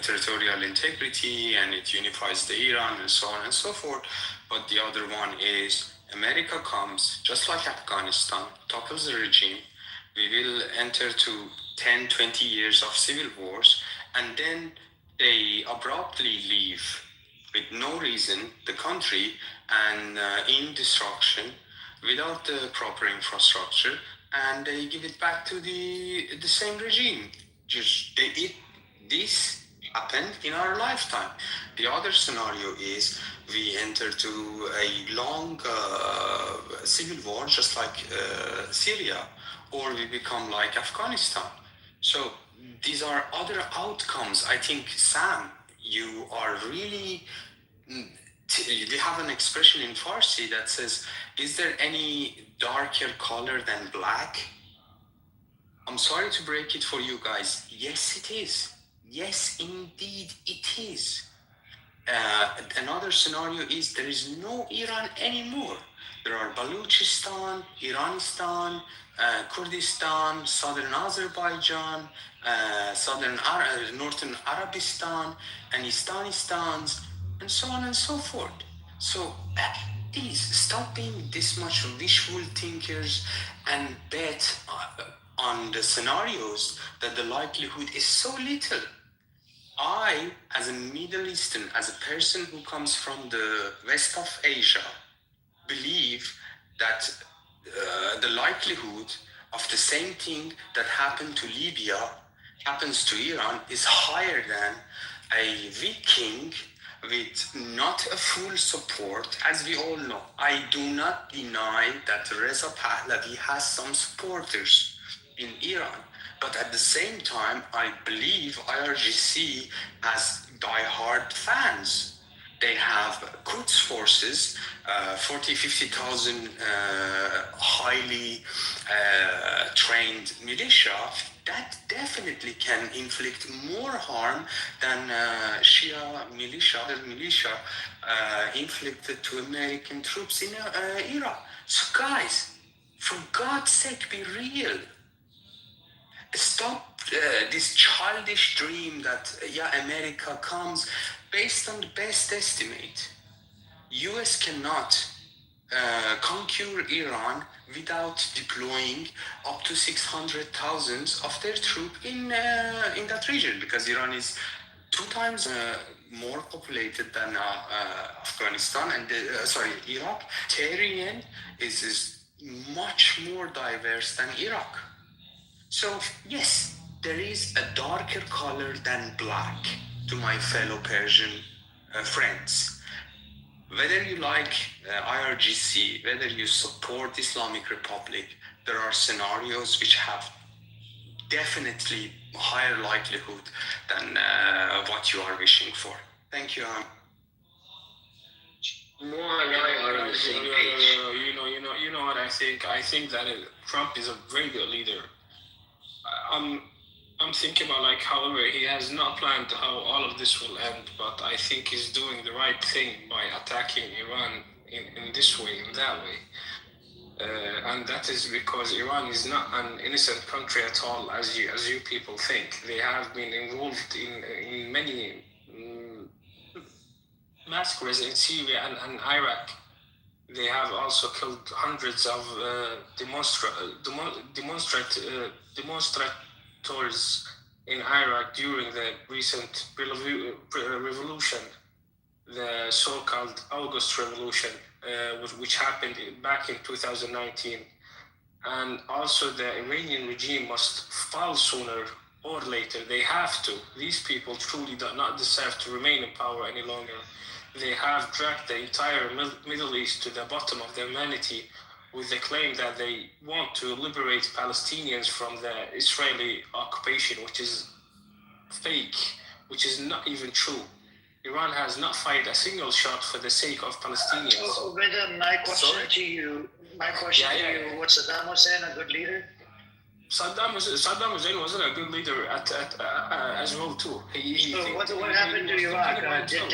territorial integrity and it unifies the Iran and so on and so forth. But the other one is America comes, just like Afghanistan, topples the regime. We will enter to 10, 20 years of civil wars, and then they abruptly leave with no reason the country and in destruction, without the proper infrastructure, and they give it back to the same regime. This happened in our lifetime. The other scenario is we enter to a long civil war, just like Syria, or we become like Afghanistan. So these are other outcomes. I think, Sam, you are really... We have an expression in Farsi that says, is there any darker color than black? I'm sorry to break it for you guys. Yes, it is. Yes, indeed, it is. Another scenario is there is no Iran anymore. There are Baluchistan, Iranistan, Kurdistan, southern Azerbaijan, northern Arabistan, and Istanistans, and so on and so forth. So please stop being this much wishful thinkers and bet on the scenarios that the likelihood is so little. I, as a Middle Eastern, as a person who comes from the west of Asia, believe that the likelihood of the same thing that happened to Libya happens to Iran is higher than a weak king with not a full support. As we all know, I do not deny that Reza Pahlavi has some supporters in Iran. But at the same time, I believe IRGC has die-hard fans. They have Quds forces, 40, 50,000 highly trained militia that definitely can inflict more harm than Shia militia inflicted to American troops in Iraq. So guys, for God's sake, be real. Stop this childish dream that America comes based on the best estimate. US cannot conquer Iran without deploying up to 600,000 of their troops in that region, because Iran is 2 times more populated than Afghanistan and Iraq. Tehran is much more diverse than Iraq. So yes, there is a darker color than black to my fellow Persian friends. Whether you like IRGC, whether you support Islamic Republic, there are scenarios which have definitely higher likelihood than what you are wishing for. Thank you. More and I are on the same page. You know what I think? I think that Trump is a very good leader. I'm thinking about, like, however, he has not planned how all of this will end, but I think he's doing the right thing by attacking Iran in this way, in that way. And that is because Iran is not an innocent country at all, as you people think. They have been involved in many massacres in Syria and Iraq. They have also killed hundreds of demonstrators in Iraq during the recent revolution, the so-called August Revolution, which happened back in 2019. And also the Iranian regime must fall sooner or later. They have to. These people truly do not deserve to remain in power any longer. They have dragged the entire Middle East to the bottom of their humanity with the claim that they want to liberate Palestinians from the Israeli occupation, which is fake, which is not even true. Iran has not fired a single shot for the sake of Palestinians. My question to you, what Saddam Hussein a good leader? Saddam Hussein wasn't a good leader as well too. What happened to Iraq? Did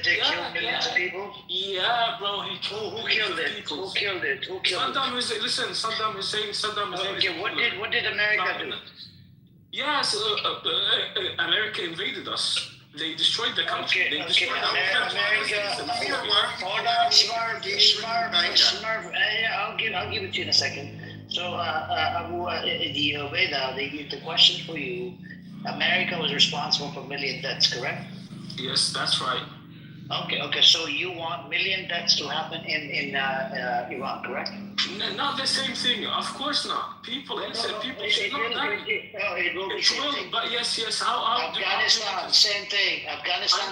they kill millions of people? Yeah, bro. Who killed it? Who killed it? Saddam Hussein. Okay, what did America do? Yes, America invaded us. They destroyed the country. They destroyed America. Hold on, smart. I'll give it to you in a second. So, the question for you: America was responsible for million deaths, correct? Yes, that's right. Okay. So you want million deaths to happen in Iran, correct? Not the same thing. Of course not. People should not die. It will be same thing. But yes. How Afghanistan, same thing.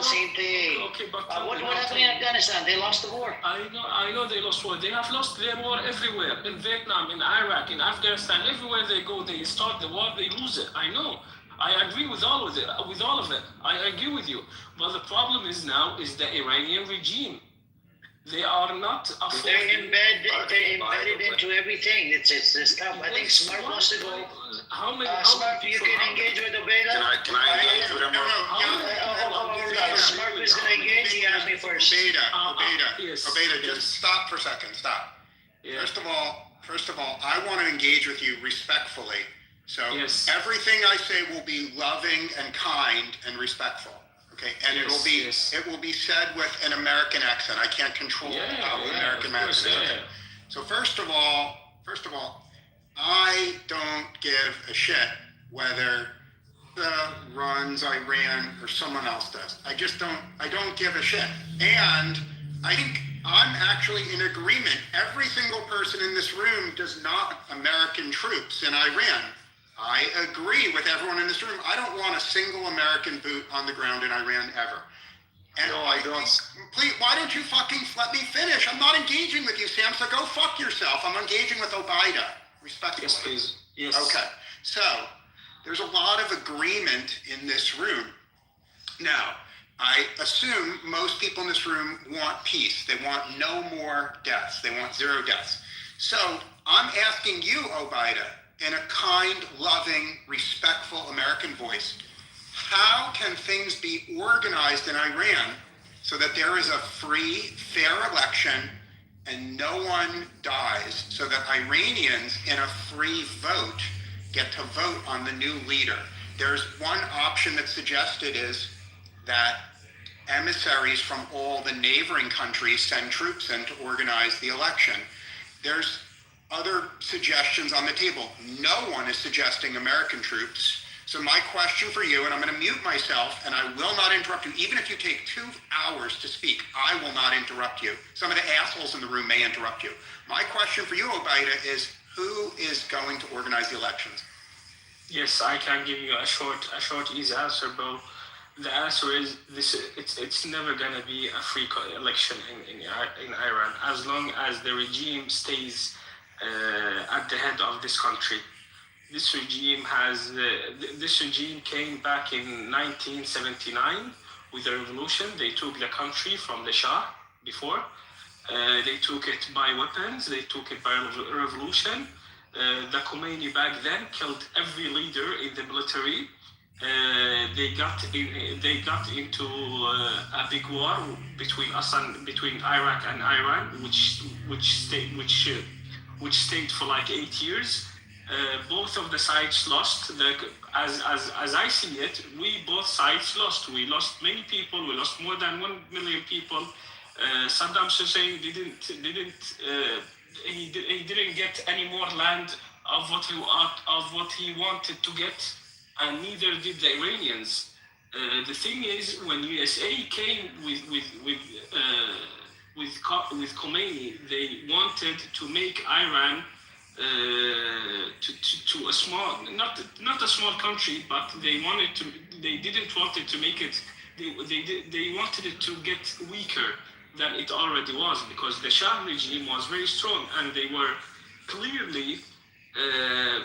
Same thing. Okay, but what happened in Afghanistan? They lost the war. I know they lost war. They have lost their war everywhere. In Vietnam, in Iraq, in Afghanistan, everywhere they go, they start the war, they lose it. I know. I agree with all of it. I agree with you. But the problem is now is the Iranian regime. They are not. They're embedded into everything. It's this stuff. I think Smart wants to go. Smart, you can engage with Obeda. Can I engage with him? No. Smart is going to engage. He asked me first. Obeda, just stop for a second. Stop. Yeah. First of all, I want to engage with you respectfully. So everything I say will be loving and kind and respectful. Okay, and it will be said with an American accent. I can't control how American accent is. Okay. So first of all, I don't give a shit whether runs Iran or someone else does. I don't give a shit. And I think I'm actually in agreement. Every single person in this room does not American troops in Iran. I agree with everyone in this room. I don't want a single American boot on the ground in Iran ever. And no, I don't. Please, why don't you fucking let me finish? I'm not engaging with you, Sam, so go fuck yourself. I'm engaging with Obida, respectfully. Yes, please. Yes. Okay. So, there's a lot of agreement in this room. Now, I assume most people in this room want peace. They want no more deaths. They want 0 deaths. So, I'm asking you, Obida, in a kind, loving, respectful American voice, how can things be organized in Iran so that there is a free, fair election and no one dies, so that Iranians in a free vote get to vote on the new leader? There's one option that's suggested is that emissaries from all the neighboring countries send troops in to organize the election. There's other suggestions on the table. No one is suggesting American troops. So my question for you, and I'm going to mute myself, and I will not interrupt you. Even if you take 2 hours to speak, I will not interrupt you. Some of the assholes in the room may interrupt you. My question for you, Obaida, is who is going to organize the elections? Yes, I can give you a short, easy answer, Bo. The answer is this: it's never gonna be a free election in Iran as long as the regime stays at the head of this country. This regime came back in 1979 with the revolution. They took the country from the Shah before. They took it by weapons. They took it by revolution. The Khomeini back then killed every leader in the military. They got into a big war between Iraq and Iran, which stayed for like 8 years. Both of the sides lost. As I see it, both sides lost. We lost many people. We lost more than 1 million people. Saddam Hussein he didn't get any more land of what he wanted to get, and neither did the Iranians. The thing is, when USA came with Khomeini, they wanted to make Iran to a small, not a small country, but they didn't want it to make it. They wanted it to get weaker than it already was, because the Shah regime was very strong, and they were clearly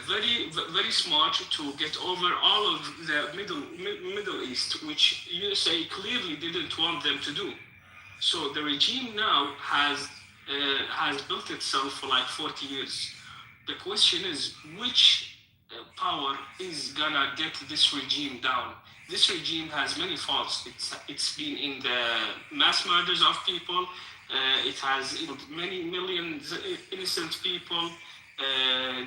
very, very smart to get over all of the Middle East, which USA clearly didn't want them to do. So the regime now has built itself for like 40 years. The question is, which power is gonna get this regime down? This regime has many faults. It's been in the mass murders of people. It has killed many millions innocent people.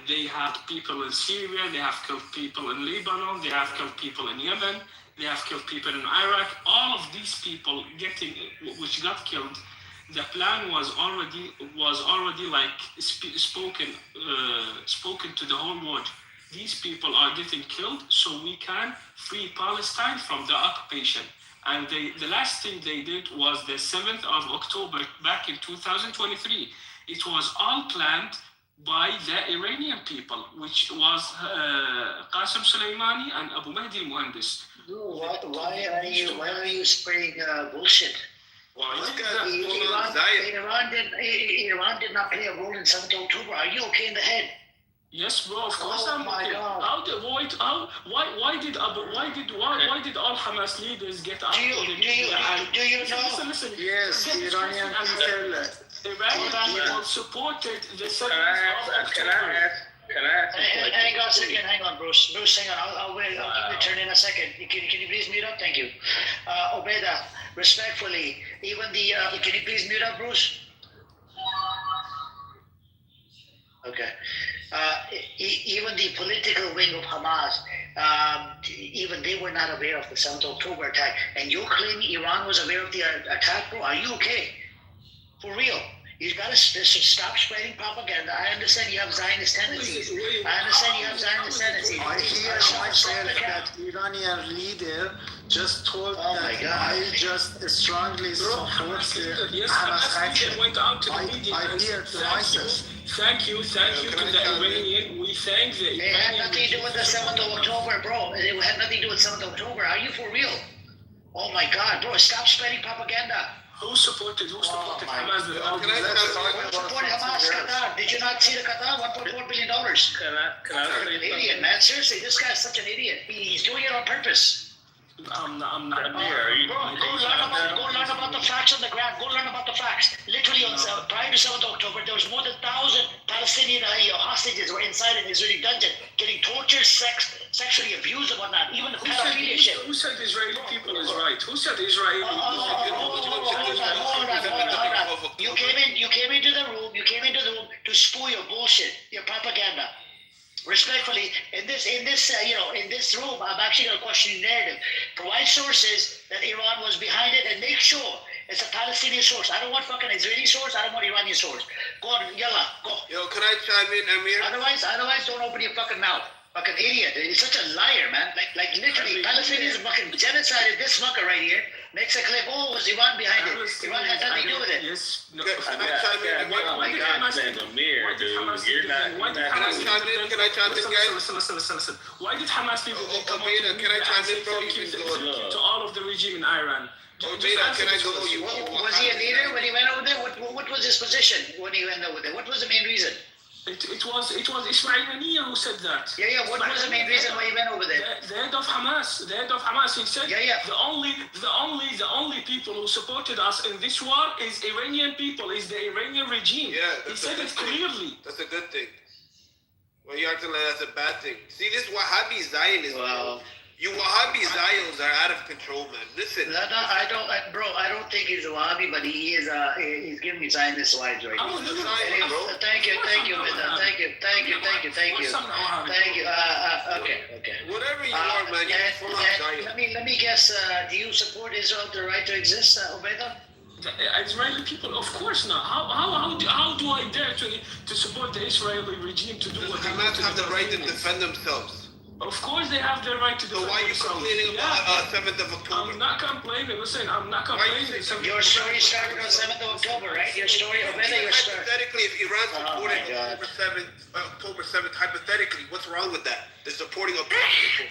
They have people in Syria. They have killed people in Lebanon. They have killed people in Yemen. They have killed people in Iraq. All of these people which got killed, the plan was already like spoken to the whole world. These people are getting killed, so we can free Palestine from the occupation. And the last thing they did was the 7th of October back in 2023. It was all planned by the Iranian people, which was Qasem Soleimani and Abu Mahdi al-Muhandis. Why are you spreading bullshit? Iran did not play a role in 7th October. Are you okay in the head? Yes, bro. Of course I'm okay. Why did all Hamas leaders get out? Do you know? Listen. Yes, Iranian people. Iran supported the 7th of October. Hang on, Bruce. Bruce, hang on. I'll wait. I'll give you a turn in a second. Can you please mute up? Thank you. Obaida, respectfully, can you please mute up, Bruce? Okay. Even the political wing of Hamas, even they were not aware of the 7th October attack. And you claim Iran was aware of the attack, bro? Are you okay? For real? You gotta stop spreading propaganda. I understand you have Zionist tendencies. I hear myself that Iranian leader just told that I just strongly support the Hamas action. I hear myself. Thank you to the Iranian. We thank the Iranian. It had nothing to do with the 7th of October, bro. It had nothing to do with 7th of October. Are you for real? Oh my God, bro, stop spreading propaganda. Who supported Hamas? Who supported Hamas? Qatar. Did you not see the Qatar? $1.4 billion. An idiot, man. Seriously, this guy's such an idiot. He's doing it on purpose. I'm not. Go learn about the facts on the ground. Go learn about the facts. Literally, prior to 7th October, there was more than 1,000 Palestinian hostages were inside an Israeli dungeon, getting tortured, sexually abused, and whatnot. Even the pedophilia shit. Who said Israeli people is right? Who said Israeli people is right? Hold on. You came into the room to spew your bullshit, your propaganda. Respectfully, in this room, I'm actually going to question your narrative. Provide sources that Iran was behind it, and make sure it's a Palestinian source. I don't want fucking Israeli source. I don't want Iranian source. Go on, yalla, go. Yo, can I chime in, Amir? Otherwise, don't open your fucking mouth. Fucking idiot. He's such a liar, man. Like literally, Palestinians fucking genocided this fucker right here. Makes a clip. Oh, was Iran behind it? Iran had nothing to do with it. Yes. No. Can I chime in? Oh my God, man, Amir, dude. You're not. Can I chime in, guys? Listen. Why did Hamas people come up can I chime in, bro? to all of the regime in Iran? Can I go? Was he a leader when he went over there? What was his position when he went over there? What was the main reason? It was Ismail Haniyeh who said that. Yeah. What was the main reason why he went over there? The head of Hamas. He said. Yeah. The only people who supported us in this war is Iranian people. Is the Iranian regime. Yeah. He said it clearly. That's a good thing. Well, you're acting like that's a bad thing. See, this Wahhabi Zionism. Wow. You Wahhabi Zions are out of control, man. Listen. No, I don't think he's a Wahhabi, but he is. He's giving me Zionist vibes right now. Thank you, Vidya. Thank you. Okay. Whatever you are, man. Let me guess. Do you support Israel the right to exist, Ubeda? Israeli people, of course not. How do I dare to support the Israeli regime to do what they want to do? Hamas have the right to defend themselves. Of course they have the right to defend themselves. So why are you complaining about 7th of October? I'm not complaining. Listen, I'm not complaining. Your story started on 7th of October, right? Your story, hypothetically, if Iran supported October 7th, hypothetically, what's wrong with that? They're supporting a people.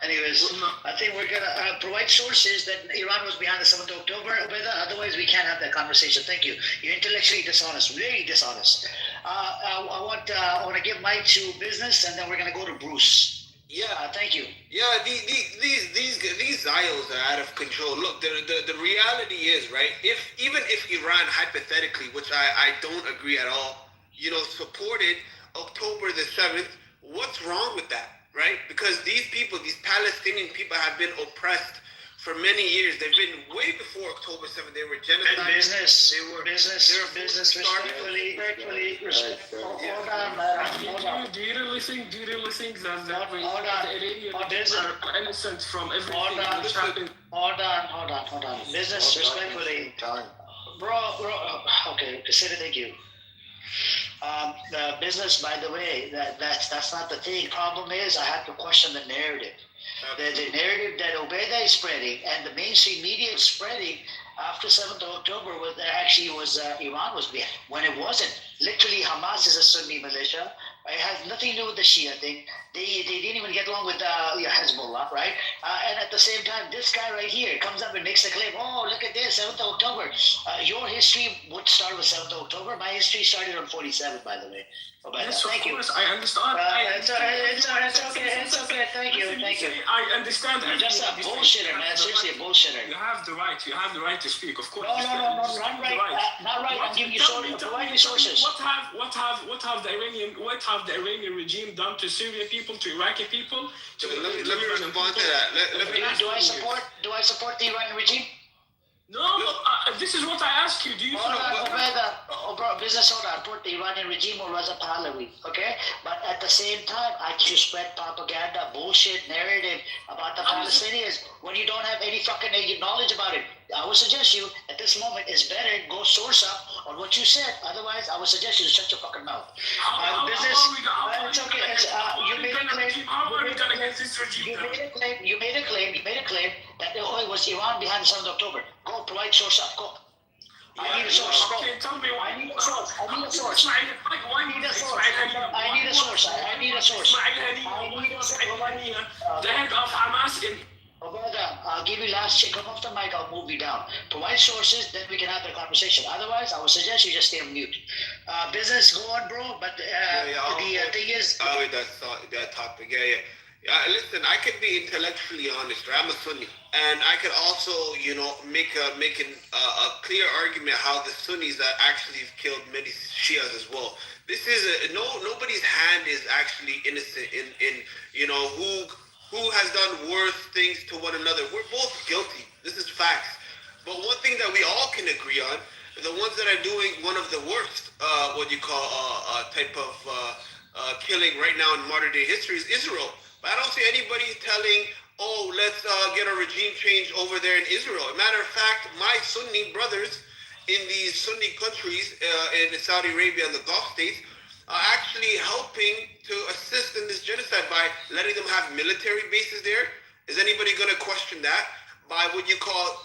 Anyways, I think we're gonna provide sources that Iran was behind the 7th of October. Otherwise, we can't have that conversation. Thank you. You're intellectually dishonest, really dishonest. I want to give mic to business, and then we're gonna go to Bruce. Yeah. Thank you. Yeah, these Zions are out of control. Look, the reality is, right? Even if Iran hypothetically, which I don't agree at all, supported October the 7th, what's wrong with that? Right? Because these Palestinian people have been oppressed for many years. They've been way before October 7th. They were genocided. Business. Respectfully. Hold on. Do you really think that the Iranians are innocent from everything that's happened? Hold on. Business, respectfully. Bro. Okay, consider. Thank you. The business, by the way, that's not the thing. Problem is, I have to question the narrative. The narrative that Ubeda is spreading and the mainstream media is spreading after 7th of October was Iran was behind, when it wasn't. Literally, Hamas is a Sunni militia. It has nothing to do with the Shia thing. They didn't even get along with Hezbollah, right? And at the same time, this guy right here comes up and makes a claim. Oh, look at this, 7th of October. Your history would start with 7th of October. My history started on 47, by the way. Yes, of course, I understand. It's okay. Thank you. I understand. You're just a bullshitter, man. Seriously, a bullshitter. You have the right to speak, of course. No, not right. I'm giving you sources. What have the Iranian regime done to Syrian people, to Iraqi people? Let me respond to that. Do I support the Iranian regime? No, this is what I ask you. Do you business owner, I put the Iranian regime or Raza Pahlavi, okay? But at the same time, I just spread propaganda, bullshit narrative about the Palestinians when you don't have any fucking knowledge about it. I would suggest you, at this moment, it's better go source up on what you said. Otherwise, I would suggest you to shut your fucking mouth. It's okay. You made a claim. You made a claim that it was Iran behind the 7th of October. Go provide source up. Go. I need a source. Okay, tell me why. I need a source. I need a source. The head of Hamas in. I'll give you last check. Come off the mic. I'll move you down. Provide sources, then we can have the conversation. Otherwise, I would suggest you just stay on mute. Business, go on, bro. But the thing is, that topic. Listen, I could be intellectually honest, right? I'm a Sunni, and I could also, make a clear argument how the Sunnis actually have killed many Shias as well. This is nobody's hand is actually innocent in who has done worse things to one another. We're both guilty. This is facts. But one thing that we all can agree on, the ones that are doing one of the worst, type of killing right now in modern day history is Israel. But I don't see anybody telling, oh, let's get a regime change over there in Israel. As a matter of fact, my Sunni brothers in these Sunni countries, in Saudi Arabia and the Gulf states, are actually helping to assist in this genocide by letting them have military bases there. Is anybody going to question that? By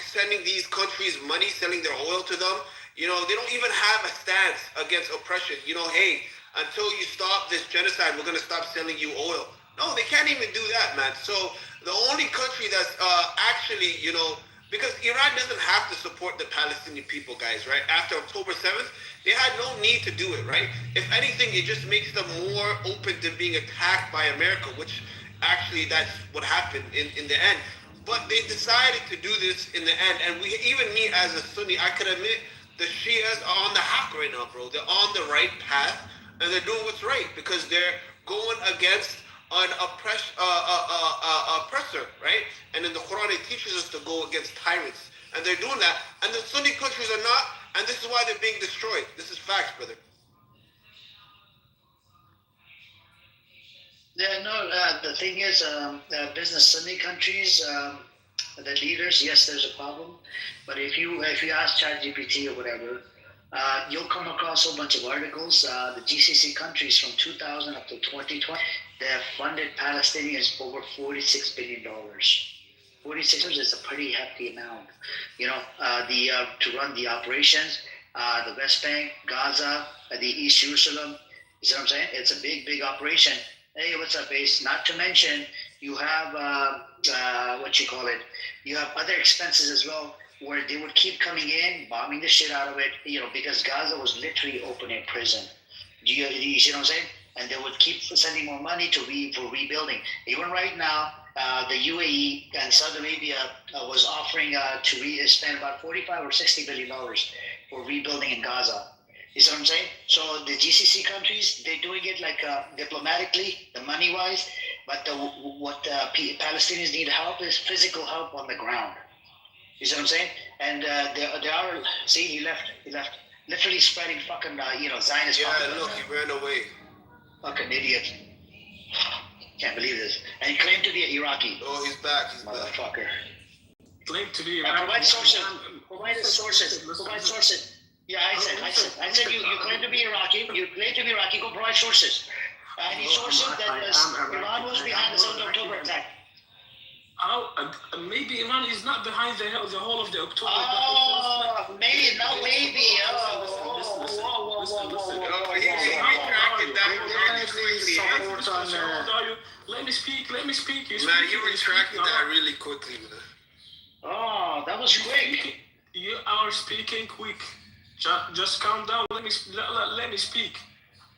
sending these countries money, selling their oil to them? They don't even have a stance against oppression. Hey, until you stop this genocide, we're going to stop selling you oil. No, they can't even do that, man. So the only country that's actually, because Iran doesn't have to support the Palestinian people, guys, right? After October 7th, they had no need to do it, right? If anything, it just makes them more open to being attacked by America, which actually that's what happened in the end. But they decided to do this in the end. And even me as a Sunni, I could admit the Shias are on the haq right now, bro. They're on the right path, and they're doing what's right because they're going against an oppressor, right? And in the Quran, it teaches us to go against tyrants. And they're doing that. And the Sunni countries are not. And this is why they're being destroyed. This is facts, brother. Yeah, no, the thing is, business Sunni countries, the leaders, yes, there's a problem. But if you ask ChatGPT or whatever, you'll come across a whole bunch of articles. The GCC countries from 2000 up to 2020, they have funded Palestinians over $46 billion. 46 is a pretty hefty amount. To run the operations, the West Bank, Gaza, the East Jerusalem. You see what I'm saying? It's a big, big operation. Hey, what's up, Ace? Not to mention, you have you have other expenses as well, where they would keep coming in, bombing the shit out of it, because Gaza was literally opening prison. You see what I'm saying? And they would keep sending more money for rebuilding. Even right now, the UAE and Saudi Arabia was offering to spend about $45 or $60 billion for rebuilding in Gaza. You see what I'm saying? So the GCC countries, they're doing it like diplomatically, the money-wise, but what Palestinians need help is physical help on the ground. You see what I'm saying? And there are. See, he left. Literally spreading fucking Zionist. Yeah, look, he ran away. Fucking idiot. Can't believe this. And he claimed to be an Iraqi. Oh, he's back. Motherfucker. Claimed to be Iraqi. Provide sources. Provide sources. Yeah, I said you claim to be Iraqi. You claim to be Iraqi. Go provide sources. Any sources that Iran was behind the 7th October attack? Maybe Iran is not behind the whole of the October. Oh, maybe. Let me speak. You retracted that really quickly, man. Oh, that was quick. You are speaking quick. Just calm down. Let me speak.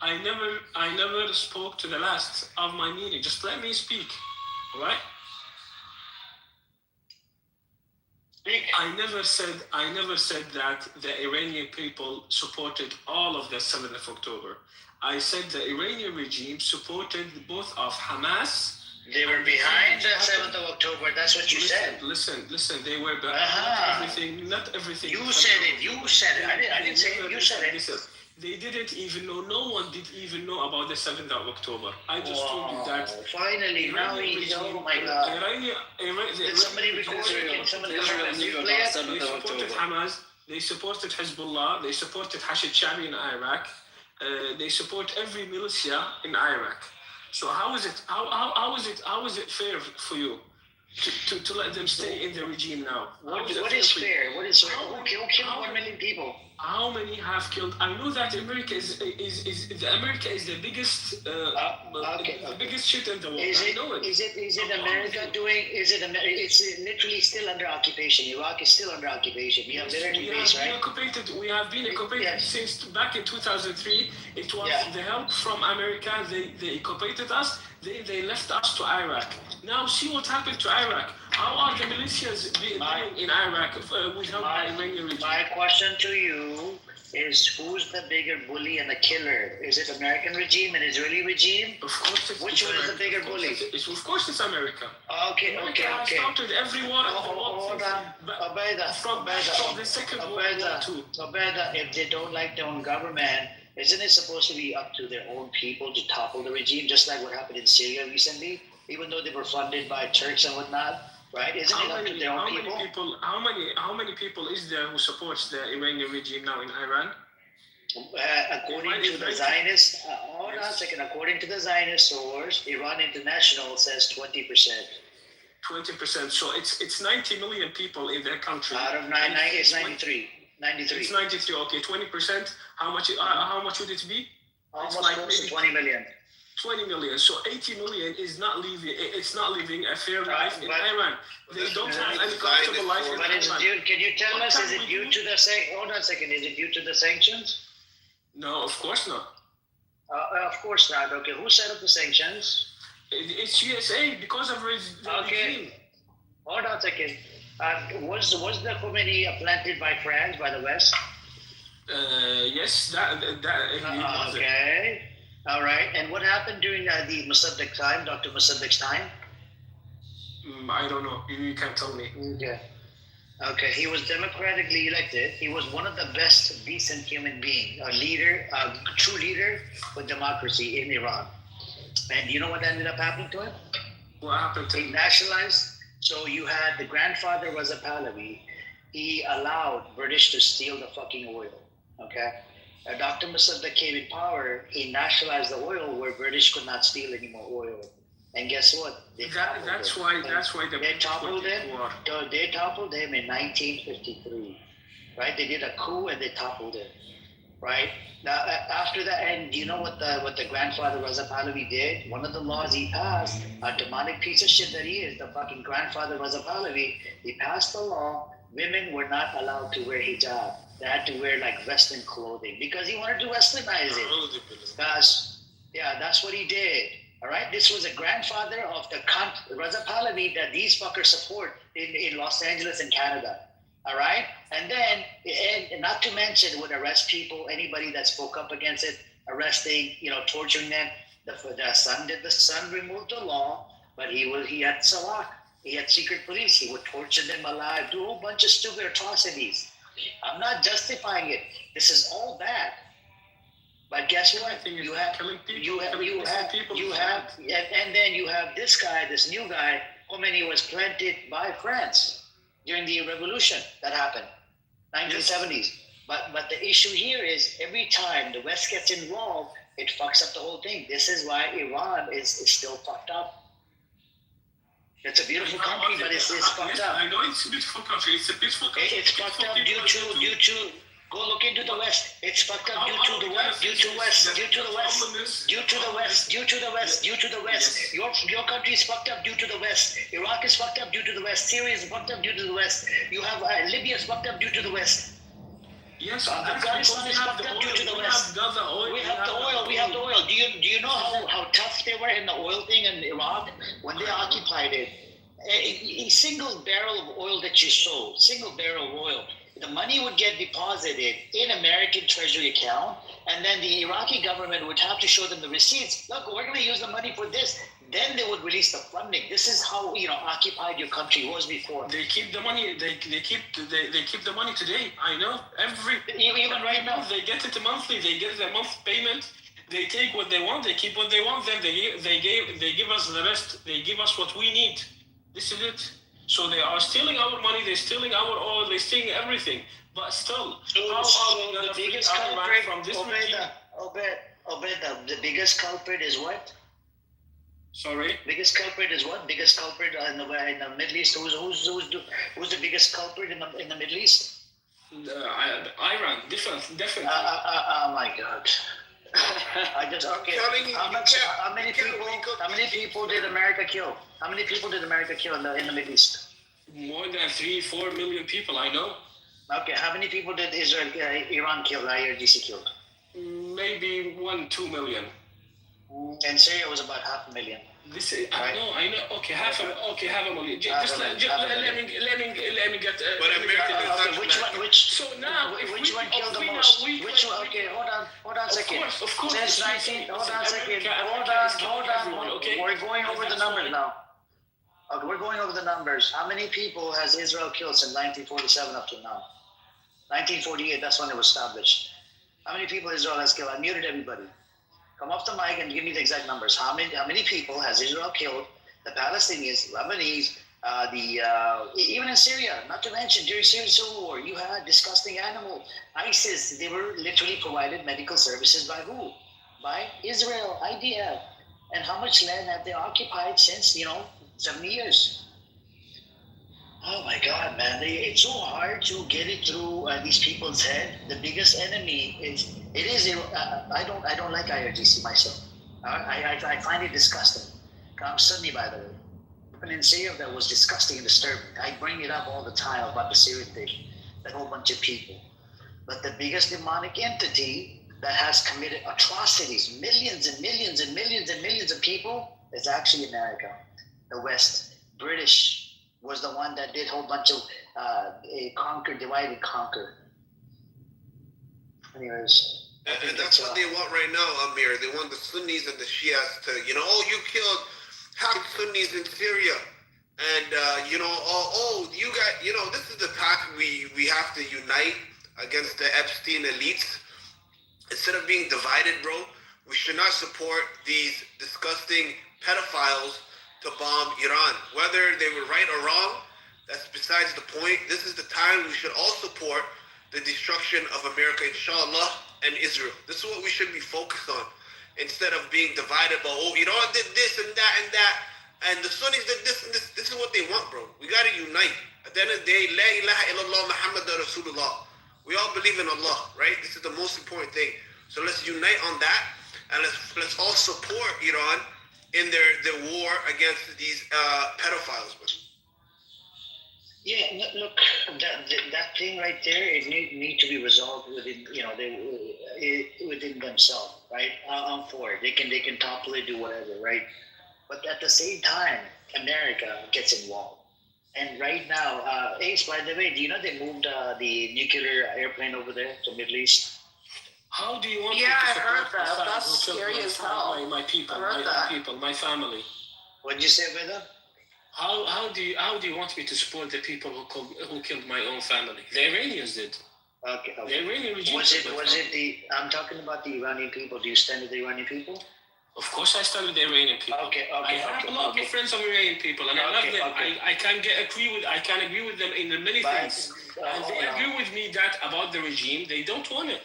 I never spoke to the last of my meeting. Just let me speak. All right? I never said that the Iranian people supported all of the 7th of October. I said the Iranian regime supported both of Hamas. They were behind the 7th of October. That's what you said. Listen. They were behind. Not everything. You said it. I didn't say it. You said it. Listen, they didn't even know. No one did even know about the 7th of October. I just told you that. Finally, now we know. Oh my God. Did somebody record it? Can somebody play it? They supported Hamas. They supported Hezbollah. They supported Hashid Shabi in Iraq. They support every militia in Iraq. So how is it fair for you? to let them stay in the regime now. What is fair? What is fair? Who killed 1 million people? How many have killed? I know that America is the biggest biggest shit in the world. Is I it, know it. is it America doing? Is it America? It's literally still under occupation. Iraq is still under occupation. You have military base, right? We have been occupied since back in 2003. It was the help from America. They occupied us. They left us to Iraq. Now see what happened to Iraq. How are the militias doing in Iraq with help by Iranian regime? My question to you is, who's the bigger bully and the killer? Is it American regime and Israeli regime? Of course it's Which one is the bigger bully? Of course it's America. Okay. America has started every war in the world from the Second World War too. Obeda, if they don't like their own government, isn't it supposed to be up to their own people to topple the regime, just like what happened in Syria recently? Even though they were funded by Turks and whatnot, right? Isn't it up to their own people? How many people is there who supports the Iranian regime now in Iran? According to the Zionist, hold on a second. According to the Zionist source, Iran International says 20%. 20%. So it's 90 million people in their country. Out of 99, it's 93. 93. It's 93. Okay, 20%. How much would it be? Almost close to 20 million. 20 million. So 80 million is not living. It's not living a fair life in Iran. They don't have any comfortable life in Iran. Can you tell us? Is it due to the hold on a second? Is it due to the sanctions? No, of course not. Of course not. Okay, who set up the sanctions? It's USA because of the regime. Hold on a second. Was the Khomeini planted by France, by the West? Yes, okay. All right. And what happened during the Mossadegh time, Dr. Mossadegh's time? I don't know. You can't tell me. Okay. He was democratically elected. He was one of the best decent human beings, a leader, a true leader with democracy in Iran. And you know what ended up happening to him? What happened to him? He nationalized. So you had the grandfather was a Pahlavi. He allowed British to steal the fucking oil. Okay. Dr. Mossadegh came in power. He nationalized the oil where British could not steal any more oil. And guess what? That's why they toppled him. They toppled him in 1953. Right? They did a coup and they toppled him. Right? Now after that, and do you know what the grandfather Reza Pahlavi did? One of the laws he passed, a demonic piece of shit that he is, the fucking grandfather Reza Pahlavi, he passed the law. Women were not allowed to wear hijab. They had to wear like Western clothing because he wanted to westernize it. That's what he did. All right, this was a grandfather of the Reza Pahlavi that these fuckers support in Los Angeles and Canada. All right, and not to mention would arrest people, anybody that spoke up against it, arresting, torturing them. The son removed the law, but he had Salak. He had secret police. He would torture them alive, do a whole bunch of stupid atrocities. I'm not justifying it. This is all bad. But guess what? You have, and then you have this guy, this new guy. Khomeini was planted by France during the revolution that happened, 1970s. But the issue here is every time the West gets involved, it fucks up the whole thing. This is why Iran is still fucked up. It's a beautiful country, but it's fucked up. I know it's a beautiful country. It's a peaceful country. It's fucked up due to. Go look into the West. It's fucked up due to the West. Your country is fucked up due to the West. Iraq is fucked up due to the West. Syria is fucked up due to the West. You have Libya is fucked up due to the West. Yes, Afghanistan is fucked up due to the West. We have the oil. Do you know how tough they were in the oil thing in Iraq when they occupied it? A single barrel of oil that you sold, single barrel of oil, the money would get deposited in American Treasury account, and then the Iraqi government would have to show them the receipts. Look, we're going to use the money for this. Then they would release the funding. This is how occupied your country was before. They keep the money. They keep the money today. I know even right now they get it monthly. They get the month payment. They take what they want. They keep what they want. Then they give us the rest. They give us what we need. This is it. So they are stealing our money. They're stealing our oil. They're stealing everything. But still, how are we going to free Iran from this regime? Obed, the biggest culprit is what? Sorry? Biggest culprit is what? Biggest culprit in the Middle East? Who's the biggest culprit in the Middle East? Iran, definitely. Oh my God. I just okay. How many people did America kill? How many people did America kill in the Middle East? More than 3-4 million people, I know. Okay, how many people did Iran kill? IRGC killed? Maybe 1-2 million. And Syria was about 500,000. I know. Okay, half a million. Just let me get. So now, which one killed the most? Which one? Okay, hold on a second. Of course. Since 19, hold on a second. Hold on. Okay. We're going over the numbers now. Okay, we're going over the numbers. How many people has Israel killed since 1947 up to now? 1948, that's when it was established. How many people Israel has killed? I muted everybody. Come off the mic and give me the exact numbers. How many people has Israel killed? The Palestinians, Lebanese, even in Syria, not to mention during Syrian civil war, you had disgusting animal. ISIS, they were literally provided medical services by who? By Israel, IDF. And how much land have they occupied since, 70 years? Oh my God, man! It's so hard to get it through these people's head. The biggest enemy is I don't like IRGC myself. I find it disgusting. I'm Sunni, by the way. But in Syria, that was disgusting and disturbing. I bring it up all the time about the Syrian thing, that whole bunch of people. But the biggest demonic entity that has committed atrocities, millions and millions and millions and millions of people, is actually America, the West, British. Was the one that did a whole bunch of divide and conquer. Anyways. And that's what they want right now, Amir. They want the Sunnis and the Shias to, you killed half Sunnis in Syria. And, you got, this is the path we have to unite against the Epstein elites. Instead of being divided, bro, we should not support these disgusting pedophiles to bomb Iran. Whether they were right or wrong, that's besides the point. This is the time we should all support the destruction of America, inshallah, and Israel. This is what we should be focused on, instead of being divided by, Iran did this and that, and the Sunnis did this and this. This is what they want, bro. We got to unite. At the end of the day, La ilaha illallah Muhammad Rasulullah. We all believe in Allah, right? This is the most important thing. So let's unite on that, and let's all support Iran in their war against these pedophiles. Yeah, look, that thing right there, it need to be resolved within, within themselves, right? I'm for it. They can topple it, do whatever, right? But at the same time, America gets involved. And right now, Ace, by the way, do you know they moved the nuclear airplane over there to Middle East? How do you want me to support I heard that. That's scary as hell. My people, my family. What did you say, brother? How do you want me to support the people who killed my own family? The Iranians did. Okay. The Iranian regime. Was it I'm talking about the Iranian people. Do you stand with the Iranian people? Of course, I stand with the Iranian people. Okay. I have a lot of friends of Iranian people, and I love them. I can agree with them in many things, and they agree with me that about the regime, they don't want it.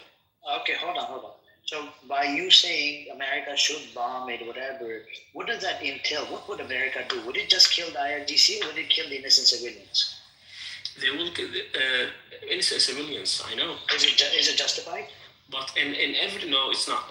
Okay, hold on. So by you saying America should bomb it, whatever, what does that entail? What would America do? Would it just kill the IRGC, or would it kill the innocent civilians? They will kill innocent civilians. I know. Is it justified? But in every it's not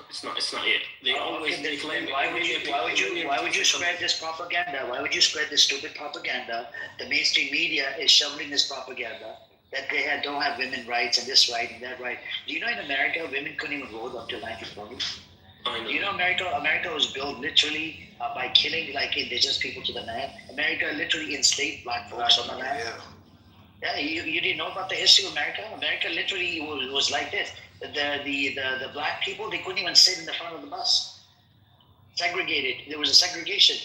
yet. They always claim. Why would you spread this propaganda? Why would you spread this stupid propaganda? The mainstream media is shoveling this propaganda that they don't have women rights and this right and that right. Do you know in America women couldn't even vote until 1940? I know. Do you know America was built literally by killing indigenous people to the land. America literally enslaved black folks on the land. Yeah, you didn't know about the history of America? America literally was like this. The black people, they couldn't even sit in the front of the bus. Segregated. There was a segregation.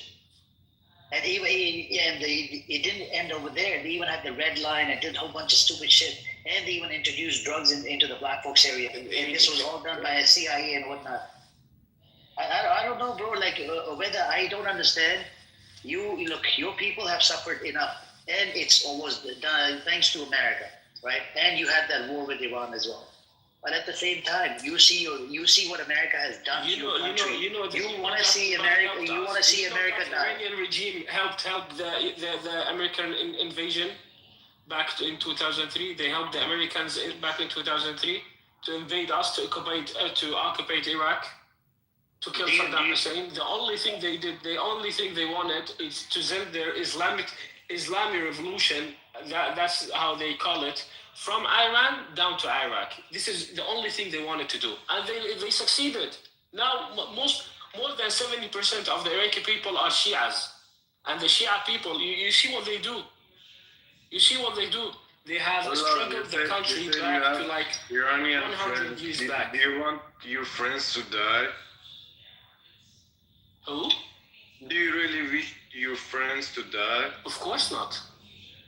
And it didn't end over there. They even had the red line and did a whole bunch of stupid shit. And they even introduced drugs into the black folks area. And this was all done by CIA and whatnot. I don't know, bro. Whether I don't understand. Your people have suffered enough. And it's almost done thanks to America, right? And you had that war with Iran as well. But at the same time, you see what America has done to your country. You want to see America. You want to see America die. The Iranian regime helped the American invasion back in 2003. They helped the Americans back in 2003 to invade us, to occupy Iraq, to kill Saddam Hussein. The only thing they did, the only thing they wanted is to send their Islamic revolution. That's how they call it. From Iran down to Iraq. This is the only thing they wanted to do. And they succeeded. Now, more than 70% of the Iraqi people are Shias. And the Shia people, you see what they do. You see what they do. They have struggled the country back to like Iranian 100 years back. Do you want your friends to die? Who? Do you really wish your friends to die? Of course not.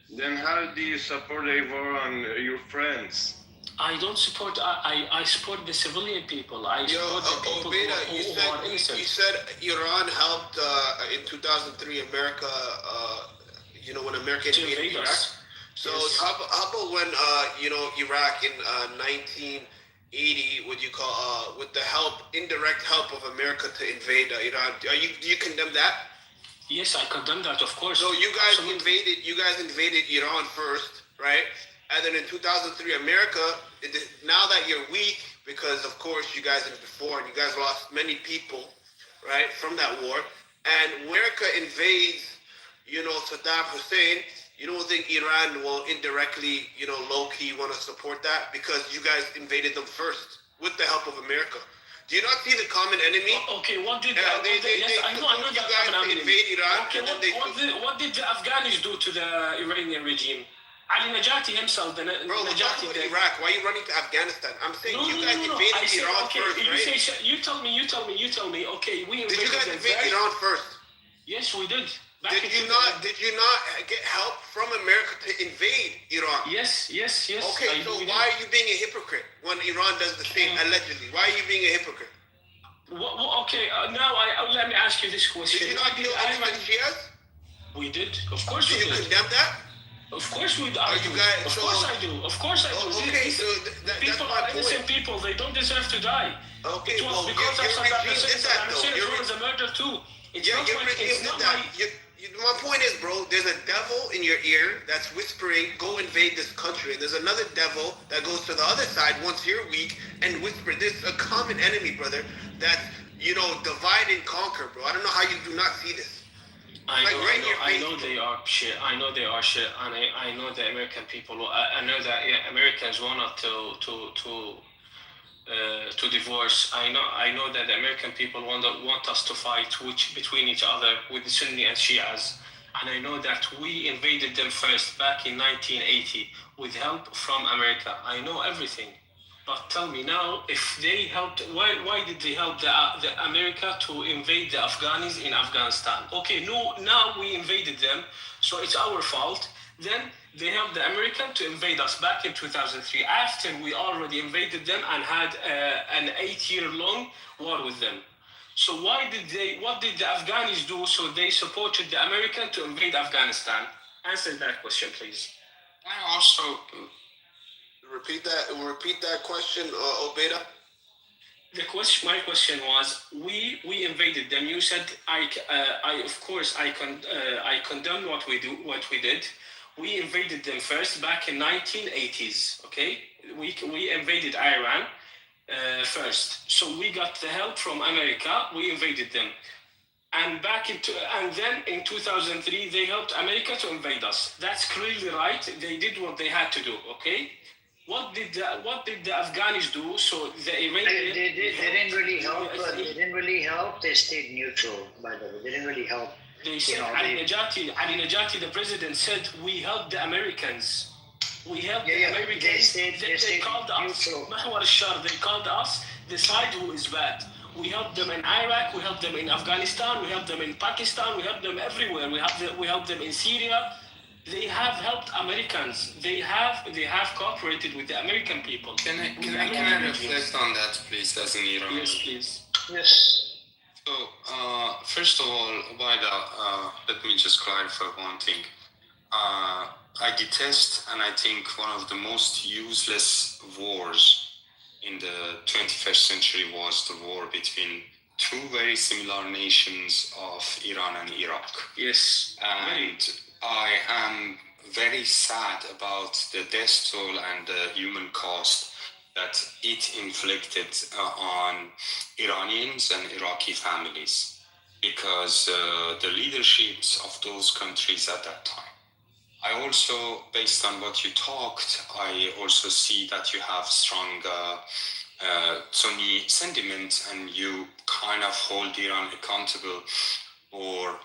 Then how do you support a war on your friends? I don't support. I support the civilian people. I support the people who are innocent. You said Iran helped in 2003 America. When America invaded Iraq. So yes. How about when Iraq in 1980? What you call with the indirect help of America to invade Iran? Do you condemn that? Yes, I condemn that, of course. So you guys invaded Iran first, right? And then in 2003, America. Now that you're weak, because of course you guys lost many people, right, from that war, and America invades, Saddam Hussein. You don't think Iran will indirectly, low-key want to support that because you guys invaded them first with the help of America? Do you not see the common enemy? Okay, what did I know you guys invade Iran? Okay, what did the Afghans do to the Iranian regime? Ali Najati himself, Bro, Najati Iraq. Why are you running to Afghanistan? I'm saying you guys invaded Iran first, right? You tell me. Okay, we invaded. Did you guys invade Iran first? Yes, we did. Did you not get help from America to invade Iran? Yes. Okay, so why are you being a hypocrite when Iran does the same, allegedly? Why are you being a hypocrite? Okay, now let me ask you this question. Did you not kill innocent Shias? We did. Of course we did. Do you condemn that? Of course we do. Of course I do. Okay, so people are innocent people. They don't deserve to die. Okay, it was because of Saddam Hussein. It was a murder too. Your regime did that. My point is, bro, there's a devil in your ear that's whispering, go invade this country. And there's another devil that goes to the other side once you're weak and whisper. There's a common enemy, brother, that's, divide and conquer, bro. I don't know how you do not see this. I know they are shit. And I know the American people. I know that Americans wanted to divorce. I know that the American people want us to fight between each other with the Sunni and Shias. And I know that we invaded them first back in 1980 with help from America. I know everything. But tell me now, if they helped, why did they help the America to invade the Afghans in Afghanistan? Okay, no, now we invaded them, so it's our fault. Then they helped the American to invade us back in 2003 after we already invaded them and had an 8-year-long war with them. So what did the Afghans do? So they supported the American to invade Afghanistan. Answer that question, please. I also repeat that question, Obeda. My question was, we invaded them. You said I condemn what we did. We invaded them first back in 1980s. Okay, we invaded Iran first. So we got the help from America. We invaded them, and then in 2003 they helped America to invade us. That's clearly right. They did what they had to do. Okay. What did the Afghans do? So the Iranian they didn't really help. They didn't really help. They stayed neutral. By the way, they didn't really help. They said Ali Najati, the president, said we helped the Americans. We helped the Americans. They called us. They called us the side who is bad. We helped them in Iraq. We helped them in Afghanistan. We helped them in Pakistan. We helped them everywhere. We helped them in Syria. They have helped Americans. They have cooperated with the American people. Can I reflect on that, please, as an Iranian? Yes, please. Yes. So, first of all, Ubaida, let me just clarify one thing. I detest, and I think one of the most useless wars in the 21st century was the war between two very similar nations of Iran and Iraq. Yes. And I am very sad about the death toll and the human cost that it inflicted on Iranians and Iraqi families, because the leaderships of those countries at that time. I also, based on what you talked, I also see that you have strong Sunni sentiment, and you kind of hold Iran accountable for,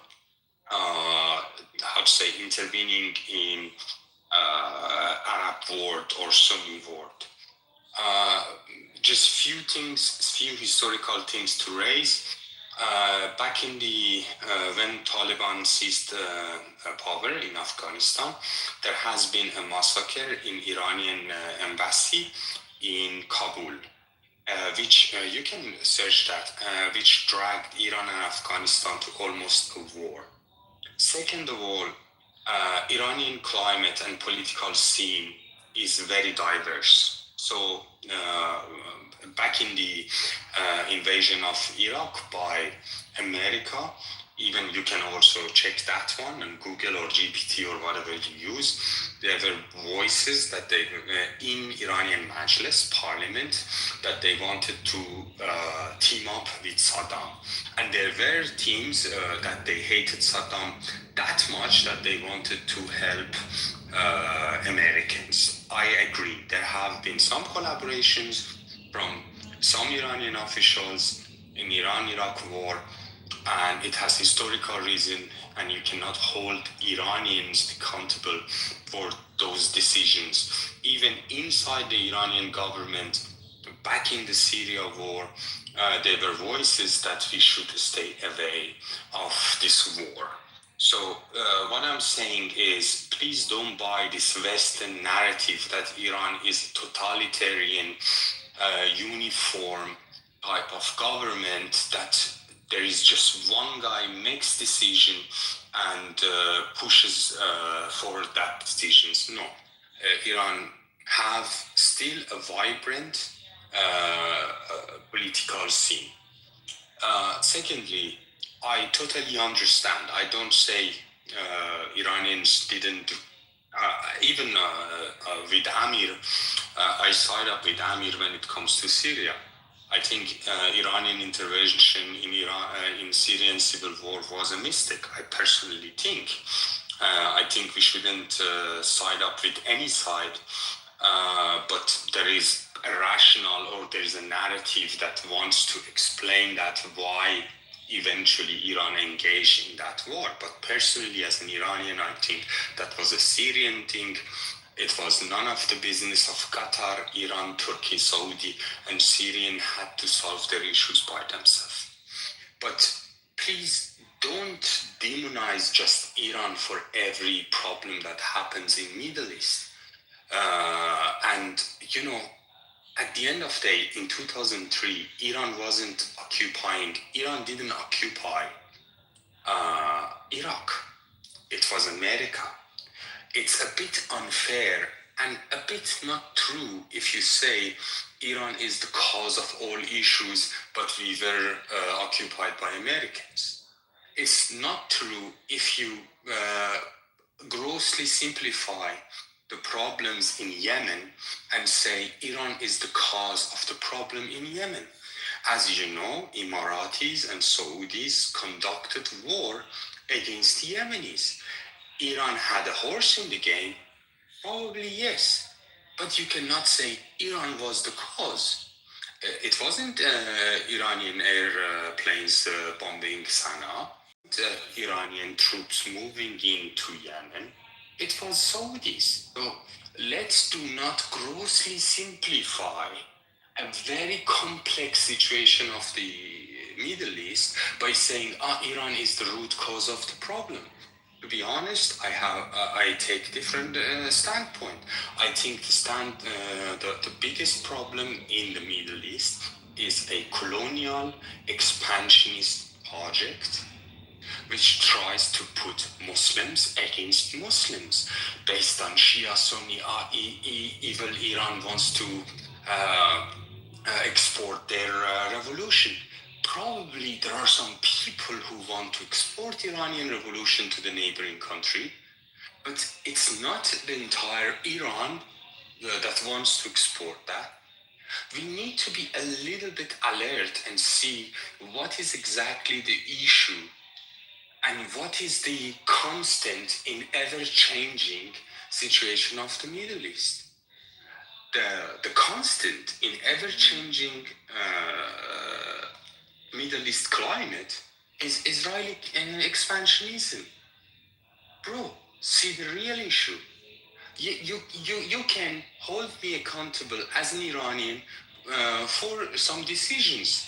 how to say, intervening in Arab world or Sunni world. Just few historical things to raise. Back in the when Taliban seized power in Afghanistan, there has been a massacre in Iranian embassy in Kabul, which you can search that, which dragged Iran and Afghanistan to almost a war. Second of all, Iranian climate and political scene is very diverse. So back in the invasion of Iraq by America, even you can also check that one on Google or GPT or whatever you use. There were voices that they, in Iranian Majlis, parliament, that they wanted to team up with Saddam. And there were teams that they hated Saddam that much that they wanted to help Americans. I agree. There have been some collaborations from some Iranian officials in Iran-Iraq war, and it has historical reason, and you cannot hold Iranians accountable for those decisions. Even inside the Iranian government, back in the Syria war, there were voices that we should stay away of this war. So what I'm saying is, please don't buy this Western narrative that Iran is a totalitarian, uniform type of government, that there is just one guy makes decision and pushes for that decisions. No, Iran have still a vibrant political scene. Secondly, I totally understand. I don't say Iranians didn't, even with Amir, I side up with Amir when it comes to Syria. I think Iranian intervention in Syrian civil war was a mistake. I personally think. I think we shouldn't side up with any side, but there is a rationale, or there is a narrative that wants to explain that why eventually Iran engaged in that war. But personally, as an Iranian, I think that was a Syrian thing. It was none of the business of Qatar, Iran, Turkey, Saudi, and Syrian had to solve their issues by themselves. But please don't demonize just Iran for every problem that happens in Middle East. And, you know, at the end of the day, in 2003, Iran wasn't occupying, Iran didn't occupy Iraq. It was America. It's a bit unfair and a bit not true if you say Iran is the cause of all issues, but we were occupied by Americans. It's not true if you grossly simplify the problems in Yemen and say Iran is the cause of the problem in Yemen. As you know, Emiratis and Saudis conducted war against the Yemenis. Iran had a horse in the game? Probably yes. But you cannot say Iran was the cause. It wasn't Iranian airplanes bombing Sana'a, Iranian troops moving into Yemen. It was Saudis. So let's do not grossly simplify a very complex situation of the Middle East by saying, Iran is the root cause of the problem. To be honest, I take different standpoint. I think the biggest problem in the Middle East is a colonial expansionist project which tries to put Muslims against Muslims based on Shia, Sunni, evil Iran wants to export their revolution. Probably there are some people who want to export Iranian revolution to the neighboring country, but it's not the entire Iran that wants to export that. We need to be a little bit alert and see what is exactly the issue and what is the constant in ever-changing situation of the Middle East. The constant in ever-changing Middle East climate is Israeli expansionism. Bro, see the real issue. You can hold me accountable as an Iranian for some decisions,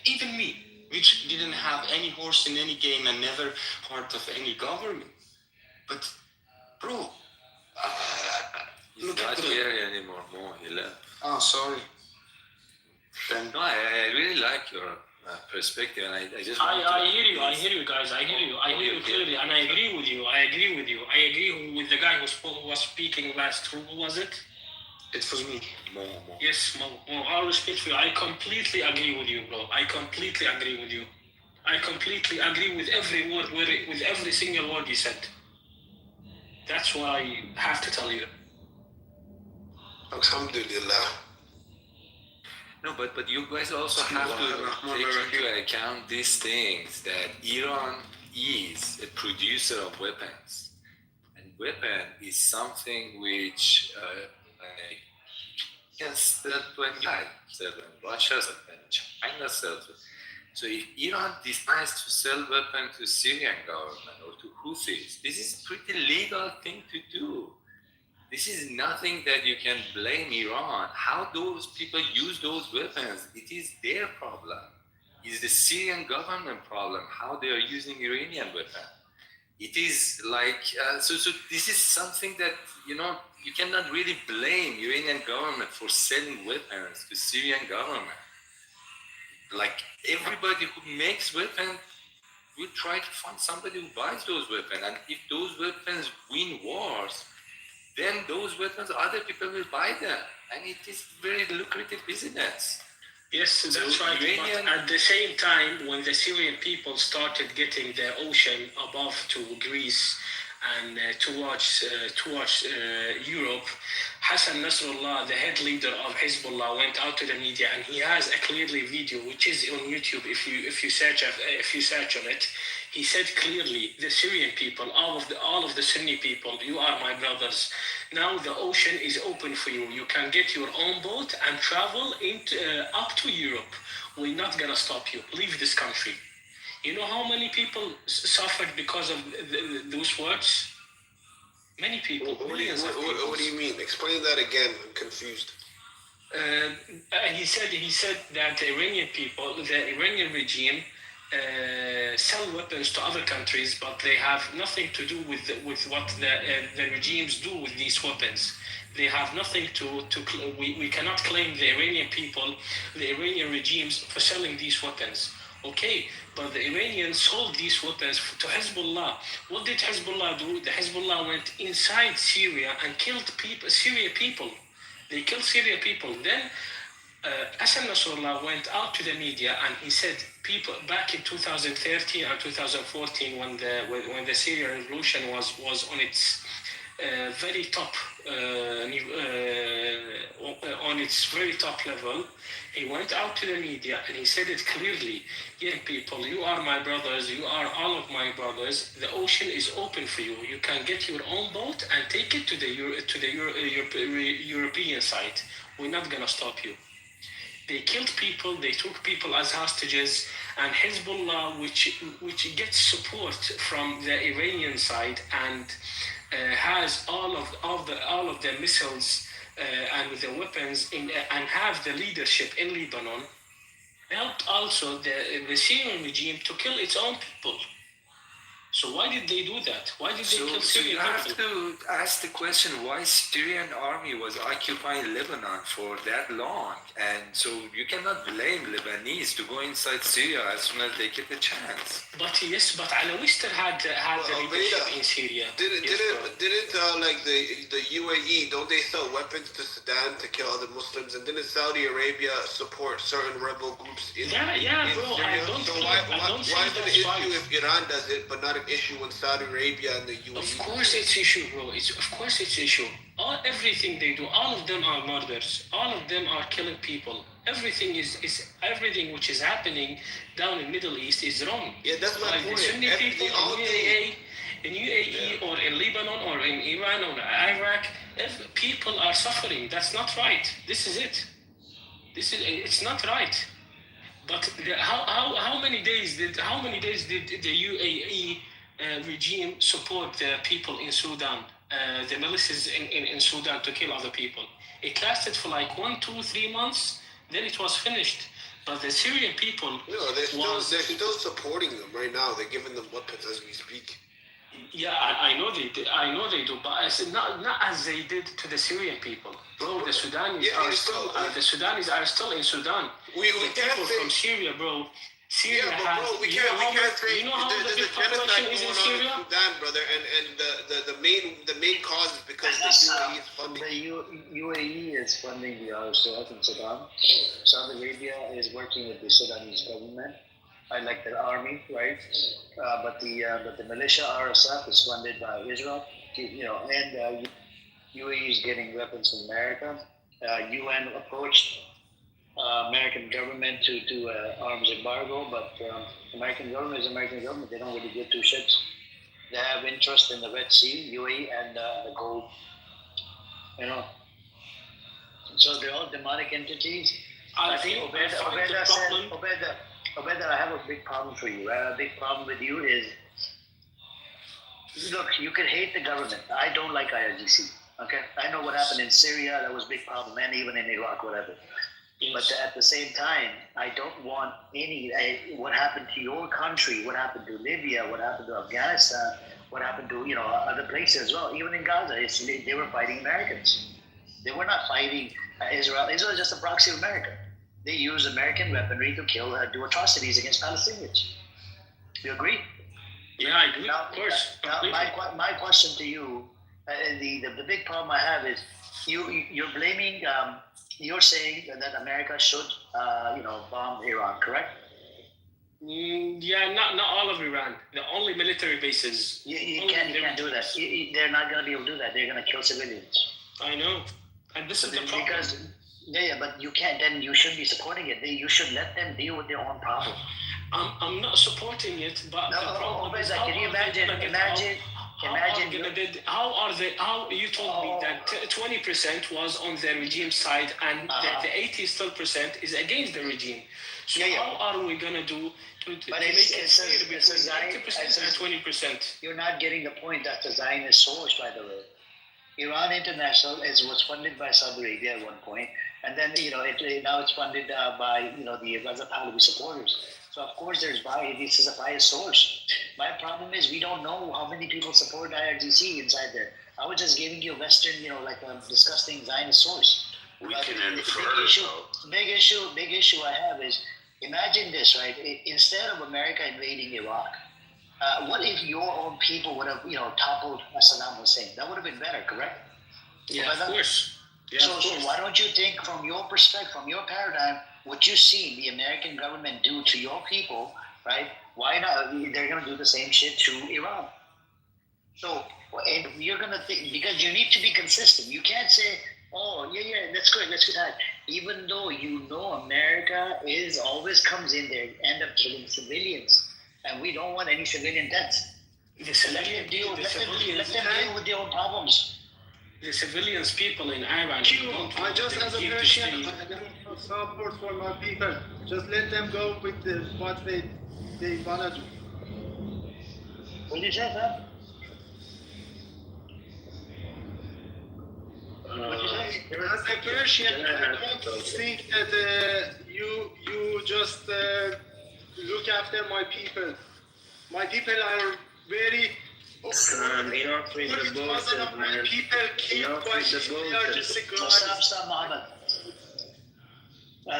even me, which didn't have any horse in any game and never part of any government. But, bro, He's not here anymore. More, he left. Oh, sorry. No, I really like your perspective, and I just. I hear you, guys. I hear you clearly, and I agree with you. I agree with the guy who was speaking last. Who was it? It was me. Mo. Yes, Mo. All respect for you. I completely agree with you, bro. I completely agree with you. I completely agree with every word, with every single word you said. That's what I have to tell you. Alhamdulillah. No, but you guys also have to take into account these things, that Iran is a producer of weapons. And weapon is something which can sell when Russia sells when China sells. So if Iran decides to sell weapons to Syrian government or to Houthis, this is a pretty legal thing to do. This is nothing that you can blame Iran. How those people use those weapons, it is their problem. It's the Syrian government problem, how they are using Iranian weapons. It is like, so this is something that, you cannot really blame Iranian government for selling weapons to Syrian government. Like everybody who makes weapons will try to find somebody who buys those weapons. And if those weapons win wars, then those weapons, other people will buy them. And it is very lucrative business. Yes, that's right. But at the same time, when the Syrian people started getting the ocean above to Greece and towards Europe, Hassan Nasrallah, the head leader of Hezbollah, went out to the media, and he has a clearly video which is on YouTube. If you search on it, he said clearly, the Syrian people, all of the Sunni people, you are my brothers. Now the ocean is open for you. You can get your own boat and travel up to Europe. We're not gonna stop you. Leave this country. You know how many people suffered because of those words? Many people. What do you mean? Explain that again. I'm confused. He said that the Iranian people, the Iranian regime, sell weapons to other countries, but they have nothing to do with what the regimes do with these weapons. They have nothing we cannot claim the Iranian people, the Iranian regimes for selling these weapons. Okay, but the Iranians sold these weapons to Hezbollah. What did Hezbollah do? The Hezbollah went inside Syria and killed Syria people. They killed Syria people. Then Hassan Nasrallah went out to the media and he said, people back in 2013 and 2014, when the Syrian revolution was on its very top on its very top level, he went out to the media and he said it clearly. Yeah, people, you are my brothers. You are all of my brothers. The ocean is open for you. You can get your own boat and take it to the European side. We're not gonna stop you. They killed people. They took people as hostages. And Hezbollah, which gets support from the Iranian side and has all of the missiles and the weapons and have the leadership in Lebanon, helped also the Syrian regime to kill its own people. So why did they do that? Why did they kill So Syrian you have people? to ask the question why Syrian army was occupying Lebanon for that long, and so you cannot blame Lebanese to go inside Syria as soon as they get a chance. But Alawister had the leadership in Syria. Didn't like the UAE, don't they sell weapons to Sudan to kill other Muslims? And didn't Saudi Arabia support certain rebel groups in bro. Syria? So why is it an issue if Iran does it, but not an issue in Saudi Arabia and the UAE? Of course it's issue, bro. Of course it's issue. Everything they do, all of them are murders. All of them are killing people. Everything everything which is happening down in Middle East is wrong. Yeah, that's my point. The Sunni people in UAE or in Lebanon or in Iran or Iraq, people are suffering. That's not right. This is it. It's not right. But how many days did the UAE regime support the people in Sudan, the militias in Sudan to kill other people? It lasted for like 1, 2, 3 months. Then it was finished. But the Syrian people, they're still supporting them right now. They're giving them weapons as we speak. Yeah, I know they do. But I said not as they did to the Syrian people, bro. The Sudanis are still in Sudan. The people from Syria, bro. Syria we can't say you know how the big population is in Syria? Sudan, brother, and the main cause is because the UAE is funding. The UAE is funding the RSF in Sudan. Saudi Arabia is working with the Sudanese government. I like the army, right? But the militia RSF is funded by Israel, and UAE is getting weapons from America. UN approached American government to do arms embargo, but American government is American government. They don't really give two shits. They have interest in the Red Sea, UAE, and the gold. So they're all demonic entities. I think Obeda said, Obeda, I have a big problem for you. A big problem with you is, look, you can hate the government. I don't like IRGC. Okay, I know what happened in Syria. That was a big problem, and even in Iraq, whatever. Yes. But at the same time, I don't want what happened to your country, what happened to Libya, what happened to Afghanistan, what happened to other places as well. Even in Gaza, they were fighting Americans. They were not fighting Israel. Israel is just a proxy of America. They use American weaponry to do atrocities against Palestinians. You agree? Yeah, I agree. Of course. Now, my question to you, the big problem I have is you're blaming. You're saying that America should, bomb Iran, correct? Yeah, not all of Iran. The only military bases. You can't do that. They're not going to be able to do that. They're going to kill civilians. I know, and this is the problem. But you can't. Then you shouldn't be supporting it. You should let them deal with their own problem. I'm not supporting it, but the problem is can you imagine? How you told me that 20% was on the regime side and the 80% is against the regime. So how are we gonna do to make it fair between 80% and 20%? You're not getting the point. That's a Zionist source, by the way. Iran International was funded by Saudi Arabia at one point, and then now it's funded by the Gaza Pahlavi supporters. So of course this is a biased source. My problem is we don't know how many people support IRGC inside there. I was just giving you a Western, like a disgusting Zionist source. We can infer. Big issue I have is, imagine this, right? Instead of America invading Iraq, what if your own people would have, toppled Saddam Hussein? That would have been better, correct? Yeah, of course. Yeah, so why don't you think, from your perspective, from your paradigm, what you see the American government do to your people, right? Why not? They're going to do the same shit to Iran. So, and you're going to think, because you need to be consistent. You can't say, oh, yeah, that's good, let's do that. Even though America always comes in there, end up killing civilians. And we don't want any civilian deaths. Let them deal with their own problems. The civilians, people in Iran. I just, as a Persian, I don't support for my people. Just let them go with what they want to do. What did you say, sir? As a Persian, I don't think that you just look after my people. My people are very. Enough with the bullshit, man. People killed by logistic Stop, Mohammed.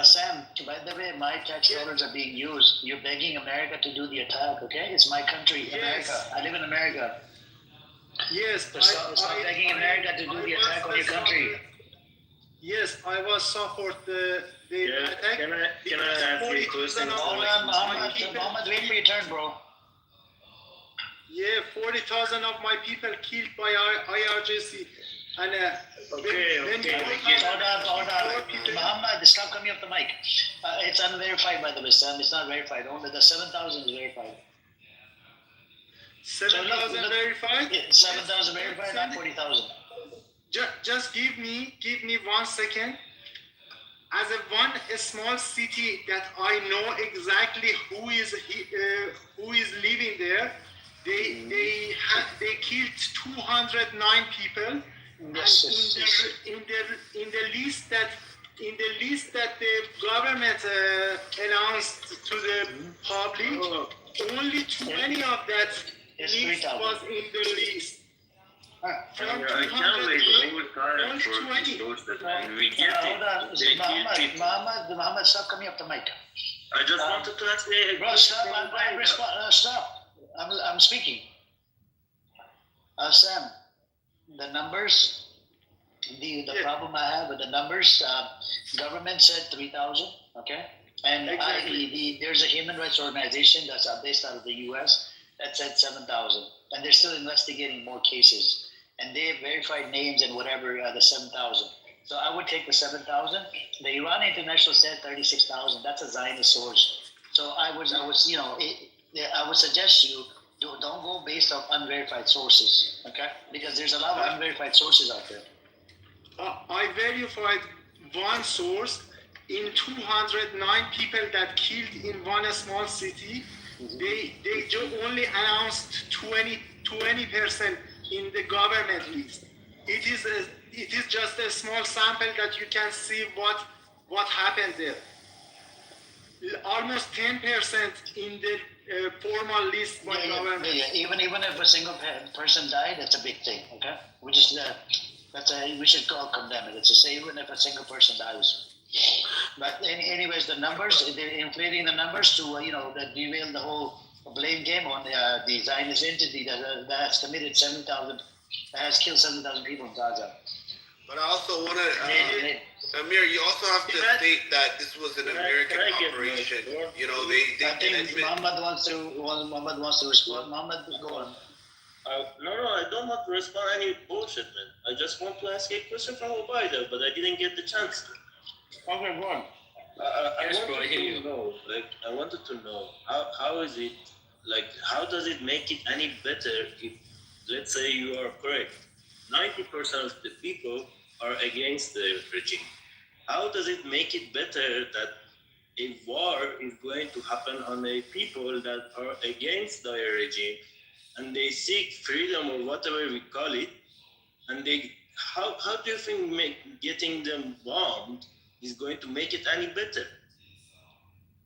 Sam, by the way, my tax dollars are being used. You're begging America to do the attack, okay? It's my country, America. I live in America. Yes. So stop begging America to do the attack on your country. Yes, I was support the attack. Can I ask you a question? Hold on, Mohammed, wait for your turn, bro. Yeah, 40,000 of my people killed by IRGC. And Hold on. Muhammad, stop coming off the mic. It's unverified, by the way, Sam. It's not verified. Only the 7,000 is verified. 7,000 verified? Yeah, 7,000 verified, not 40,000. Just give me 1 second. As a small city that I know exactly who is living there, they killed 209 people. Yes. In the list that the government announced to the public, only 20 of that list was in the list. I can't believe the whole time for those that we get it. Muhammad, stop coming up the mic. I just wanted to ask you. Bro, stop. I'm speaking. Sam, the numbers, the problem I have with the numbers, government said 3,000, okay? And there's a human rights organization that's based out of the US that said 7,000. And they're still investigating more cases. And they have verified names and whatever, the 7,000. So I would take the 7,000. The Iran International said 36,000. That's a Zionist source. So I would suggest you don't go based on unverified sources, okay? Because there's a lot of unverified sources out there. I verified one source in 209 people that killed in one small city. They only announced 20% in the government list. It is just a small sample that you can see what happened there. Almost 10% in the formal list by government. Even if a single person died, that's a big thing. Okay, we should all condemn it. It's to say even if a single person dies. But anyways, the numbers, they're inflating the numbers to that derail the whole blame game on the Zionist entity that has committed 7,000, that has killed 7,000 people in Gaza. But I also want to, Amir, you also have to state that this was an American operation. I think Muhammad wants to respond. Muhammad, go on. No, I don't want to respond any bullshit, man. I just want to ask a question from Obaida, but I didn't get the chance. Okay, go on. I wanted to know how is it, how does it make it any better if, let's say, you are correct, 90% of the people are against the regime. How does it make it better that a war is going to happen on the people that are against the regime and they seek freedom or whatever we call it, and how do you think getting them bombed is going to make it any better?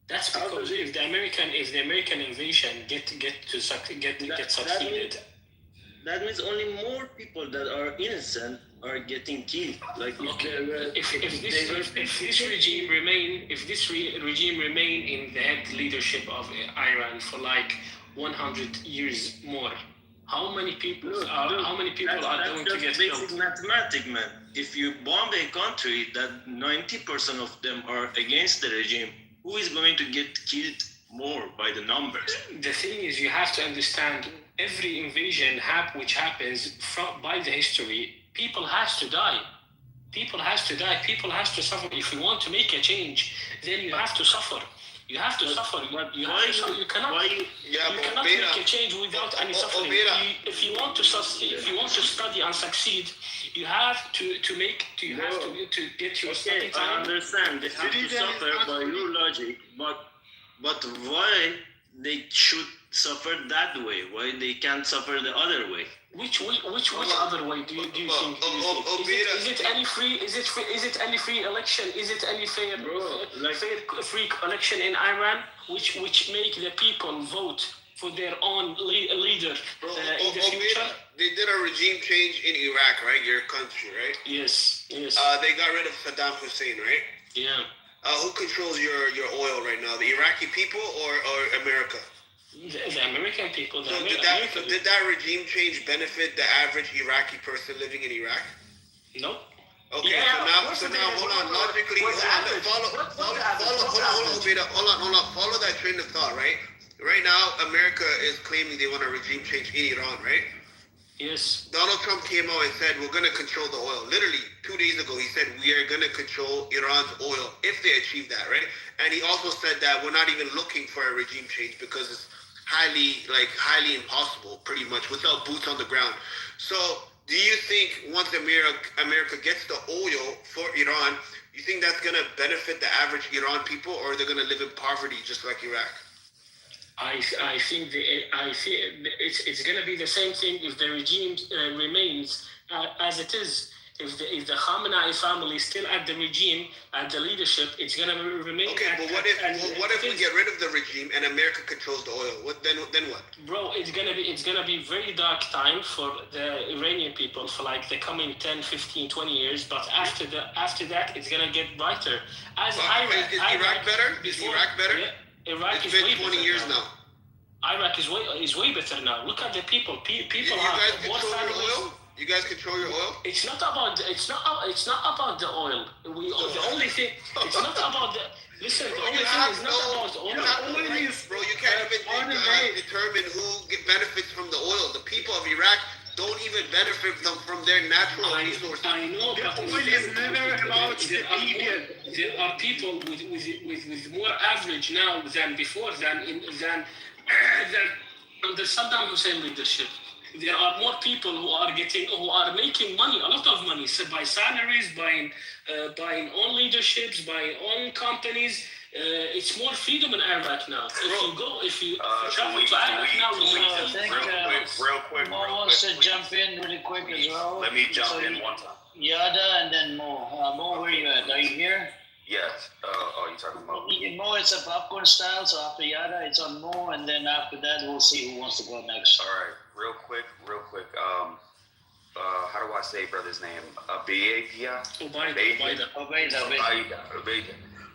That's because if the American invasion get succeeded, that means only more people that are innocent are getting killed. If this regime remain in the head leadership of Iran for 100 years more, how many people are going to get killed? That's basic mathematics, man. If you bomb a country that 90% of them are against the regime, who is going to get killed more by the numbers? The thing is, you have to understand, every invasion which happens by the history, people has to die. People has to suffer. If you want to make a change, then you have to suffer. You have to suffer. You cannot make a change without any suffering. If you want to study and succeed, you have to get your study time. I understand. They have to suffer by your logic, but why they should suffer that way? Why they can't suffer the other way? Which other way do you think? Is it any free? Is it any free election? Is it any free election in Iran? Which make the people vote for their own leader in the future. They did a regime change in Iraq, right? Your country, right? Yes. They got rid of Saddam Hussein, right? Yeah. Who controls your oil right now? The Iraqi people or America? The American people. So did that regime change benefit the average Iraqi person living in Iraq? No. Okay, so now hold on. Logically, follow that train of thought, right? Right now, America is claiming they want a regime change in Iran, right? Yes. Donald Trump came out and said, we're going to control the oil. Literally, 2 days ago, he said, we are going to control Iran's oil if they achieve that, right? And he also said that we're not even looking for a regime change because it's highly impossible, pretty much, without boots on the ground. So do you think once America gets the oil for Iran, you think that's going to benefit the average Iran people, or they're going to live in poverty just like Iraq? I think it's going to be the same thing if the regime remains as it is. If the Khamenei family is still at the regime, at the leadership, it's going to remain. Okay, but what if we get rid of the regime and America controls the oil? Then what? Bro, it's gonna be very dark time for the Iranian people for like the coming 10, 15, 20 years. But after that, it's gonna get brighter. Is Iraq better? Is Iraq better? Yeah, Iraq it's is been way 20 better year now. Iraq is way better now. Look at the people. People you have guys more control families. your oil? You guys control your oil? It's not about the oil. The only thing. It's not about the. Listen, the only thing is not about oil. Bro, you can't even determine who benefits from the oil. The people of Iraq don't even benefit from their natural resources. I know, but oil is never about the people. There are people with more average now than before than under Saddam Hussein leadership. There are more people who are making money, a lot of money, so by salaries, buying own leadships, buying own companies. It's more freedom in Iraq now. If you travel to Iraq now, I think real quick. Mo wants to jump in really quick as well. Let me jump in one time. Yada and then Mo. Mo, where are you at? Are you here? Yes. You talking about? Mo, it's a popcorn style, so after Yada, it's on Mo, and then after that, we'll see who wants to go next. All right. Real quick. How do I say brother's name? Obeida.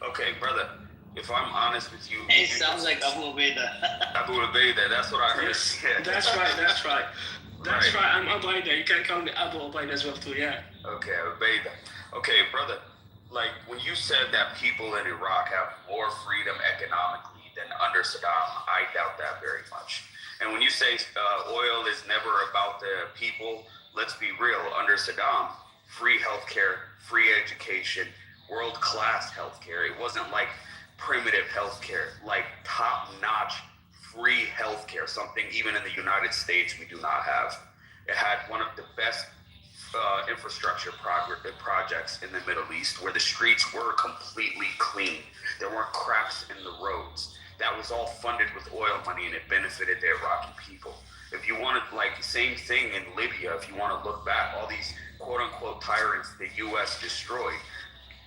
Okay, brother. If I'm honest with you, it sounds like Abu Obeida. Abu Obeida. That's what I heard. Yes, that's right. That's right. I'm Obeida. You can call me Abu Obeida as well too. Yeah. Okay, Obeida. Okay, brother. Like when you said that people in Iraq have more freedom economically than under Saddam, I doubt that very much. And when you say oil is never about the people, let's be real. Under Saddam, free healthcare, free education, world-class healthcare. It wasn't like primitive healthcare, like top-notch free healthcare, something even in the United States we do not have. It had one of the best infrastructure projects in the Middle East, where the streets were completely clean. There weren't cracks in the roads. That was all funded with oil money, and it benefited the Iraqi people. If you wanted, like, same thing in Libya, if you want to look back, all these quote-unquote tyrants the U.S. destroyed,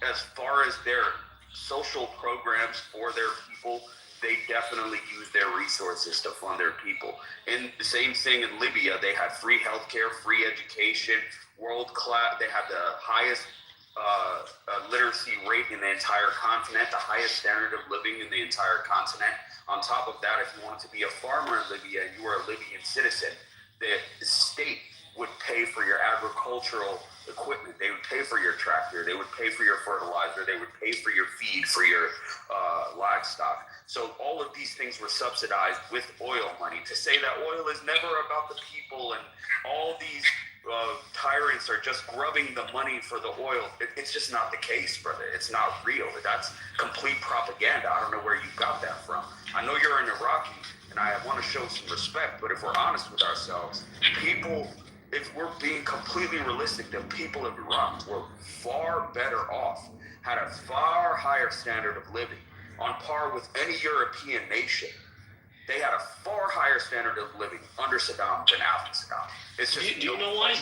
as far as their social programs for their people, they definitely used their resources to fund their people. And the same thing in Libya, they had free healthcare, free education, world-class, they had the highest literacy rate in the entire continent, the highest standard of living in the entire continent. On top of that, if you wanted to be a farmer in Libya and you were a Libyan citizen, the state would pay for your agricultural equipment. They would pay for your tractor. They would pay for your fertilizer. They would pay for your feed, for your livestock. So all of these things were subsidized with oil money. To say that oil is never about the people and all these tyrants are just grubbing the money for the oil, it's just not the case, brother. It's not real. That's complete propaganda. I don't know where you got that from. I know you're an Iraqi, and I want to show some respect, but if we're honest with ourselves, if we're being completely realistic, the people of Iraq were far better off, had a far higher standard of living, on par with any European nation. They had a far higher standard of living under Saddam than after Saddam. It's just Do you know why?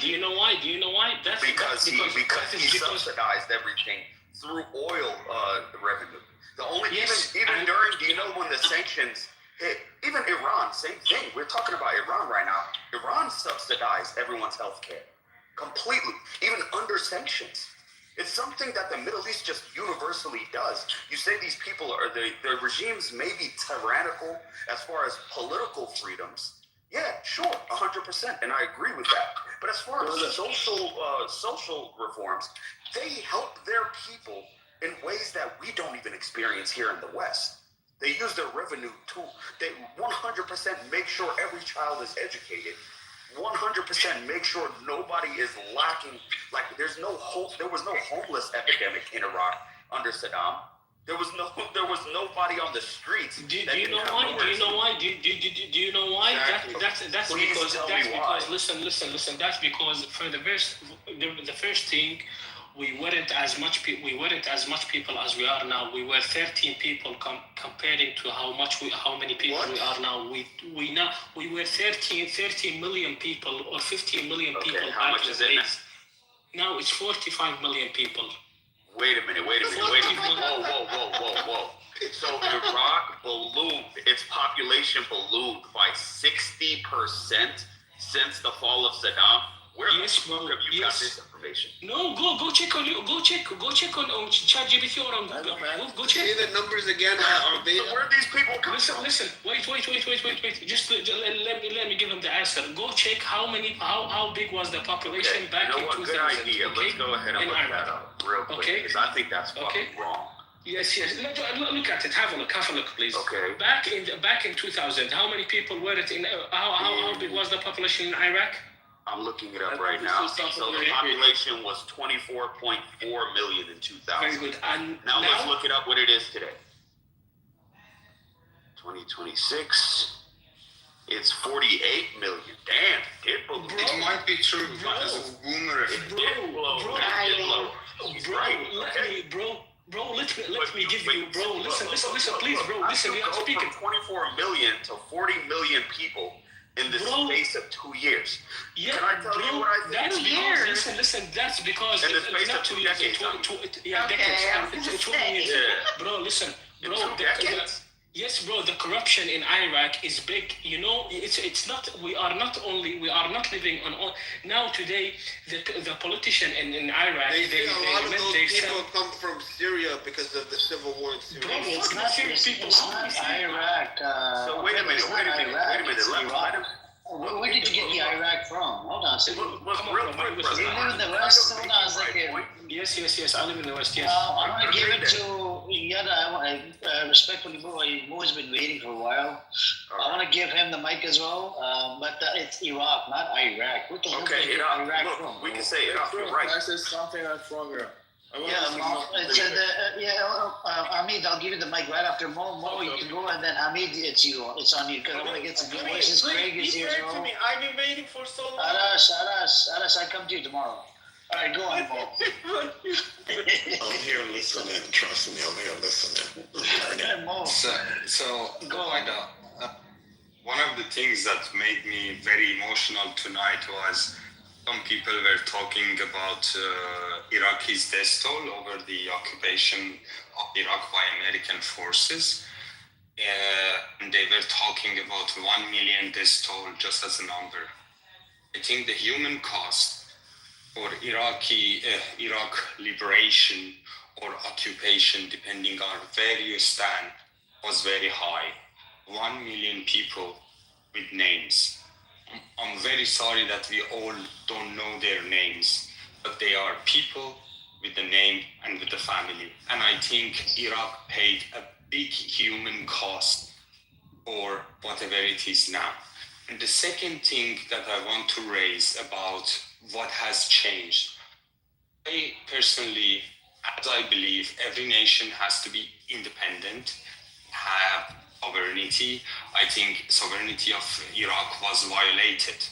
Because he subsidized everything through oil revenue. The only even during, do you know when the sanctions Even Iran, same thing. We're talking about Iran right now. Iran subsidized everyone's health care completely, even under sanctions. It's something that the Middle East just universally does. You say these people are, their regimes may be tyrannical as far as political freedoms. Yeah, sure, 100%, and I agree with that. But as far as social reforms, they help their people in ways that we don't even experience here in the West. They use their revenue to, they 100% make sure every child is educated. 100% make sure nobody is lacking. Like there was no homeless epidemic in Iraq under Saddam. There was nobody on the streets. Do you know why? Do you know why? Do you know why? Exactly. That's Please because tell that's me because why. listen. That's because for the first thing, we weren't as much people as we are now. We were 13 people comparing to how many people we are now. We were 13 million people or 15 million people. Okay, how much is it now? Now it's 45 million people. Wait a minute. Whoa. So Iraq ballooned, its population ballooned by 60% since the fall of Saddam. Where the fuck have you got this information? No, go check on ChatGPT or on Google. Go check. Say the numbers again. Are they? So where are these people coming from? Listen. Wait. Just let me give them the answer. Go check how big was the population back in 2000. Good idea. Okay? Let's go ahead and look that up real quick because I think that's fucking wrong. Yes. Look at it. Have a look, please. Okay. Back in 2000, how many people were it in? How big was the population in Iraq? I'm looking it up right now. So the population was 24.4 million in 2000. Very good. And now let's look it up what it is today. 2026. It's 48 million. Damn, it might be true because of boomer effect. Bro, let me give you, bro. Listen, please, bro. Listen, we are speaking. 24 million to 40 million people in the space of 2 years. Yeah, can I tell you what I think? That's because, listen, that's because in the space of 2 decades. Decades. 20 years. Bro, listen, bro. Yes, bro. The corruption in Iraq is big. You know, it's not. We are not living on. Now today, the politician in Iraq. A lot of those people come from Syria because of the civil war in Syria. Bro, it's not Iraq. So wait a minute. It's Iraq. Where did you get the Iraq from? Hold on a second. Real quick, brother. You live in the West? Hold on a second. Yes. I live in the West. Yes. I want to give it to Yada. I respectfully, Mo's been waiting for a while. I want to give him the mic as well. But it's Iraq, not Iraq. What the hell did you get Iraq from? We can say Iraq. You're right. That's just something that's wrong here. Hamid, I'll give you the mic right after Mo. Mo, you can go, and then Hamid, it's you. It's on you because I want to get some good voices. Craig is here as well. I've been waiting for so long. Aras, I come to you tomorrow. All right, go on, Mo. I'm here listening. Trust me, I'm here listening. Mo. So go on. One of the things that made me very emotional tonight was some people were talking about Iraqi's death toll over the occupation of Iraq by American forces. And they were talking about 1 million death toll just as a number. I think the human cost for Iraq liberation or occupation, depending on where you stand, was very high. 1 million people with names. I'm very sorry that we all don't know their names, but they are people with the name and with the family. And I think Iraq paid a big human cost for whatever it is now. And the second thing that I want to raise about what has changed, I personally, as I believe, every nation has to be independent, have sovereignty. I think sovereignty of Iraq was violated.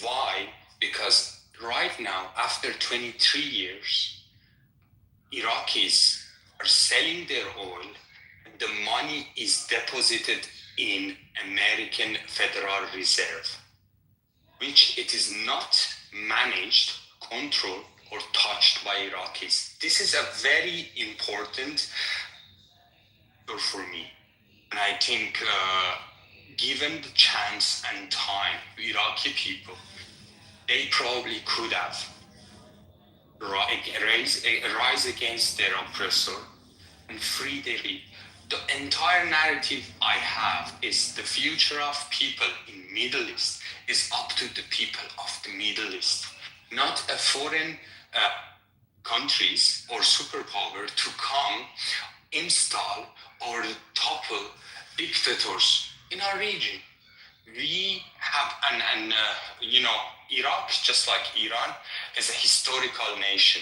Why? Because right now, after 23 years, Iraqis are selling their oil and the money is deposited in American Federal Reserve, which it is not managed, controlled, or touched by Iraqis. This is a very important for me. And I think given the chance and time, Iraqi people, they probably could have rise against their oppressor and free their people. The entire narrative I have is the future of people in Middle East is up to the people of the Middle East, not a foreign countries or superpower to come, install or topple dictators in our region. We have, Iraq, just like Iran, is a historical nation.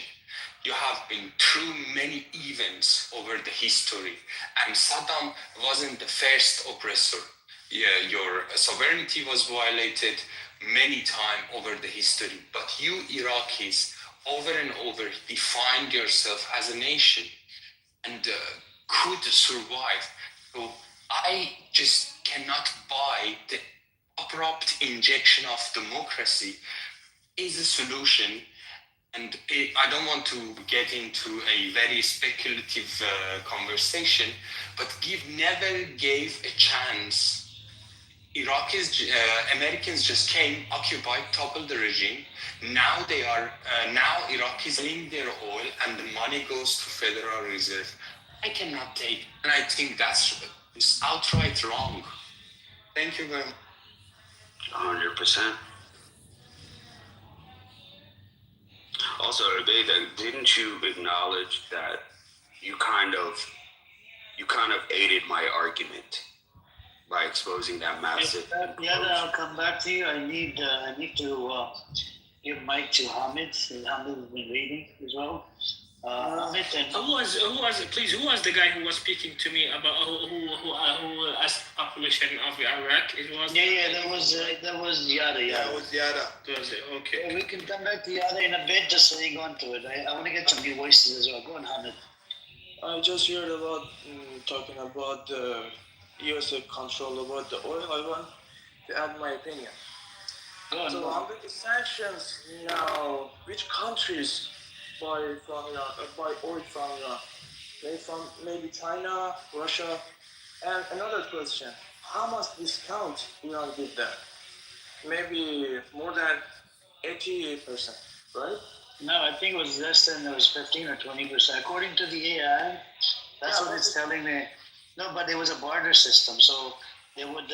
You have been through many events over the history, and Saddam wasn't the first oppressor. Yeah, your sovereignty was violated many times over the history, but you Iraqis over and over defined yourself as a nation and could survive. So I just cannot buy the abrupt injection of democracy is a solution. And I don't want to get into a very speculative conversation, but never gave a chance. Americans just came, occupied, toppled the regime. Now Iraqis selling their oil and the money goes to Federal Reserve. I cannot take, and I think that's outright wrong. Thank you very much. 100%. Also, Rebecca, didn't you acknowledge that you kind of aided my argument by exposing that massive? Yeah, I'll come back to you. I need to give mic to Hamid. Hamid has been waiting as well. Hamid and who was the guy who was speaking to me about who asked population of Iraq? It was that was Yada. That was Yada. Okay. Yeah, we can come back to Yada in a bit just so you go into it. I want to get some new voices as well. Go on, Hamid. I just heard about talking about the USA control about the oil. I want to add my opinion. So under the sanctions now, which countries buy oil from Iran? Maybe China, Russia. And another question: how much discount Iran give them? Maybe more than 80%, right? No, I think it was less than 15 or 20%. According to the AI, that's what it's telling me. No, but there was a barter system, so they would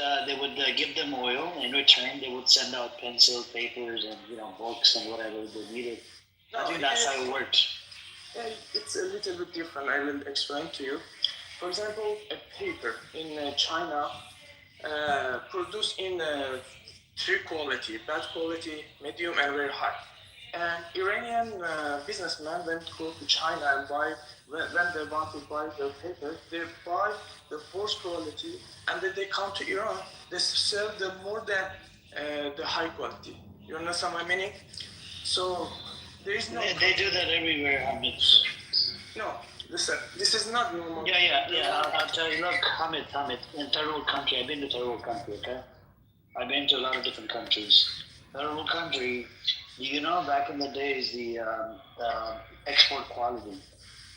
give them oil. In return, they would send out pencil, papers, and books and whatever they needed. I think that's how it worked. Yeah, it's a little bit different. I will explain to you. For example, a paper in China produced in three quality: bad quality, medium, and very high. And Iranian businessmen went to China and buy, when they want to buy the paper, they buy the fourth quality, and then they come to Iran, they sell them more than the high quality. You understand my meaning? So there is no... They do that everywhere, Hamid. No, listen, this is not normal. Yeah. I'll tell you, look, Hamid, in third world country, I've been to third world country, okay? I've been to a lot of different countries. Third world country, back in the days, the export quality.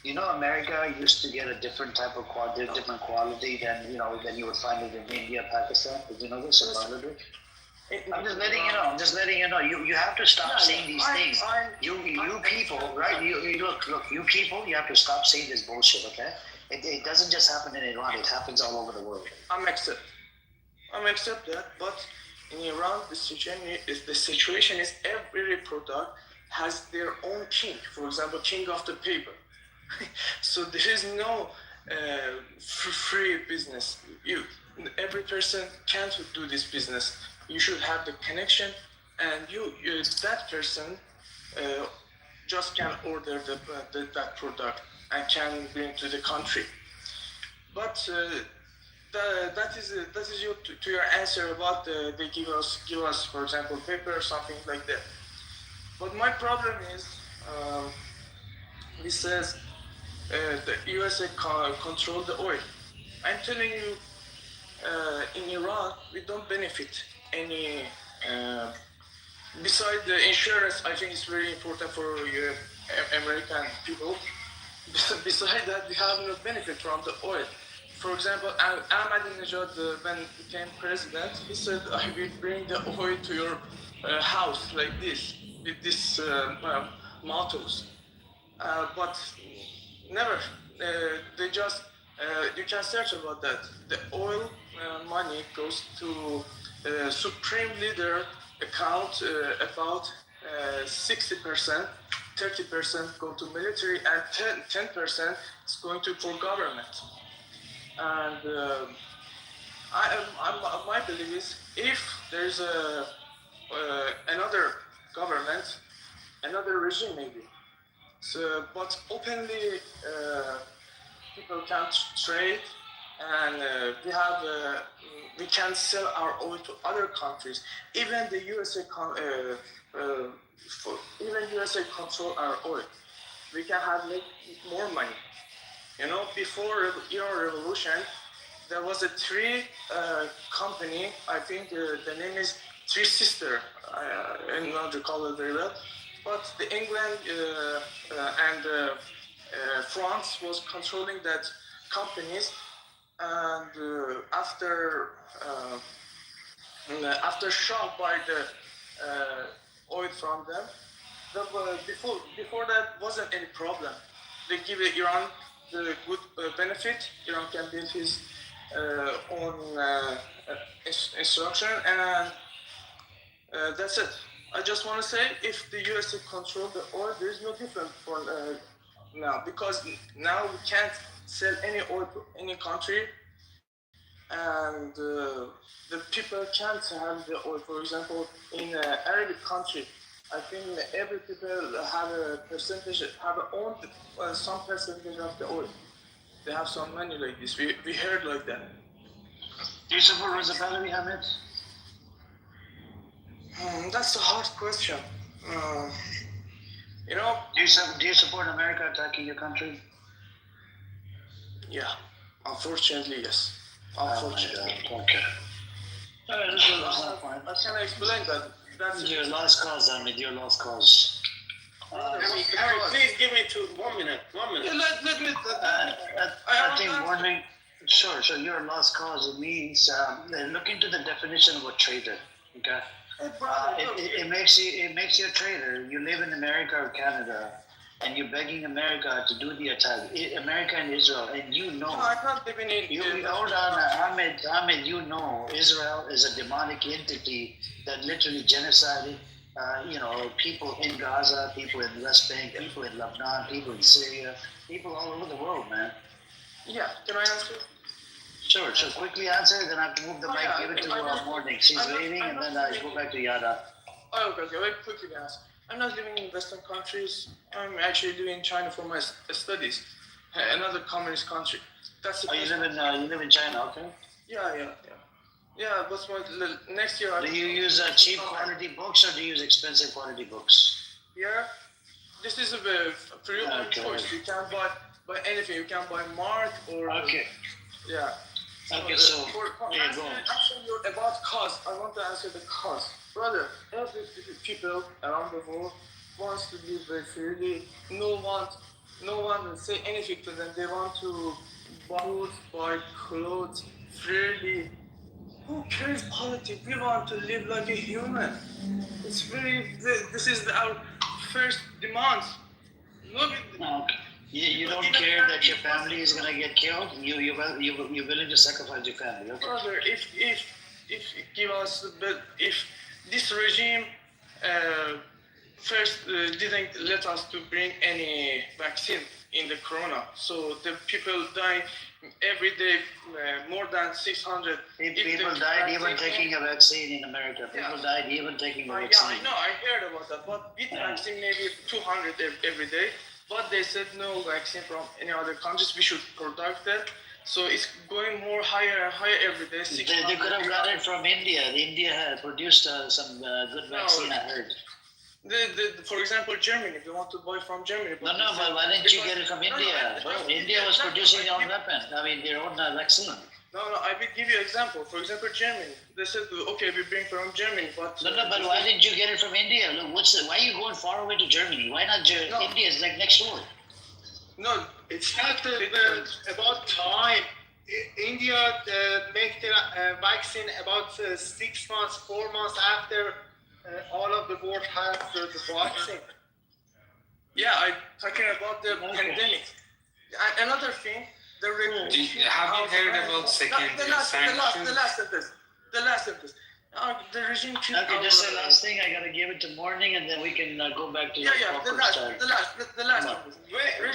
America used to get a different type of different quality than you would find it in India, Pakistan. Did you know this? I'm just letting you know. You have to stop saying these things. You people, right? Look, you people, you have to stop saying this bullshit, okay? It doesn't just happen in Iran. It happens all over the world. I'm accept that, but in Iran, the situation is every product has their own king. For example, king of the paper. So there is no free business. Every person can't do this business. You should have the connection, and that person just can order that product and can bring to the country. But that is to your answer about they give us, for example, paper or something like that. But my problem is, he says the USA control the oil. I'm telling you, in Iran, we don't benefit any. Besides the insurance, I think it's very important for American people. Besides that, we have no benefit from the oil. for example, Ahmadinejad, when he became president, he said, "I will bring the oil to your house like this, with this mottos." But never. They just you can search about that. The oil money goes to supreme leader account about 60%, 30% go to military, and 10% is going to for government. And my belief is if there's another government, another regime maybe. So, but openly people can trade, and we can sell our oil to other countries. Even the USA USA control our oil. We can have make more money. You know, before Iran Revolution, there was a three company. I think the name is Three Sister. I don't recall it very well. But the England and France was controlling that companies, and after shock by the oil from them, before that wasn't any problem. They give Iran the good benefit. Iran can build his own instruction, and that's it. I just want to say, if the USA control the oil, there is no difference for now, because now we can't sell any oil to any country, and the people can't have the oil. For example, in Arabic country, I think every people have a percentage, have own some percentage of the oil. They have some money like this. We heard like that. Do you support Reza Pahlavi, Hamid? That's a hard question. You know. Do you support America attacking your country? Yeah, unfortunately, yes. Unfortunately. Okay. I can explain that. That's your last cause, Hamid. Your last cause. Harry, please give me 1 minute. 1 minute. Yeah, let me. I think one thing. Sure. So your last cause means look into the definition of a traitor. Okay. It makes you a traitor. You live in America or Canada, and you're begging America to do the attack. America and Israel, and you know. No, I'm not living in. Hold on, Ahmed. You know Israel is a demonic entity that literally genocided. People in Gaza, people in West Bank, people in Lebanon, people in Syria, people all over the world, man. Yeah. Can I answer? Sure. So quickly answer, then I have to move the mic, give it to Morning. She's waiting, and then I go back to Yada. Okay. Very quickly answer. I'm not living in Western countries. I'm actually living in China for my studies. Another communist country. That's the you live in China, okay? Yeah. Yeah, but next year. Do you use cheap quality books, or do you use expensive quality books? Yeah, this is a free choice. You can buy anything. You can buy Mark or. Okay. Yeah. Okay, so actually, about cost. I want to answer the cost, brother. Every people around the world wants to live very freely. No one will say anything to them. They want to buy clothes freely. Who cares politics? We want to live like a human. This is our first demand. No. You don't care that your family is gonna get killed. You're willing to sacrifice your family. Okay? Brother, if this regime first didn't let us to bring any vaccine in the corona, so the people die every day, more than 600. People died even taking a vaccine in America. People died even taking a vaccine. Yeah, I know. I heard about that. But with vaccine, maybe 200 every day. But they said no vaccine from any other countries. We should product that. So it's going more higher and higher every day. They could have got it from India. India had produced some good vaccine, I heard. For example, Germany. We want to buy from Germany. But why didn't you get it from India? India was producing their own weapon. Their own vaccine. No, I will give you an example. For example, Germany. They said, okay, we bring from Germany, but... but why didn't you get it from India? Look, why are you going far away to Germany? Why not India? Is like next door. No, it's not about time. India make the vaccine about 6 months, 4 months after all of the world has the vaccine. Yeah, I'm talking about the pandemic. And another thing, have you heard about secondary sanctions? The last sentence. The regime killed Okay, just the last thing. I gotta give it to morning, and then we can go back to the last sentence.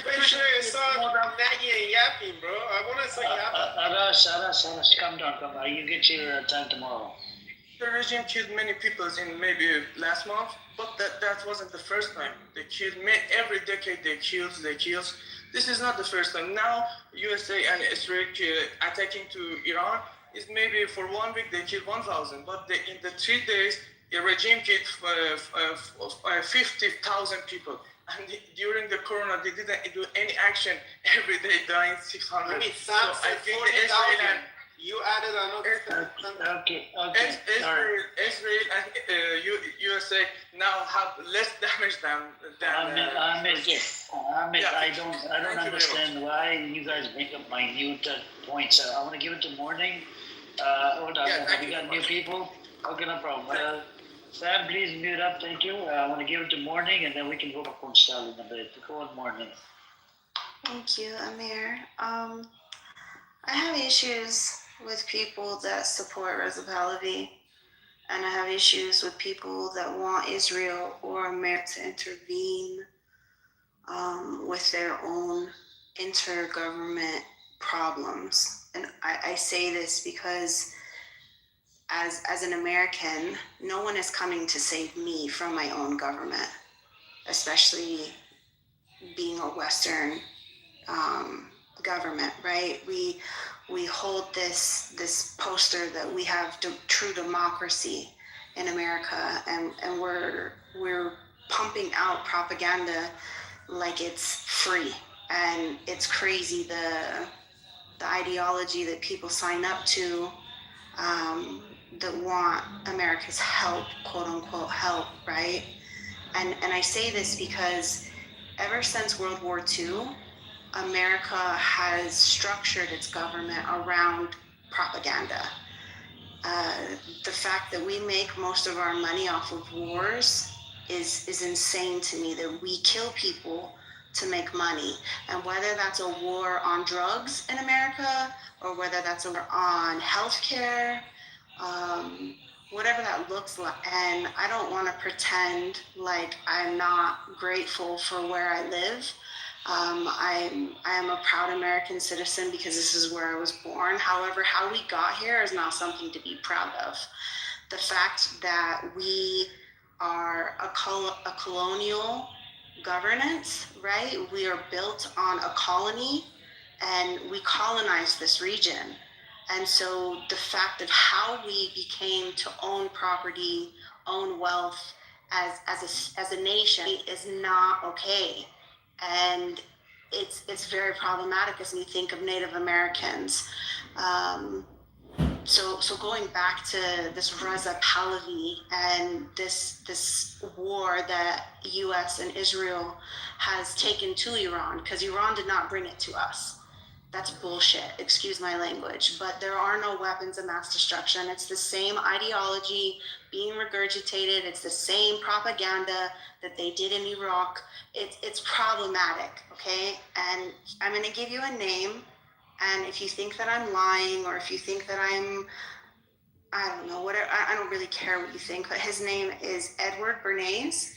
Pretty sure it's not yapping, bro. I want to say yapping. Arash, calm down. You get your time tomorrow. The regime killed many people in maybe last month, but that wasn't the first time. They killed every decade. They kills. This is not the first time. Now USA and Israel attacking to Iran is maybe for 1 week they killed 1,000, but in the 3 days the regime killed 50,000 people. And during the corona, they didn't do any action. Every day dying 600. I mean, Sam said 40,000. You added another. Okay. Israel and USA now have less damage than. Ahmed, I don't understand why you guys bring up minute points. I want to give it to morning. Hold on. We got new people. Okay, no problem. Sam, please mute up. Thank you. I want to give it to morning, and then we can go back on Sally in a bit. Go on, morning. Thank you, Amir. I have issues with people that support Reza Pahlavi, and I have issues with people that want Israel or America to intervene with their own intergovernment problems. And I say this because as an American, no one is coming to save me from my own government, especially being a Western government, right? We hold this poster that we have true democracy in America, and we're pumping out propaganda like it's free, and it's crazy the ideology that people sign up to that want America's help, quote unquote help, right? And I say this because ever since World War II, America has structured its government around propaganda. The fact that we make most of our money off of wars is insane to me, that we kill people to make money. And whether that's a war on drugs in America, or whether that's a war on healthcare, whatever that looks like. And I don't want to pretend like I'm not grateful for where I live. I am a proud American citizen because this is where I was born. However, how we got here is not something to be proud of. The fact that we are a colonial governance, right? We are built on a colony, and we colonized this region. And so the fact of how we became to own property, own wealth as a nation is not okay. And it's very problematic as we think of Native Americans. So going back to this Reza Pahlavi and this war that U.S. and Israel has taken to Iran, because Iran did not bring it to us. That's bullshit, excuse my language, but there are no weapons of mass destruction. It's the same ideology being regurgitated. It's the same propaganda that they did in Iraq. It's problematic, okay? And I'm gonna give you a name, and if you think that I'm lying, or if you think that I don't know, whatever, I don't really care what you think, but his name is Edward Bernays,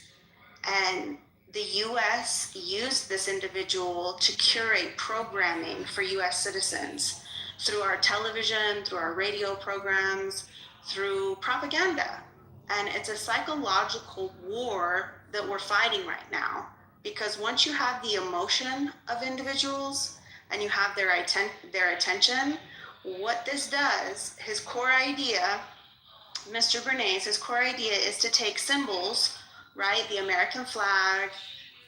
and the U.S. used this individual to curate programming for U.S. citizens through our television, through our radio programs, through propaganda. And it's a psychological war that we're fighting right now, because once you have the emotion of individuals and you have their attention, what this does, his core idea, Mr. Bernays, his core idea is to take symbols, right? The American flag,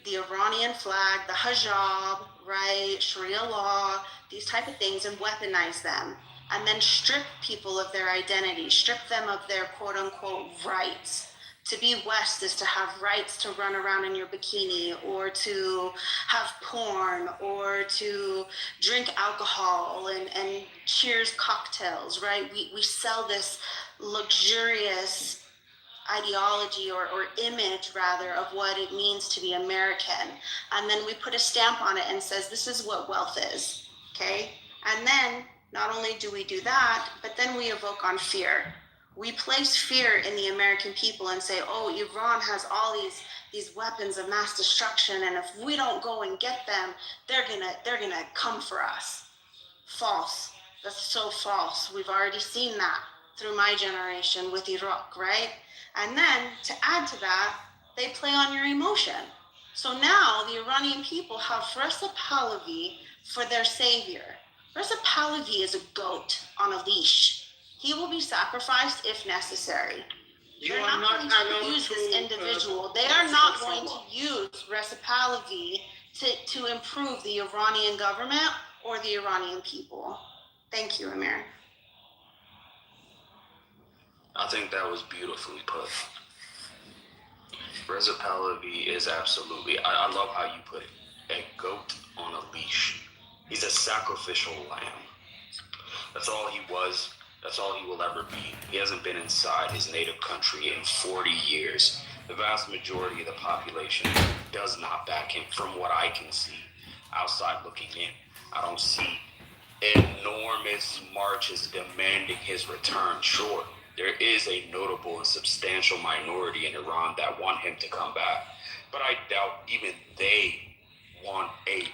the Iranian flag, the hijab, right? Sharia law, these type of things, and weaponize them. And then strip people of their identity, strip them of their quote unquote rights To be West is to have rights to run around in your bikini, or to have porn, or to drink alcohol and cheers cocktails, right? We sell this luxurious ideology or image rather of what it means to be American. And then we put a stamp on it and says, this is what wealth is, okay? And then not only do we do that, but then we evoke on fear. We place fear in the American people and say, oh, Iran has all these weapons of mass destruction, and if we don't go and get them, they're gonna come for us. False. That's so false. We've already seen that through my generation with Iraq, right? And then to add to that, they play on your emotion. So now the Iranian people have Reza Pahlavi for their savior. Reza Pahlavi is a goat on a leash. He will be sacrificed if necessary. They're not going to use this individual. They are not going to use Reza Pahlavi to improve the Iranian government or the Iranian people. Thank you, Amir. I think that was beautifully put. Reza Pahlavi is absolutely, I love how you put it, a goat on a leash. He's a sacrificial lamb. That's all he was. That's all he will ever be. He hasn't been inside his native country in 40 years. The vast majority of the population does not back him from what I can see outside looking in. I don't see enormous marches demanding his return. Sure, there is a notable and substantial minority in Iran that want him to come back, but I doubt even they want a